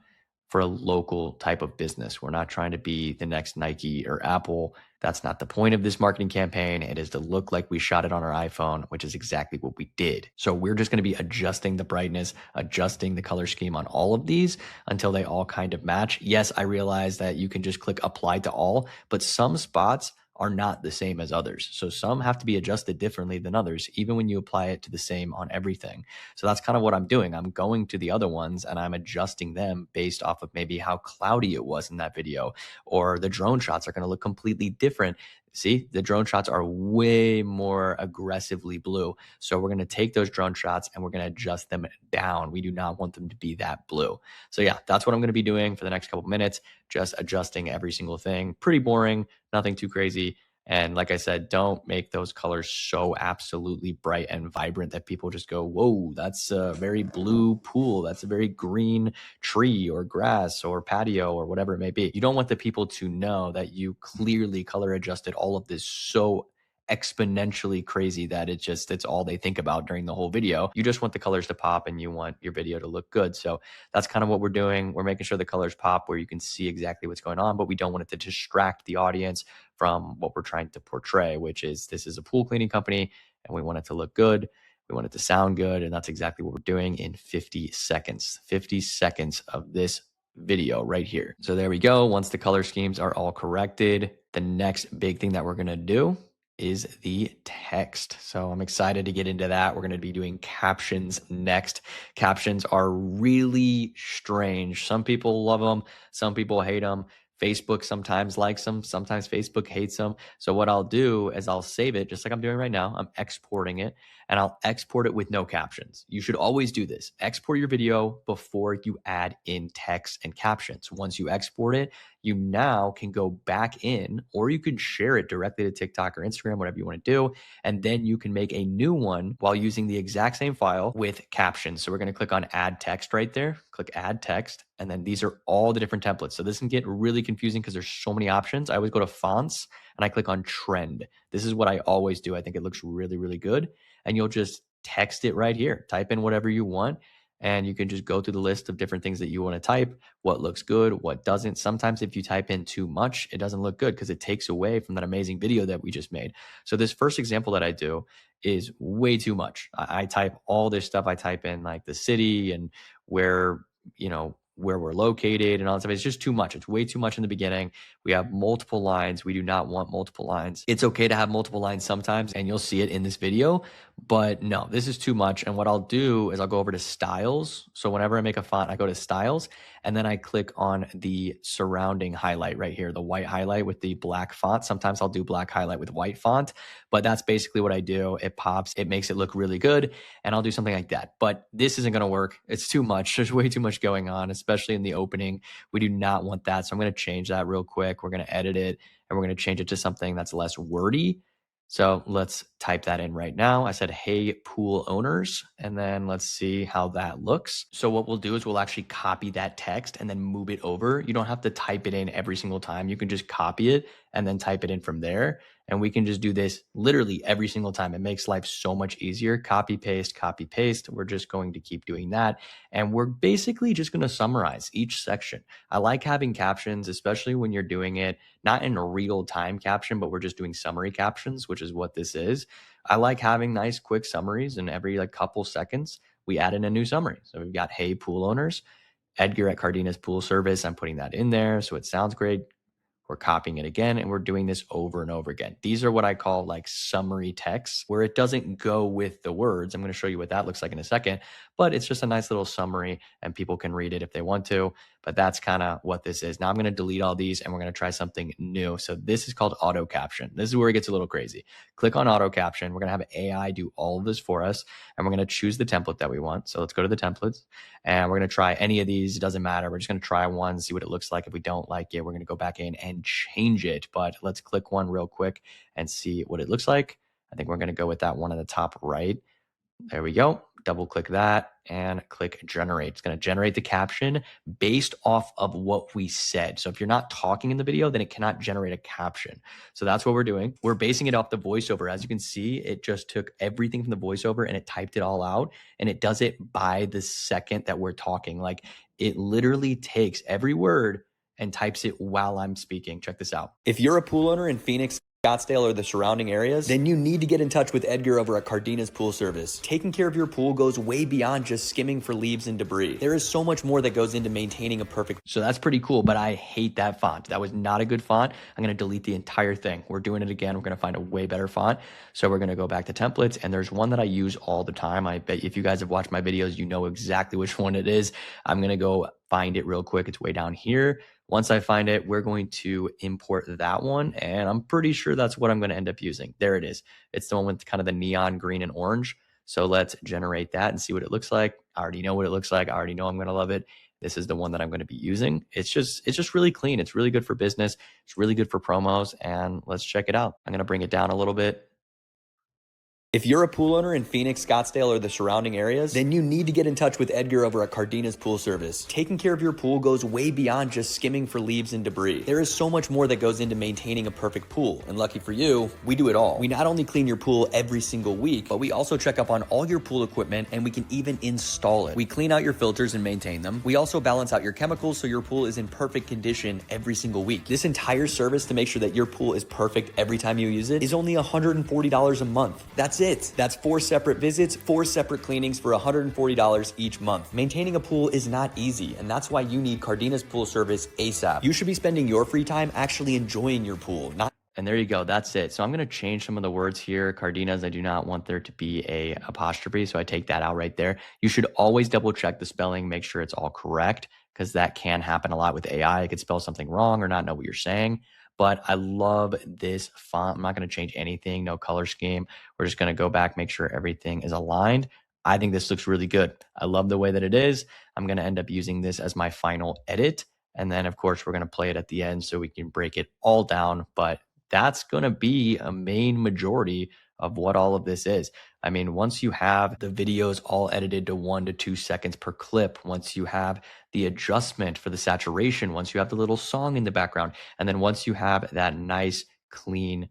for a local type of business. We're not trying to be the next Nike or Apple. That's not the point of this marketing campaign. It is to look like we shot it on our iPhone, which is exactly what we did. So we're just going to be adjusting the brightness, adjusting the color scheme on all of these until they all kind of match. Yes, I realize that you can just click apply to all, but some spots are not the same as others. So some have to be adjusted differently than others, even when you apply it to the same on everything. So that's kind of what I'm doing. I'm going to the other ones and I'm adjusting them based off of maybe how cloudy it was in that video, or the drone shots are going to look completely different. See, the drone shots are way more aggressively blue. So we're going to take those drone shots and we're going to adjust them down. We do not want them to be that blue. So yeah, that's what I'm going to be doing for the next couple of minutes, just adjusting every single thing. Pretty boring, nothing too crazy. And like I said, don't make those colors so absolutely bright and vibrant that people just go, whoa, that's a very blue pool. That's a very green tree or grass or patio or whatever it may be. You don't want the people to know that you clearly color adjusted all of this so exponentially crazy that it's all they think about during the whole video. You just want the colors to pop and you want your video to look good. So that's kind of what we're doing. We're making sure the colors pop where you can see exactly what's going on, but we don't want it to distract the audience from what we're trying to portray, which is this is a pool cleaning company and we want it to look good. We want it to sound good. And that's exactly what we're doing in 50 seconds. 50 seconds of this video right here. So there we go. Once the color schemes are all corrected, the next big thing that we're going to do is the text. So I'm excited to get into that. We're going to be doing captions next. Captions are really strange. Some people love them. Some people hate them. Facebook sometimes likes them. Sometimes Facebook hates them. So what I'll do is I'll save it just like I'm doing right now. I'm exporting it and I'll export it with no captions. You should always do this. Export your video before you add in text and captions. Once you export it, you now can go back in, or you can share it directly to TikTok or Instagram, whatever you want to do. And then you can make a new one while using the exact same file with captions. So we're going to click on add text right there, click add text. And then these are all the different templates. So this can get really confusing because there's so many options. I always go to fonts and I click on trend. This is what I always do. I think it looks really, really good. And you'll just text it right here. Type in whatever you want. And you can just go through the list of different things that you want to type, what looks good, what doesn't. Sometimes if you type in too much, it doesn't look good because it takes away from that amazing video that we just made. So this first example that I do is way too much. I type all this stuff. I type in like the city and where we're located and all that stuff. It's just too much. It's way too much in the beginning. We have multiple lines. We do not want multiple lines. It's okay to have multiple lines sometimes, and you'll see it in this video, but no, this is too much. And what I'll do is I'll go over to styles. So whenever I make a font, I go to styles and then I click on the surrounding highlight right here, the white highlight with the black font. Sometimes I'll do black highlight with white font, but that's basically what I do. It pops, it makes it look really good. And I'll do something like that, but this isn't going to work. It's too much. There's way too much going on, especially in the opening. We do not want that. So I'm going to change that real quick. We're going to edit it and we're going to change it to something that's less wordy. So let's type that in right now. I said, hey, pool owners, and then let's see how that looks. So what we'll do is we'll actually copy that text and then move it over. You don't have to type it in every single time. You can just copy it and then type it in from there. And we can just do this literally every single time. It makes life so much easier. Copy, paste, copy, paste. We're just going to keep doing that. And we're basically just going to summarize each section. I like having captions, especially when you're doing it, not in a real time caption, but we're just doing summary captions, which is what this is. I like having nice quick summaries, and every couple seconds, we add in a new summary. So we've got, hey, pool owners, Edgar at Cardenas Pool Service. I'm putting that in there so it sounds great. We're copying it again, and we're doing this over and over again. These are what I call like summary texts, where it doesn't go with the words. I'm going to show you what that looks like in a second, but it's just a nice little summary and people can read it if they want to. But that's kind of what this is. Now I'm going to delete all these and we're going to try something new. So this is called auto caption. This is where it gets a little crazy. Click on auto caption. We're going to have AI do all of this for us, and we're going to choose the template that we want. So let's go to the templates, and we're going to try any of these. It doesn't matter. We're just going to try one, see what it looks like. If we don't like it, we're going to go back in and change it. But let's click one real quick and see what it looks like. I think we're going to go with that one at the top right. There we go. Double click that and click generate. It's going to generate the caption based off of what we said. So if you're not talking in the video, then it cannot generate a caption. So that's what we're doing. We're basing it off the voiceover. As you can see, it just took everything from the voiceover and it typed it all out, and it does it by the second that we're talking. Like, it literally takes every word and types it while I'm speaking. Check this out. If you're a pool owner in Phoenix, Scottsdale, or the surrounding areas, then you need to get in touch with Edgar over at Cardina's Pool Service. Taking care of your pool goes way beyond just skimming for leaves and debris. There is so much more that goes into maintaining a perfect. So that's pretty cool, but I hate that font. That was not a good font. I'm going to delete the entire thing. We're doing it again. We're going to find a way better font. So we're going to go back to templates, and there's one that I use all the time. I bet if you guys have watched my videos, you know exactly which one it is. I'm going to go find it real quick. It's way down here. Once I find it, we're going to import that one, and I'm pretty sure that's what I'm going to end up using. There it is. It's the one with kind of the neon green and orange. So let's generate that and see what it looks like. I already know what it looks like. I already know I'm going to love it. This is the one that I'm going to be using. It's just really clean. It's really good for business. It's really good for promos, and let's check it out. I'm going to bring it down a little bit. If you're a pool owner in Phoenix, Scottsdale, or the surrounding areas, then you need to get in touch with Edgar over at Cardina's Pool Service. Taking care of your pool goes way beyond just skimming for leaves and debris. There is so much more that goes into maintaining a perfect pool, and lucky for you, we do it all. We not only clean your pool every single week, but we also check up on all your pool equipment, and we can even install it. We clean out your filters and maintain them. We also balance out your chemicals so your pool is in perfect condition every single week. This entire service to make sure that your pool is perfect every time you use it is only $140 a month. That's it. That's 4 separate visits, 4 separate cleanings for $140 each month. Maintaining a pool is not easy, and that's why you need Cardina's Pool Service ASAP. You should be spending your free time actually enjoying your pool, not. And there you go. That's it. So I'm going to change some of the words here. Cardina's, I do not want there to be a apostrophe, so I take that out right there. You should always double check the spelling, make sure it's all correct, because that can happen a lot with AI. It could spell something wrong or not know what you're saying. But I love this font. I'm not going to change anything, no color scheme. We're just going to go back, make sure everything is aligned. I think this looks really good. I love the way that it is. I'm going to end up using this as my final edit. And then, of course, we're going to play it at the end so we can break it all down. But that's going to be a main majority of what all of this is. I mean, once you have the videos all edited to 1 to 2 seconds per clip, once you have the adjustment for the saturation, once you have the little song in the background, and then once you have that nice, clean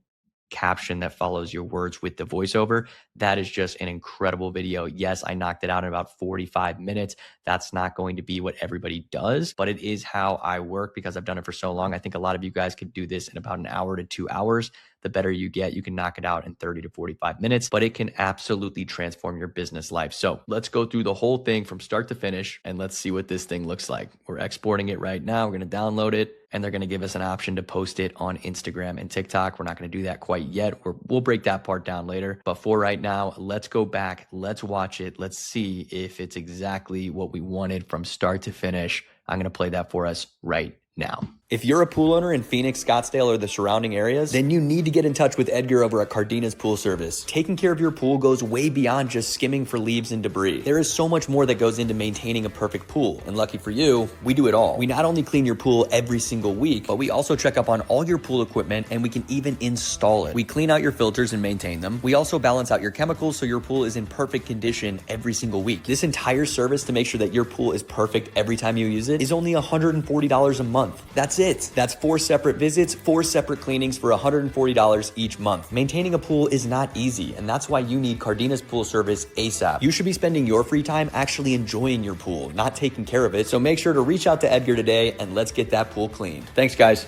caption that follows your words with the voiceover, that is just an incredible video. Yes, I knocked it out in about 45 minutes. That's not going to be what everybody does, but it is how I work because I've done it for so long. I think a lot of you guys could do this in about an hour to 2 hours. The better you get, you can knock it out in 30 to 45 minutes, but it can absolutely transform your business life. So let's go through the whole thing from start to finish and let's see what this thing looks like. We're exporting it right now. We're going to download it and they're going to give us an option to post it on Instagram and TikTok. We're not going to do that quite yet. We'll break that part down later. But for right now, let's go back. Let's watch it. Let's see if it's exactly what we wanted from start to finish. I'm going to play that for us right now. If you're a pool owner in Phoenix, Scottsdale, or the surrounding areas, then you need to get in touch with Edgar over at Cardina's Pool Service. Taking care of your pool goes way beyond just skimming for leaves and debris. There is so much more that goes into maintaining a perfect pool, and lucky for you, we do it all. We not only clean your pool every single week, but we also check up on all your pool equipment, and we can even install it. We clean out your filters and maintain them. We also balance out your chemicals so your pool is in perfect condition every single week. This entire service to make sure that your pool is perfect every time you use it is only $140 a month. That's it. That's 4 separate visits, 4 separate cleanings for $140 each month. Maintaining a pool is not easy, and that's why you need Cardina's Pool Service ASAP. You should be spending your free time actually enjoying your pool, not taking care of it. So make sure to reach out to Edgar today and let's get that pool cleaned. Thanks, guys.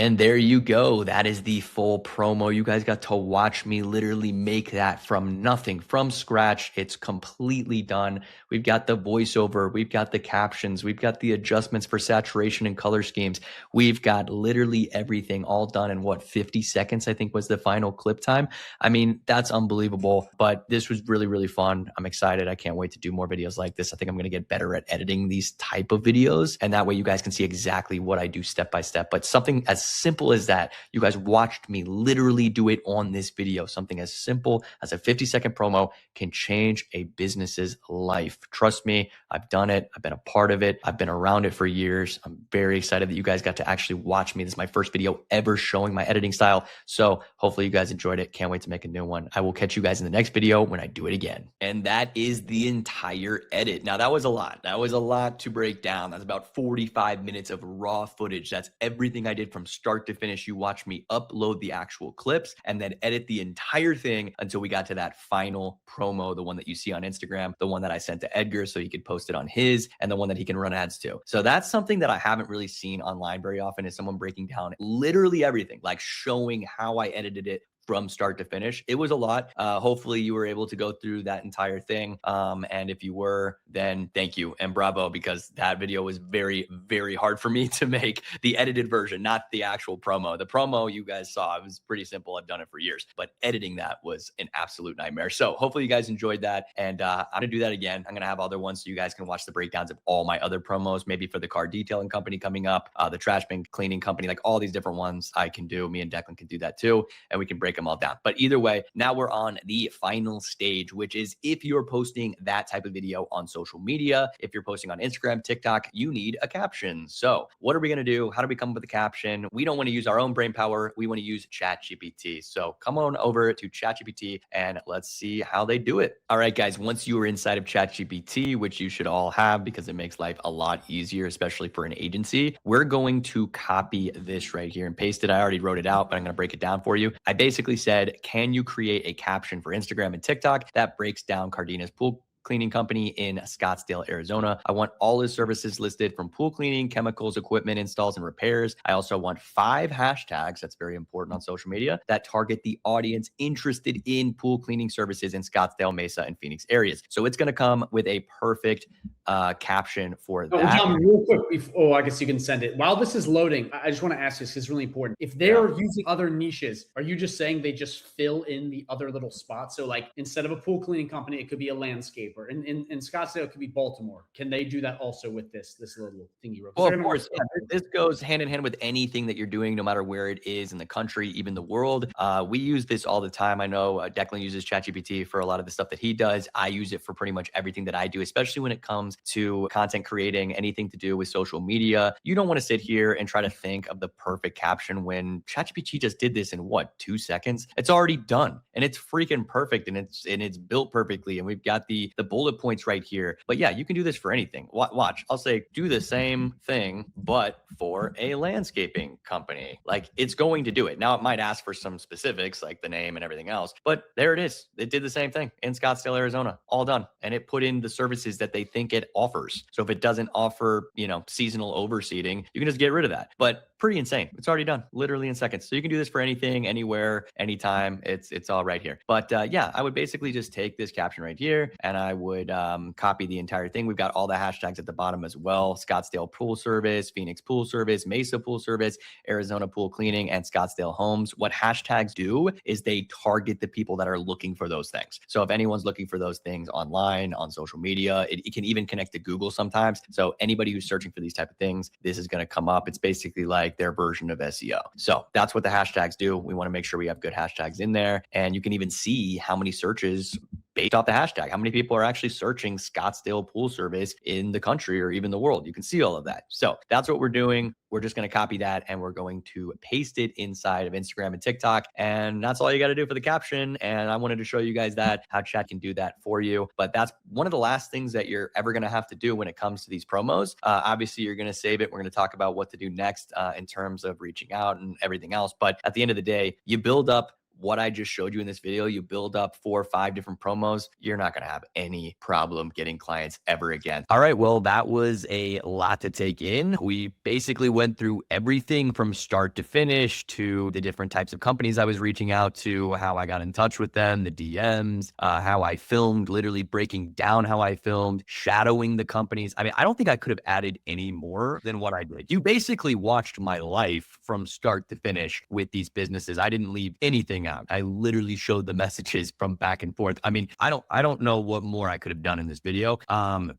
And there you go. That is the full promo. You guys got to watch me literally make that from nothing, from scratch. It's completely done. We've got the voiceover. We've got the captions. We've got the adjustments for saturation and color schemes. We've got literally everything all done in what, 50 seconds, I think was the final clip time. I mean, that's unbelievable, but this was really, really fun. I'm excited. I can't wait to do more videos like this. I think I'm going to get better at editing these type of videos. And that way you guys can see exactly what I do step by step. But something as simple as that, you guys watched me literally do it on this video. Something as simple as a 50-second promo can change a business's life. Trust me, I've done it. I've been a part of it. I've been around it for years. I'm very excited that you guys got to actually watch me. This is my first video ever showing my editing style. So hopefully you guys enjoyed it. Can't wait to make a new one. I will catch you guys in the next video when I do it again. And that is the entire edit. Now that was a lot. That was a lot to break down. That's about 45 minutes of raw footage. That's everything I did from start to finish. You watched me upload the actual clips and then edit the entire thing until we got to that final promo, the one that you see on Instagram, the one that I sent to Edgar so he could post it on his, and the one that he can run ads to. So that's something that I haven't really seen online very often, is someone breaking down literally everything, like showing how I edited it from start to finish. It was a lot. Hopefully you were able to go through that entire thing. And if you were, then thank you and bravo, because that video was very, very hard for me to make. The edited version, not the actual promo. The promo you guys saw, it was pretty simple. I've done it for years, but editing that was an absolute nightmare. So hopefully you guys enjoyed that. And I'm gonna do that again. I'm gonna have other ones so you guys can watch the breakdowns of all my other promos, maybe for the car detailing company coming up, the trash bin cleaning company, like all these different ones I can do. Me and Declan can do that too. And we can break them all down. But either way, now we're on the final stage, which is if you're posting that type of video on social media, if you're posting on Instagram, TikTok, you need a caption. So what are we going to do? How do we come up with a caption? We don't want to use our own brain power. We want to use ChatGPT. So come on over to ChatGPT and let's see how they do it. All right, guys, once you are inside of ChatGPT, which you should all have because it makes life a lot easier, especially for an agency, we're going to copy this right here and paste it. I already wrote it out, but I'm going to break it down for you. I basically said, can you create a caption for Instagram and TikTok that breaks down Cardina's pool cleaning company in Scottsdale, Arizona? I want all his services listed, from pool cleaning, chemicals, equipment installs, and repairs. I also want 5 hashtags, that's very important on social media, that target the audience interested in pool cleaning services in Scottsdale, Mesa, and Phoenix areas. So it's going to come with a perfect caption for that. John, real quick, I guess you can send it. While this is loading, I just want to ask this because it's really important. If they're using other niches, are you just saying they just fill in the other little spots? So like instead of a pool cleaning company, it could be a landscaper. In Scottsdale, it could be Baltimore. Can they do that also with this little thing you wrote? Well, of course, this goes hand in hand with anything that you're doing, no matter where it is in the country, even the world. We use this all the time. I know Declan uses ChatGPT for a lot of the stuff that he does. I use it for pretty much everything that I do, especially when it comes to content creating, anything to do with social media. You don't want to sit here and try to think of the perfect caption when ChatGPT just did this in what, 2 seconds? It's already done and it's freaking perfect and it's built perfectly. And we've got the bullet points right here. But yeah, you can do this for anything. Watch, I'll say do the same thing, but for a landscaping company. Like it's going to do it. Now it might ask for some specifics like the name and everything else, but there it is. It did the same thing in Scottsdale, Arizona, all done. And it put in the services that they think it offers. So if it doesn't offer, seasonal overseeding, you can just get rid of that. But pretty insane. It's already done literally in seconds. So you can do this for anything, anywhere, anytime. It's all right here. But yeah, I would basically just take this caption right here and I would copy the entire thing. We've got all the hashtags at the bottom as well. Scottsdale Pool Service, Phoenix Pool Service, Mesa Pool Service, Arizona Pool Cleaning, and Scottsdale Homes. What hashtags do is they target the people that are looking for those things. So if anyone's looking for those things online, on social media, it can even connect to Google sometimes. So anybody who's searching for these type of things, this is going to come up. It's basically like their version of SEO. So that's what the hashtags do. We want to make sure we have good hashtags in there. And you can even see how many searches based off the hashtag, how many people are actually searching Scottsdale Pool Service in the country or even the world. You can see all of that. So that's what we're doing. We're just going to copy that and we're going to paste it inside of Instagram and TikTok. And that's all you got to do for the caption. And I wanted to show you guys that, how chat can do that for you. But that's one of the last things that you're ever going to have to do when it comes to these promos. Obviously, you're going to save it. We're going to talk about what to do next in terms of reaching out and everything else. But at the end of the day, you build up what I just showed you in this video, you build up 4 or 5 different promos, you're not going to have any problem getting clients ever again. All right, well, that was a lot to take in. We basically went through everything from start to finish, to the different types of companies I was reaching out to, how I got in touch with them, the DMs, how I filmed, literally breaking down how I filmed, shadowing the companies. I mean, I don't think I could have added any more than what I did. You basically watched my life from start to finish with these businesses. I didn't leave anything out. I literally showed the messages from back and forth. I mean, I don't know what more I could have done in this video.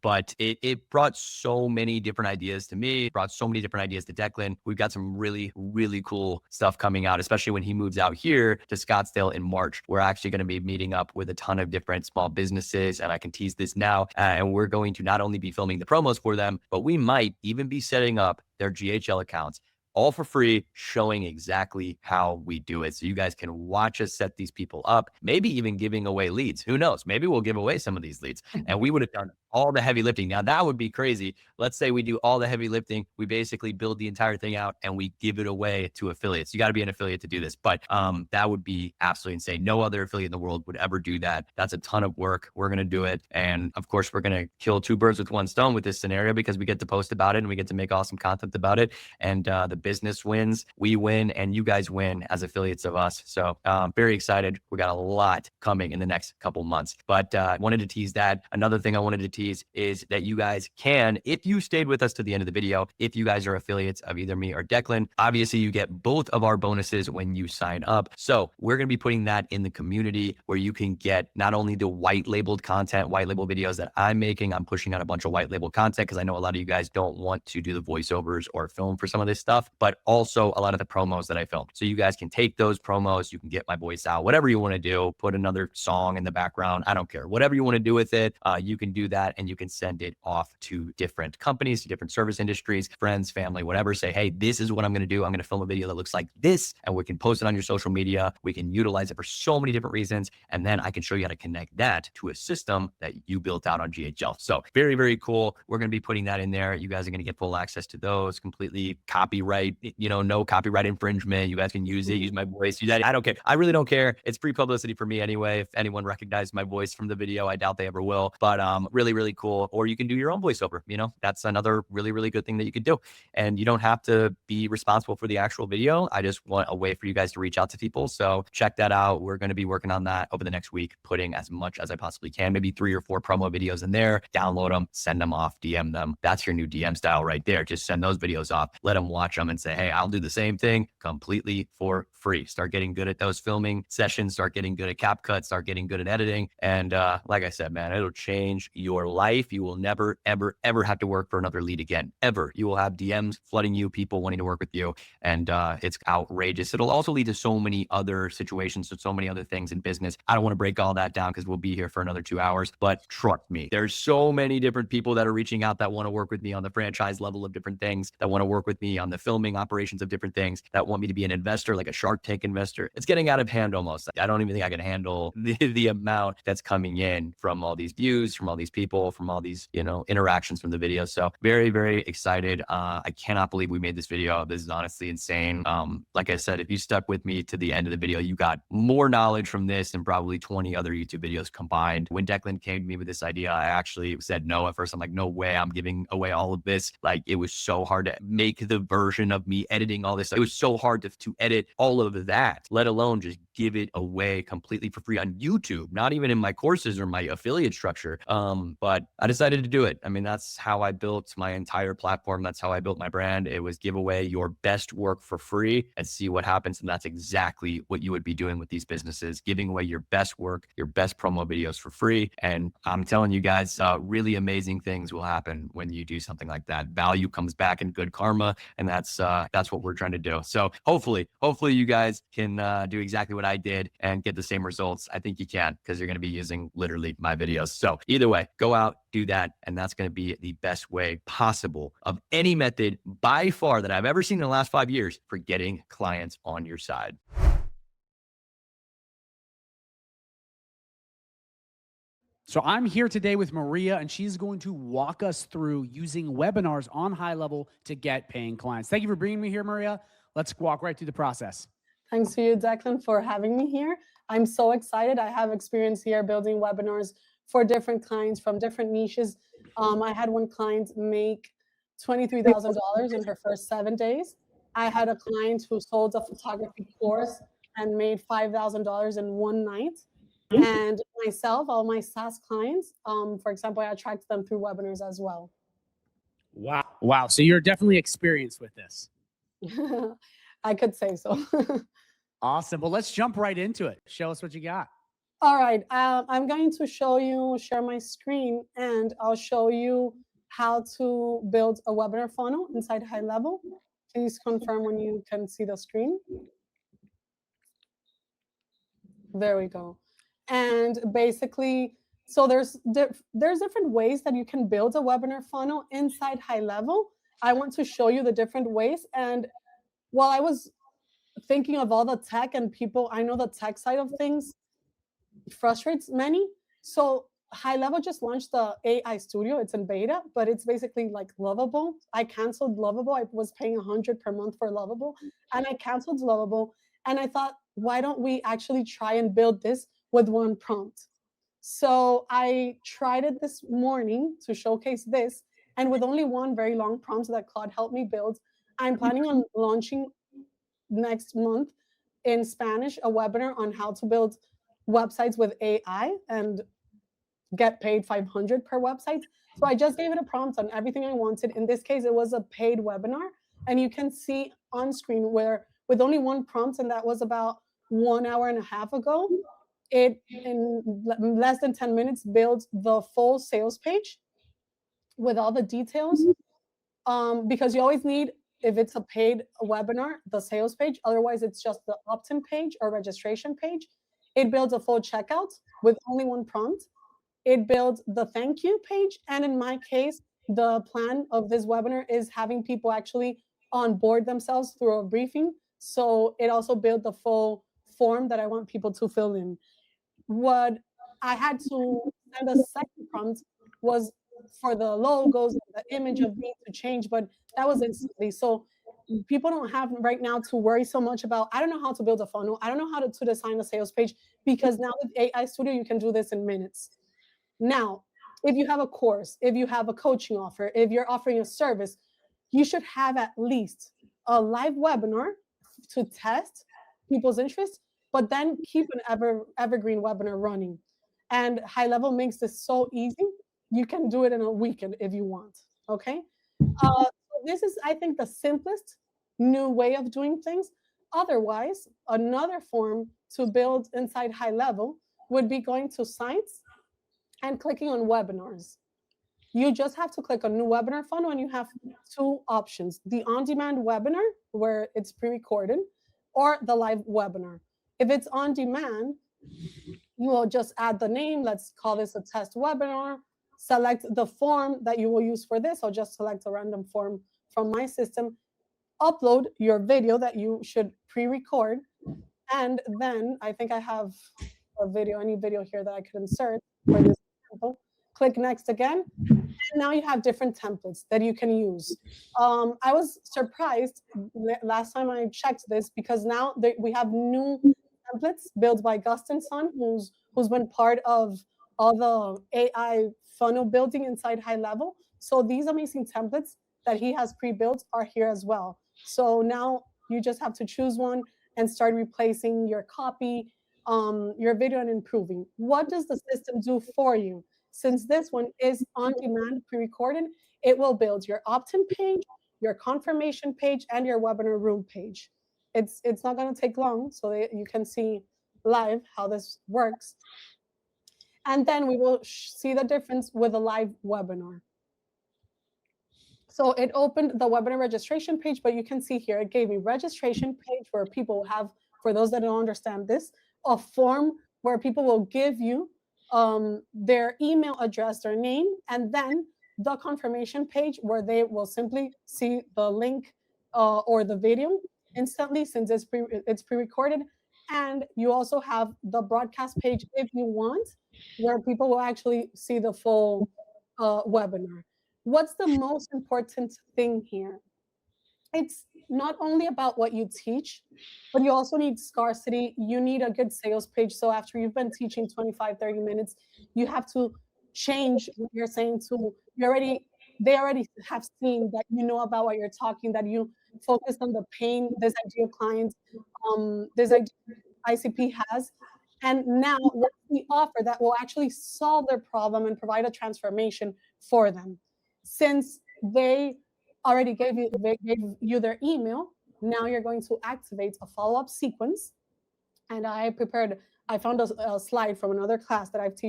But it brought so many different ideas to me, brought so many different ideas to Declan. We've got some really, really cool stuff coming out, especially when he moves out here to Scottsdale in March. We're actually going to be meeting up with a ton of different small businesses, and I can tease this now. And we're going to not only be filming the promos for them, but we might even be setting up their GHL accounts, all for free, showing exactly how we do it. So you guys can watch us set these people up, maybe even giving away leads. Who knows? Maybe we'll give away some of these leads, and we would have done all the heavy lifting. Now that would be crazy. Let's say we do all the heavy lifting. We basically build the entire thing out and we give it away to affiliates. You got to be an affiliate to do this, but that would be absolutely insane. No other affiliate in the world would ever do that. That's a ton of work. We're going to do it. And of course, we're going to kill 2 birds with 1 stone with this scenario, because we get to post about it and we get to make awesome content about it. And the business wins, we win, and you guys win as affiliates of us. So very excited. We got a lot coming in the next couple months, but I wanted to tease that. Another thing I wanted to tease is that you guys can, if you stayed with us to the end of the video, if you guys are affiliates of either me or Declan, obviously you get both of our bonuses when you sign up. So we're going to be putting that in the community, where you can get not only the white labeled content, white label videos that I'm making. I'm pushing out a bunch of white label content because I know a lot of you guys don't want to do the voiceovers or film for some of this stuff, but also a lot of the promos that I filmed. So you guys can take those promos, you can get my voice out, whatever you want to do, put another song in the background. I don't care. Whatever you want to do with it, you can do that, and you can send it off to different companies, to different service industries, friends, family, whatever. Say, hey, this is what I'm going to do. I'm going to film a video that looks like this, and we can post it on your social media. We can utilize it for so many different reasons. And then I can show you how to connect that to a system that you built out on GHL. So very, very cool. We're going to be putting that in there. You guys are going to get full access to those, completely copyright, no copyright infringement. You guys can use it, use my voice, use that. I don't care. I really don't care. It's free publicity for me anyway. If anyone recognized my voice from the video, I doubt they ever will, but really, really cool. Or you can do your own voiceover. That's another really, really good thing that you could do. And you don't have to be responsible for the actual video. I just want a way for you guys to reach out to people. So check that out. We're going to be working on that over the next week, putting as much as I possibly can, maybe 3 or 4 promo videos in there, download them, send them off, DM them. That's your new DM style right there. Just send those videos off, let them watch them and say, hey, I'll do the same thing completely for free. Start getting good at those filming sessions, start getting good at CapCut, start getting good at editing. And like I said, man, it'll change your life. You will never, ever, ever have to work for another lead again, ever. You will have DMs flooding you, people wanting to work with you. And it's outrageous. It'll also lead to so many other situations, so many other things in business. I don't want to break all that down because we'll be here for another 2 hours, but trust me, there's so many different people that are reaching out that want to work with me on the franchise level of different things, that want to work with me on the filming operations of different things, that want me to be an investor, like a Shark Tank investor. It's getting out of hand almost. I don't even think I can handle the amount that's coming in from all these views, from all these people, from all these, interactions from the video. So very, very excited. I cannot believe we made this video. This is honestly insane. Like I said, if you stuck with me to the end of the video, you got more knowledge from this than probably 20 other YouTube videos combined. When Declan came to me with this idea, I actually said no at first. I'm like, no way, I'm giving away all of this. Like, it was so hard to make the version of me editing all this. It was so hard to edit all of that, let alone just give it away completely for free on YouTube, not even in my courses or my affiliate structure. But I decided to do it. I mean, that's how I built my entire platform. That's how I built my brand. It was give away your best work for free and see what happens. And that's exactly what you would be doing with these businesses, giving away your best work, your best promo videos for free. And I'm telling you guys, really amazing things will happen when you do something like that. Value comes back in good karma. And that's what we're trying to do. So hopefully you guys can do exactly what I did and get the same results. I think you can, because you're going to be using literally my videos. So either way, go out, do that. And that's going to be the best way possible of any method by far that I've ever seen in the last 5 years for getting clients on your side. So I'm here today with Maria, and she's going to walk us through using webinars on HighLevel to get paying clients. Thank you for bringing me here, Maria. Let's walk right through the process. Thanks to you, Declan, for having me here. I'm so excited. I have experience here building webinars for different clients from different niches. I had one client make $23,000 in her first 7 days. I had a client who sold a photography course and made $5,000 in one night. And myself, all my SaaS clients, for example, I attract them through webinars as well. Wow. Wow. So you're definitely experienced with this. I could say so. Awesome. Well, let's jump right into it. Show us what you got. All right. I'm going to share my screen, and I'll show you how to build a webinar funnel inside HighLevel. Please confirm when you can see the screen. There we go. And basically, so there's different ways that you can build a webinar funnel inside HighLevel. I want to show you the different ways. And while I was thinking of all the tech and people, I know the tech side of things frustrates many. So HighLevel just launched the AI Studio. It's in beta, but it's basically like Lovable. I canceled Lovable. I was paying $100 per month for Lovable, and I canceled Lovable. And I thought, why don't we actually try and build this with one prompt? So I tried it this morning to showcase this, and with only one very long prompt that Claude helped me build, I'm planning on launching next month in Spanish a webinar on how to build websites with AI and get paid $500 per website. So I just gave it a prompt on everything I wanted. In this case, it was a paid webinar, and you can see on screen where with only one prompt, and that was about 1.5 hours ago, it in less than 10 minutes builds the full sales page with all the details. Because you always need, if it's a paid webinar, the sales page. Otherwise, it's just the opt-in page or registration page. It builds a full checkout with only one prompt. It builds the thank you page. And in my case, the plan of this webinar is having people actually onboard themselves through a briefing. So it also built the full form that I want people to fill in. What I had to send a second prompt was for the logos, the image of me to change, but that was instantly. So people don't have right now to worry so much about, I don't know how to build a funnel. I don't know how to design a sales page, because now with AI Studio, you can do this in minutes. Now, if you have a course, if you have a coaching offer, if you're offering a service, you should have at least a live webinar to test people's interest, but then keep an evergreen webinar running. And HighLevel makes this so easy. You can do it in a weekend if you want, okay? So this is, I think, the simplest new way of doing things. Otherwise, another form to build inside HighLevel would be going to sites and clicking on webinars. You just have to click on new webinar funnel, and you have two options: the on-demand webinar, where it's pre-recorded, or the live webinar. If it's on demand, you will just add the name. Let's call this a test webinar. Select the form that you will use for this. I'll just select a random form from my system. Upload your video that you should pre-record. And then I think I have a video, any video here that I could insert for this example. Click next again. And now you have different templates that you can use. I was surprised last time I checked this, because now we have new templates built by Gustin Son, who's been part of all the AI funnel building inside HighLevel. So these amazing templates that he has pre-built are here as well. So now you just have to choose one and start replacing your copy, your video, and improving. What does the system do for you? Since this one is on demand, pre-recorded, it will build your opt-in page, your confirmation page, and your webinar room page. It's not going to take long, so you can see live how this works. And then we will see the difference with a live webinar. So it opened the webinar registration page, but you can see here, it gave me registration page where people have, for those that don't understand this, a form where people will give you their email address, their name, and then the confirmation page where they will simply see the link or the video instantly, since it's pre-recorded. And you also have the broadcast page if you want, where people will actually see the full webinar. What's the most important thing here? it's not only about what you teach, but you also need scarcity. You need a good sales page. So after you've been teaching 25, 30 minutes, you have to change what you're saying to, they already have seen that you know about what you're talking, that you focus on the pain this ideal client, this ICP has. And now what's the offer that will actually solve their problem and provide a transformation for them? Since they already gave you their email, now you're going to activate a follow-up sequence. And I found a slide from another class that I've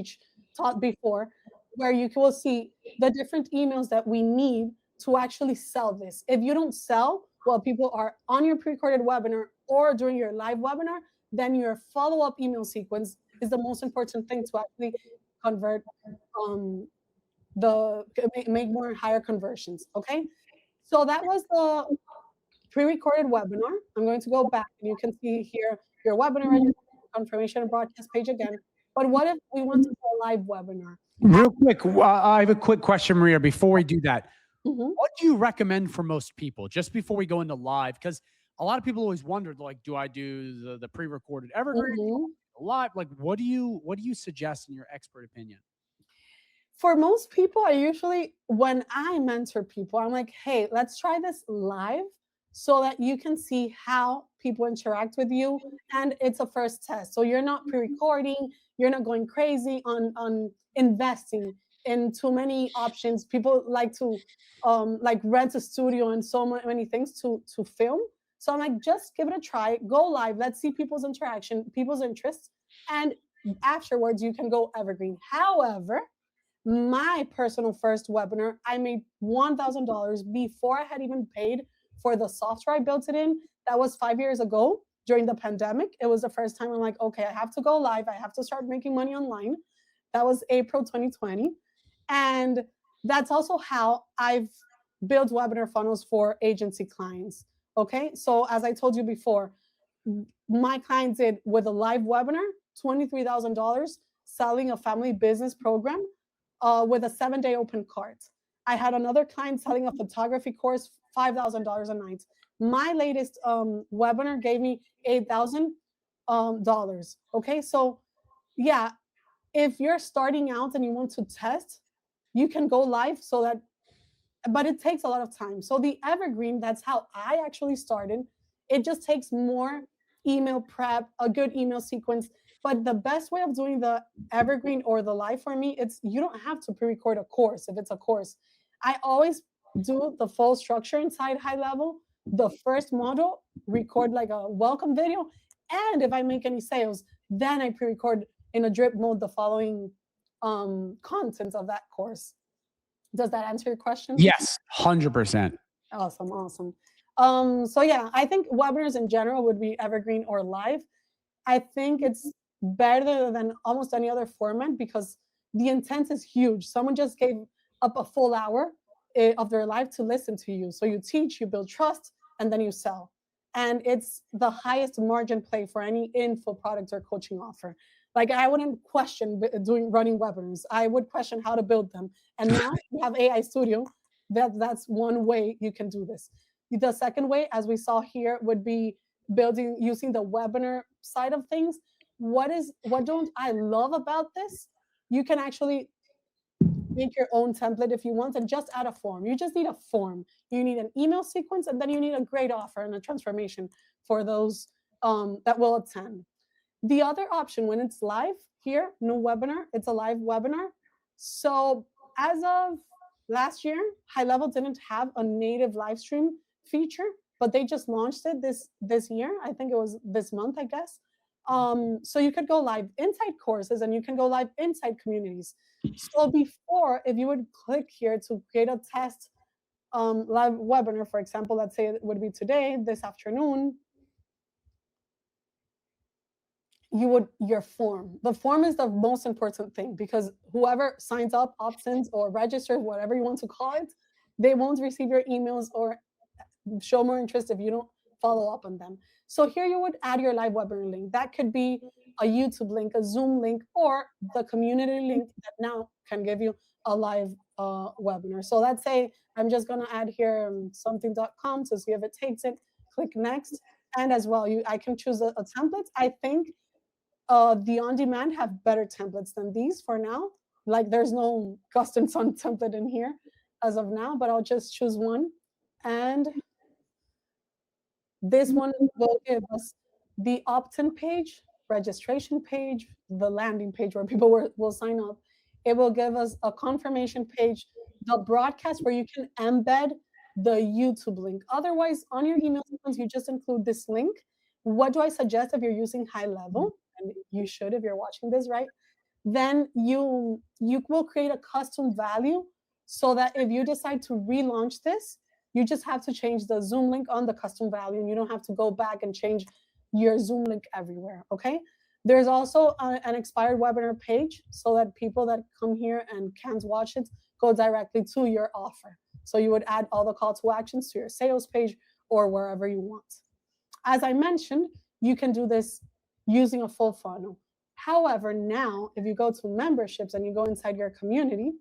taught before, where you will see the different emails that we need to actually sell this. If you don't sell while people are on your pre-recorded webinar or during your live webinar, then your follow-up email sequence is the most important thing to actually convert, make more higher conversions, okay? So that was the pre-recorded webinar. I'm going to go back and you can see here your webinar confirmation and broadcast page again. But what if we want to do a live webinar? Real quick, I have a quick question, Maria, before we do that. Mm-hmm. What do you recommend for most people, just before we go into live? Because a lot of people always wondered, like, do I do the pre-recorded evergreen, live? Like, what do you suggest in your expert opinion? For most people, when I mentor people, I'm like, hey, let's try this live so that you can see how people interact with you. And it's a first test. So you're not pre-recording, you're not going crazy on investing in too many options. People like to like rent a studio and so many things to film. So I'm like, just give it a try, go live, let's see people's interaction, people's interests, and afterwards you can go evergreen. However, my personal first webinar, I made $1,000 before I had even paid for the software I built it in. That was 5 years ago during the pandemic. It was the first time I'm like, okay, I have to go live. I have to start making money online. That was April 2020. And that's also how I've built webinar funnels for agency clients. Okay, so as I told you before, my clients did with a live webinar, $23,000 selling a family business program with a 7-day open cart. I had another client selling a photography course, $5,000 a night. My latest webinar gave me $8,000. Okay, so yeah, if you're starting out and you want to test, you can go live so that, but it takes a lot of time. So the evergreen, that's how I actually started. It just takes more email prep, a good email sequence. But the best way of doing the evergreen or the live for me, it's you don't have to pre-record a course if it's a course. I always do the full structure inside High Level. The first module, record like a welcome video. And if I make any sales, then I pre-record in a drip mode the following contents of that course. Does that answer your question? Yes, 100%. Awesome. So yeah, I think webinars in general would be evergreen or live. I think it's better than almost any other format because the intent is huge. Someone just gave up a full hour of their life to listen to you. So you teach, you build trust, and then you sell. And it's the highest margin play for any info product or coaching offer. Like I wouldn't question running webinars. I would question how to build them. And now we have AI Studio. That's one way you can do this. The second way, as we saw here, would be using the webinar side of things. What don't I love about this? You can actually make your own template if you want and just add a form. You just need a form. You need an email sequence, and then you need a great offer and a transformation for those that will attend. The other option, when it's live here, no webinar, it's a live webinar. So as of last year, High Level didn't have a native live stream feature, but they just launched it this year. I think it was this month, I guess. So you could go live inside courses and you can go live inside communities. So before, if you would click here to create a test live webinar, for example, let's say it would be today, this afternoon, your form. The form is the most important thing because whoever signs up, opts-in, or registers, whatever you want to call it, they won't receive your emails or show more interest if you don't follow up on them. So here you would add your live webinar link. That could be a YouTube link, a Zoom link, or the community link that now can give you a live webinar. So let's say I'm just going to add here something.com to see if it takes it. Click next. And as well, I can choose a template. I think the on-demand have better templates than these for now. Like there's no custom sun template in here as of now, but I'll just choose one. And this one will give us the opt-in page, registration page, the landing page where people will sign up. It will give us a confirmation page, the broadcast where you can embed the YouTube link. Otherwise, on your email sequence, you just include this link. What do I suggest if you're using HighLevel? And you should if you're watching this, right? Then you will create a custom value so that if you decide to relaunch this, you just have to change the Zoom link on the custom value, and you don't have to go back and change your Zoom link everywhere, okay? There's also an expired webinar page so that people that come here and can't watch it go directly to your offer. So you would add all the call to actions to your sales page or wherever you want. As I mentioned, you can do this using a full funnel. However, now, if you go to memberships and you go inside your community,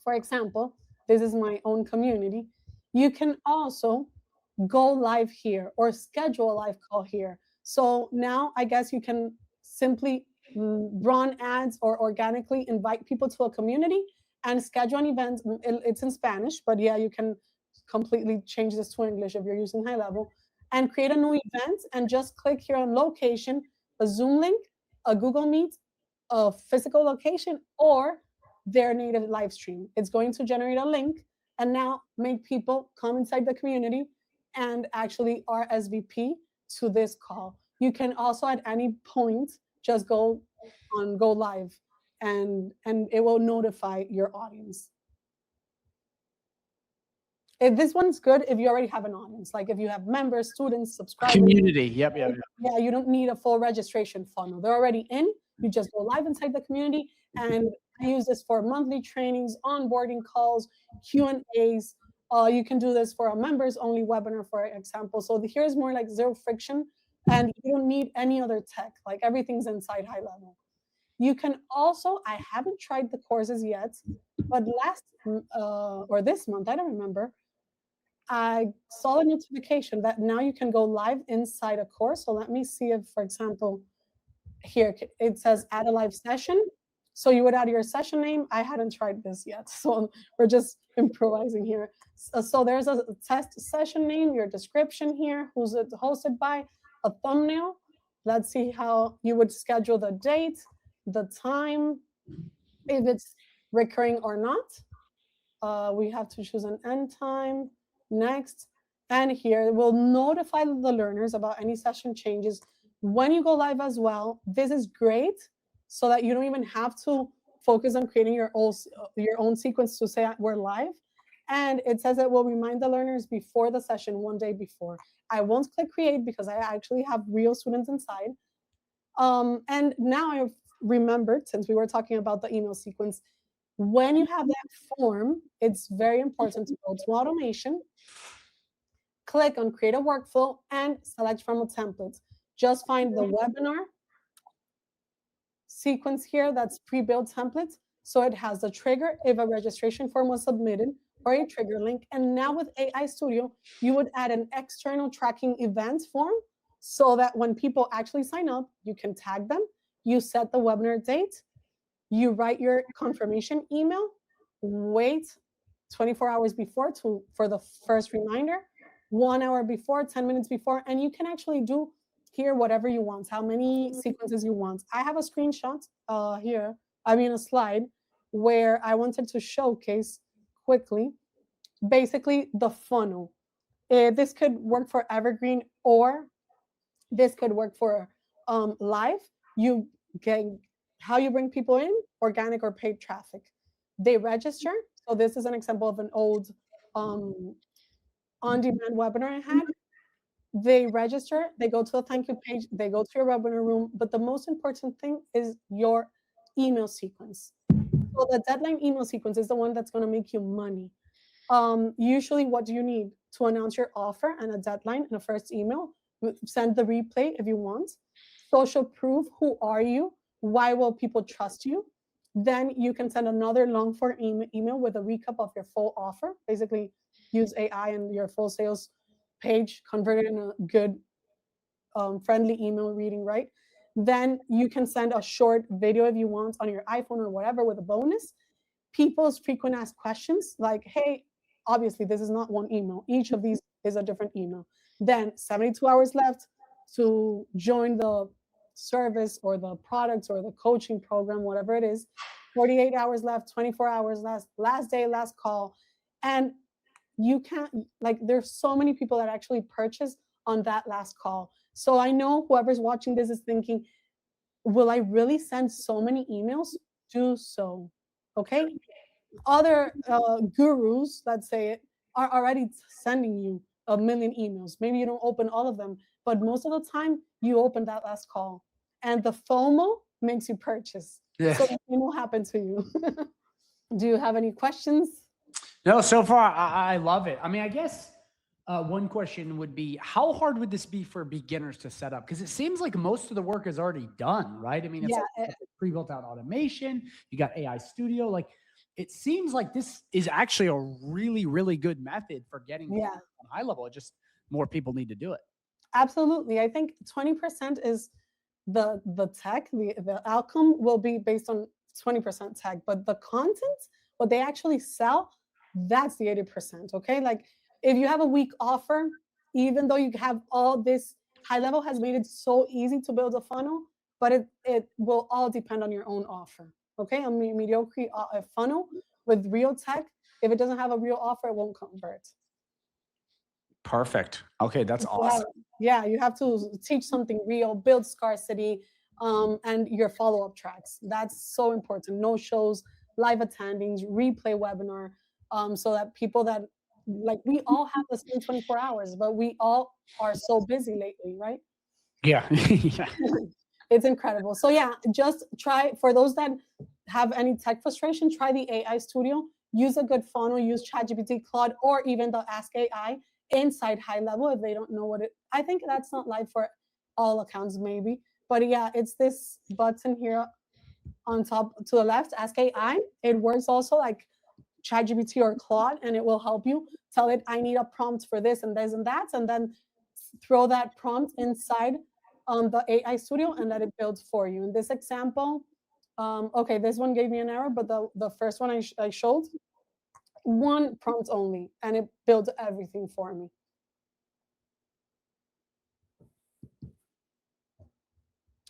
for example, this is my own community, you can also go live here or schedule a live call here. So now I guess you can simply run ads or organically invite people to a community and schedule an event. It's in Spanish, but yeah, you can completely change this to English if you're using HighLevel, and create a new event and just click here on location, a Zoom link, a Google Meet, a physical location, or their native live stream. It's going to generate a link and now make people come inside the community and actually RSVP to this call. You can also at any point just go live and it will notify your audience. This one's good if you already have an audience, like if you have members, students, subscribers. Community, yep. Yeah, you don't need a full registration funnel. They're already in. You just go live inside the community, and I use this for monthly trainings, onboarding calls, Q&As. You can do this for a members-only webinar, for example. So here's more like zero friction, and you don't need any other tech. Like everything's inside HighLevel. You can also, I haven't tried the courses yet, but last or this month, I don't remember, I saw a notification that now you can go live inside a course. So let me see if, for example, here it says add a live session. So you would add your session name. I hadn't tried this yet, so we're just improvising here. So there's a test session name, your description here, who's it hosted by, a thumbnail. Let's see how you would schedule the date, the time, if it's recurring or not. We have to choose an end time. Next, and here it will notify the learners about any session changes when you go live as well. This is great so that you don't even have to focus on creating your own sequence to say we're live. And it says it will remind the learners before the session, 1 day before. I won't click create because I actually have real students inside. And now I've remembered, since we were talking about the email sequence, when you have that form, it's very important to go to automation, click on create a workflow, and select from a template. Just find the webinar sequence here that's pre-built template. So it has the trigger if a registration form was submitted or a trigger link. And now with AI Studio, you would add an external tracking event form so that when people actually sign up, you can tag them, you set the webinar date, you write your confirmation email, wait 24 hours before for the first reminder, 1 hour before, 10 minutes before, and you can actually do here whatever you want, how many sequences you want. I have a screenshot here, a slide, where I wanted to showcase quickly, basically the funnel. This could work for evergreen, or this could work for live. You get how you bring people in, organic or paid traffic. They register. So this is an example of an old on-demand webinar I had. They register, they go to a thank you page, they go to your webinar room, but the most important thing is your email sequence. So the deadline email sequence is the one that's going to make you money. Usually, what do you need to announce your offer and a deadline in a first email? Send the replay if you want. Social proof, who are you? Why will people trust you? Then you can send another long form email with a recap of your full offer. Basically, use AI and your full sales page, convert it in a good, friendly email reading, right? Then you can send a short video if you want on your iPhone or whatever with a bonus. People's frequent asked questions like, hey, obviously this is not one email. Each of these is a different email. Then 72 hours left to join the service or the products or the coaching program, whatever it is. 48 hours left, 24 hours last day, last call. And you can't, like, there's so many people that actually purchase on that last call. So I know whoever's watching this is thinking, will I really send so many emails? Do so. Okay. Other gurus, let's say it, are already sending you a million emails. Maybe you don't open all of them, but most of the time you open that last call. And the FOMO makes you purchase. Yeah. So it will happen to you. Do you have any questions? No, so far I love it. I mean, I guess one question would be, how hard would this be for beginners to set up? Because it seems like most of the work is already done, right? I mean, it's like pre-built out automation. You got AI Studio. Like, it seems like this is actually a really, really good method for getting on high level. It just more people need to do it. Absolutely. I think 20% is the tech. The outcome will be based on 20% tech, but the content, what they actually sell, that's the 80%. Okay. Like, if you have a weak offer, even though you have all this, high level has made it so easy to build a funnel, but it will all depend on your own offer. Okay. A mediocre funnel with real tech, if it doesn't have a real offer, it won't convert. Perfect. Okay. That's awesome. Yeah. You have to teach something real, build scarcity, and your follow-up tracks. That's so important. No shows, live attendings, replay webinar, so that people that, like, we all have the same 24 hours, but we all are so busy lately, right? Yeah. Yeah. It's incredible. So yeah, just try, for those that have any tech frustration, try the AI Studio. Use a good funnel, use ChatGPT, Claude, or even the Ask AI inside High Level if they don't know what it, I think that's not live for all accounts maybe. But yeah, it's this button here on top to the left, Ask AI. It works also like ChatGPT or Claude, and it will help you tell it, I need a prompt for this and this and that, and then throw that prompt inside the AI Studio and let it build for you. In this example, okay, this one gave me an error, but the first one I showed, one prompt only, and it built everything for me.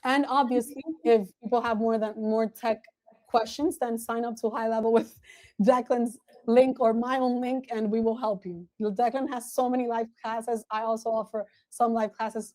And obviously, if people have more tech questions, then sign up to High Level with Declan's link or my own link, and we will help you. Declan has so many live classes. I also offer some live classes,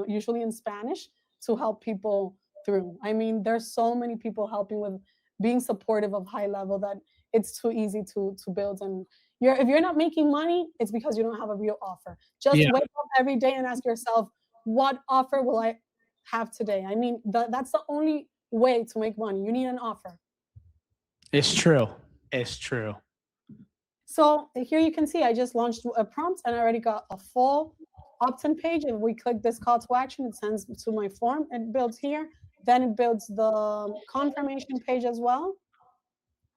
usually in Spanish, to help people through. I mean, there's so many people helping with being supportive of High Level that it's too easy to build. And if you're not making money, it's because you don't have a real offer. Just wake up every day and ask yourself, what offer will I have today? I mean, that's the only way to make money. You need an offer. It's true. It's true. So here you can see I just launched a prompt and I already got a full opt-in page. If we click this call to action, it sends to my form. It builds here. Then it builds the confirmation page as well.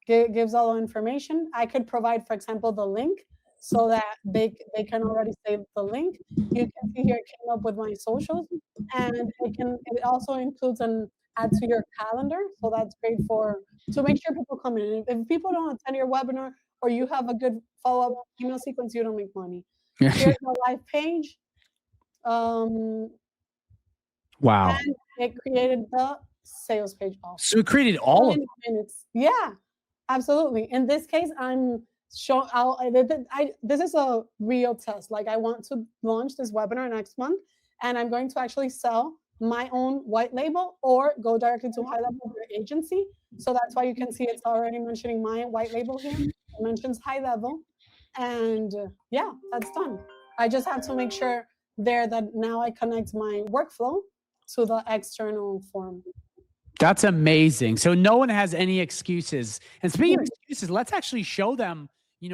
Gives all the information. I could provide, for example, the link so that they can already save the link. You can see here it came up with my socials, and it also includes an add to your calendar. So that's great to make sure people come in. If people don't attend your webinar or you have a good follow-up email sequence, you don't make money. Here's the live page. Wow. And it created the sales page also. So it created all of them. Minutes. Yeah, absolutely. In this case, I'm showing this is a real test. Like, I want to launch this webinar next month, and I'm going to actually sell my own white label or go directly to High Level with your agency. So that's why you can see it's already mentioning my white label here. It mentions High Level, and yeah, that's done. I just have to make sure there that now I connect my workflow to the external form. That's amazing. So no one has any excuses. And speaking of excuses, let's actually show them,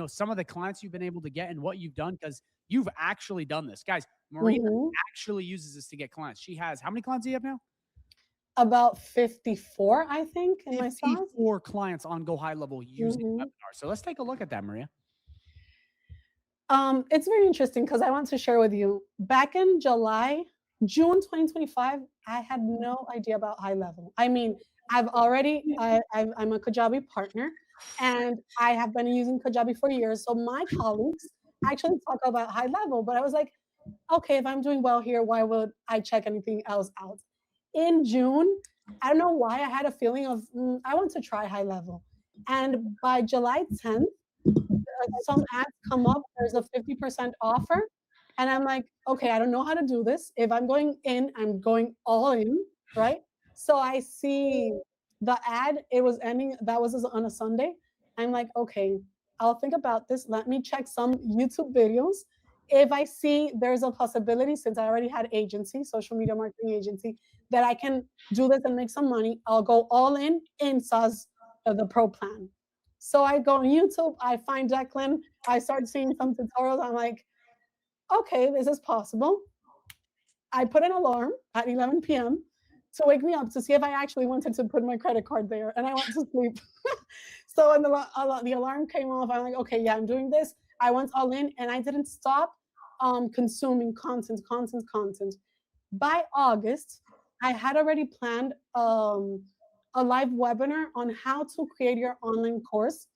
some of the clients you've been able to get and what you've done, because you've actually done this. Guys, Marina actually uses this to get clients. She has, how many clients do you have now? about 54, I think, in my size. 54 clients on Go High Level using webinars. So let's take a look at that, Maria. It's very interesting because I want to share with you. Back in June 2025, I had no idea about High Level. I mean, I'm a Kajabi partner, and I have been using Kajabi for years. So my colleagues actually talk about High Level, but I was like, okay, if I'm doing well here, why would I check anything else out? In June, I don't know why I had a feeling of I want to try High Level, and by July 10th, some ads come up. There's a 50% offer, and I'm like, okay, I don't know how to do this. If I'm going in, I'm going all in, right? So I see the ad. It was ending. That was on a Sunday. I'm like, okay, I'll think about this. Let me check some YouTube videos. If I see there's a possibility, since I already had agency, social media marketing agency, that I can do this and make some money, I'll go all in SaaS, the pro plan. So I go on YouTube, I find Declan, I start seeing some tutorials. I'm like, okay, this is possible. I put an alarm at 11 p.m. to wake me up to see if I actually wanted to put my credit card there, and I went to sleep. So when the alarm came off, I'm like, okay, yeah, I'm doing this. I went all in, and I didn't stop consuming content. By August, I had already planned a live webinar on how to create your online course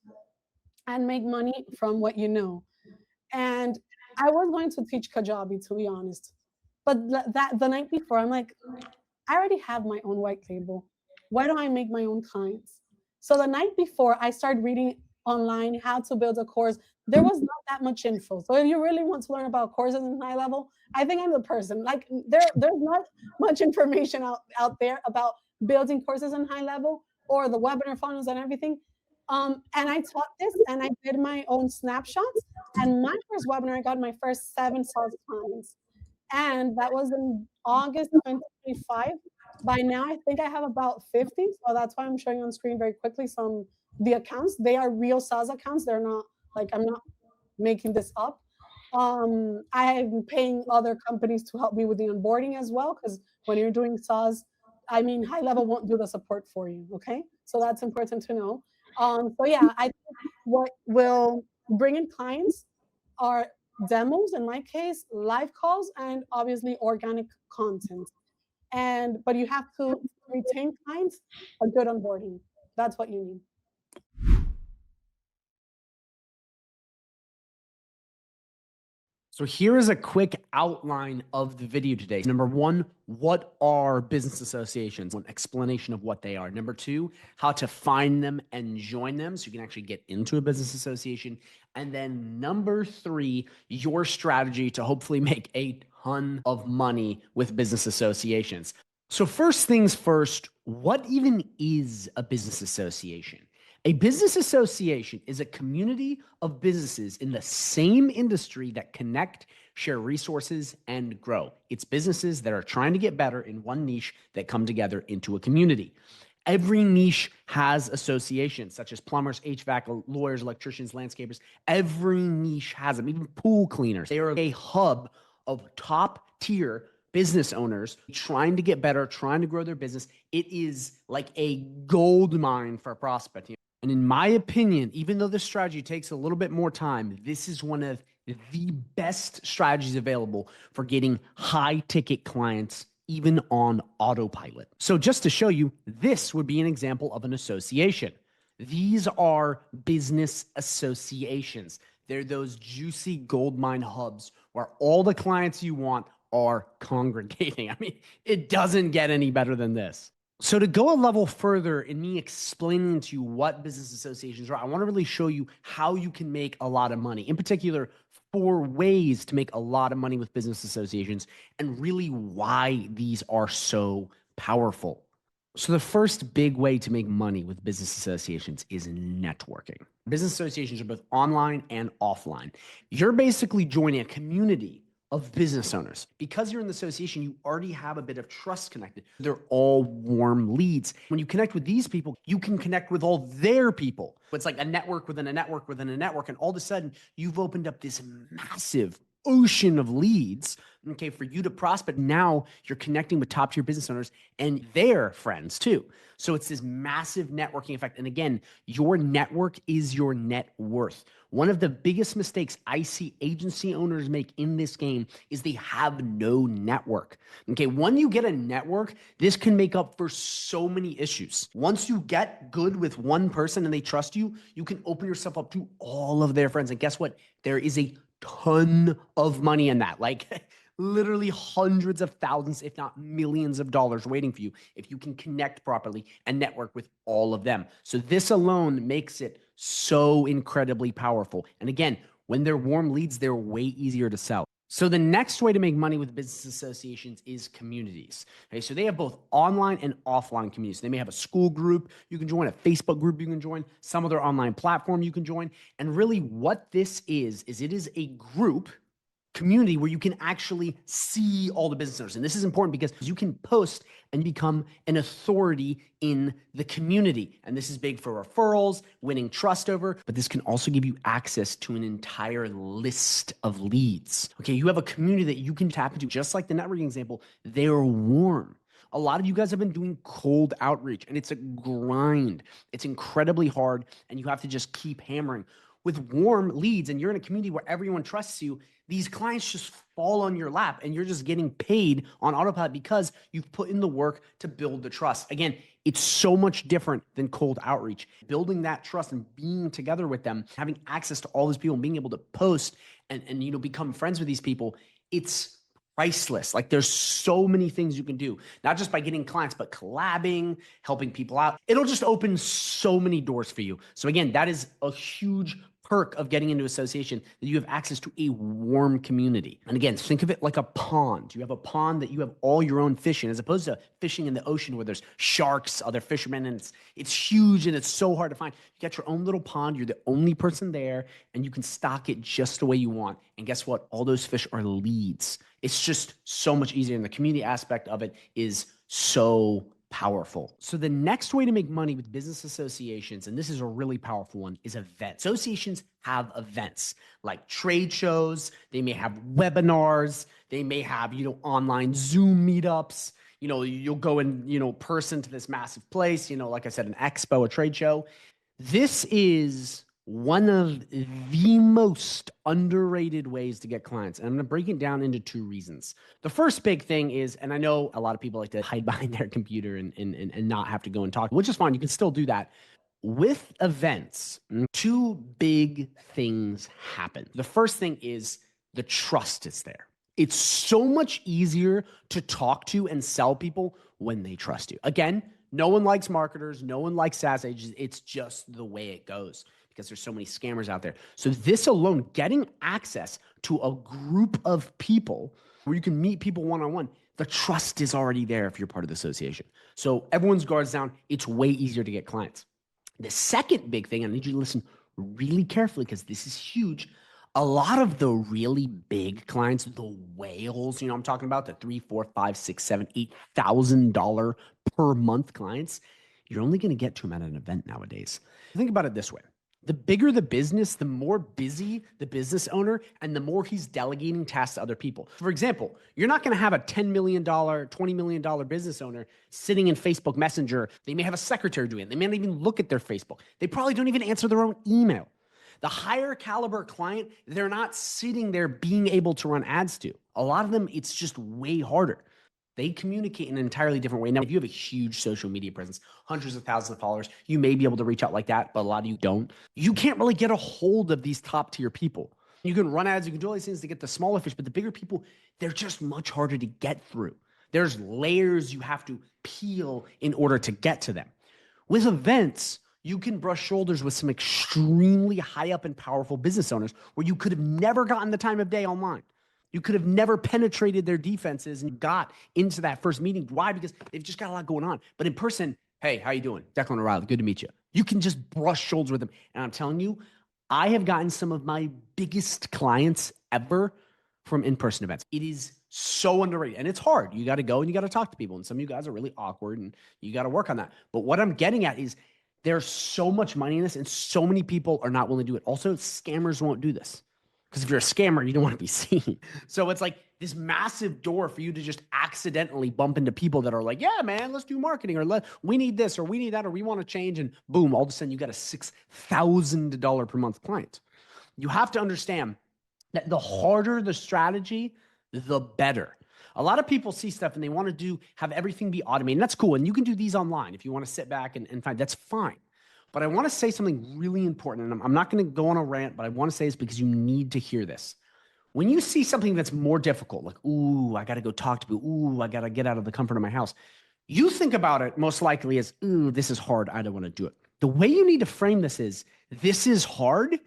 and make money from what you know. And I was going to teach Kajabi, to be honest. But the night before, I'm like, I already have my own white label. Why don't I make my own clients? So the night before, I started reading online how to build a course. There was not that much info. So if you really want to learn about courses in High Level, I think I'm the person. Like there's not much information out there about building courses in High Level or the webinar funnels and everything. And I taught this, and I did my own snapshots. And my first webinar, I got my first 7 sales clients, and that was in August 2025. By now, I think I have about 50. So that's why I'm showing on screen very quickly the accounts. They are real SaaS accounts. They're not like, I'm not making this up. I'm paying other companies to help me with the onboarding as well, because when you're doing SaaS, I mean, High Level won't do the support for you. Okay, so that's important to know. So yeah, I think what will bring in clients are demos, in my case, live calls, and obviously organic content. But you have to retain clients, a good onboarding. That's what you need. So here is a quick outline of the video today. Number 1, what are business associations? An explanation of what they are. Number 2, how to find them and join them so you can actually get into a business association. And then number 3, your strategy to hopefully make a ton of money with business associations. So first things first, what even is a business association? A business association is a community of businesses in the same industry that connect, share resources, and grow. It's businesses that are trying to get better in one niche that come together into a community. Every niche has associations, such as plumbers, HVAC, lawyers, electricians, landscapers. Every niche has them, even pool cleaners. They are a hub of top-tier business owners trying to get better, trying to grow their business. It is like a gold mine for a prospect. And in my opinion, even though this strategy takes a little bit more time, this is one of the best strategies available for getting high ticket clients, even on autopilot. So just to show you, this would be an example of an association. These are business associations. They're those juicy gold mine hubs where all the clients you want are congregating. I mean, it doesn't get any better than this. So to go a level further in me explaining to you what business associations are, I want to really show you how you can make a lot of money. In particular, 4 ways to make a lot of money with business associations and really why these are so powerful. So the first big way to make money with business associations is networking. Business associations are both online and offline. You're basically joining a community of business owners. Because you're in the association, you already have a bit of trust connected. They're all warm leads. When you connect with these people, you can connect with all their people. It's like a network within a network within a network. And all of a sudden, you've opened up this massive ocean of leads, okay, for you to prospect. Now you're connecting with top tier business owners and their friends too. So it's this massive networking effect. And again, your network is your net worth. One of the biggest mistakes I see agency owners make in this game is they have no network. Okay, when you get a network, this can make up for so many issues. Once you get good with one person and they trust you, you can open yourself up to all of their friends. And guess what? There is a ton of money in that. Like literally hundreds of thousands, if not millions of dollars waiting for you if you can connect properly and network with all of them. So this alone makes it so incredibly powerful. And again, when they're warm leads, they're way easier to sell. So the next way to make money with business associations is communities. Okay, so they have both online and offline communities. They may have a school group you can join, a Facebook group you can join, some other online platform you can join. And really what this is it is a group community where you can actually see all the business owners. And this is important because you can post and become an authority in the community. And this is big for referrals, winning trust over, but this can also give you access to an entire list of leads. Okay, you have a community that you can tap into, just like the networking example. They're warm. A lot of you guys have been doing cold outreach and it's a grind. It's incredibly hard and you have to just keep hammering. With warm leads and you're in a community where everyone trusts you, these clients just fall on your lap and you're just getting paid on autopilot because you've put in the work to build the trust. Again, it's so much different than cold outreach. Building that trust and being together with them, having access to all these people and being able to post and you know, become friends with these people, it's priceless. Like there's so many things you can do, not just by getting clients, but collabing, helping people out. It'll just open so many doors for you. So again, that is a huge perk of getting into association, that you have access to a warm community. And again, think of it like a pond. You have a pond that you have all your own fish in, as opposed to fishing in the ocean where there's sharks, other fishermen, and it's huge and it's so hard to find. You got your own little pond. You're the only person there and you can stock it just the way you want. And guess what? All those fish are leads. It's just so much easier. And the community aspect of it is so powerful. So the next way to make money with business associations, and this is a really powerful one, is events. Associations have events like trade shows. They may have webinars. They may have, you know, online Zoom meetups. You know, you'll go in, you know, person to this massive place, you know, like I said, an expo, a trade show. This is one of the most underrated ways to get clients. And I'm going to break it down into two reasons. The first big thing is, and I know a lot of people like to hide behind their computer and not have to go and talk, which is fine. You can still do that. With events, two big things happen. The first thing is the trust is there. It's so much easier to talk to and sell people when they trust you. Again, no one likes marketers. No one likes SaaS agents. It's just the way it goes, because there's so many scammers out there. So this alone, getting access to a group of people where you can meet people one-on-one, the trust is already there if you're part of the association. So everyone's guards down. It's way easier to get clients. The second big thing, I need you to listen really carefully because this is huge. A lot of the really big clients, the whales, you know, I'm talking about the $3, $4, $5, $6, $7, $8,000 per month clients, you're only going to get to them at an event nowadays. Think about it this way. The bigger the business, the more busy the business owner and the more he's delegating tasks to other people. For example, you're not going to have a $10 million, $20 million business owner sitting in Facebook Messenger. They may have a secretary doing it. They may not even look at their Facebook. They probably don't even answer their own email. The higher caliber client, they're not sitting there being able to run ads to. A lot of them, it's just way harder. They communicate in an entirely different way. Now, if you have a huge social media presence, hundreds of thousands of followers, you may be able to reach out like that, but a lot of you don't. You can't really get a hold of these top tier people. You can run ads, you can do all these things to get the smaller fish, but the bigger people, they're just much harder to get through. There's layers you have to peel in order to get to them. With events, you can brush shoulders with some extremely high up and powerful business owners where you could have never gotten the time of day online. You could have never penetrated their defenses and got into that first meeting. Why? Because they've just got a lot going on. But in person, hey, how you doing? Declan O'Reilly, good to meet you. You can just brush shoulders with them. And I'm telling you, I have gotten some of my biggest clients ever from in-person events. It is so underrated. And it's hard. You got to go and you got to talk to people. And some of you guys are really awkward and you got to work on that. But what I'm getting at is there's so much money in this and so many people are not willing to do it. Also, scammers won't do this. Because if you're a scammer, you don't want to be seen. So it's like this massive door for you to just accidentally bump into people that are like, yeah, man, let's do marketing, or we need this, or we need that, or we want to change. And boom, all of a sudden you got a $6,000 per month client. You have to understand that the harder the strategy, the better. A lot of people see stuff and they want to have everything be automated. And that's cool. And you can do these online if you want to sit back and find, that's fine. But I want to say something really important. And I'm not going to go on a rant, but I want to say this because you need to hear this. When you see something that's more difficult, like, ooh, I got to go talk to people. Ooh, I got to get out of the comfort of my house. You think about it most likely as, ooh, this is hard. I don't want to do it. The way you need to frame this is, this is hard,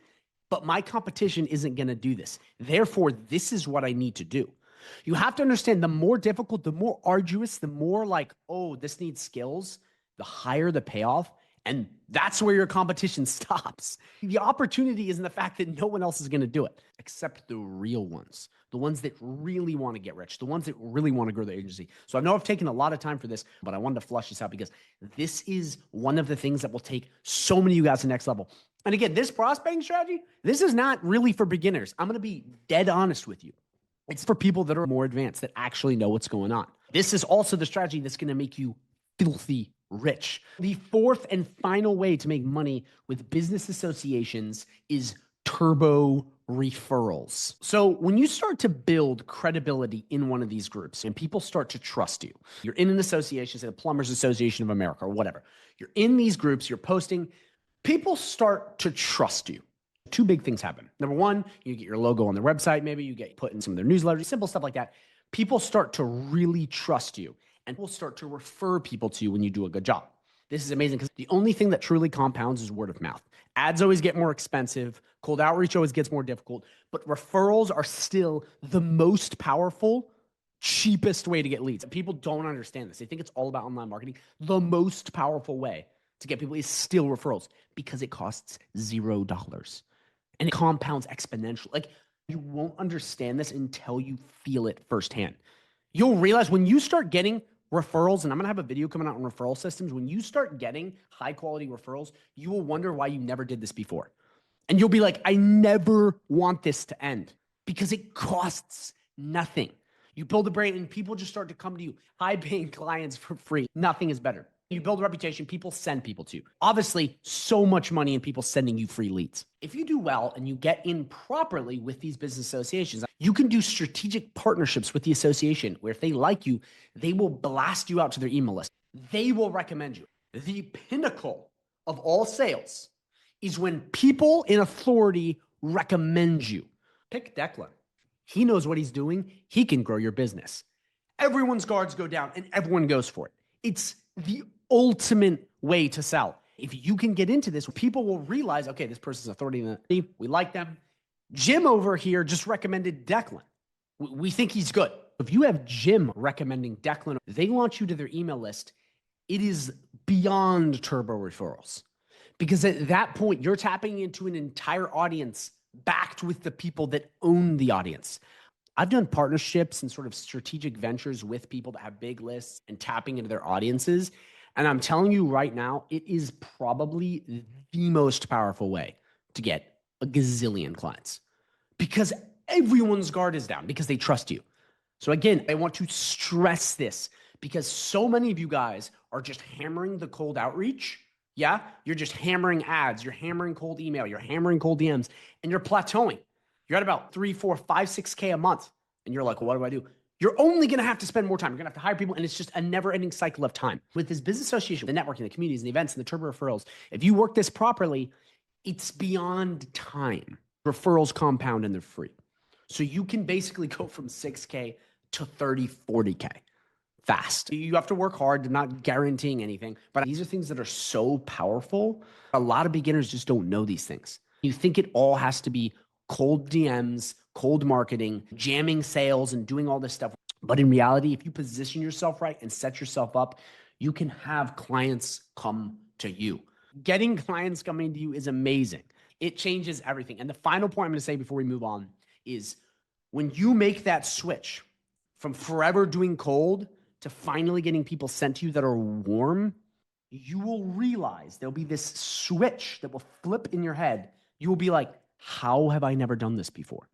but my competition isn't going to do this. Therefore, this is what I need to do. You have to understand the more difficult, the more arduous, the more like, oh, this needs skills, the higher the payoff. And that's where your competition stops. The opportunity is in the fact that no one else is going to do it except the real ones, the ones that really want to get rich, the ones that really want to grow their agency. So I know I've taken a lot of time for this, but I wanted to flush this out because this is one of the things that will take so many of you guys to the next level. And again, this prospecting strategy, this is not really for beginners. I'm going to be dead honest with you. It's for people that are more advanced, that actually know what's going on. This is also the strategy that's going to make you filthy rich. The fourth and final way to make money with business associations is turbo referrals. So when you start to build credibility in one of these groups and people start to trust you, you're in an association, say the Plumbers Association of America or whatever, you're in these groups, you're posting, people start to trust you. Two big things happen. Number one, you get your logo on their website. Maybe you get put in some of their newsletters, simple stuff like that. People start to really trust you and will start to refer people to you when you do a good job. This is amazing because the only thing that truly compounds is word of mouth. Ads always get more expensive. Cold outreach always gets more difficult, but referrals are still the most powerful, cheapest way to get leads. People don't understand this. They think it's all about online marketing. The most powerful way to get people is still referrals because it costs $0 and it compounds exponentially. Like, you won't understand this until you feel it firsthand. You'll realize when you start getting referrals, and I'm going to have a video coming out on referral systems. When you start getting high quality referrals, you will wonder why you never did this before. And you'll be like, I never want this to end because it costs nothing. You build a brand and people just start to come to you, high paying clients for free. Nothing is better. You build a reputation, people send people to you. Obviously, so much money in people sending you free leads. If you do well and you get in properly with these business associations, you can do strategic partnerships with the association where if they like you, they will blast you out to their email list. They will recommend you. The pinnacle of all sales is when people in authority recommend you. Pick Declan. He knows what he's doing. He can grow your business. Everyone's guards go down and everyone goes for it. It's the ultimate way to sell. If you can get into this, people will realize, okay, this person's authority in the, we like them. Jim over here just recommended Declan. We think he's good. If you have Jim recommending Declan, they launch you to their email list. It is beyond turbo referrals because at that point, you're tapping into an entire audience backed with the people that own the audience. I've done partnerships and sort of strategic ventures with people that have big lists and tapping into their audiences. And I'm telling you right now, it is probably the most powerful way to get a gazillion clients because everyone's guard is down because they trust you. So again, I want to stress this because so many of you guys are just hammering the cold outreach. Yeah, you're just hammering ads, you're hammering cold email, you're hammering cold DMs, and you're plateauing. You're at about 3, 4, 5, 6K a month. And you're like, well, what do? You're only going to have to spend more time. You're going to have to hire people. And it's just a never ending cycle of time. With this business association, the networking, the communities, and the events, and the turbo referrals, if you work this properly, it's beyond time. Referrals compound and they're free. So you can basically go from 6K to 30, 40K fast. You have to work hard. They're not guaranteeing anything. But these are things that are so powerful. A lot of beginners just don't know these things. You think it all has to be cold DMs, cold marketing, jamming sales, and doing all this stuff. But in reality, if you position yourself right and set yourself up, you can have clients come to you. Getting clients coming to you is amazing. It changes everything. And the final point I'm going to say before we move on is when you make that switch from forever doing cold to finally getting people sent to you that are warm, you will realize there'll be this switch that will flip in your head. You will be like, how have I never done this before?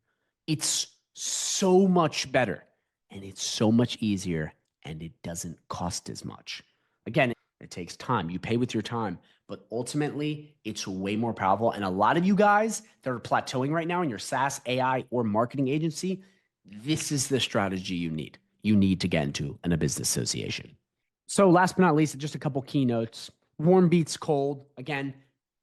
It's so much better and it's so much easier and it doesn't cost as much. Again, it takes time. You pay with your time, but ultimately it's way more powerful. And a lot of you guys that are plateauing right now in your SaaS, AI, or marketing agency, this is the strategy you need. You need to get into a business association. So last but not least, just a couple keynotes. Warm beats cold. Again,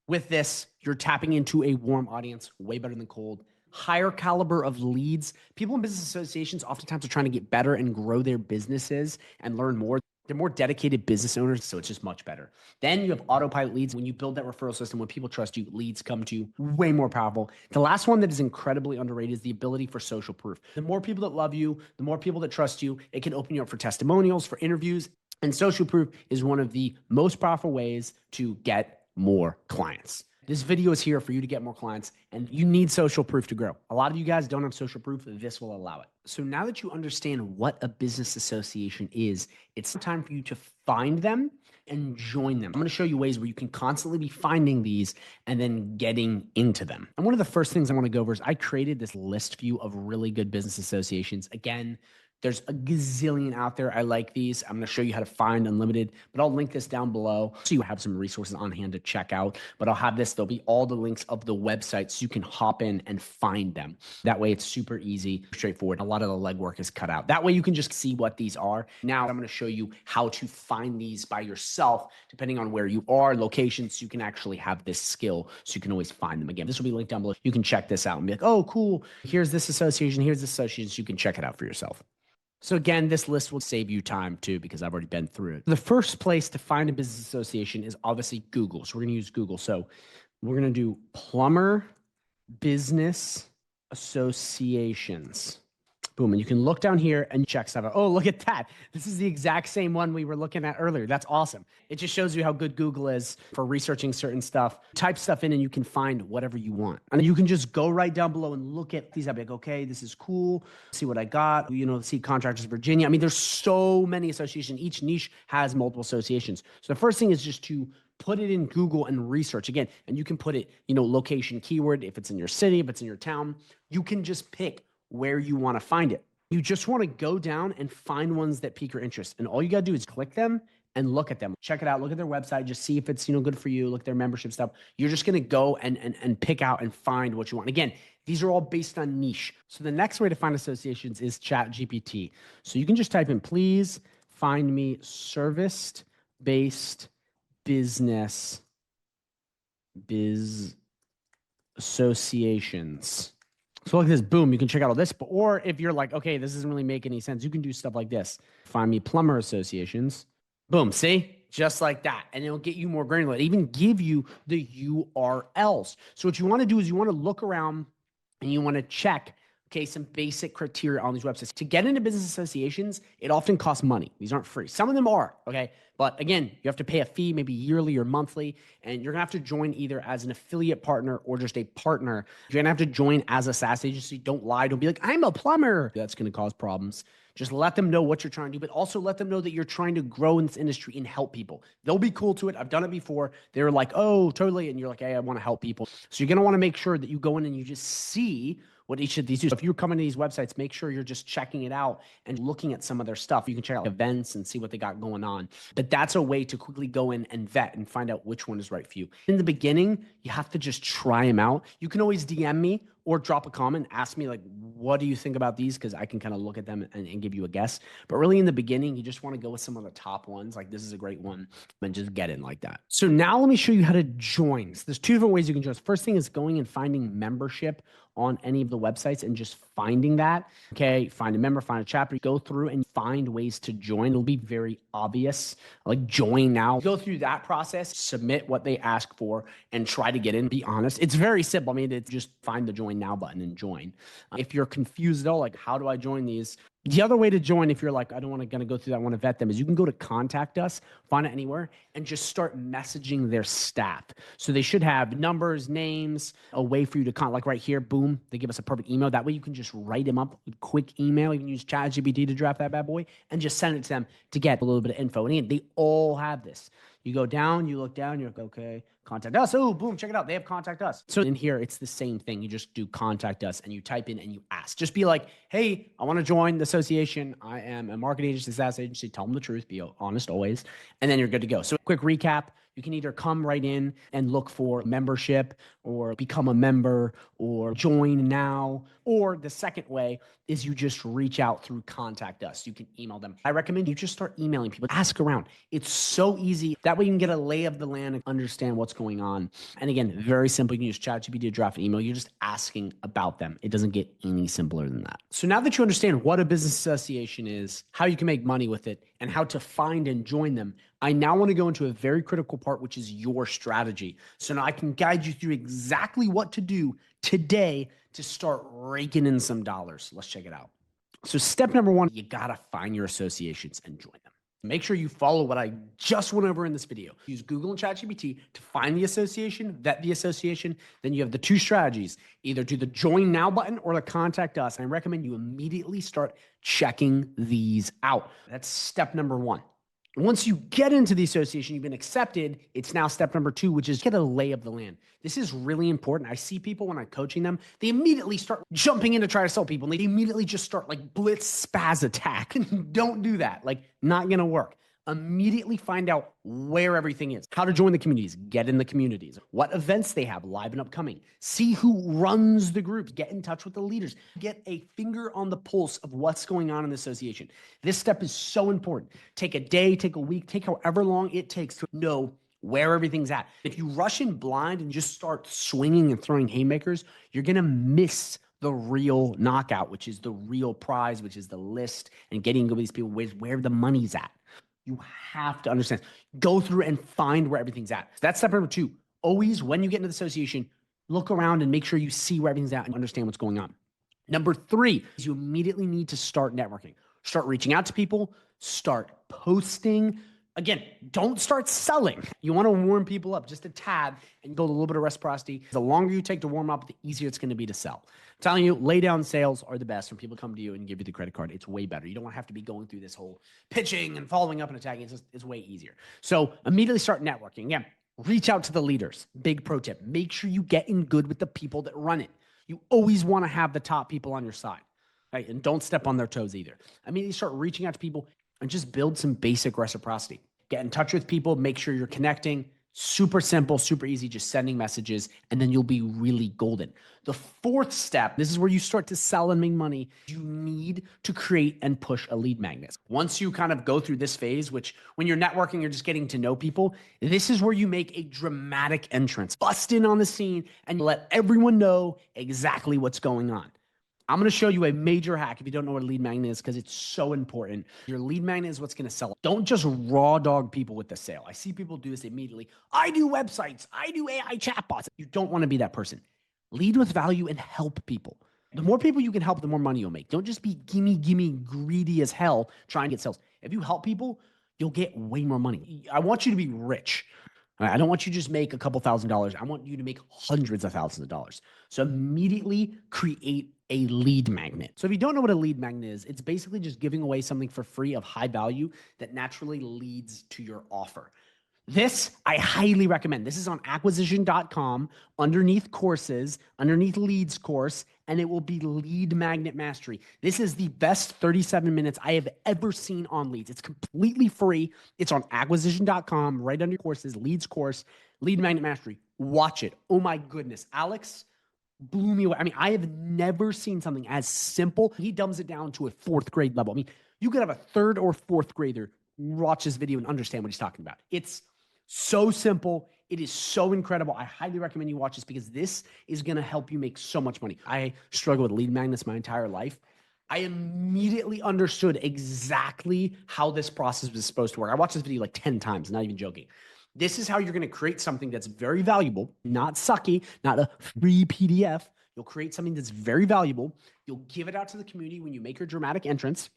with this, you're tapping into a warm audience, way better than cold. Higher caliber of leads. People in business associations oftentimes are trying to get better and grow their businesses and learn more. They're more dedicated business owners, so it's just much better. Then you have autopilot leads. When you build that referral system, when people trust you, leads come to you, way more powerful. The last one that is incredibly underrated is the ability for social proof. The more people that love you, the more people that trust you, it can open you up for testimonials, for interviews, and social proof is one of the most powerful ways to get more clients. This video is here for you to get more clients, and you need social proof to grow. A lot of you guys don't have social proof. This will allow it. So now that you understand what a business association is, it's time for you to find them and join them. I'm going to show you ways where you can constantly be finding these and then getting into them. And one of the first things I want to go over is I created this list view of really good business associations. Again, there's a gazillion out there. I like these. I'm going to show you how to find unlimited, but I'll link this down below so you have some resources on hand to check out. But I'll have this. There'll be all the links of the website so you can hop in and find them. That way it's super easy, straightforward. A lot of the legwork is cut out. That way you can just see what these are. Now I'm going to show you how to find these by yourself, depending on where you are, locations, so you can actually have this skill so you can always find them. Again, this will be linked down below. You can check this out and be like, oh, cool. Here's this association. Here's this association. So you can check it out for yourself. So again, this list will save you time too, because I've already been through it. The first place to find a business association is obviously Google. So we're going to use Google. So we're going to do plumber business associations. Boom. And you can look down here and check stuff out. Oh, look at that. This is the exact same one we were looking at earlier. That's awesome. It just shows you how good Google is for researching certain stuff. Type stuff in and you can find whatever you want. And you can just go right down below and look at these. I'll be like, okay, this is cool. See what I got. You know, see Contractors Virginia. I mean, there's so many associations. Each niche has multiple associations. So the first thing is just to put it in Google and research again. And you can put it, you know, location keyword. If it's in your city, if it's in your town, you can just pick where you want to find it. You just want to go down and find ones that pique your interest. And all you got to do is click them and look at them. Check it out. Look at their website. Just see if it's, you know, good for you. Look at their membership stuff. You're just going to go and pick out and find what you want. Again, these are all based on niche. So the next way to find associations is ChatGPT. So you can just type in, please find me service-based business associations. So look at this, boom, you can check out all this. Or if you're like, okay, this doesn't really make any sense, you can do stuff like this. Find me plumber associations. Boom, see? Just like that. And it'll get you more granular. It even give you the URLs. So what you want to do is you want to look around and you want to check, okay, some basic criteria on these websites. To get into business associations, it often costs money. These aren't free. Some of them are, okay? But again, you have to pay a fee, maybe yearly or monthly, and you're gonna have to join either as an affiliate partner or just a partner. You're gonna have to join as a SaaS agency. Don't lie. Don't be like, I'm a plumber. That's gonna cause problems. Just let them know what you're trying to do, but also let them know that you're trying to grow in this industry and help people. They'll be cool to it. I've done it before. They're like, oh, totally. And you're like, hey, I wanna help people. So you're gonna wanna make sure that you go in and you just see what each of these do. So if you're coming to these websites, make sure you're just checking it out and looking at some of their stuff. You can check out events and see what they got going on. But that's a way to quickly go in and vet and find out which one is right for you. In the beginning, you have to just try them out. You can always DM me or drop a comment, ask me like, what do you think about these? Because I can kind of look at them and give you a guess. But really in the beginning, you just want to go with some of the top ones. Like this is a great one and just get in like that. So now let me show you how to join. So there's two different ways you can join. First thing is going and finding membership on any of the websites and just finding that. Okay, find a member, find a chapter, go through and find ways to join. It'll be very obvious, like join now. Go through that process, submit what they ask for, and try to get in. Be honest. It's very simple. I mean, it's just find the join now button and join. If you're confused though, like how do I join these? The other way to join, if you're like, I don't want to go through that, I want to vet them, is you can go to contact us, find it anywhere, and just start messaging their staff. So they should have numbers, names, a way for you to contact, like right here, boom, they give us a perfect email. That way you can just write them up with quick email. You can use ChatGPT to draft that bad boy and just send it to them to get a little bit of info. And again, they all have this. You go down, you look down, you're like, okay, contact us. Oh, boom, check it out. They have contact us. So in here, it's the same thing. You just do contact us and you type in and you ask. Just be like, hey, I want to join the association. I am a marketing agency, SaaS agency. Tell them the truth. Be honest always. And then you're good to go. So quick recap. You can either come right in and look for membership or become a member or join now. Or the second way is you just reach out through contact us. You can email them. I recommend you just start emailing people. Ask around. It's so easy. That way you can get a lay of the land and understand what's going on. And again, very simple. You can use ChatGPT to draft an email. You're just asking about them. It doesn't get any simpler than that. So now that you understand what a business association is, how you can make money with it, and how to find and join them, I now want to go into a very critical part, which is your strategy. So now I can guide you through exactly what to do today to start raking in some dollars. Let's check it out. So step number one, you got to find your associations and join them. Make sure you follow what I just went over in this video. Use Google and ChatGPT to find the association, vet the association. Then you have the two strategies, either do the join now button or the contact us. And I recommend you immediately start checking these out. That's step number one. Once you get into the association, you've been accepted, it's now step number two, which is get a lay of the land. This is really important. I see people when I'm coaching them, they immediately start jumping in to try to sell people. And they immediately just start like blitz spaz attack. Don't do that. Like, not going to work. Immediately find out where everything is, how to join the communities, get in the communities, what events they have live and upcoming, see who runs the groups, get in touch with the leaders, get a finger on the pulse of what's going on in the association. This step is so important. Take a day, take a week, take however long it takes to know where everything's at. If you rush in blind and just start swinging and throwing haymakers, you're going to miss the real knockout, which is the real prize, which is the list and getting to these people where the money's at. You have to understand. Go through and find where everything's at. So that's step number two. Always, when you get into the association, look around and make sure you see where everything's at and understand what's going on. Number three is you immediately need to start networking. Start reaching out to people. Start posting. Again, don't start selling. You want to warm people up just a tad and build a little bit of reciprocity. The longer you take to warm up, the easier it's going to be to sell. I'm telling you, lay down sales are the best when people come to you and give you the credit card. It's way better. You don't want to have to be going through this whole pitching and following up and attacking. It's way easier. So immediately start networking. Again, reach out to the leaders. Big pro tip. Make sure you get in good with the people that run it. You always want to have the top people on your side, right? And don't step on their toes either. Immediately start reaching out to people and just build some basic reciprocity. Get in touch with people, make sure you're connecting. Super simple, super easy, just sending messages, and then you'll be really golden. The fourth step, this is where you start to sell and make money. You need to create and push a lead magnet. Once you kind of go through this phase, which when you're networking, you're just getting to know people, this is where you make a dramatic entrance. Bust in on the scene and let everyone know exactly what's going on. I'm going to show you a major hack if you don't know what a lead magnet is, because it's so important. Your lead magnet is what's going to sell. Don't just raw dog people with the sale. I see people do this immediately. I do websites. I do AI chatbots. You don't want to be that person. Lead with value and help people. The more people you can help, the more money you'll make. Don't just be gimme, greedy as hell trying to get sales. If you help people, you'll get way more money. I want you to be rich. I don't want you to just make a couple $1,000s. I want you to make hundreds of thousands of dollars. So immediately create a lead magnet. So if you don't know what a lead magnet is, it's basically just giving away something for free of high value that naturally leads to your offer. This, I highly recommend. This is on acquisition.com, underneath courses, underneath leads course, and it will be Lead Magnet Mastery. This is the best 37 minutes I have ever seen on leads. It's completely free. It's on acquisition.com, right under courses, leads course, Lead Magnet Mastery. Watch it. Oh my goodness. Alex blew me away. I mean, I have never seen something as simple. He dumbs it down to a fourth grade level. I mean, you could have a third or fourth grader watch this video and understand what he's talking about. It's so simple. It is so incredible. I highly recommend you watch this because this is going to help you make so much money. I struggled with lead magnets my entire life. I immediately understood exactly how this process was supposed to work. I watched this video like 10 times, not even joking. This is how you're going to create something that's very valuable, not sucky, not a free PDF. You'll create something that's very valuable. You'll give it out to the community when you make your dramatic entrance.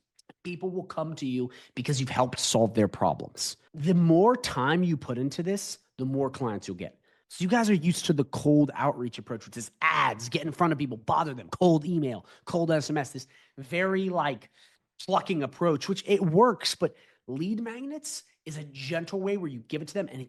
People will come to you because you've helped solve their problems. The more time you put into this, the more clients you'll get. So you guys are used to the cold outreach approach, which is ads, get in front of people, bother them, cold email, cold SMS, this very like plucking approach, which it works, but lead magnets is a gentle way where you give it to them and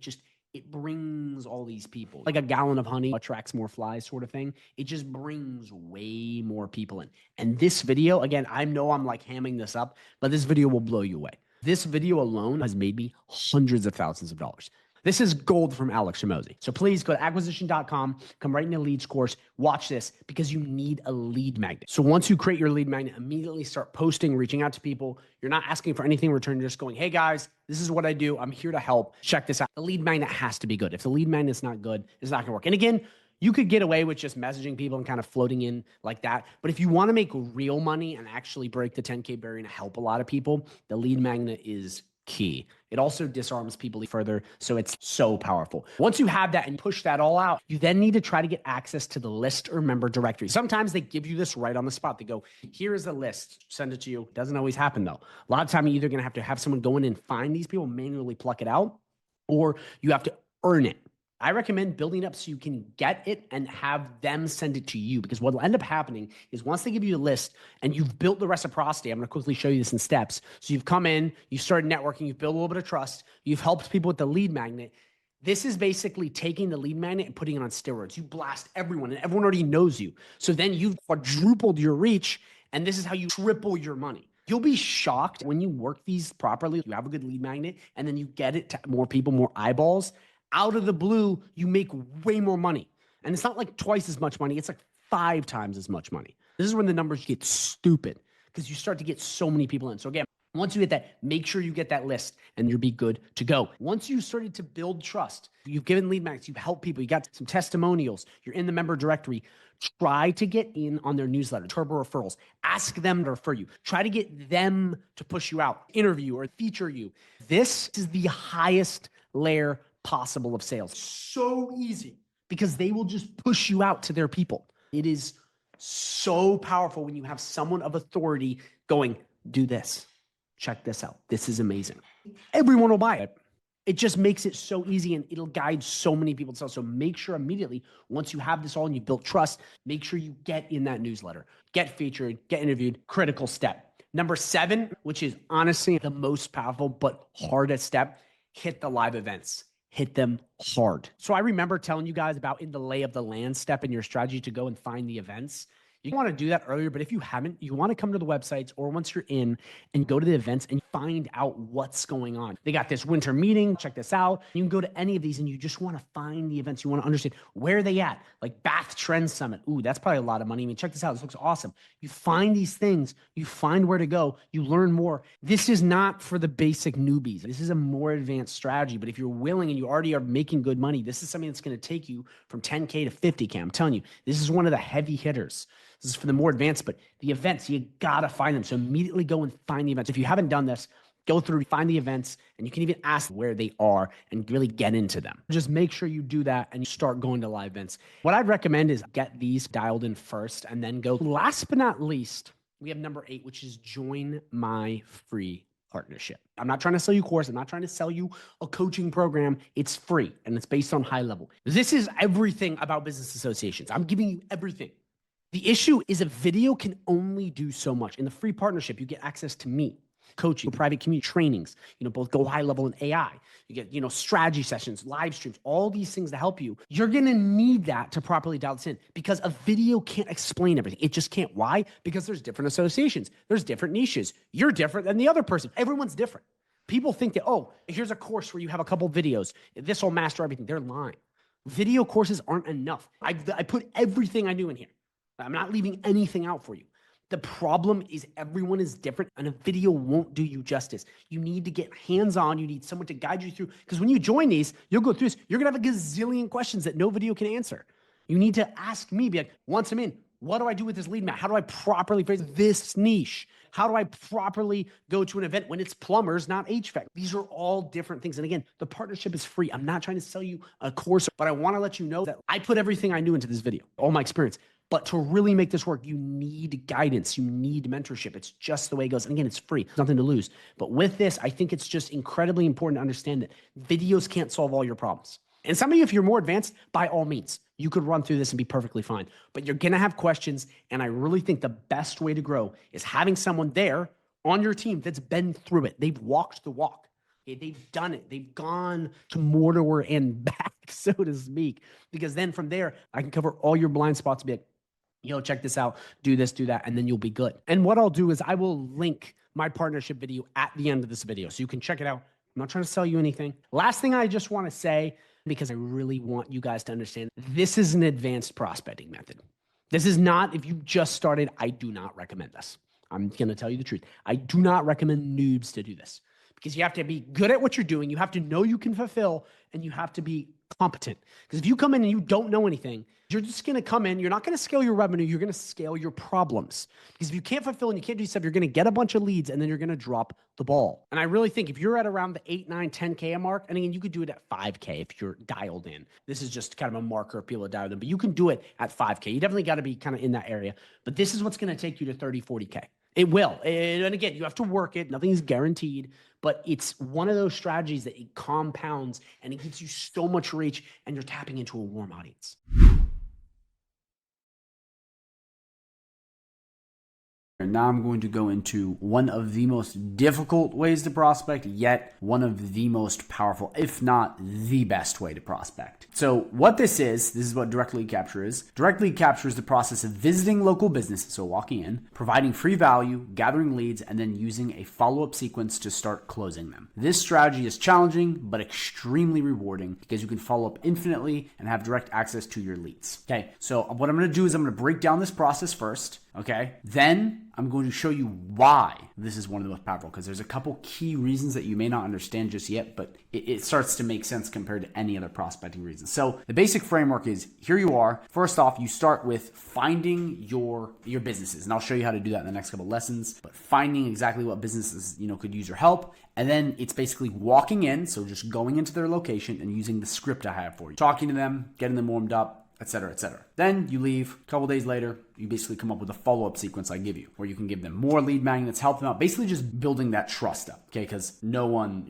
it brings all these people. Like a gallon of honey attracts more flies sort of thing. It just brings way more people in. And this video, again, I know I'm like hamming this up, but this video will blow you away. This video alone has made me hundreds of thousands of dollars. This is gold from Alex Hormozi. So please go to acquisition.com, come right in the leads course, watch this because you need a lead magnet. So once you create your lead magnet, immediately start posting, reaching out to people. You're not asking for anything in return. You're just going, hey guys, this is what I do. I'm here to help. Check this out. The lead magnet has to be good. If the lead magnet's not good, it's not gonna work. And again, you could get away with just messaging people and kind of floating in like that. But if you want to make real money and actually break the 10K barrier and help a lot of people, the lead magnet is key. It also disarms people further, so it's so powerful. Once you have that and push that all out, you then need to try to get access to the list or member directory. Sometimes they give you this right on the spot. They go, here is the list, send it to you. Doesn't always happen though. A lot of time you're either going to have someone go in and find these people, manually pluck it out, or you have to earn it. I recommend building it up so you can get it and have them send it to you, because what will end up happening is once they give you a list and you've built the reciprocity, I'm going to quickly show you this in steps. So you've come in, you started networking, you've built a little bit of trust, you've helped people with the lead magnet. This is basically taking the lead magnet and putting it on steroids. You blast everyone and everyone already knows you. So then you've quadrupled your reach, and this is how you triple your money. You'll be shocked when you work these properly. You have a good lead magnet and then you get it to more people, more eyeballs. Out of the blue, you make way more money. And it's not like twice as much money. It's like 5 times as much money. This is when the numbers get stupid because you start to get so many people in. So again, once you get that, make sure you get that list and you'll be good to go. Once you started to build trust, you've given lead magnets, you've helped people, you got some testimonials, you're in the member directory, try to get in on their newsletter, Turbo Referrals. Ask them to refer you. Try to get them to push you out, interview or feature you. This is the highest layer possible of sales. So easy because they will just push you out to their people. It is so powerful when you have someone of authority going, do this, check this out. This is amazing. Everyone will buy it. It just makes it so easy and it'll guide so many people to sell. So make sure immediately, once you have this all and you build trust, make sure you get in that newsletter, get featured, get interviewed, critical step. Number 7, which is honestly the most powerful but hardest step, hit the live events. Hit them hard. So I remember telling you guys about in the lay of the land step in your strategy to go and find the events. You want to do that earlier, but if you haven't, you want to come to the websites or once you're in and go to the events and find out what's going on. They got this winter meeting, check this out. You can go to any of these and you just want to find the events. You want to understand where are they at? Like Bath Trends Summit. Ooh, that's probably a lot of money. I mean, check this out. This looks awesome. You find these things, you find where to go, you learn more. This is not for the basic newbies. This is a more advanced strategy, but if you're willing and you already are making good money, this is something that's going to take you from 10K to 50K. I'm telling you, this is one of the heavy hitters. This is for the more advanced, but the events, you got to find them. So immediately go and find the events. If you haven't done this, go through, find the events, and you can even ask where they are and really get into them. Just make sure you do that and you start going to live events. What I'd recommend is get these dialed in first and then go. Last but not least, we have number 8, which is join my free partnership. I'm not trying to sell you a course. I'm not trying to sell you a coaching program. It's free and it's based on high level. This is everything about business associations. I'm giving you everything. The issue is a video can only do so much. In the free partnership, you get access to me, coaching, private community trainings, both GoHighLevel and AI. You get, strategy sessions, live streams, all these things to help you. You're going to need that to properly dial this in because a video can't explain everything. It just can't. Why? Because there's different associations. There's different niches. You're different than the other person. Everyone's different. People think that, oh, here's a course where you have a couple videos. This will master everything. They're lying. Video courses aren't enough. I put everything I do in here. I'm not leaving anything out for you. The problem is everyone is different and a video won't do you justice. You need to get hands-on. You need someone to guide you through because when you join these, you'll go through this. You're going to have a gazillion questions that no video can answer. You need to ask me, be like, once I'm in, what do I do with this lead magnet? How do I properly phrase this niche? How do I properly go to an event when it's plumbers, not HVAC? These are all different things. And again, the partnership is free. I'm not trying to sell you a course, but I want to let you know that I put everything I knew into this video, all my experience. But to really make this work, you need guidance. You need mentorship. It's just the way it goes. And again, it's free. Nothing to lose. But with this, I think it's just incredibly important to understand that videos can't solve all your problems. And some of you, if you're more advanced, by all means, you could run through this and be perfectly fine. But you're going to have questions. And I really think the best way to grow is having someone there on your team that's been through it. They've walked the walk. Okay, they've done it. They've gone to Mordor and back, so to speak, because then from there, I can cover all your blind spots, be like, yo, check this out, do this, do that, and then you'll be good. And what I'll do is I will link my partnership video at the end of this video so you can check it out. I'm not trying to sell you anything. Last thing I just want to say, because I really want you guys to understand, this is an advanced prospecting method. This is not, if you just started, I do not recommend this. I'm going to tell you the truth. I do not recommend noobs to do this because you have to be good at what you're doing. You have to know you can fulfill, and you have to be competent. Because if you come in and you don't know anything, you're just going to come in. You're not going to scale your revenue. You're going to scale your problems. Because if you can't fulfill and you can't do stuff, you're going to get a bunch of leads and then you're going to drop the ball. And I really think if you're at around the 8, 9, 10K mark, and again, you could do it at 5K if you're dialed in. This is just kind of a marker of people that dialed in, but you can do it at 5K. You definitely got to be kind of in that area. But this is what's going to take you to 30, 40K. It will. And again, you have to work it. Nothing is guaranteed, but it's one of those strategies that it compounds and it gives you so much reach and you're tapping into a warm audience. And now I'm going to go into one of the most difficult ways to prospect, yet one of the most powerful, if not the best way to prospect. So what this is what direct lead capture is. Direct lead capture is the process of visiting local businesses, so walking in, providing free value, gathering leads, and then using a follow-up sequence to start closing them. This strategy is challenging, but extremely rewarding because you can follow up infinitely and have direct access to your leads. Okay, so what I'm going to do is I'm going to break down this process first. Okay, then I'm going to show you why this is one of the most powerful, because there's a couple key reasons that you may not understand just yet, but it starts to make sense compared to any other prospecting reasons. So the basic framework is, here you are. First off, you start with finding your businesses, and I'll show you how to do that in the next couple of lessons, but finding exactly what businesses, could use your help. And then it's basically walking in, so just going into their location and using the script I have for you, talking to them, getting them warmed up, etc., etc. Then you leave. A couple days later, you basically come up with a follow-up sequence I give you, where you can give them more lead magnets, help them out, basically just building that trust up, okay? Because no one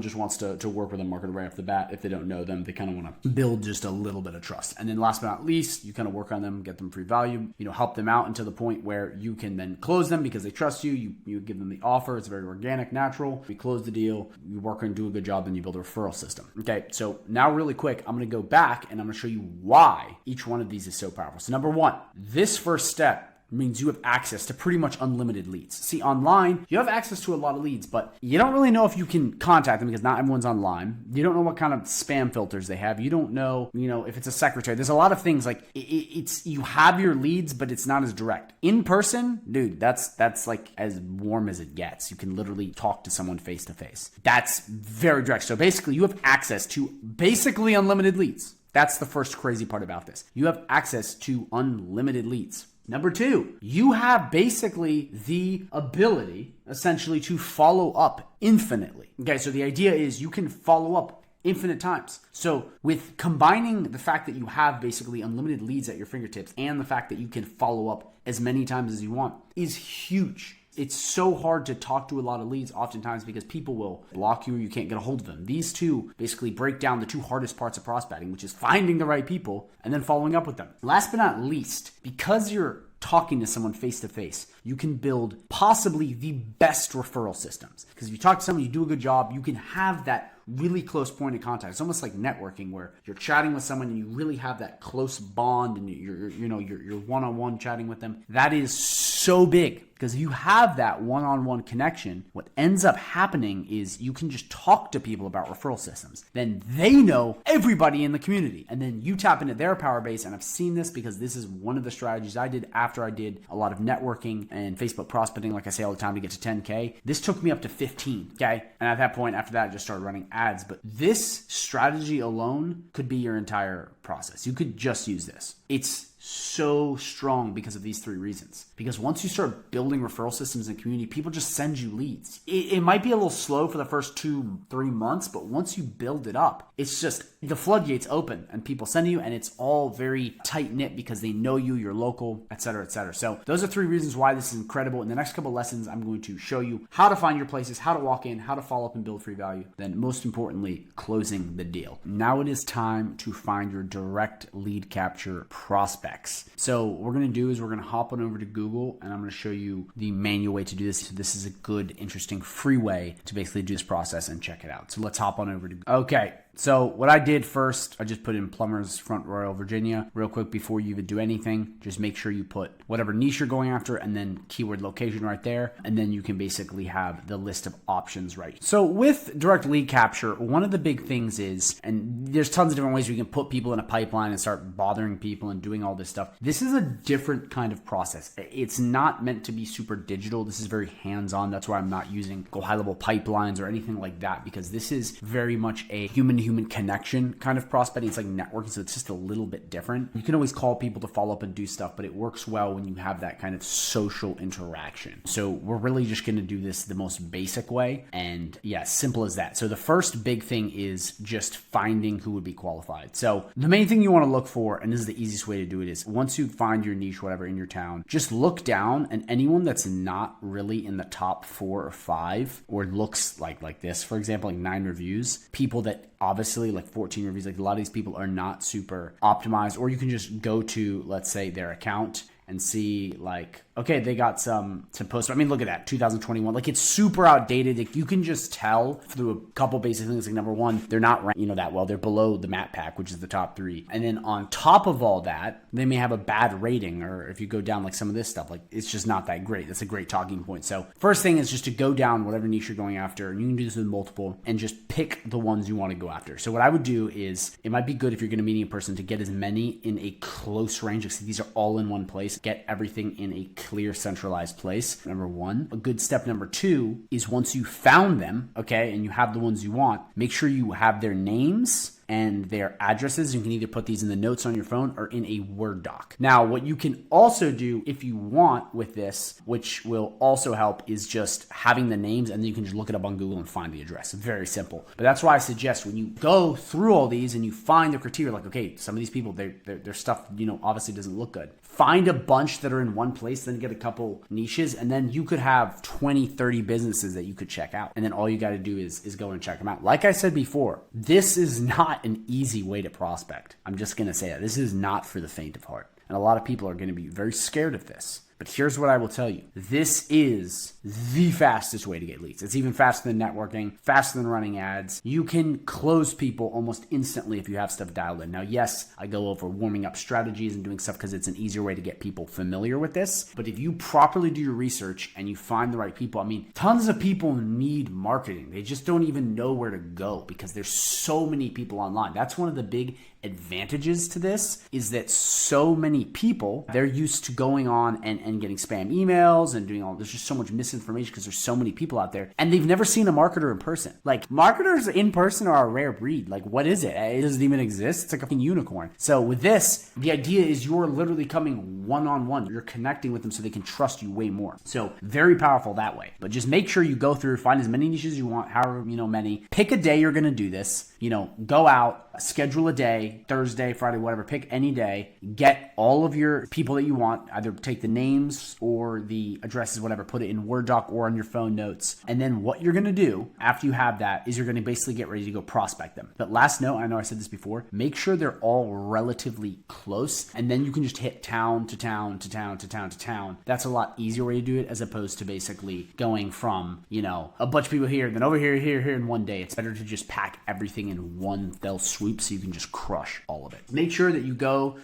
just wants to work with a marketer right off the bat if they don't know them. They kind of want to build just a little bit of trust. And then last but not least, you kind of work on them, get them free value, help them out until the point where you can then close them because they trust you. You give them the offer. It's very organic, natural. We close the deal. You work and do a good job, then you build a referral system. Okay, so now really quick, I'm going to go back and I'm going to show you why each one of these is so powerful. So number one, this first step means you have access to pretty much unlimited leads. See, online, you have access to a lot of leads, but you don't really know if you can contact them because not everyone's online. You don't know what kind of spam filters they have. You don't know, if it's a secretary. There's a lot of things like it's you have your leads, but it's not as direct. In person, dude, that's like as warm as it gets. You can literally talk to someone face to face. That's very direct. So basically, you have access to basically unlimited leads. That's the first crazy part about this. You have access to unlimited leads. Number two, you have basically the ability essentially to follow up infinitely. Okay, so the idea is you can follow up infinite times. So with combining the fact that you have basically unlimited leads at your fingertips and the fact that you can follow up as many times as you want is huge. It's so hard to talk to a lot of leads oftentimes because people will block you or you can't get a hold of them. These two basically break down the two hardest parts of prospecting, which is finding the right people and then following up with them. Last but not least, because you're talking to someone face to face, you can build possibly the best referral systems. Because if you talk to someone, you do a good job, you can have that really close point of contact. It's almost like networking where you're chatting with someone and you really have that close bond and you're one-on-one chatting with them. That is so big because if you have that one-on-one connection, what ends up happening is you can just talk to people about referral systems. Then they know everybody in the community and then you tap into their power base. And I've seen this because this is one of the strategies I did after I did a lot of networking and Facebook prospecting, like I say all the time, to get to 10K. This took me up to 15, okay? And at that point, after that, I just started running ads. But this strategy alone could be your entire process. You could just use this. It's so strong because of these three reasons. Because once you start building referral systems and community, people just send you leads. It might be a little slow for the first 2-3 months, but once you build it up, it's just the floodgates open and people send you and it's all very tight knit because they know you, you're local, etc., etc. So those are three reasons why this is incredible. In the next couple of lessons, I'm going to show you how to find your places, how to walk in, how to follow up and build free value. Then most importantly, closing the deal. Now it is time to find your direct lead capture prospect. specs. So what we're going to do is we're going to hop on over to Google, and I'm going to show you the manual way to do this. So this is a good, interesting, free way to basically do this process and check it out. So let's hop on over to Okay. So what I did first, I just put in Plumbers Front Royal, Virginia. Real quick, before you even do anything, just make sure you put whatever niche you're going after and then keyword location right there. And then you can basically have the list of options right. So with direct lead capture, one of the big things is, and there's tons of different ways we can put people in a pipeline and start bothering people and doing all this stuff. This is a different kind of process. It's not meant to be super digital. This is very hands-on. That's why I'm not using GoHighLevel pipelines or anything like that, because this is very much a human connection kind of prospecting. It's like networking, so it's just a little bit different. You can always call people to follow up and do stuff, but it works well when you have that kind of social interaction. So we're really just going to do this the most basic way, and yeah, simple as that. So the first big thing is just finding who would be qualified. So the main thing you want to look for, and this is the easiest way to do it, is once you find your niche, whatever, in your town, just look down, and anyone that's not really in the top 4 or 5, or looks like this, for example, like 9 reviews, people that obviously like 14 reviews, like a lot of these people are not super optimized, or you can just go to, let's say, their account and see like, okay, they got some posts. I mean, look at that, 2021. Like, it's super outdated. Like, you can just tell through a couple basic things. Like, number one, they're not ranked, that well. They're below the map pack, which is the top 3. And then on top of all that, they may have a bad rating, or if you go down like some of this stuff, like it's just not that great. That's a great talking point. So first thing is just to go down whatever niche you're going after, and you can do this with multiple, and just pick the ones you want to go after. So what I would do is, it might be good if you're going to meet a person to get as many in a close range. Like, these are all in one place. Get everything in a clear, centralized place. Number one. A good step number 2 is, once you found them, okay, and you have the ones you want, make sure you have their names and their addresses. You can either put these in the notes on your phone or in a Word doc. Now, what you can also do if you want with this, which will also help, is just having the names, and then you can just look it up on Google and find the address. Very simple. But that's why I suggest when you go through all these and you find the criteria, like, okay, some of these people, their stuff, obviously doesn't look good. Find a bunch that are in one place, then get a couple niches, and then you could have 20, 30 businesses that you could check out. And then all you got to do is go and check them out. Like I said before, this is not an easy way to prospect. I'm just going to say that. This is not for the faint of heart. And a lot of people are going to be very scared of this. But here's what I will tell you. This is the fastest way to get leads. It's even faster than networking, faster than running ads. You can close people almost instantly if you have stuff dialed in. Now, yes, I go over warming up strategies and doing stuff because it's an easier way to get people familiar with this. But if you properly do your research and you find the right people, I mean, tons of people need marketing. They just don't even know where to go because there's so many people online. That's one of the big advantages to this, is that so many people, they're used to going on and getting spam emails and doing all, there's just so much misinformation because there's so many people out there, and they've never seen a marketer in person. Like, marketers in person are a rare breed. Like, what is it? It doesn't even exist. It's like a fucking unicorn. So with this, the idea is you're literally coming one-on-one. You're connecting with them so they can trust you way more. So very powerful that way. But just make sure you go through, find as many niches as you want, however many. Pick a day you're going to do this. Go out, schedule a day, Thursday, Friday, whatever, pick any day, get all of your people that you want, either take the names or the addresses, whatever, put it in Word doc or on your phone notes. And then what you're going to do after you have that is you're going to basically get ready to go prospect them. But last note, I know I said this before, make sure they're all relatively close, and then you can just hit town to town to town to town to town. That's a lot easier way to do it, as opposed to basically going from, a bunch of people here, then over here, here in one day. It's better to just pack everything in one fell swoop so you can just crush all of it. Make sure that you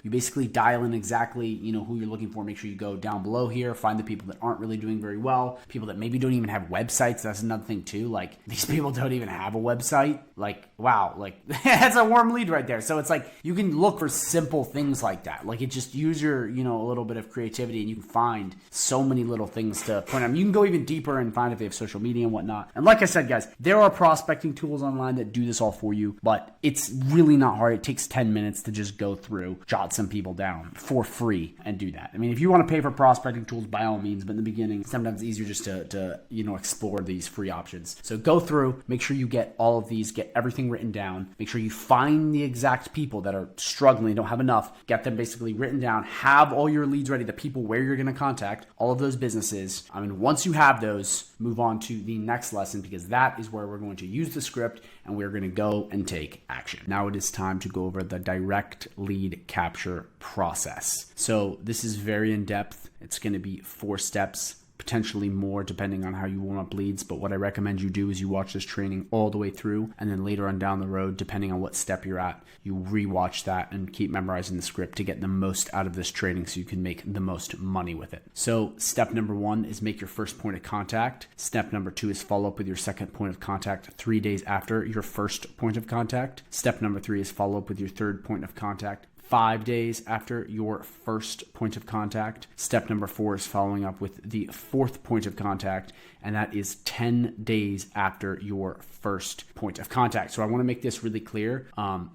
basically dial in exactly, who you're looking for. Make sure you go down below here, find the people that aren't really doing very well, people that maybe don't even have websites. That's another thing too. Like, these people don't even have a website. Like, wow, like that's a warm lead right there. So it's like, you can look for simple things like that. Like, it just use your, a little bit of creativity, and you can find so many little things to point out. You can go even deeper and find if they have social media and whatnot. And like I said, guys, there are prospecting tools online that do this all for you, but it's really not hard. It takes 10 minutes to just go through, jot some people down for free and do that. I mean, if you want to pay for prospecting tools, by all means, but in the beginning, sometimes it's easier just to explore these free options. So go through, make sure you get all of these, get everything written down, make sure you find the exact people that are struggling, don't have enough, get them basically written down, have all your leads ready, the people where you're going to contact, all of those businesses. I mean, once you have those, move on to the next lesson, because that is where we're going to use the script and we're going to go and take action. Now it is time to go over the direct lead capture process. So this is very in depth. It's going to be 4 steps, potentially more depending on how you warm up leads. But what I recommend you do is you watch this training all the way through, and then later on down the road, depending on what step you're at, you rewatch that and keep memorizing the script to get the most out of this training so you can make the most money with it. So step number 1 is make your first point of contact. Step number 2 is follow up with your second point of contact 3 days after your first point of contact. Step number 3 is follow up with your third point of contact 5 days after your first point of contact. Step number 4 is following up with the fourth point of contact, and that is 10 days after your first point of contact. So I want to make this really clear.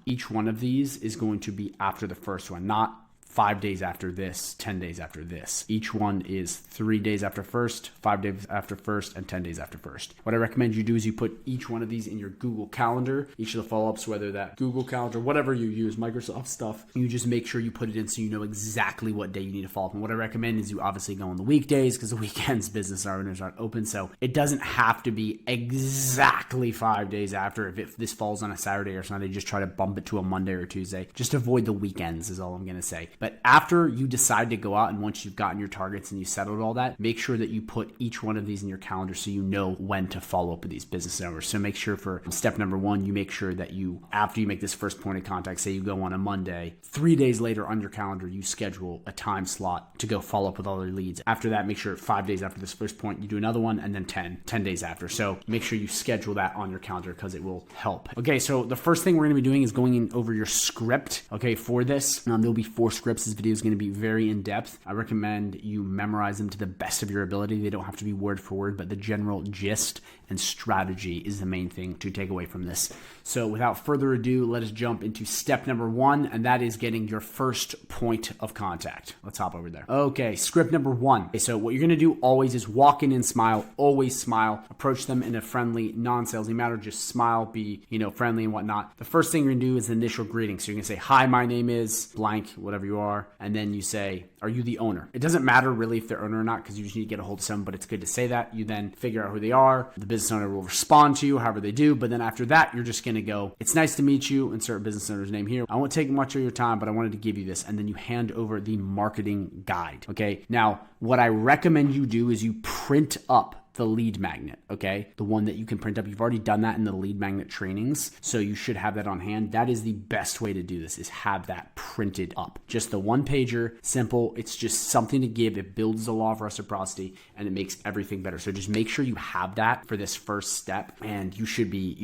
Each one of these is going to be after the first one, not 5 days after this, 10 days after this. Each one is 3 days after first, 5 days after first, and 10 days after first. What I recommend you do is you put each one of these in your Google Calendar, each of the follow-ups, whether that Google Calendar, whatever you use, Microsoft stuff, you just make sure you put it in so you know exactly what day you need to follow up. And what I recommend is you obviously go on the weekdays because the weekends business owners aren't open. So it doesn't have to be exactly 5 days after. If this falls on a Saturday or Sunday, just try to bump it to a Monday or Tuesday. Just avoid the weekends is all I'm going to say. But after you decide to go out and once you've gotten your targets and you settled all that, make sure that you put each one of these in your calendar so you know when to follow up with these business owners. So make sure for step number 1, you make sure that you, after you make this first point of contact, say you go on a Monday, 3 days later on your calendar, you schedule a time slot to go follow up with all your leads. After that, make sure 5 days after this first point, you do another one, and then 10 days after. So make sure you schedule that on your calendar because it will help. Okay, so the first thing we're going to be doing is going in over your script, okay, for this. There'll be 4 scripts. This video is going to be very in depth. I recommend you memorize them to the best of your ability. They don't have to be word for word, but the general gist and strategy is the main thing to take away from this. So without further ado, let us jump into step number 1, and that is getting your first point of contact. Let's hop over there. Okay, script number 1. Okay, so what you're going to do always is walk in and smile. Always smile. Approach them in a friendly, non-salesy manner. Just smile, be, friendly and whatnot. The first thing you're going to do is initial greeting. So you're going to say, hi, my name is blank, whatever you are. And then you say, are you the owner? It doesn't matter really if they're owner or not because you just need to get a hold of someone, but it's good to say that. You then figure out who they are. The business owner will respond to you however they do. But then after that, you're just going to go, it's nice to meet you. Insert business owner's name here. I won't take much of your time, but I wanted to give you this. And then you hand over the marketing guide. Okay. Now, what I recommend you do is you print up the lead magnet, okay? The one that you can print up. You've already done that in the lead magnet trainings, so you should have that on hand. That is the best way to do this, is have that printed up. Just the one pager, simple. It's just something to give. It builds the law of reciprocity and it makes everything better. So just make sure you have that for this first step and you should be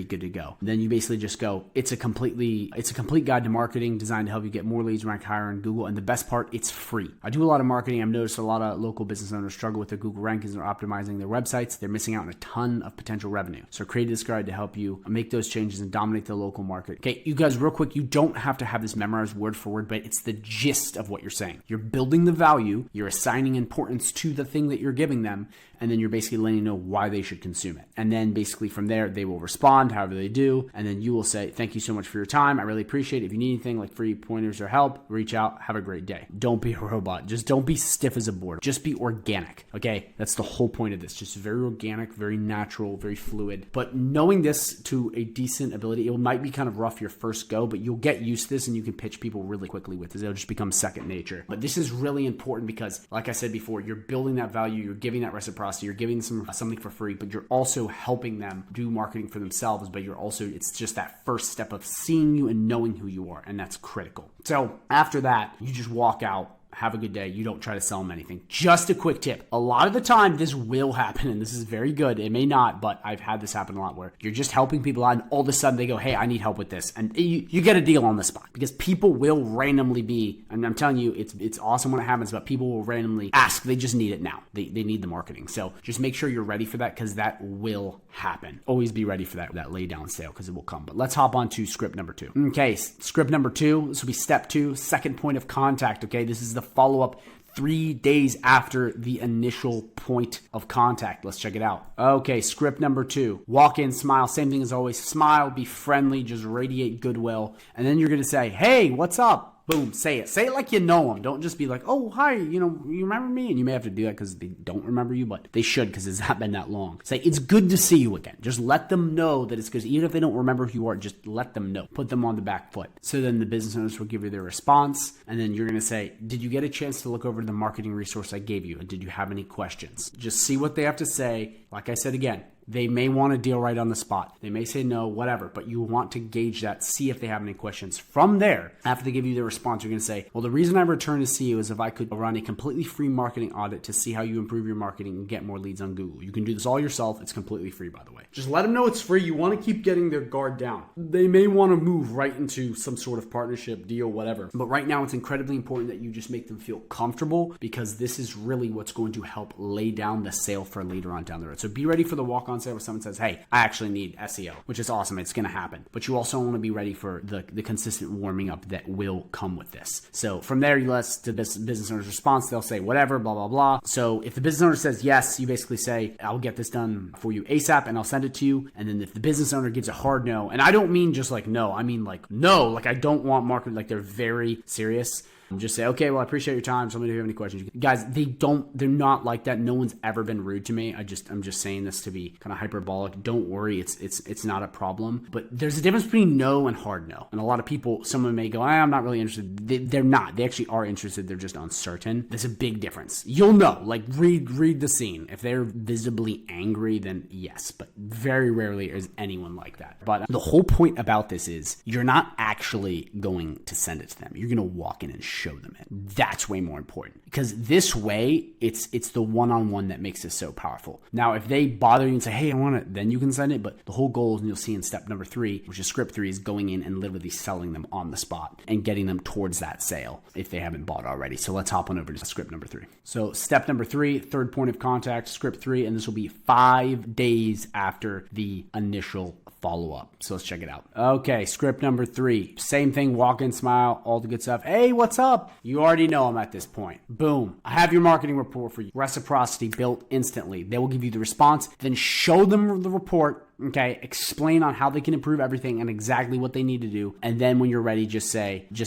good to go. Then you basically just go, it's a complete guide to marketing designed to help you get more leads, rank higher in Google. And the best part, it's free. I do a lot of marketing. I've noticed a lot of local business owners struggle with their Google rankings or optimizing their websites. They're missing out on a ton of potential revenue. So I created this guide to help you make those changes and dominate the local market. Okay, you guys, real quick, you don't have to have this memorized word for word, but it's the gist of what you're saying. You're building the value, you're assigning importance to the thing that you're giving them, and then you're basically letting them know why they should consume it. And then basically from there, they will respond however they do. And then you will say, thank you so much for your time. I really appreciate it. If you need anything like free pointers or help, reach out. Have a great day. Don't be a robot. Just don't be stiff as a board. Just be organic. Okay. That's the whole point of this. Just very organic, very natural, very fluid. But knowing this to a decent ability, it might be kind of rough your first go, but you'll get used to this and you can pitch people really quickly with this. It'll just become second nature. But this is really important because, like I said before, you're building that value. You're giving that reciprocity. You're giving them something for free, but you're also helping them do marketing for themselves. But it's just that first step of seeing you and knowing who you are. And that's critical. So after that, you just walk out. Have a good day. You don't try to sell them anything. Just a quick tip. A lot of the time, this will happen, and this is very good. It may not, but I've had this happen a lot where you're just helping people out, and all of a sudden they go, hey, I need help with this. And you get a deal on the spot because people will randomly be, and I'm telling you, it's awesome when it happens, but people will randomly ask. They just need it now. They need the marketing. So just make sure you're ready for that because that will happen. Always be ready for that lay down sale because it will come. But let's hop on to script number 2. Okay, script number 2. This will be step 2, second point of contact. Okay, this is the follow-up 3 days after the initial point of contact. Let's check it out. Okay, script number 2. Walk in, smile. Same thing as always. Smile, be friendly, just radiate goodwill. And then you're going to say, hey, what's up? Boom, say it. Say it like you know them. Don't just be like, oh, hi, you remember me? And you may have to do that because they don't remember you, but they should because it's not been that long. Say, it's good to see you again. Just let them know that it's because even if they don't remember who you are, just let them know. Put them on the back foot. So then the business owners will give you their response. And then you're going to say, did you get a chance to look over the marketing resource I gave you? And did you have any questions? Just see what they have to say. Like I said again, they may want a deal right on the spot. They may say no, whatever, but you want to gauge that, see if they have any questions. From there, after they give you their response, you're going to say, well, the reason I returned to see you is if I could run a completely free marketing audit to see how you improve your marketing and get more leads on Google. You can do this all yourself. It's completely free, by the way. Just let them know it's free. You want to keep getting their guard down. They may want to move right into some sort of partnership, deal, whatever. But right now, it's incredibly important that you just make them feel comfortable because this is really what's going to help lay down the sale for later on down the road. So be ready for the walk-on sale where someone says, hey, I actually need SEO, which is awesome. It's going to happen. But you also want to be ready for the consistent warming up that will come with this. So from there, you let the business owner's response. They'll say whatever, blah, blah, blah. So if the business owner says yes, you basically say, I'll get this done for you ASAP and I'll send it to you. And then if the business owner gives a hard no, and I don't mean just like no, I mean like no, like I don't want marketing, like they're very serious. Just say, okay, well, I appreciate your time. So let me know if you have any questions. Guys, they're not like that. No one's ever been rude to me. I'm just saying this to be kind of hyperbolic. Don't worry. It's not a problem. But there's a difference between no and hard no. And a lot of people, someone may go, I'm not really interested. They're not. They actually are interested. They're just uncertain. There's a big difference. You'll know, like read the scene. If they're visibly angry, then yes, but very rarely is anyone like that. But the whole point about this is you're not actually going to send it to them. You're going to walk in and show them it. That's way more important because this way it's the one-on-one that makes this so powerful. Now, if they bother you and say, hey, I want it, then you can send it. But the whole goal is, and you'll see in step number 3, which is script 3, is going in and literally selling them on the spot and getting them towards that sale if they haven't bought already. So let's hop on over to script number 3. So step number 3, third point of contact, script 3, and this will be 5 days after the initial follow-up. So let's check it out. Okay, script number 3. Same thing, walk in, smile, all the good stuff. Hey, what's up? You already know them at this point. Boom. I have your marketing report for you. Reciprocity built instantly. They will give you the response, then show them the report. Okay, explain on how they can improve everything and exactly what they need to do. And then when you're ready, just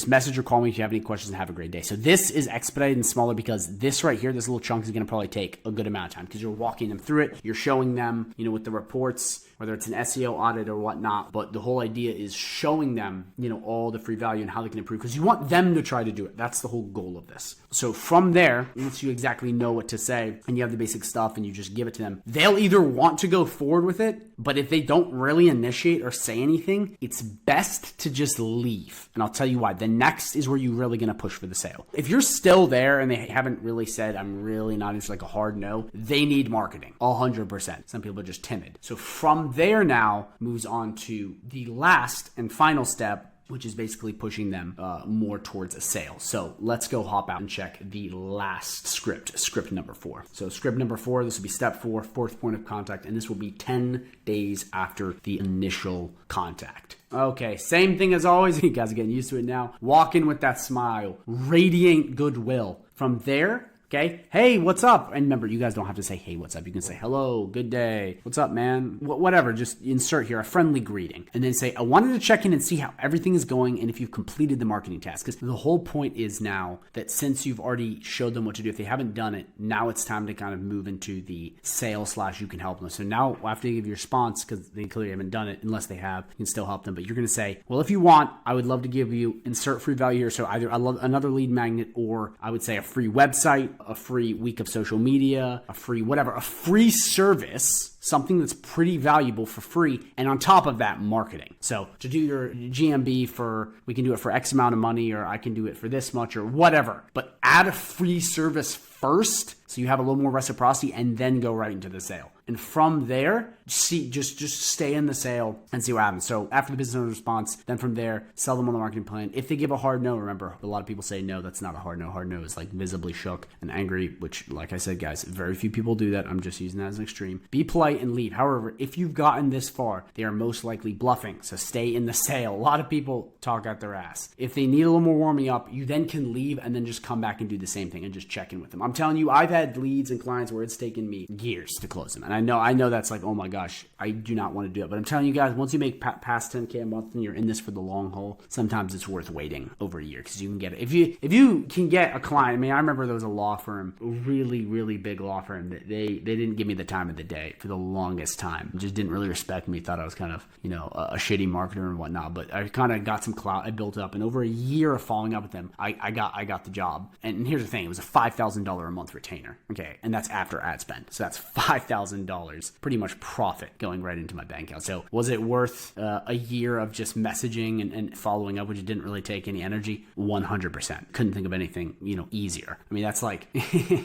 message or call me if you have any questions and have a great day. So this is expedited and smaller because this right here, this little chunk is going to probably take a good amount of time because you're walking them through it. You're showing them, with the reports, whether it's an SEO audit or whatnot. But the whole idea is showing them, all the free value and how they can improve because you want them to try to do it. That's the whole goal of this. So from there, once you exactly know what to say and you have the basic stuff and you just give it to them, they'll either want to go forward with it, but if they don't really initiate or say anything, it's best to just leave. And I'll tell you why. The next is where you're really going to push for the sale. If you're still there and they haven't really said, I'm really not interested, like a hard no, they need marketing, 100%. Some people are just timid. So from there now moves on to the last and final step, which is basically pushing them more towards a sale. So let's go hop out and check the last script number 4. So script number 4, this will be step 4, fourth point of contact, and this will be 10 days after the initial contact. Okay, same thing as always. You guys are getting used to it now. Walk in with that smile, radiant goodwill. From there, okay, hey, what's up? And remember, you guys don't have to say, hey, what's up? You can say, hello, good day. What's up, man? Whatever, just insert here a friendly greeting. And then say, I wanted to check in and see how everything is going and if you've completed the marketing task. Because the whole point is now that since you've already showed them what to do, if they haven't done it, now it's time to kind of move into the sales / you can help them. So now after you give your response, because they clearly haven't done it, unless they have, you can still help them. But you're going to say, well, if you want, I would love to give you insert free value here. So either another lead magnet, or I would say a free website, a free week of social media, a free whatever, a free service, something that's pretty valuable for free. And on top of that, marketing. So to do your GMB we can do it for X amount of money, or I can do it for this much or whatever, but add a free service first so you have a little more reciprocity and then go right into the sale. And from there, just stay in the sale and see what happens. So after the business owner's response, then from there, sell them on the marketing plan. If they give a hard no, remember, a lot of people say no, that's not a hard no. Hard no is like visibly shook and angry, which, like I said, guys, very few people do that. I'm just using that as an extreme. Be polite fight and leave. However, if you've gotten this far, they are most likely bluffing. So stay in the sale. A lot of people talk out their ass. If they need a little more warming up, you then can leave and then just come back and do the same thing and just check in with them. I'm telling you, I've had leads and clients where it's taken me years to close them. And I know that's like, oh my gosh, I do not want to do it. But I'm telling you guys, once you make past 10K a month and you're in this for the long haul, sometimes it's worth waiting over a year because you can get it. If you can get a client, I mean, I remember there was a law firm, a really, really big law firm that they didn't give me the time of the day for the longest time. Just didn't really respect me. Thought I was kind of, a shitty marketer and whatnot. But I kind of got some clout. I built up, and over a year of following up with them, I got the job. And here's the thing: it was a $5,000 a month retainer. Okay, and that's after ad spend. So that's $5,000, pretty much profit going right into my bank account. So was it worth a year of just messaging and following up, which didn't really take any energy? 100%. Couldn't think of anything easier. I mean, that's like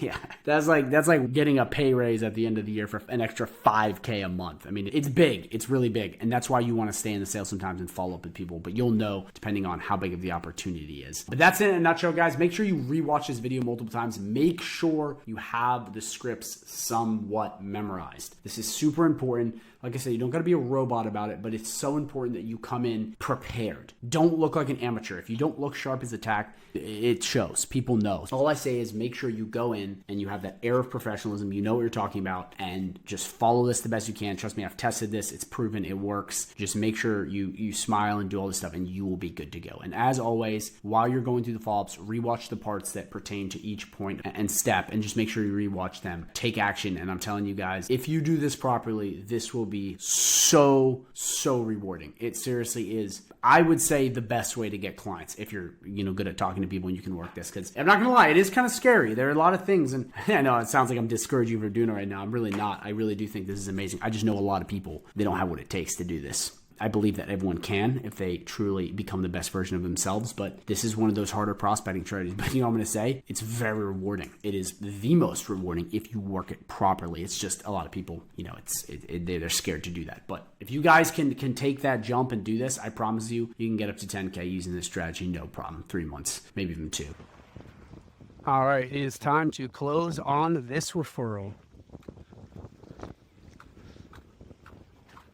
yeah, that's like getting a pay raise at the end of the year for an extra $5K a month. I mean, it's big. It's really big. And that's why you want to stay in the sales sometimes and follow up with people. But you'll know depending on how big of the opportunity is. But that's it in a nutshell, guys. Make sure you rewatch this video multiple times. Make sure you have the scripts somewhat memorized. This is super important. Like I said, you don't got to be a robot about it, but it's so important that you come in prepared. Don't look like an amateur. If you don't look sharp as attack, it shows. People know. All I say is make sure you go in and you have that air of professionalism. You know what you're talking about, and just follow this the best you can. Trust me, I've tested this. It's proven it works. Just make sure you smile and do all this stuff, and you will be good to go. And as always, while you're going through the follow-ups, rewatch the parts that pertain to each point and step, and just make sure you rewatch them. Take action, and I'm telling you guys, if you do this properly, this will be so rewarding. It seriously is. I would say the best way to get clients if you're good at talking to people and you can work this, because I'm not gonna lie, it is kind of scary. There are a lot of things, and I know it sounds like I'm discouraging you from doing it right now. I'm really not. I really do think this is amazing. I just know a lot of people, they don't have what it takes to do this. I believe that everyone can if they truly become the best version of themselves, but this is one of those harder prospecting strategies. But what I'm going to say? It's very rewarding. It is the most rewarding if you work it properly. It's just a lot of people, they're scared to do that. But if you guys can take that jump and do this, I promise you can get up to 10K using this strategy, no problem. 3 months, maybe even 2. All right, it is time to close on this referral.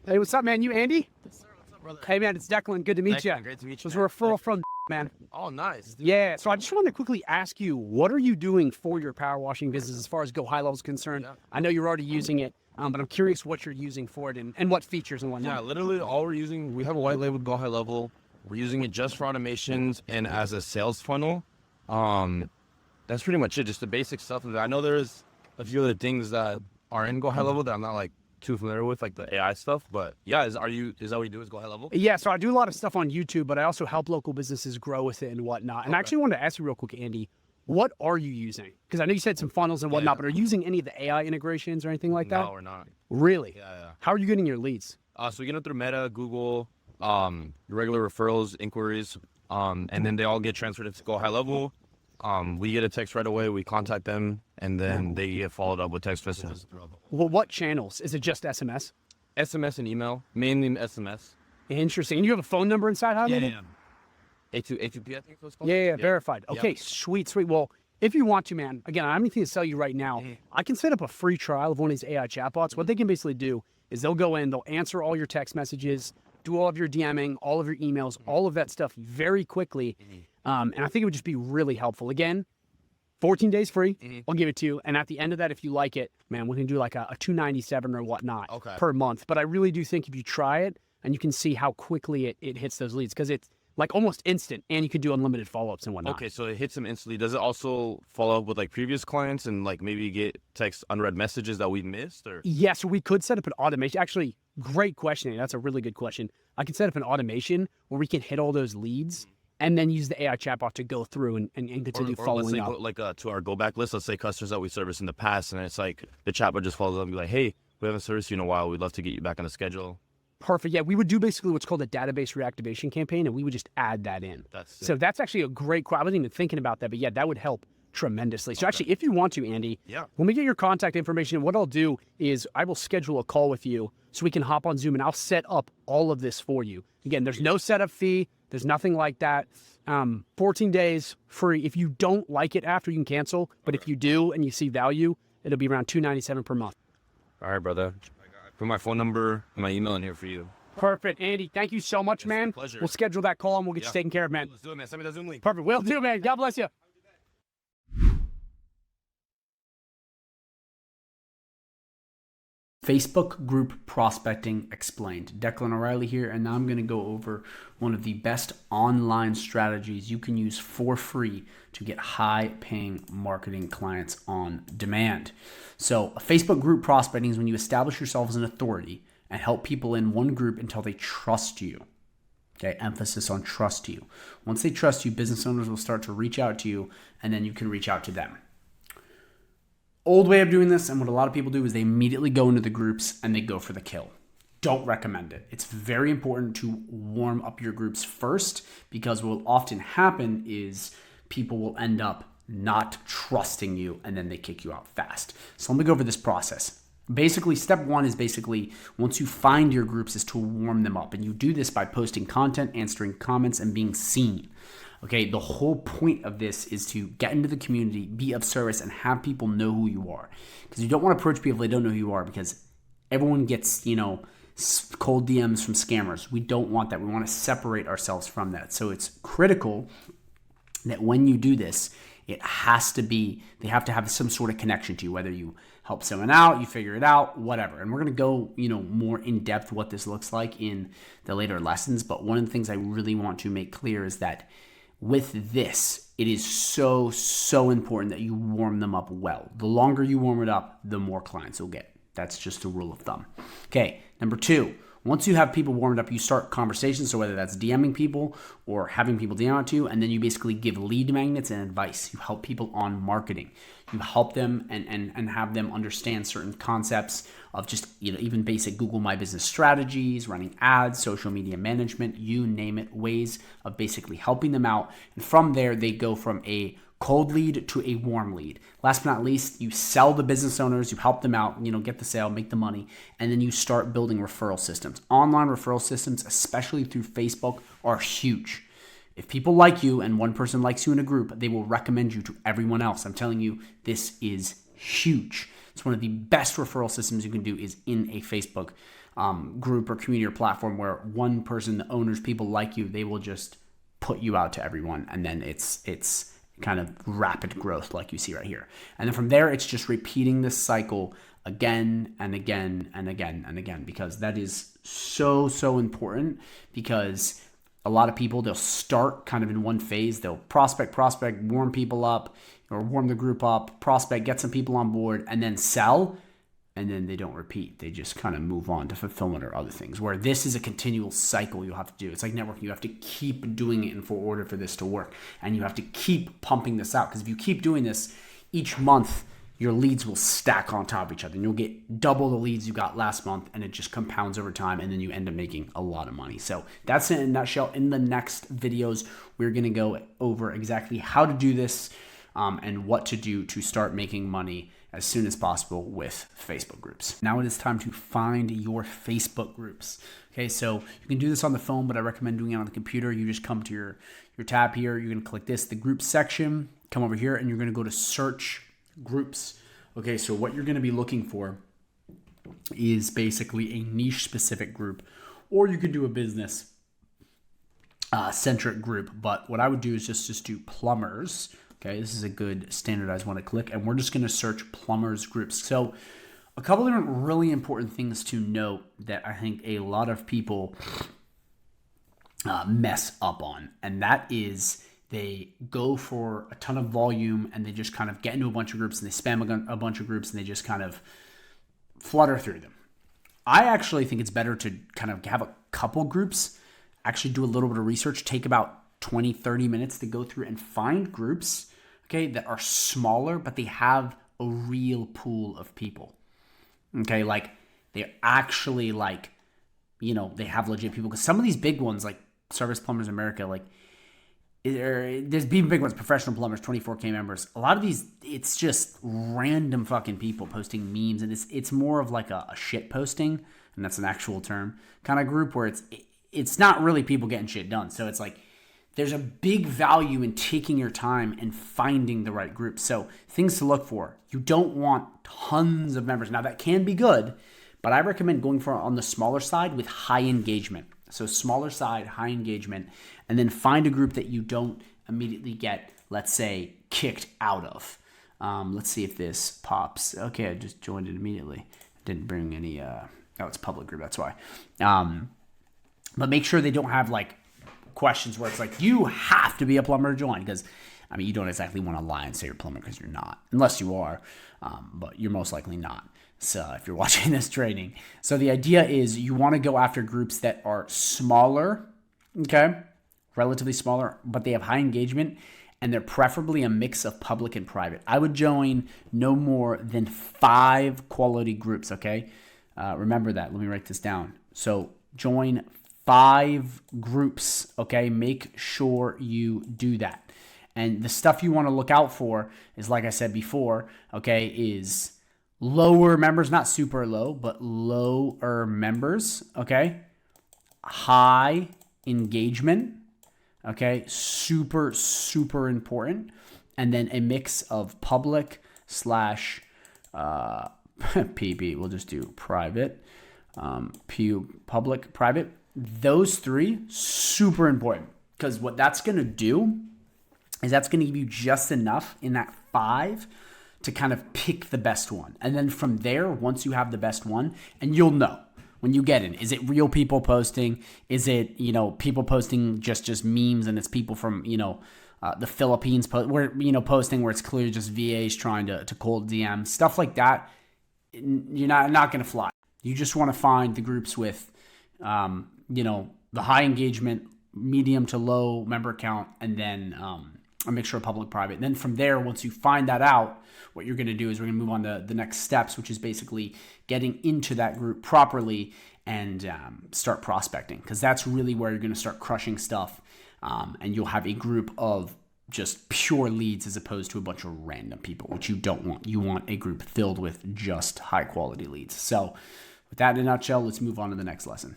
Hey, what's up, man? You Andy? Yes, sir. What's up, brother? Hey, man, it's Declan. Good to meet you. Great to meet you. It was a referral from man. Oh, nice. Dude. Yeah, so I just wanted to quickly ask you, what are you doing for your power washing business as far as GoHighLevel is concerned? Yeah. I know you're already using it, but I'm curious what you're using for it and what features and whatnot. Yeah, literally all we're using, we have a white label GoHighLevel. We're using it just for automations and as a sales funnel. That's pretty much it, just the basic stuff. I know there's a few other things that are in GoHighLevel that I'm not too familiar with, like the AI stuff, but yeah, is that what you do, is GoHighLevel? Yeah, so I do a lot of stuff on YouTube, but I also help local businesses grow with it and whatnot. And I actually wanted to ask you real quick, Andy, what are you using? Because I know you said some funnels and whatnot, but are you using any of the AI integrations or anything like that? No, we're not. Really? Yeah. How are you getting your leads? So we get it through Meta, Google, regular referrals, inquiries, and then they all get transferred to GoHighLevel. We get a text right away, we contact them, and then they get followed up with text messages. Well, what channels? Is it just SMS? SMS and email, mainly SMS. Interesting. And you have a phone number inside HighLevel? Yeah. A2P, I think it was called. Yeah, verified. Okay, yep. Sweet. Well, if you want to, man, again, I don't have anything to sell you right now. I can set up a free trial of one of these AI chatbots. What they can basically do is they'll go in, they'll answer all your text messages, do all of your DMing, all of your emails, all of that stuff very quickly. And I think it would just be really helpful. Again, 14 days free. I'll give it to you. And at the end of that, if you like it, man, we can do like a $297 or whatnot per month. But I really do think if you try it and you can see how quickly it hits those leads, because it's like almost instant, and you can do unlimited follow-ups and whatnot. Okay, so it hits them instantly. Does it also follow up with like previous clients and like maybe get text unread messages that we missed? Or yeah, so we could set up an automation. Actually, great question. That's a really good question. I can set up an automation where we can hit all those leads and then use the AI chatbot to go through and continue following up. Like to our go back list, let's say customers that we serviced in the past, and it's like the chatbot just follows up and be like, hey, we haven't serviced you in a while. We'd love to get you back on the schedule. Perfect. Yeah, we would do basically what's called a database reactivation campaign, and we would just add that in. So that's actually a great I wasn't even thinking about that, but yeah, that would help tremendously. So actually, if you want to, Andy, when we get your contact information, what I'll do is I will schedule a call with you so we can hop on Zoom, and I'll set up all of this for you. Again, there's no setup fee. There's nothing like that. 14 days free. If you don't like it after, you can cancel. But if you do and you see value, it'll be around $297 per month. All right, brother. put my phone number and my email in here for you. Perfect. Andy, thank you so much, man. Pleasure. We'll schedule that call and we'll get you taken care of, man. Let's do it, man. Send me the Zoom link. Perfect. Will do, man. God bless you. Facebook group prospecting explained. Declan O'Reilly here, and now I'm going to go over one of the best online strategies you can use for free to get high-paying marketing clients on demand. So, Facebook group prospecting is when you establish yourself as an authority and help people in one group until they trust you. Okay, emphasis on trust you. Once they trust you, business owners will start to reach out to you, and then you can reach out to them. Old way of doing this, and what a lot of people do, is they immediately go into the groups and they go for the kill. Don't recommend it. It's very important to warm up your groups first, because what will often happen is people will end up not trusting you and then they kick you out fast. So let me go over this process. Basically, step one is once you find your groups, is to warm them up. And you do this by posting content, answering comments, and being seen. Okay, the whole point of this is to get into the community, be of service, and have people know who you are. Because you don't want to approach people if they don't know who you are, because everyone gets, cold DMs from scammers. We don't want that. We want to separate ourselves from that. So it's critical that when you do this, they have to have some sort of connection to you, whether you help someone out, you figure it out, whatever. And we're going to go, more in depth what this looks like in the later lessons. But one of the things I really want to make clear is that with this, it is so, so important that you warm them up well. The longer you warm it up, the more clients you'll get. That's just a rule of thumb. Okay, number two, once you have people warmed up, you start conversations. So whether that's DMing people or having people DM out to you, and then you basically give lead magnets and advice. You help people on marketing. You help them and have them understand certain concepts of just, even basic Google My Business strategies, running ads, social media management, you name it, ways of basically helping them out. And from there, they go from a cold lead to a warm lead. Last but not least, you sell the business owners, you help them out, get the sale, make the money, and then you start building referral systems. Online referral systems, especially through Facebook, are huge. If people like you and one person likes you in a group, they will recommend you to everyone else. I'm telling you, this is huge. It's one of the best referral systems you can do is in a Facebook group or community or platform where one person, the owners, people like you, they will just put you out to everyone. And then it's kind of rapid growth like you see right here. And then from there, it's just repeating this cycle again and again and again and again, because that is so, so important. Because a lot of people, they'll start kind of in one phase. They'll prospect, warm people up, or warm the group up, prospect, get some people on board, and then sell. And then they don't repeat. They just kind of move on to fulfillment or other things, where this is a continual cycle you have to do. It's like networking. You have to keep doing it in order for this to work. And you have to keep pumping this out, because if you keep doing this each month, your leads will stack on top of each other, and you'll get double the leads you got last month, and it just compounds over time, and then you end up making a lot of money. So that's it in a nutshell. In the next videos, we're going to go over exactly how to do this and what to do to start making money as soon as possible with Facebook groups. Now it is time to find your Facebook groups. Okay, so you can do this on the phone, but I recommend doing it on the computer. You just come to your tab here. You're going to click this, the group section, come over here, and you're going to go to search groups. Okay, so what you're going to be looking for is basically a niche specific group, or you could do a business centric group. But what I would do is just do plumbers. Okay, this is a good standardized one to click, and we're just going to search plumbers groups. So a couple of different really important things to note that I think a lot of people mess up on, and that is they go for a ton of volume and they just kind of get into a bunch of groups and they spam a bunch of groups and they just kind of flutter through them. I actually think it's better to kind of have a couple groups, actually do a little bit of research, take about 20, 30 minutes to go through and find groups, okay, that are smaller, but they have a real pool of people. Okay, like they're actually like, they have legit people. Because some of these big ones, like Service Plumbers America, like there's even big ones, Professional Plumbers, 24K members. A lot of these, it's just random fucking people posting memes, and it's more of like a shit posting, and that's an actual term, kind of group where it's not really people getting shit done. So it's like there's a big value in taking your time and finding the right group. So things to look for. You don't want tons of members. Now that can be good, but I recommend going for on the smaller side with high engagement. So smaller side, high engagement, and then find a group that you don't immediately get, let's say, kicked out of. Let's see if this pops. Okay, I just joined it immediately. Didn't bring any, oh, it's public group, that's why. But make sure they don't have like questions where it's like, you have to be a plumber to join, because I mean, you don't exactly want to lie and say you're a plumber, because you're not, unless you are, but you're most likely not. So if you're watching this training. So the idea is you want to go after groups that are smaller, okay, relatively smaller, but they have high engagement, and they're preferably a mix of public and private. I would join no more than 5 quality groups, okay? Remember that. Let me write this down. So join 5 groups, okay? Make sure you do that. And the stuff you want to look out for is, like I said before, okay, is lower members, not super low, but lower members, okay? High engagement, okay? Super, super important. And then a mix of public slash PB. We'll just do private, public, private. Those 3, super important, because what that's going to do is that's going to give you just enough in that 5 to kind of pick the best one. And then from there, once you have the best one, and you'll know when you get in, is it real people posting? Is it, people posting just memes, and it's people from, the Philippines posting where it's clearly just VAs trying to cold DM, stuff like that. You're not going to fly. You just want to find the groups with, the high engagement, medium to low member count, and then a mixture of public, private. And then from there, once you find that out, what you're going to do is we're going to move on to the next steps, which is basically getting into that group properly and start prospecting, because that's really where you're going to start crushing stuff, and you'll have a group of just pure leads as opposed to a bunch of random people, which you don't want. You want a group filled with just high quality leads. So with that in a nutshell, let's move on to the next lesson.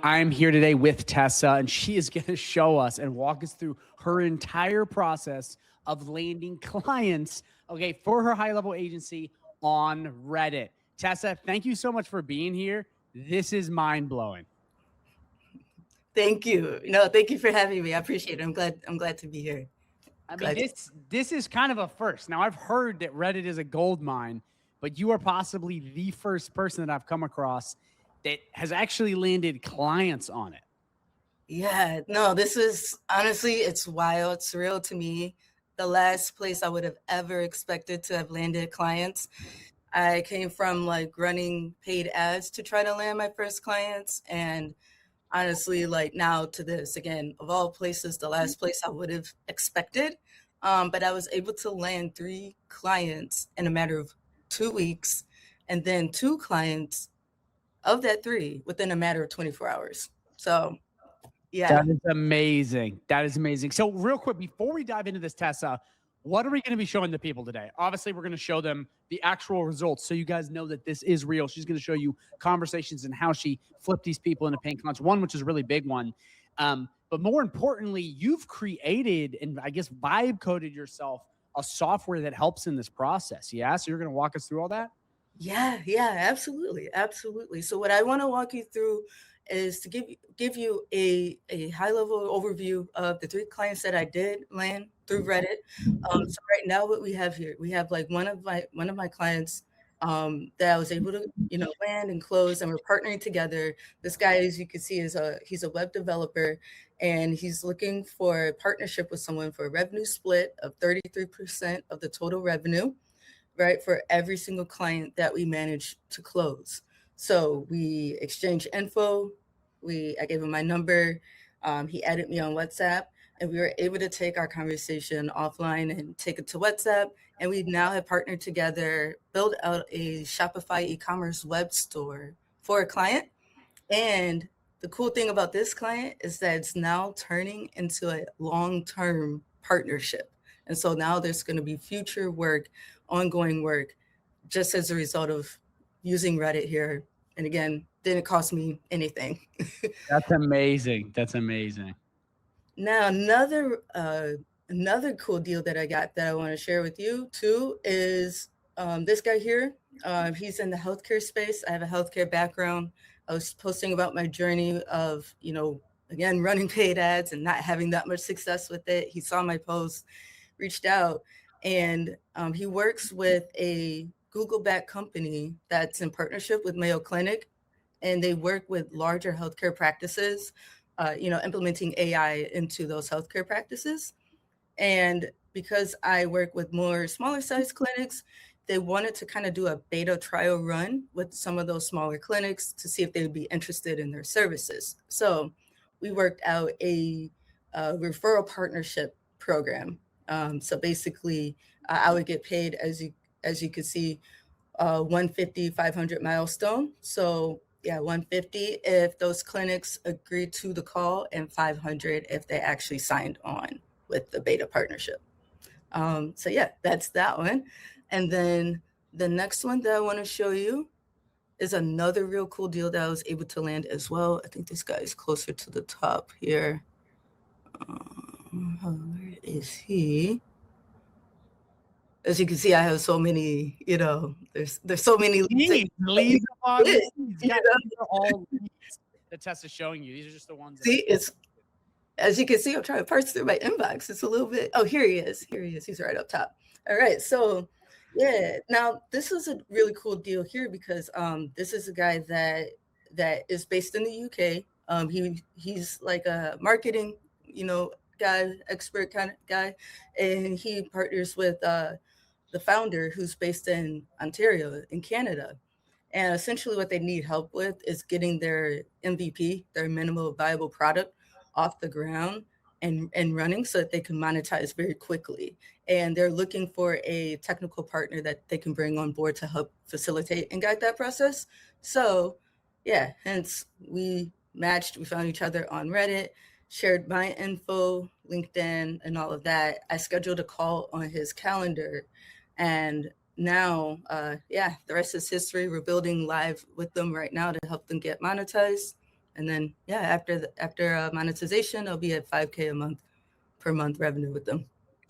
I'm here today with Tessa, and she is going to show us and walk us through her entire process of landing clients, okay, for her high-level agency on Reddit. Tessa, thank you so much for being here. This is mind-blowing. Thank you. No, thank you for having me. I appreciate it. I'm glad to be here. I mean, this is kind of a first. Now, I've heard that Reddit is a gold mine, but you are possibly the first person that I've come across that has actually landed clients on it. Yeah, no, this is honestly, it's wild. It's surreal to me. The last place I would have ever expected to have landed clients. I came from like running paid ads to try to land my first clients. And honestly, like now to this, again, of all places, the last place I would have expected. But I was able to land 3 clients in a matter of 2 weeks, and then 2 clients of that 3 within a matter of 24 hours. So, yeah. That is amazing. That is amazing. So real quick, before we dive into this, Tessa, what are we going to be showing the people today? Obviously, we're going to show them the actual results so you guys know that this is real. She's going to show you conversations and how she flipped these people into paying clients. One, which is a really big one. But more importantly, you've created and I guess vibe coded yourself a software that helps in this process. Yeah. So you're going to walk us through all that? Yeah, absolutely. Absolutely. So what I want to walk you through is to give you a high level overview of the 3 clients that I did land through Reddit. So right now what we have here, we have like one of my clients that I was able to, land and close, and we're partnering together. This guy, as you can see, he's a web developer, and he's looking for a partnership with someone for a revenue split of 33% of the total revenue, right, for every single client that we manage to close. So we exchanged info. I gave him my number. He added me on WhatsApp, and we were able to take our conversation offline and take it to WhatsApp. And we now have partnered together, built out a Shopify e-commerce web store for a client. And the cool thing about this client is that it's now turning into a long-term partnership. And so now there's going to be future work, ongoing work, just as a result of using Reddit here. And again, didn't cost me anything. That's amazing. That's amazing. Now, another another cool deal that I got that I want to share with you too is this guy here. He's in the healthcare space. I have a healthcare background. I was posting about my journey of, again, running paid ads and not having that much success with it. He saw my post, reached out, and he works with a Google-backed company that's in partnership with Mayo Clinic, and they work with larger healthcare practices, implementing AI into those healthcare practices. And because I work with more smaller size clinics, they wanted to kind of do a beta trial run with some of those smaller clinics to see if they would be interested in their services. So we worked out a referral partnership program. So basically, I would get paid, as you could see, 150, 500 milestone. So yeah, 150 if those clinics agreed to the call, and 500 if they actually signed on with the beta partnership. So yeah, that's that one. And then the next one that I want to show you is another real cool deal that I was able to land as well. I think this guy is closer to the top here. Where is he? As you can see, I have so many, there's so many leads upon leads. These are all leads that Tessa's showing you. These are just the ones. See, as you can see, I'm trying to parse through my inbox. It's a little bit, here he is. He's right up top. All right, so yeah, now this is a really cool deal here because this is a guy that is based in the UK. He's like a marketing, guy, expert kind of guy, and he partners with the founder who's based in Ontario in Canada. And essentially what they need help with is getting their MVP, their minimal viable product, off the ground and running so that they can monetize very quickly. And they're looking for a technical partner that they can bring on board to help facilitate and guide that process. So yeah, hence we matched, we found each other on Reddit, shared my info, LinkedIn, and all of that. I scheduled a call on his calendar, and now, the rest is history. We're building live with them right now to help them get monetized. And then, after monetization, I'll be at 5K per month revenue with them.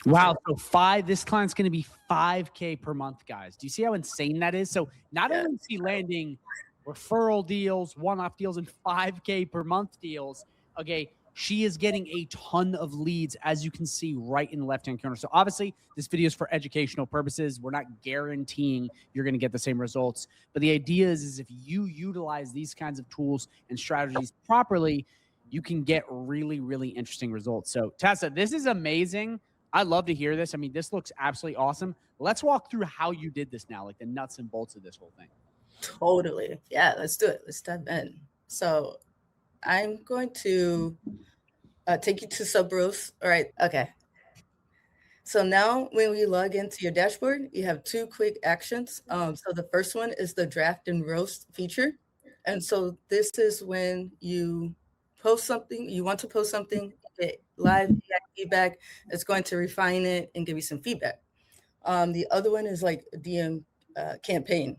Wow. So this client's going to be 5K per month, guys. Do you see how insane that is? So not only is he landing referral deals, one-off deals, and 5K per month deals, okay, she is getting a ton of leads, as you can see right in the left-hand corner. So obviously, this video is for educational purposes. We're not guaranteeing you're going to get the same results. But the idea is if you utilize these kinds of tools and strategies properly, you can get really, really interesting results. So Tessa, this is amazing. I love to hear this. I mean, this looks absolutely awesome. Let's walk through how you did this now, like the nuts and bolts of this whole thing. Totally. Yeah, let's do it. Let's dive in. So I'm going to take you to Subros. All right. Okay. So now when we log into your dashboard, you have two quick actions. So the first one is the draft and roast feature. And so this is when you post something, you want to post something, get live feedback. It's going to refine it and give you some feedback. The other one is like a DM campaign.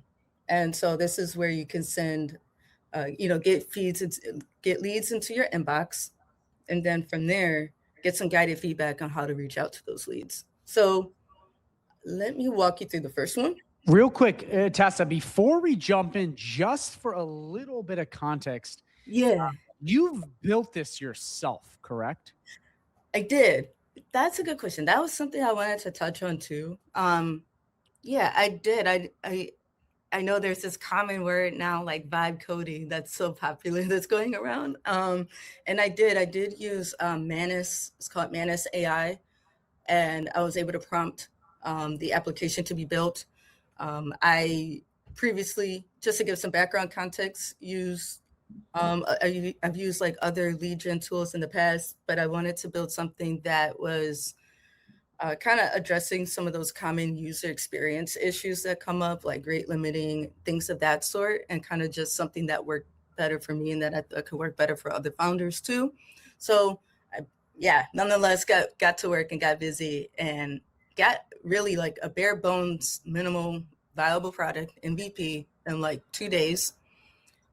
And so this is where you can send, get leads into your inbox. And then from there, get some guided feedback on how to reach out to those leads. So let me walk you through the first one. Real quick, Tessa, before we jump in, just for a little bit of context. Yeah. You've built this yourself, correct? I did. That's a good question. That was something I wanted to touch on too. Yeah, I did. I know there's this common word now, like vibe coding, that's so popular that's going around. And I did use Manus. It's called Manus AI. And I was able to prompt the application to be built. I previously, just to give some background context, I've used like other lead gen tools in the past, but I wanted to build something that was kind of addressing some of those common user experience issues that come up, like rate limiting, things of that sort, and kind of just something that worked better for me and that I could work better for other founders too. So nonetheless, got to work and got busy and got really like a bare bones, minimal viable product, MVP, in like 2 days.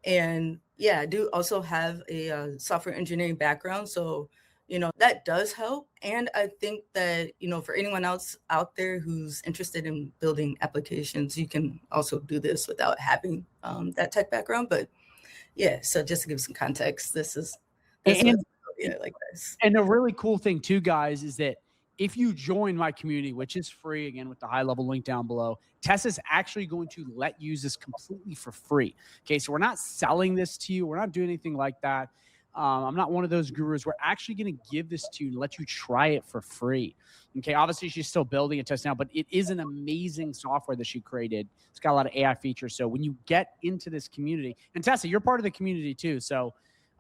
And yeah, I do also have a software engineering background. So that does help. And I think that, for anyone else out there who's interested in building applications, you can also do this without having that tech background. But yeah, so just to give some context, this is like this. And a really cool thing too, guys, is that if you join my community, which is free, again, with the high level link down below, Tessa's actually going to let you use this completely for free. Okay, so we're not selling this to you. We're not doing anything like that. I'm not one of those gurus. We're actually going to give this to you and let you try it for free. Okay, obviously she's still building it, Tessa, now, but it is an amazing software that she created. It's got a lot of AI features. So when you get into this community, and Tessa, you're part of the community too. So,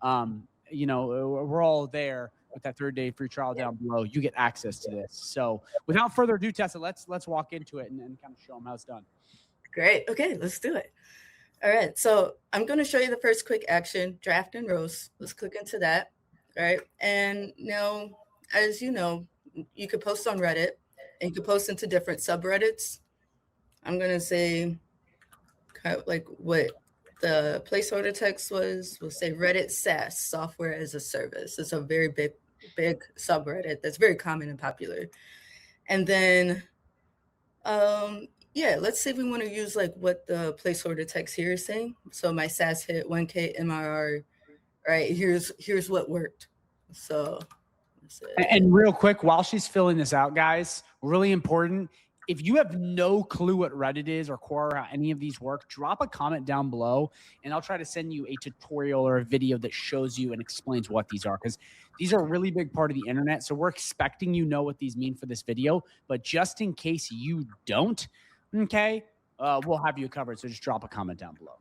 we're all there with that 3rd day free trial down below. You get access to this. So without further ado, Tessa, let's walk into it and kind of show them how it's done. Great. Okay, let's do it. All right, so I'm going to show you the first quick action, draft and roast. Let's click into that. All right, and now, as you know, you could post on Reddit and you could post into different subreddits. I'm going to say kind of like what the placeholder text was. We'll say Reddit SaaS, software as a service. It's a very big subreddit that's very common and popular. And then, yeah, let's say we want to use like what the placeholder text here is saying. So my SaaS hit 1K MRR, right? Here's what worked. So, and real quick, while she's filling this out, guys, really important. If you have no clue what Reddit is or Quora, how any of these work, drop a comment down below and I'll try to send you a tutorial or a video that shows you and explains what these are, because these are a really big part of the internet. So we're expecting you know what these mean for this video, but just in case you don't, okay, we'll have you covered. So just drop a comment down below.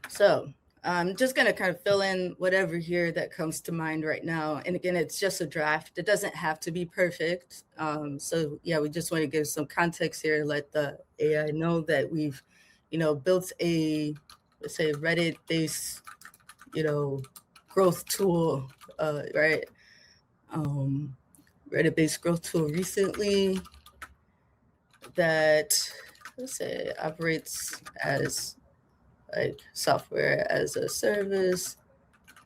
So I'm just going to kind of fill in whatever here that comes to mind right now. And again, it's just a draft. It doesn't have to be perfect. So yeah, we just want to give some context here, let the AI know that we've, built a, let's say, Reddit-based, growth tool, right? Reddit-based growth tool recently that, let's say, operates as like software as a service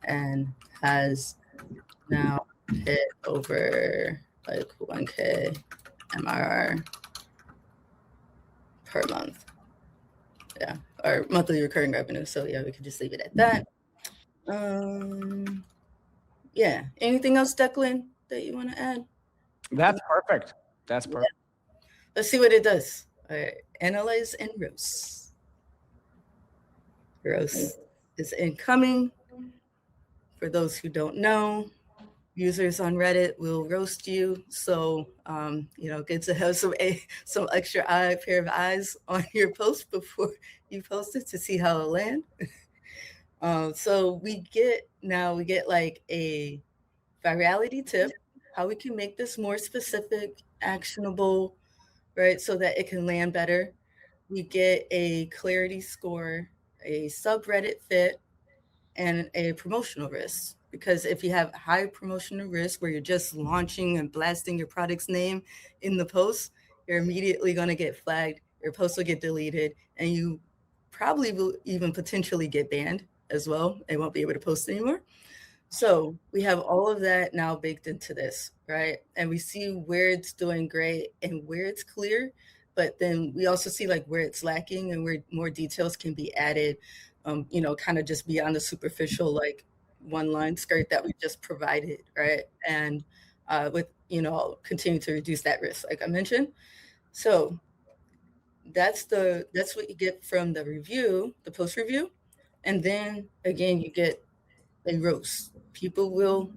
and has now hit over like 1K MRR per month. Yeah, or monthly recurring revenue. So yeah, we could just leave it at that. Yeah, anything else, Declan, that you want to add? That's perfect. That's perfect. Yeah. Let's see what it does. All right, analyze and roast. Roast is incoming. For those who don't know, users on Reddit will roast you. So, good to have some extra pair of eyes on your post before you post it to see how it'll land. So we get like a virality tip, how we can make this more specific, actionable, right? So that it can land better. We get a clarity score, a subreddit fit, and a promotional risk. Because if you have high promotional risk where you're just launching and blasting your product's name in the post, you're immediately going to get flagged, your post will get deleted, and you probably will even potentially get banned as well. They won't be able to post anymore. So we have all of that now baked into this, right? And we see where it's doing great and where it's clear, but then we also see like where it's lacking and where more details can be added, kind of just beyond the superficial, like one line skirt that we just provided, right? And with, continue to reduce that risk, like I mentioned. So that's what you get from the review, the post review. And then again, you get a roast. People will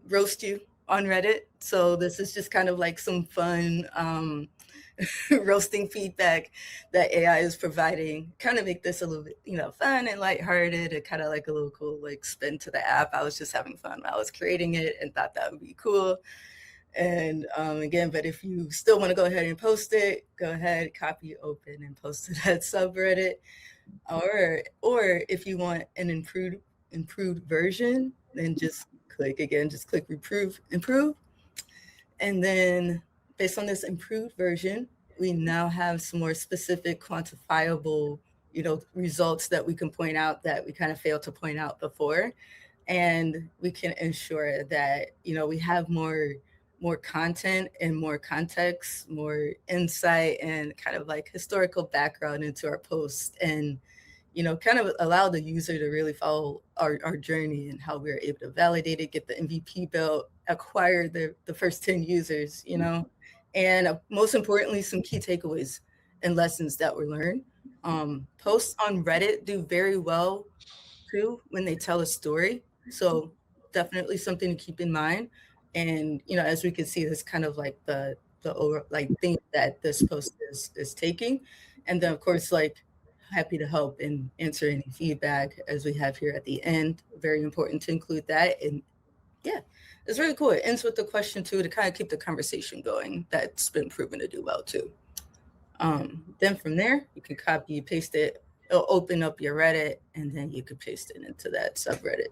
roast you on Reddit. So this is just kind of like some fun roasting feedback that AI is providing. Kind of make this a little bit, fun and lighthearted, and kind of like a little cool like spin to the app. I was just having fun while I was creating it and thought that would be cool. And again, but if you still want to go ahead and post it, go ahead, copy, open, and post to that subreddit. Or if you want an improved version, then just click improve. And then based on this improved version, we now have some more specific quantifiable, results that we can point out that we kind of failed to point out before. and we can ensure that, we have more content and more context, more insight, and kind of like historical background into our posts, and kind of allow the user to really follow our journey and how we were able to validate it, get the MVP built, acquire the first 10 users, and most importantly, some key takeaways and lessons that were learned. Posts on Reddit do very well too when they tell a story. So definitely something to keep in mind. And, as we can see, that's kind of like the over thing that this post is taking. And then of course, like, happy to help and answer any feedback as we have here at the end. Very important to include that. And yeah, it's really cool. It ends with the question too, to kind of keep the conversation going. That's been proven to do well too. Then from there, you can copy, paste it. It'll open up your Reddit, and then you could paste it into that subreddit.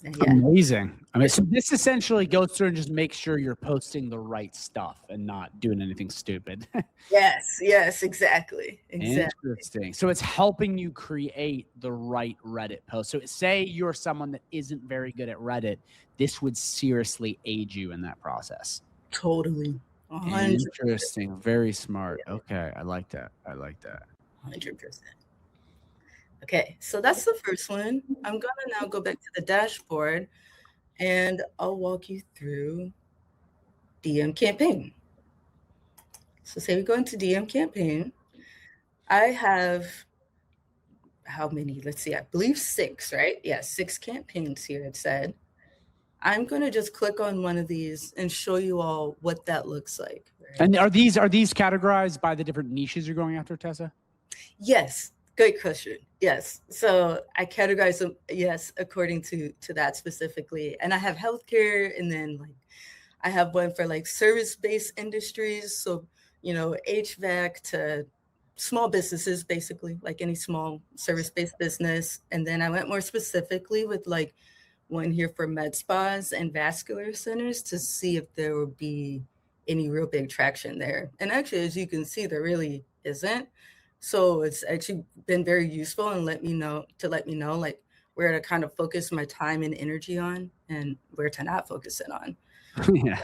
And yeah. Amazing. I mean, so this essentially goes through and just makes sure you're posting the right stuff and not doing anything stupid. Yes, exactly. Interesting. So it's helping you create the right Reddit post. So say you're someone that isn't very good at Reddit, this would seriously aid you in that process. Totally. 100%. Interesting. Very smart. Okay. I like that. 100%. Okay, so that's the first one. I'm gonna now go back to the dashboard, and I'll walk you through DM campaign. So say we go into DM campaign. I have how many? Let's see, I believe 6, right? Yeah, 6 campaigns here, it said. I'm gonna just click on one of these and show you all what that looks like. Right? And are these categorized by the different niches you're going after, Tessa? Yes. Great question. Yes. So I categorize them, yes, according to that specifically. And I have healthcare, and then like I have one for like service-based industries. So, HVAC to small businesses, basically, like any small service-based business. And then I went more specifically with like one here for med spas and vascular centers to see if there would be any real big traction there. And actually, as you can see, there really isn't. So it's actually been very useful and let me know like where to kind of focus my time and energy on and where to not focus it on. Yeah.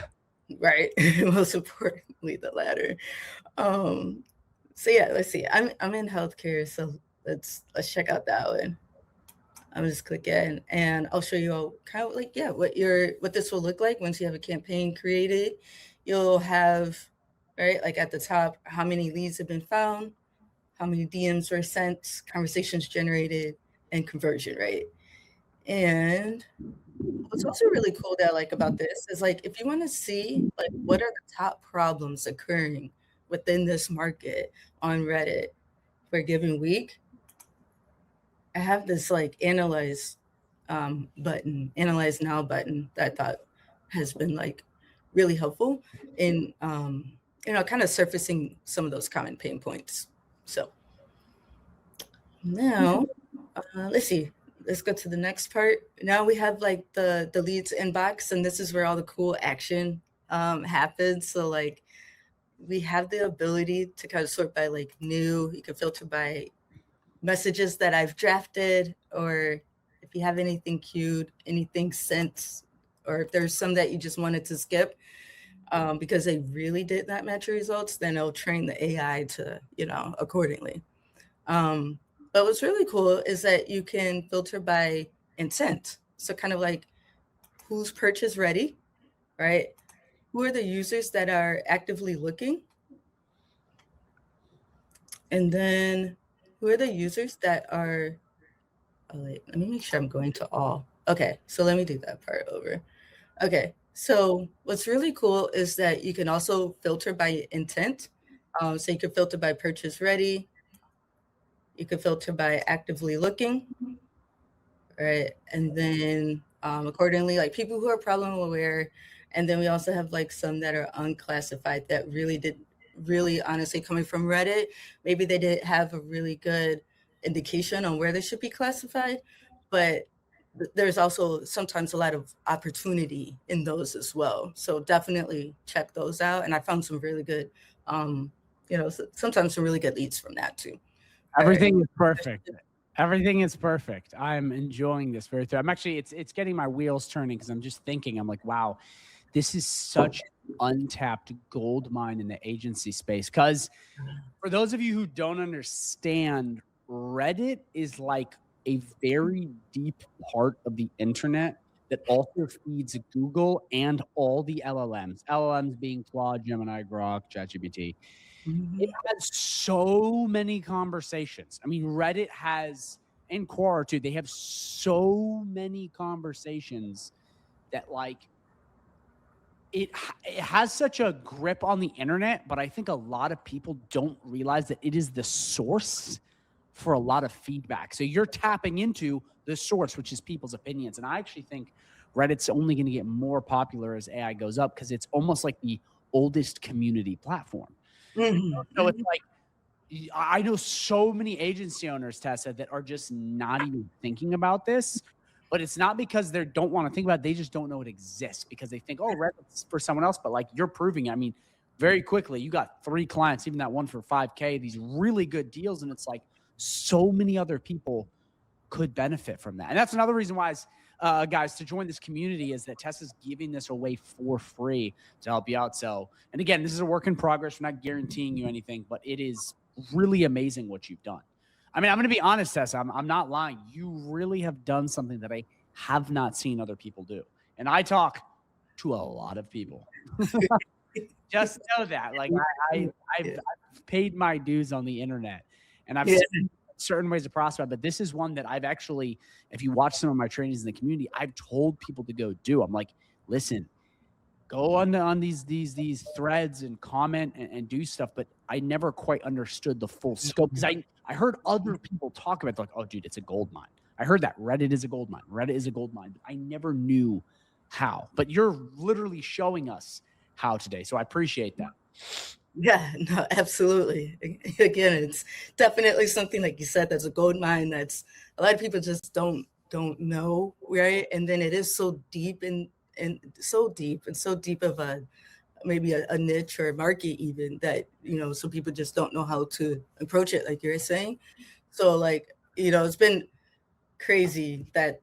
Right. Most importantly, the latter. So yeah, let's see. I'm in healthcare, so let's check out that one. I'm just click in, and I'll show you all kind of like what this will look like once you have a campaign created. You'll have like at the top how many leads have been found, how many DMs were sent, conversations generated, and conversion rate. And what's also really cool that I like about this is like, if you want to see like what are the top problems occurring within this market on Reddit for a given week, I have this like analyze now button that I thought has been like really helpful in kind of surfacing some of those common pain points. So now let's see. Let's go to the next part. Now we have like the leads inbox, and this is where all the cool action happens. So like we have the ability to kind of sort by like new. You can filter by messages that I've drafted, or if you have anything queued, anything sent, or if there's some that you just wanted to skip because they really did not match your results, then it'll train the AI to, accordingly. But what's really cool is that you can filter by intent. So kind of like who's purchase ready, right? Who are the users that are actively looking? And then who are the users that are, let me make sure I'm going to all. Okay, so let me do that part over. Okay, so what's really cool is that you can also filter by intent. So you can filter by purchase ready. You can filter by actively looking, right? And then accordingly, like people who are problem aware. And then we also have like some that are unclassified that really honestly coming from Reddit, maybe they didn't have a really good indication on where they should be classified, but there's also sometimes a lot of opportunity in those as well. So definitely check those out. And I found some really good, sometimes some really good leads from that too. Everything is perfect. Everything is perfect. I'm enjoying this very through. I'm actually, it's getting my wheels turning because I'm just thinking, I'm like, wow, this is such untapped gold mine in the agency space. Because for those of you who don't understand, Reddit is like a very deep part of the internet that also feeds Google and all the LLMs. LLMs being Claude, Gemini, Grok, ChatGPT. It has so many conversations. I mean, Reddit has, and Quora too, they have so many conversations that like it has such a grip on the internet, but I think a lot of people don't realize that it is the source for a lot of feedback. So you're tapping into the source, which is people's opinions. And I actually think Reddit's only going to get more popular as AI goes up because it's almost like the oldest community platform. So it's like, I know so many agency owners, Tessa, that are just not even thinking about this, but it's not because they don't want to think about it. They just don't know it exists because they think, oh, Reddit's for someone else. But like you're proving it. I mean, very quickly, you got 3 clients, even that one for $5K, these really good deals. And it's like so many other people could benefit from that. And that's another reason why, guys, to join this community is that Tessa's giving this away for free to help you out. So, and again, this is a work in progress. We're not guaranteeing you anything, but it is really amazing what you've done. I mean, I'm going to be honest, Tessa, I'm not lying. You really have done something that I have not seen other people do. And I talk to a lot of people. Just know that. Like I've paid my dues on the internet and I've seen certain ways to prosper, but this is one that I've actually, if you watch some of my trainings in the community, I've told people to go do. I'm like, listen, go on these threads and comment and do stuff, but I never quite understood the full scope because I heard other people talk about it, like, oh, dude, it's a gold mine. I heard that Reddit is a gold mine. Reddit is a gold mine. But I never knew how. But you're literally showing us how today, so I appreciate that. Yeah, no, absolutely. Again, it's definitely something like you said that's a gold mine that's a lot of people just don't know, right? And then it is so deep and so deep of a maybe a niche or a market even that, you know, so people just don't know how to approach it like you're saying. So like, you know, it's been crazy that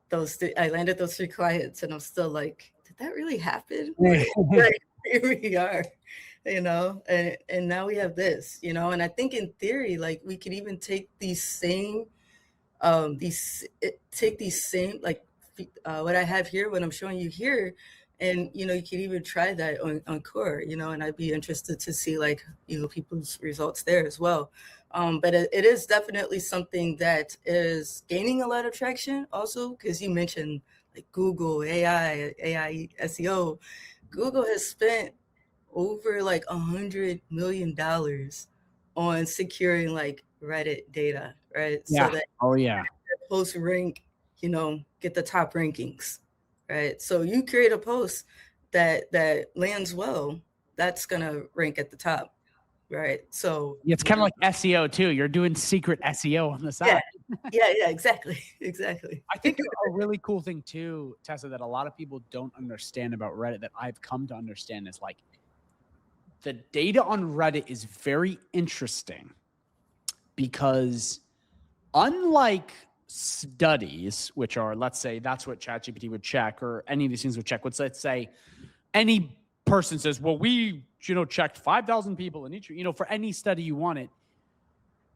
I landed those 3 clients and I'm still like, did that really happen? Like, here we are, you know, and now we have this, you know, and I think in theory, like we could even take these same like what I have here, what I'm showing you here, and you know, you can even try that on Quora, you know, and I'd be interested to see like, you know, people's results there as well. But it is definitely something that is gaining a lot of traction also because you mentioned like Google, AI SEO. Google has spent over like $100 million on securing like Reddit data, right? Yeah. So that post rank, you know, get the top rankings, right? So you create a post that lands well, that's gonna rank at the top, right? So it's kind of like SEO too. You're doing secret SEO on the side. Yeah, exactly. I think a really cool thing too, Tessa, that a lot of people don't understand about Reddit that I've come to understand is like the data on Reddit is very interesting because unlike studies, which are, let's say that's what ChatGPT would check or any of these things would check, let's say any person says, well, we, you know, checked 5,000 people in each, you know, for any study you want it,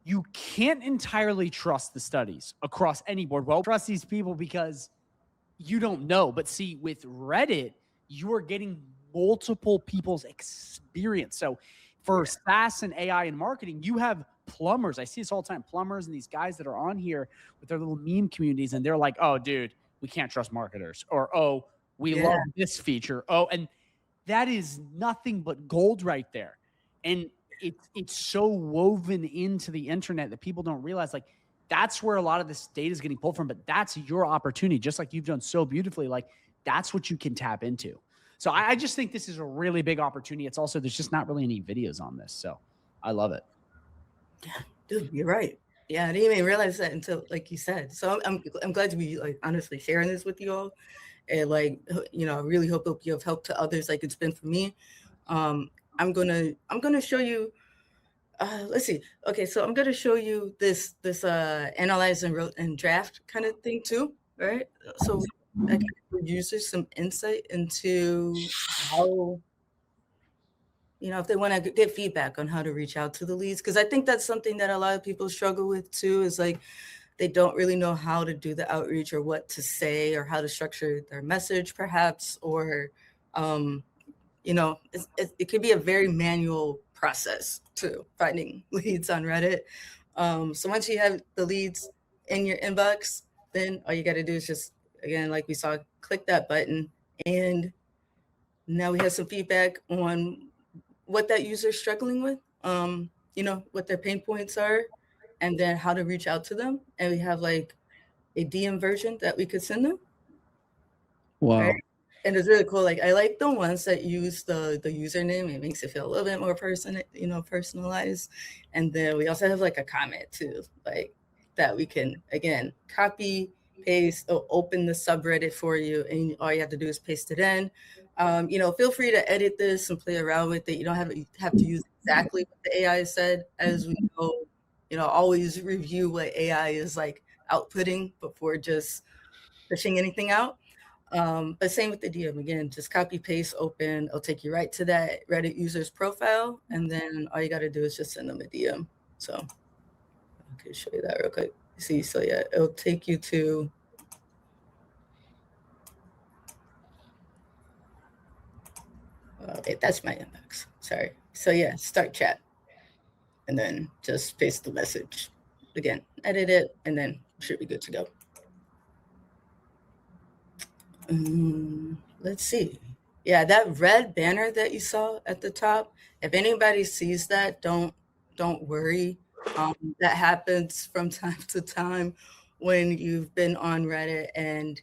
you can't entirely trust the studies across any board. Well, trust these people because you don't know. But see, with Reddit, you are getting multiple people's experience. So for SaaS and AI and marketing, you have plumbers. I see this all the time, plumbers and these guys that are on here with their little meme communities. And they're like, oh, dude, we can't trust marketers. Or, oh, we love this feature. Oh, and that is nothing but gold right there. And it's so woven into the internet that people don't realize, like, that's where a lot of this data is getting pulled from, but that's your opportunity, just like you've done so beautifully. Like, that's what you can tap into. So I just think this is a really big opportunity. It's also, there's just not really any videos on this. So I love it. Yeah, dude, you're right. Yeah, I didn't even realize that until, like you said. So I'm glad to be like honestly sharing this with you all. And like, you know, I really hope you have helped to others like it's been for me. I'm gonna show you Let's see. Okay, so I'm gonna show you this analyze and draft kind of thing too, right? So I can give users some insight into how, if they want to get feedback on how to reach out to the leads, because I think that's something that a lot of people struggle with too, is like they don't really know how to do the outreach or what to say or how to structure their message perhaps, or it could be a very manual process to finding leads on Reddit. So once you have the leads in your inbox, then all you got to do is just, again, like we saw, click that button. And now we have some feedback on what that user is struggling with, what their pain points are, and then how to reach out to them. And we have like a DM version that we could send them. Wow. Right? And it's really cool. Like I like the ones that use the username. It makes it feel a little bit more personalized. And then we also have like a comment too, like that we can again copy, paste, or open the subreddit for you, and all you have to do is paste it in. Feel free to edit this and play around with it. You don't have to use exactly what the AI said, as we know. Always review what AI is like outputting before just pushing anything out. But same with the DM. Again, just copy, paste, open. It'll take you right to that Reddit user's profile. And then all you got to do is just send them a DM. So I can show you that real quick. See, so yeah, it'll take you to okay, that's my inbox. Sorry. So yeah, start chat. And then just paste the message. Again, edit it, and then should be good to go. Let's see. Yeah, that red banner that you saw at the top, if anybody sees that, don't worry. That happens from time to time when you've been on Reddit, and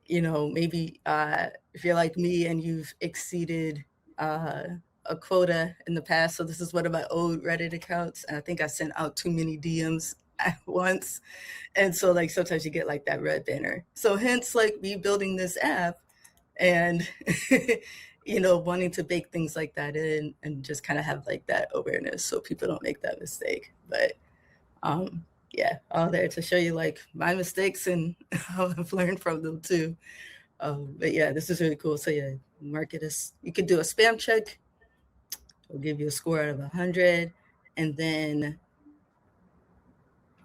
maybe if you're like me and you've exceeded a quota in the past. So this is one of my old Reddit accounts, and I think I sent out too many DMs at once. And so like sometimes you get like that red banner. So hence like me building this app and wanting to bake things like that in and just kind of have like that awareness so people don't make that mistake. But yeah, all there to show you like my mistakes and how I've learned from them too. But yeah, this is really cool. So yeah, market is, you could do a spam check. It'll give you a score out of 100. And then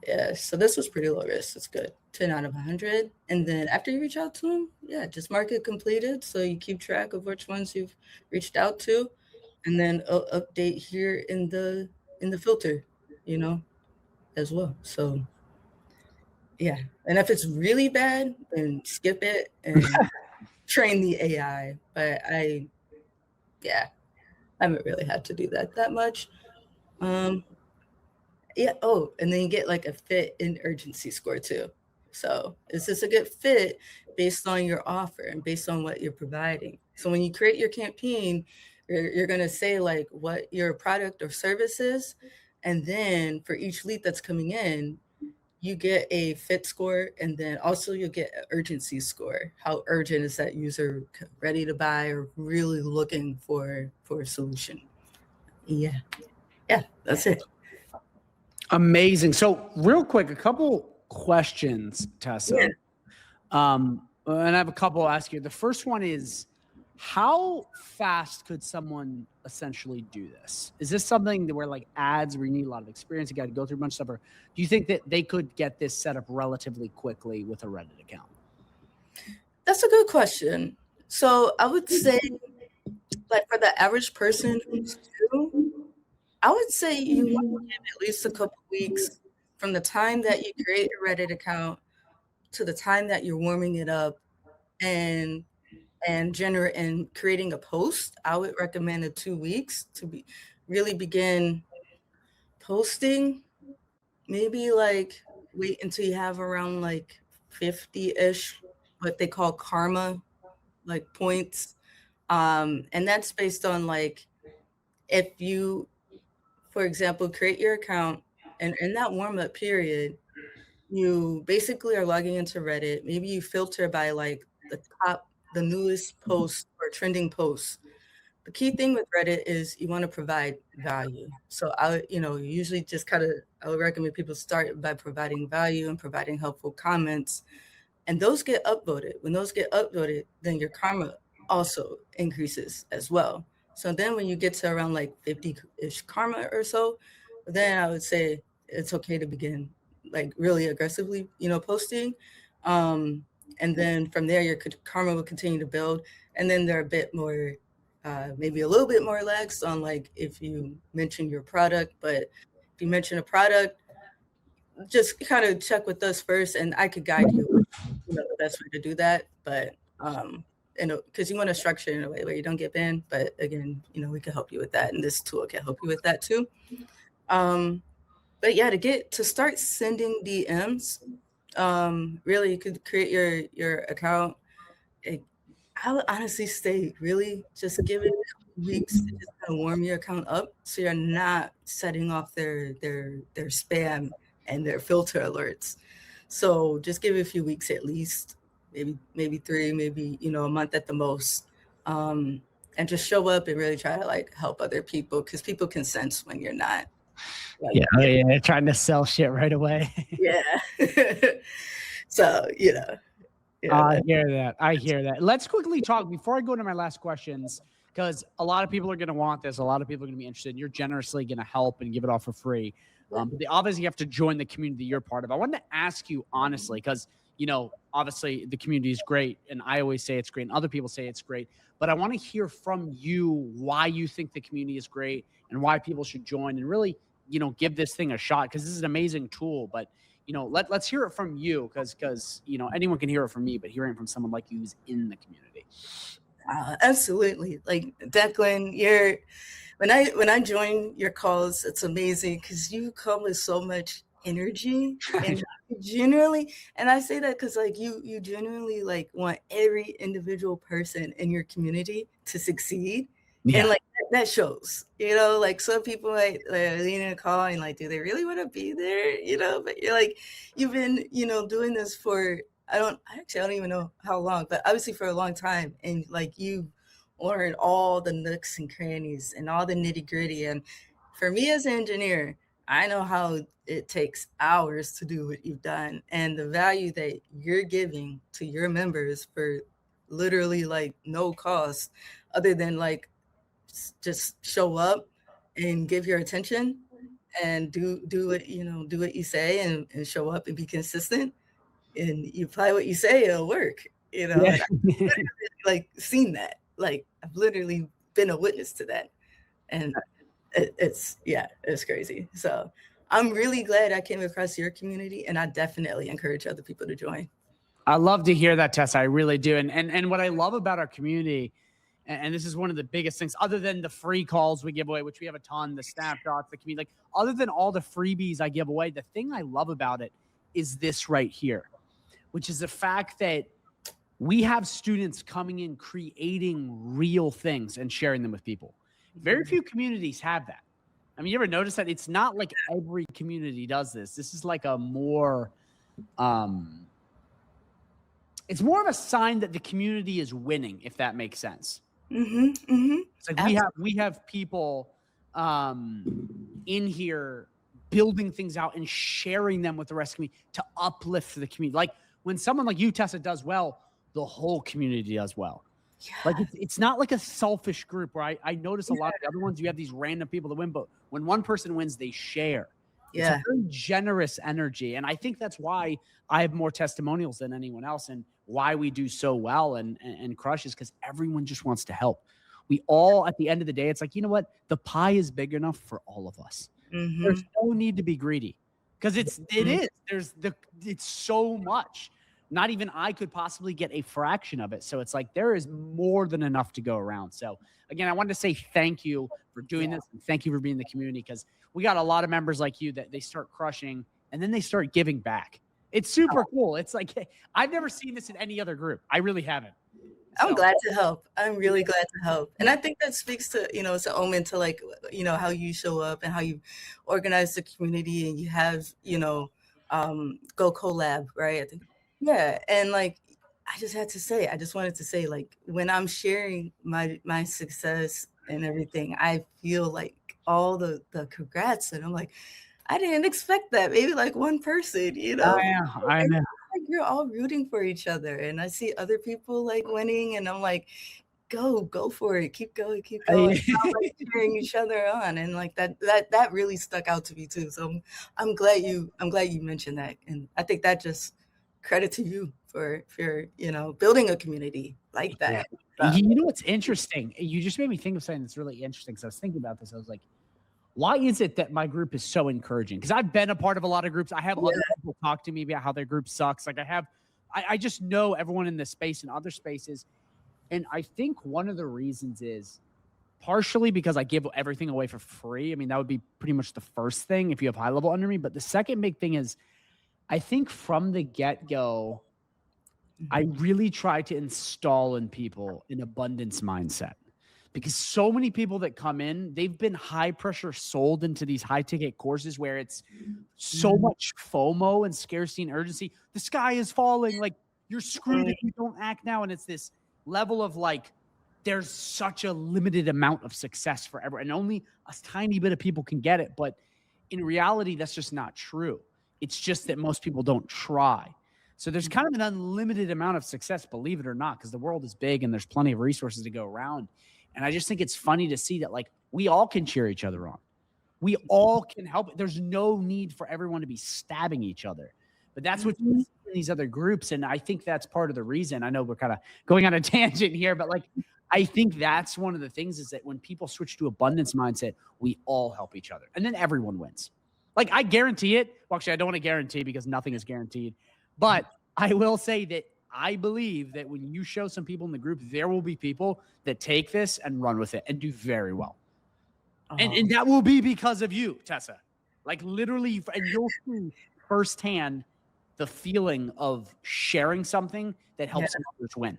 yeah, so this was pretty low risk. It's good. 10 out of 100. And then after you reach out to them, yeah, just mark it completed. So you keep track of which ones you've reached out to. And then update here in the filter, as well. So yeah. And if it's really bad, then skip it and train the AI. But I haven't really had to do that much. Yeah. Oh, and then you get like a fit and urgency score too. So is this a good fit based on your offer and based on what you're providing? So when you create your campaign, you're going to say like what your product or service is. And then for each lead that's coming in, you get a fit score, and then also you'll get an urgency score. How urgent is that user, ready to buy or really looking for a solution? Yeah. Yeah, that's it. Amazing. So real quick, a couple questions, Tessa. Yeah. And I have a couple to ask you. The first one is, how fast could someone essentially do this? Is this something where like ads where you need a lot of experience, you got to go through a bunch of stuff, or do you think that they could get this set up relatively quickly with a Reddit account? That's a good question. So I would say, like for the average person who's new, I would say you want to give at least a couple weeks from the time that you create a Reddit account to the time that you're warming it up and creating a post. I would recommend 2 weeks to really begin posting. Maybe like wait until you have around like 50-ish, what they call karma, like points. And that's based on like, if you, for example, create your account and in that warm-up period, you basically are logging into Reddit. Maybe you filter by like the newest posts or trending posts. the key thing with Reddit is you want to provide value. So I, usually just I would recommend people start by providing value and providing helpful comments, and those get upvoted. When those get upvoted, then your karma also increases as well. So then when you get to around like 50-ish karma or so, then I would say it's okay to begin like really aggressively, posting. And then from there, your karma will continue to build. And then they're a bit more, maybe a little bit more lax on like if you mention your product. But if you mention a product, just kind of check with us first, and I could guide you, the best way to do that. But because you want to structure it in a way where you don't get banned. But again, we can help you with that, and this tool can help you with that too. But yeah, to start sending DMs, really you could create your account. I would honestly say really just give it a couple weeks to just kind of warm your account up so you're not setting off their spam and their filter alerts. So just give it a few weeks at least, maybe 3, maybe a month at the most. And just show up and really try to like help other people, because people can sense when you're not. Like, yeah, trying to sell shit right away. Yeah. So, I hear that. Let's quickly talk before I go to my last questions, because a lot of people are going to want this. A lot of people are going to be interested. You're generously going to help and give it all for free. But they obviously have to join the community you're part of. I wanted to ask you honestly, because, obviously the community is great. And I always say it's great. And other people say it's great. But I want to hear from you why you think the community is great and why people should join and really, give this thing a shot, because this is an amazing tool. But let's hear it from you, because anyone can hear it from me, but hearing from someone like you who's in the community. Absolutely. Like Declan, when I join your calls, it's amazing because you come with so much energy, and genuinely, and I say that because like you genuinely like want every individual person in your community to succeed. Yeah. And like that shows, like some people like lean in a call and like, do they really want to be there? But you're like, you've been, doing this for, I don't even know how long, but obviously for a long time. And like you learned all the nooks and crannies and all the nitty gritty. And for me as an engineer, I know how it takes hours to do what you've done, and the value that you're giving to your members for literally like no cost other than like just show up and give your attention and do what you say, and show up and be consistent, and you apply what you say, it'll work. Yeah. And I've literally, like seen that. Like I've literally been a witness to that, and it's crazy. So I'm really glad I came across your community, and I definitely encourage other people to join. I love to hear that, Tessa. I really do. And what I love about our community, and this is one of the biggest things, other than the free calls we give away, which we have a ton, the snapshots, the community, like other than all the freebies I give away, the thing I love about it is this right here, which is the fact that we have students coming in, creating real things and sharing them with people. Very few communities have that. I mean, you ever notice that? It's not like every community does this. This is like a more, it's more of a sign that the community is winning, if that makes sense. It's like we have people in here building things out and sharing them with the rest of the community to uplift the community. Like when someone like you, Tessa, does well, the whole community does well. Yeah. Like it's not like a selfish group where I notice a lot of the other ones, you have these random people that win, but when one person wins, they share. Yeah. It's a very generous energy. And I think that's why I have more testimonials than anyone else, and why we do so well and crushes, because everyone just wants to help. We all, at the end of the day, it's like, you know what? The pie is big enough for all of us. There's no need to be greedy, because it is. It's so much. Not even I could possibly get a fraction of it. So it's like there is more than enough to go around. So again, I wanted to say thank you for doing this, and thank you for being in the community, because we got a lot of members like you that they start crushing and then they start giving back. It's super cool. It's like, I've never seen this in any other group. I really haven't. I'm glad to help. I'm really glad to help. And I think that speaks to, it's an omen to like, how you show up and how you organize the community, and you have, Go Collab, right? I think. Yeah. And like, I just wanted to say, like, when I'm sharing my success and everything, I feel like all the congrats, and I'm like, I didn't expect that. Maybe like one person, you know. I know. Like you're all rooting for each other, and I see other people like winning, and I'm like, go for it, keep going, keep going. I'm like cheering each other on, and like that really stuck out to me too. So I'm glad you mentioned that, and I think that just credit to you for building a community like that. You know what's interesting? You just made me think of something that's really interesting. Because I was thinking about this. I was like, why is it that my group is so encouraging? Because I've been a part of a lot of groups. I have other people talk to me about how their group sucks. Like I just know everyone in this space and other spaces. And I think one of the reasons is partially because I give everything away for free. I mean, that would be pretty much the first thing if you have high level under me. But the second big thing is I think from the get-go, I really try to install in people an abundance mindset. Because so many people that come in, they've been high pressure sold into these high ticket courses where it's so much FOMO and scarcity and urgency. The sky is falling. Like you're screwed if you don't act now. And it's this level of like, there's such a limited amount of success for everyone. And only a tiny bit of people can get it. But in reality, that's just not true. It's just that most people don't try. So there's kind of an unlimited amount of success, believe it or not, because the world is big and there's plenty of resources to go around. And I just think it's funny to see that like we all can cheer each other on. We all can help. There's no need for everyone to be stabbing each other. But that's what you see in these other groups. And I think that's part of the reason. I know we're kind of going on a tangent here, but like I think that's one of the things is that when people switch to abundance mindset, we all help each other. And then everyone wins. Like I guarantee it. Well, actually, I don't want to guarantee because nothing is guaranteed. But I will say that I believe that when you show some people in the group, there will be people that take this and run with it and do very well. And that will be because of you, Tessa. Like literally, and you'll see firsthand the feeling of sharing something that helps others win.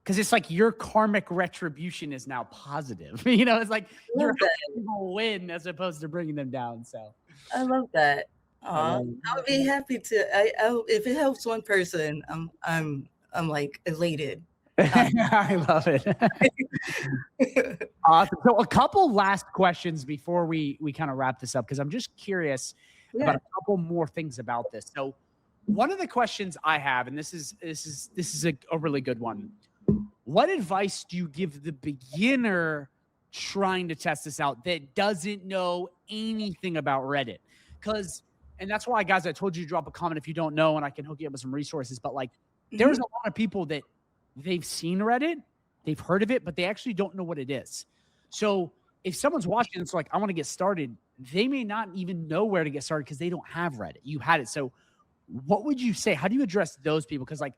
Because it's like your karmic retribution is now positive. You know, it's like you're helping people win as opposed to bringing them down. So I love that. I'll be happy to. If it helps one person, I'm like elated. I love it. Awesome. So a couple last questions before we kind of wrap this up, because I'm just curious about a couple more things about this. So one of the questions I have, and this is a really good one. What advice do you give the beginner trying to test this out that doesn't know anything about Reddit? And that's why, guys, I told you to drop a comment if you don't know, and I can hook you up with some resources. But like, there's a lot of people that they've seen Reddit, they've heard of it, but they actually don't know what it is. So if someone's watching and it's like, I want to get started, they may not even know where to get started because they don't have Reddit. You had it. So what would you say? How do you address those people? Because like,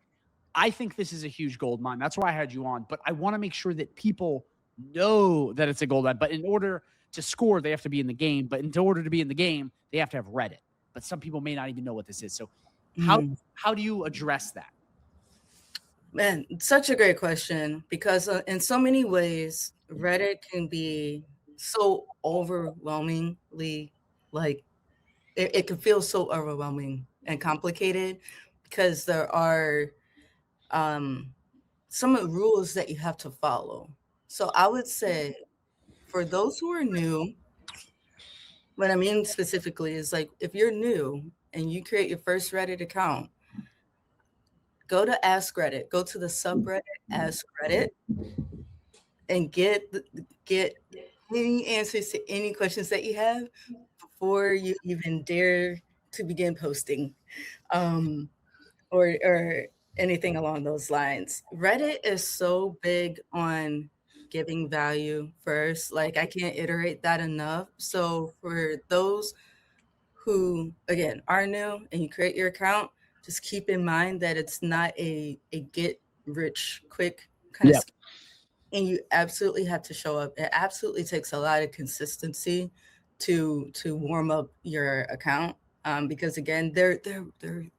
I think this is a huge gold mine. That's why I had you on. But I want to make sure that people know that it's a gold mine. But in order to score, they have to be in the game. But in order to be in the game, they have to have Reddit. But some people may not even know what this is. So how do you address that? Man, such a great question, because in so many ways, Reddit can be so overwhelmingly, like it can feel so overwhelming and complicated because there are some of the rules that you have to follow. So I would say for those who are new, what I mean specifically is like if you're new and you create your first Reddit account, go to Ask Reddit, go to the subreddit Ask Reddit, and get any answers to any questions that you have before you even dare to begin posting, or anything along those lines. Reddit is so big on giving value first. Like I can't iterate that enough. So for those who, again, are new and you create your account, just keep in mind that it's not a get rich quick kind of scheme. And you absolutely have to show up. It absolutely takes a lot of consistency to warm up your account. Because again, their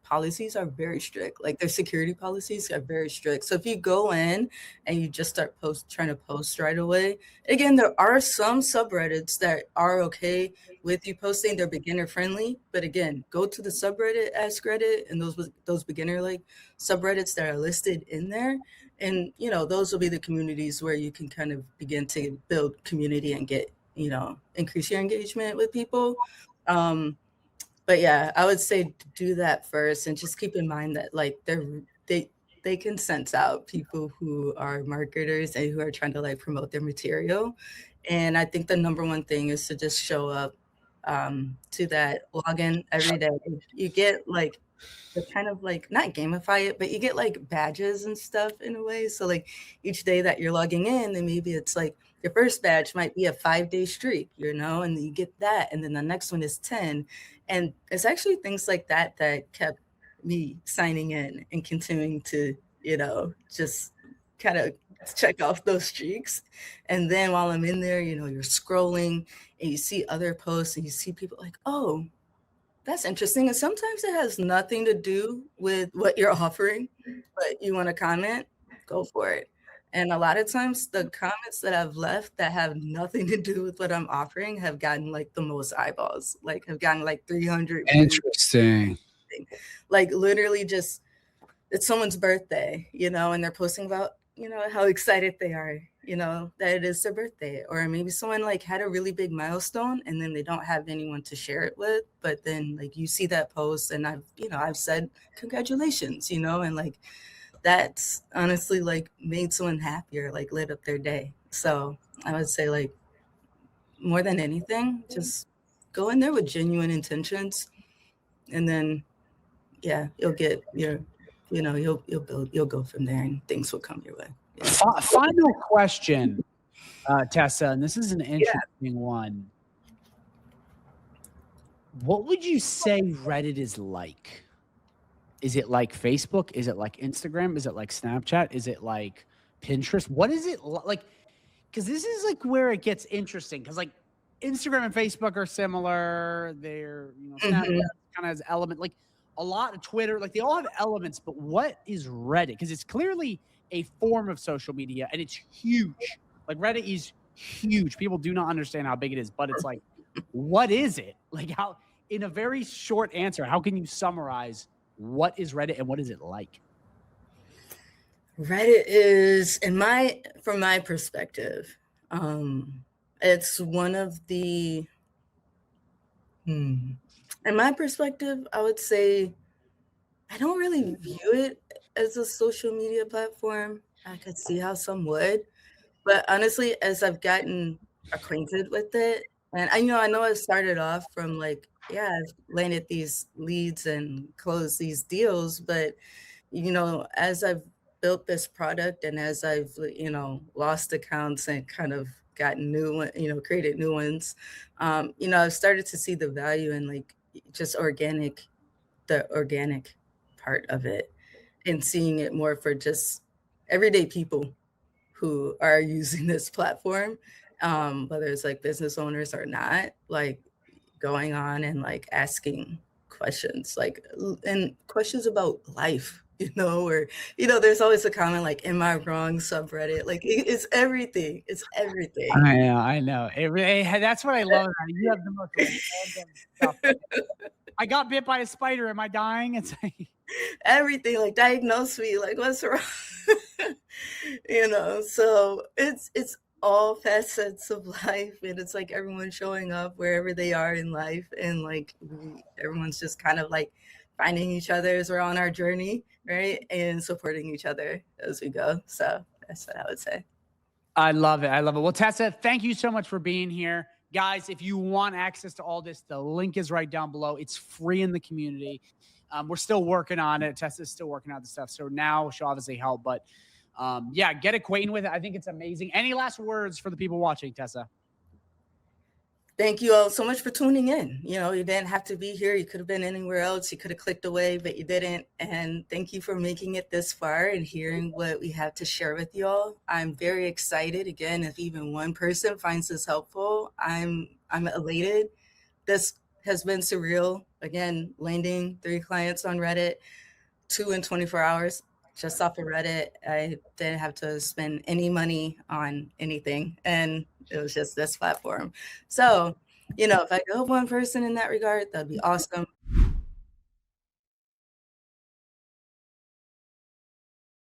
policies are very strict. Like their security policies are very strict. So if you go in and you just start trying to post right away, again, there are some subreddits that are okay with you posting. They're beginner friendly, but again, go to the subreddit Ask Reddit and those beginner like subreddits that are listed in there, And, those will be the communities where you can kind of begin to build community and get, increase your engagement with people. But yeah, I would say do that first, and just keep in mind that like they can sense out people who are marketers and who are trying to like promote their material. And I think the number one thing is to just show up to that login every day. You get like the kind of like not gamify it, but you get like badges and stuff in a way. So like each day that you're logging in, then maybe it's like your first badge might be a 5-day streak, and you get that, and then the next one is 10. And it's actually things like that that kept me signing in and continuing to, just kind of check off those streaks. And then while I'm in there, you're scrolling and you see other posts and you see people like, oh, that's interesting. And sometimes it has nothing to do with what you're offering, but you want to comment, go for it. And a lot of times the comments that I've left that have nothing to do with what I'm offering have gotten like the most eyeballs, like have gotten like 300 views. Interesting. Like literally just, it's someone's birthday, and they're posting about, how excited they are, that it is their birthday. Or maybe someone like had a really big milestone and then they don't have anyone to share it with. But then like you see that post and I've said congratulations, and like that's honestly like made someone happier, like lit up their day. So I would say like more than anything, just go in there with genuine intentions, and then you'll get your, you'll go from there and things will come your way. Yeah. Final question, Tessa, and this is an interesting one. What would you say Reddit is like? Is it like Facebook? Is it like Instagram? Is it like Snapchat? Is it like Pinterest? What is it like? Because this is like where it gets interesting. Because like Instagram and Facebook are similar. They're, Snapchat kind of has element, like a lot of Twitter, like they all have elements. But what is Reddit? Because it's clearly a form of social media and it's huge. Like Reddit is huge. People do not understand how big it is, but it's like, what is it? Like how, in a very short answer, how can you summarize what is Reddit and what is it like? Reddit is, from my perspective, it's one of the, in my perspective, I would say I don't really view it as a social media platform. I could see how some would, but honestly, as I've gotten acquainted with it, and I know it started off from like, I've landed these leads and closed these deals, but as I've built this product and as I've, lost accounts and kind of gotten new one, created new ones, I've started to see the value in like just the organic part of it, and seeing it more for just everyday people who are using this platform, whether it's like business owners or not, like going on and like asking questions, like, and questions about life, or, there's always a comment like, am I wrong subreddit? Like it's everything. It's everything. I know. That's what I love about it. You have the most random stuff. I got bit by a spider. Am I dying? It's like everything, like diagnose me, like what's wrong? So it's all facets of life, and it's like everyone showing up wherever they are in life, and like everyone's just kind of like finding each other as we're on our journey, right? And supporting each other as we go. So that's what I would say. I love it. I love it. Well, Tessa, thank you so much for being here. Guys, if you want access to all this, the link is right down below. It's free in the community. We're still working on it. Tessa's still working out the stuff. So now she'll obviously help. But get acquainted with it. I think it's amazing. Any last words for the people watching, Tessa? Thank you all so much for tuning in. You didn't have to be here. You could have been anywhere else. You could have clicked away, but you didn't. And thank you for making it this far and hearing what we have to share with you all. I'm very excited. Again, if even one person finds this helpful, I'm elated. This has been surreal. Again, landing 3 clients on Reddit, 2 in 24 hours. Just off of Reddit. I didn't have to spend any money on anything, and it was just this platform. So, if I could help one person in that regard, that'd be awesome.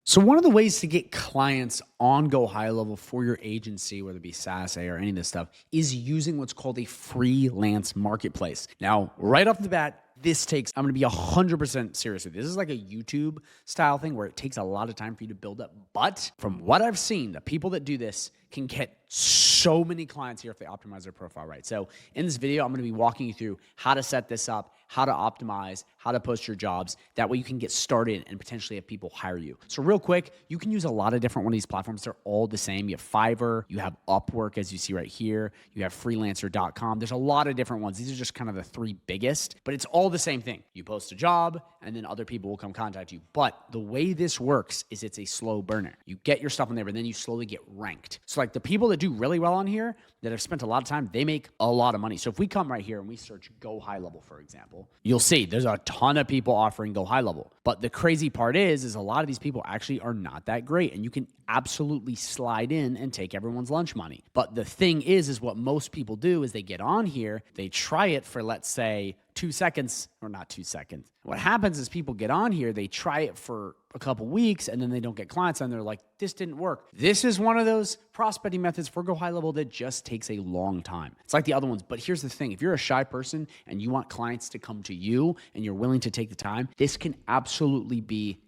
So one of the ways to get clients on GoHighLevel for your agency, whether it be SaaS, or any of this stuff, is using what's called a freelance marketplace. Now, right off the bat, I'm going to be 100% serious with you. This is like a YouTube style thing where it takes a lot of time for you to build up. But from what I've seen, the people that do this can get so many clients here if they optimize their profile right. So in this video, I'm going to be walking you through how to set this up, how to optimize, how to post your jobs. That way you can get started and potentially have people hire you. So real quick, you can use a lot of different one of these platforms. They're all the same. You have Fiverr, you have Upwork, as you see right here. You have freelancer.com. There's a lot of different ones. These are just kind of the three biggest, but it's all the same thing. You post a job and then other people will come contact you. But the way this works is it's a slow burner. You get your stuff on there, but then you slowly get ranked. So like the people that do really well on here that have spent a lot of time, they make a lot of money. So if we come right here and we search GoHighLevel, for example, you'll see there's a ton of people offering GoHighLevel. But the crazy part is a lot of these people actually are not that great, and you can absolutely slide in and take everyone's lunch money. But the thing is what most people do is they get on here, they try it for, let's say, 2 seconds, or not 2 seconds. What happens is people get on here, they try it for a couple weeks, and then they don't get clients, and they're like, this didn't work. This is one of those prospecting methods for GoHighLevel that just takes a long time. It's like the other ones, but here's the thing. If you're a shy person and you want clients to come to you and you're willing to take the time, this can absolutely be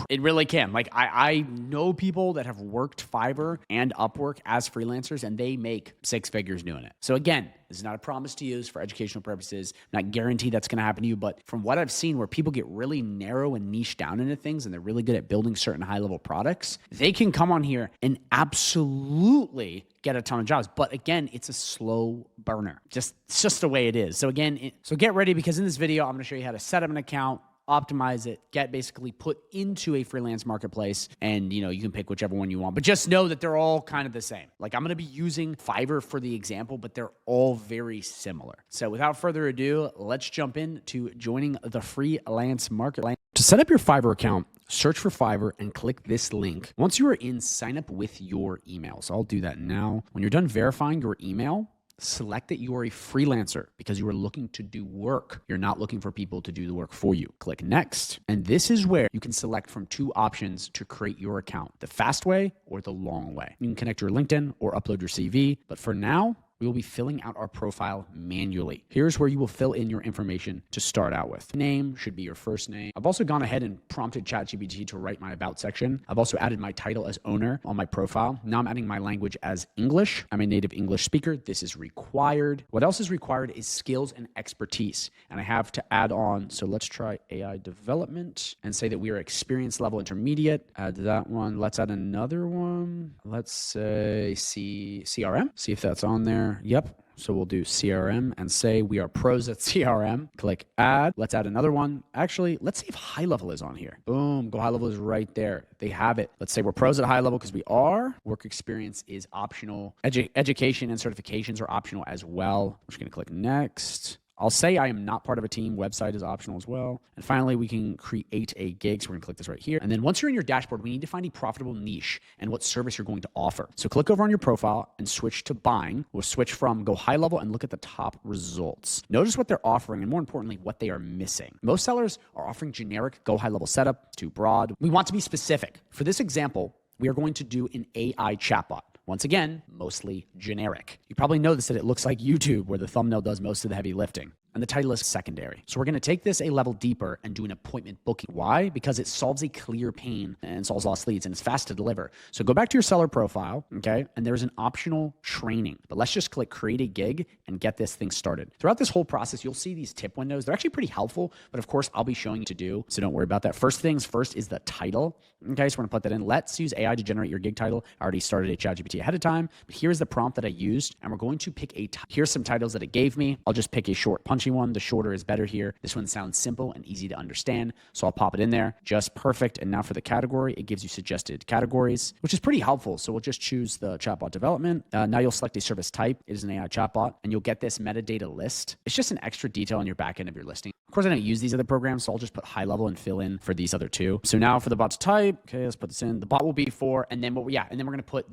it really can. Like I know people that have worked Fiverr and Upwork as freelancers, and they make 6 figures doing it. So again, this is not a promise to use for educational purposes. Not guaranteed that's going to happen to you, but from what I've seen where people get really narrow and niche down into things and they're really good at building certain high-level products, they can come on here and absolutely get a ton of jobs. But again, it's a slow burner. It's just the way it is. So again, so get ready, because in this video, I'm going to show you how to set up an account, optimize it, get basically put into a freelance marketplace, and you can pick whichever one you want. But just know that they're all kind of the same. Like I'm going to be using Fiverr for the example, but they're all very similar. So without further ado, let's jump into joining the freelance marketplace. To set up your Fiverr account, search for Fiverr and click this link. Once you are in, sign up with your email. So I'll do that now. When you're done verifying your email, select that you are a freelancer because you are looking to do work. You're not looking for people to do the work for you. Click next. And this is where you can select from 2 options to create your account, the fast way or the long way. You can connect your LinkedIn or upload your CV. But for now, we will be filling out our profile manually. Here's where you will fill in your information to start out with. Name should be your first name. I've also gone ahead and prompted ChatGPT to write my about section. I've also added my title as owner on my profile. Now I'm adding my language as English. I'm a native English speaker. This is required. What else is required is skills and expertise. And I have to add on, so let's try AI development and say that we are experience level intermediate. Add that one. Let's add another one. Let's say CRM. See if that's on there. Yep. So we'll do CRM and say we are pros at CRM. Click add. Let's add another one. Actually, let's see if high level is on here. Boom. GoHighLevel is right there. They have it. Let's say we're pros at high level because we are. Work experience is optional. Education and certifications are optional as well. I'm just going to click next. I'll say I am not part of a team. Website is optional as well. And finally, we can create a gig. So we're going to click this right here. And then once you're in your dashboard, we need to find a profitable niche and what service you're going to offer. So click over on your profile and switch to buying. We'll switch from GoHighLevel and look at the top results. Notice what they're offering and more importantly, what they are missing. Most sellers are offering generic GoHighLevel setup, too broad. We want to be specific. For this example, we are going to do an AI chatbot. Once again, mostly generic. You probably noticed that it looks like YouTube, where the thumbnail does most of the heavy lifting. And the title is secondary. So we're going to take this a level deeper and do an appointment booking. Why? Because it solves a clear pain and solves lost leads, and it's fast to deliver. So go back to your seller profile, okay? And there's an optional training. But let's just click create a gig and get this thing started. Throughout this whole process, you'll see these tip windows. They're actually pretty helpful, but of course, I'll be showing you to do, so don't worry about that. First things first is the title. Okay, so we're going to put that in. Let's use AI to generate your gig title. I already started a ChatGPT ahead of time, but here's the prompt that I used, and we're going to pick here's some titles that it gave me. I'll just pick a short, punchy one. The shorter is better here. This one sounds simple and easy to understand, so I'll pop it in there. Just perfect. And now for the category, it gives you suggested categories, which is pretty helpful. So we'll just choose the chatbot development. Now you'll select a service type. It is an AI chatbot, and you'll get this metadata list. It's just an extra detail on your back end of your listing. Of course, I don't use these other programs, so I'll just put high level and fill in for these other 2. So now for the bot's type, okay, let's put this in. The bot will be for, and then we're going to put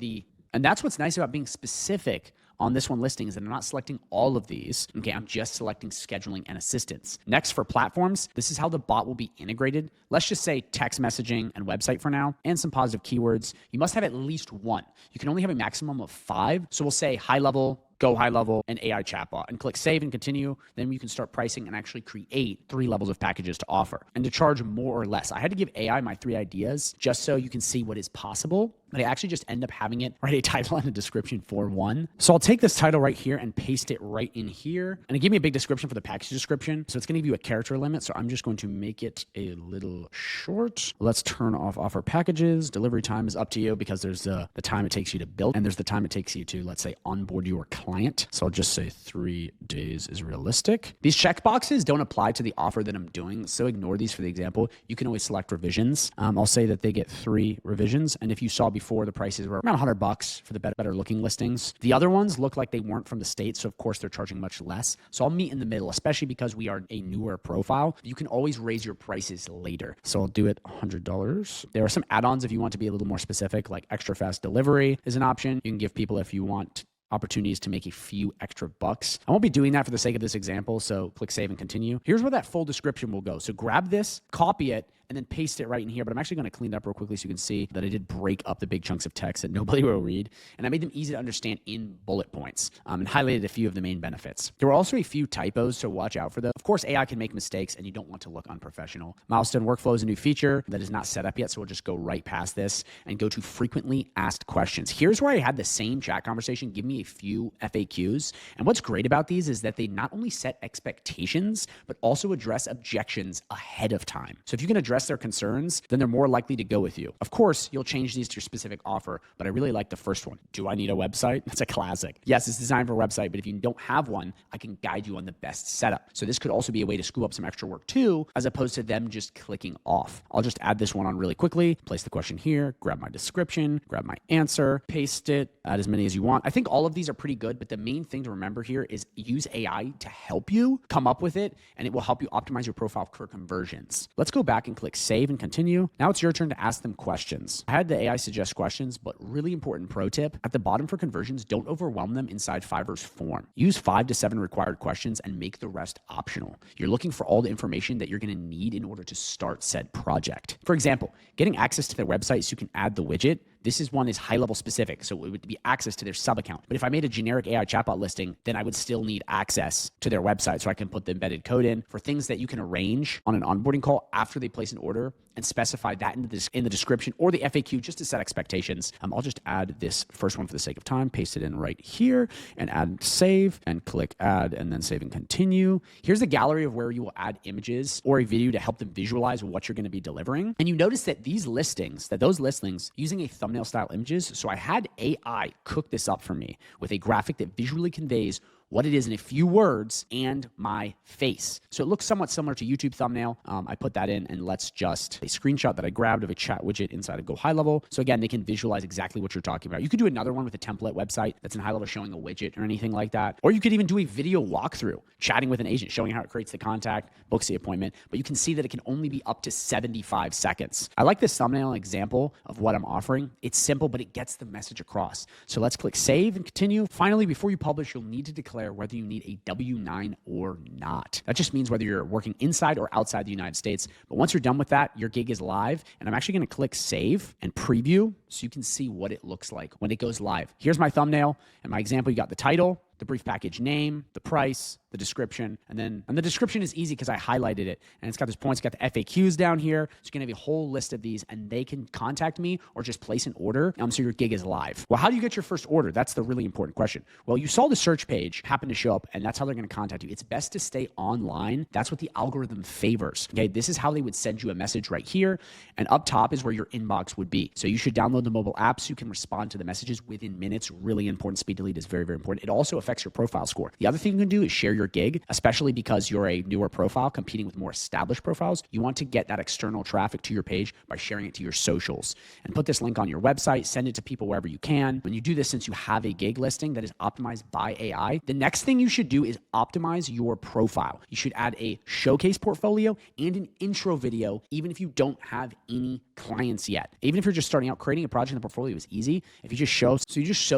and that's what's nice about being specific on this one listing is that I'm not selecting all of these. Okay, I'm just selecting scheduling and assistance. Next, for platforms, this is how the bot will be integrated. Let's just say text messaging and website for now, and some positive keywords. You must have at least one. You can only have a maximum of 5. So we'll say high level, GoHighLevel, and AI chatbot, and click save and continue. Then you can start pricing and actually create 3 levels of packages to offer and to charge more or less. I had to give AI my 3 ideas just so you can see what is possible, but I actually just end up having it write a title and a description for one. So I'll take this title right here and paste it right in here. And it gave me a big description for the package description. So it's going to give you a character limit. So I'm just going to make it a little short. Let's turn off offer packages. Delivery time is up to you because there's the time it takes you to build, and there's the time it takes you to, let's say, onboard your client. So I'll just say 3 days is realistic. These checkboxes don't apply to the offer that I'm doing, so ignore these for the example. You can always select revisions. I'll say that they get 3 revisions. And if you saw before, the prices were around $100 for the better looking listings. The other ones look like they weren't from the States, so of course they're charging much less. So I'll meet in the middle, especially because we are a newer profile. You can always raise your prices later. So I'll do it $100. There are some add-ons if you want to be a little more specific, like extra fast delivery is an option. You can give people, if you want, opportunities to make a few extra bucks. I won't be doing that for the sake of this example, so click save and continue. Here's where that full description will go. So grab this, copy it, and then paste it right in here. But I'm actually going to clean it up real quickly so you can see that I did break up the big chunks of text that nobody will read. And I made them easy to understand in bullet points, and highlighted a few of the main benefits. There were also a few typos, so watch out for them. Of course, AI can make mistakes and you don't want to look unprofessional. Milestone workflow is a new feature that is not set up yet, so we'll just go right past this and go to frequently asked questions. Here's where I had the same chat conversation give me a few FAQs. And what's great about these is that they not only set expectations, but also address objections ahead of time. So if you can address their concerns, then they're more likely to go with you. Of course, you'll change these to your specific offer, but I really like the first one. Do I need a website? That's a classic. Yes, it's designed for a website, but if you don't have one, I can guide you on the best setup. So this could also be a way to scoop up some extra work too, as opposed to them just clicking off. I'll just add this one on really quickly, place the question here, grab my description, grab my answer, paste it, add as many as you want. I think all of these are pretty good, but the main thing to remember here is use AI to help you come up with it, and it will help you optimize your profile for conversions. Let's go back and click save and continue. Now it's your turn to ask them questions. I had the AI suggest questions, but really important pro tip, at the bottom for conversions, don't overwhelm them inside Fiverr's form. Use 5 to 7 required questions and make the rest optional. You're looking for all the information that you're going to need in order to start said project. For example, getting access to their website so you can add the widget. This is one is high level specific, so it would be access to their sub account. But if I made a generic AI chatbot listing, then I would still need access to their website so I can put the embedded code in for things that you can arrange on an onboarding call after they place an order and specify that in the description or the FAQ just to set expectations. I'll just add this first one for the sake of time, paste it in right here and add save and click add and then save and continue. Here's a gallery of where you will add images or a video to help them visualize what you're going to be delivering. And you notice that those listings using a thumbnail style images. So I had AI cook this up for me with a graphic that visually conveys what it is in a few words and my face. So it looks somewhat similar to YouTube thumbnail. I put that in, and let's just a screenshot that I grabbed of a chat widget inside of GoHighLevel. So again, they can visualize exactly what you're talking about. You could do another one with a template website that's in HighLevel showing a widget or anything like that. Or you could even do a video walkthrough, chatting with an agent, showing how it creates the contact, books the appointment, but you can see that it can only be up to 75 seconds. I like this thumbnail example of what I'm offering. It's simple, but it gets the message across. So let's click save and continue. Finally, before you publish, you'll need to declare whether you need a W-9 or not. That just means whether you're working inside or outside the United States. But once you're done with that, your gig is live. And I'm actually going to click save and preview so you can see what it looks like when it goes live. Here's my thumbnail. And my example, you got the title, the brief package name, the price, the description, and the description is easy because I highlighted it, and it's got those points, it's got the FAQs down here, so you can have a whole list of these, and they can contact me or just place an order, so your gig is live. Well, how do you get your first order? That's the really important question. Well, you saw the search page happen to show up, and that's how they're going to contact you. It's best to stay online. That's what the algorithm favors. Okay, this is how they would send you a message right here, and up top is where your inbox would be. So you should download the mobile app so you can respond to the messages within minutes. Really important. Speed delete is very, very important. It also affects affects your profile score. The other thing you can do is share your gig, especially because you're a newer profile competing with more established profiles. You want to get that external traffic to your page by sharing it to your socials, and put this link on your website, send it to people wherever you can. When you do this, since you have a gig listing that is optimized by AI, the next thing you should do is optimize your profile. You should add a showcase portfolio and an intro video, even if you don't have any clients yet. Even if you're just starting out, creating a project in the portfolio is easy. If you just show,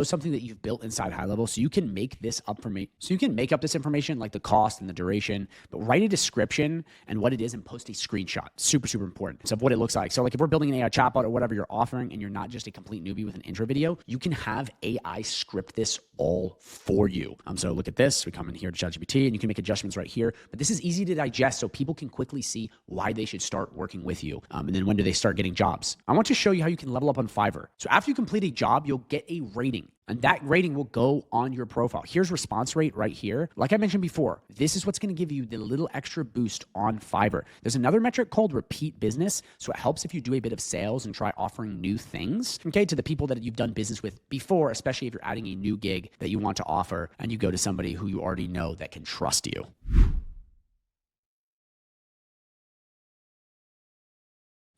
something that you've built inside HighLevel, so you can make this up for me. So you can make up this information like the cost and the duration, but write a description and what it is and post a screenshot. Super, super important. So of what it looks like. So like if we're building an AI chatbot or whatever you're offering and you're not just a complete newbie with an intro video, you can have AI script this all for you. So look at this. We come in here to ChatGPT and you can make adjustments right here, but this is easy to digest so people can quickly see why they should start working with you. And then when do they start getting jobs? I want to show you how you can level up on Fiverr. So after you complete a job, you'll get a rating, and that rating will go on your profile. Here's response rate right here. Like I mentioned before, this is what's going to give you the little extra boost on Fiverr. There's another metric called repeat business. So it helps if you do a bit of sales and try offering new things, okay, to the people that you've done business with before, especially if you're adding a new gig that you want to offer and you go to somebody who you already know that can trust you.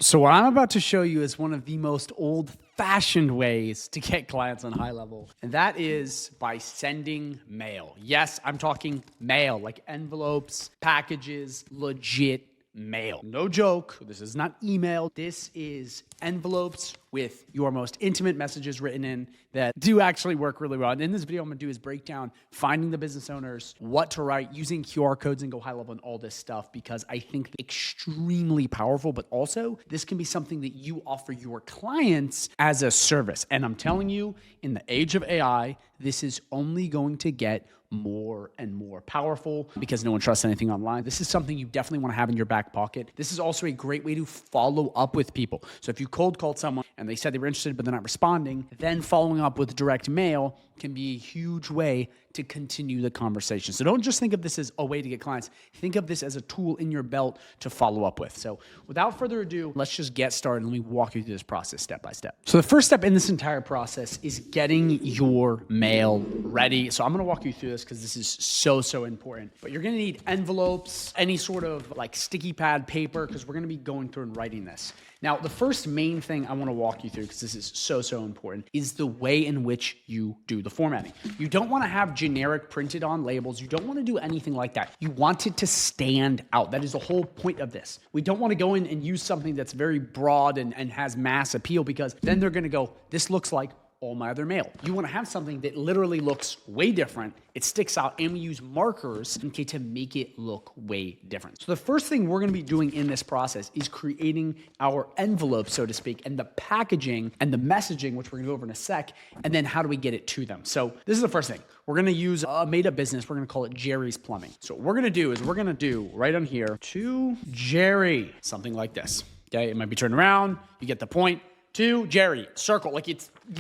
So what I'm about to show you is one of the most old-fashioned ways to get clients on HighLevel, and that is by sending mail. Yes, I'm talking mail, like envelopes, packages, legit mail. No joke, this is not email. This is envelopes with your most intimate messages written in that do actually work really well. And in this video, I'm gonna do is break down finding the business owners, what to write, using QR codes and GoHighLevel and all this stuff, because I think extremely powerful, but also this can be something that you offer your clients as a service. And I'm telling you, in the age of AI, this is only going to get more and more powerful because no one trusts anything online. This is something you definitely want to have in your back pocket. This is also a great way to follow up with people. So if you cold called someone and they said they were interested, but they're not responding, then following up with direct mail can be a huge way to continue the conversation. So don't just think of this as a way to get clients. Think of this as a tool in your belt to follow up with. So without further ado, let's just get started and let me walk you through this process step by step. So the first step in this entire process is getting your mail ready. So I'm gonna walk you through this because this is so important. But you're gonna need envelopes, any sort of like sticky pad paper, because we're gonna be going through and writing this. Now, the first main thing I want to walk you through, because this is so important, is the way in which you do the formatting. You don't want to have generic printed on labels. You don't want to do anything like that. You want it to stand out. That is the whole point of this. We don't want to go in and use something that's very broad and has mass appeal, because then they're going to go, this looks like all my other mail. You want to have something that literally looks way different. It sticks out, and we use markers to make it look way different. So the first thing we're going to be doing in this process is creating our envelope, so to speak, and the packaging and the messaging, which we're going to go over in a sec, and then how do we get it to them. So this is the first thing. We're going to use a made-up business. We're going to call it Jerry's Plumbing. So what we're going to do is we're going to do right on here, to Jerry, something like this. Okay, it might be turned around. You get the point. To Jerry, circle, like you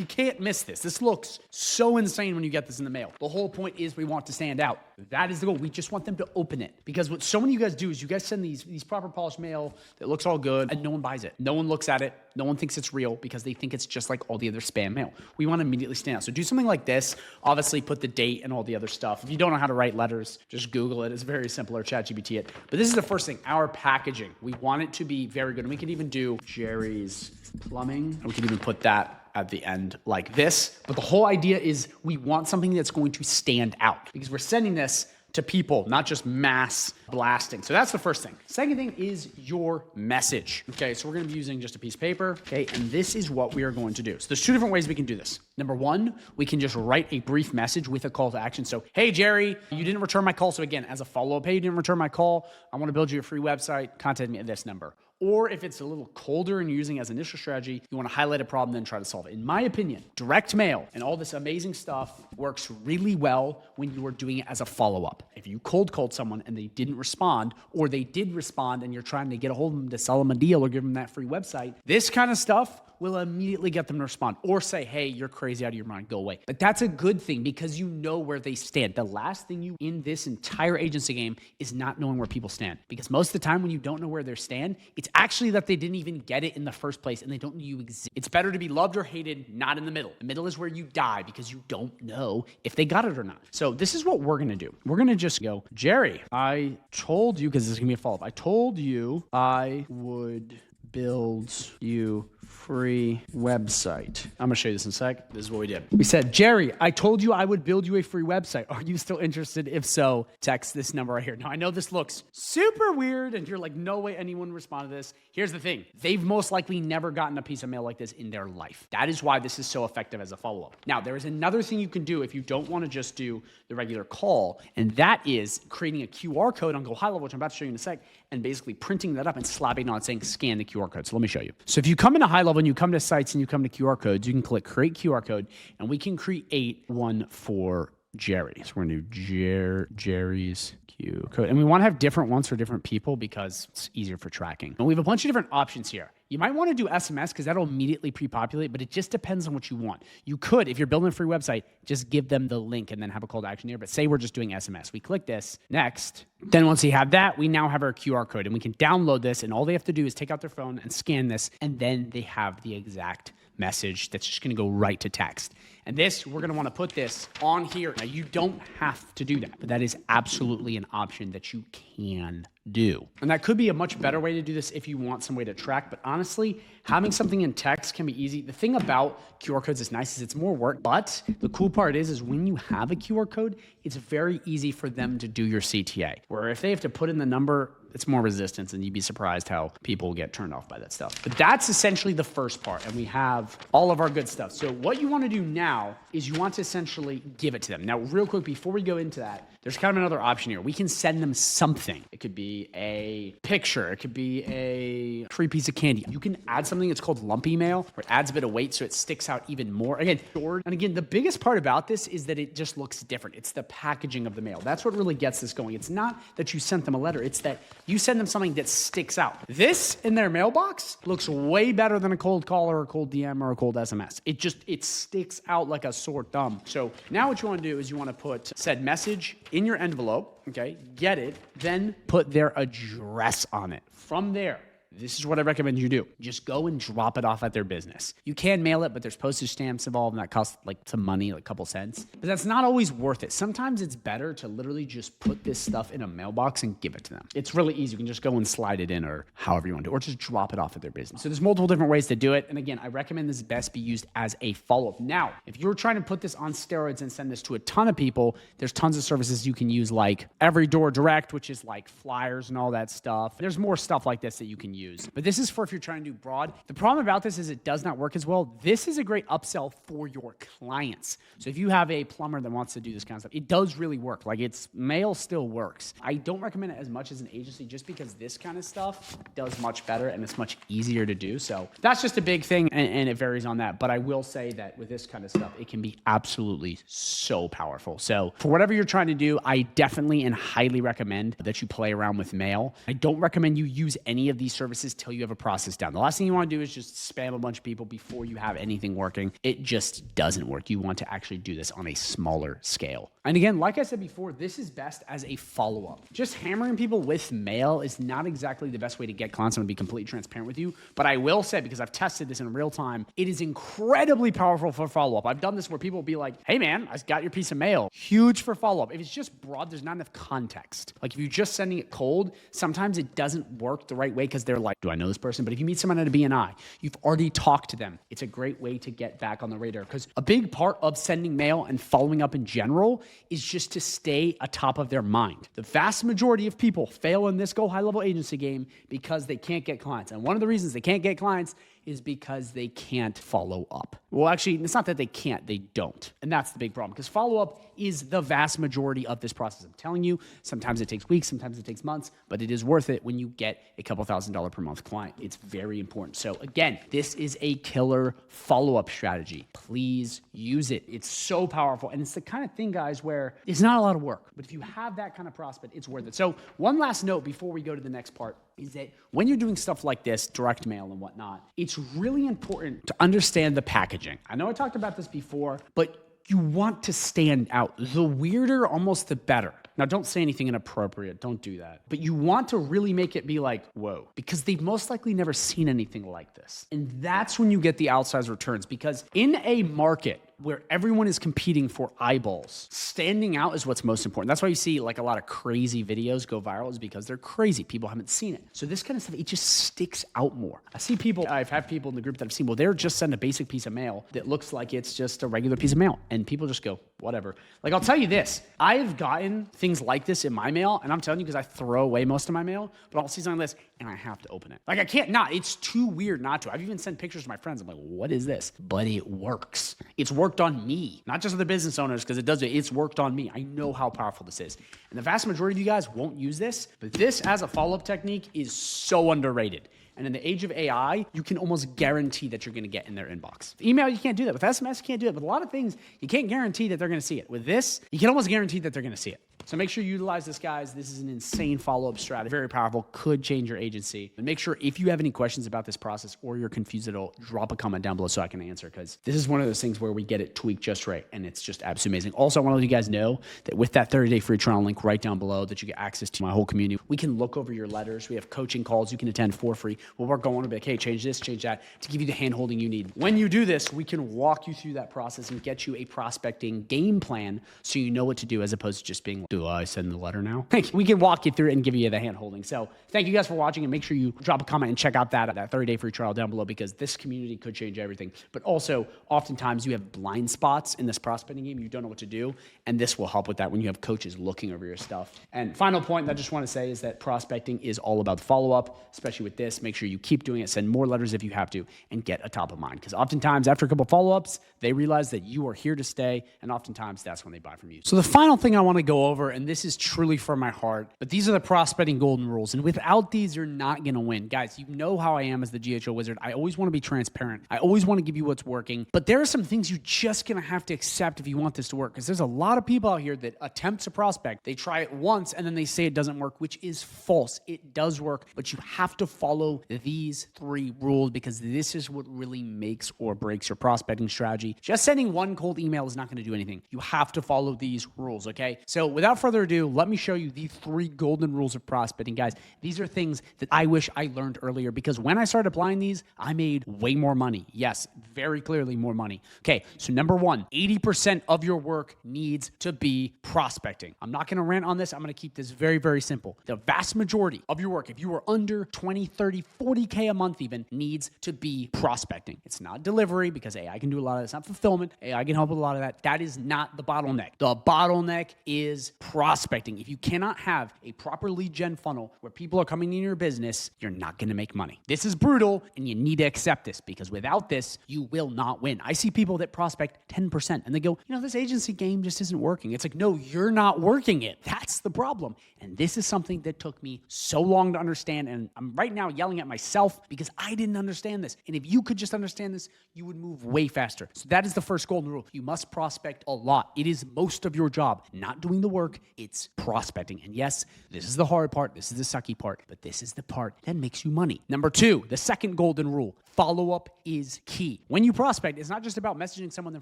can't miss this. This looks so insane when you get this in the mail. The whole point is we want to stand out. That is the goal. We just want them to open it. Because what so many of you guys do is you guys send these proper polished mail that looks all good and no one buys it. No one looks at it. No one thinks it's real because they think it's just like all the other spam mail. We want to immediately stand out. So do something like this. Obviously put the date and all the other stuff. If you don't know how to write letters, just Google it. It's very simple, or ChatGPT it. But this is the first thing, our packaging. We want it to be very good. And we can even do Jerry's Plumbing. And we can even put that at the end like this. But the whole idea is we want something that's going to stand out, because we're sending this to people, not just mass blasting. So that's the first thing. Second thing is your message. Okay, so we're gonna be using just a piece of paper, okay, and this is what we are going to do. So there's two different ways we can do this. Number one, we can just write a brief message with a call to action. So, hey, Jerry, you didn't return my call. So again, as a follow-up, hey, you didn't return my call. I wanna build you a free website. Contact me at this number. Or if it's a little colder and you're using it as an initial strategy, you want to highlight a problem, then try to solve it. In my opinion, direct mail and all this amazing stuff works really well when you are doing it as a follow-up. If you cold called someone and they didn't respond, or they did respond and you're trying to get a hold of them to sell them a deal or give them that free website, this kind of stuff will immediately get them to respond or say, hey, you're crazy, out of your mind, go away. But that's a good thing because you know where they stand. The last thing you in this entire agency game is not knowing where people stand, because most of the time when you don't know where they stand, it's actually that they didn't even get it in the first place and they don't know you exist. It's better to be loved or hated, not in the middle. The middle is where you die because you don't know if they got it or not. So this is what we're going to do. We're going to just go, Jerry, I told you, because this is going to be a follow-up. I told you I would build you free website. I'm gonna show you this in a sec. This is what we did. We said, Jerry, I told you I would build you a free website. Are you still interested? If so, text this number right here. Now, I know this looks super weird and you're like, no way anyone would respond to this. Here's the thing. They've most likely never gotten a piece of mail like this in their life. That is why this is so effective as a follow-up. Now, there is another thing you can do if you don't want to just do the regular call, and that is creating a QR code on GoHighLevel, which I'm about to show you in a sec, and basically printing that up and slapping on it saying scan the QR code. So let me show you. So if you come into HighLevel and you come to sites and you come to QR codes, you can click create QR code and we can create one for Jerry. So we're going to do Jerry's Q code. And we want to have different ones for different people because it's easier for tracking. And we have a bunch of different options here. You might want to do SMS because that'll immediately pre-populate, but it just depends on what you want. You could, if you're building a free website, just give them the link and then have a call to action here. But say we're just doing SMS. We click this, next. Then once you have that, we now have our QR code and we can download this, and all they have to do is take out their phone and scan this, and then they have the exact message that's just going to go right to text. And this, we're going to want to put this on here. Now, you don't have to do that, but that is absolutely an option that you can do. And that could be a much better way to do this if you want some way to track. But honestly, having something in text can be easy. The thing about QR codes is nice is it's more work, but the cool part is when you have a QR code, it's very easy for them to do your CTA. Where if they have to put in the number, it's more resistance, and you'd be surprised how people get turned off by that stuff. But that's essentially the first part, and we have all of our good stuff. So what you want to do now is you want to essentially give it to them. Now, real quick, before we go into that, there's kind of another option here. We can send them something. It could be a picture. It could be a free piece of candy. You can add something that's called lump email, where it adds a bit of weight so it sticks out even more. Again, stored. And again, the biggest part about this is that it just looks different. It's the packaging of the mail. That's what really gets this going. It's not that you sent them a letter. It's that you send them something that sticks out. This in their mailbox looks way better than a cold call or a cold DM or a cold SMS. It sticks out like a sore thumb. So now what you want to do is you want to put said message in your envelope, okay, get it, then put their address on it. From there, this is what I recommend you do. Just go and drop it off at their business. You can mail it, but there's postage stamps involved, and that costs like some money, like a couple cents. But that's not always worth it. Sometimes it's better to literally just put this stuff in a mailbox and give it to them. It's really easy. You can just go and slide it in or however you want to, or just drop it off at their business. So there's multiple different ways to do it. And again, I recommend this best be used as a follow-up. Now, if you're trying to put this on steroids and send this to a ton of people, there's tons of services you can use, like Every Door Direct, which is like flyers and all that stuff. There's more stuff like this that you can use. But this is for if you're trying to do broad. The problem about this is it does not work as well. This is a great upsell for your clients. So if you have a plumber that wants to do this kind of stuff, it does really work. Like, it's mail still works. I don't recommend it as much as an agency just because this kind of stuff does much better and it's much easier to do. So that's just a big thing, and it varies on that. But I will say that with this kind of stuff, it can be absolutely so powerful. So for whatever you're trying to do, I definitely and highly recommend that you play around with mail. I don't recommend you use any of these services till you have a process down. The last thing you want to do is just spam a bunch of people before you have anything working. It just doesn't work. You want to actually do this on a smaller scale. And again, like I said before, this is best as a follow-up. Just hammering people with mail is not exactly the best way to get clients. I'm going to be completely transparent with you, but I will say, because I've tested this in real time, it is incredibly powerful for follow-up. I've done this where people will be like, hey man, I got your piece of mail. Huge for follow-up. If it's just broad, there's not enough context. Like, if you're just sending it cold, sometimes it doesn't work the right way because they're like, do I know this person? But if you meet someone at a BNI, you've already talked to them. It's a great way to get back on the radar, because a big part of sending mail and following up in general is just to stay atop of their mind. The vast majority of people fail in this GoHighLevel agency game because they can't get clients. And one of the reasons they can't get clients is because they can't follow up. Well, actually, it's not that they can't, they don't. And that's the big problem, because follow-up is the vast majority of this process. I'm telling you, sometimes it takes weeks, sometimes it takes months, but it is worth it when you get a couple $1,000s per month client. It's very important. So again, this is a killer follow-up strategy. Please use it. It's so powerful. And it's the kind of thing, guys, where it's not a lot of work, but if you have that kind of prospect, it's worth it. So one last note before we go to the next part. is that when you're doing stuff like this, direct mail and whatnot, it's really important to understand the packaging. I know I talked about this before, but you want to stand out. The weirder, almost the better. Now, don't say anything inappropriate. Don't do that. But you want to really make it be like, whoa, because they've most likely never seen anything like this. And that's when you get the outsized returns, because in a market where everyone is competing for eyeballs, standing out is what's most important. That's why you see like a lot of crazy videos go viral, is because they're crazy. People haven't seen it. So this kind of stuff, it just sticks out more. I've had people in the group that I've seen, well, they're just send a basic piece of mail that looks like it's just a regular piece of mail. And people just go, whatever. Like, I'll tell you this, I've gotten things like this in my mail, and I'm telling you because I throw away most of my mail, but I'll see something like this and I have to open it. Like, I can't not. It's too weird not to. I've even sent pictures to my friends. I'm like, what is this? But it works. It's worked on me, not just other business owners, because it's worked on me. I know how powerful this is. And the vast majority of you guys won't use this, but this as a follow-up technique is so underrated. And in the age of AI, you can almost guarantee that you're going to get in their inbox. Email, you can't do that. With SMS, you can't do it. With a lot of things, you can't guarantee that they're going to see it. With this, you can almost guarantee that they're going to see it. So make sure you utilize this, guys. This is an insane follow-up strategy. Very powerful. Could change your agency. And make sure if you have any questions about this process or you're confused at all, drop a comment down below so I can answer, because this is one of those things where we get it tweaked just right, and it's just absolutely amazing. Also, I want to let you guys know that with that 30-day free trial link right down below that you get access to my whole community, we can look over your letters. We have coaching calls you can attend for free. We'll work on one, be like, hey, change this, change that, to give you the hand-holding you need. When you do this, we can walk you through that process and get you a prospecting game plan so you know what to do, as opposed to just being, do I send the letter now? We can walk you through it and give you the hand-holding. So thank you guys for watching, and make sure you drop a comment and check out that 30-day free trial down below, because this community could change everything. But also, oftentimes you have blind spots in this prospecting game. You don't know what to do, and this will help with that when you have coaches looking over your stuff. And final point that I just want to say is that prospecting is all about follow-up, especially with this. Make sure you keep doing it. Send more letters if you have to, and get a top of mind, because oftentimes after a couple follow-ups, they realize that you are here to stay, and oftentimes that's when they buy from you. So the final thing I want to go over, and this is truly from my heart, but these are the prospecting golden rules, and without these, you're not going to win. Guys, you know how I am as the GHO wizard. I always want to be transparent. I always want to give you what's working, but there are some things you're just going to have to accept if you want this to work, because there's a lot of people out here that attempt to prospect. They try it once, and then they say it doesn't work, which is false. It does work, but you have to follow these 3 rules, because this is what really makes or breaks your prospecting strategy. Just sending one cold email is not going to do anything. You have to follow these rules, okay? So without further ado, let me show you the 3 golden rules of prospecting. Guys, these are things that I wish I learned earlier, because when I started applying these, I made way more money. Yes, very clearly more money. Okay, so number 1, 80% of your work needs to be prospecting. I'm not going to rant on this. I'm going to keep this very, very simple. The vast majority of your work, if you are under 20, 30, 40K a month even, needs to be prospecting. It's not delivery, because AI can do a lot of that. It's not fulfillment. AI can help with a lot of that. That is not the bottleneck. The bottleneck is prospecting. If you cannot have a proper lead gen funnel where people are coming in your business, you're not going to make money. This is brutal, and you need to accept this, because without this, you will not win. I see people that prospect 10% and they go, this agency game just isn't working. It's like, no, you're not working it. That's the problem. And this is something that took me so long to understand. And I'm right now yelling at myself because I didn't understand this. And if you could just understand this, you would move way faster. So that is the first golden rule. You must prospect a lot. It is most of your job, not doing the work. It's prospecting. And yes, this is the hard part. This is the sucky part, but this is the part that makes you money. Number 2, the second golden rule. Follow-up is key. When you prospect, it's not just about messaging someone and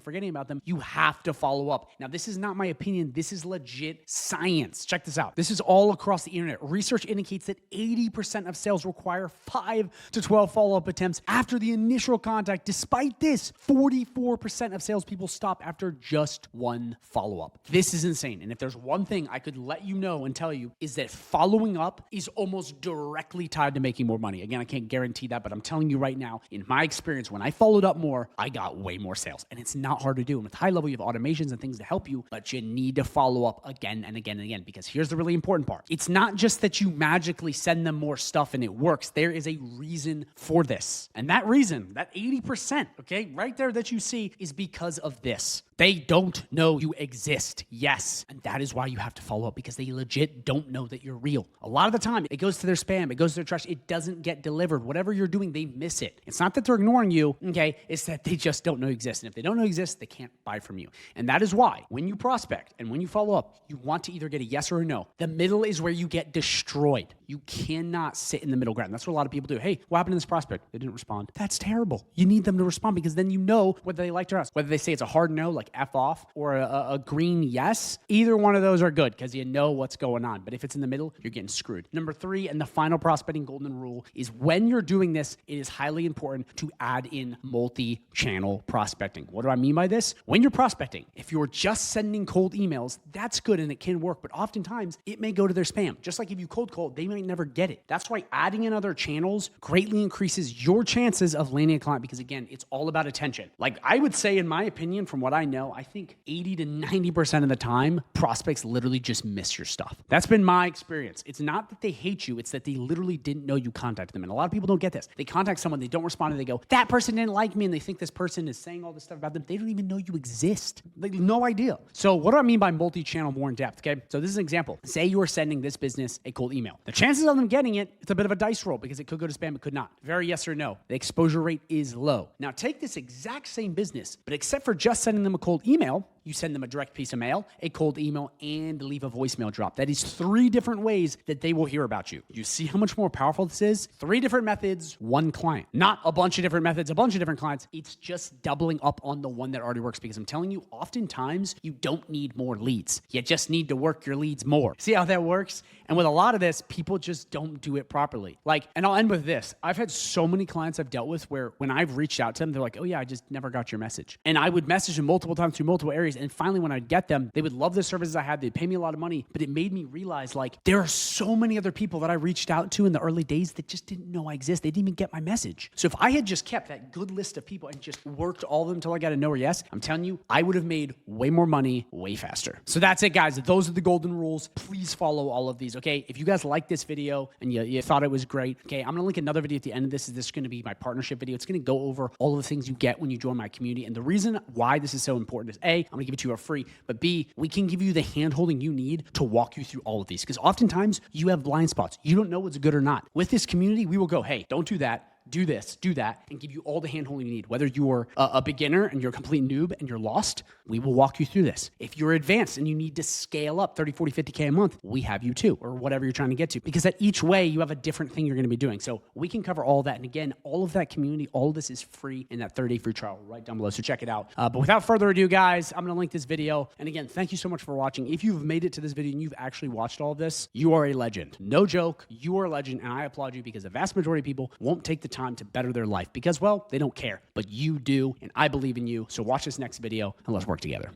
forgetting about them. You have to follow up. Now, this is not my opinion. This is legit science. Check this out. This is all across the internet. Research indicates that 80% of sales require 5 to 12 follow-up attempts after the initial contact. Despite this, 44% of salespeople stop after just 1 follow-up. This is insane. And if there's one thing I could let you know and tell you, is that following up is almost directly tied to making more money. Again, I can't guarantee that, but I'm telling you right now, in my experience, when I followed up more, I got way more sales. And it's not hard to do. And with high level, you have automations and things to help you, but you need to follow up again and again and again, because here's the really important part. It's not just that you magically send them more stuff and it works. There is a reason for this. And that reason, that 80%, okay, right there that you see, is because of this. They don't know you exist. Yes. And that is why you have to follow up, because they legit don't know that you're real. A lot of the time, it goes to their spam, it goes to their trash, it doesn't get delivered. Whatever you're doing, they miss it. It's not that they're ignoring you, okay? It's that they just don't know you exist. And if they don't know you exist, they can't buy from you. And that is why when you prospect and when you follow up, you want to either get a yes or a no. The middle is where you get destroyed. You cannot sit in the middle ground. That's what a lot of people do. Hey, what happened to this prospect? They didn't respond. That's terrible. You need them to respond, because then you know whether they liked or not. Whether they say it's a hard no, like F off, or a green yes, either one of those are good because you know what's going on. But if it's in the middle, you're getting screwed. Number 3, and the final prospecting golden rule, is when you're doing this, it is highly important to add in multi-channel prospecting. What do I mean by this? When you're prospecting, if you're just sending cold emails, that's good and it can work, but oftentimes it may go to their spam. Just like if you cold call, they might never get it. That's why adding in other channels greatly increases your chances of landing a client, because again, it's all about attention. Like I would say, in my opinion, from what I know, I think 80 to 90% of the time, prospects literally just miss your stuff. That's been my experience. It's not that they hate you, it's that they literally didn't know you contacted them. And a lot of people don't get this. They contact someone, they don't respond, and they go, that person didn't like me, and they think this person is saying all this stuff about them. They don't even know you exist. Like, no idea. So what do I mean by multi-channel more in depth, okay? So this is an example. Say you are sending this business a cold email. The chances of them getting it, it's a bit of a dice roll, because it could go to spam, it could not. Very yes or no. The exposure rate is low. Now take this exact same business, but except for just sending them a cold email, you send them a direct piece of mail, a cold email, and leave a voicemail drop. That is 3 different ways that they will hear about you. You see how much more powerful this is? 3 different methods, 1 client. Not a bunch of different methods, a bunch of different clients. It's just doubling up on the one that already works, because I'm telling you, oftentimes you don't need more leads. You just need to work your leads more. See how that works? And with a lot of this, people just don't do it properly. Like, and I'll end with this. I've had so many clients I've dealt with where when I've reached out to them, they're like, oh yeah, I just never got your message. And I would message them multiple times through multiple areas. And finally, when I'd get them, they would love the services I had. They'd pay me a lot of money, but it made me realize, like, there are so many other people that I reached out to in the early days that just didn't know I exist. They didn't even get my message. So if I had just kept that good list of people and just worked all of them until I got a no or yes, I'm telling you, I would have made way more money, way faster. So that's it, guys. Those are the golden rules. Please follow all of these, okay? If you guys like this video and you thought it was great, okay, I'm gonna link another video at the end of this. This is gonna be my partnership video. It's gonna go over all of the things you get when you join my community. And the reason why this is so important is A, I'm gonna give it to you for free, but B, we can give you the hand-holding you need to walk you through all of these. Because oftentimes you have blind spots. You don't know what's good or not. With this community, we will go, hey, don't do that. Do this, do that, and give you all the hand-holding you need. Whether you're a beginner and you're a complete noob and you're lost, we will walk you through this. If you're advanced and you need to scale up 30, 40, 50K a month, we have you too, or whatever you're trying to get to. Because at each way, you have a different thing you're gonna be doing. So we can cover all that. And again, all of that community, all of this is free in that 30-day free trial right down below. So check it out. But without further ado, guys, I'm gonna link this video. And again, thank you so much for watching. If you've made it to this video and you've actually watched all of this, you are a legend. No joke, you are a legend, and I applaud you, because the vast majority of people won't take the time to better their life because, well, they don't care. But you do, and I believe in you. So watch this next video and let's work together.